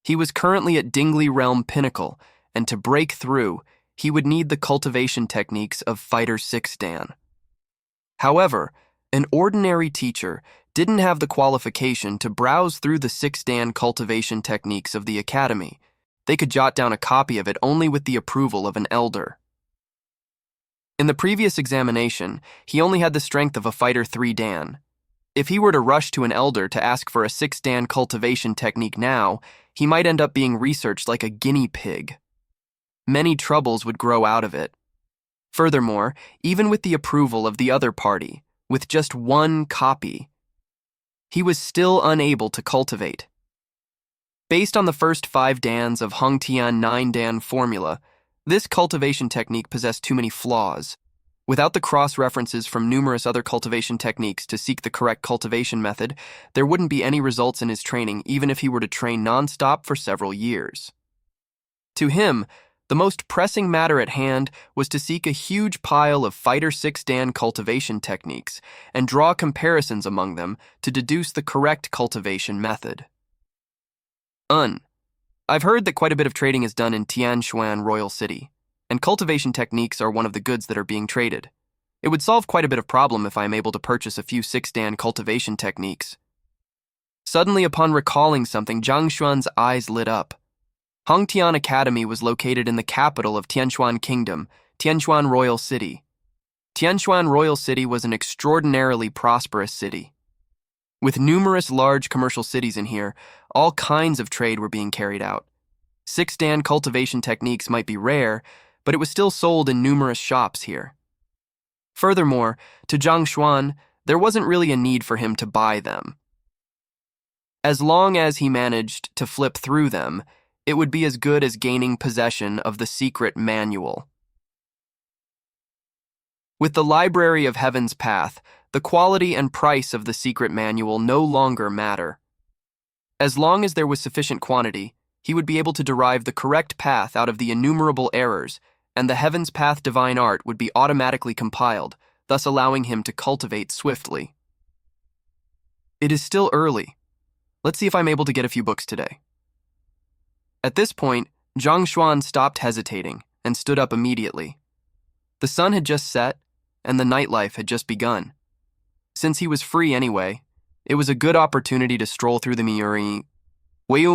He was currently at Dingley Realm Pinnacle, and to break through, he would need the cultivation techniques of Fighter 6 Dan. However, an ordinary teacher didn't have the qualification to browse through the 6 Dan cultivation techniques of the Academy. They could jot down a copy of it only with the approval of an elder. In the previous examination, he only had the strength of a Fighter 3 Dan. If he were to rush to an elder to ask for a 6 Dan cultivation technique now, he might end up being researched like a guinea pig. Many troubles would grow out of it. Furthermore, even with the approval of the other party, with just one copy, he was still unable to cultivate. Based on the first 5 Dans of Hongtian 9 Dan formula, this cultivation technique possessed too many flaws. Without the cross-references from numerous other cultivation techniques to seek the correct cultivation method, there wouldn't be any results in his training even if he were to train non-stop for several years. To him, the most pressing matter at hand was to seek a huge pile of Fighter 6 Dan cultivation techniques and draw comparisons among them to deduce the correct cultivation method. I've heard that quite a bit of trading is done in Tianshuan Royal City, and cultivation techniques are one of the goods that are being traded. It would solve quite a bit of problem if I am able to purchase a few 6 Dan cultivation techniques. Suddenly, upon recalling something, Zhang Xuan's eyes lit up. Hongtian Academy was located in the capital of Tianshuan Kingdom, Tianshuan Royal City. Tianshuan Royal City was an extraordinarily prosperous city. With numerous large commercial cities in here, all kinds of trade were being carried out. 6 Dan cultivation techniques might be rare, but it was still sold in numerous shops here. Furthermore, to Zhang Xuan, there wasn't really a need for him to buy them. As long as he managed to flip through them, it would be as good as gaining possession of the secret manual. With the Library of Heaven's Path, the quality and price of the secret manual no longer matter. As long as there was sufficient quantity, he would be able to derive the correct path out of the innumerable errors, and the Heaven's Path divine art would be automatically compiled, thus allowing him to cultivate swiftly. It is still early. Let's see if I'm able to get a few books today. At this point, Zhang Xuan stopped hesitating and stood up immediately. The sun had just set, and the nightlife had just begun. Since he was free anyway, it was a good opportunity to stroll through the Miuri. He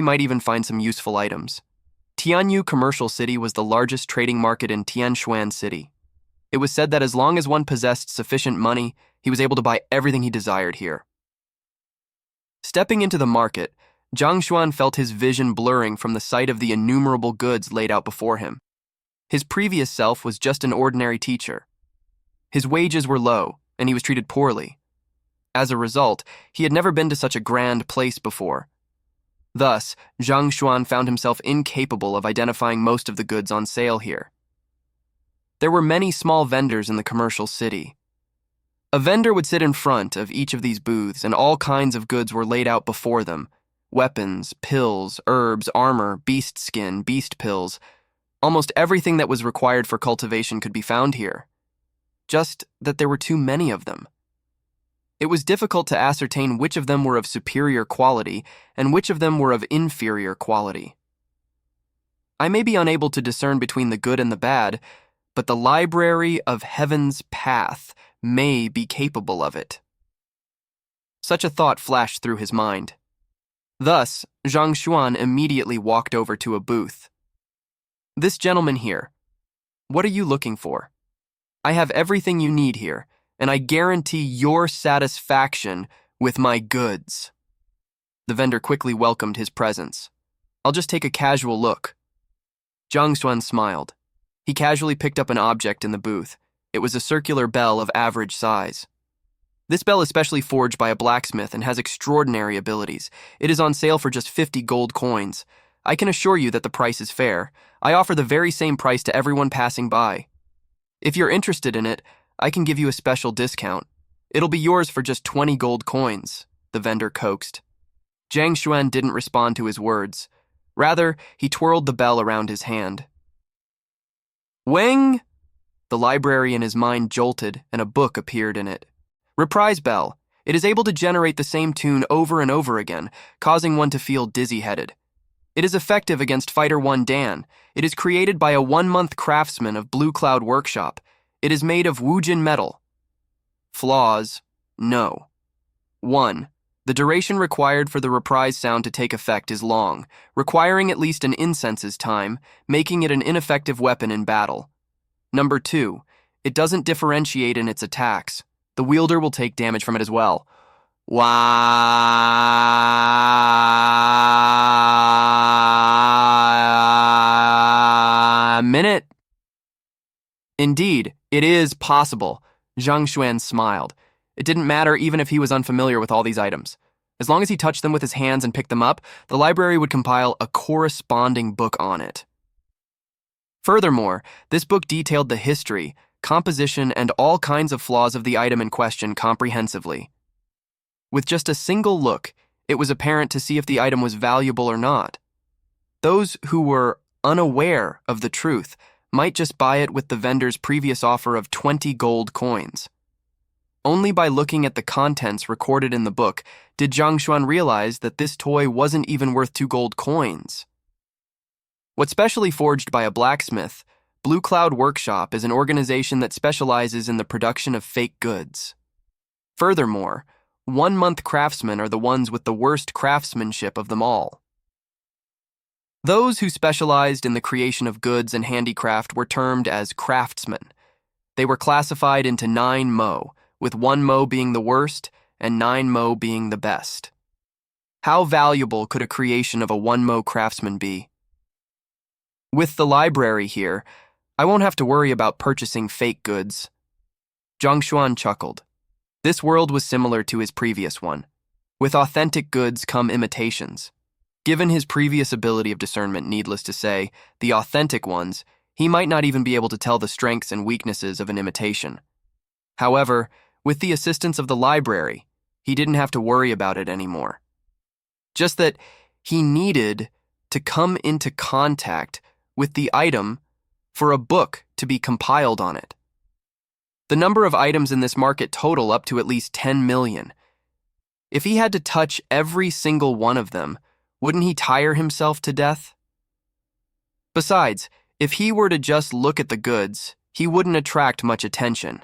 might even find some useful items. Tianyu Commercial City was the largest trading market in Tianshuan City. It was said that as long as one possessed sufficient money, he was able to buy everything he desired here. Stepping into the market, Zhang Xuan felt his vision blurring from the sight of the innumerable goods laid out before him. His previous self was just an ordinary teacher. His wages were low, and he was treated poorly. As a result, he had never been to such a grand place before. Thus, Zhang Xuan found himself incapable of identifying most of the goods on sale here. There were many small vendors in the commercial city. A vendor would sit in front of each of these booths, and all kinds of goods were laid out before them. Weapons, pills, herbs, armor, beast skin, beast pills. Almost everything that was required for cultivation could be found here. Just that there were too many of them. It was difficult to ascertain which of them were of superior quality and which of them were of inferior quality. I may be unable to discern between the good and the bad, but the Library of Heaven's Path may be capable of it. Such a thought flashed through his mind. Thus, Zhang Xuan immediately walked over to a booth. "This gentleman here, what are you looking for? I have everything you need here, and I guarantee your satisfaction with my goods." The vendor quickly welcomed his presence. "I'll just take a casual look." Zhang Xuan smiled. He casually picked up an object in the booth. It was a circular bell of average size. This bell is specially forged by a blacksmith and has extraordinary abilities. It is on sale for just 50 gold coins. I can assure you that the price is fair. I offer the very same price to everyone passing by. If you're interested in it, I can give you a special discount. It'll be yours for just 20 gold coins, the vendor coaxed. Zhang Xuan didn't respond to his words. Rather, he twirled the bell around his hand. Weng! The library in his mind jolted, and a book appeared in it. Reprise bell. It is able to generate the same tune over and over again, causing one to feel dizzy-headed. It is effective against Fighter 1 Dan. It is created by a 1-month craftsman of Blue Cloud Workshop. It is made of Wujin metal. Flaws? No. 1. The duration required for the reprise sound to take effect is long, requiring at least an incense's time, making it an ineffective weapon in battle. Number 2. It doesn't differentiate in its attacks. The wielder will take damage from it as well. Minute. Indeed, it is possible. Zhang Xuan smiled. It didn't matter even if he was unfamiliar with all these items. As long as he touched them with his hands and picked them up, the library would compile a corresponding book on it. Furthermore, this book detailed the history, composition, and all kinds of flaws of the item in question comprehensively. With just a single look, it was apparent to see if the item was valuable or not. Those who were unaware of the truth might just buy it with the vendor's previous offer of 20 gold coins. Only by looking at the contents recorded in the book did Zhang Xuan realize that this toy wasn't even worth 2 gold coins. What's specially forged by a blacksmith, Blue Cloud Workshop is an organization that specializes in the production of fake goods. Furthermore, 1-month craftsmen are the ones with the worst craftsmanship of them all. Those who specialized in the creation of goods and handicraft were termed as craftsmen. They were classified into 9 mo, with 1 mo being the worst and 9 mo being the best. How valuable could a creation of a 1 mo craftsman be? With the library here, I won't have to worry about purchasing fake goods. Zhang Xuan chuckled. This world was similar to his previous one. With authentic goods come imitations. Given his previous ability of discernment, needless to say, the authentic ones, he might not even be able to tell the strengths and weaknesses of an imitation. However, with the assistance of the library, he didn't have to worry about it anymore. Just that he needed to come into contact with the item for a book to be compiled on it. The number of items in this market total up to at least 10 million. If he had to touch every single one of them, wouldn't he tire himself to death? Besides, if he were to just look at the goods, he wouldn't attract much attention.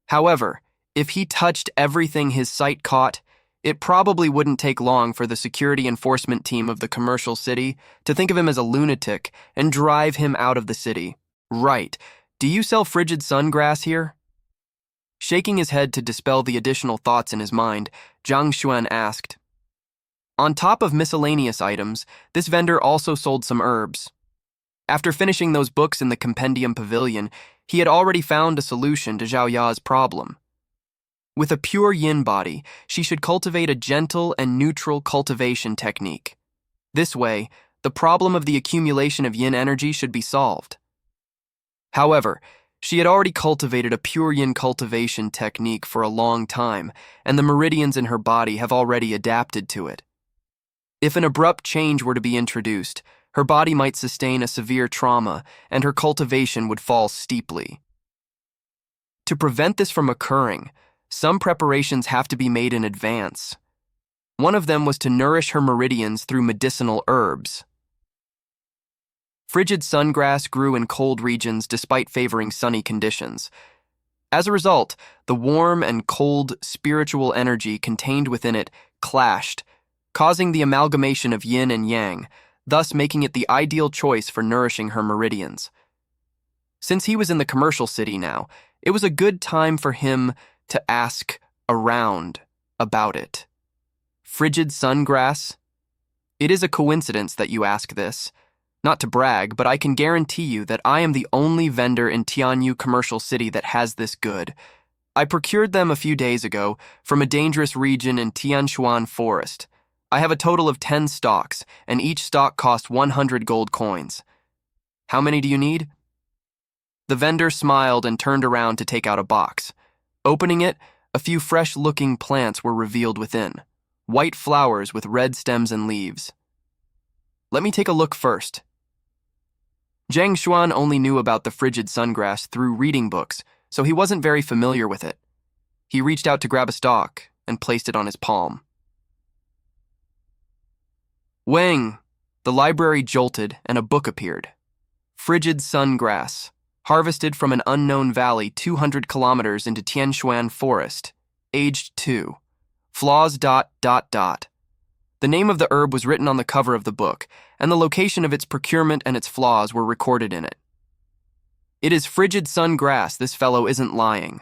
However, if he touched everything his sight caught, it probably wouldn't take long for the security enforcement team of the commercial city to think of him as a lunatic and drive him out of the city. Right. Do you sell frigid sungrass here? Shaking his head to dispel the additional thoughts in his mind, Zhang Xuan asked. On top of miscellaneous items, this vendor also sold some herbs. After finishing those books in the Compendium Pavilion, he had already found a solution to Zhao Ya's problem. With a pure yin body, she should cultivate a gentle and neutral cultivation technique. This way, the problem of the accumulation of yin energy should be solved. However, she had already cultivated a pure yin cultivation technique for a long time, and the meridians in her body have already adapted to it. If an abrupt change were to be introduced, her body might sustain a severe trauma, and her cultivation would fall steeply. To prevent this from occurring, some preparations have to be made in advance. One of them was to nourish her meridians through medicinal herbs. Frigid sungrass grew in cold regions despite favoring sunny conditions. As a result, the warm and cold spiritual energy contained within it clashed, causing the amalgamation of yin and yang, thus making it the ideal choice for nourishing her meridians. Since he was in the commercial city now, it was a good time for him to ask around about it. Frigid sungrass? It is a coincidence that you ask this. Not to brag, but I can guarantee you that I am the only vendor in Tianyu Commercial City that has this good. I procured them a few days ago from a dangerous region in Tianshuan Forest. I have a total of 10 stalks, and each stalk cost 100 gold coins. How many do you need? The vendor smiled and turned around to take out a box. Opening it, a few fresh-looking plants were revealed within. White flowers with red stems and leaves. Let me take a look first. Zhang Xuan only knew about the frigid sungrass through reading books, so he wasn't very familiar with it. He reached out to grab a stalk and placed it on his palm. Wang! The library jolted and a book appeared. Frigid sungrass, harvested from an unknown valley 200 kilometers into Tianshuan Forest, aged 2. Flaws ... The name of the herb was written on the cover of the book, and the location of its procurement and its flaws were recorded in it. It is frigid sungrass, this fellow isn't lying.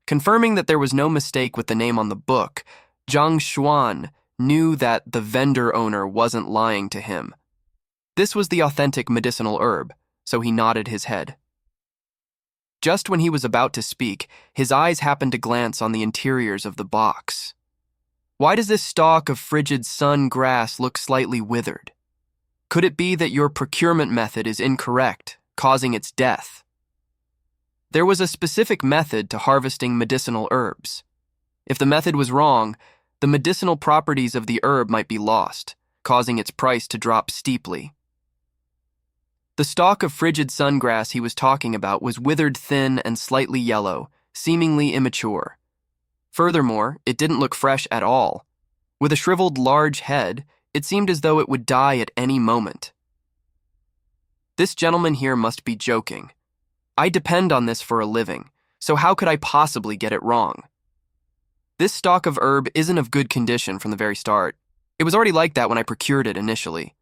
Confirming that there was no mistake with the name on the book, Zhang Xuan knew that the vendor owner wasn't lying to him. This was the authentic medicinal herb, so he nodded his head. Just when he was about to speak, his eyes happened to glance on the interiors of the box. Why does this stalk of frigid sun grass look slightly withered? Could it be that your procurement method is incorrect, causing its death? There was a specific method to harvesting medicinal herbs. If the method was wrong, the medicinal properties of the herb might be lost, causing its price to drop steeply. The stalk of frigid sungrass he was talking about was withered thin and slightly yellow, seemingly immature. Furthermore, it didn't look fresh at all. With a shriveled large head, it seemed as though it would die at any moment. This gentleman here must be joking. I depend on this for a living, so how could I possibly get it wrong? This stalk of herb isn't of good condition from the very start. It was already like that when I procured it initially.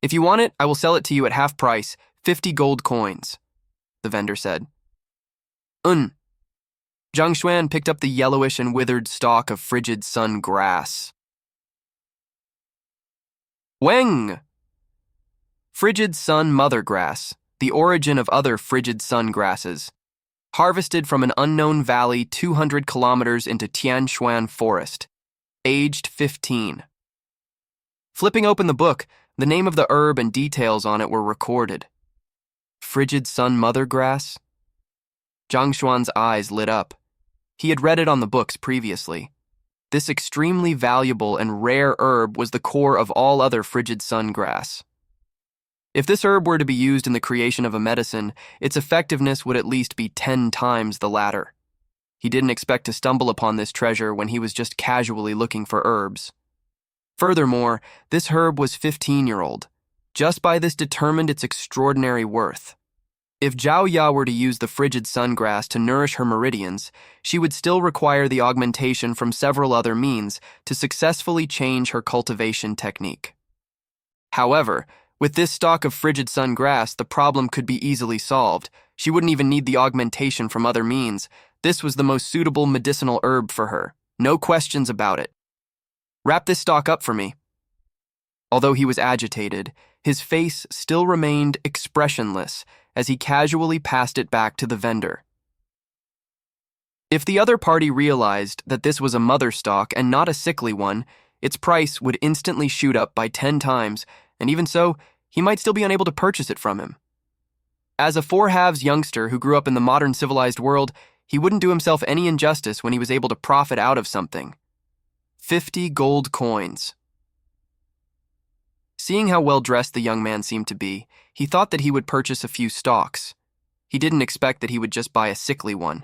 If you want it, I will sell it to you at half price, 50 gold coins, the vendor said. Zhang Xuan picked up the yellowish and withered stalk of frigid sun grass. Weng! Frigid sun mother grass, the origin of other frigid sun grasses. harvested from an unknown valley 200 kilometers into Tianshuan Forest, aged 15. Flipping open the book, the name of the herb and details on it were recorded. Frigid sun mother grass? Zhang Xuan's eyes lit up. He had read it on the books previously. This extremely valuable and rare herb was the core of all other frigid sun grass. If this herb were to be used in the creation of a medicine, its effectiveness would at least be 10 times the latter. He didn't expect to stumble upon this treasure when he was just casually looking for herbs. Furthermore, this herb was 15-year-old. Just by this determined its extraordinary worth. If Zhao Ya were to use the frigid sungrass to nourish her meridians, she would still require the augmentation from several other means to successfully change her cultivation technique. However, with this stock of frigid sungrass, the problem could be easily solved. She wouldn't even need the augmentation from other means. This was the most suitable medicinal herb for her. No questions about it. Wrap this stock up for me. Although he was agitated, his face still remained expressionless as he casually passed it back to the vendor. If the other party realized that this was a mother stock and not a sickly one, its price would instantly shoot up by 10 times, and even so, he might still be unable to purchase it from him. As a four-halves youngster who grew up in the modern civilized world, he wouldn't do himself any injustice when he was able to profit out of something. 50 gold coins. Seeing how well-dressed the young man seemed to be, he thought that he would purchase a few stalks. He didn't expect that he would just buy a sickly one.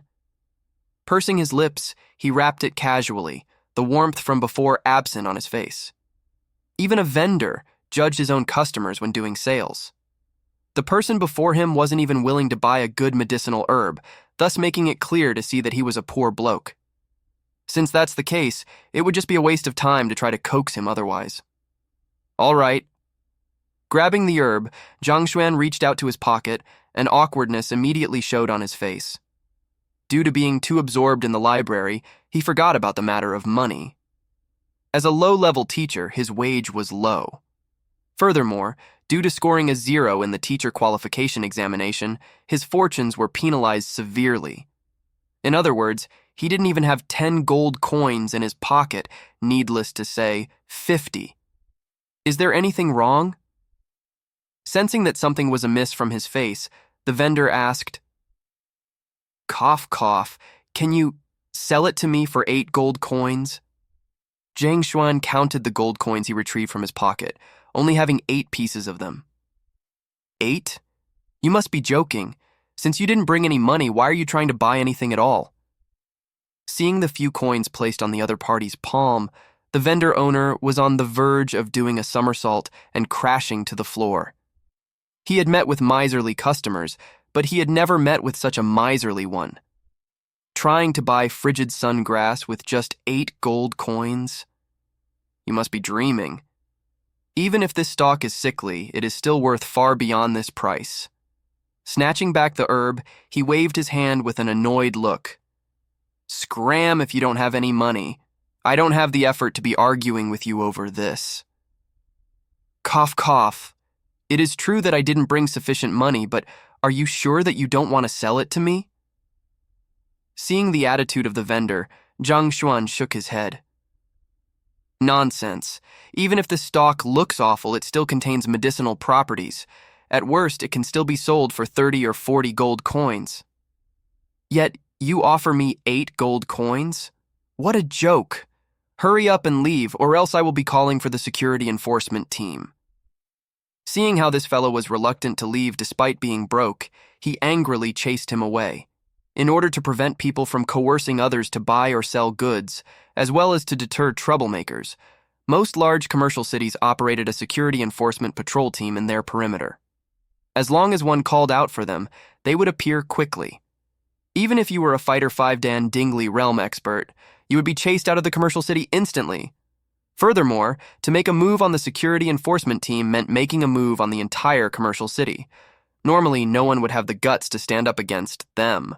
Pursing his lips, he wrapped it casually, the warmth from before absent on his face. Even a vendor judged his own customers when doing sales. The person before him wasn't even willing to buy a good medicinal herb, thus making it clear to see that he was a poor bloke. Since that's the case, it would just be a waste of time to try to coax him otherwise. All right. Grabbing the herb, Zhang Xuan reached out to his pocket, and awkwardness immediately showed on his face. Due to being too absorbed in the library, he forgot about the matter of money. As a low-level teacher, his wage was low. Furthermore, due to scoring a 0 in the teacher qualification examination, his fortunes were penalized severely. In other words, he didn't even have 10 gold coins in his pocket, needless to say, 50. Is there anything wrong? Sensing that something was amiss from his face, the vendor asked, "Cough, cough, can you sell it to me for 8 gold coins?" Zhang Xuan counted the gold coins he retrieved from his pocket, only having 8 pieces of them. 8? You must be joking. Since you didn't bring any money, why are you trying to buy anything at all? Seeing the few coins placed on the other party's palm, the vendor owner was on the verge of doing a somersault and crashing to the floor. He had met with miserly customers, but he had never met with such a miserly one. Trying to buy frigid sungrass with just 8 gold coins? You must be dreaming. Even if this stock is sickly, it is still worth far beyond this price. Snatching back the herb, he waved his hand with an annoyed look. Scram if you don't have any money. I don't have the effort to be arguing with you over this. Cough, cough. It is true that I didn't bring sufficient money, but are you sure that you don't want to sell it to me? Seeing the attitude of the vendor, Zhang Xuan shook his head. Nonsense. Even if the stock looks awful, it still contains medicinal properties. At worst, it can still be sold for 30 or 40 gold coins. Yet, you offer me 8 gold coins? What a joke. Hurry up and leave, or else I will be calling for the security enforcement team. Seeing how this fellow was reluctant to leave despite being broke, he angrily chased him away. In order to prevent people from coercing others to buy or sell goods, as well as to deter troublemakers, most large commercial cities operated a security enforcement patrol team in their perimeter. As long as one called out for them, they would appear quickly. Even if you were a Fighter 5 Dan Dingley realm expert, you would be chased out of the commercial city instantly. Furthermore, to make a move on the security enforcement team meant making a move on the entire commercial city. Normally, no one would have the guts to stand up against them.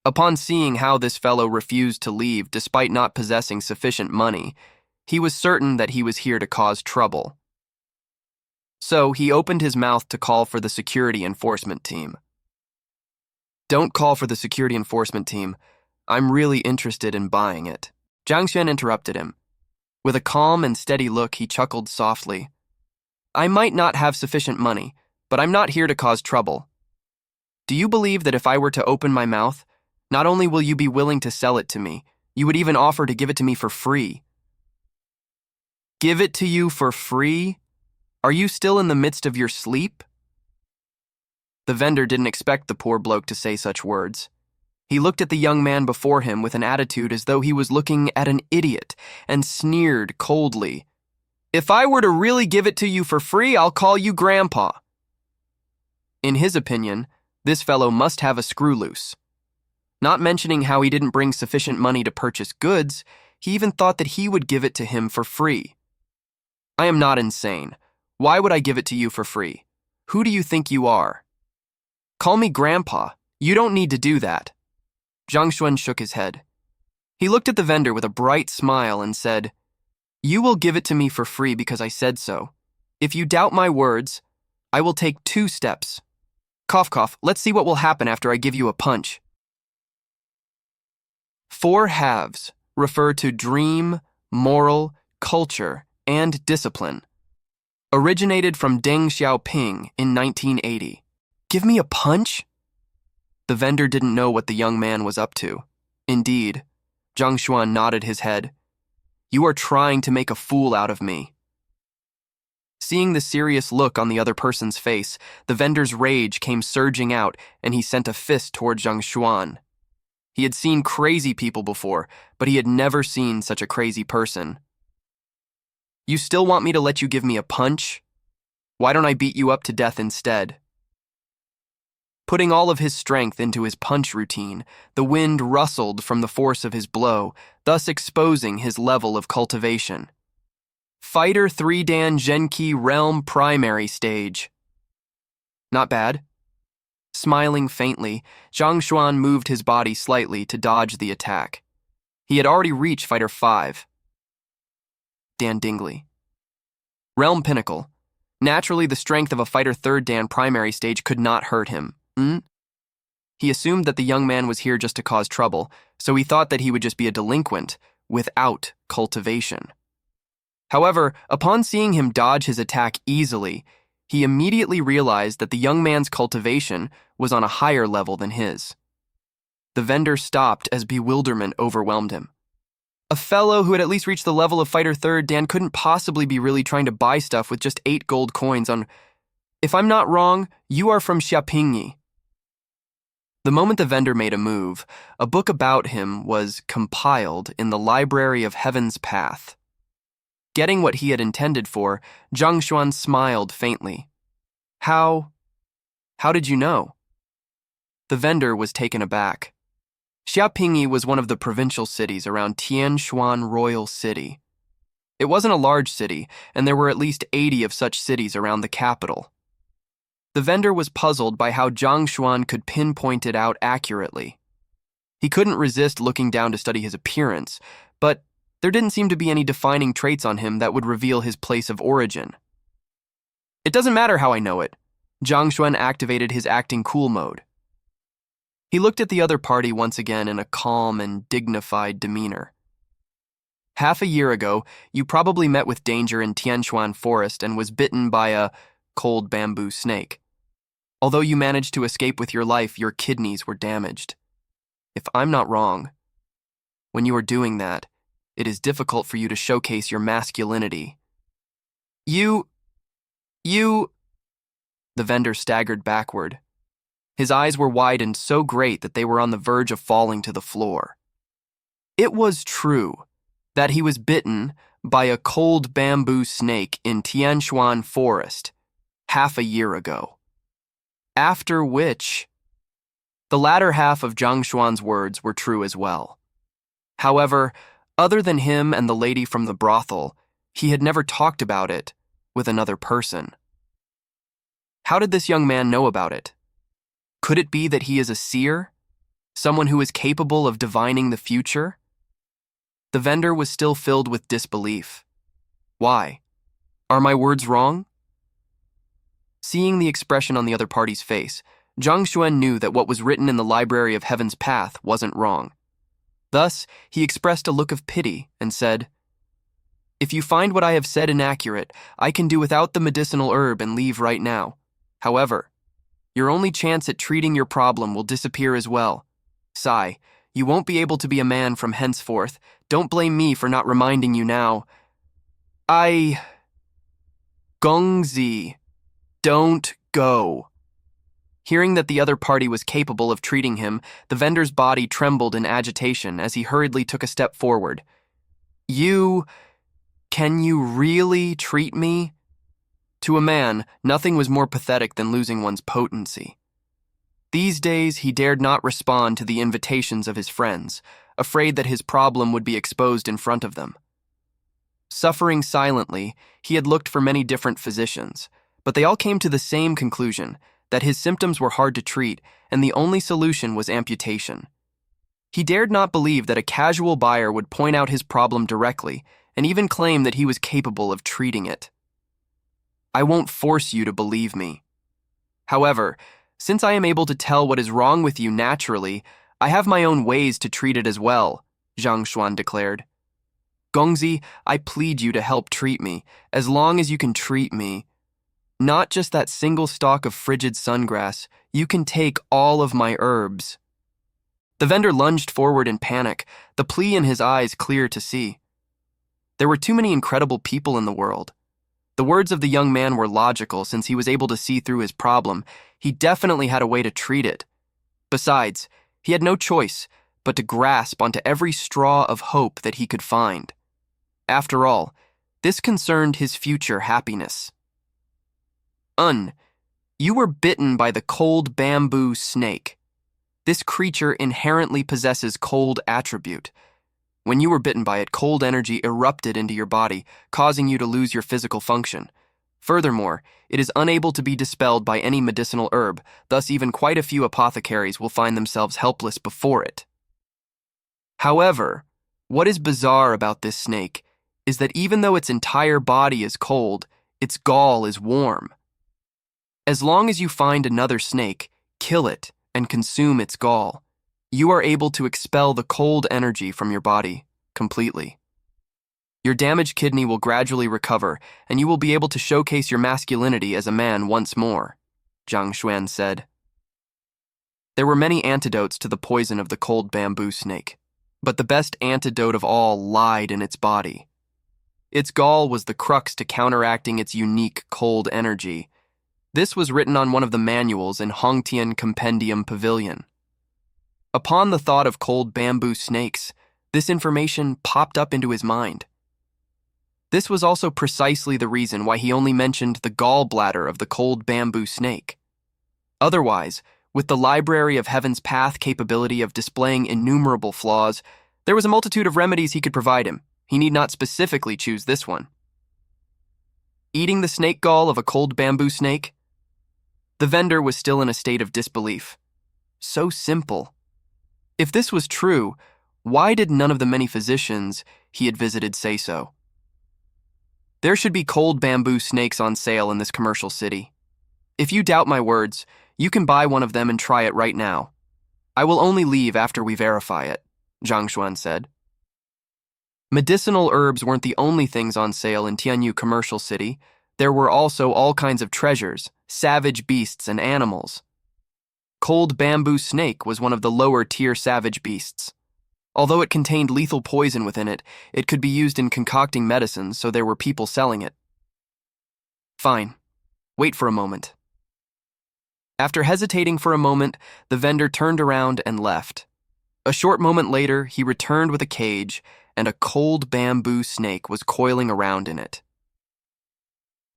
Upon seeing how this fellow refused to leave despite not possessing sufficient money, he was certain that he was here to cause trouble. So he opened his mouth to call for the security enforcement team. Don't call for the security enforcement team. I'm really interested in buying it. Zhang Xuan interrupted him. With a calm and steady look, he chuckled softly. I might not have sufficient money, but I'm not here to cause trouble. Do you believe that if I were to open my mouth, not only will you be willing to sell it to me, you would even offer to give it to me for free? Give it to you for free? Are you still in the midst of your sleep? The vendor didn't expect the poor bloke to say such words. He looked at the young man before him with an attitude as though he was looking at an idiot and sneered coldly. If I were to really give it to you for free, I'll call you Grandpa. In his opinion, this fellow must have a screw loose. Not mentioning how he didn't bring sufficient money to purchase goods, he even thought that he would give it to him for free. I am not insane. Why would I give it to you for free? Who do you think you are? Call me Grandpa. You don't need to do that. Zhang Xuan shook his head. He looked at the vendor with a bright smile and said, You will give it to me for free because I said so. If you doubt my words, I will take 2 steps. Cough, cough, let's see what will happen after I give you a punch. 4 halves refer to dream, moral, culture, and discipline. Originated from Deng Xiaoping in 1980. Give me a punch? The vendor didn't know what the young man was up to. Indeed, Zhang Xuan nodded his head. You are trying to make a fool out of me. Seeing the serious look on the other person's face, the vendor's rage came surging out, and he sent a fist toward Zhang Xuan. He had seen crazy people before, but he had never seen such a crazy person. You still want me to let you give me a punch? Why don't I beat you up to death instead? Putting all of his strength into his punch routine, the wind rustled from the force of his blow, thus exposing his level of cultivation. Fighter 3 Dan Genki Realm Primary Stage. Not bad. Smiling faintly, Zhang Xuan moved his body slightly to dodge the attack. He had already reached Fighter 5. Dan Dingley. Realm Pinnacle. Naturally, the strength of a Fighter 3rd Dan Primary Stage could not hurt him. He assumed that the young man was here just to cause trouble, so he thought that he would just be a delinquent without cultivation. However, upon seeing him dodge his attack easily, he immediately realized that the young man's cultivation was on a higher level than his. The vendor stopped as bewilderment overwhelmed him. A fellow who had at least reached the level of Fighter 3rd Dan couldn't possibly be really trying to buy stuff with just 8 gold coins on... If I'm not wrong, you are from Xiaopingyi. The moment the vendor made a move, a book about him was compiled in the Library of Heaven's Path. Getting what he had intended for, Zhang Xuan smiled faintly. How did you know? The vendor was taken aback. Xiaopingyi was one of the provincial cities around Tianshuan Royal City. It wasn't a large city, and there were at least 80 of such cities around the capital. The vendor was puzzled by how Zhang Xuan could pinpoint it out accurately. He couldn't resist looking down to study his appearance, but there didn't seem to be any defining traits on him that would reveal his place of origin. It doesn't matter how I know it. Zhang Xuan activated his acting cool mode. He looked at the other party once again in a calm and dignified demeanor. Half a year ago, you probably met with danger in Tianshuan Forest and was bitten by a cold bamboo snake. Although you managed to escape with your life, your kidneys were damaged. If I'm not wrong, when you are doing that, it is difficult for you to showcase your masculinity. You... The vendor staggered backward. His eyes were widened so great that they were on the verge of falling to the floor. It was true that he was bitten by a cold bamboo snake in Tianshuan Forest half a year ago. After which, the latter half of Zhang Xuan's words were true as well. However, other than him and the lady from the brothel, he had never talked about it with another person. How did this young man know about it? Could it be that he is a seer? Someone who is capable of divining the future? The vendor was still filled with disbelief. Why? Are my words wrong? Seeing the expression on the other party's face, Zhang Xuan knew that what was written in the Library of Heaven's Path wasn't wrong. Thus, he expressed a look of pity and said, "If you find what I have said inaccurate, I can do without the medicinal herb and leave right now. However, your only chance at treating your problem will disappear as well. Sai, you won't be able to be a man from henceforth. Don't blame me for not reminding you now. Gongzi, don't go." Hearing that the other party was capable of treating him, the vendor's body trembled in agitation as he hurriedly took a step forward. Can you really treat me? To a man, nothing was more pathetic than losing one's potency. These days, he dared not respond to the invitations of his friends, afraid that his problem would be exposed in front of them. Suffering silently, he had looked for many different physicians, but they all came to the same conclusion, that his symptoms were hard to treat, and the only solution was amputation. He dared not believe that a casual buyer would point out his problem directly, and even claim that he was capable of treating it. "I won't force you to believe me. However, since I am able to tell what is wrong with you naturally, I have my own ways to treat it as well," Zhang Xuan declared. "Gongzi, I plead you to help treat me, as long as you can treat me. Not just that single stalk of frigid sungrass, you can take all of my herbs." The vendor lunged forward in panic, the plea in his eyes clear to see. There were too many incredible people in the world. The words of the young man were logical since he was able to see through his problem. He definitely had a way to treat it. Besides, he had no choice but to grasp onto every straw of hope that he could find. After all, this concerned his future happiness. You were bitten by the cold bamboo snake. This creature inherently possesses cold attribute. When you were bitten by it, cold energy erupted into your body, causing you to lose your physical function. Furthermore, it is unable to be dispelled by any medicinal herb, thus even quite a few apothecaries will find themselves helpless before it. However, what is bizarre about this snake is that even though its entire body is cold, its gall is warm. As long as you find another snake, kill it, and consume its gall, you are able to expel the cold energy from your body completely. Your damaged kidney will gradually recover, and you will be able to showcase your masculinity as a man once more, Zhang Xuan said. There were many antidotes to the poison of the cold bamboo snake, but the best antidote of all lied in its body. Its gall was the crux to counteracting its unique cold energy. This was written on one of the manuals in Hongtian Compendium Pavilion. Upon the thought of cold bamboo snakes, this information popped up into his mind. This was also precisely the reason why he only mentioned the gallbladder of the cold bamboo snake. Otherwise, with the Library of Heaven's Path capability of displaying innumerable flaws, there was a multitude of remedies he could provide him. He need not specifically choose this one. Eating the snake gall of a cold bamboo snake? The vendor was still in a state of disbelief. So simple. If this was true, why did none of the many physicians he had visited say so? There should be cold bamboo snakes on sale in this commercial city. If you doubt my words, you can buy one of them and try it right now. I will only leave after we verify it, Zhang Xuan said. Medicinal herbs weren't the only things on sale in Tianyu Commercial City. There were also all kinds of treasures, savage beasts, and animals. Cold bamboo snake was one of the lower-tier savage beasts. Although it contained lethal poison within it, it could be used in concocting medicines, so there were people selling it. Fine. Wait for a moment. After hesitating for a moment, the vendor turned around and left. A short moment later, he returned with a cage, and a cold bamboo snake was coiling around in it.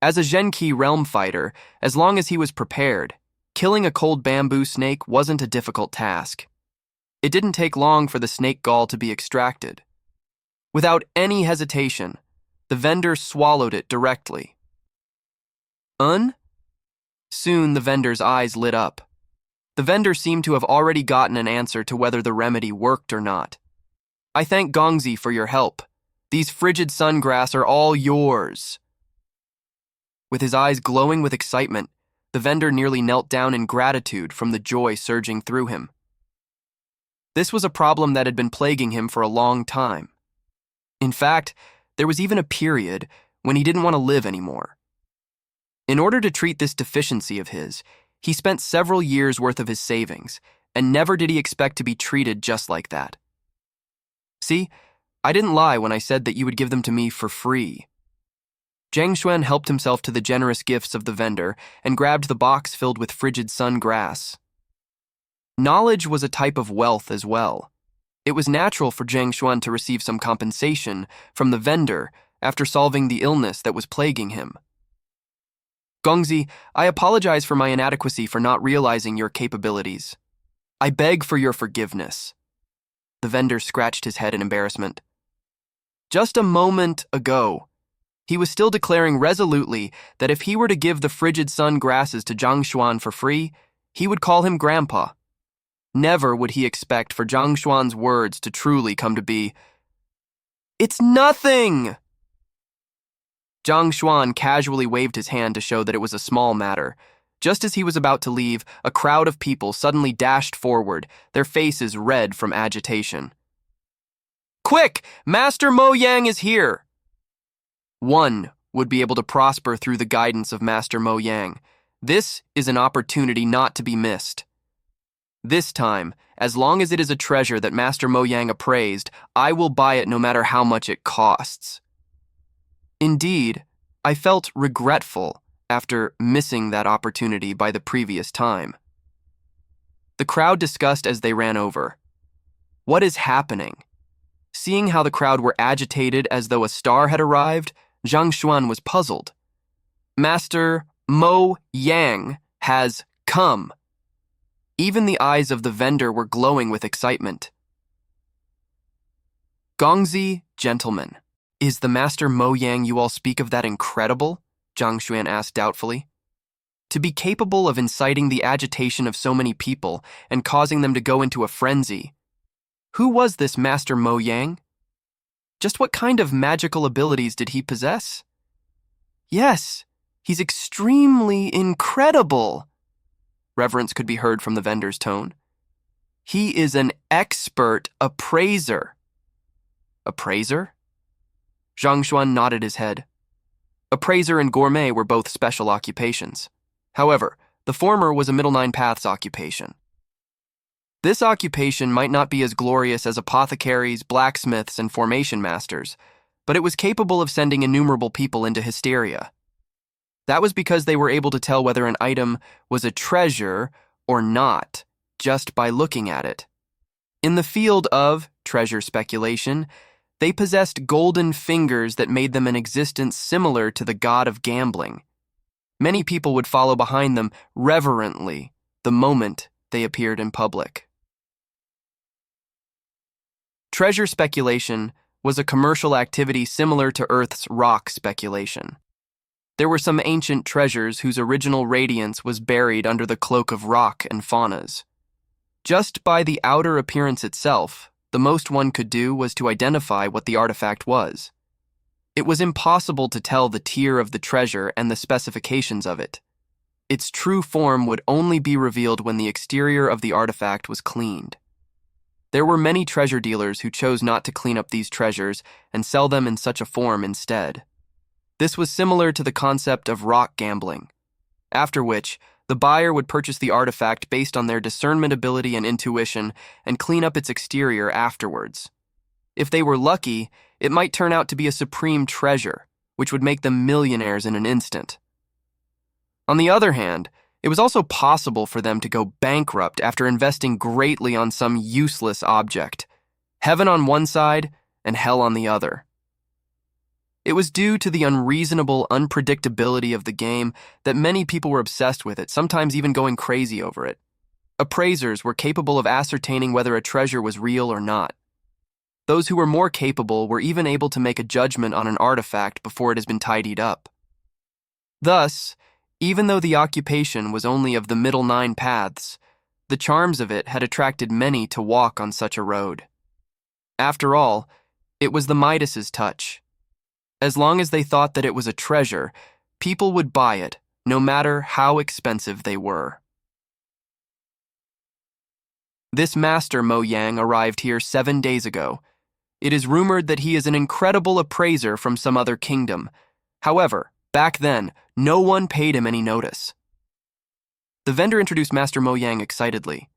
As a Zhenqi realm fighter, as long as he was prepared, killing a cold bamboo snake wasn't a difficult task. It didn't take long for the snake gall to be extracted. Without any hesitation, the vendor swallowed it directly. Soon the vendor's eyes lit up. The vendor seemed to have already gotten an answer to whether the remedy worked or not. I thank Gongzi for your help. These frigid sungrass are all yours. With his eyes glowing with excitement, The vendor nearly knelt down in gratitude from the joy surging through him. This was a problem that had been plaguing him for a long time. In fact, there was even a period when he didn't want to live anymore. In order to treat this deficiency of his, he spent several years' worth of his savings, and never did he expect to be treated just like that. See, I didn't lie when I said that you would give them to me for free. Zhang Xuan helped himself to the generous gifts of the vendor and grabbed the box filled with frigid sun grass. Knowledge was a type of wealth as well. It was natural for Zhang Xuan to receive some compensation from the vendor after solving the illness that was plaguing him. Gongzi, I apologize for my inadequacy for not realizing your capabilities. I beg for your forgiveness. The vendor scratched his head in embarrassment. Just a moment ago, he was still declaring resolutely that if he were to give the frigid sun grasses to Zhang Xuan for free, he would call him Grandpa. Never would he expect for Zhang Xuan's words to truly come to be, "It's nothing!" Zhang Xuan casually waved his hand to show that it was a small matter. Just as he was about to leave, a crowd of people suddenly dashed forward, their faces red from agitation. "Quick! Master Mo Yang is here!" One would be able to prosper through the guidance of Master Mo Yang. This is an opportunity not to be missed. This time, as long as it is a treasure that Master Mo Yang appraised, I will buy it no matter how much it costs. Indeed, I felt regretful after missing that opportunity by the previous time. The crowd discussed as they ran over. What is happening? Seeing how the crowd were agitated as though a star had arrived, Zhang Xuan was puzzled. Master Mo Yang has come. Even the eyes of the vendor were glowing with excitement. Gongzi, gentlemen, is the Master Mo Yang you all speak of that incredible? Zhang Xuan asked doubtfully. To be capable of inciting the agitation of so many people and causing them to go into a frenzy. Who was this Master Mo Yang? Just what kind of magical abilities did he possess? Yes, he's extremely incredible. Reverence could be heard from the vendor's tone. He is an expert appraiser. Appraiser? Zhang Xuan nodded his head. Appraiser and gourmet were both special occupations. However, the former was a Middle Nine Paths occupation. This occupation might not be as glorious as apothecaries, blacksmiths, and formation masters, but it was capable of sending innumerable people into hysteria. That was because they were able to tell whether an item was a treasure or not, just by looking at it. In the field of treasure speculation, they possessed golden fingers that made them an existence similar to the god of gambling. Many people would follow behind them reverently the moment they appeared in public. Treasure speculation was a commercial activity similar to Earth's rock speculation. There were some ancient treasures whose original radiance was buried under the cloak of rock and faunas. Just by the outer appearance itself, the most one could do was to identify what the artifact was. It was impossible to tell the tier of the treasure and the specifications of it. Its true form would only be revealed when the exterior of the artifact was cleaned. There were many treasure dealers who chose not to clean up these treasures and sell them in such a form instead. This was similar to the concept of rock gambling, after which the buyer would purchase the artifact based on their discernment ability and intuition and clean up its exterior afterwards. If they were lucky, it might turn out to be a supreme treasure, which would make them millionaires in an instant. On the other hand, it was also possible for them to go bankrupt after investing greatly on some useless object, heaven on one side and hell on the other. It was due to the unreasonable unpredictability of the game that many people were obsessed with it, sometimes even going crazy over it. Appraisers were capable of ascertaining whether a treasure was real or not. Those who were more capable were even able to make a judgment on an artifact before it has been tidied up. Thus, even though the occupation was only of the Middle Nine Paths, the charms of it had attracted many to walk on such a road. After all, it was the Midas's touch. As long as they thought that it was a treasure, people would buy it, no matter how expensive they were. This master Mo Yang arrived here 7 days ago. It is rumored that he is an incredible appraiser from some other kingdom. However, back then, no one paid him any notice. The vendor introduced Master Mo Yang excitedly.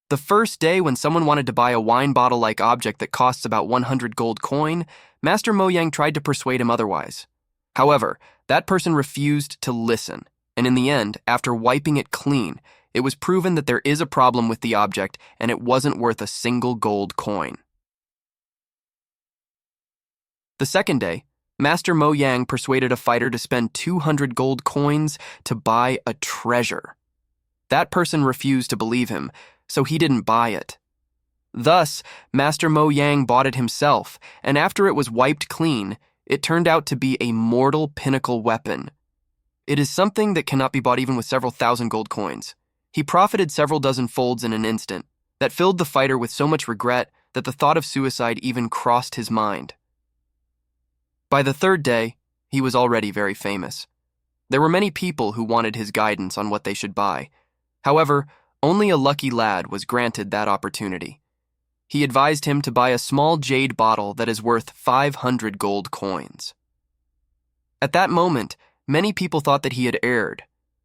The first day when someone wanted to buy a wine bottle-like object that costs about 100 gold coin, Master Mo Yang tried to persuade him otherwise. However, that person refused to listen, and in the end, after wiping it clean, it was proven that there is a problem with the object and it wasn't worth a single gold coin. The second day, Master Mo Yang persuaded a fighter to spend 200 gold coins to buy a treasure. That person refused to believe him, so he didn't buy it. Thus, Master Mo Yang bought it himself, and after it was wiped clean, it turned out to be a mortal pinnacle weapon. It is something that cannot be bought even with several thousand gold coins. He profited several dozen folds in an instant, that filled the fighter with so much regret that the thought of suicide even crossed his mind. By the third day, he was already very famous. There were many people who wanted his guidance on what they should buy. However, only a lucky lad was granted that opportunity. He advised him to buy a small jade bottle that is worth 500 gold coins. At that moment, many people thought that he had erred.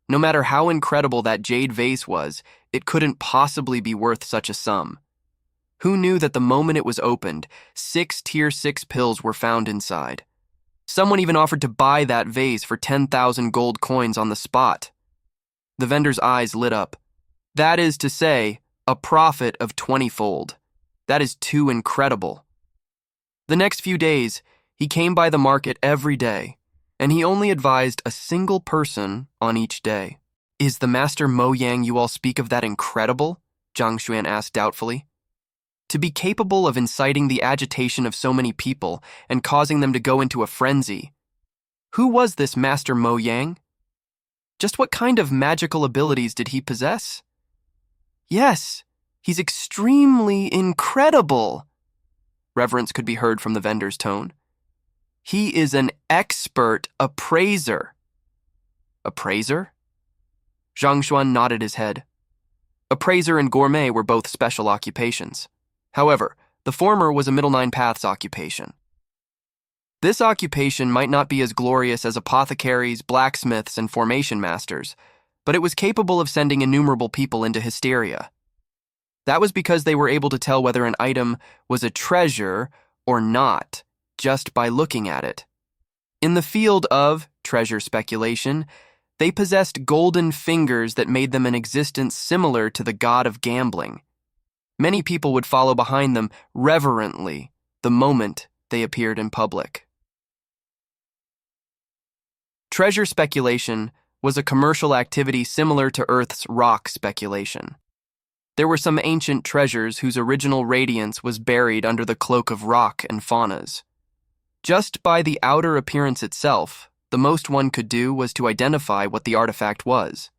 No matter how incredible that jade vase was, it couldn't possibly be worth such a sum. Who knew that the moment it was opened, 6 Tier 6 pills were found inside? Someone even offered to buy that vase for 10,000 gold coins on the spot. The vendor's eyes lit up. That is to say, a profit of 20-fold. That is too incredible. The next few days, he came by the market every day, and he only advised a single person on each day. Is the Master Mo Yang you all speak of that incredible? Zhang Xuan asked doubtfully. To be capable of inciting the agitation of so many people and causing them to go into a frenzy. Who was this Master Mo Yang? Just what kind of magical abilities did he possess? Yes, he's extremely incredible. Reverence could be heard from the vendor's tone. He is an expert appraiser. Appraiser? Zhang Xuan nodded his head. Appraiser and gourmet were both special occupations. However, the former was a Middle Nine Paths occupation. This occupation might not be as glorious as apothecaries, blacksmiths, and formation masters, but it was capable of sending innumerable people into hysteria. That was because they were able to tell whether an item was a treasure or not, just by looking at it. In the field of treasure speculation, they possessed golden fingers that made them an existence similar to the god of gambling. Many people would follow behind them reverently the moment they appeared in public. Treasure speculation was a commercial activity similar to Earth's rock speculation. There were some ancient treasures whose original radiance was buried under the cloak of rock and faunas. Just by the outer appearance itself, the most one could do was to identify what the artifact was.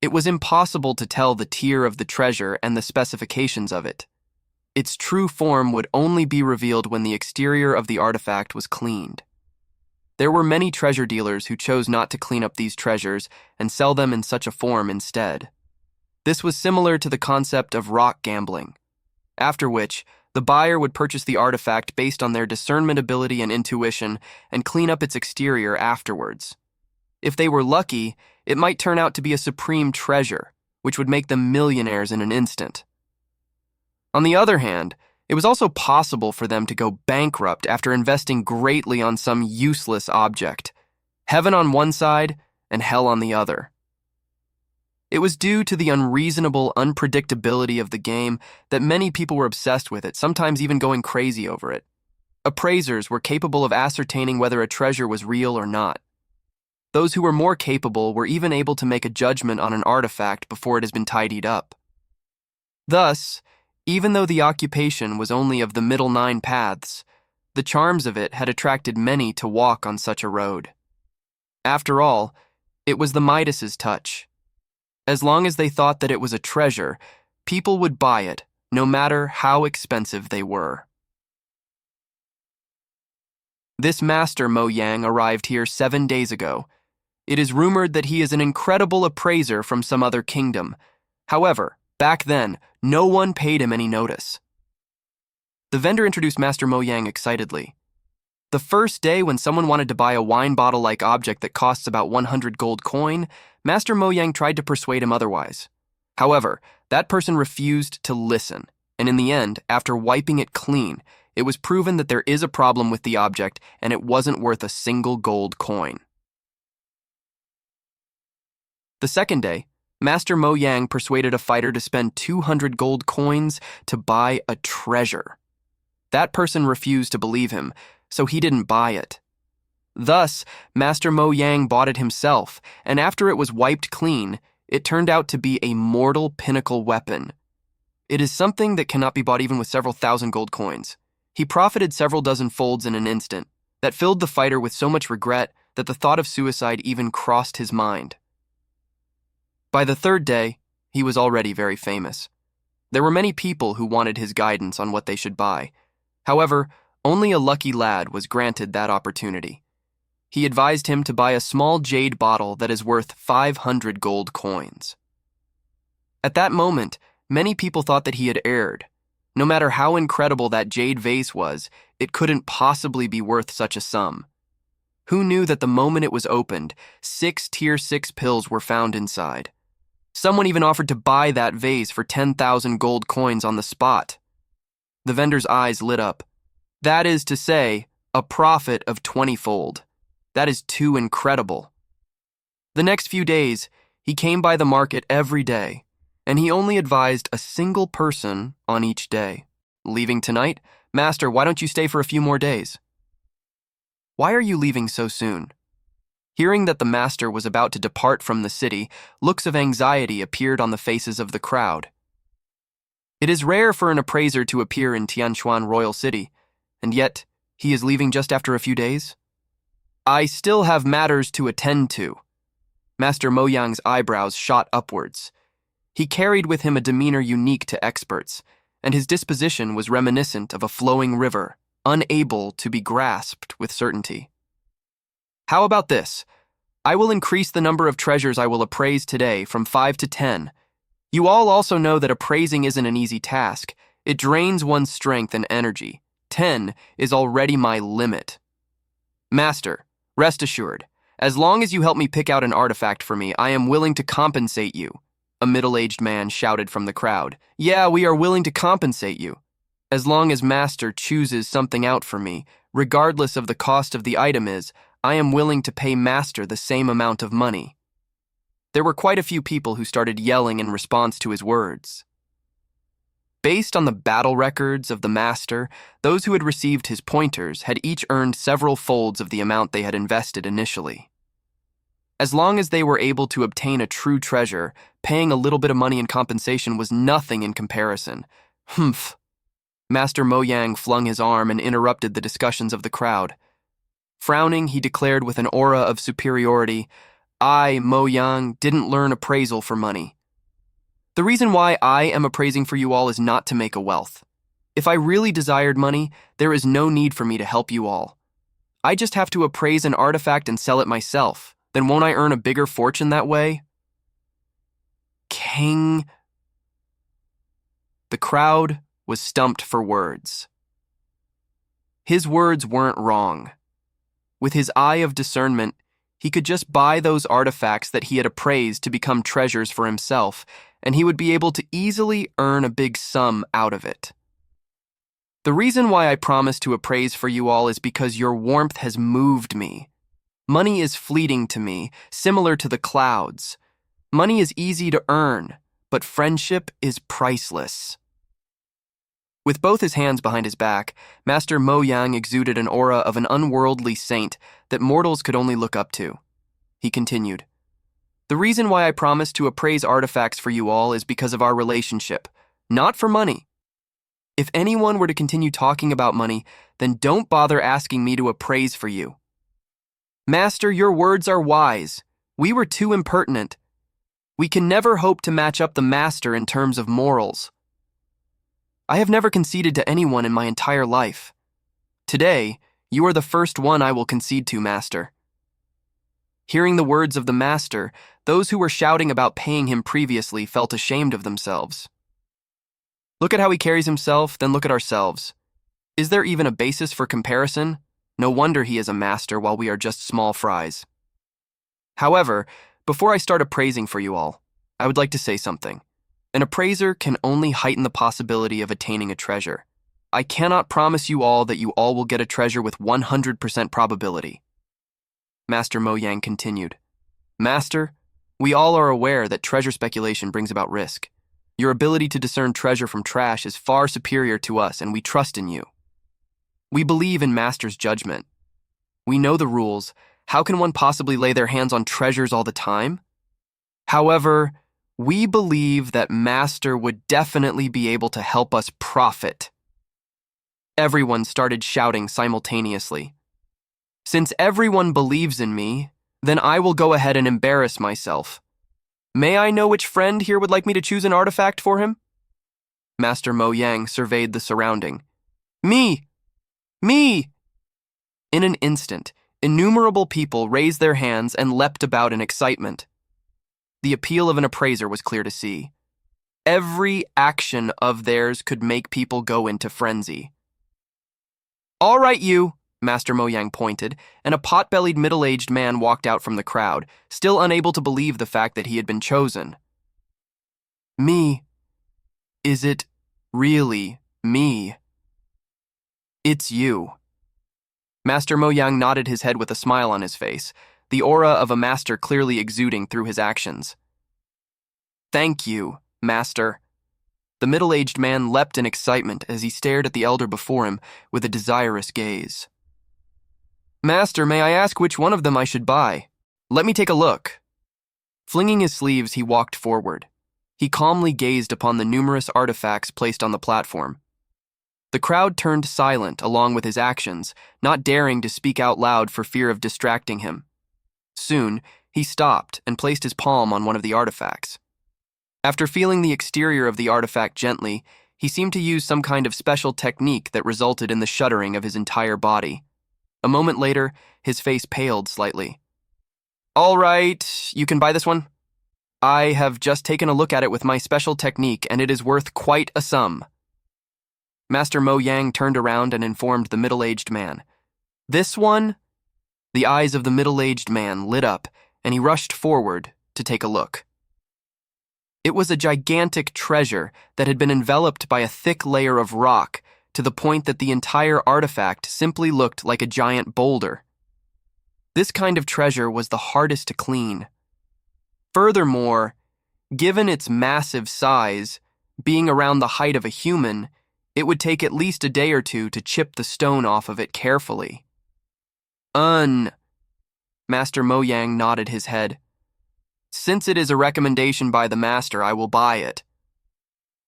It was impossible to tell the tier of the treasure and the specifications of it. Its true form would only be revealed when the exterior of the artifact was cleaned. There were many treasure dealers who chose not to clean up these treasures and sell them in such a form instead. This was similar to the concept of rock gambling, after which the buyer would purchase the artifact based on their discernment ability and intuition and clean up its exterior afterwards. If they were lucky, it might turn out to be a supreme treasure, which would make them millionaires in an instant. On the other hand, it was also possible for them to go bankrupt after investing greatly on some useless object, heaven on one side and hell on the other. It was due to the unreasonable unpredictability of the game that many people were obsessed with it, sometimes even going crazy over it. Appraisers were capable of ascertaining whether a treasure was real or not. Those who were more capable were even able to make a judgment on an artifact before it has been tidied up. Thus, even though the occupation was only of the Middle Nine Paths, the charms of it had attracted many to walk on such a road. After all, it was the Midas's touch. As long as they thought that it was a treasure, people would buy it, no matter how expensive they were. This Master Mo Yang arrived here 7 days ago. It is rumored that he is an incredible appraiser from some other kingdom. However, back then, no one paid him any notice. The vendor introduced Master Mo Yang excitedly. The first day when someone wanted to buy a wine bottle-like object that costs about 100 gold coin, Master Mo Yang tried to persuade him otherwise. However, that person refused to listen, and in the end, after wiping it clean, it was proven that there is a problem with the object and it wasn't worth a single gold coin. The second day, Master Mo Yang persuaded a fighter to spend 200 gold coins to buy a treasure. That person refused to believe him, so he didn't buy it. Thus, Master Mo Yang bought it himself, and after it was wiped clean, it turned out to be a mortal pinnacle weapon. It is something that cannot be bought even with several thousand gold coins. He profited several dozen folds in an instant, that filled the fighter with so much regret that the thought of suicide even crossed his mind. By the third day, he was already very famous. There were many people who wanted his guidance on what they should buy. However, only a lucky lad was granted that opportunity. He advised him to buy a small jade bottle that is worth 500 gold coins. At that moment, many people thought that he had erred. No matter how incredible that jade vase was, it couldn't possibly be worth such a sum. Who knew that the moment it was opened, 6 Tier 6 pills were found inside? Someone even offered to buy that vase for 10,000 gold coins on the spot. The vendor's eyes lit up. That is to say, a profit of 20-fold. That is too incredible. The next few days, he came by the market every day, and he only advised a single person on each day. Leaving tonight? Master, why don't you stay for a few more days? Why are you leaving so soon? Hearing that the master was about to depart from the city, looks of anxiety appeared on the faces of the crowd. It is rare for an appraiser to appear in Tianquan Royal City, and yet he is leaving just after a few days? I still have matters to attend to. Master Mo Yang's eyebrows shot upwards. He carried with him a demeanor unique to experts, and his disposition was reminiscent of a flowing river, unable to be grasped with certainty. How about this? I will increase the number of treasures I will appraise today from 5 to 10. You all also know that appraising isn't an easy task. It drains one's strength and energy. 10 is already my limit. Master, rest assured, as long as you help me pick out an artifact for me, I am willing to compensate you. A middle-aged man shouted from the crowd. Yeah, we are willing to compensate you. As long as Master chooses something out for me, regardless of the cost of the item is, I am willing to pay Master the same amount of money. There were quite a few people who started yelling in response to his words. Based on the battle records of the Master, those who had received his pointers had each earned several folds of the amount they had invested initially. As long as they were able to obtain a true treasure, paying a little bit of money in compensation was nothing in comparison. Humph. Master Mo Yang flung his arm and interrupted the discussions of the crowd. Frowning, he declared with an aura of superiority, I, Mo Yang, didn't learn appraisal for money. The reason why I am appraising for you all is not to make a wealth. If I really desired money, there is no need for me to help you all. I just have to appraise an artifact and sell it myself. Then won't I earn a bigger fortune that way? King. The crowd was stumped for words. His words weren't wrong. With his eye of discernment, he could just buy those artifacts that he had appraised to become treasures for himself, and he would be able to easily earn a big sum out of it. The reason why I promised to appraise for you all is because your warmth has moved me. Money is fleeting to me, similar to the clouds. Money is easy to earn, but friendship is priceless. With both his hands behind his back, Master Mo Yang exuded an aura of an unworldly saint that mortals could only look up to. He continued, The reason why I promised to appraise artifacts for you all is because of our relationship, not for money. If anyone were to continue talking about money, then don't bother asking me to appraise for you. Master, your words are wise. We were too impertinent. We can never hope to match up the Master in terms of morals. I have never conceded to anyone in my entire life. Today, you are the first one I will concede to, Master. Hearing the words of the master, those who were shouting about paying him previously felt ashamed of themselves. Look at how he carries himself, then look at ourselves. Is there even a basis for comparison? No wonder he is a master while we are just small fries. However, before I start appraising for you all, I would like to say something. An appraiser can only heighten the possibility of attaining a treasure. I cannot promise you all that you all will get a treasure with 100% probability. Master Mo Yang continued. Master, we all are aware that treasure speculation brings about risk. Your ability to discern treasure from trash is far superior to us, and we trust in you. We believe in Master's judgment. We know the rules. How can one possibly lay their hands on treasures all the time? However, we believe that Master would definitely be able to help us profit. Everyone started shouting simultaneously. Since everyone believes in me, then I will go ahead and embarrass myself. May I know which friend here would like me to choose an artifact for him? Master Mo Yang surveyed the surrounding. Me! Me! In an instant, innumerable people raised their hands and leapt about in excitement. The appeal of an appraiser was clear to see. Every action of theirs could make people go into frenzy. All right, you, Master Mo Yang pointed, and a pot-bellied middle-aged man walked out from the crowd, still unable to believe the fact that he had been chosen. Me? Is it really me? It's you. Master Mo Yang nodded his head with a smile on his face, the aura of a master clearly exuding through his actions. Thank you, Master. The middle-aged man leapt in excitement as he stared at the elder before him with a desirous gaze. Master, may I ask which one of them I should buy? Let me take a look. Flinging his sleeves, he walked forward. He calmly gazed upon the numerous artifacts placed on the platform. The crowd turned silent along with his actions, not daring to speak out loud for fear of distracting him. Soon, he stopped and placed his palm on one of the artifacts. After feeling the exterior of the artifact gently, he seemed to use some kind of special technique that resulted in the shuddering of his entire body. A moment later, his face paled slightly. All right, you can buy this one. I have just taken a look at it with my special technique, and it is worth quite a sum. Master Mo Yang turned around and informed the middle-aged man. This one? The eyes of the middle-aged man lit up, and he rushed forward to take a look. It was a gigantic treasure that had been enveloped by a thick layer of rock to the point that the entire artifact simply looked like a giant boulder. This kind of treasure was the hardest to clean. Furthermore, given its massive size, being around the height of a human, it would take at least a day or two to chip the stone off of it carefully. Master Mo Yang nodded his head. Since it is a recommendation by the master, I will buy it.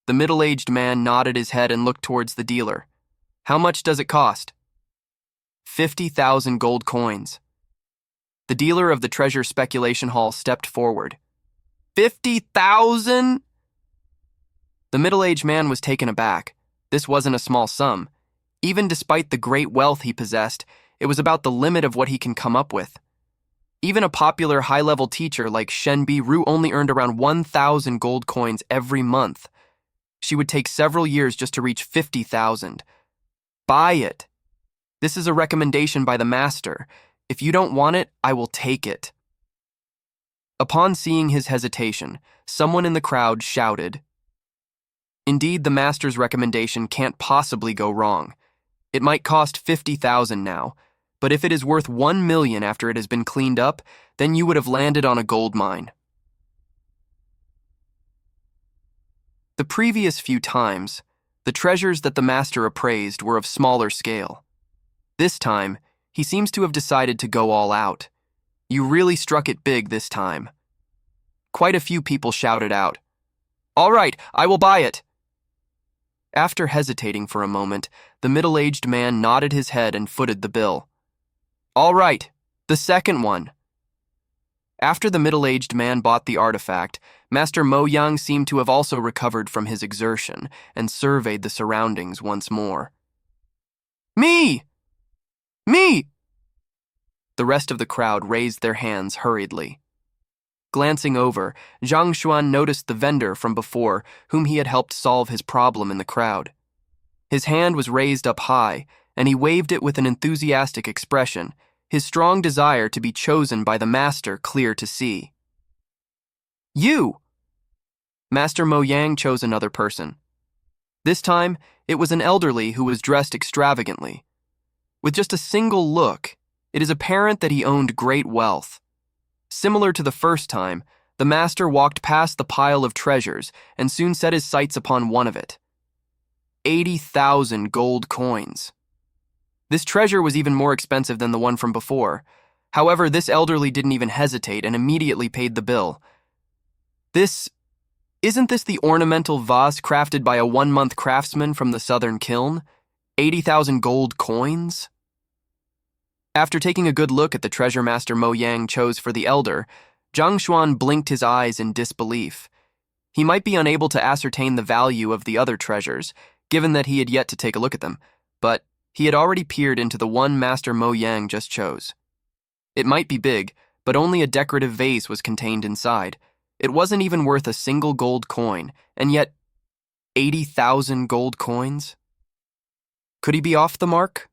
The middle-aged man nodded his head and looked towards the dealer. How much does it cost? 50,000 gold coins. The dealer of the treasure speculation hall stepped forward. 50,000? The middle-aged man was taken aback. This wasn't a small sum. Even despite the great wealth he possessed, it was about the limit of what he can come up with. Even a popular high-level teacher like Shen Bi Ru only earned around 1,000 gold coins every month. She would take several years just to reach 50,000. Buy it. This is a recommendation by the master. If you don't want it, I will take it. Upon seeing his hesitation, someone in the crowd shouted, Indeed, the master's recommendation can't possibly go wrong. It might cost 50,000 now, but if it is worth 1 million after it has been cleaned up, then you would have landed on a gold mine. The previous few times, the treasures that the master appraised were of smaller scale. This time, he seems to have decided to go all out. You really struck it big this time. Quite a few people shouted out, All right, I will buy it. After hesitating for a moment, the middle-aged man nodded his head and footed the bill. All right, the second one. After the middle-aged man bought the artifact, Master Mo Yang seemed to have also recovered from his exertion and surveyed the surroundings once more. Me! Me! The rest of the crowd raised their hands hurriedly. Glancing over, Zhang Xuan noticed the vendor from before, whom he had helped solve his problem in the crowd. His hand was raised up high, and he waved it with an enthusiastic expression, his strong desire to be chosen by the master clear to see. You! Master Mo Yang chose another person. This time, it was an elderly who was dressed extravagantly. With just a single look, it is apparent that he owned great wealth. Similar to the first time, the master walked past the pile of treasures and soon set his sights upon one of it. 80,000 gold coins. This treasure was even more expensive than the one from before. However, this elderly didn't even hesitate and immediately paid the bill. Isn't this the ornamental vase crafted by a 1-month craftsman from the southern kiln? 80,000 gold coins? After taking a good look at the treasure Master Mo Yang chose for the elder, Zhang Xuan blinked his eyes in disbelief. He might be unable to ascertain the value of the other treasures, given that he had yet to take a look at them, but he had already peered into the one Master Mo Yang just chose. It might be big, but only a decorative vase was contained inside. It wasn't even worth a single gold coin, and yet 80,000 gold coins? Could he be off the mark?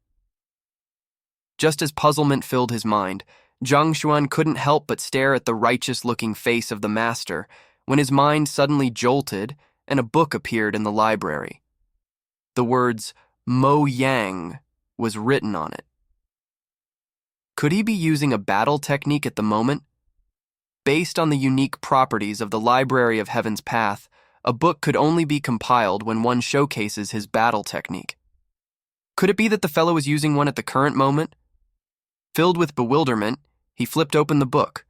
Just as puzzlement filled his mind, Zhang Xuan couldn't help but stare at the righteous-looking face of the master when his mind suddenly jolted and a book appeared in the library. The words Mo Yang was written on it. Could he be using a battle technique at the moment? Based on the unique properties of the Library of Heaven's Path, a book could only be compiled when one showcases his battle technique. Could it be that the fellow is using one at the current moment? Filled with bewilderment, he flipped open the book.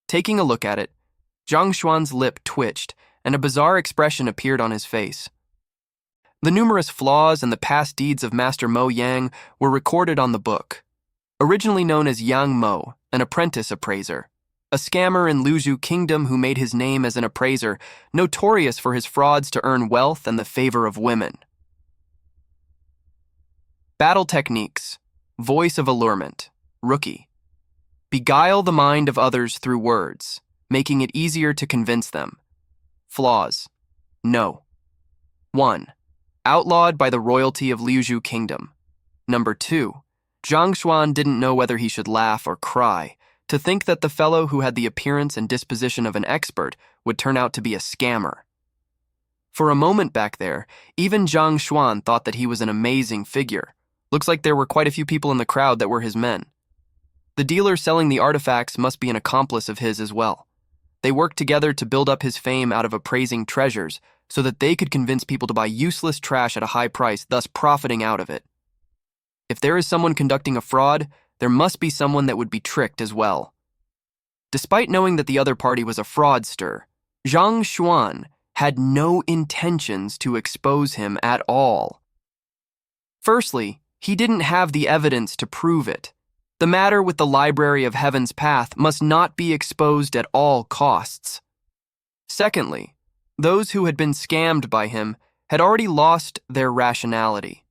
Taking a look at it, Zhang Xuan's lip twitched and a bizarre expression appeared on his face. The numerous flaws and the past deeds of Master Mo Yang were recorded on the book. Originally known as Yang Mo, an apprentice appraiser, a scammer in Luzhu Kingdom who made his name as an appraiser, notorious for his frauds to earn wealth and the favor of women. Battle techniques. Voice of allurement. Rookie. Beguile the mind of others through words, making it easier to convince them. Flaws. No. 1. Outlawed by the royalty of Luzhu Kingdom. Number 2. Zhang Xuan didn't know whether he should laugh or cry, to think that the fellow who had the appearance and disposition of an expert would turn out to be a scammer. For a moment back there, even Zhang Xuan thought that he was an amazing figure. Looks like there were quite a few people in the crowd that were his men. The dealer selling the artifacts must be an accomplice of his as well. They worked together to build up his fame out of appraising treasures so that they could convince people to buy useless trash at a high price, thus profiting out of it. If there is someone conducting a fraud, there must be someone that would be tricked as well. Despite knowing that the other party was a fraudster, Zhang Xuan had no intentions to expose him at all. Firstly, he didn't have the evidence to prove it. The matter with the Library of Heaven's Path must not be exposed at all costs. Secondly, those who had been scammed by him had already lost their rationality.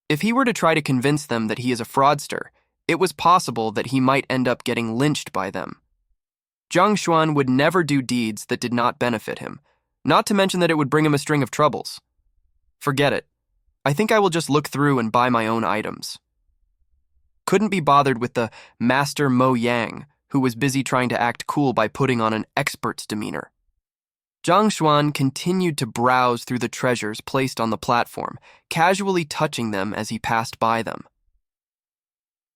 If he were to try to convince them that he is a fraudster, it was possible that he might end up getting lynched by them. Zhang Xuan would never do deeds that did not benefit him, not to mention that it would bring him a string of troubles. Forget it. I think I will just look through and buy my own items. Couldn't be bothered with the Master Mo Yang, who was busy trying to act cool by putting on an expert's demeanor. Zhang Xuan continued to browse through the treasures placed on the platform, casually touching them as he passed by them.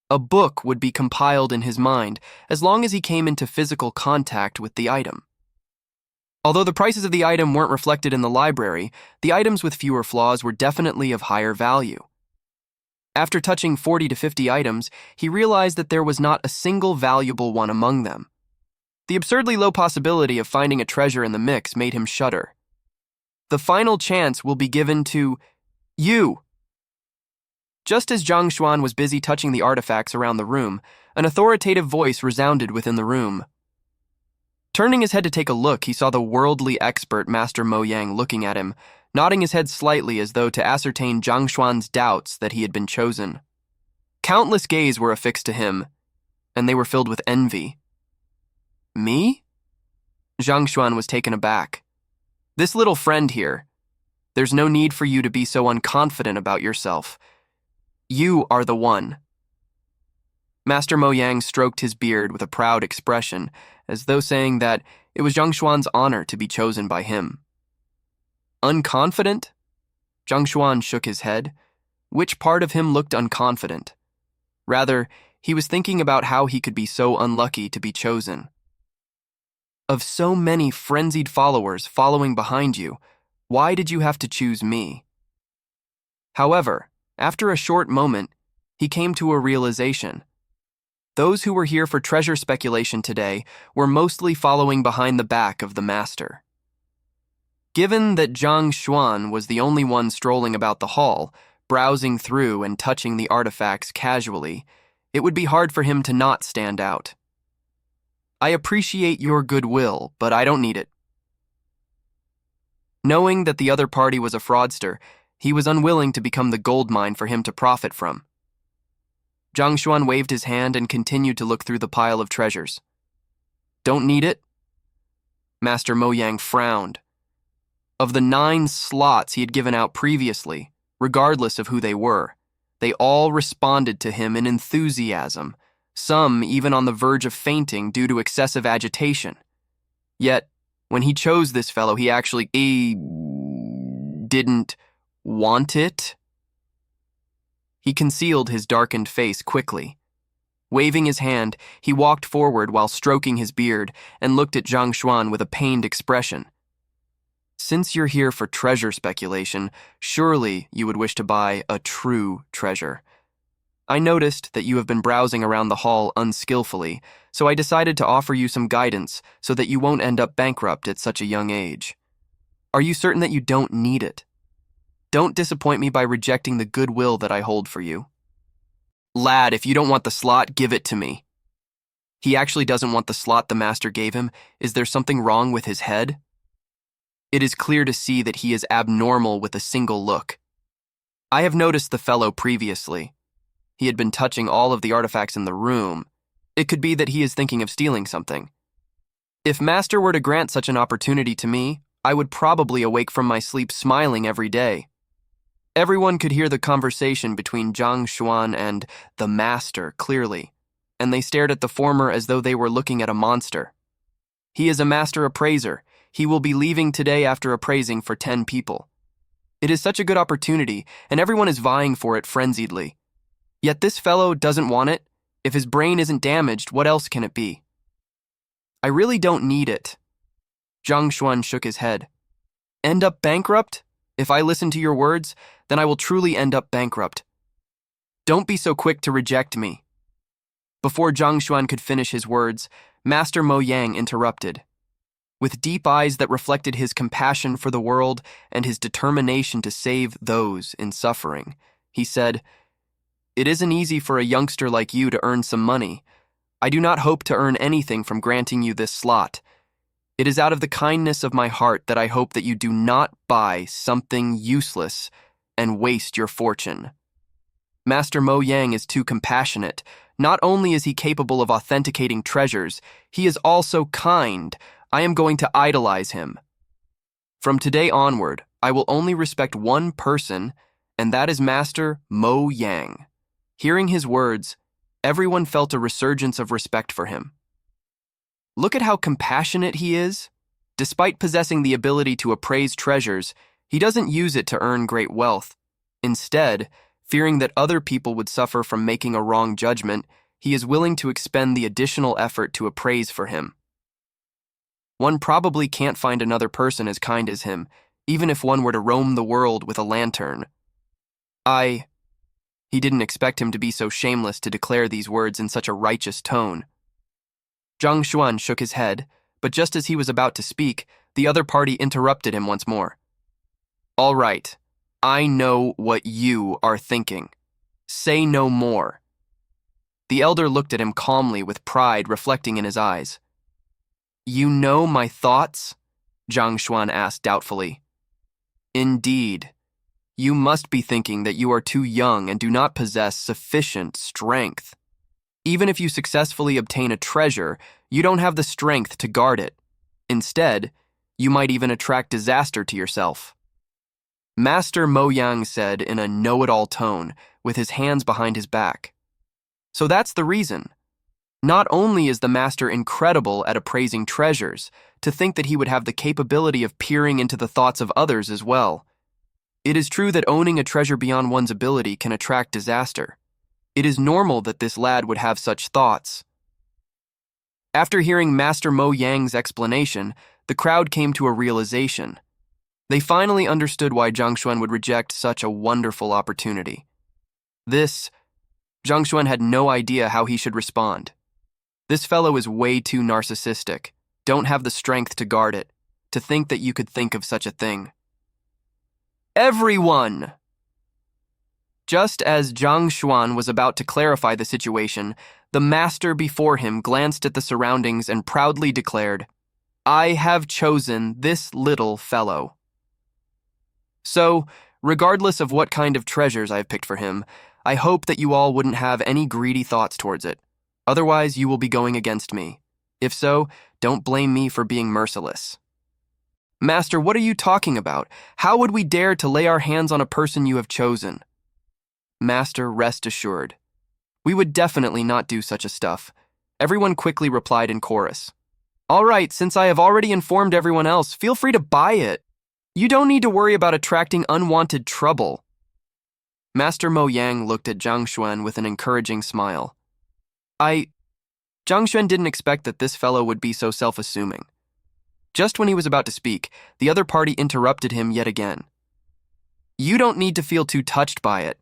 A book would be compiled in his mind as long as he came into physical contact with the item. Although the prices of the item weren't reflected in the library, the items with fewer flaws were definitely of higher value. After touching 40 to 50 items, he realized that there was not a single valuable one among them. The absurdly low possibility of finding a treasure in the mix made him shudder. The final chance will be given to you. Just as Zhang Xuan was busy touching the artifacts around the room, an authoritative voice resounded within the room. Turning his head to take a look, he saw the worldly expert Master Mo Yang looking at him, nodding his head slightly as though to ascertain Zhang Xuan's doubts that he had been chosen. Countless gaze were affixed to him, and they were filled with envy. Me? Zhang Xuan was taken aback. This little friend here, there's no need for you to be so unconfident about yourself. You are the one. Master Mo Yang stroked his beard with a proud expression, as though saying that it was Zhang Xuan's honor to be chosen by him. Unconfident? Zhang Xuan shook his head. Which part of him looked unconfident? Rather, he was thinking about how he could be so unlucky to be chosen. Of so many frenzied followers following behind you, why did you have to choose me? However, after a short moment, he came to a realization. Those who were here for treasure speculation today were mostly following behind the back of the master. Given that Zhang Xuan was the only one strolling about the hall, browsing through and touching the artifacts casually, it would be hard for him to not stand out. I appreciate your goodwill, but I don't need it. Knowing that the other party was a fraudster, he was unwilling to become the gold mine for him to profit from. Zhang Xuan waved his hand and continued to look through the pile of treasures. Don't need it? Master Mo Yang frowned. Of the 9 slots he had given out previously, regardless of who they were, they all responded to him in enthusiasm, some even on the verge of fainting due to excessive agitation. Yet, when he chose this fellow, he actually didn't want it. He concealed his darkened face quickly. Waving his hand, he walked forward while stroking his beard and looked at Zhang Xuan with a pained expression. Since you're here for treasure speculation, surely you would wish to buy a true treasure. I noticed that you have been browsing around the hall unskillfully, so I decided to offer you some guidance so that you won't end up bankrupt at such a young age. Are you certain that you don't need it? Don't disappoint me by rejecting the goodwill that I hold for you. Lad, if you don't want the slot, give it to me. He actually doesn't want the slot the master gave him. Is there something wrong with his head? It is clear to see that he is abnormal with a single look. I have noticed the fellow previously. He had been touching all of the artifacts in the room. It could be that he is thinking of stealing something. If Master were to grant such an opportunity to me, I would probably awake from my sleep smiling every day. Everyone could hear the conversation between Zhang Xuan and the Master clearly, and they stared at the former as though they were looking at a monster. He is a master appraiser. He will be leaving today after appraising for 10 people. It is such a good opportunity, and everyone is vying for it frenziedly. Yet this fellow doesn't want it. If his brain isn't damaged, what else can it be? I really don't need it. Zhang Xuan shook his head. End up bankrupt? If I listen to your words, then I will truly end up bankrupt. Don't be so quick to reject me. Before Zhang Xuan could finish his words, Master Mo Yang interrupted. With deep eyes that reflected his compassion for the world and his determination to save those in suffering, he said, It isn't easy for a youngster like you to earn some money. I do not hope to earn anything from granting you this slot. It is out of the kindness of my heart that I hope that you do not buy something useless and waste your fortune. Master Mo Yang is too compassionate. Not only is he capable of authenticating treasures, he is also kind. I am going to idolize him. From today onward, I will only respect one person, and that is Master Mo Yang. Hearing his words, everyone felt a resurgence of respect for him. Look at how compassionate he is. Despite possessing the ability to appraise treasures, he doesn't use it to earn great wealth. Instead, fearing that other people would suffer from making a wrong judgment, he is willing to expend the additional effort to appraise for him. One probably can't find another person as kind as him, even if one were to roam the world with a lantern. He didn't expect him to be so shameless to declare these words in such a righteous tone. Zhang Xuan shook his head, but just as he was about to speak, the other party interrupted him once more. All right, I know what you are thinking. Say no more. The elder looked at him calmly with pride reflecting in his eyes. You know my thoughts? Zhang Xuan asked doubtfully. Indeed. You must be thinking that you are too young and do not possess sufficient strength. Even if you successfully obtain a treasure, you don't have the strength to guard it. Instead, you might even attract disaster to yourself. Master Mo Yang said in a know-it-all tone, with his hands behind his back. So that's the reason. Not only is the master incredible at appraising treasures, to think that he would have the capability of peering into the thoughts of others as well. It is true that owning a treasure beyond one's ability can attract disaster. It is normal that this lad would have such thoughts. After hearing Master Mo Yang's explanation, the crowd came to a realization. They finally understood why Zhang Xuan would reject such a wonderful opportunity. Zhang Xuan had no idea how he should respond. This fellow is way too narcissistic, don't have the strength to guard it, to think that you could think of such a thing. Everyone! Just as Zhang Xuan was about to clarify the situation, the master before him glanced at the surroundings and proudly declared, I have chosen this little fellow. So, regardless of what kind of treasures I have picked for him, I hope that you all wouldn't have any greedy thoughts towards it. Otherwise, you will be going against me. If so, don't blame me for being merciless. Master, what are you talking about? How would we dare to lay our hands on a person you have chosen? Master, rest assured. We would definitely not do such a stuff. Everyone quickly replied in chorus. All right, since I have already informed everyone else, feel free to buy it. You don't need to worry about attracting unwanted trouble. Master Mo Yang looked at Zhang Xuan with an encouraging smile. Zhang Xuan didn't expect that this fellow would be so self-assuming. Just when he was about to speak, the other party interrupted him yet again. You don't need to feel too touched by it.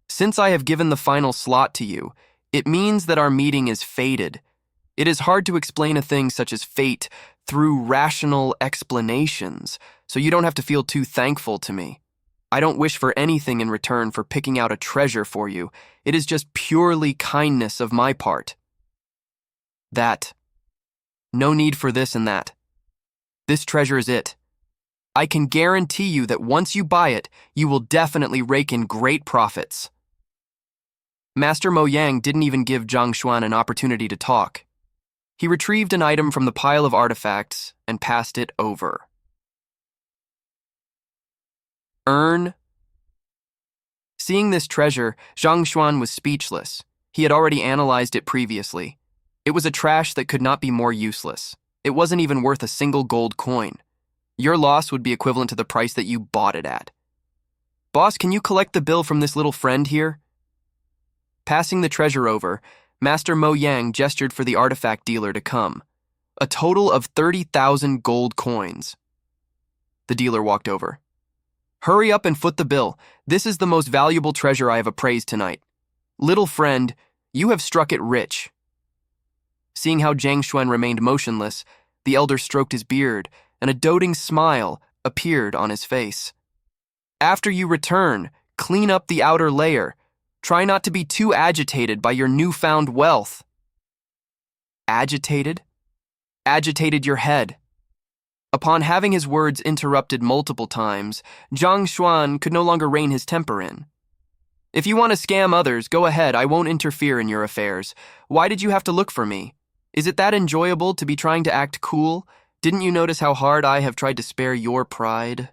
Since I have given the final slot to you, it means that our meeting is fated. It is hard to explain a thing such as fate through rational explanations, so you don't have to feel too thankful to me. I don't wish for anything in return for picking out a treasure for you. It is just purely kindness of my part. That. No need for this and that. This treasure is it. I can guarantee you that once you buy it, you will definitely rake in great profits. Master Mo Yang didn't even give Zhang Xuan an opportunity to talk. He retrieved an item from the pile of artifacts and passed it over. Earn. Seeing this treasure, Zhang Xuan was speechless. He had already analyzed it previously. It was a trash that could not be more useless. It wasn't even worth a single gold coin. Your loss would be equivalent to the price that you bought it at. Boss, can you collect the bill from this little friend here? Passing the treasure over, Master Mo Yang gestured for the artifact dealer to come. A total of 30,000 gold coins. The dealer walked over. Hurry up and foot the bill. This is the most valuable treasure I have appraised tonight. Little friend, you have struck it rich. Seeing how Zhang Xuan remained motionless, the elder stroked his beard, and a doting smile appeared on his face. After you return, clean up the outer layer. Try not to be too agitated by your newfound wealth. Agitated? Agitated your head. Upon having his words interrupted multiple times, Zhang Xuan could no longer rein his temper in. If you want to scam others, go ahead, I won't interfere in your affairs. Why did you have to look for me? Is it that enjoyable to be trying to act cool? Didn't you notice how hard I have tried to spare your pride?